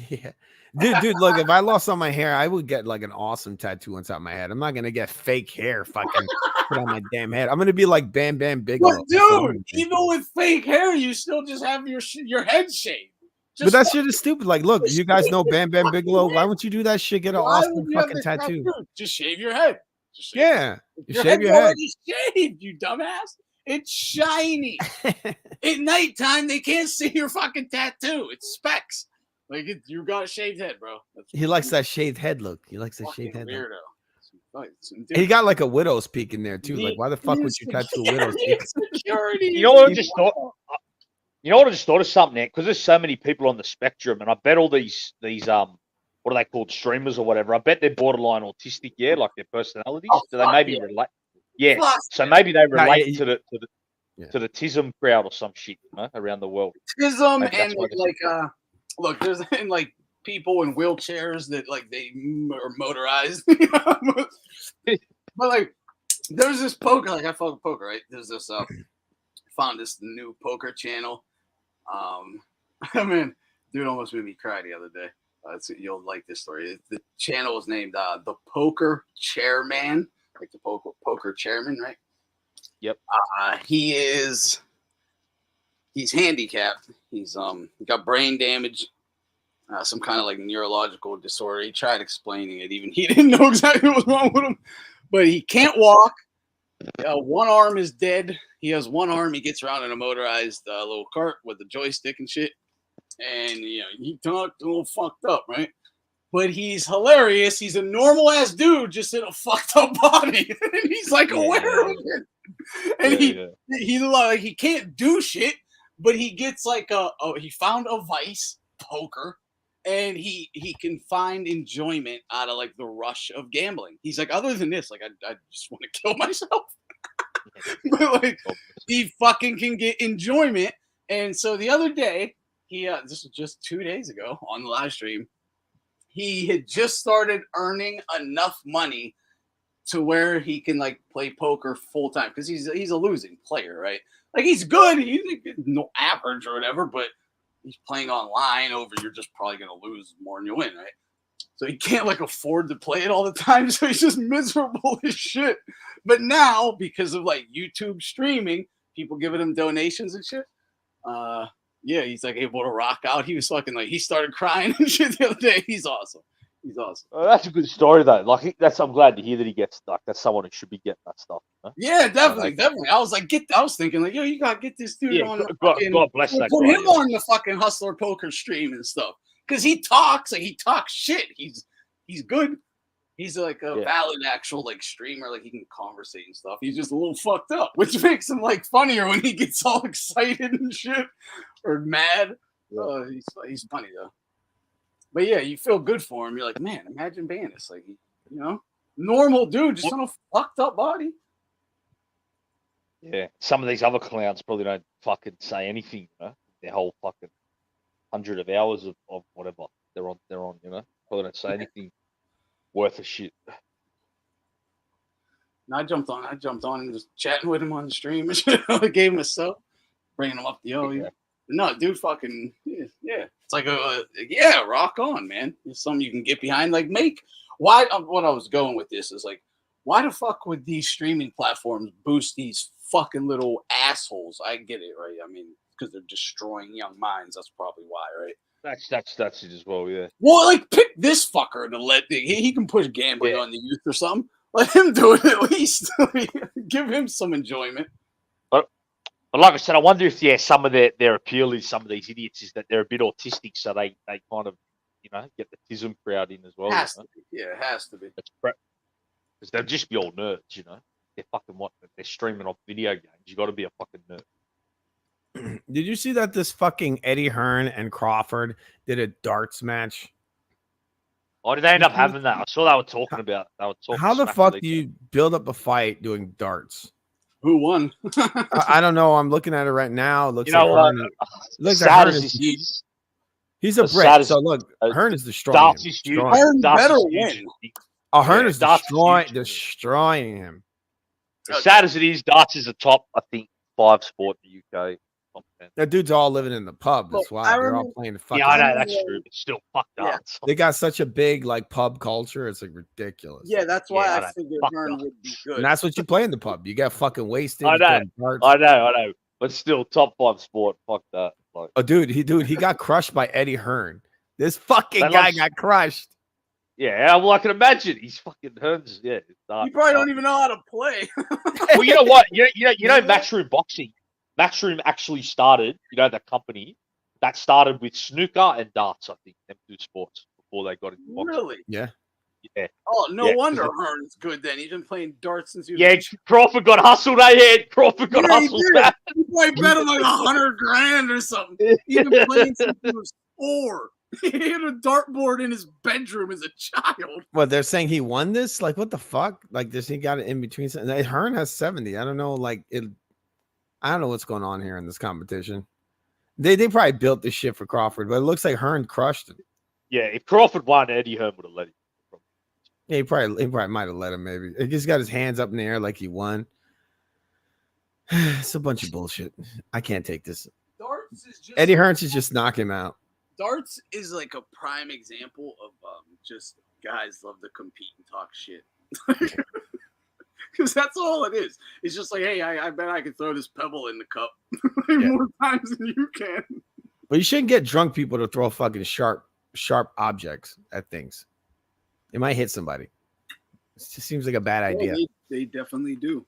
Yeah. Dude, look, if I lost all my hair, I would get like an awesome tattoo on top of my head. I'm not gonna get fake hair fucking put on my damn head. I'm gonna be like Bam Bam Bigelow. But dude, even with fake hair, you still just have your head shaved. But that shit is stupid. Like, look, you guys know Bam Bam Bigelow. Why wouldn't you do that shit? Get an awesome fucking tattoo. Just shave your head. Yeah, you shave head's your head. already shaved, you dumbass. It's shiny. At nighttime, they can't see your fucking tattoo. It's specks. Like you got a shaved head, bro. He likes that shaved head look. He likes that shaved head. Weirdo. He got like a widow's peak in there too. Like, why the fuck would you tattoo a widow's peak? You know what I just thought? You know what I just thought of something there? Because there's so many people on the spectrum, and I bet all these what are they called, streamers or whatever? I bet they're borderline autistic, yeah, like their personalities. So they maybe relate. Yeah. So maybe they relate to the TISM crowd or some shit, you know, around the world. TISM and like look, there's like people in wheelchairs that like they are motorized. But like there's this poker, like I follow poker, right? There's this found this new poker channel. I mean, dude almost made me cry the other day. You'll like this story. The channel is named the Poker Chairman, like the poker chairman, right? Yep. He is he's handicapped. He's got brain damage, some kind of like neurological disorder. He tried explaining it. Even he didn't know exactly what was wrong with him, but he can't walk. One arm is dead. He has one arm. He gets around in a motorized little cart with a joystick and shit. And he talked a little fucked up, right? But he's hilarious. He's a normal ass dude, just in a fucked up body, and he's like aware of it. And he can't do shit, but he gets like he found a vice, poker, and he can find enjoyment out of like the rush of gambling. He's like, other than this, like I just want to kill myself. But like he fucking can get enjoyment. And so the other day, this was just 2 days ago on the live stream, he had just started earning enough money to where he can like play poker full time, because he's a losing player, right? Like he's good, he's no average or whatever, but he's playing online over. You're just probably gonna lose more than you win, right? So he can't like afford to play it all the time, so he's just miserable as shit. But now, because of like YouTube streaming, people giving him donations and shit, yeah, he's like able to rock out. He was fucking like, he started crying and shit the other day. He's awesome. He's awesome. That's a good story though. Like I'm glad to hear that he gets stuck. That's someone who should be getting that stuff. Huh? Yeah, definitely. I was like, I was thinking like, yo, you gotta get this dude on. God bless that put guy. him on the fucking Hustler Poker stream and stuff, because he talks shit. He's good. He's like a valid actual like streamer. Like he can conversate and stuff. He's just a little fucked up, which makes him like funnier when he gets all excited and shit or mad. He's funny though. But yeah, you feel good for him. You're like, man, imagine being this, like, normal dude, just on a fucked up body. Yeah, some of these other clowns probably don't fucking say anything. Their whole fucking 100 of hours of whatever they're on. Probably don't say anything worth a shit. And I jumped on and just chatting with him on the stream and shit. I gave him a sub, bringing him up the No, dude, fucking yeah. It's like rock on, man. It's something you can get behind. Like, what I was going with this is like, why the fuck would these streaming platforms boost these fucking little assholes? I get it, right? I mean, because they're destroying young minds. That's probably why, right? That's it as well, yeah. Well, like, pick this fucker to let he can push gambling on the youth or something. Let him do it at least. Give him some enjoyment. But like I said, I wonder if some of their appeal is some of these idiots is that they're a bit autistic, so they kind of get the TISM crowd in as well. Has to be. Yeah, it has to be. Because they'll just be all nerds, They're fucking they're streaming off video games. You got to be a fucking nerd. Did you see that this fucking Eddie Hearn and Crawford did a darts match? Oh, did they end up having that? I saw they were talking about. They were talking. How the fuck do you build up a fight doing darts? Who won? I don't know. I'm looking at it right now. It looks he's a brick. So look, Hearn is destroying him. Hearn better win. Hearn is destroying him. As sad as it is, darts is a top, I think, 5 sport in the UK. That dude's all living in the pub. That's why they're all playing the fucking. Yeah, I know that's true. But still, fuck darts. They got such a big like pub culture. It's like ridiculous. Yeah, that's why I figured Hearn would be good. And that's what you play in the pub. You get fucking wasted. I know. But still, top 5 sport. Fuck that. Like, oh, dude, he got crushed by Eddie Hearn. This fucking guy got crushed. Yeah, well, I can imagine. He's fucking Hearns. Yeah, you probably don't even know how to play. Well, you know what? You know, Matchroom Boxing. Matchroom actually started, the company that started with snooker and darts, I think, them 2 sports before they got into boxing. Really? Yeah. Yeah. Oh, no wonder Hearn's good then. He's been playing darts since he was Crawford got hustled, Crawford got hustled back. He probably bet him like $100,000 or something. He's been playing since he was 4. He had a dartboard in his bedroom as a child. Well, they're saying he won this? Like, what the fuck? Like, he got it in between. Hearn has 70. I don't know, I don't know what's going on here in this competition. They probably built this shit for Crawford, but it looks like Hearn crushed him. Yeah, if Crawford won, Eddie Hearn would have let him. Yeah, he probably might have let him. Maybe he just got his hands up in the air like he won. It's a bunch of bullshit. I can't take this. Darts is just Eddie Hearn should just knock him out. Darts is like a prime example of just guys love to compete and talk shit. Because that's all it is. It's just like, hey, I bet I can throw this pebble in the cup. way more times than you can. But you shouldn't get drunk people to throw fucking sharp objects at things. It might hit somebody. It just seems like a bad idea. They definitely do.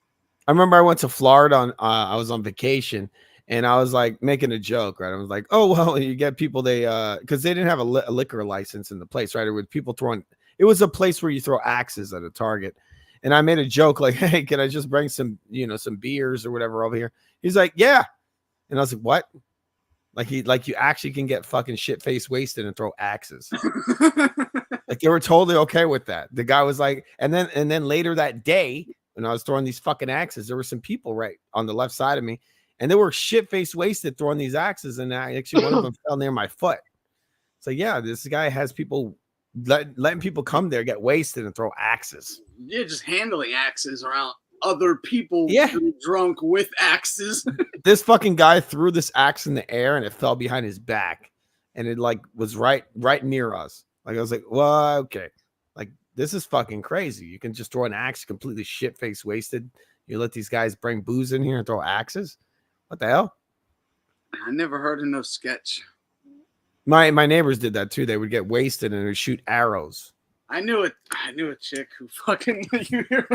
I remember I went to Florida I was on vacation and I was like making a joke, right? I was like, oh, well, you get people, because they didn't have a liquor license in the place, right? It was people throwing, it was a place where you throw axes at a target. And I made a joke like, hey, can I just bring some beers or whatever over here? He's like, yeah. And I was like, what? Like you actually can get fucking shit face wasted and throw axes. Like they were totally okay with that. The guy was like, and then later that day, when I was throwing these fucking axes, there were some people right on the left side of me, and they were shit face wasted throwing these axes, and actually one of them fell near my foot. So yeah, this guy has people letting people come there, get wasted, and throw axes. Yeah, just handling axes around other people drunk with axes. This fucking guy threw this axe in the air and it fell behind his back, and it like was right near us. Like I was like, well, okay, like this is fucking crazy. You can just throw an axe completely shit face wasted. You let these guys bring booze in here and throw axes. What the hell? I never heard of no sketch. My neighbors did that too. They would get wasted and they would shoot arrows. I knew a chick who fucking you hear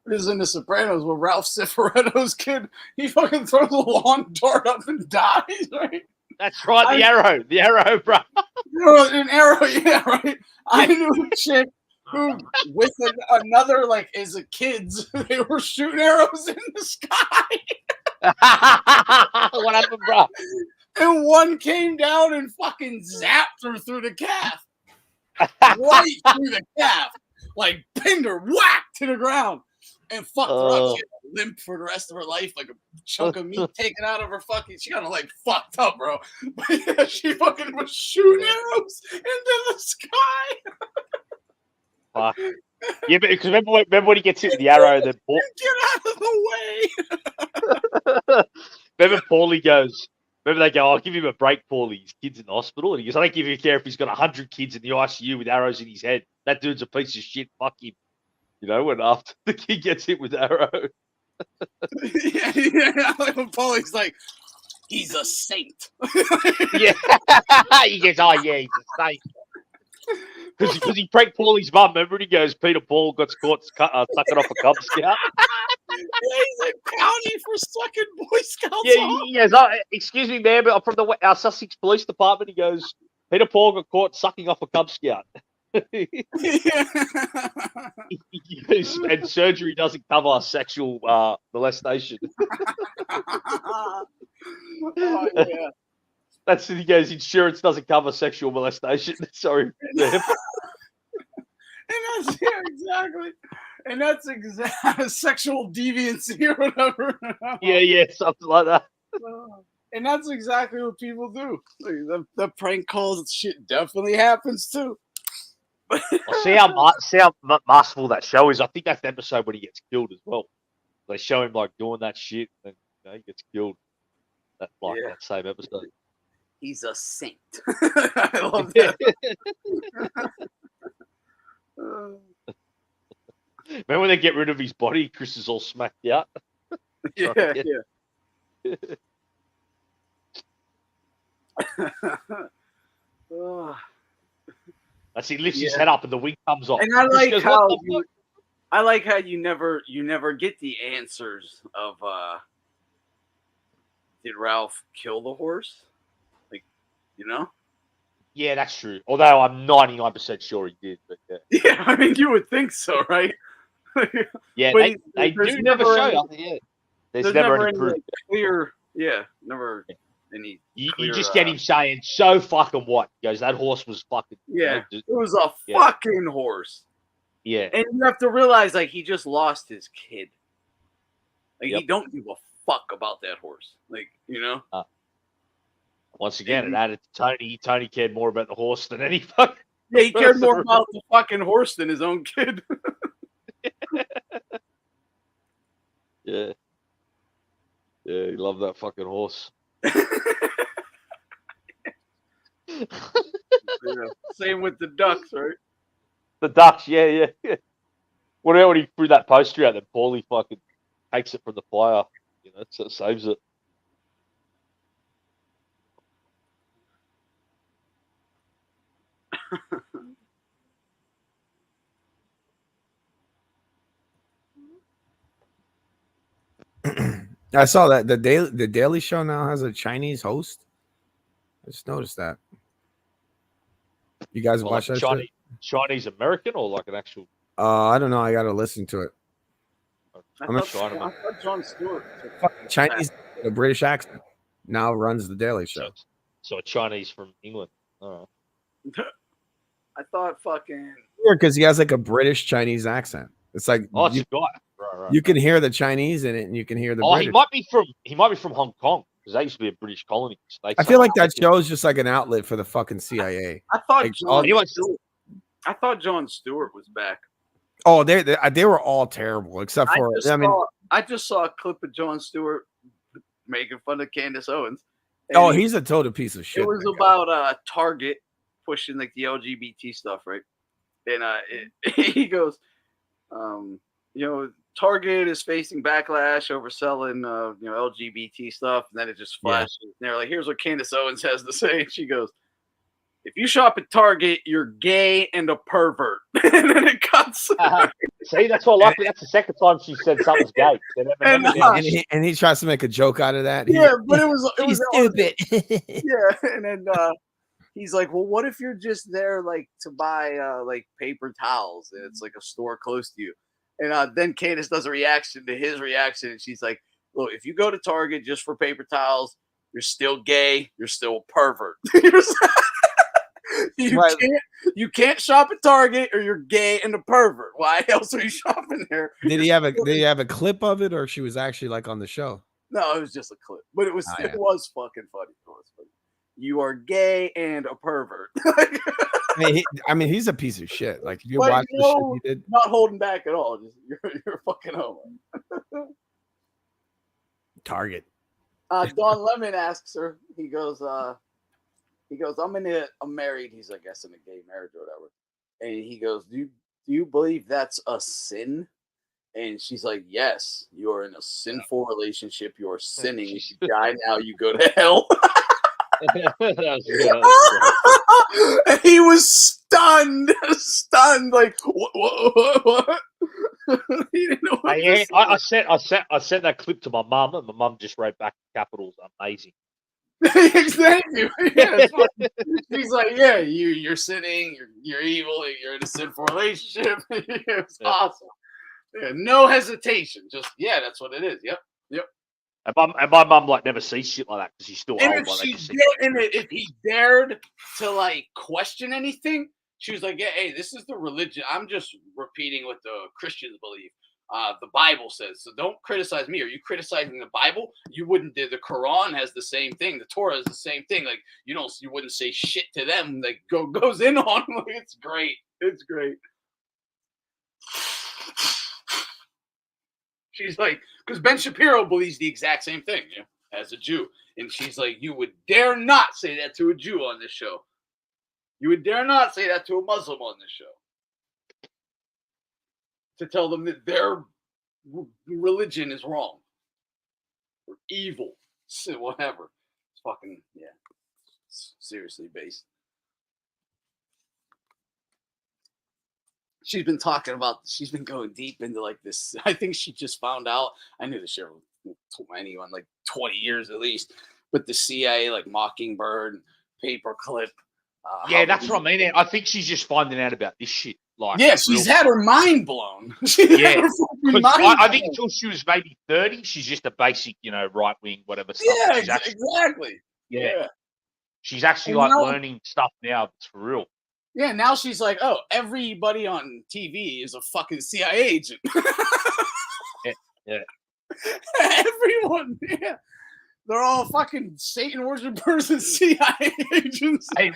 this is in The Sopranos where Ralph Cifaretto's kid, he fucking throws a lawn dart up and dies, right? That's right, the arrow, bro. An arrow, yeah, right. I knew a chick who, with another, like, as a kids, they were shooting arrows in the sky. What happened, bro? And one came down and fucking zapped her through the calf. Right through the calf. Like, pinned her, whack to the ground. And fucked her up. She had a limp for the rest of her life, like a chunk of meat taken out of her fucking. She got like fucked up, bro. But yeah, she fucking was shooting arrows into the sky. Fuck. Yeah, because remember when he gets hit with the arrow, then get out of the way. Remember Paulie goes. Remember they go, I'll give him a break, Paulie. His kid's in the hospital, and he goes, I don't give a care if he's got 100 kids in the ICU with arrows in his head. That dude's a piece of shit. Fuck him. You know, when after the kid gets hit with arrow. yeah. Like when Paulie's like, he's a saint. Yeah. He goes, oh yeah, he's a saint. Because he pranked Paulie's mum. Remember when he goes, Peter Paul got caught sucking off a Cub Scout? Yeah, he's in county for sucking Boy Scouts off. He goes, oh, excuse me, ma'am, but I'm from our Sussex Police Department. He goes, Peter Paul got caught sucking off a Cub Scout. And surgery doesn't cover sexual molestation. Oh, yeah. That's he goes, insurance doesn't cover sexual molestation. Sorry. And that's exactly. And that's sexual deviancy or whatever. Yeah, something like that. And that's exactly what people do. Like, the prank calls shit definitely happens too. See how masterful that show is. I think that's the episode when he gets killed as well. They show him like doing that shit, and he gets killed. That same episode. He's a saint. I love that. Remember when they get rid of his body? Chris is all smacked out. Yeah. As he lifts his head up and the wing comes off. And I like how you never get the answers of did Ralph kill the horse? Like, you know? Yeah, that's true. Although I'm 99% sure he did. But yeah, I mean, you would think so, right? Yeah, they do never show up. Yeah. There's never any proof. Clear, never any. You just get him saying, so fucking what? He goes, that horse was fucking. Yeah, it was a fucking horse. Yeah. And you have to realize, like, he just lost his kid. Like, he don't give a fuck about that horse. Like, you know? Once again, it added to Tony. Tony cared more about the horse than any fucking. Yeah, he cared more about the fucking horse than his own kid. Yeah. Yeah, he loved that fucking horse. Same with the ducks, right? The ducks, yeah. What about when he threw that poster out that Paulie fucking takes it from the fire? You know, so it saves it. I saw that the Daily Show now has a Chinese host. I just noticed that. You guys Well, watch like that shit? Chinese American or like an actual? I don't know. I got to listen to it. I I'm a thought Jon Stewart. Chinese with a British accent now runs the Daily Show. So a Chinese from England. All right. I thought fucking. Weird because he has like a British Chinese accent. It's like Oh, it's a guy. Right. You can hear the Chinese in it, and you can hear the. Oh, British. he might be from Hong Kong because they used to be a British colony. I feel like that show is just like an outlet for the fucking CIA. I thought like, I thought Jon Stewart was back. Oh, they were all terrible except for I just saw a clip of Jon Stewart making fun of Candace Owens. Oh, he's a total piece of shit. It was about Target pushing like the LGBT stuff, right? And he goes, Target is facing backlash over selling LGBT stuff, and then it just flashes. And they're like, here's what Candace Owens has to say. And she goes, if you shop at Target, you're gay and a pervert. And then it cuts. See, that's what I like. That's the second time she said something's gay. And he tries to make a joke out of that. Yeah, but it was stupid. Yeah, and then he's like, well, what if you're just there like to buy like paper towels and it's like a store close to you? And then Candace does a reaction to his reaction, and she's like, look, if you go to Target just for paper towels, you're still gay, you're still a pervert. You can't shop at Target or you're gay and a pervert. Why else are you shopping there? Did he have a clip of it, or she was actually like on the show? No, it was just a clip, but it was fucking funny. You are gay and a pervert. I mean, he's a piece of shit. Like if you watch the shit he did, not holding back at all. Just you're a fucking homo. Target. Don Lemon asks her. He goes, I'm married. He's, I guess, in a gay marriage or whatever. And he goes, do you believe that's a sin? And she's like, yes, you are in a sinful relationship. You are sinning. If you die now, you go to hell. And he was stunned, like what? He didn't know what to say. I sent that clip to my mum, and my mum just wrote back capitals, amazing. Exactly. Yeah, he's like, yeah, you're sinning, you're evil, you're in a sinful relationship. It's awesome. Yeah, no hesitation. Just that's what it is. Yep. And my mum like never sees shit like that because she's still old. If he dared to like question anything, she was like, hey, this is the religion. I'm just repeating what the Christians believe. The Bible says, so don't criticize me. Are you criticizing the Bible? You wouldn't. The Quran has the same thing. The Torah is the same thing. Like you wouldn't say shit to them. Like goes in on them. It's great. It's great. She's like, because Ben Shapiro believes the exact same thing, as a Jew, and she's like, you would dare not say that to a Jew on this show. You would dare not say that to a Muslim on this show. To tell them that their religion is wrong or evil, whatever. It's fucking it's seriously based. She's been going deep into like this. I think she just found out. I knew this shit from anyone like 20 years at least. But the CIA, like Mockingbird, Paperclip. That's what I mean. I think she's just finding out about this shit. Like, she's had her mind blown. I think until she was maybe 30, she's just a basic, right wing, whatever stuff. Yeah, exactly. Yeah. She's actually learning stuff now that's for real. Yeah, now she's like, oh, everybody on TV is a fucking CIA agent. Yeah. Everyone, yeah. They're all fucking Satan worshippers and CIA agents. Hey,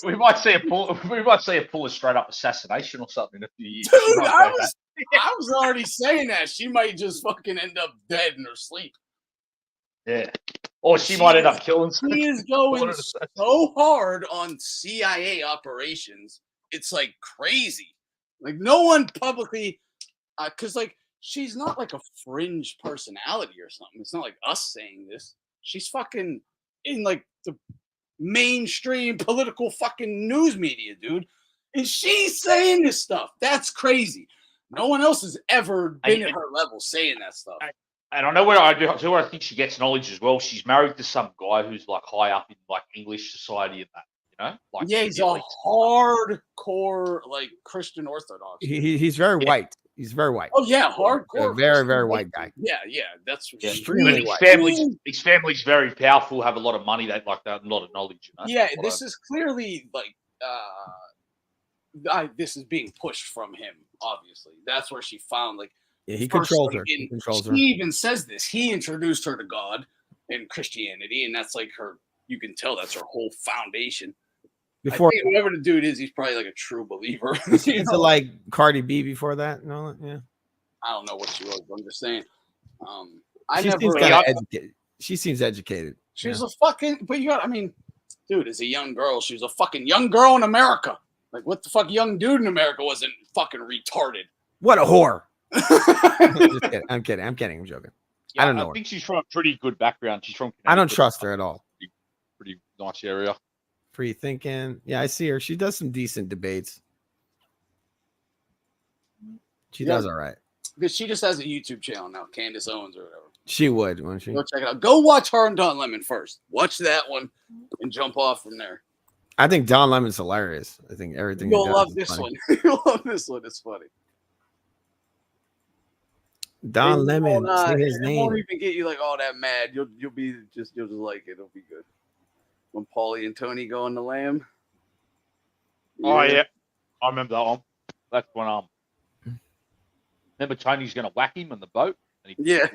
we might see a pull of straight up assassination or something. Dude, I was already saying that. She might just fucking end up dead in her sleep. Yeah. Or she might end up killing someone. He is going so hard on CIA operations. It's like crazy. Like no one publicly, because like she's not like a fringe personality or something. It's not like us saying this. She's fucking in like the mainstream political fucking news media, dude. And she's saying this stuff. That's crazy. No one else has ever been at her level saying that stuff. And I know where I think she gets knowledge as well. She's married to some guy who's like high up in like English society and that, you know? Like, yeah, he's a hardcore like Christian Orthodox. He's very white. He's very white. Oh yeah, hardcore. A very, very white guy. Yeah, that's extremely white. His family's very powerful, have a lot of money, they like that, a lot of knowledge. You know? Yeah, this is clearly like this is being pushed from him. Obviously, that's where she found like. Yeah, he controls her. He even says this. He introduced her to God and Christianity, and that's like her. You can tell that's her whole foundation. Before I think whoever the dude is, he's probably like a true believer. Into like Cardi B before that and all that. Yeah. I don't know what she was. I'm just saying. She seems educated. She's a fucking. But you got. I mean, dude, as a young girl, she was a fucking young girl in America. Like, what the fuck, young dude in America wasn't fucking retarded? What a whore. I'm kidding. I'm joking. Yeah, I don't know. I think she's from a pretty good background. She's from. I don't trust her at all. Pretty nice area. Free thinking. Yeah, I see her. She does some decent debates. She does all right. Because she just has a YouTube channel now, Candace Owens or whatever. She would, wouldn't she? Go check it out. Go watch her and Don Lemon first. Watch that one and jump off from there. I think Don Lemon's hilarious. I think everything. You'll love this one. You'll love this one. It's funny. Don Lemon, say his name. It won't even get you like all that mad. You'll just like it. It'll be good. When Paulie and Tony go on the lamb. Oh yeah, I remember that one. That's when remember Tony's gonna whack him in the boat. And yeah.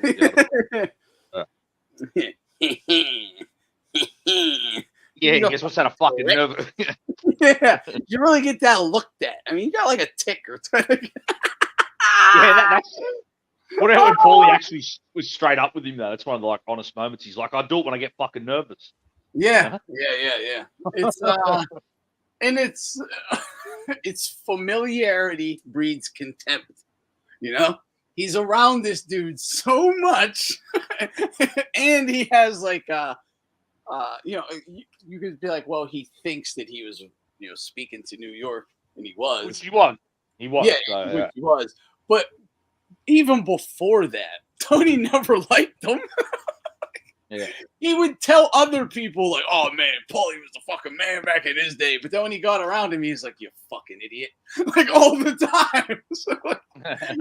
Yeah, he just wants to have a fucking nerve. Yeah, you really get that looked at. I mean, you got like a tick or something. That's what when Paulie actually was straight up with him though. That's one of the like honest moments. He's like, I do it when I get fucking nervous. Yeah, yeah. It's and it's familiarity breeds contempt. You know, he's around this dude so much, and he has like you know, you could be like, well, he thinks that he was, you know, speaking to New York, and he was. Which he was. He was. Yeah, he was. But even before that, Tony never liked him. Yeah. He would tell other people like, "Oh man, Paulie was the fucking man back in his day," but then when he got around him, he's like, "You fucking idiot!" Like all the time. So,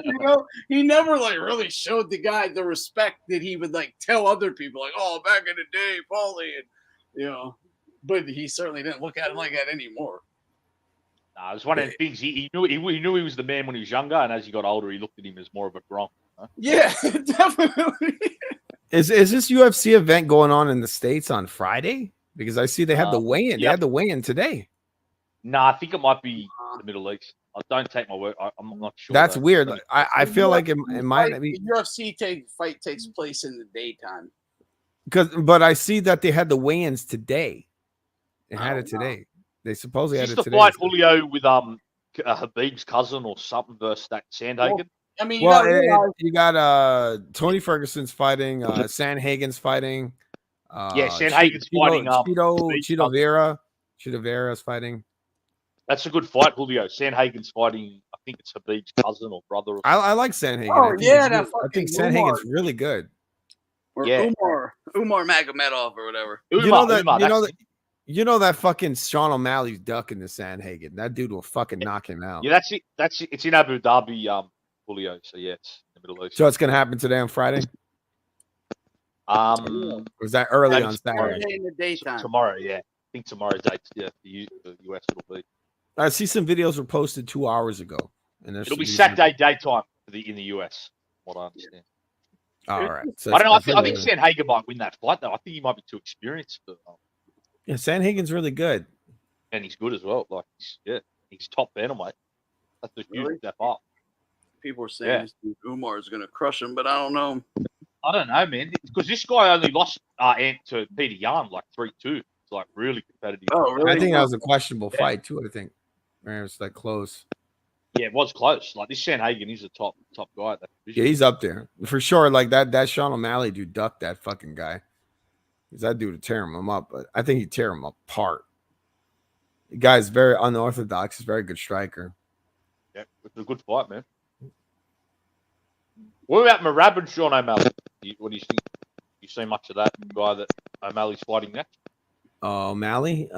you know, he never like really showed the guy the respect that he would like tell other people, like, "Oh, back in the day, Paulie," and you know. But he certainly didn't look at him like that anymore. Nah, it was one of the things he knew he was the man when he was younger, and as he got older, he looked at him as more of a gronk. Huh? Yeah, definitely. Is this UFC event going on in the States on Friday? Because I see they have the weigh-in. Yep. They had the weigh-in today. No, I think it might be the Middle East. Don't take my word. I'm not sure. That's weird. I feel like it might be. The UFC fight takes place in the daytime. But I see that they had the weigh-ins today. They had it today. They supposedly had it today. The fight Julio with Habib's cousin or something versus that Sandhagen. Well, I mean, you got Tony Ferguson's fighting, Sandhagen's fighting. Sandhagen's fighting Cheeto Vera. Cheeto Vera's fighting. That's a good fight, Julio. Sandhagen's fighting. I think it's Habib's cousin or brother. I like Sandhagen. Oh I think Sandhagen's really good. Or Umar Magomedov or whatever. You know that fucking Sean O'Malley's ducking the Sandhagen. That dude will fucking knock him out. Yeah, that's it. It's in Abu Dhabi, Julio. So yeah, it's in the Middle East. So it's gonna happen today on Friday. Was that early on Saturday? In the daytime. Tomorrow, yeah. I think tomorrow dates. Yeah, the US it'll be. I see some videos were posted 2 hours ago, and it'll be Saturday daytime in the US. What I understand. All right. So I don't know. I think Sandhagen might win that fight though. I think he might be too experienced for. Yeah, Sandhagen's really good, and he's good as well. Like he's top bantamweight. That's a huge step up. People are saying Umar is going to crush him, but I don't know. I don't know, man, because this guy only lost to Peter Yan like 3-2. It's like really competitive. Oh, really? I think that was a questionable fight too. I think it was like close. Yeah, it was close. Like this Sandhagen, he's a top guy at that division. Yeah, he's up there for sure. Like that Sean O'Malley dude ducked that fucking guy. Because that dude would tear him up, but I think he'd tear him apart. The guy's very unorthodox. He's a very good striker. Yeah, it's a good fight, man. What about Merab and Sean O'Malley? What do you think? You see much of that guy that O'Malley's fighting next? O'Malley?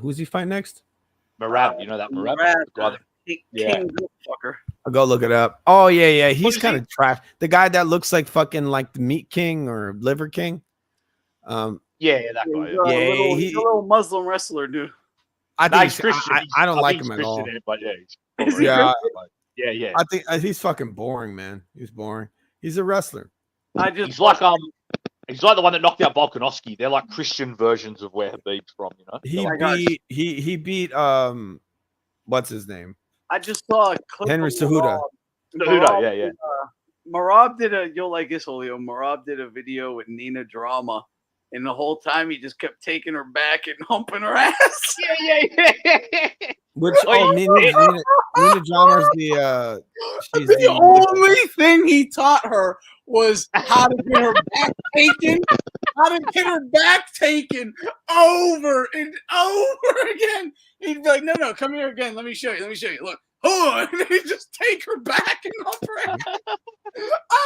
Who's he fight next? Merab, you know that Merab? Merab, The guy that, yeah. King fucker. I'll go look it up. Oh yeah. He's kind of trash. The guy that looks like fucking like the Meat King or Liver King. Yeah, that guy. Yeah, He's a little Muslim wrestler, dude. I No, think he's Christian. I don't like he's him at Christian all. in it, but Is he Yeah, yeah. I think he's fucking boring, man. He's boring. He's a wrestler. He's like the one that knocked out Volkanovski. They're like Christian versions of where Habib's from, you know. He beat what's his name? I just saw a clip Henry of Cejudo. Marab. Yeah. Marab did you'll like this, Julio. Marab did a video with Nina Drama, and the whole time he just kept taking her back and humping her ass. Yeah. Which Nina Drama's she's the only thing he taught her was how to get her back taken, over and over again. He'd be like, no, come here again. Let me show you. Look, hold on. And he'd just take her back and hump her ass.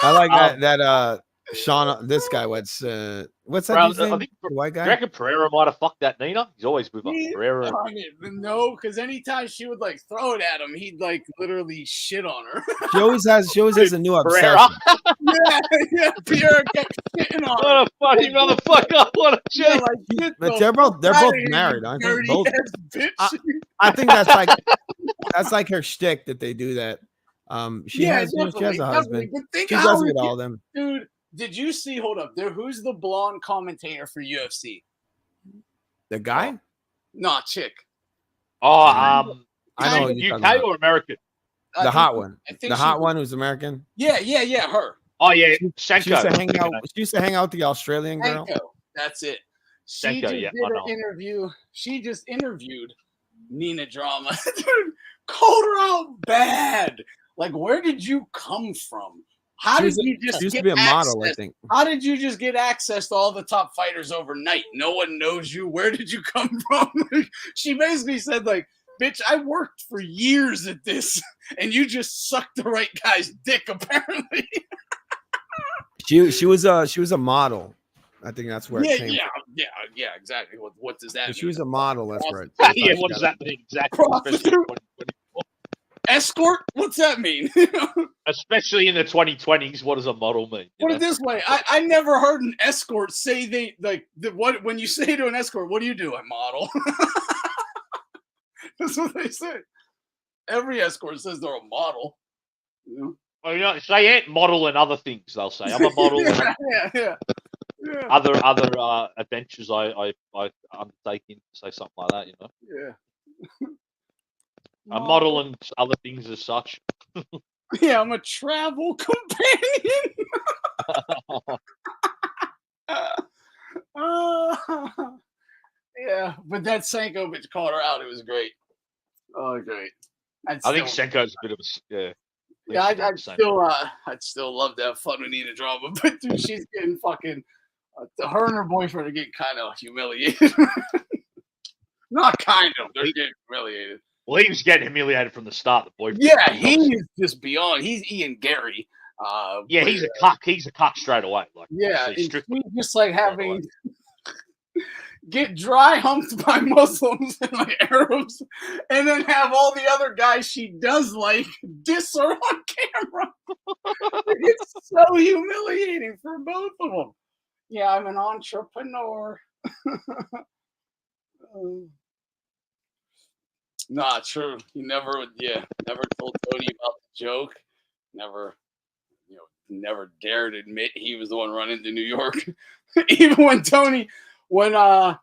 I like that Sean, this guy, what's that dude's name? I think The white guy? Do you reckon Pereira might have fucked that Nina? He's always with her. Pereira. No, because anytime she would like throw it at him, he'd like literally shit on her. She always has a new Pereira. obsession. yeah, Pierre kept shitting on her. What a funny motherfucker. What a Yeah, shit. like, But they're both married, aren't they? dirty Both. ass bitch. I think that's like her shtick that they do that. She has a husband. But think She how does it we with all get- of them. Dude, did you see? Hold up, there. Who's the blonde commentator for UFC? The guy? Nah, chick. I know what you're UK talking about. or American? The hot one. I think The she hot was- one who's American. Yeah, her. Oh yeah, She Senko. used to hang out with the Australian girl. Senko. That's it. She Senko, just yeah, did I an know. interview. She just interviewed Nina Drama. Dude, called her out bad. Like, where did you come from? How did you just She used get to be a model, I access? think. How did you just get access to all the top fighters overnight? No one knows you. Where did you come from? She basically said, like, bitch, I worked for years at this, and you just sucked the right guy's dick, apparently. She was a model. I think that's where it came from. Yeah, exactly. What does that mean? She was a model. That's right. Yeah, what does that mean exactly? Escort? What's that mean? Especially in the 2020s, what does a model mean? Put it this way, I never heard an escort say what when you say to an escort, what do you do? I model. That's what they say. Every escort says they're a model. You know? Oh, you know, say it, model and other things. They'll say I'm a model. yeah. Other adventures I undertaking, say something like that. You know, Yeah. a model and other things as such. Yeah, I'm a travel companion. Yeah, but that Senko bitch called her out. It was great. Oh, great. I think Senko's a bit of a yeah. Yeah, I'd still love to have fun with Nina Drama, but dude, she's getting fucking. Her and her boyfriend are getting kind of humiliated. Not kind of. They're getting humiliated. Well, he was getting humiliated from the start. The boyfriend. Yeah, he's just beyond. He's Ian Gary. Yeah, he's a cuck. He's a cuck straight away. Like, yeah, he's it's just like having get dry humped by Muslims and like Arabs, and then have all the other guys she does like diss her on camera. It's so humiliating for both of them. Yeah, I'm an entrepreneur. Nah, true. He never told Tony about the joke. Never dared admit he was the one running to New York. Even when Johnny Sack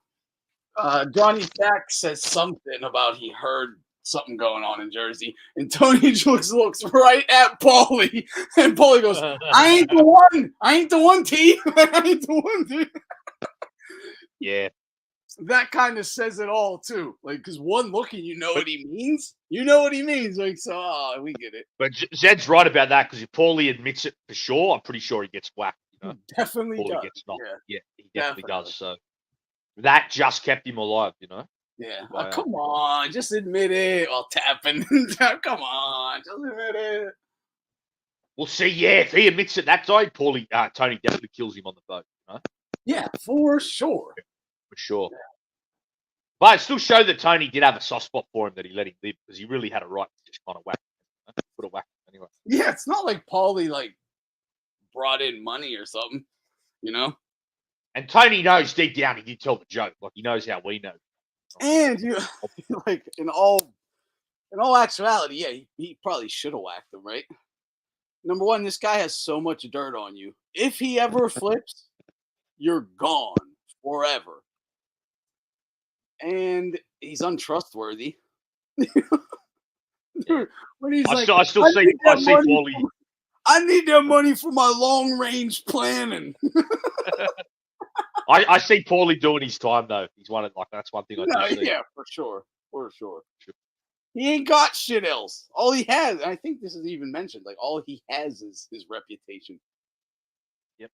says something about he heard something going on in Jersey, and Tony just looks right at Paulie, and Paulie goes, I ain't the one, T. I ain't the one, T. Yeah. That kind of says it all too. Like, because one look and you know what he means. You know what he means. Like, so we get it. But Zed's right about that because if Paulie admits it for sure, I'm pretty sure he gets whacked. You know? He definitely Paulie does. gets knocked. Yeah. Yeah, he definitely does. So That just kept him alive, you know. Yeah. By, Come on, just admit it. All tapping. Come on, just admit it. We'll see. Yeah, if he admits it that time, Tony definitely kills him on the boat. You know? Yeah, for sure. For sure. But it still showed that Tony did have a soft spot for him, that he let him live, because he really had a right to just kind of whack him. Put a whack him anyway. Yeah, it's not like Paulie like brought in money or something, you know. And Tony knows deep down he did tell the joke. Like he knows how we know. And you like in all actuality, yeah, he probably should have whacked him, right? Number one, this guy has so much dirt on you. If he ever flips, you're gone forever. And he's untrustworthy. Dude, when he's I still see Paulie. I need that money for my long range planning. I see Paulie doing his time though. He's one of that's one thing I do see. Yeah, for sure. He ain't got shit else. All he has, I think this is even mentioned, like all he has is his reputation. Yep.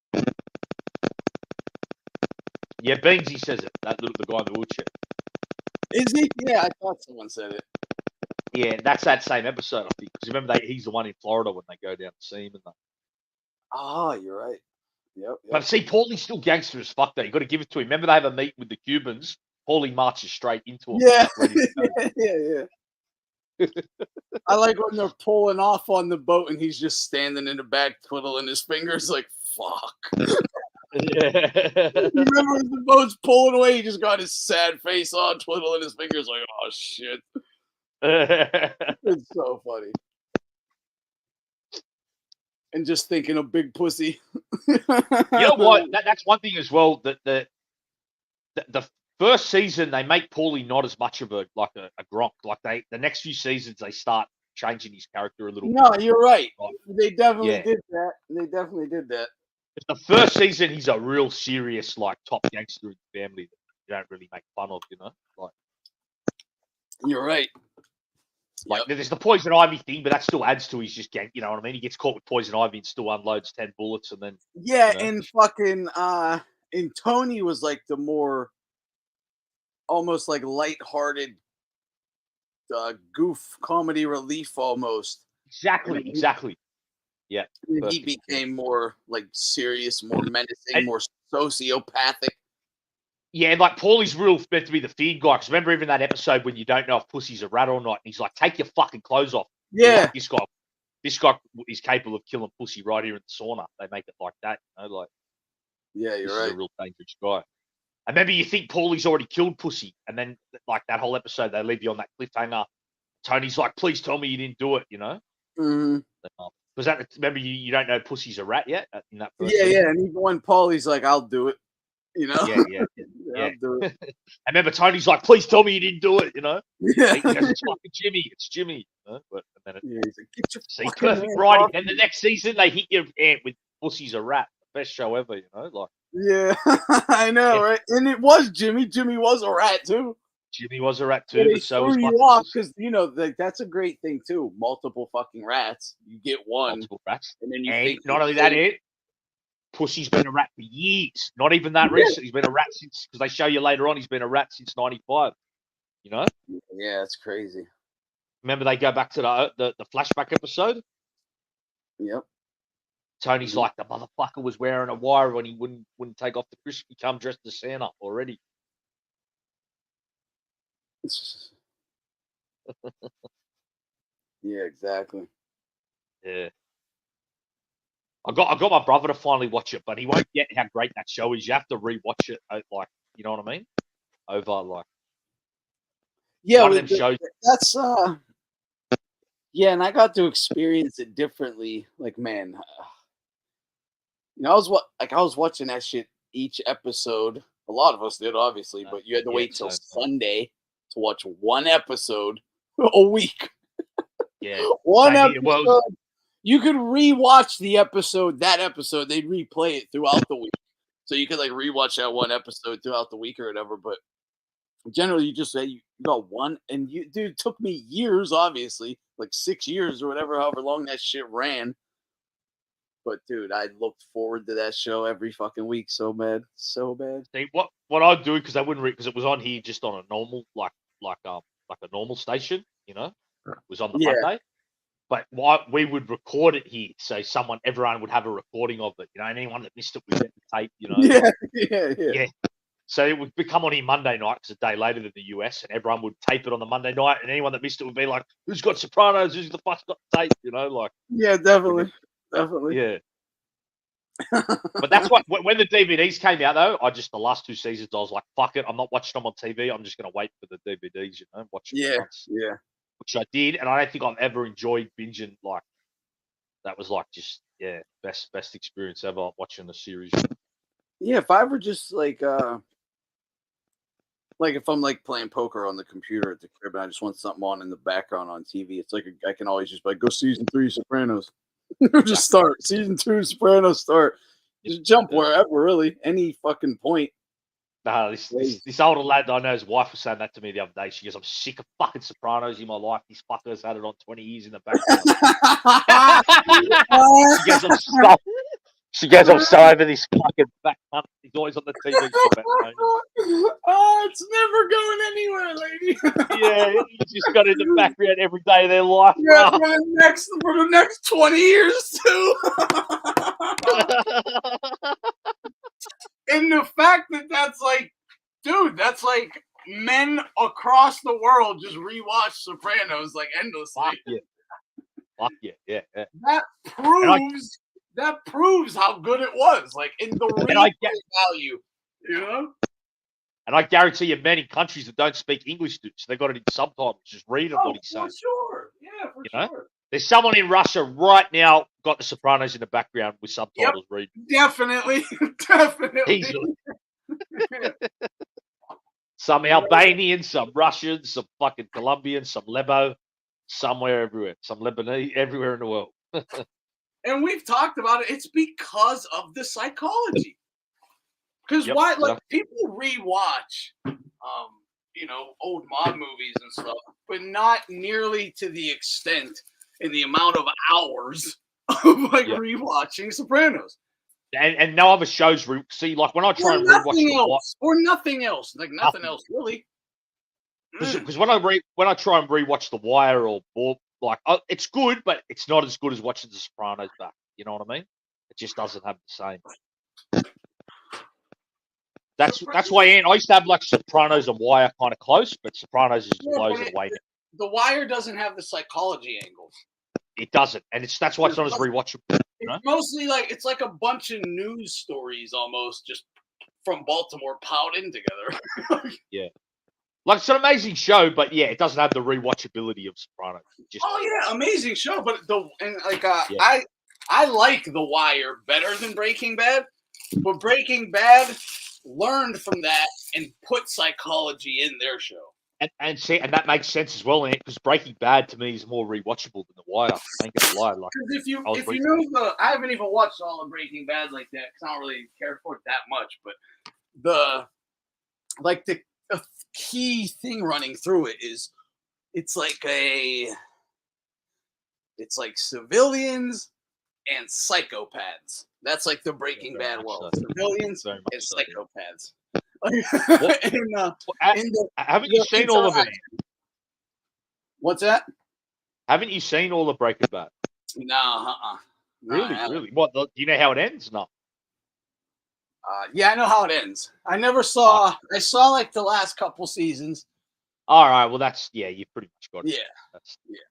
Yeah, Beansy says it. The guy in the wheelchair. Is he? Yeah, I thought someone said it. Yeah, that's that same episode, I think. Because remember, he's the one in Florida when they go down to see him. Oh, you're right. Yep. But see, Paulie's still gangster as fuck, though. You got to give it to him. Remember, they have a meet with the Cubans. Paulie marches straight into him. Yeah. Yeah. I like when they're pulling off on the boat and he's just standing in the back twiddling his fingers like, fuck. Yeah. Remember as the boat's pulling away, he just got his sad face on, twiddling his fingers like, oh, shit. It's so funny. And just thinking of big pussy. You know what? That's one thing as well. That the first season they make Paulie not as much of a Gronk. Like the next few seasons they start changing his character a little bit. No, you're right. They definitely did that. The first season he's a real serious top gangster in the family that you don't really make fun of, you know. You're right. There's the poison ivy thing, but that still adds to his just gang. You know what I mean? He gets caught with poison ivy and still unloads 10 bullets, and then and fucking and Tony was like the more almost like lighthearted goof comedy relief almost. Exactly. Yeah. He became more like serious, more menacing, more sociopathic. Yeah, and Paulie's real meant to be the feed guy. Because remember even that episode when you don't know if pussy's a rat or not, and he's like, "Take your fucking clothes off." Yeah, this guy is capable of killing pussy right here in the sauna. They make it like that, you know, yeah, you're this right. is a real dangerous guy. And maybe you think Paulie's already killed pussy, and then that whole episode they leave you on that cliffhanger. Tony's like, "Please tell me you didn't do it," you know. Because remember you don't know pussy's a rat yet in that first season? Yeah, and even when Paulie's like, "I'll do it," you know. Yeah. I'll do it. I remember Tony's like, "Please tell me you didn't do it," you know. Yeah, he goes, "It's fucking Jimmy. It's Jimmy." You know? But and then he's like, "Get your see, fucking perfect hands writing. off Then the next season they hit your ant with pussy's a rat. Best show ever, you know. Yeah, I know, right? And it was Jimmy. Jimmy was a rat too. Jimmy was a rat too, They but so threw was you fucking off pussy. because that's a great thing too. Multiple fucking rats. You get one, Multiple rats, and then you and think not only that, pussy's been a rat for years. Not even that recent. He's been a rat since, because they show you later on he's been a rat since '95. You know? Yeah, it's crazy. Remember they go back to the flashback episode? Yep. Tony's like, the motherfucker was wearing a wire when he wouldn't take off the Krispy Kreme dressed as Santa already. Yeah, exactly. Yeah. I got my brother to finally watch it, but he won't get how great that show is. You have to rewatch it, you know what I mean? Over yeah, one of them shows. That's yeah, and I got to experience it differently. Like, man, you know, I was watching that shit each episode. A lot of us did, obviously, but you had to wait till Sunday to watch one episode a week. Yeah, one episode. Well, you could rewatch that episode. They'd replay it throughout the week, so you could rewatch that one episode throughout the week or whatever. But generally, you just say you got one, and dude, it took me years, obviously, 6 years or whatever, however long that shit ran. But dude, I looked forward to that show every fucking week. So bad. See, what I'd do, because I wouldn't because it was on here just on a normal like a normal station, you know, it was on the Yeah. Monday. But we would record it here, so everyone would have a recording of it. You know, and anyone that missed it, we get the tape. You know, Yeah. So it would become on here Monday night because a day later than the US, and everyone would tape it on the Monday night, and anyone that missed it would be like, "Who's got Sopranos? Who's the fuck's got the tape?" You know, like. Yeah, definitely. Yeah. But that's what when the DVDs came out though, the last 2 seasons I was like, fuck it, I'm not watching them on TV. I'm just gonna wait for the DVDs, you know, watch them once. Yeah. Which I did, and I don't think I've ever enjoyed binging like that. Was like just best experience ever watching the series. Yeah, if I were just like if I'm like playing poker on the computer at the crib and I just want something on in the background on TV, it's like I can always just go season 3 Sopranos. Just start season 2 Sopranos. Start. Just jump wherever, really, any fucking point. Nah, this older lad that I know, his wife was saying that to me the other day. She goes, "I'm sick of fucking Sopranos in my life. These fuckers had it on 20 years in the background." She goes, I'm so over this fucking back cunt. He's always on the TV. It's never going anywhere, lady. Yeah, you just got in the background every day of their life. Yeah, for the next 20 years too. And the fact that that's like, dude, that's like men across the world just rewatch Sopranos like endlessly. Fuck yeah. That proves how good it was, like in the real value, you know. And I guarantee you, men in countries that don't speak English, so they got it in subtitles. Just read what he's saying. Sure, yeah, for sure. There's someone in Russia right now got the Sopranos in the background with subtitles reading. Definitely. Easily. Some Albanians, some Russians, some fucking Colombians, some Lebo, somewhere everywhere, some Lebanese, everywhere in the world. And we've talked about it. It's because of the psychology. Because why? Like people rewatch, old mob movies and stuff, but not nearly to the extent and the amount of hours of rewatching Sopranos. And no other shows. See, like when I try and rewatch nothing else, like nothing else really. Because when I try and rewatch The Wire or it's good, but it's not as good as watching The Sopranos back. You know what I mean? It just doesn't have the same. That's why I used to have like Sopranos and Wire kind of close, but Sopranos is blows it away. The Wire doesn't have the psychology angles. It doesn't, and that's why it's not as rewatchable. It's mostly it's like a bunch of news stories almost just from Baltimore piled in together. Yeah. Like it's an amazing show, but it doesn't have the rewatchability of Sopranos. Amazing show, but I like The Wire better than Breaking Bad, but Breaking Bad learned from that and put psychology in their show. And that makes sense as well, because Breaking Bad to me is more rewatchable than The Wire. I ain't gonna lie. Because if you know I haven't even watched all of Breaking Bad like that because I don't really care for it that much, but the key thing running through it is it's like civilians and psychopaths. That's like the Breaking Bad world. Civilians and psychopaths. Haven't you seen all of it? What's that? Haven't you seen all of Breaking Bad? No, Really? What? Do you know how it ends? No. I know how it ends. I never saw. I saw like the last couple seasons. All right. Well, you pretty much got it. Yeah.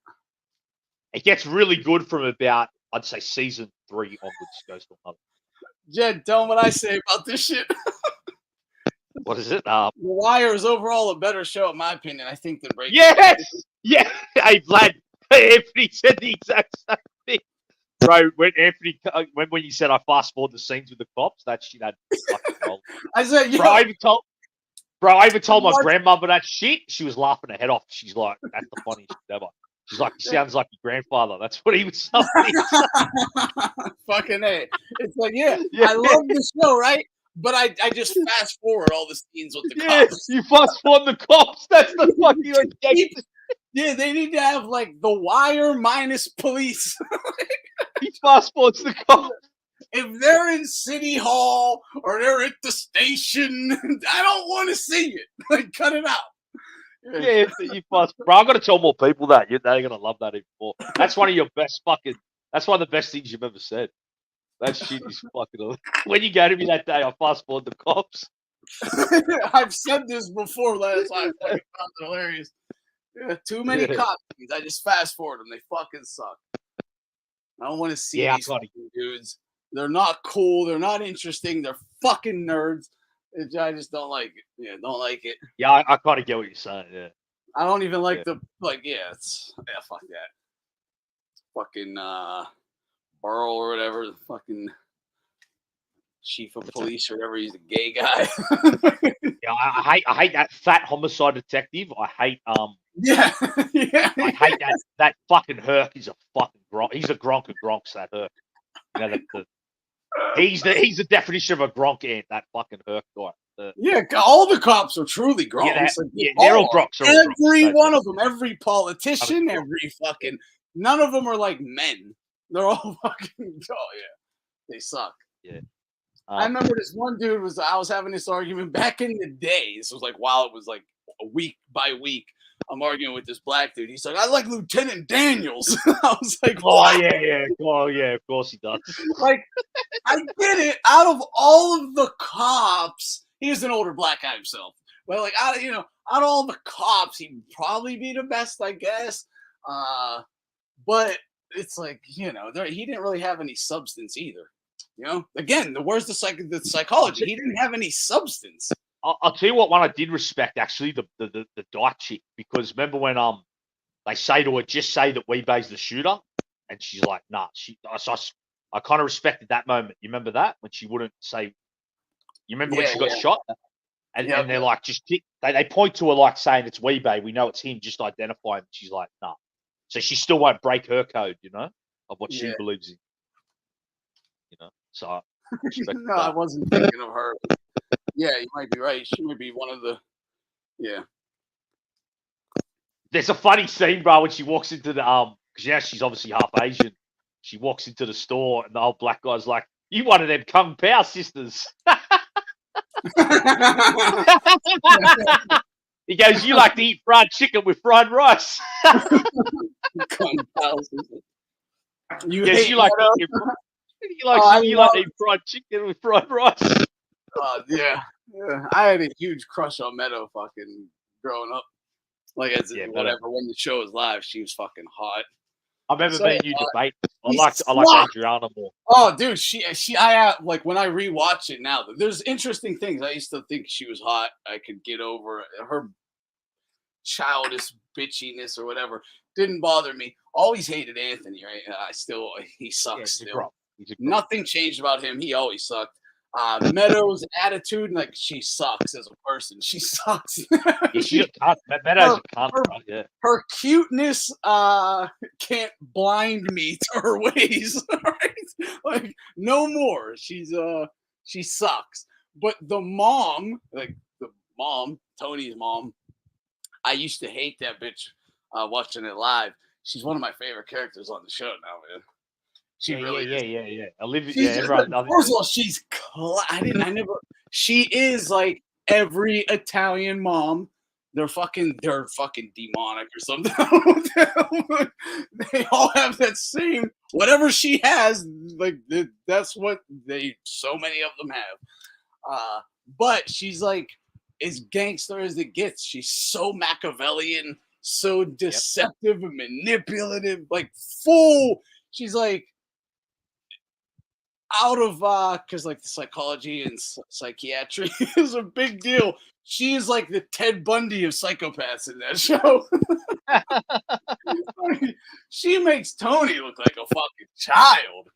It gets really good from about, I'd say, season 3 onwards. Goes to another. Jed, tell them what I say about this shit. What is it? The Wire is overall a better show, in my opinion. I think than Breaking Bad. Bad. Yeah. Hey, Vlad. Anthony said the exact same thing. Bro, when you said I fast forward the scenes with the cops, that shit had fucking roll. I said, Bro, I even told my grandmother that shit. She was laughing her head off. She's like, "That's the funniest shit ever." She's like, "He sounds like your grandfather." That's what he was saying. Fucking A. It's like, I love the show, right? But I just fast forward all the scenes with the cops. You fast forward the cops. That's the fucking Yeah, they need to have like The Wire minus police. He fast forwards the cops. If they're in City Hall or they're at the station, I don't want to see it. Like, cut it out. Yeah, you fast. Bro, I've got to tell more people that. They're gonna love that even more. That's one of your best fucking. That's one of the best things you've ever said. That shit is fucking. When you go to me that day, I fast forward the cops. I've said this before last time. I fucking found it hilarious. Yeah, too many cops. I just fast forward them. They fucking suck. I don't want to see these fucking dudes. They're not cool. They're not interesting. They're fucking nerds. I just don't like it. Yeah, don't like it. Yeah, I kind of get what you're saying. Yeah. I don't even like the fuck that. Fucking Burl or whatever, the fucking chief of police or whatever. He's a gay guy. Yeah, I hate that fat homicide detective. I hate yeah. I hate that fucking Herc. He's a fucking gronk. He's a gronk of gronks. That Herc. You know, he's the definition of a gronk ant. That fucking Herc guy. Yeah, all the cops are truly gronks. They're all gronks. Every one of them, every politician, every fucking. None of them are like men. They're all fucking. Oh yeah, they suck. Yeah. I remember this one dude I was having this argument back in the day. This was like while it was like a week by week. I'm arguing with this black dude. He's like, I like Lieutenant Daniels. I was like, what? Oh yeah, of course he does. Like, I get it. Out of all of the cops, he was an older black guy himself. But like, out of all the cops, he'd probably be the best, I guess. But it's like, he didn't really have any substance either. Again, where's the psychology? He didn't have any substance. I'll tell you what one I did respect, actually, the dyke chick, because remember when they say to her, just say that Weebay's the shooter, and she's like, nah. I kind of respected that moment. You remember that when she wouldn't say? You remember when she got shot, and they're like, just they point to her like saying it's Weebay. We know it's him. Just identify him. She's like, nah. So she still won't break her code, of what she believes in. So I no, I wasn't thinking of her. Yeah, you might be right. She might be one of the. Yeah. There's a funny scene, bro, when she walks into the because she's obviously half Asian. She walks into the store and the old black guy's like, "You one of them Kung Pao sisters." He goes, "You like to eat fried chicken with fried rice." Kung Pao sisters. You like to eat fried chicken with fried rice. Yeah. I had a huge crush on Meadow fucking growing up. Like, whatever, when the show was live, she was fucking hot. I remember being you debate. I like Adriana more. Oh, dude, I like when I rewatch it now. There's interesting things. I used to think she was hot. I could get over her childish bitchiness or whatever. Didn't bother me. Always hated Anthony, right? He sucks still. Nothing changed about him. He always sucked. Meadows' attitude, like, she sucks as a person. She sucks. Meadows a cunt. Her cuteness can't blind me to her ways. Right? Like, no more. She sucks. But the mom, Tony's mom, I used to hate that bitch watching it live. She's one of my favorite characters on the show now, man. She really is. Olivia, first of all, she's she is like every Italian mom. They're fucking demonic or something. They all have that same whatever she has. Like, that's what so many of them have. But she's like as gangster as it gets. She's so Machiavellian, so deceptive and manipulative, like full. She's like out of because like the psychology and psychiatry is a big deal. She is like the Ted Bundy of psychopaths in that show. She makes Tony look like a fucking child.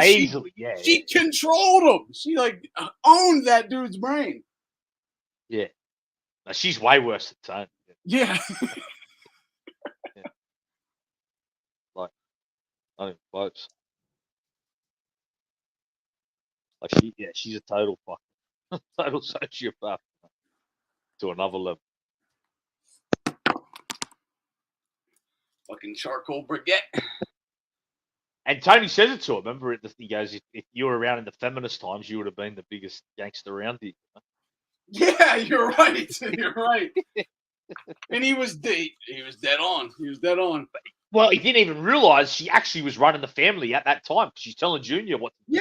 Easily, she controlled him. She like owned that dude's brain. Yeah, no, she's way worse than Tony. Yeah. Like, I think close. Like she's a total total sociopath to another level. Fucking charcoal briquette. And Tony says it to him. Remember, he goes, if you were around in the feminist times, you would have been the biggest gangster around here. Yeah, you're right. You're right. And he was dead on. He was dead on. Well, he didn't even realize she actually was running the family at that time. She's telling Junior what to do.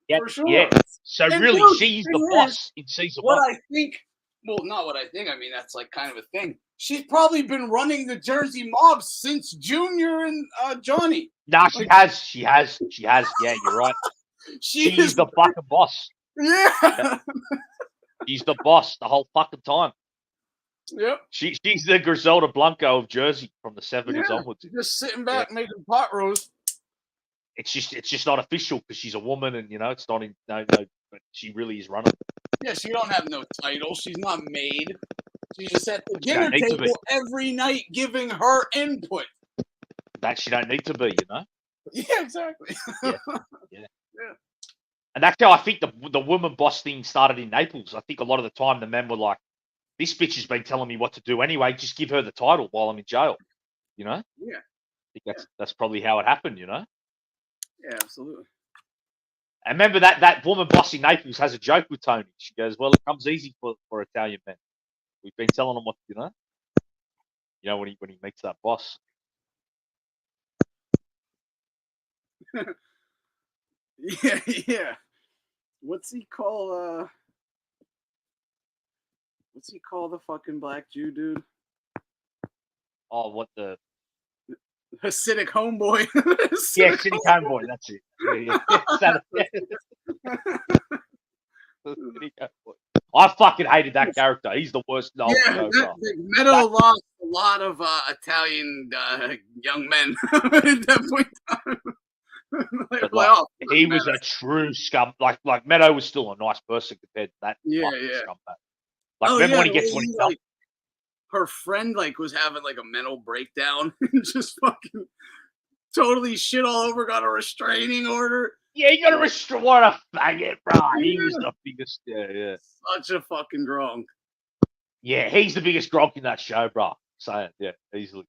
Yeah, for sure. Yeah. So And really, dude, she's the the thing boss is, in season what one. I think, well, not what I think. I mean, that's like kind of a thing. She's probably been running the Jersey mob since Junior and Johnny. Nah, she has. Yeah, you're right. She's the fucking boss. Yeah. She's the boss the whole fucking time. Yep. She's the Griselda Blanco of Jersey from the 70s onwards. Just sitting back making pot roast. It's just not official because she's a woman and it's not in no, but she really is running. Yeah, she don't have no title. She's not maid. She's just at the dinner table every night giving her input. That she don't need to be, Yeah, exactly. Yeah. And that's how I think the woman boss thing started in Naples. I think a lot of the time the men were like, this bitch has been telling me what to do anyway. Just give her the title while I'm in jail. Yeah. I think that's probably how it happened, Yeah, absolutely. And remember that woman boss in Naples has a joke with Tony. She goes, well, it comes easy for Italian men. We've been telling them what, when he meets that boss. Yeah. What's he call the fucking black Jew dude? Oh, what the Hasidic homeboy. Hasidic homeboy, that's it. I fucking hated that character. He's the worst. No, Meadow lost a lot of Italian young men at that point in time. He was a true scum. Like Meadow was still a nice person compared to that. Scumbag. Remember when he gets her friend was having a mental breakdown and just fucking totally shit all over, got a restraining order. Yeah, you got a restrain. What a faggot, bro. He was the biggest. Yeah. Such a fucking gronk. Yeah, he's the biggest gronk in that show, bro. Saying, yeah, easily.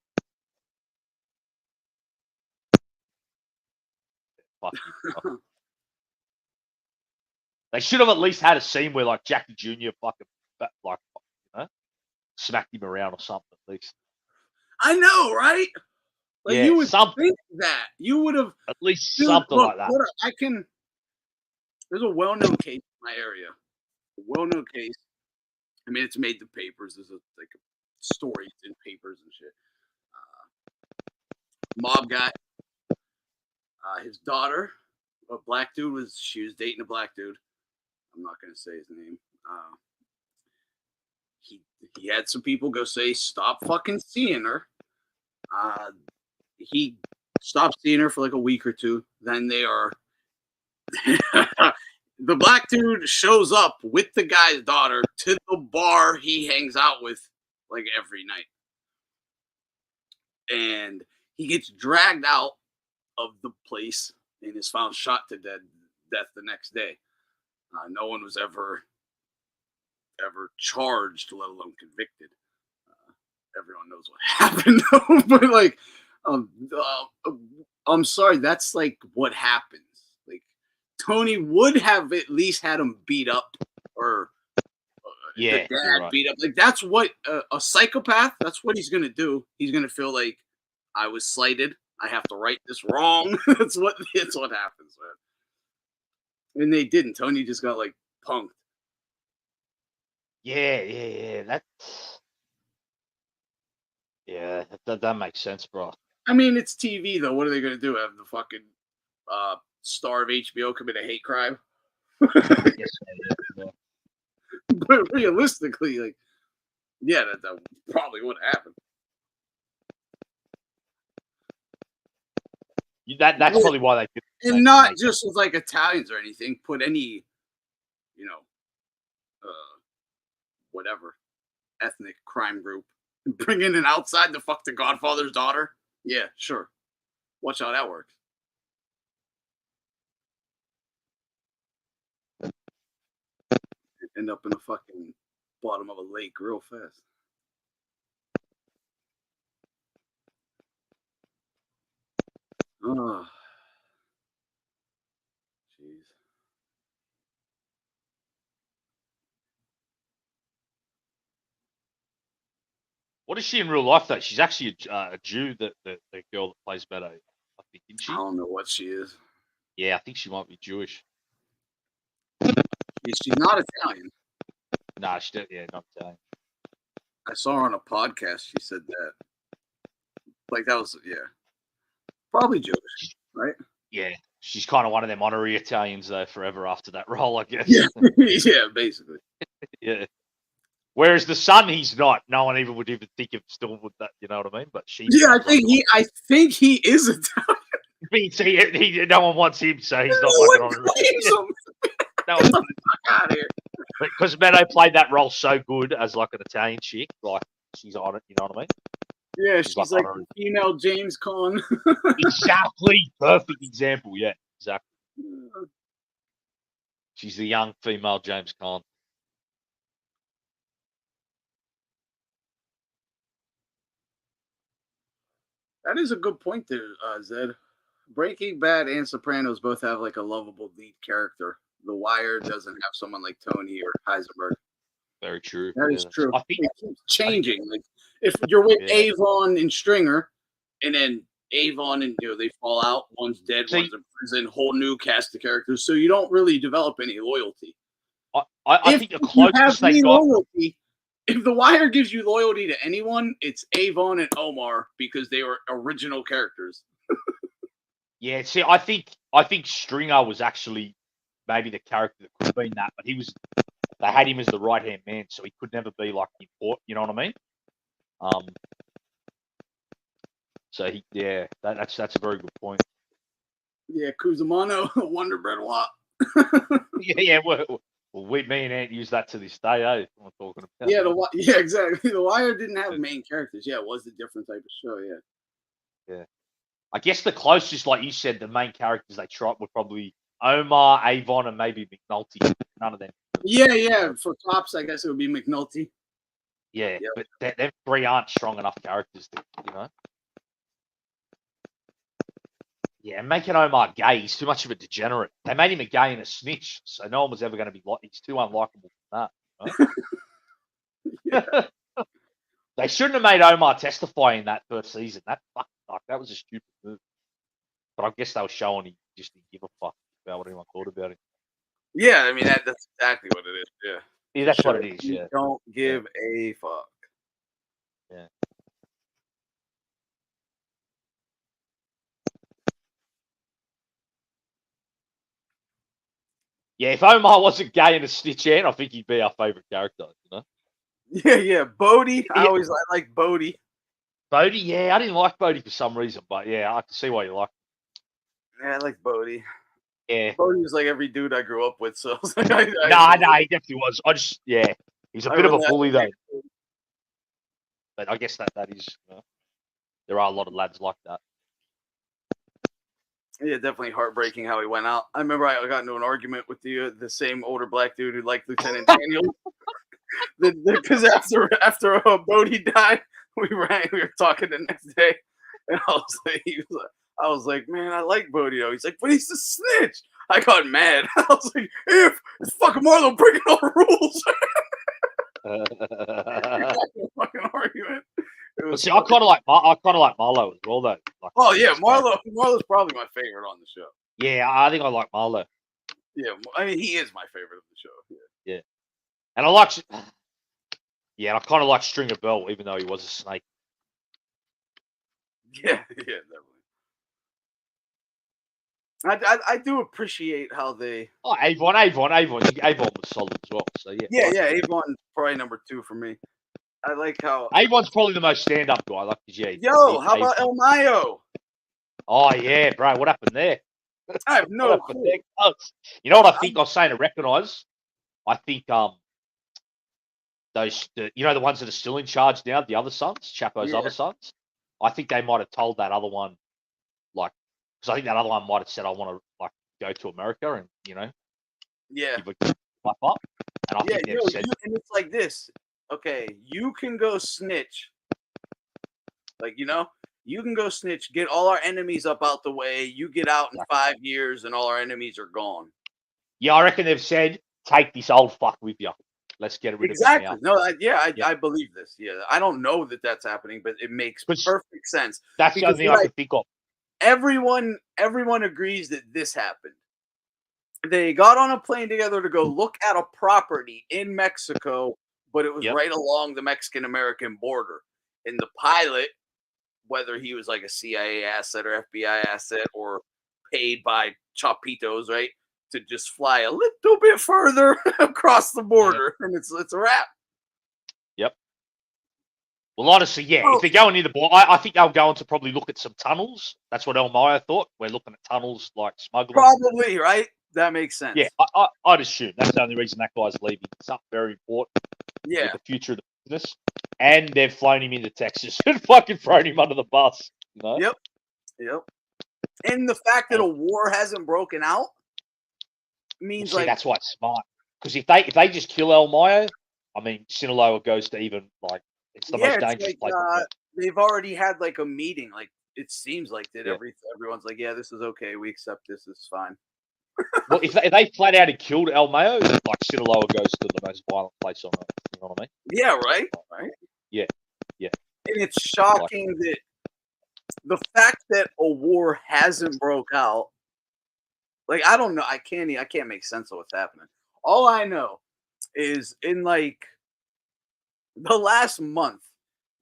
Fuck you. They should have at least had a scene where Jackie Jr. fucking smacked him around or something at least. I know, right? You would think that. You would have at least something like that. There's a well-known case in my area. A well-known case. I mean, it's made the papers. There's a story in papers and shit. Mob guy. His daughter, a black dude, she was dating a black dude. I'm not gonna say his name. He had some people go say, stop fucking seeing her. He stopped seeing her for a week or two. Then they are the black dude shows up with the guy's daughter to the bar he hangs out with every night. And he gets dragged out of the place and is found shot to death the next day. No one was ever charged, let alone convicted. Everyone knows what happened, but I'm sorry, that's what happens. Tony would have at least had him beat up, or the dad beat up. That's what a psychopath. That's what he's gonna do. He's gonna feel like I was slighted. I have to right this wrong. It's what happens, man. And they didn't. Tony just got punked. Yeah. That makes sense, bro. I mean, it's TV though. What are they gonna do? Have the fucking star of HBO commit a hate crime? But realistically, that probably would happen. That's probably why they did. And not just with Italians or anything. Put any, whatever ethnic crime group, bring in an outside to fuck the Godfather's daughter. Yeah, sure. Watch how that works. End up in the fucking bottom of a lake real fast. What is she in real life though? She's actually a Jew. The girl that plays Meadow, I think, isn't she? I don't know what she is. Yeah, I think she might be Jewish. She's not Italian. Nah, not Italian. I saw her on a podcast. She said that. Like that was probably Jewish, right? Yeah, she's kind of one of them honorary Italians though. Forever after that role, I guess. Yeah, yeah, basically. Yeah. Whereas the son, he's not. No one even would even think of still with that. You know what I mean? But she. Yeah, I think he is Italian. No one wants him, so he's not like an honorary. No one out of here. Because Meadow played that role so good as like an Italian chick, like she's on it. You know what I mean? Yeah, she's like female James Caan. Exactly, perfect example. Yeah, exactly. She's the young female James Caan. That is a good point there, Zed. Breaking Bad and Sopranos both have like a lovable lead character. The Wire doesn't have someone like Tony or Heisenberg. Very true. That is true. I think it keeps changing. Like if you're with Avon and Stringer, and then Avon and they fall out. One's dead, one's in prison. Whole new cast of characters. So you don't really develop any loyalty. I think the closest they got. Loyalty, if The Wire gives you loyalty to anyone, it's Avon and Omar because they were original characters. Yeah, see, I think Stringer was actually maybe the character that could have been that, but they had him as the right hand man, so he could never be like important. You know what I mean? So that's a very good point. Yeah, Cusimano, Wonder Bread Wop. yeah. Well, me and Ant use that to this day, eh? I'm talking about. Yeah, exactly. The Wire didn't have main characters. Yeah, it was a different type of show. Yeah. I guess the closest, like you said, the main characters they tried were probably Omar, Avon, and maybe McNulty. None of them. Yeah. For cops, I guess it would be McNulty. Yeah, but them three aren't strong enough characters to, Yeah, making Omar gay, he's too much of a degenerate. They made him a gay and a snitch, so no one was ever going to be like. He's too unlikable for that. Right? They shouldn't have made Omar testify in that first season. That was a stupid move. But I guess they were showing he just didn't give a fuck about what anyone thought about him. Yeah, I mean that's exactly what it is. Yeah, that's what it is. Yeah, don't give a fuck. Yeah. Yeah, if Omar wasn't gay and a snitch, I think he'd be our favorite character. Yeah, Bodie. I like Bodie. Bodie, yeah, I didn't like Bodie for some reason, but yeah, I can see why you like him. Yeah, I like Bodie. Yeah. Bodie was like every dude I grew up with, so I was like, no, he definitely was. He's a bit of a bully though. But I guess that is, there are a lot of lads like that. Yeah, definitely heartbreaking how he went out. I remember I got into an argument with the same older black dude who liked Lieutenant Daniel. Because after Bodie died, we were talking the next day, and I was like, man, I like Bodie. He's like, but he's a snitch. I got mad. I was like, if it's fucking Marlo breaking all the rules. Fucking argument. See, I kind of like Marlo as well, though. Marlo's probably my favorite on the show. Yeah, I think I like Marlo. Yeah, I mean, he is my favorite of the show. Yeah. And I kind of like Stringer Bell, even though he was a snake. Yeah, definitely. I do appreciate how they. Oh, Avon was solid as well. So yeah, Avon probably number 2 for me. I like how Avon's probably the most stand-up guy. Like, how about El Mayo? Oh yeah, bro, what happened there? I have no clue. You know what I think? I was saying to recognise. I think the ones that are still in charge now, the other sons, Chapo's other sons. I think they might have told that other one, like, because I think that other one might have said, "I want to like go to America," and give a clap up. And I think they've said, and it's like this. Okay, you can go snitch. Like, you can go snitch, get all our enemies up out the way. You get out in 5 years, and all our enemies are gone. Yeah, I reckon they've said, take this old fuck with you. Let's get rid of Exactly. him now. No, I believe this. Yeah, I don't know that that's happening, but it makes perfect sense. That's the only thing I can think of. Everyone agrees that this happened. They got on a plane together to go look at a property in Mexico, but it was right along the Mexican-American border. And the pilot, whether he was like a CIA asset or FBI asset or paid by Chapitos, right, to just fly a little bit further across the border, and it's a wrap. Yep. Well, honestly, if they're going near the border, I think they'll go on to probably look at some tunnels. That's what Elmire thought. We're looking at tunnels like smuggling. Probably, right? That makes sense. Yeah, I'd assume that's the only reason that guy's leaving. Something very important. Yeah. With the future of the business. And they've flown him into Texas and fucking thrown him under the bus. You know? Yep. And the fact that a war hasn't broken out means that's why it's smart. Because if they just kill Elmire, I mean, Sinaloa goes to even like it's the most dangerous place. They've already had like a meeting. Like it seems like that everyone's like, yeah, this is okay. We accept this. It's fine. Well, if they flat out had killed El Mayo, then like Sinaloa goes to the most violent place on earth. You know what I mean? Yeah, right. Yeah. And it's shocking that the fact that a war hasn't broke out. Like I don't know. I can't make sense of what's happening. All I know is in like the last month,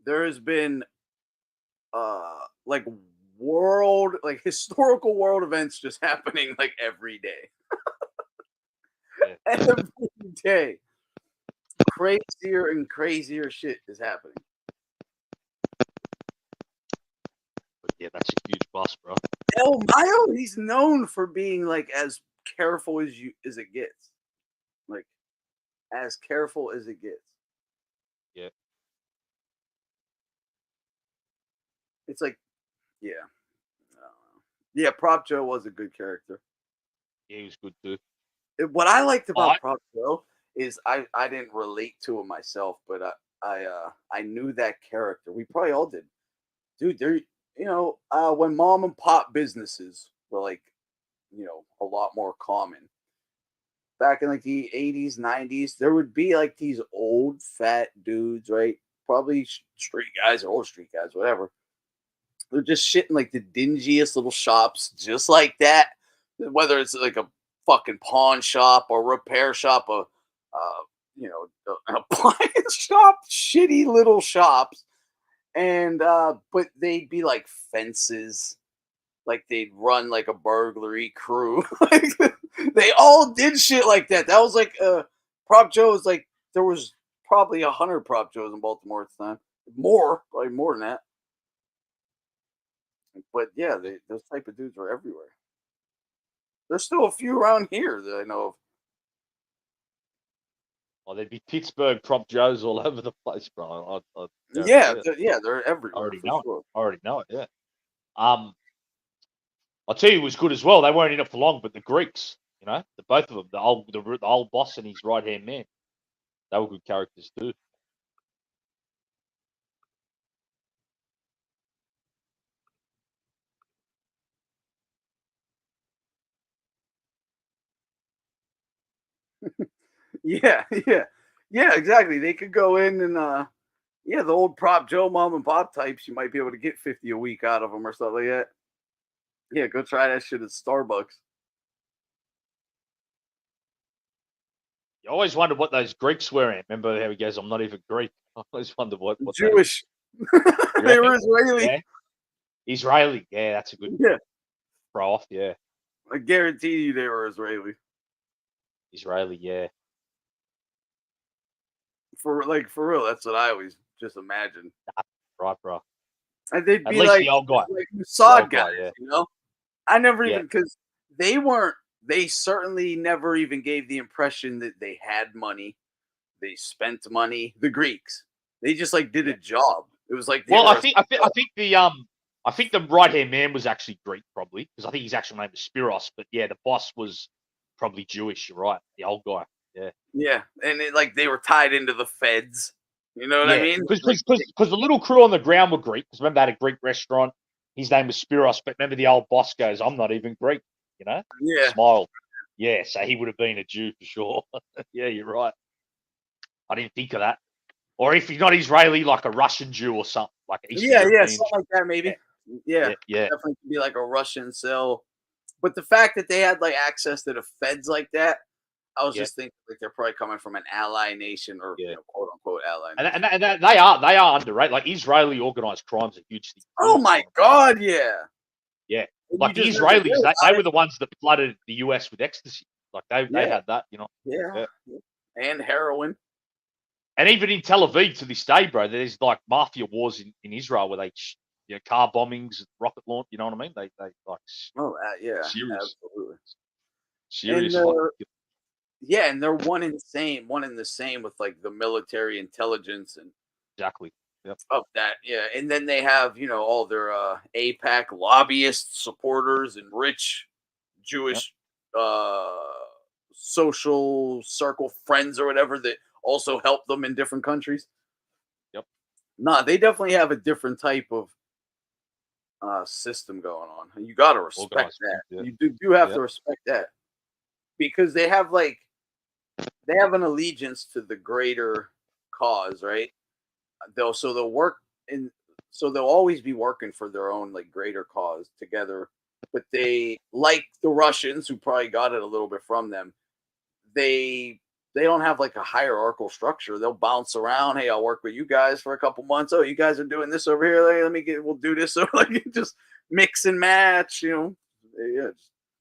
there has been historical world events just happening like every day. Every day. Crazier and crazier shit is happening. But yeah, that's a huge bust, bro. El Mayo, he's known for being like as careful as it gets. Like as careful as it gets. Yeah. It's like, yeah. Yeah, Prop Joe was a good character. Yeah, he was good too. What I liked about Prop Joe is I didn't relate to him myself, but I knew that character. We probably all did. Dude, there when mom and pop businesses were like, a lot more common. Back in like the 80s, 90s, there would be like these old fat dudes, right? Probably street guys or old street guys, whatever. They're just shitting like the dingiest little shops, just like that. Whether it's like a fucking pawn shop or repair shop, an appliance shop, shitty little shops. And but they'd be like fences, like they'd run like a burglary crew. They all did shit like that. That was like Prop Joe was like there was probably 100 Prop Joes in Baltimore at the time. Probably more than that. But yeah, those type of dudes were everywhere. There's still a few around here that I know of. Well, there'd be Pittsburgh Prop Joes all over the place, bro. They're everywhere. I already know it. Yeah. I'll tell you, it was good as well. They weren't in it for long, but the Greeks, the both of them, the old boss and his right hand man, they were good characters too. Yeah, exactly. They could go in and the old Prop Joe mom and pop types, you might be able to get 50 a week out of them or something like that. Yeah, go try that shit at Starbucks. You always wondered what those Greeks were in. Remember how he goes, I'm not even Greek. I always wondered what Jewish. They were Israeli. Yeah. Israeli. Yeah, that's a good throw off. Yeah. I guarantee you they were Israeli. Israeli, yeah. For real, that's what I always just imagined. Right, bro. And they'd At be least like the old guy. like Mossad guys, yeah. I never even because they certainly never even gave the impression that they had money. They spent money. The Greeks. They just like did a job. It was like I think the right hand man was actually Greek probably because I think his actual name was Spiros, but yeah, the boss was probably Jewish. You're right, the old guy. Yeah. Yeah, and they were tied into the feds. You know what I mean? Because the little crew on the ground were Greek. Because remember they had a Greek restaurant. His name was Spiros, but remember the old boss goes, "I'm not even Greek." Yeah. Smiled. Yeah, so he would have been a Jew for sure. Yeah, you're right. I didn't think of that. Or if he's not Israeli, like a Russian Jew or something, like Eastern Yeah, European something like that, maybe. Yeah. Definitely could be like a Russian cell. But the fact that they had like access to the feds like that, I was just thinking like they're probably coming from an ally nation or quote unquote ally nation. And they are underrated. Like Israeli organized crime's a huge thing. Oh my god, yeah. Yeah. And Like you the just never hear Israelis, about they it. were the ones that flooded the US with ecstasy. Like they Yeah. had that, you know. Yeah. And heroin. And even in Tel Aviv to this day, bro, there's like mafia wars in Israel where they, car bombings, rocket launch. You know what I mean? They like. Yeah, serious, absolutely. serious. And they're one in the same with like the military intelligence and exactly. Yep. Of that, yeah. And then they have, all their APAC lobbyists, supporters, and rich Jewish social circle friends or whatever that also help them in different countries. Yep. Nah, they definitely have a different type of system going on. You got to respect that. Yeah. You do have to respect that because they have an allegiance to the greater cause, right? They'll always be working for their own like greater cause together. But they, like the Russians, who probably got it a little bit from them, they don't have like a hierarchical structure. They'll bounce around. Hey, I'll work with you guys for a couple months. Oh, you guys are doing this over here. We'll do this. So like just mix and match, Yeah.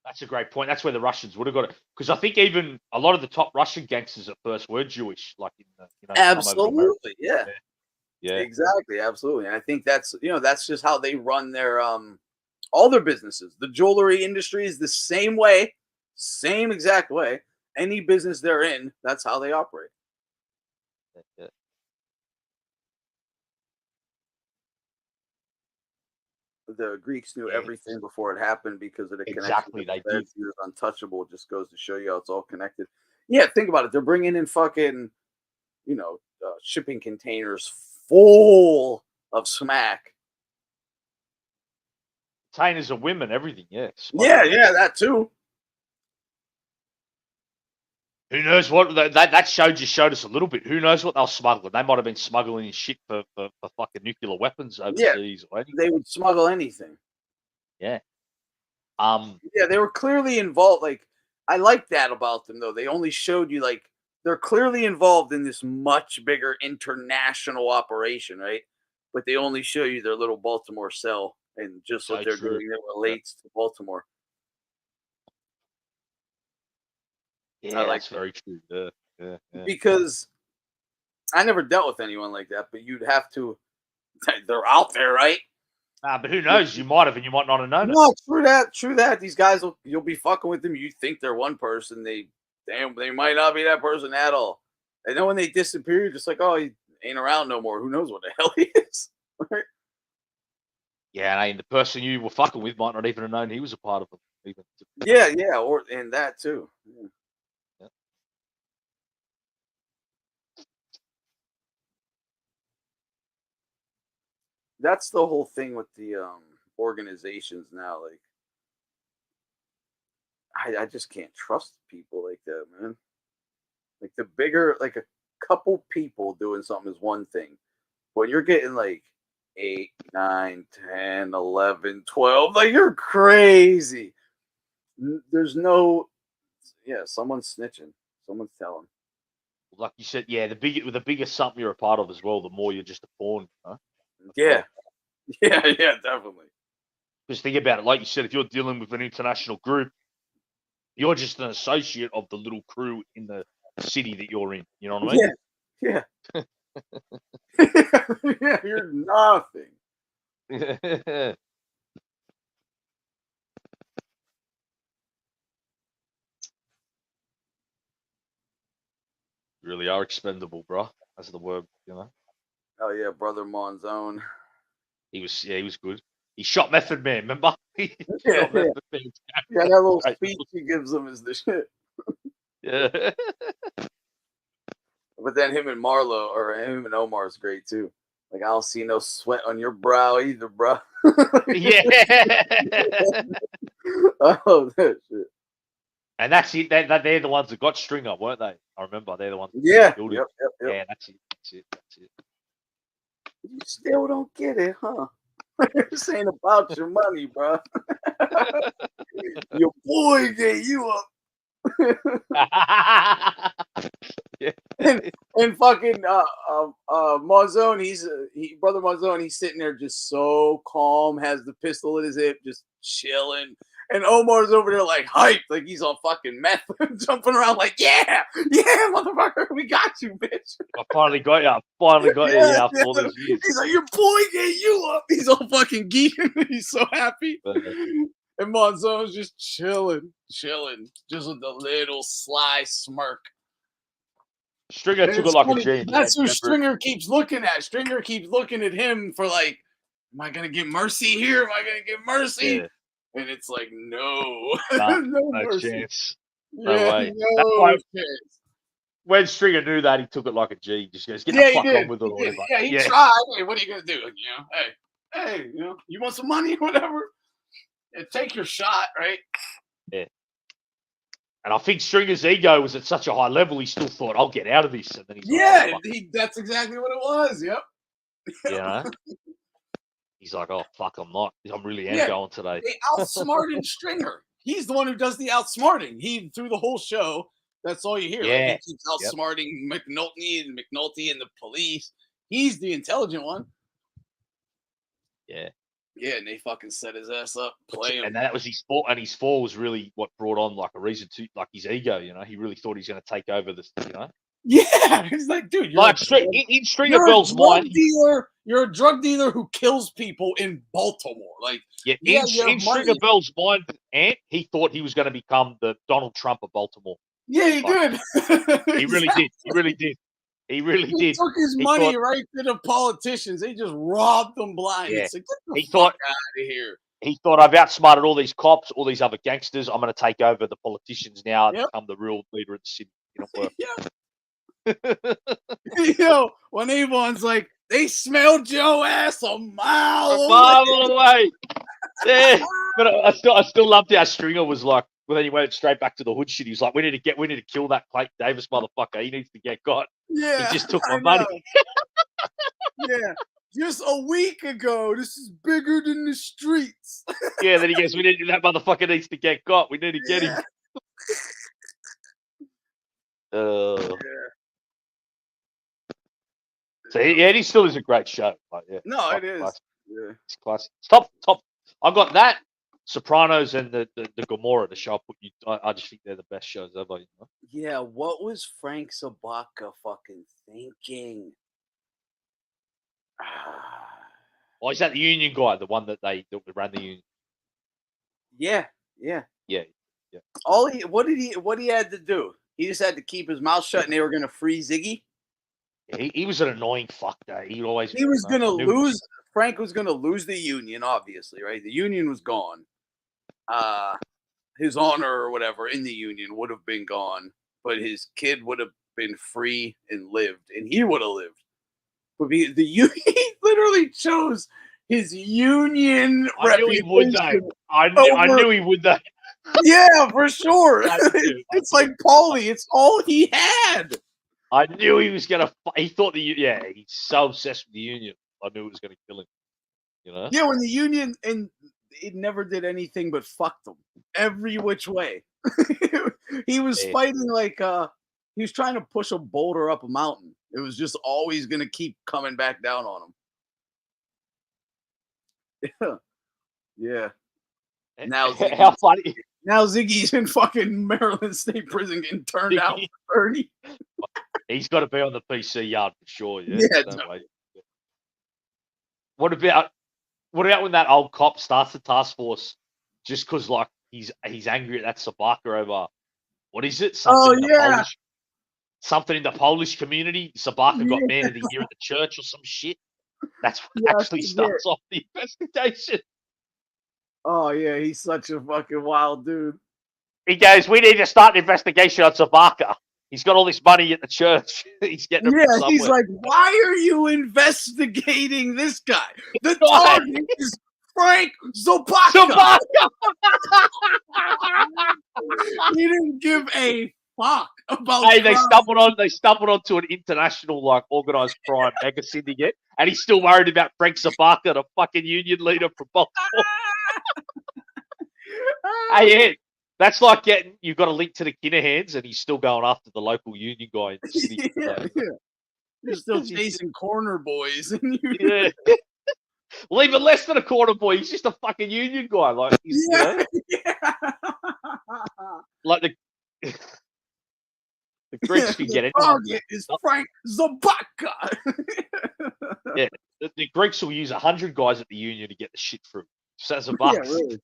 That's a great point. That's where the Russians would have got it. Because I think even a lot of the top Russian gangsters at first were Jewish, like in the absolutely, yeah. Yeah, exactly, absolutely. And I think that's just how they run their all their businesses. The jewelry industry is the same way, same exact way. Any business they're in, that's how they operate. Yeah. The Greeks knew everything before it happened because of the exactly connection. They did. It was untouchable. It just goes to show you how it's all connected. Yeah, think about it. They're bringing in fucking, shipping containers full of smack. Containers of women, everything. Yeah. Yeah, that too. Who knows what that show just showed us a little bit. Who knows what they're smuggling? They might have been smuggling shit for fucking nuclear weapons overseas or anything. They would smuggle anything. Yeah. Yeah, they were clearly involved. Like, I like that about them though. They only showed you like they're clearly involved in this much bigger international operation, right? But they only show you their little Baltimore cell and just what they're doing that relates to Baltimore. Yeah, that's very true. Yeah. Because I never dealt with anyone like that, but you'd have to. They're out there, right? But who knows? You might have, and you might not have known. No, true that. These guys, you'll be fucking with them. You think they're one person. They might not be that person at all. And then when they disappear, you're just like, oh, he ain't around no more. Who knows what the hell he is? Right? Yeah, and the person you were fucking with might not even have known he was a part of them. Yeah, and that too. Yeah. That's the whole thing with the organizations now. Like, I just can't trust people like that, man. Like the bigger, like a couple people doing something is one thing. When you're getting like 8, 9, 10, 11, 12, like you're crazy. There's no, someone's snitching. Someone's telling. Like you said, yeah, the bigger something you're a part of as well, the more you're just a pawn, huh? Yeah. Yeah, definitely. Just think about it. Like you said, if you're dealing with an international group, you're just an associate of the little crew in the city that you're in. You know what I mean? Yeah. Yeah, you're nothing. Really are expendable, bro. That's the word, Oh yeah, brother Monzone. He was good. He shot Method Man, remember? Yeah, that little speech he gives them is the shit. Yeah. But then him and Omar is great too. Like, I don't see no sweat on your brow either, bro. Yeah. Oh, that shit. And that's it. They're the ones that got Stringer, weren't they? I remember they're the ones. Yeah. That killed him. Yep. Yeah, that's it. You still don't get it, huh? This ain't about your money, bro. Your boy gave you up. Yeah. and fucking Marzone, brother Marzone, he's sitting there just so calm, has the pistol in his hip, just chilling. And Omar's over there like hyped, like he's on fucking meth, jumping around like, yeah, motherfucker, we got you, bitch. I finally got you. Yeah, after all these years. He's like, your boy gave you up. He's all fucking geeking. He's so happy. And Monzone's just chilling, just with a little sly smirk. Stringer And took it's it like funny, a G. that's who Stringer keeps looking at. Stringer keeps looking at him for like, am I gonna get mercy here? Am I gonna get mercy? Yeah. And it's like, no, No mercy. chance. No Yeah, way. no chance. When Stringer knew that, he took it like a G. He just goes, get Yeah, the he fuck did. on with it or whatever. Yeah, he tried. Hey, what are you gonna do? Hey, you want some money, whatever? Yeah, take your shot, right? Yeah. And I think Stringer's ego was at such a high level, he still thought, I'll get out of this. And then he's like, oh, that's exactly what it was. Yep. you know? He's like, oh, fuck, I'm not. I'm really going today. They outsmarted Stringer. He's the one who does the outsmarting. He, through the whole show, that's all you hear. Yeah. Like, he keeps outsmarting McNulty and the police. He's the intelligent one. Yeah. Yeah, and they fucking set his ass up, play him. And that was his fault. And his fall was really what brought on like a reason to, like his ego, you know? He really thought he's going to take over this, you know? Yeah, he's like, dude, you're like in Stringer Bell's mind. You're a drug dealer who kills people in Baltimore. Like, in Stringer Bell's mind, Ant, he thought he was going to become the Donald Trump of Baltimore. Yeah, he did. He really did. He really did. He really did. He took his money right to the politicians. They just robbed them blind. Yeah. It's like, get the He fuck thought out of here. He thought, I've outsmarted all these cops, all these other gangsters. I'm going to take over the politicians now and become the real leader of the city. Yo, when Avon's like, they smelled your ass a mile away. Yeah, but I still loved how Stringer was like. Well, then he went straight back to the hood shit. He was like, we need to kill that Clayton Davis motherfucker. He needs to get got. Yeah, he just took my money. Yeah, just a week ago. This is bigger than the streets. Yeah, then he goes, that motherfucker needs to get got. We need to get him. So he still is a great show. Like, yeah, no, it is. Classic. Yeah, it's classic. It's top. I got that. Sopranos and the Gomorrah, the show I put you. I just think they're the best shows ever. You know? Yeah, what was Frank Zabaka fucking thinking? Oh, is that the union guy? The one that ran the union? Yeah. What he had to do? He just had to keep his mouth shut, and they were gonna free Ziggy. He was an annoying fuck. He was gonna lose. Frank was gonna lose the union, obviously, right? The union was gone. His honor or whatever in the union would have been gone, but his kid would have been free and lived, and he would have lived. But the union, he literally chose his union reputation. I knew he would that. Yeah, for sure. It's like Paulie. It's all he had. I knew he was gonna. He thought he's so obsessed with the union. I knew it was gonna kill him. You know? Yeah, when the union and it never did anything but fuck them every which way. He was fighting like he was trying to push a boulder up a mountain. It was just always gonna keep coming back down on him. Yeah. Now how funny. Now Ziggy's in fucking Maryland State Prison getting turned out for 30. He's got to be on the PC yard for sure. Yeah. No. What about when that old cop starts the task force just because like he's angry at that Sabaka over what is it? Something in the Polish community. Sabaka got man of the year at the church or some shit. That's what actually starts off the investigation. Oh yeah, he's such a fucking wild dude. He goes, we need to start an investigation on Sabaka. He's got all this money at the church. He's getting he's like, why are you investigating this guy? The target is Frank Zabaka. He didn't give a fuck about. Hey, they crime. stumbled onto an international like organized crime mega syndicate, and he's still worried about Frank Zabaka, the fucking union leader from Baltimore. Hey, Ed, that's like you've got a link to the Kinnahands, and he's still going after the local union guy in the city. Yeah. You're still chasing corner boys, and Yeah. Well, even less than a corner boy. He's just a fucking union guy. Like, he's, you know, like the Greeks can get it. Target is Frank Zabaka. Yeah, the Greeks will use 100 guys at the union to get the shit through. So Zabaka, Yeah, really.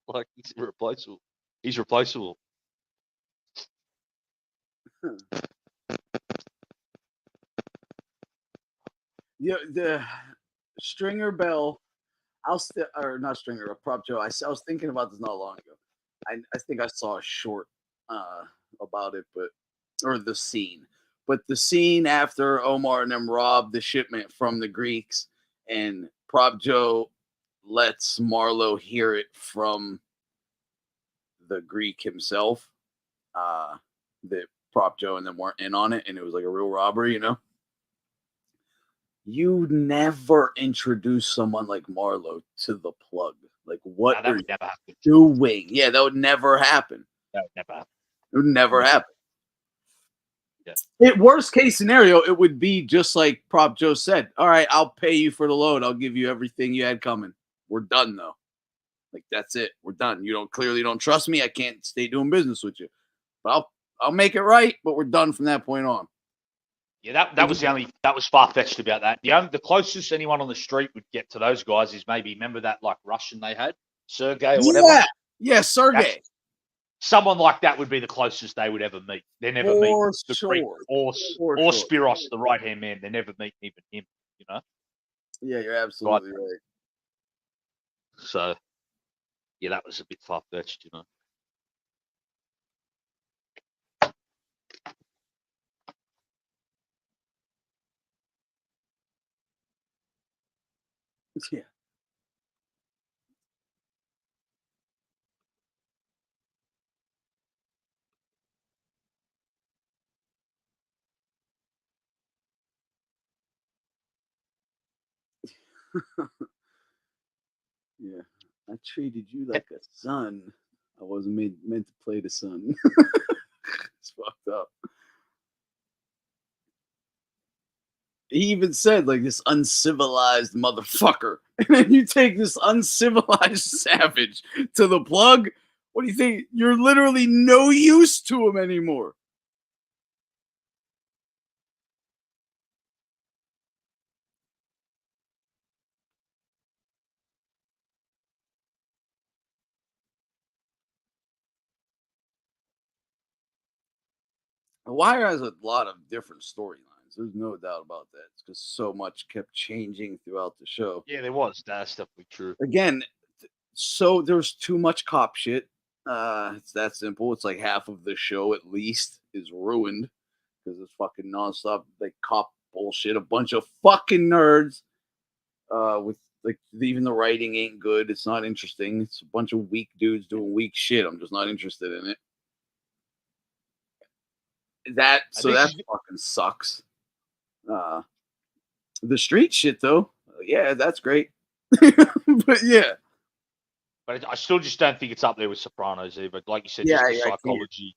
like he's irreplaceable. He's replaceable. Yeah, the Stringer Bell. Or not Stringer, a Prop Joe. I was thinking about this not long ago. I think I saw a short about it, or the scene. But the scene after Omar and them robbed the shipment from the Greeks, and Prop Joe lets Marlowe hear it from the Greek himself. That Prop Joe and them weren't in on it, and it was like a real robbery, you know? You never introduce someone like Marlowe to the plug. Like, what that are would never happen. you doing? Yeah, that would never happen. That would never happen. It would never happen. Yeah. Worst case scenario, it would be just like Prop Joe said. All right, I'll pay you for the load. I'll give you everything you had coming. We're done though. Like, that's it. We're done. You clearly don't trust me. I can't stay doing business with you. But I'll make it right. But we're done from that point on. Yeah, that was far fetched about that. The closest anyone on the street would get to those guys is maybe, remember that like Russian they had, Sergey or whatever. Yeah, Sergey. Someone like that would be the closest they would ever meet. They never meet the sure. Greek or Spiros, the right hand man. They never meet even him. You know. Yeah, you're absolutely right. So, yeah, that was a bit far fetched, you know. Yeah. Yeah. I treated you like a son. I wasn't meant to play the son. It's fucked up. He even said, like, this uncivilized motherfucker. And then you take this uncivilized savage to the plug. What do you think? You're literally no use to him anymore. The Wire has a lot of different storylines. There's no doubt about that. It's because so much kept changing throughout the show. Yeah, there was. That's definitely true. Again, so there's too much cop shit. It's that simple. It's like half of the show at least is ruined because it's fucking nonstop like cop bullshit. A bunch of fucking nerds. With like even the writing ain't good. It's not interesting. It's a bunch of weak dudes doing weak shit. I'm just not interested in it. That fucking sucks. The street shit though, yeah, that's great. But yeah, but I still just don't think it's up there with Sopranos either. Like you said, Yeah, just the yeah, I psychology,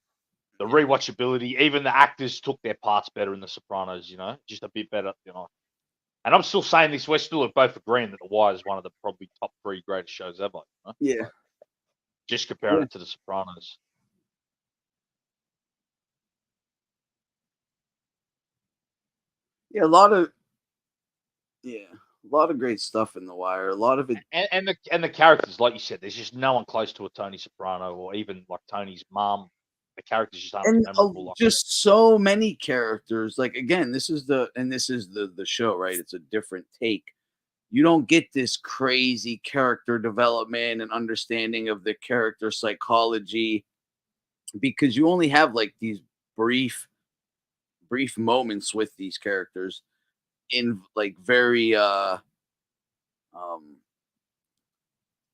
the rewatchability. Even the actors took their parts better in the Sopranos. You know, just a bit better. You know, and I'm still saying this. We're still both agreeing that The Wire is one of the probably top 3 greatest shows ever. You know? yeah. Just comparing it to the Sopranos. Yeah, a lot of great stuff in The Wire. A lot of it, And the characters, like you said, there's just no one close to a Tony Soprano or even like Tony's mom. The characters just aren't and memorable. just so many characters. Like again, this is the show, right? It's a different take. You don't get this crazy character development and understanding of the character psychology because you only have like these brief moments with these characters in like very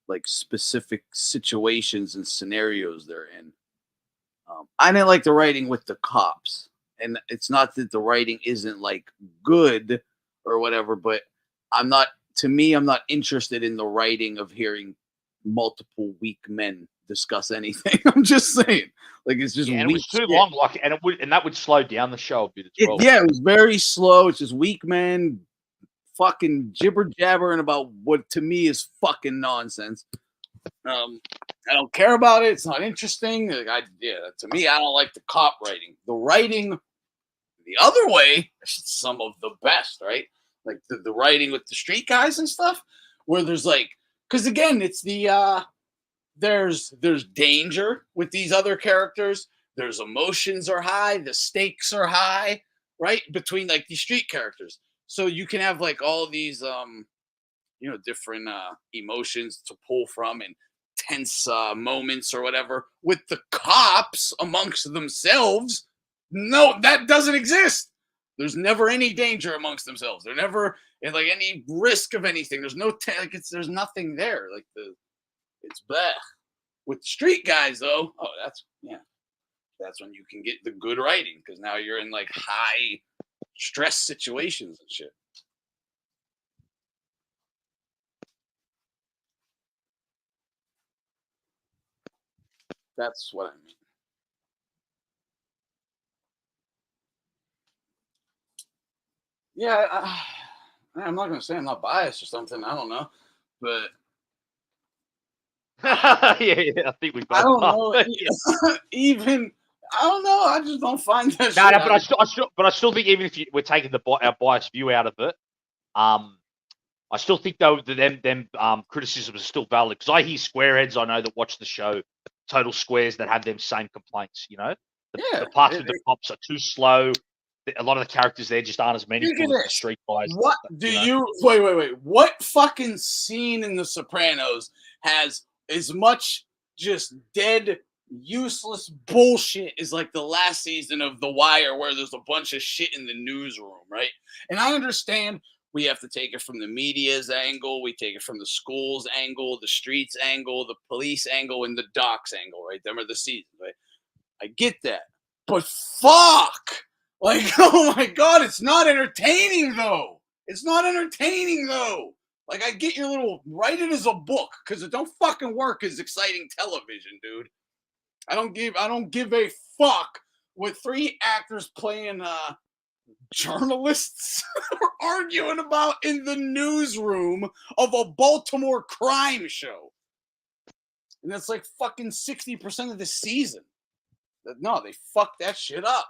like specific situations and scenarios they're in. I didn't like the writing with the cops, and it's not that the writing isn't like good or whatever, but I'm not. To me, I'm not interested in the writing of hearing multiple weak men discuss anything. I'm just saying, like it's just and it weak was too shit. long. Like, and that would slow down the show a bit as well. Yeah, it was very slow. It's just weak men fucking jibber jabbering about what to me is fucking nonsense. I don't care about it. It's not interesting. Like, to me, I don't like the cop writing. The writing the other way is some of the best, right? Like the writing with the street guys and stuff, where there's like, because again, it's the there's danger with these other characters. There's emotions are high, the stakes are high, right? Between like these street characters. So you can have like all these different emotions to pull from and tense moments or whatever with the cops amongst themselves. No, that doesn't exist. There's never any danger amongst themselves. They're never in like any risk of anything. There's no there's nothing there. Like it's bleh. With the street guys though, that's when you can get the good writing, because now you're in like high stress situations and shit. That's what I mean. Yeah, I'm not gonna say I'm not biased or something. I don't know, but yeah, I think we both. I don't know. Yeah. Even I don't know. I just don't find that. No, shit but I still think even if we're taking our biased view out of it, I still think though that them criticisms are still valid, because I hear squareheads I know that watch the show, total squares, that have them same complaints. You know, the parts with the cops are too slow. A lot of the characters there just aren't as meaningful as the street guys. What do you wait? What fucking scene in The Sopranos has as much just dead, useless bullshit as like the last season of The Wire, where there's a bunch of shit in the newsroom, right? And I understand we have to take it from the media's angle, we take it from the school's angle, the streets angle, the police angle, and the docs angle, right? Them are the seasons, right? I get that, but fuck. Like, oh my God, it's not entertaining though. It's not entertaining though. Like, I get your little, write it as a book, because it don't fucking work as exciting television, dude. I don't give a fuck with three actors playing journalists arguing about in the newsroom of a Baltimore crime show. And that's like fucking 60% of the season. No, they fucked that shit up.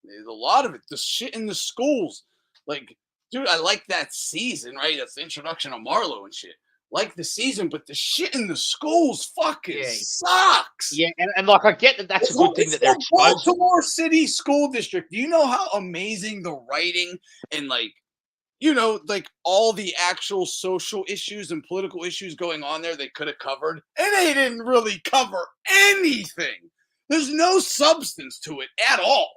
There's a lot of it. The shit in the schools. Like, dude, I like that season, right? That's the introduction of Marlo and shit. Like the season, but the shit in the schools fucking sucks. Yeah, and like I get that that's a good thing that they're exposed. Baltimore City School District. Do you know how amazing the writing and like, like all the actual social issues and political issues going on there they could have covered? And they didn't really cover anything. There's no substance to it at all.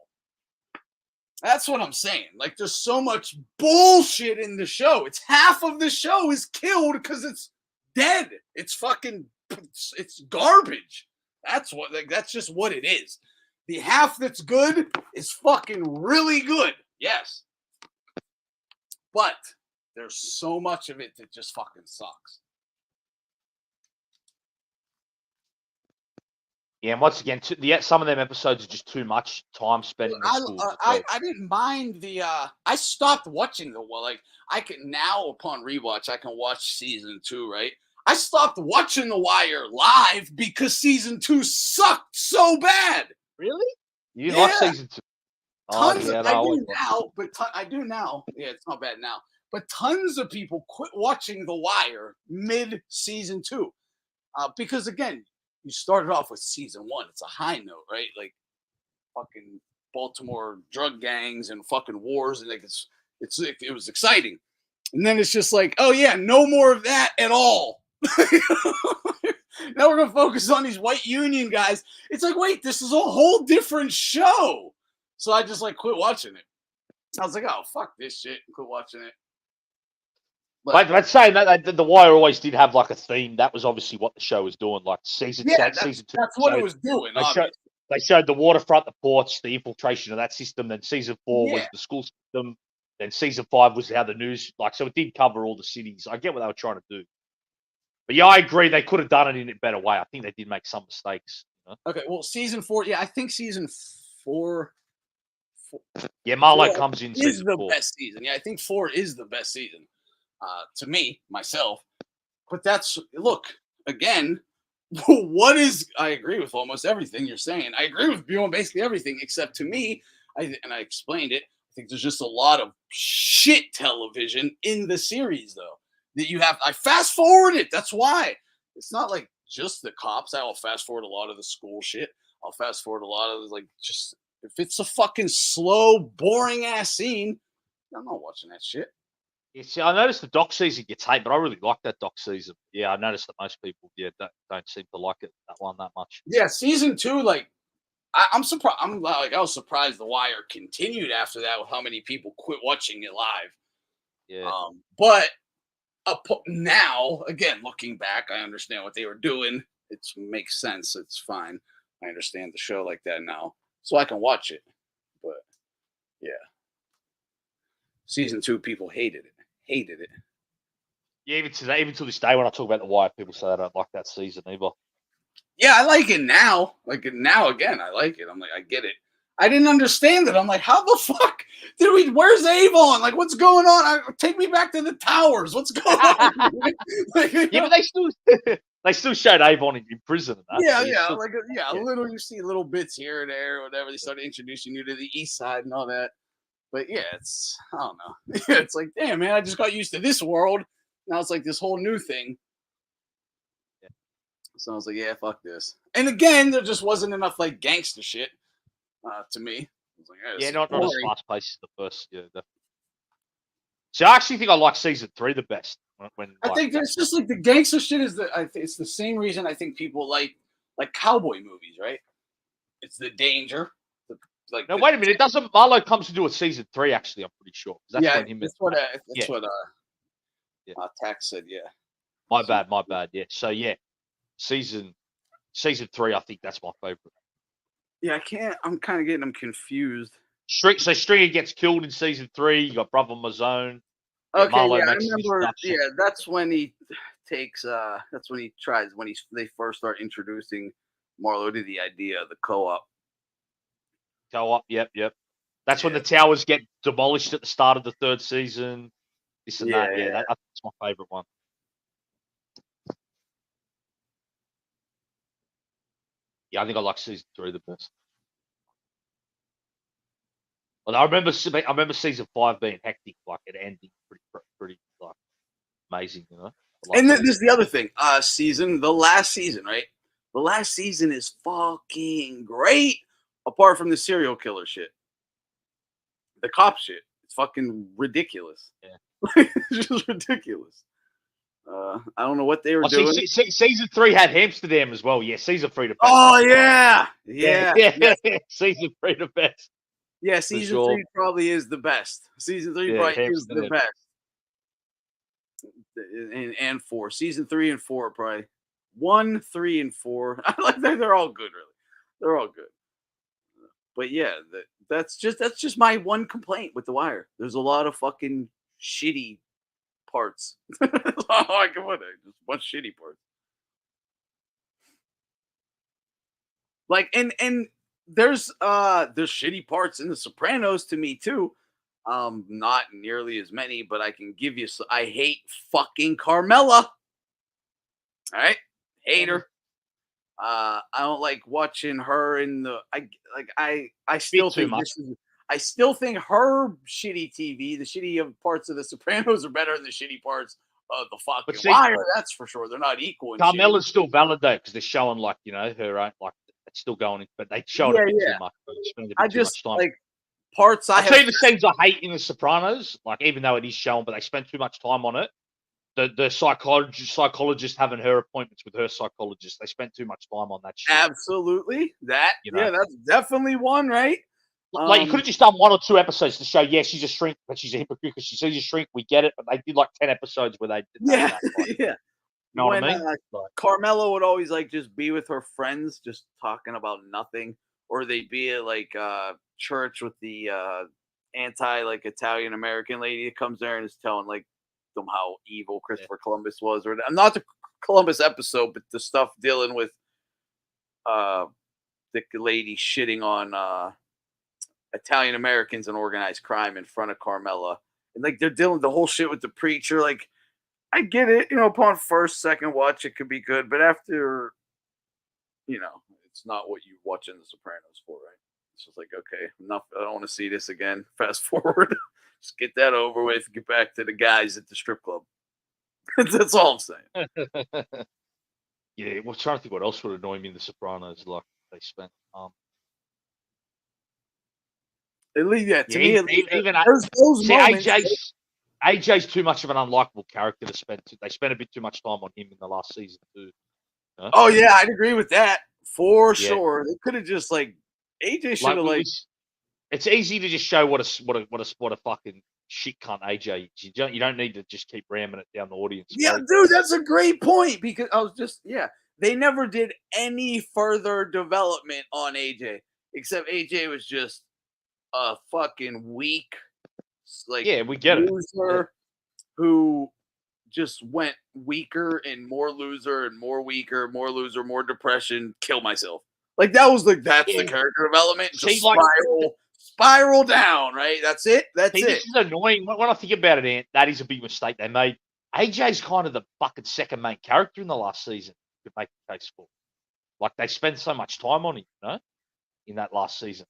That's what I'm saying. Like, there's so much bullshit in the show. It's half of the show is killed because it's dead. It's garbage. That's just what it is. The half that's good is fucking really good. Yes. But there's so much of it that just fucking sucks. Yeah, and once again, some of them episodes are just too much time spent in the schools. I didn't mind the. I stopped watching I can now, upon rewatch, I can watch season 2. Right, I stopped watching The Wire live because season 2 sucked so bad. Really? You didn't like season 2? Tons. I do now. Yeah, it's not bad now. But tons of people quit watching The Wire mid season 2, because again, you started off with season 1. It's a high note, right? Like fucking Baltimore drug gangs and fucking wars, and like it was exciting. And then it's just like, oh yeah, no more of that at all. Now we're gonna focus on these white union guys. It's like, wait, this is a whole different show. So I just like quit watching it. I was like, oh fuck this shit, and quit watching it. But saying that The Wire always did have like a theme. That was obviously what the show was doing. Like season 2. That's what it was doing. they showed the waterfront, the ports, the infiltration of that system. Then season 4 was Yeah. the school system. Then season 5 was how the news, like, so it did cover all the cities. I get what they were trying to do. But yeah, I agree. They could have done it in a better way. I think they did make some mistakes. You know? Okay, well, season 4, yeah, I think season 4 Yeah, Marlowe 4 comes in is season the 4. best season. Yeah, I think 4 is the best season to me, myself. But that's, look, again, what is, I agree with almost everything you're saying. I agree with you on basically everything, except to me, and I explained it, I think there's just a lot of shit television in the series, though, that you have, I fast forward it. That's why. It's not like just the cops. I'll fast forward a lot of the school shit. I'll fast forward a lot of, like, just, if it's a fucking slow, boring ass scene, I'm not watching that shit. Yeah, see, I noticed the doc season gets hate, but I really like that doc season. Yeah, I noticed that most people, don't seem to like it that one that much. Yeah, season 2, like, I'm surprised. I was surprised The Wire continued after that with how many people quit watching it live. Yeah. But now, again, looking back, I understand what they were doing. It makes sense. It's fine. I understand the show like that now, so I can watch it. But yeah, season 2, people hated it. Yeah, even today, even to this day, when I talk about The Wire, people say I don't like that season either. Yeah, I like it now. Like it now again, I like it. I'm like, I get it. I didn't understand it. I'm like, how the fuck did we? Where's Avon? Like, what's going on? Take me back to the towers. What's going on? Like, Yeah, but they still showed Avon in prison and that. yeah, so yeah, still, like little. You see little bits here and there, or whatever. They started introducing you to the East Side and all that. But yeah, it's, I don't know. Yeah, it's like, damn, man, I just got used to this world. Now it's like this whole new thing. Yeah. So I was like, yeah, fuck this. And again, there just wasn't enough like gangster shit to me. I was like, yeah, this not is as boring. fast paced as the first. Yeah, definitely. So I actually think I like season 3 the best. When I think it's just like the gangster shit is it's the same reason I think people like cowboy movies, right? It's the danger. No, wait a minute. It doesn't. Marlowe comes to do a season 3. Actually, I'm pretty sure. That's yeah, when him. that's what Tax said. Yeah. My bad. Yeah. So yeah, season 3. I think that's my favorite. Yeah, I can't. I'm kind of getting them confused. So Stringer gets killed in season 3. You got Brother Mazone. Okay, Marlowe yeah, I makes remember. Yeah, that's when he takes. That's when he tries. When they first start introducing Marlowe to the idea of the co-op. Co-op. Yep. That's when the towers get demolished at the start of the 3rd season. This and that. Yeah, that's my favorite one. Yeah, I think I like season 3 the best. Well, I remember season 5 being hectic, like it ending pretty like amazing, you know. And this is the other thing. The last season, right? The last season is fucking great. Apart from the serial killer shit, the cop shit, it's fucking ridiculous. Yeah, it's just ridiculous. I don't know what they were doing. Season 3 had Amsterdam as well. Yeah, season 3 the best. Oh yeah. Season 3 the best. Yeah, season 3 probably is the best. Season 3 probably is the best. And 4. Season 3 and 4 probably 1, 3, and 4. I like that. They're all good, really. They're all good. But yeah, that's just my one complaint with The Wire. There's a lot of fucking shitty parts. That's all I can put it. Just a bunch of shitty parts. Like and there's shitty parts in The Sopranos to me too. Not nearly as many, but I can give you. I hate fucking Carmela. All right, hate her. I don't like watching her in the. I still think I still think her shitty TV, the shitty parts of The Sopranos are better than the shitty parts of the fucking Wire. That's for sure. They're not equal. Carmela's still valid though because they're showing like her own like it's still going, but they showed a bit too much. I just like parts. I'll tell you the scenes I hate in The Sopranos. Like even though it is shown, but they spend too much time on it. The psychologist having her appointments with her psychologist. They spent too much time on that shit. Absolutely. That that's definitely one, right? Like you could have just done 1 or 2 episodes to show, she's a shrink, but she's a hypocrite because she sees a shrink. We get it, but they did like 10 episodes where they did that. Like, yeah. You know what I mean? Carmela would always like just be with her friends, just talking about nothing, or they'd be at like church with the anti like Italian American lady that comes there and is telling like them how evil Christopher Columbus was, or not the Columbus episode, but the stuff dealing with the lady shitting on Italian Americans and organized crime in front of Carmela. And like they're dealing the whole shit with the preacher. Like, I get it, upon first, second watch, it could be good, but after, it's not what you watching The Sopranos for, right? It's just like, okay, enough. I don't want to see this again. Fast forward, just get that over with. Get back to the guys at the strip club. That's all I'm saying. Yeah, well, trying to think what else would annoy me in The Sopranos. Like they spent. At least, to me, even those see, moments. AJ's too much of an unlikable character to spend. They spent a bit too much time on him in the last season too. Huh? Oh yeah, I'd agree with that for sure. They could have just like AJ should have like. It's easy to just show what a fucking shit cunt AJ is. You don't need to just keep ramming it down the audience. Yeah, dude, that's a great point because I was just they never did any further development on AJ except AJ was just a fucking weak, like we get loser who just went weaker and more loser and more weaker, more loser, more depression, kill myself. Like that's the character development. Just spiral down, right? That's it. That's it. This is annoying. When I think about it, Ant, that is a big mistake they made. AJ's kind of the fucking second main character in the last season. To make the case for, like they spend so much time on him, in that last season.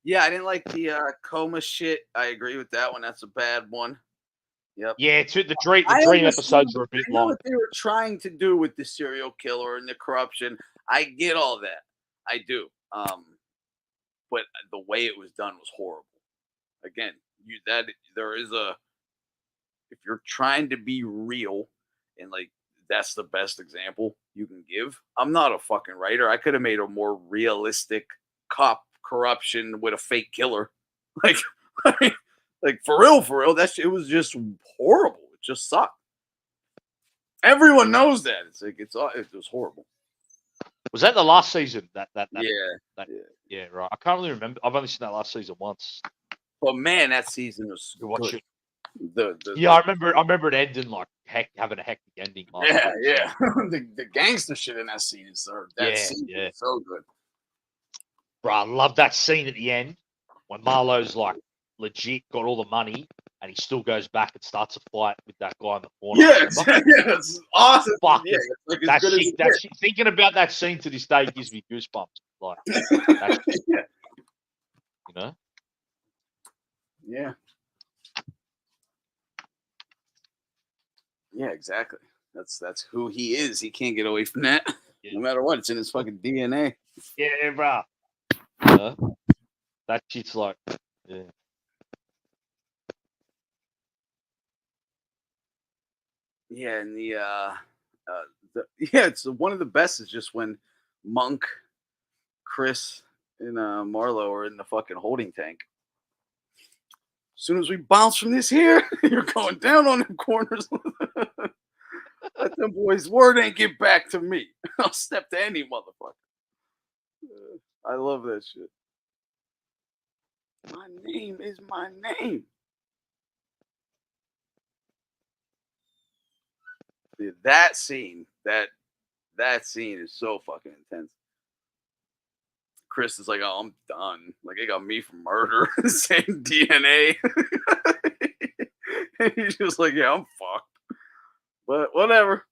Yeah, I didn't like the coma shit. I agree with that one. That's a bad one. Yep. Yeah, the dream episodes were a bit long. I know what they were trying to do with the serial killer and the corruption. I get all that. I do. But the way it was done was horrible. Again, if you're trying to be real and like that's the best example you can give. I'm not a fucking writer. I could have made a more realistic cop corruption with a fake killer. Like for real, it was just horrible. It just sucked. Everyone knows that. It's like it was horrible. Was that the last season? Yeah, right. I can't really remember. I've only seen that last season once. But man, that season was good. I remember it ending like having a hectic ending. Yeah. the gangster shit in that scene is so good. Bro, I love that scene at the end when Marlowe's like legit got all the money and he still goes back and starts a fight with that guy in the corner. Yeah, it's awesome. Fuck yeah, like that shit, thinking about that scene to this day gives me goosebumps. Like, Yeah. Yeah, exactly. That's who he is. He can't get away from that. No matter what, it's in his fucking DNA. Yeah, bro. That shit's like, Yeah, and it's one of the best is just when Monk, Chris, and Marlo are in the fucking holding tank. As soon as we bounce from this here, you're going down on them corners. Let them boys' word ain't get back to me. I'll step to any motherfucker. I love that shit. My name is my name. Dude, that scene is so fucking intense. Chris is like, oh, I'm done. Like, they got me for murder. Same DNA. And he's just like, yeah, I'm fucked. But whatever.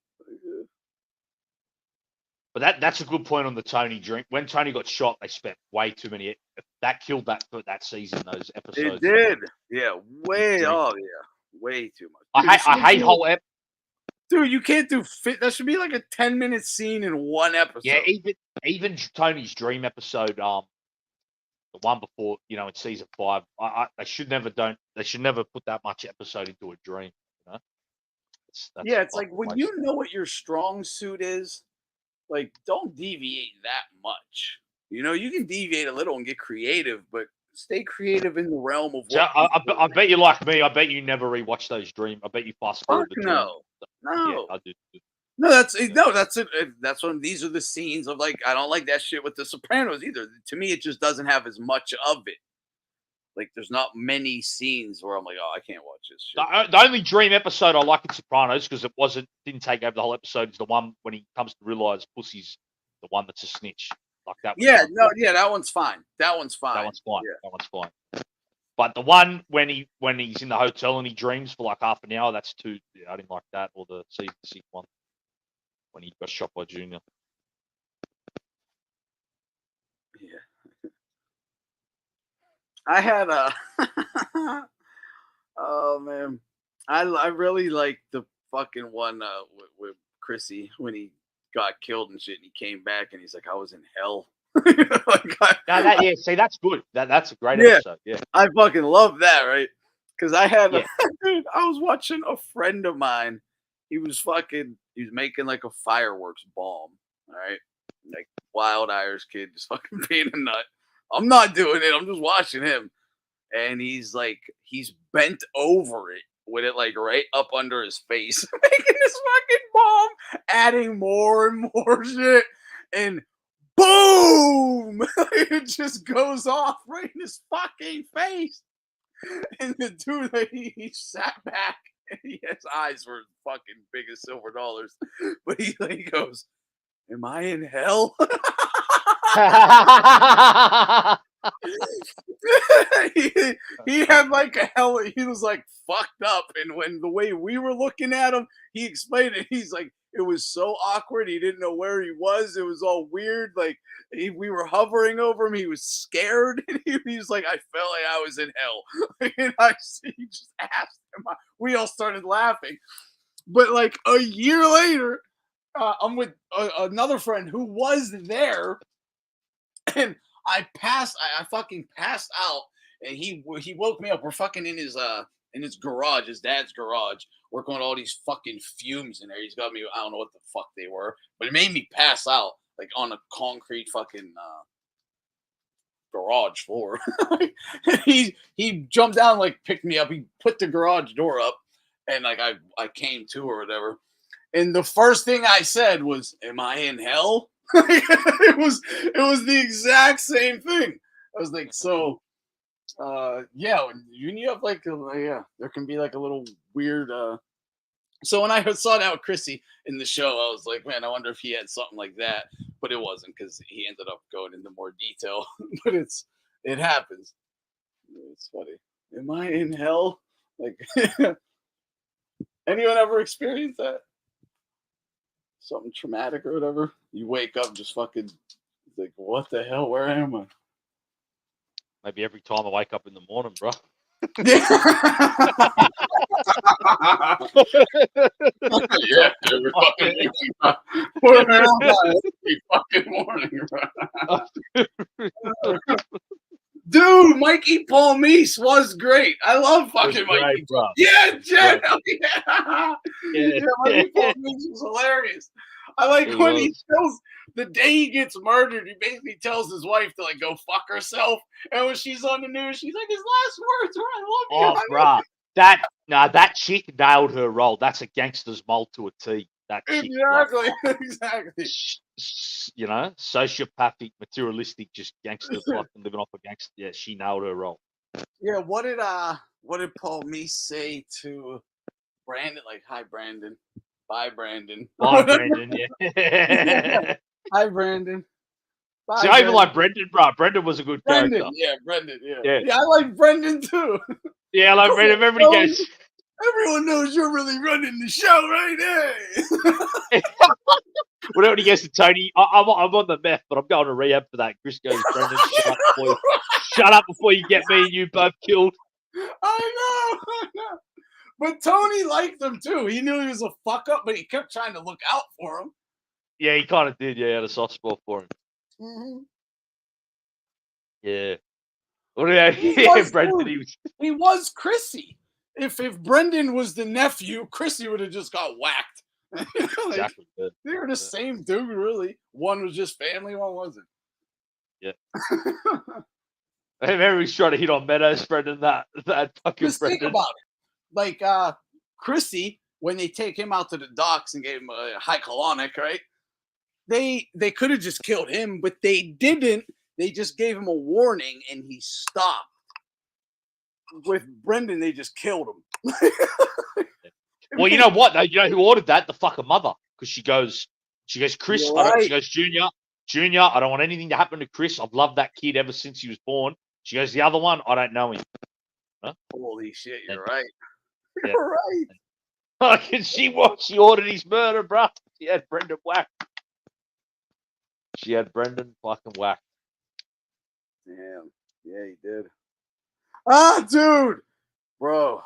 But that's a good point on the Tony drink. When Tony got shot, they spent way too many. That killed that season. Those episodes. It did. Yeah, way too much. Dude, I hate whole episode. Dude, you can't do fit. That should be like a 10-minute scene in one episode. Yeah, even Tony's dream episode, the one before, in season 5, they should never put that much episode into a dream. It's like when you know what your strong suit is, like don't deviate that much. You can deviate a little and get creative, but stay creative in the realm of what. I bet you like me. I bet you never rewatch those dreams. I bet you fast forward. No. Yeah, I do. No, that's it. That's when these are the scenes of like I don't like that shit with the Sopranos either. To me, it just doesn't have as much of it. Like there's not many scenes where I'm like, oh, I can't watch this shit. The only dream episode I like in Sopranos because it didn't take over the whole episode is the one when he comes to realize Pussy's the one that's a snitch. Like that. Yeah, that one's fine. That one's fine. That one's fine. Yeah. That one's fine. But the one when he's in the hotel and he dreams for like half an hour, that's too. Yeah, I didn't like that. Or the sequel one when he got shot by Junior. Yeah. I had a. Oh man, I really like the fucking one with Chrissy when he got killed and shit, and he came back and he's like, I was in hell. See, that's good. That's a great episode. Yeah, I fucking love that, right? Because I had, dude, I was watching a friend of mine. He was making like a fireworks bomb. All right, like wild Irish kid, just fucking being a nut. I'm not doing it. I'm just watching him, and he's bent over it with it like right up under his face, making this fucking bomb, adding more and more shit, and boom! It just goes off right in his fucking face. And the dude, he sat back, and his eyes were fucking big as silver dollars. But he goes, "Am I in hell?" he had like a hell. He was like fucked up, and when the way we were looking at him, he explained it. He's like, it was so awkward. He didn't know where he was. It was all weird. Like we were hovering over him. He was scared, and he was like, I felt like I was in hell. And he just asked him. We all started laughing. But like a year later, I'm with another friend who was there, and I fucking passed out, and he woke me up. We're fucking in his garage, his dad's garage, working on all these fucking fumes in there. He's got me, I don't know what the fuck they were, but it made me pass out like on a concrete fucking garage floor. he jumped down, like picked me up. He put the garage door up, and like I came to or whatever. And the first thing I said was, "Am I in hell?" it was the exact same thing. I was like, so yeah, when you have like there can be like a little weird so when I saw that with Chrissy in the show, I was like, man, I wonder if he had something like that, but it wasn't because he ended up going into more detail. But it happens. It's funny. Am I in hell? Like anyone ever experienced that? Something traumatic or whatever? You wake up just fucking like, what the hell? Where am I? Maybe every time I wake up in the morning, bro. Yeah, every fucking morning, bro. Dude, Mikey Paul Meese was great. I love fucking Mikey. Bro. Yeah, Jen. Right. Yeah, Mikey Paul Meese was hilarious. I like when he tells the day he gets murdered, he basically tells his wife to like go fuck herself. And when she's on the news, she's like, his last words are, "I love you." Oh, bro. That chick nailed her role. That's a gangster's mold to a T. That chick, exactly, like, exactly. You know, sociopathic, materialistic, just gangster fucking living off a gangster. Yeah, she nailed her role. Yeah, what did Paul Meese say to Brandon? Like, "Hi, Brandon. Bye, Brandon." Bye, Brandon. Yeah. Hi, Brandon. Bye, See, I even like Brendan, bro. Brendan was a good Brendan. character. Yeah, Brendan. Yeah, I like Brendan too. Yeah, I like Brendan. Everybody goes, everyone knows you're really running the show, right? Hey. Whenever he gets to Tony, I'm on the meth, but I'm going to rehab for that. Chris goes, Brendan, shut up before you get me and you both killed. I know. But Tony liked him too. He knew he was a fuck up, but he kept trying to look out for him. Yeah, he kind of did. Yeah, he had a soft spot for him. Mm-hmm. Yeah. What did Brendan? He was Chrissy. If Brendan was the nephew, Chrissy would have just got whacked. Like, exactly. They were the same dude, really. One was just family, one wasn't. Yeah. I remember he was trying to hit on Meadows, Brendan. That fucking Just Brendan. think about it. Like Chrissy when they take him out to the docks and gave him a high colonic, right? They could have just killed him, but they didn't. They just gave him a warning, and he stopped. With Brendan, they just killed him. Well, you know what? You know who ordered that? The fucking mother, because she goes, Chris. You're She goes, Junior. I don't want anything to happen to Chris. I've loved that kid ever since he was born. She goes, the other one, I don't know him. Huh? Holy shit, you're right. Yeah. You're right. Fucking she ordered his murder, bro. She had Brendan whacked. She had Brendan fucking whacked. Damn. Yeah, he did. Ah, dude. Bro.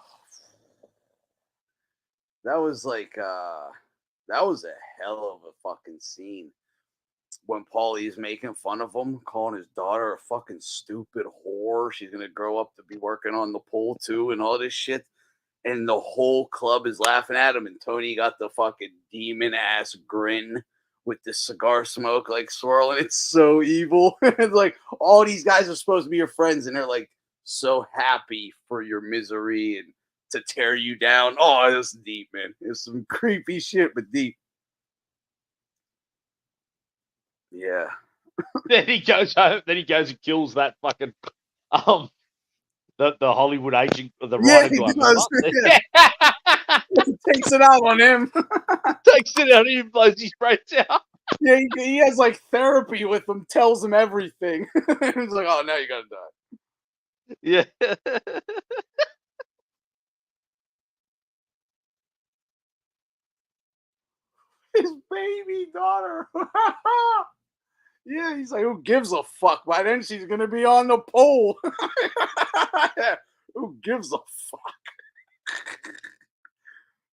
That was like that was a hell of a fucking scene. When Paulie's making fun of him, calling his daughter a fucking stupid whore. She's gonna grow up to be working on the pool too and all this shit. And the whole club is laughing at him. And Tony got the fucking demon ass grin with the cigar smoke like swirling. It's so evil. It's like all these guys are supposed to be your friends, and they're like so happy for your misery and to tear you down. Oh, it was deep, man. It's some creepy shit, but deep. Yeah. Then he goes home. Then he goes and kills that fucking the Hollywood agent, the writer guy. Does, yeah. Takes it out on him. Takes it out. He blows his brains out. Yeah, he has like therapy with him. Tells him everything. He's like, "Oh, now you gotta die." Yeah. His baby daughter. Yeah, he's like, who gives a fuck? By then she's gonna be on the pole. Who gives a fuck?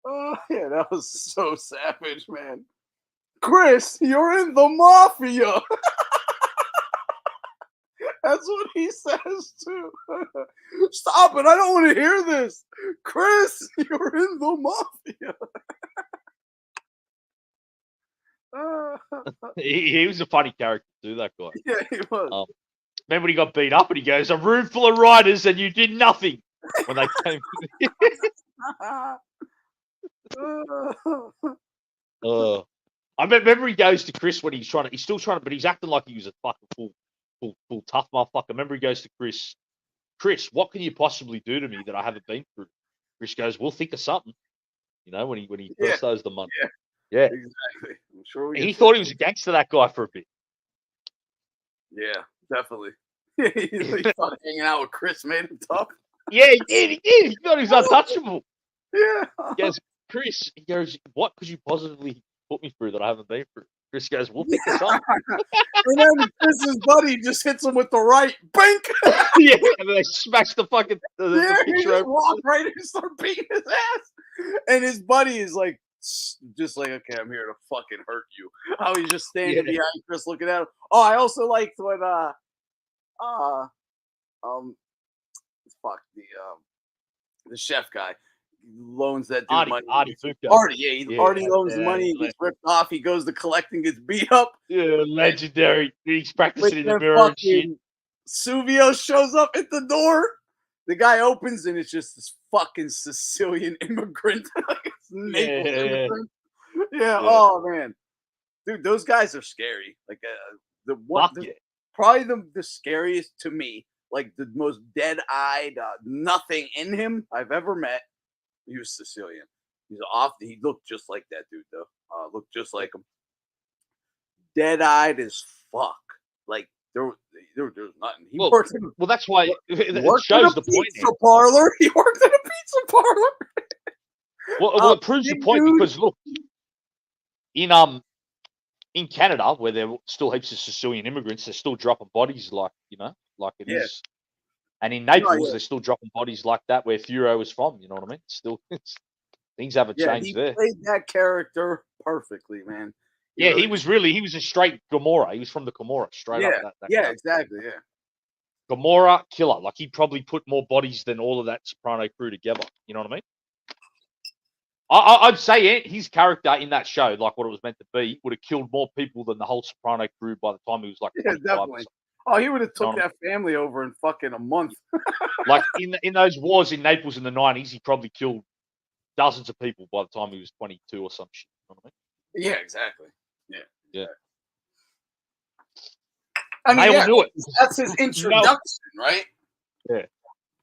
Oh yeah, that was so savage, man. Chris, you're in the mafia. That's what he says too. Stop it! I don't want to hear this. Chris, you're in the mafia. He was a funny character too, that guy. Yeah, he was. Remember when he got beat up and he goes, "A room full of writers and you did nothing." When they came. I remember he goes to Chris when he's still trying to, but he's acting like he was a fucking full tough motherfucker. Remember he goes to Chris, what can you possibly do to me that I haven't been through? Chris goes, we'll think of something. You know, when he first owes the money. Yeah, exactly. I'm sure he thought he was a gangster, that guy, for a bit. Yeah, definitely. He thought hanging out with Chris made him tough. Yeah, he did. He thought he was untouchable. Yeah. He goes, Chris, what could you positively put me through that I haven't been through? Chris goes, we'll think of something. And then Chris's buddy just hits him with the right. Bink! Yeah, and then they smash the fucking he just walked right in and start beating his ass. And his buddy is like, just like, okay, I'm here to fucking hurt you. How he's just standing behind Chris looking at him. Oh, I also liked when the chef guy loans that dude money. Artie, loans the money, he gets ripped off, he goes to collect and gets beat up. Yeah, legendary. He's practicing in the mirror and shit. Suvio shows up at the door. The guy opens and it's just this fucking Sicilian immigrant. Immigrant. Yeah, oh man. Dude, those guys are scary. Like probably the scariest to me, like the most dead-eyed, nothing in him I've ever met. He was Sicilian. He looked just like that dude though. Looked just like him. Dead-eyed as fuck. Like there was nothing. Well, that's why it shows the point. Pizza parlor. He worked at a pizza parlor. Well, it proves the point because look, in Canada, where there are still heaps of Sicilian immigrants, they're still dropping bodies like it is. And in Naples, they're still dropping bodies like that where Furo is from. You know what I mean? Still, things haven't changed he there. Played that character perfectly, man. He was a straight Gomorrah. He was from the Gomorrah, straight up. That Exactly. Yeah. Gomorrah killer. Like he probably put more bodies than all of that Soprano crew together. You know what I mean? I'd say his character in that show, like what it was meant to be, would have killed more people than the whole Soprano crew by the time he was like 25 definitely. Oh, he would have took that family over in fucking a month. Like in those wars in Naples in the 90s, he probably killed dozens of people by the time he was 22 or some shit. You know what I Yeah, exactly. Yeah. Yeah. I mean, They all yeah, knew it. that's his introduction, right? Yeah.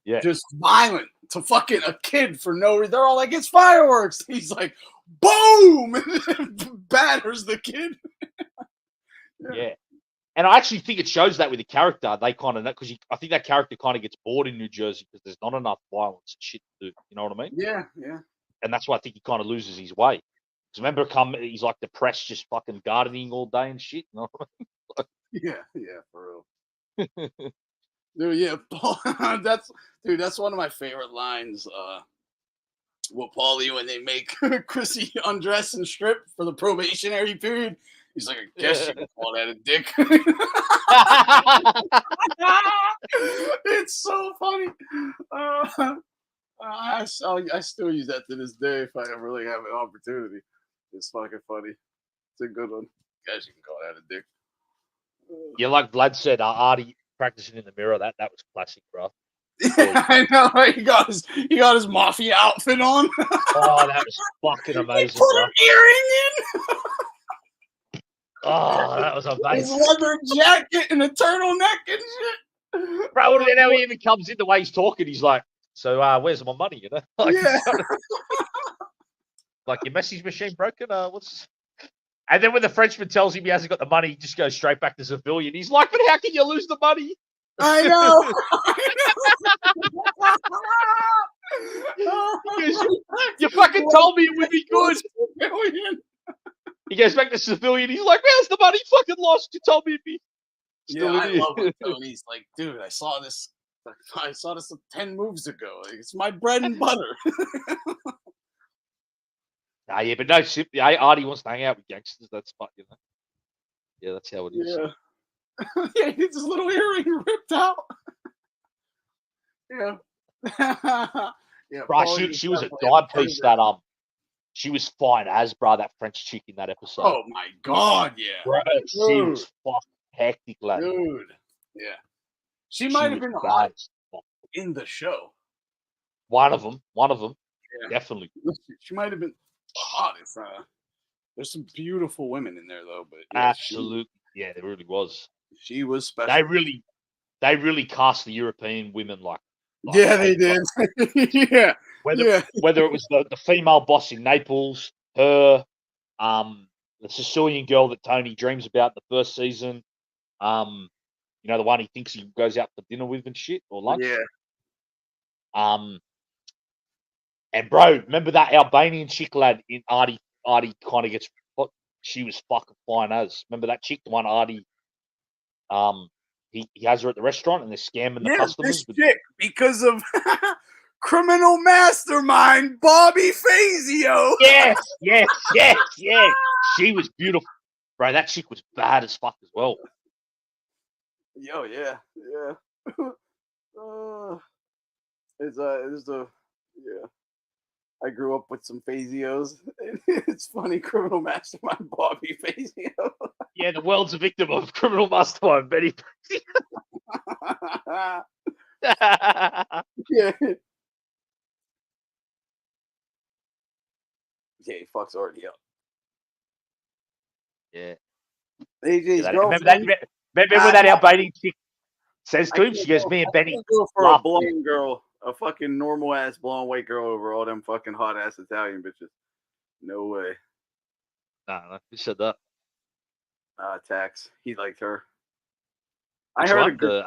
Yeah. Just violent to fucking a kid for no reason. They're all like, it's fireworks. He's like, boom, and batters the kid. Yeah. And I actually think it shows that with the character. They kind of know, because I think that character kind of gets bored in New Jersey because there's not enough violence and shit to do. You know what I mean? Yeah, yeah. And that's why I think he kind of loses his way. Because remember, he's like depressed, just fucking gardening all day and shit. You know what I mean? Yeah, for real. Dude, yeah, Paul, that's one of my favorite lines. With Paulie when they make Chrissy undress and strip for the probationary period. He's like, I guess you can call that a dick. It's so funny. I still use that to this day if I ever really have an opportunity. It's fucking funny. It's a good one. Guess you can call that a dick. Yeah, like Vlad said, Artie practicing in the mirror. That was classic, bro. I know. He got his mafia outfit on. Oh, that was fucking amazing. He put bro. an earring in. Oh, that was His amazing. leather jacket and a turtleneck and shit. Bro, and then he even comes in the way he's talking. He's like, so where's my money? You know? Like, Yeah. like your message machine broken? What's... And then when the Frenchman tells him he hasn't got the money, he just goes straight back to civilian. He's like, but how can you lose the money? I know. You fucking told me it would be good. He goes back to civilian. He's like, "Where's the money? Fucking lost. You told me it'd be still Yeah, I in here." love it. Tony's like, dude, I saw this 10 moves ago. Like, it's my bread and butter. Nah, yeah, but no, Artie wants to hang out with gangsters. That's fun, you know. Yeah, that's how it is. Yeah. Yeah, he gets his little earring ripped out. Yeah. Yeah. Bro, Paulie she was a definitely dime my piece. favorite. That she was fine as that French chick in that episode. Oh my god, yeah. Bro, she was fucking hectic, lad. Dude. Yeah. She might have was been the bad hottest as fuck. in the show. One of them, Yeah. definitely. She might have been the hottest. There's some beautiful women in there though, but yeah, Absolutely, yeah, there really was. she was special. They really cast the European women like yeah, they did. Yeah. Whether it was the female boss in Naples, her, the Sicilian girl that Tony dreams about in the first season, you know, the one he thinks he goes out for dinner with and shit or lunch. Yeah. And bro, remember that Albanian chick lad in Artie kind of gets, she was fucking fine as. Remember that chick, the one Artie, he has her at the restaurant and they're scamming the customers. This chick, because of criminal mastermind Bobby Fazio. Yes. She was beautiful, bro. That chick was bad as fuck as well. Yo, yeah. Yeah. I grew up with some Fazios. It's funny, criminal mastermind Bobby Fazio. Yeah, the world's a victim of criminal mastermind Betty. Yeah. Yeah, he fucks already up. Yeah. AJ's Remember girlfriend. that Albanian chick says to him, she goes, me and Benny. Go for laugh. a blonde girl, a fucking normal ass blonde white girl over all them fucking hot ass Italian bitches. No way. Nah, who said that? Tax. He liked her. Which I heard one? a good.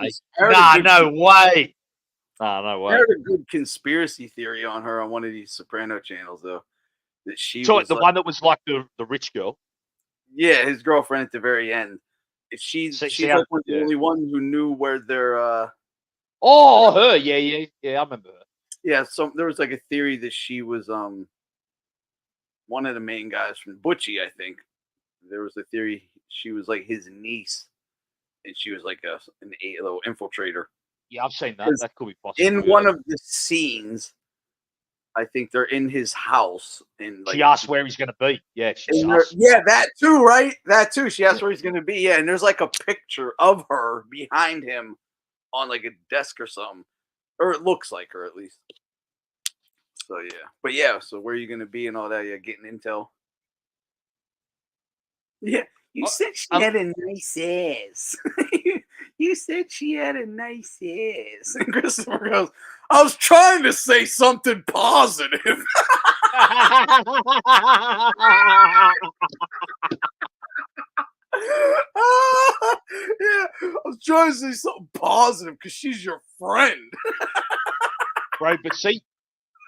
No way. Nah, no way. I heard a good conspiracy theory on her on one of these Soprano channels, though. That she So was the one that was like the rich girl. Yeah, his girlfriend at the very end. She's like one of the only one who knew where their Oh, her. Yeah, I remember her. Yeah, so there was like a theory that she was one of the main guys from Butchie, I think. There was a theory she was like his niece, and she was like a little infiltrator. Yeah, I've seen that. That could be possible. In one of the scenes, I think they're in his house, and like she asked where he's going to be. Yeah, that too, right? That too. She asked where he's going to be. Yeah, and there's like a picture of her behind him on like a desk or something, or it looks like her at least. So yeah, but yeah. So where are you gonna be and all that? Yeah, getting intel. Yeah, you said she had a nice ass. You said she had a nice ass. And Christopher goes, I was trying to say something positive. Yeah, I was trying to say something positive because she's your friend. Bro, but see,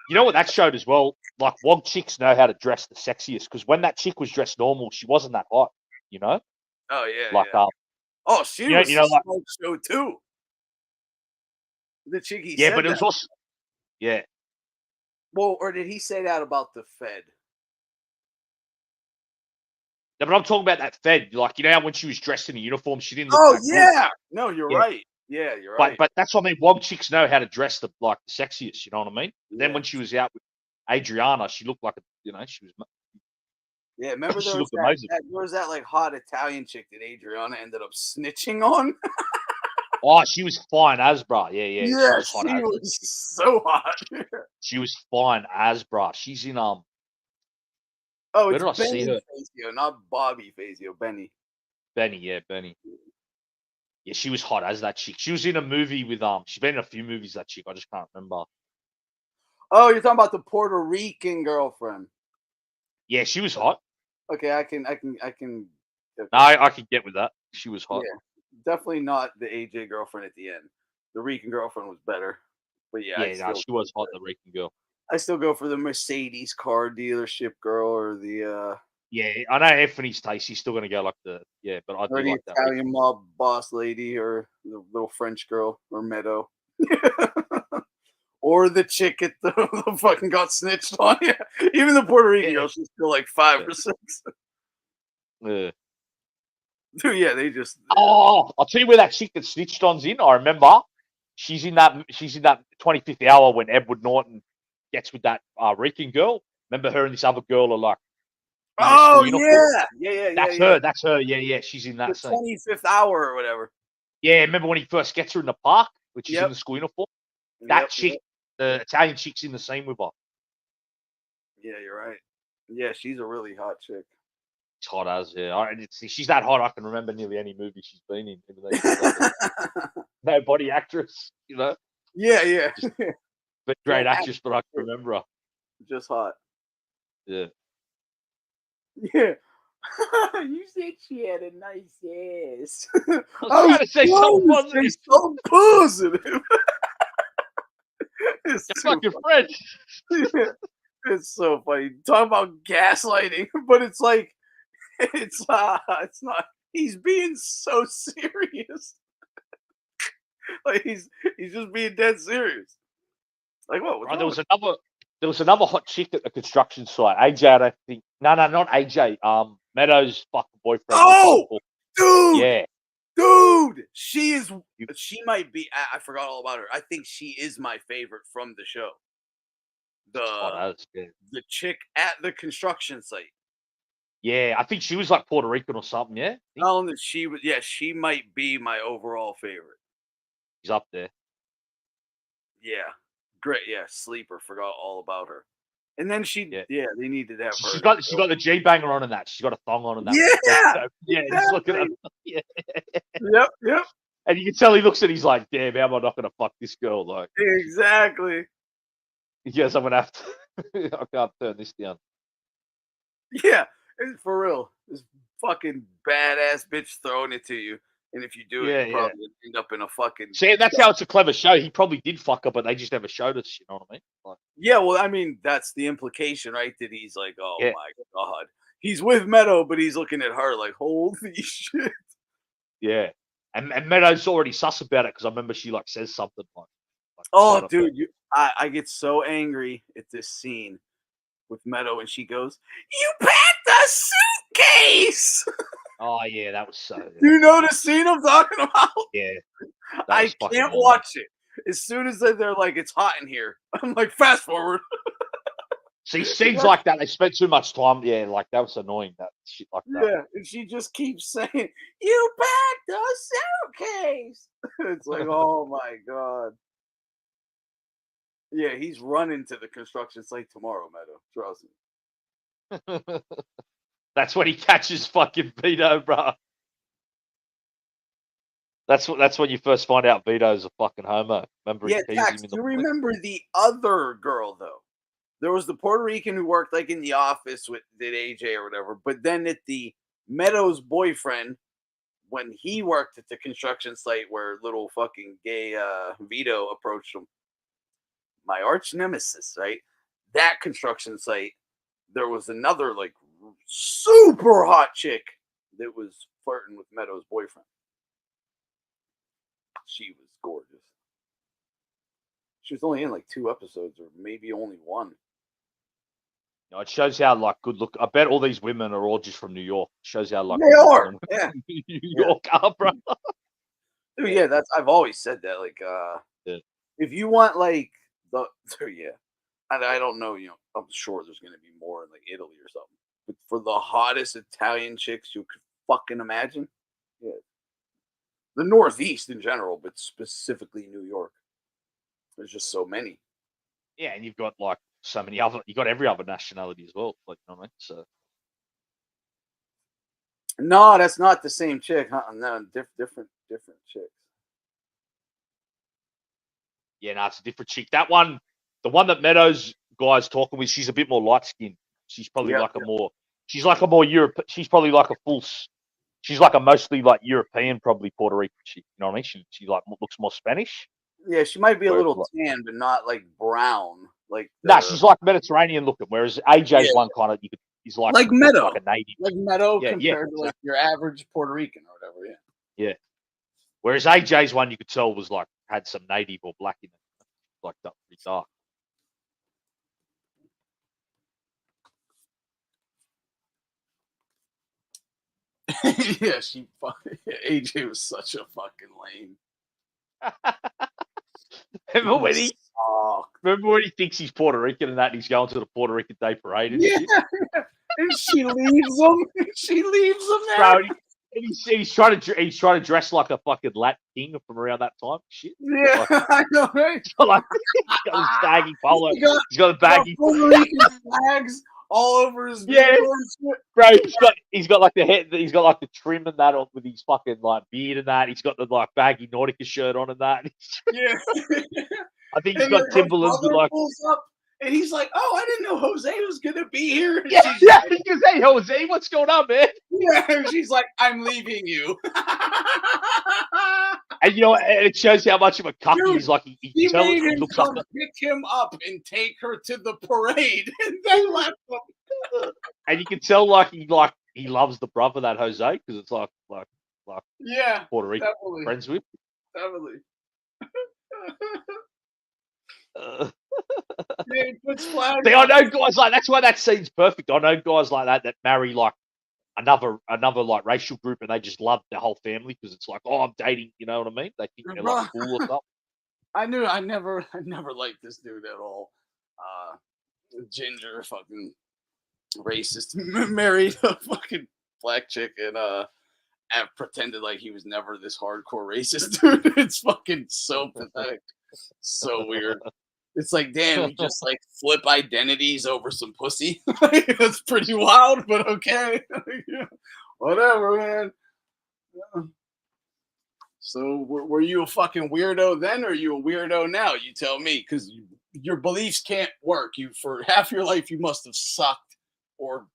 you know what that showed as well? Like, Wog chicks know how to dress the sexiest, because when that chick was dressed normal, she wasn't that hot, you know? Oh yeah, Like, yeah. Oh, she you know, was you know, a like, smoke show too. The chick he yeah, said but it that. was also, yeah. Well, or did he say that about the Fed? No, but I'm talking about that Fed. Like, you know how when she was dressed in a uniform, she didn't look Oh that good? yeah. No, you're Yeah. right. Yeah, you're right. But that's what I mean. Wog chicks know how to dress the sexiest. You know what I mean? Then Yeah. when she was out with Adriana, she looked like she was. Yeah, remember she there was looked amazing. there was that like hot Italian chick that Adriana ended up snitching on. Oh, she was fine as bra. Yeah, yeah. She Yeah, was hot she as. was so hot. She was fine as bra. She's in Oh, Where it's did I see Benny her? Fazio, not Bobby Fazio. Benny. Benny, yeah, Benny. Yeah, she was hot as that chick. She was in a movie with She's been in a few movies. That chick, I just can't remember. Oh, you're talking about the Puerto Rican girlfriend. Yeah, she was hot. Okay, I can. No, I could get with that. She was hot. Yeah, definitely not the AJ girlfriend at the end. The Rican girlfriend was better. But yeah, Yeah, no, she was hot. The Rican girl. I still go for the Mercedes car dealership girl or the Yeah, I know Anthony's taste. He's still gonna go like the but I or do the like that. Italian mob boss lady or the little French girl or Meadow. Or the chick at the fucking got snitched on. Yeah. Even the Puerto Rican girl, she's still like 5 or 6. Yeah. Dude, yeah, they just Oh, I'll tell you where that chick that snitched on's in. I remember she's in that 25th hour when Edward Norton gets with that Rican girl. Remember her and this other girl are like. Oh yeah. That's her. That's her. Yeah. She's in that The scene. 25th hour or whatever. Yeah, remember when he first gets her in the park, when she's in Yep. the school uniform? That chick, the Italian chick's in the scene with her. Yeah, you're right. Yeah, she's a really hot chick. It's hot as she's that hot. I can remember nearly any movie she's been in. Even though she's like no body actress, you know. Yeah. But great actress, but I can remember her. Just hot. Yeah. Yeah. You said she had a nice ass. I was trying to say something positive. So positive. It's fucking French. It's so funny. Talk about gaslighting, but it's like it's not. He's being so serious. Like he's just being dead serious. Like what? Right, there was another hot chick at the construction site. AJ, I don't think. No, not AJ. Meadows' fucking boyfriend. Oh, dude. Yeah. Dude, she might be. I forgot all about her. I think she is my favorite from the show. The chick at the construction site. Yeah, I think she was like Puerto Rican or something. Yeah. She was. Yeah, she might be my overall favorite. She's up there. Yeah, great. Yeah, sleeper. Forgot all about her. And then they needed to have her. She got the G banger on in that. She's got a thong on in that. Yeah, yeah. Just look at her. Yeah. Yep. And you can tell he looks at it, he's like, damn, how am I not gonna fuck this girl? Like exactly. Yes, I'm gonna have to I can't turn this down. Yeah, it's for real. This fucking badass bitch throwing it to you. And if you do it, you probably end up in a fucking. See, that's how it's a clever show. He probably did fuck up, but they just never showed us. You know what I mean? Like, yeah, well, I mean, that's the implication, right? That he's like, oh my god, he's with Meadow, but he's looking at her like, holy shit. Yeah, and Meadows already sus about it because I remember she like says something like oh, dude, I get so angry at this scene with Meadow, and she goes, "You packed a suitcase." Oh yeah, that was so. Do you know the scene I'm talking about? Yeah, I can't watch it. As soon as they're like, "It's hot in here," I'm like, "Fast forward." See, scenes like that, they spent too much time. Yeah, like that was annoying. That shit like that. Yeah, and she just keeps saying, "You packed a suitcase." It's like, oh my god. Yeah, he's running to the construction site tomorrow, Meadow. Trust me. That's when he catches fucking Vito, bro. That's when you first find out Vito's a fucking homo. Remember he Yeah, teased Tax, him in the you remember the other girl though? There was the Puerto Rican who worked like in the office with did AJ or whatever, but then at the Meadows boyfriend, when he worked at the construction site where little fucking gay Vito approached him, my arch nemesis, right? That construction site, there was another like super hot chick that was flirting with Meadows' boyfriend. She was gorgeous. She was only in like 2 episodes, or maybe only 1. You know, it shows how like good look. I bet all these women are all just from New York. It shows how like They good are, looking yeah. New York are, bro. Dude, yeah, that's I've always said that. Like, Yeah. if you want like the yeah, I don't know. You know, I'm sure there's gonna be more in like Italy or something. But for the hottest Italian chicks you could fucking imagine, yeah, the Northeast in general, but specifically New York. There's just so many. Yeah, and you've got like so many other. You got every other nationality as well. Like, you know what I mean? So No, that's not the same chick. Huh? No, different chicks. yeah, no, it's a different chick. That one, the one that Meadows guy's talking with, she's a bit more light skinned. She's probably like a more. She's like a more Europe. She's probably like a full. She's like a mostly like European, probably Puerto Rican chick. You know what I mean? She like looks more Spanish. Yeah, she might be a Whereas, little like, tan, but not like brown. Like nah, she's like Mediterranean looking. Whereas AJ's Yeah. one kind of he's like like Meadow, like a native. like Meadow Yeah, compared to like your average Puerto Rican or whatever. Yeah. Yeah. Whereas AJ's one you could tell was like had some native or black in it, like that pretty dark. Yeah, she fucking AJ was such a fucking lame. Remember when he thinks he's Puerto Rican and that and he's going to the Puerto Rican Day Parade and shit? And she leaves him. She leaves him there. Bro, and he's trying to dress like a fucking Latin king from around that time. Shit. Yeah, Like, I know, right? like, he's got his baggy polo. He's got a baggy Puerto Rican flags all over his Yeah, vehicle and shit. bro. He's got like the head. He's got like the trim and that on with his fucking like beard and that. He's got the like baggy Nautica shirt on and that. Yeah. I think he's And got then her Timberlands with brother like. pulls up and he's like, "Oh, I didn't know Jose was gonna be here." And Yeah, she's yeah. He goes, "Hey, Jose, what's going on, man?" Yeah, and she's like, "I'm leaving you." And you know, and it shows how much of a cuck Dude, he's like. He He tell made he him looks come like pick him up and take her to the parade, and then left him. and you can tell like he loves the brother that Jose because it's like Yeah, Puerto Rican definitely, friends with. definitely. Uh, Yeah, he puts flags. See, I know guys like that's why that scene's perfect. I know guys like that marry like another like racial group and they just love their whole family because it's like, oh, I'm dating. You know what I mean? They think they're like cool or something. I never liked this dude at all. Ginger, fucking racist, married a fucking black chick and pretended like he was never this hardcore racist dude. It's fucking so pathetic, so weird. It's like, damn, you just like flip identities over some pussy. That's pretty wild, but okay. Yeah, whatever, man. Yeah. So were you a fucking weirdo then, or are you a weirdo now? You tell me, because your beliefs can't work. You for half your life you must have sucked, or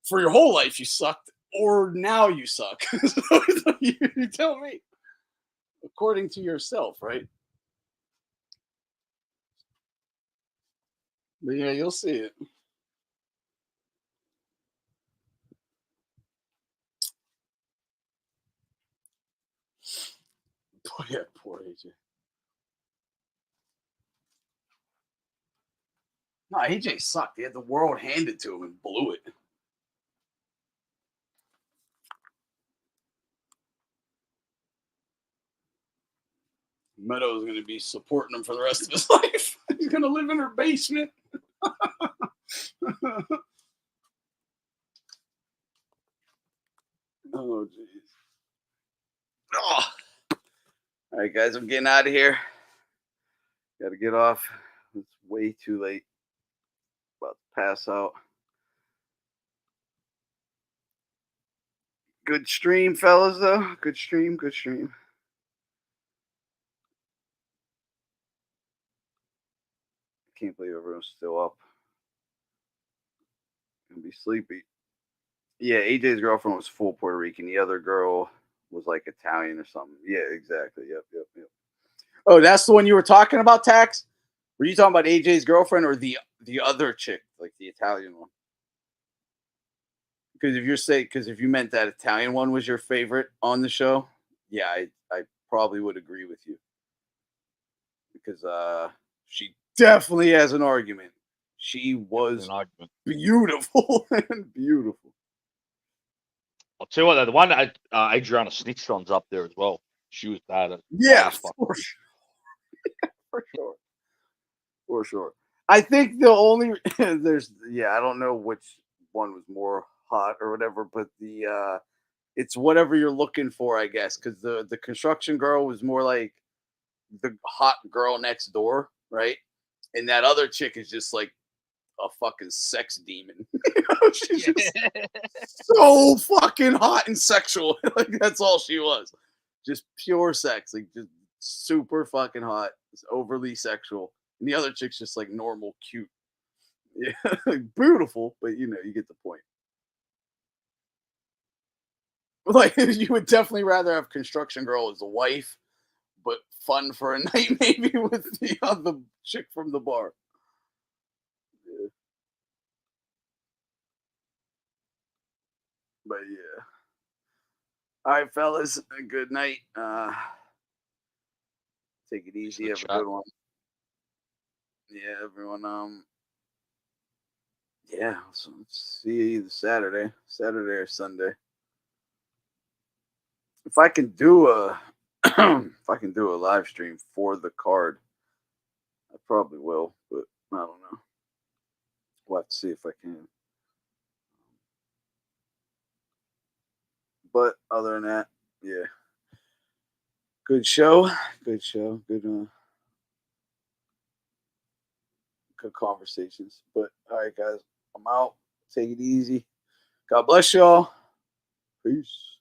for your whole life you sucked, or now you suck. So you tell me, according to yourself, right? But yeah, you'll see it. Yeah, poor AJ. No, AJ sucked. He had the world handed to him and blew it. Meadows going to be supporting him for the rest of his life. He's going to live in her basement. Oh, jeez. Oh. All right, guys, I'm getting out of here. Got to get off. It's way too late. About to pass out. Good stream, fellas, though. Good stream. Good stream. Can't believe everyone's still up. Gonna be sleepy. Yeah, AJ's girlfriend was full Puerto Rican. The other girl was like Italian or something. Yeah, exactly. Yep. Oh, that's the one you were talking about, Tax? Were you talking about AJ's girlfriend or the other chick, like the Italian one? Because if you meant that Italian one was your favorite on the show, yeah, I probably would agree with you. Because she definitely has an argument. She was beautiful. Beautiful. I'll tell you what, though, the one that Adriana snitched on's up there as well. She was bad. Yeah, for sure. For sure. I think the only I don't know which one was more hot or whatever, but it's whatever you're looking for, I guess, because the construction girl was more like the hot girl next door, right? And that other chick is just like a fucking sex demon. She's just so fucking hot and sexual. Like that's all she was. Just pure sex. Like just super fucking hot. It's overly sexual. And the other chick's just like normal, cute. Yeah, beautiful, but you get the point. Like you would definitely rather have construction girl as a wife, but fun for a night maybe with the other chick from the bar. Yeah. But yeah. All right, fellas. Good night. Take it easy. Have a good one. Yeah, everyone. Yeah. So let's see you either Saturday or Sunday. If I can do a live stream for the card, I probably will, but I don't know. We'll have to see if I can. But other than that, yeah. Good show. Good conversations. But all right, guys, I'm out. Take it easy. God bless y'all. Peace.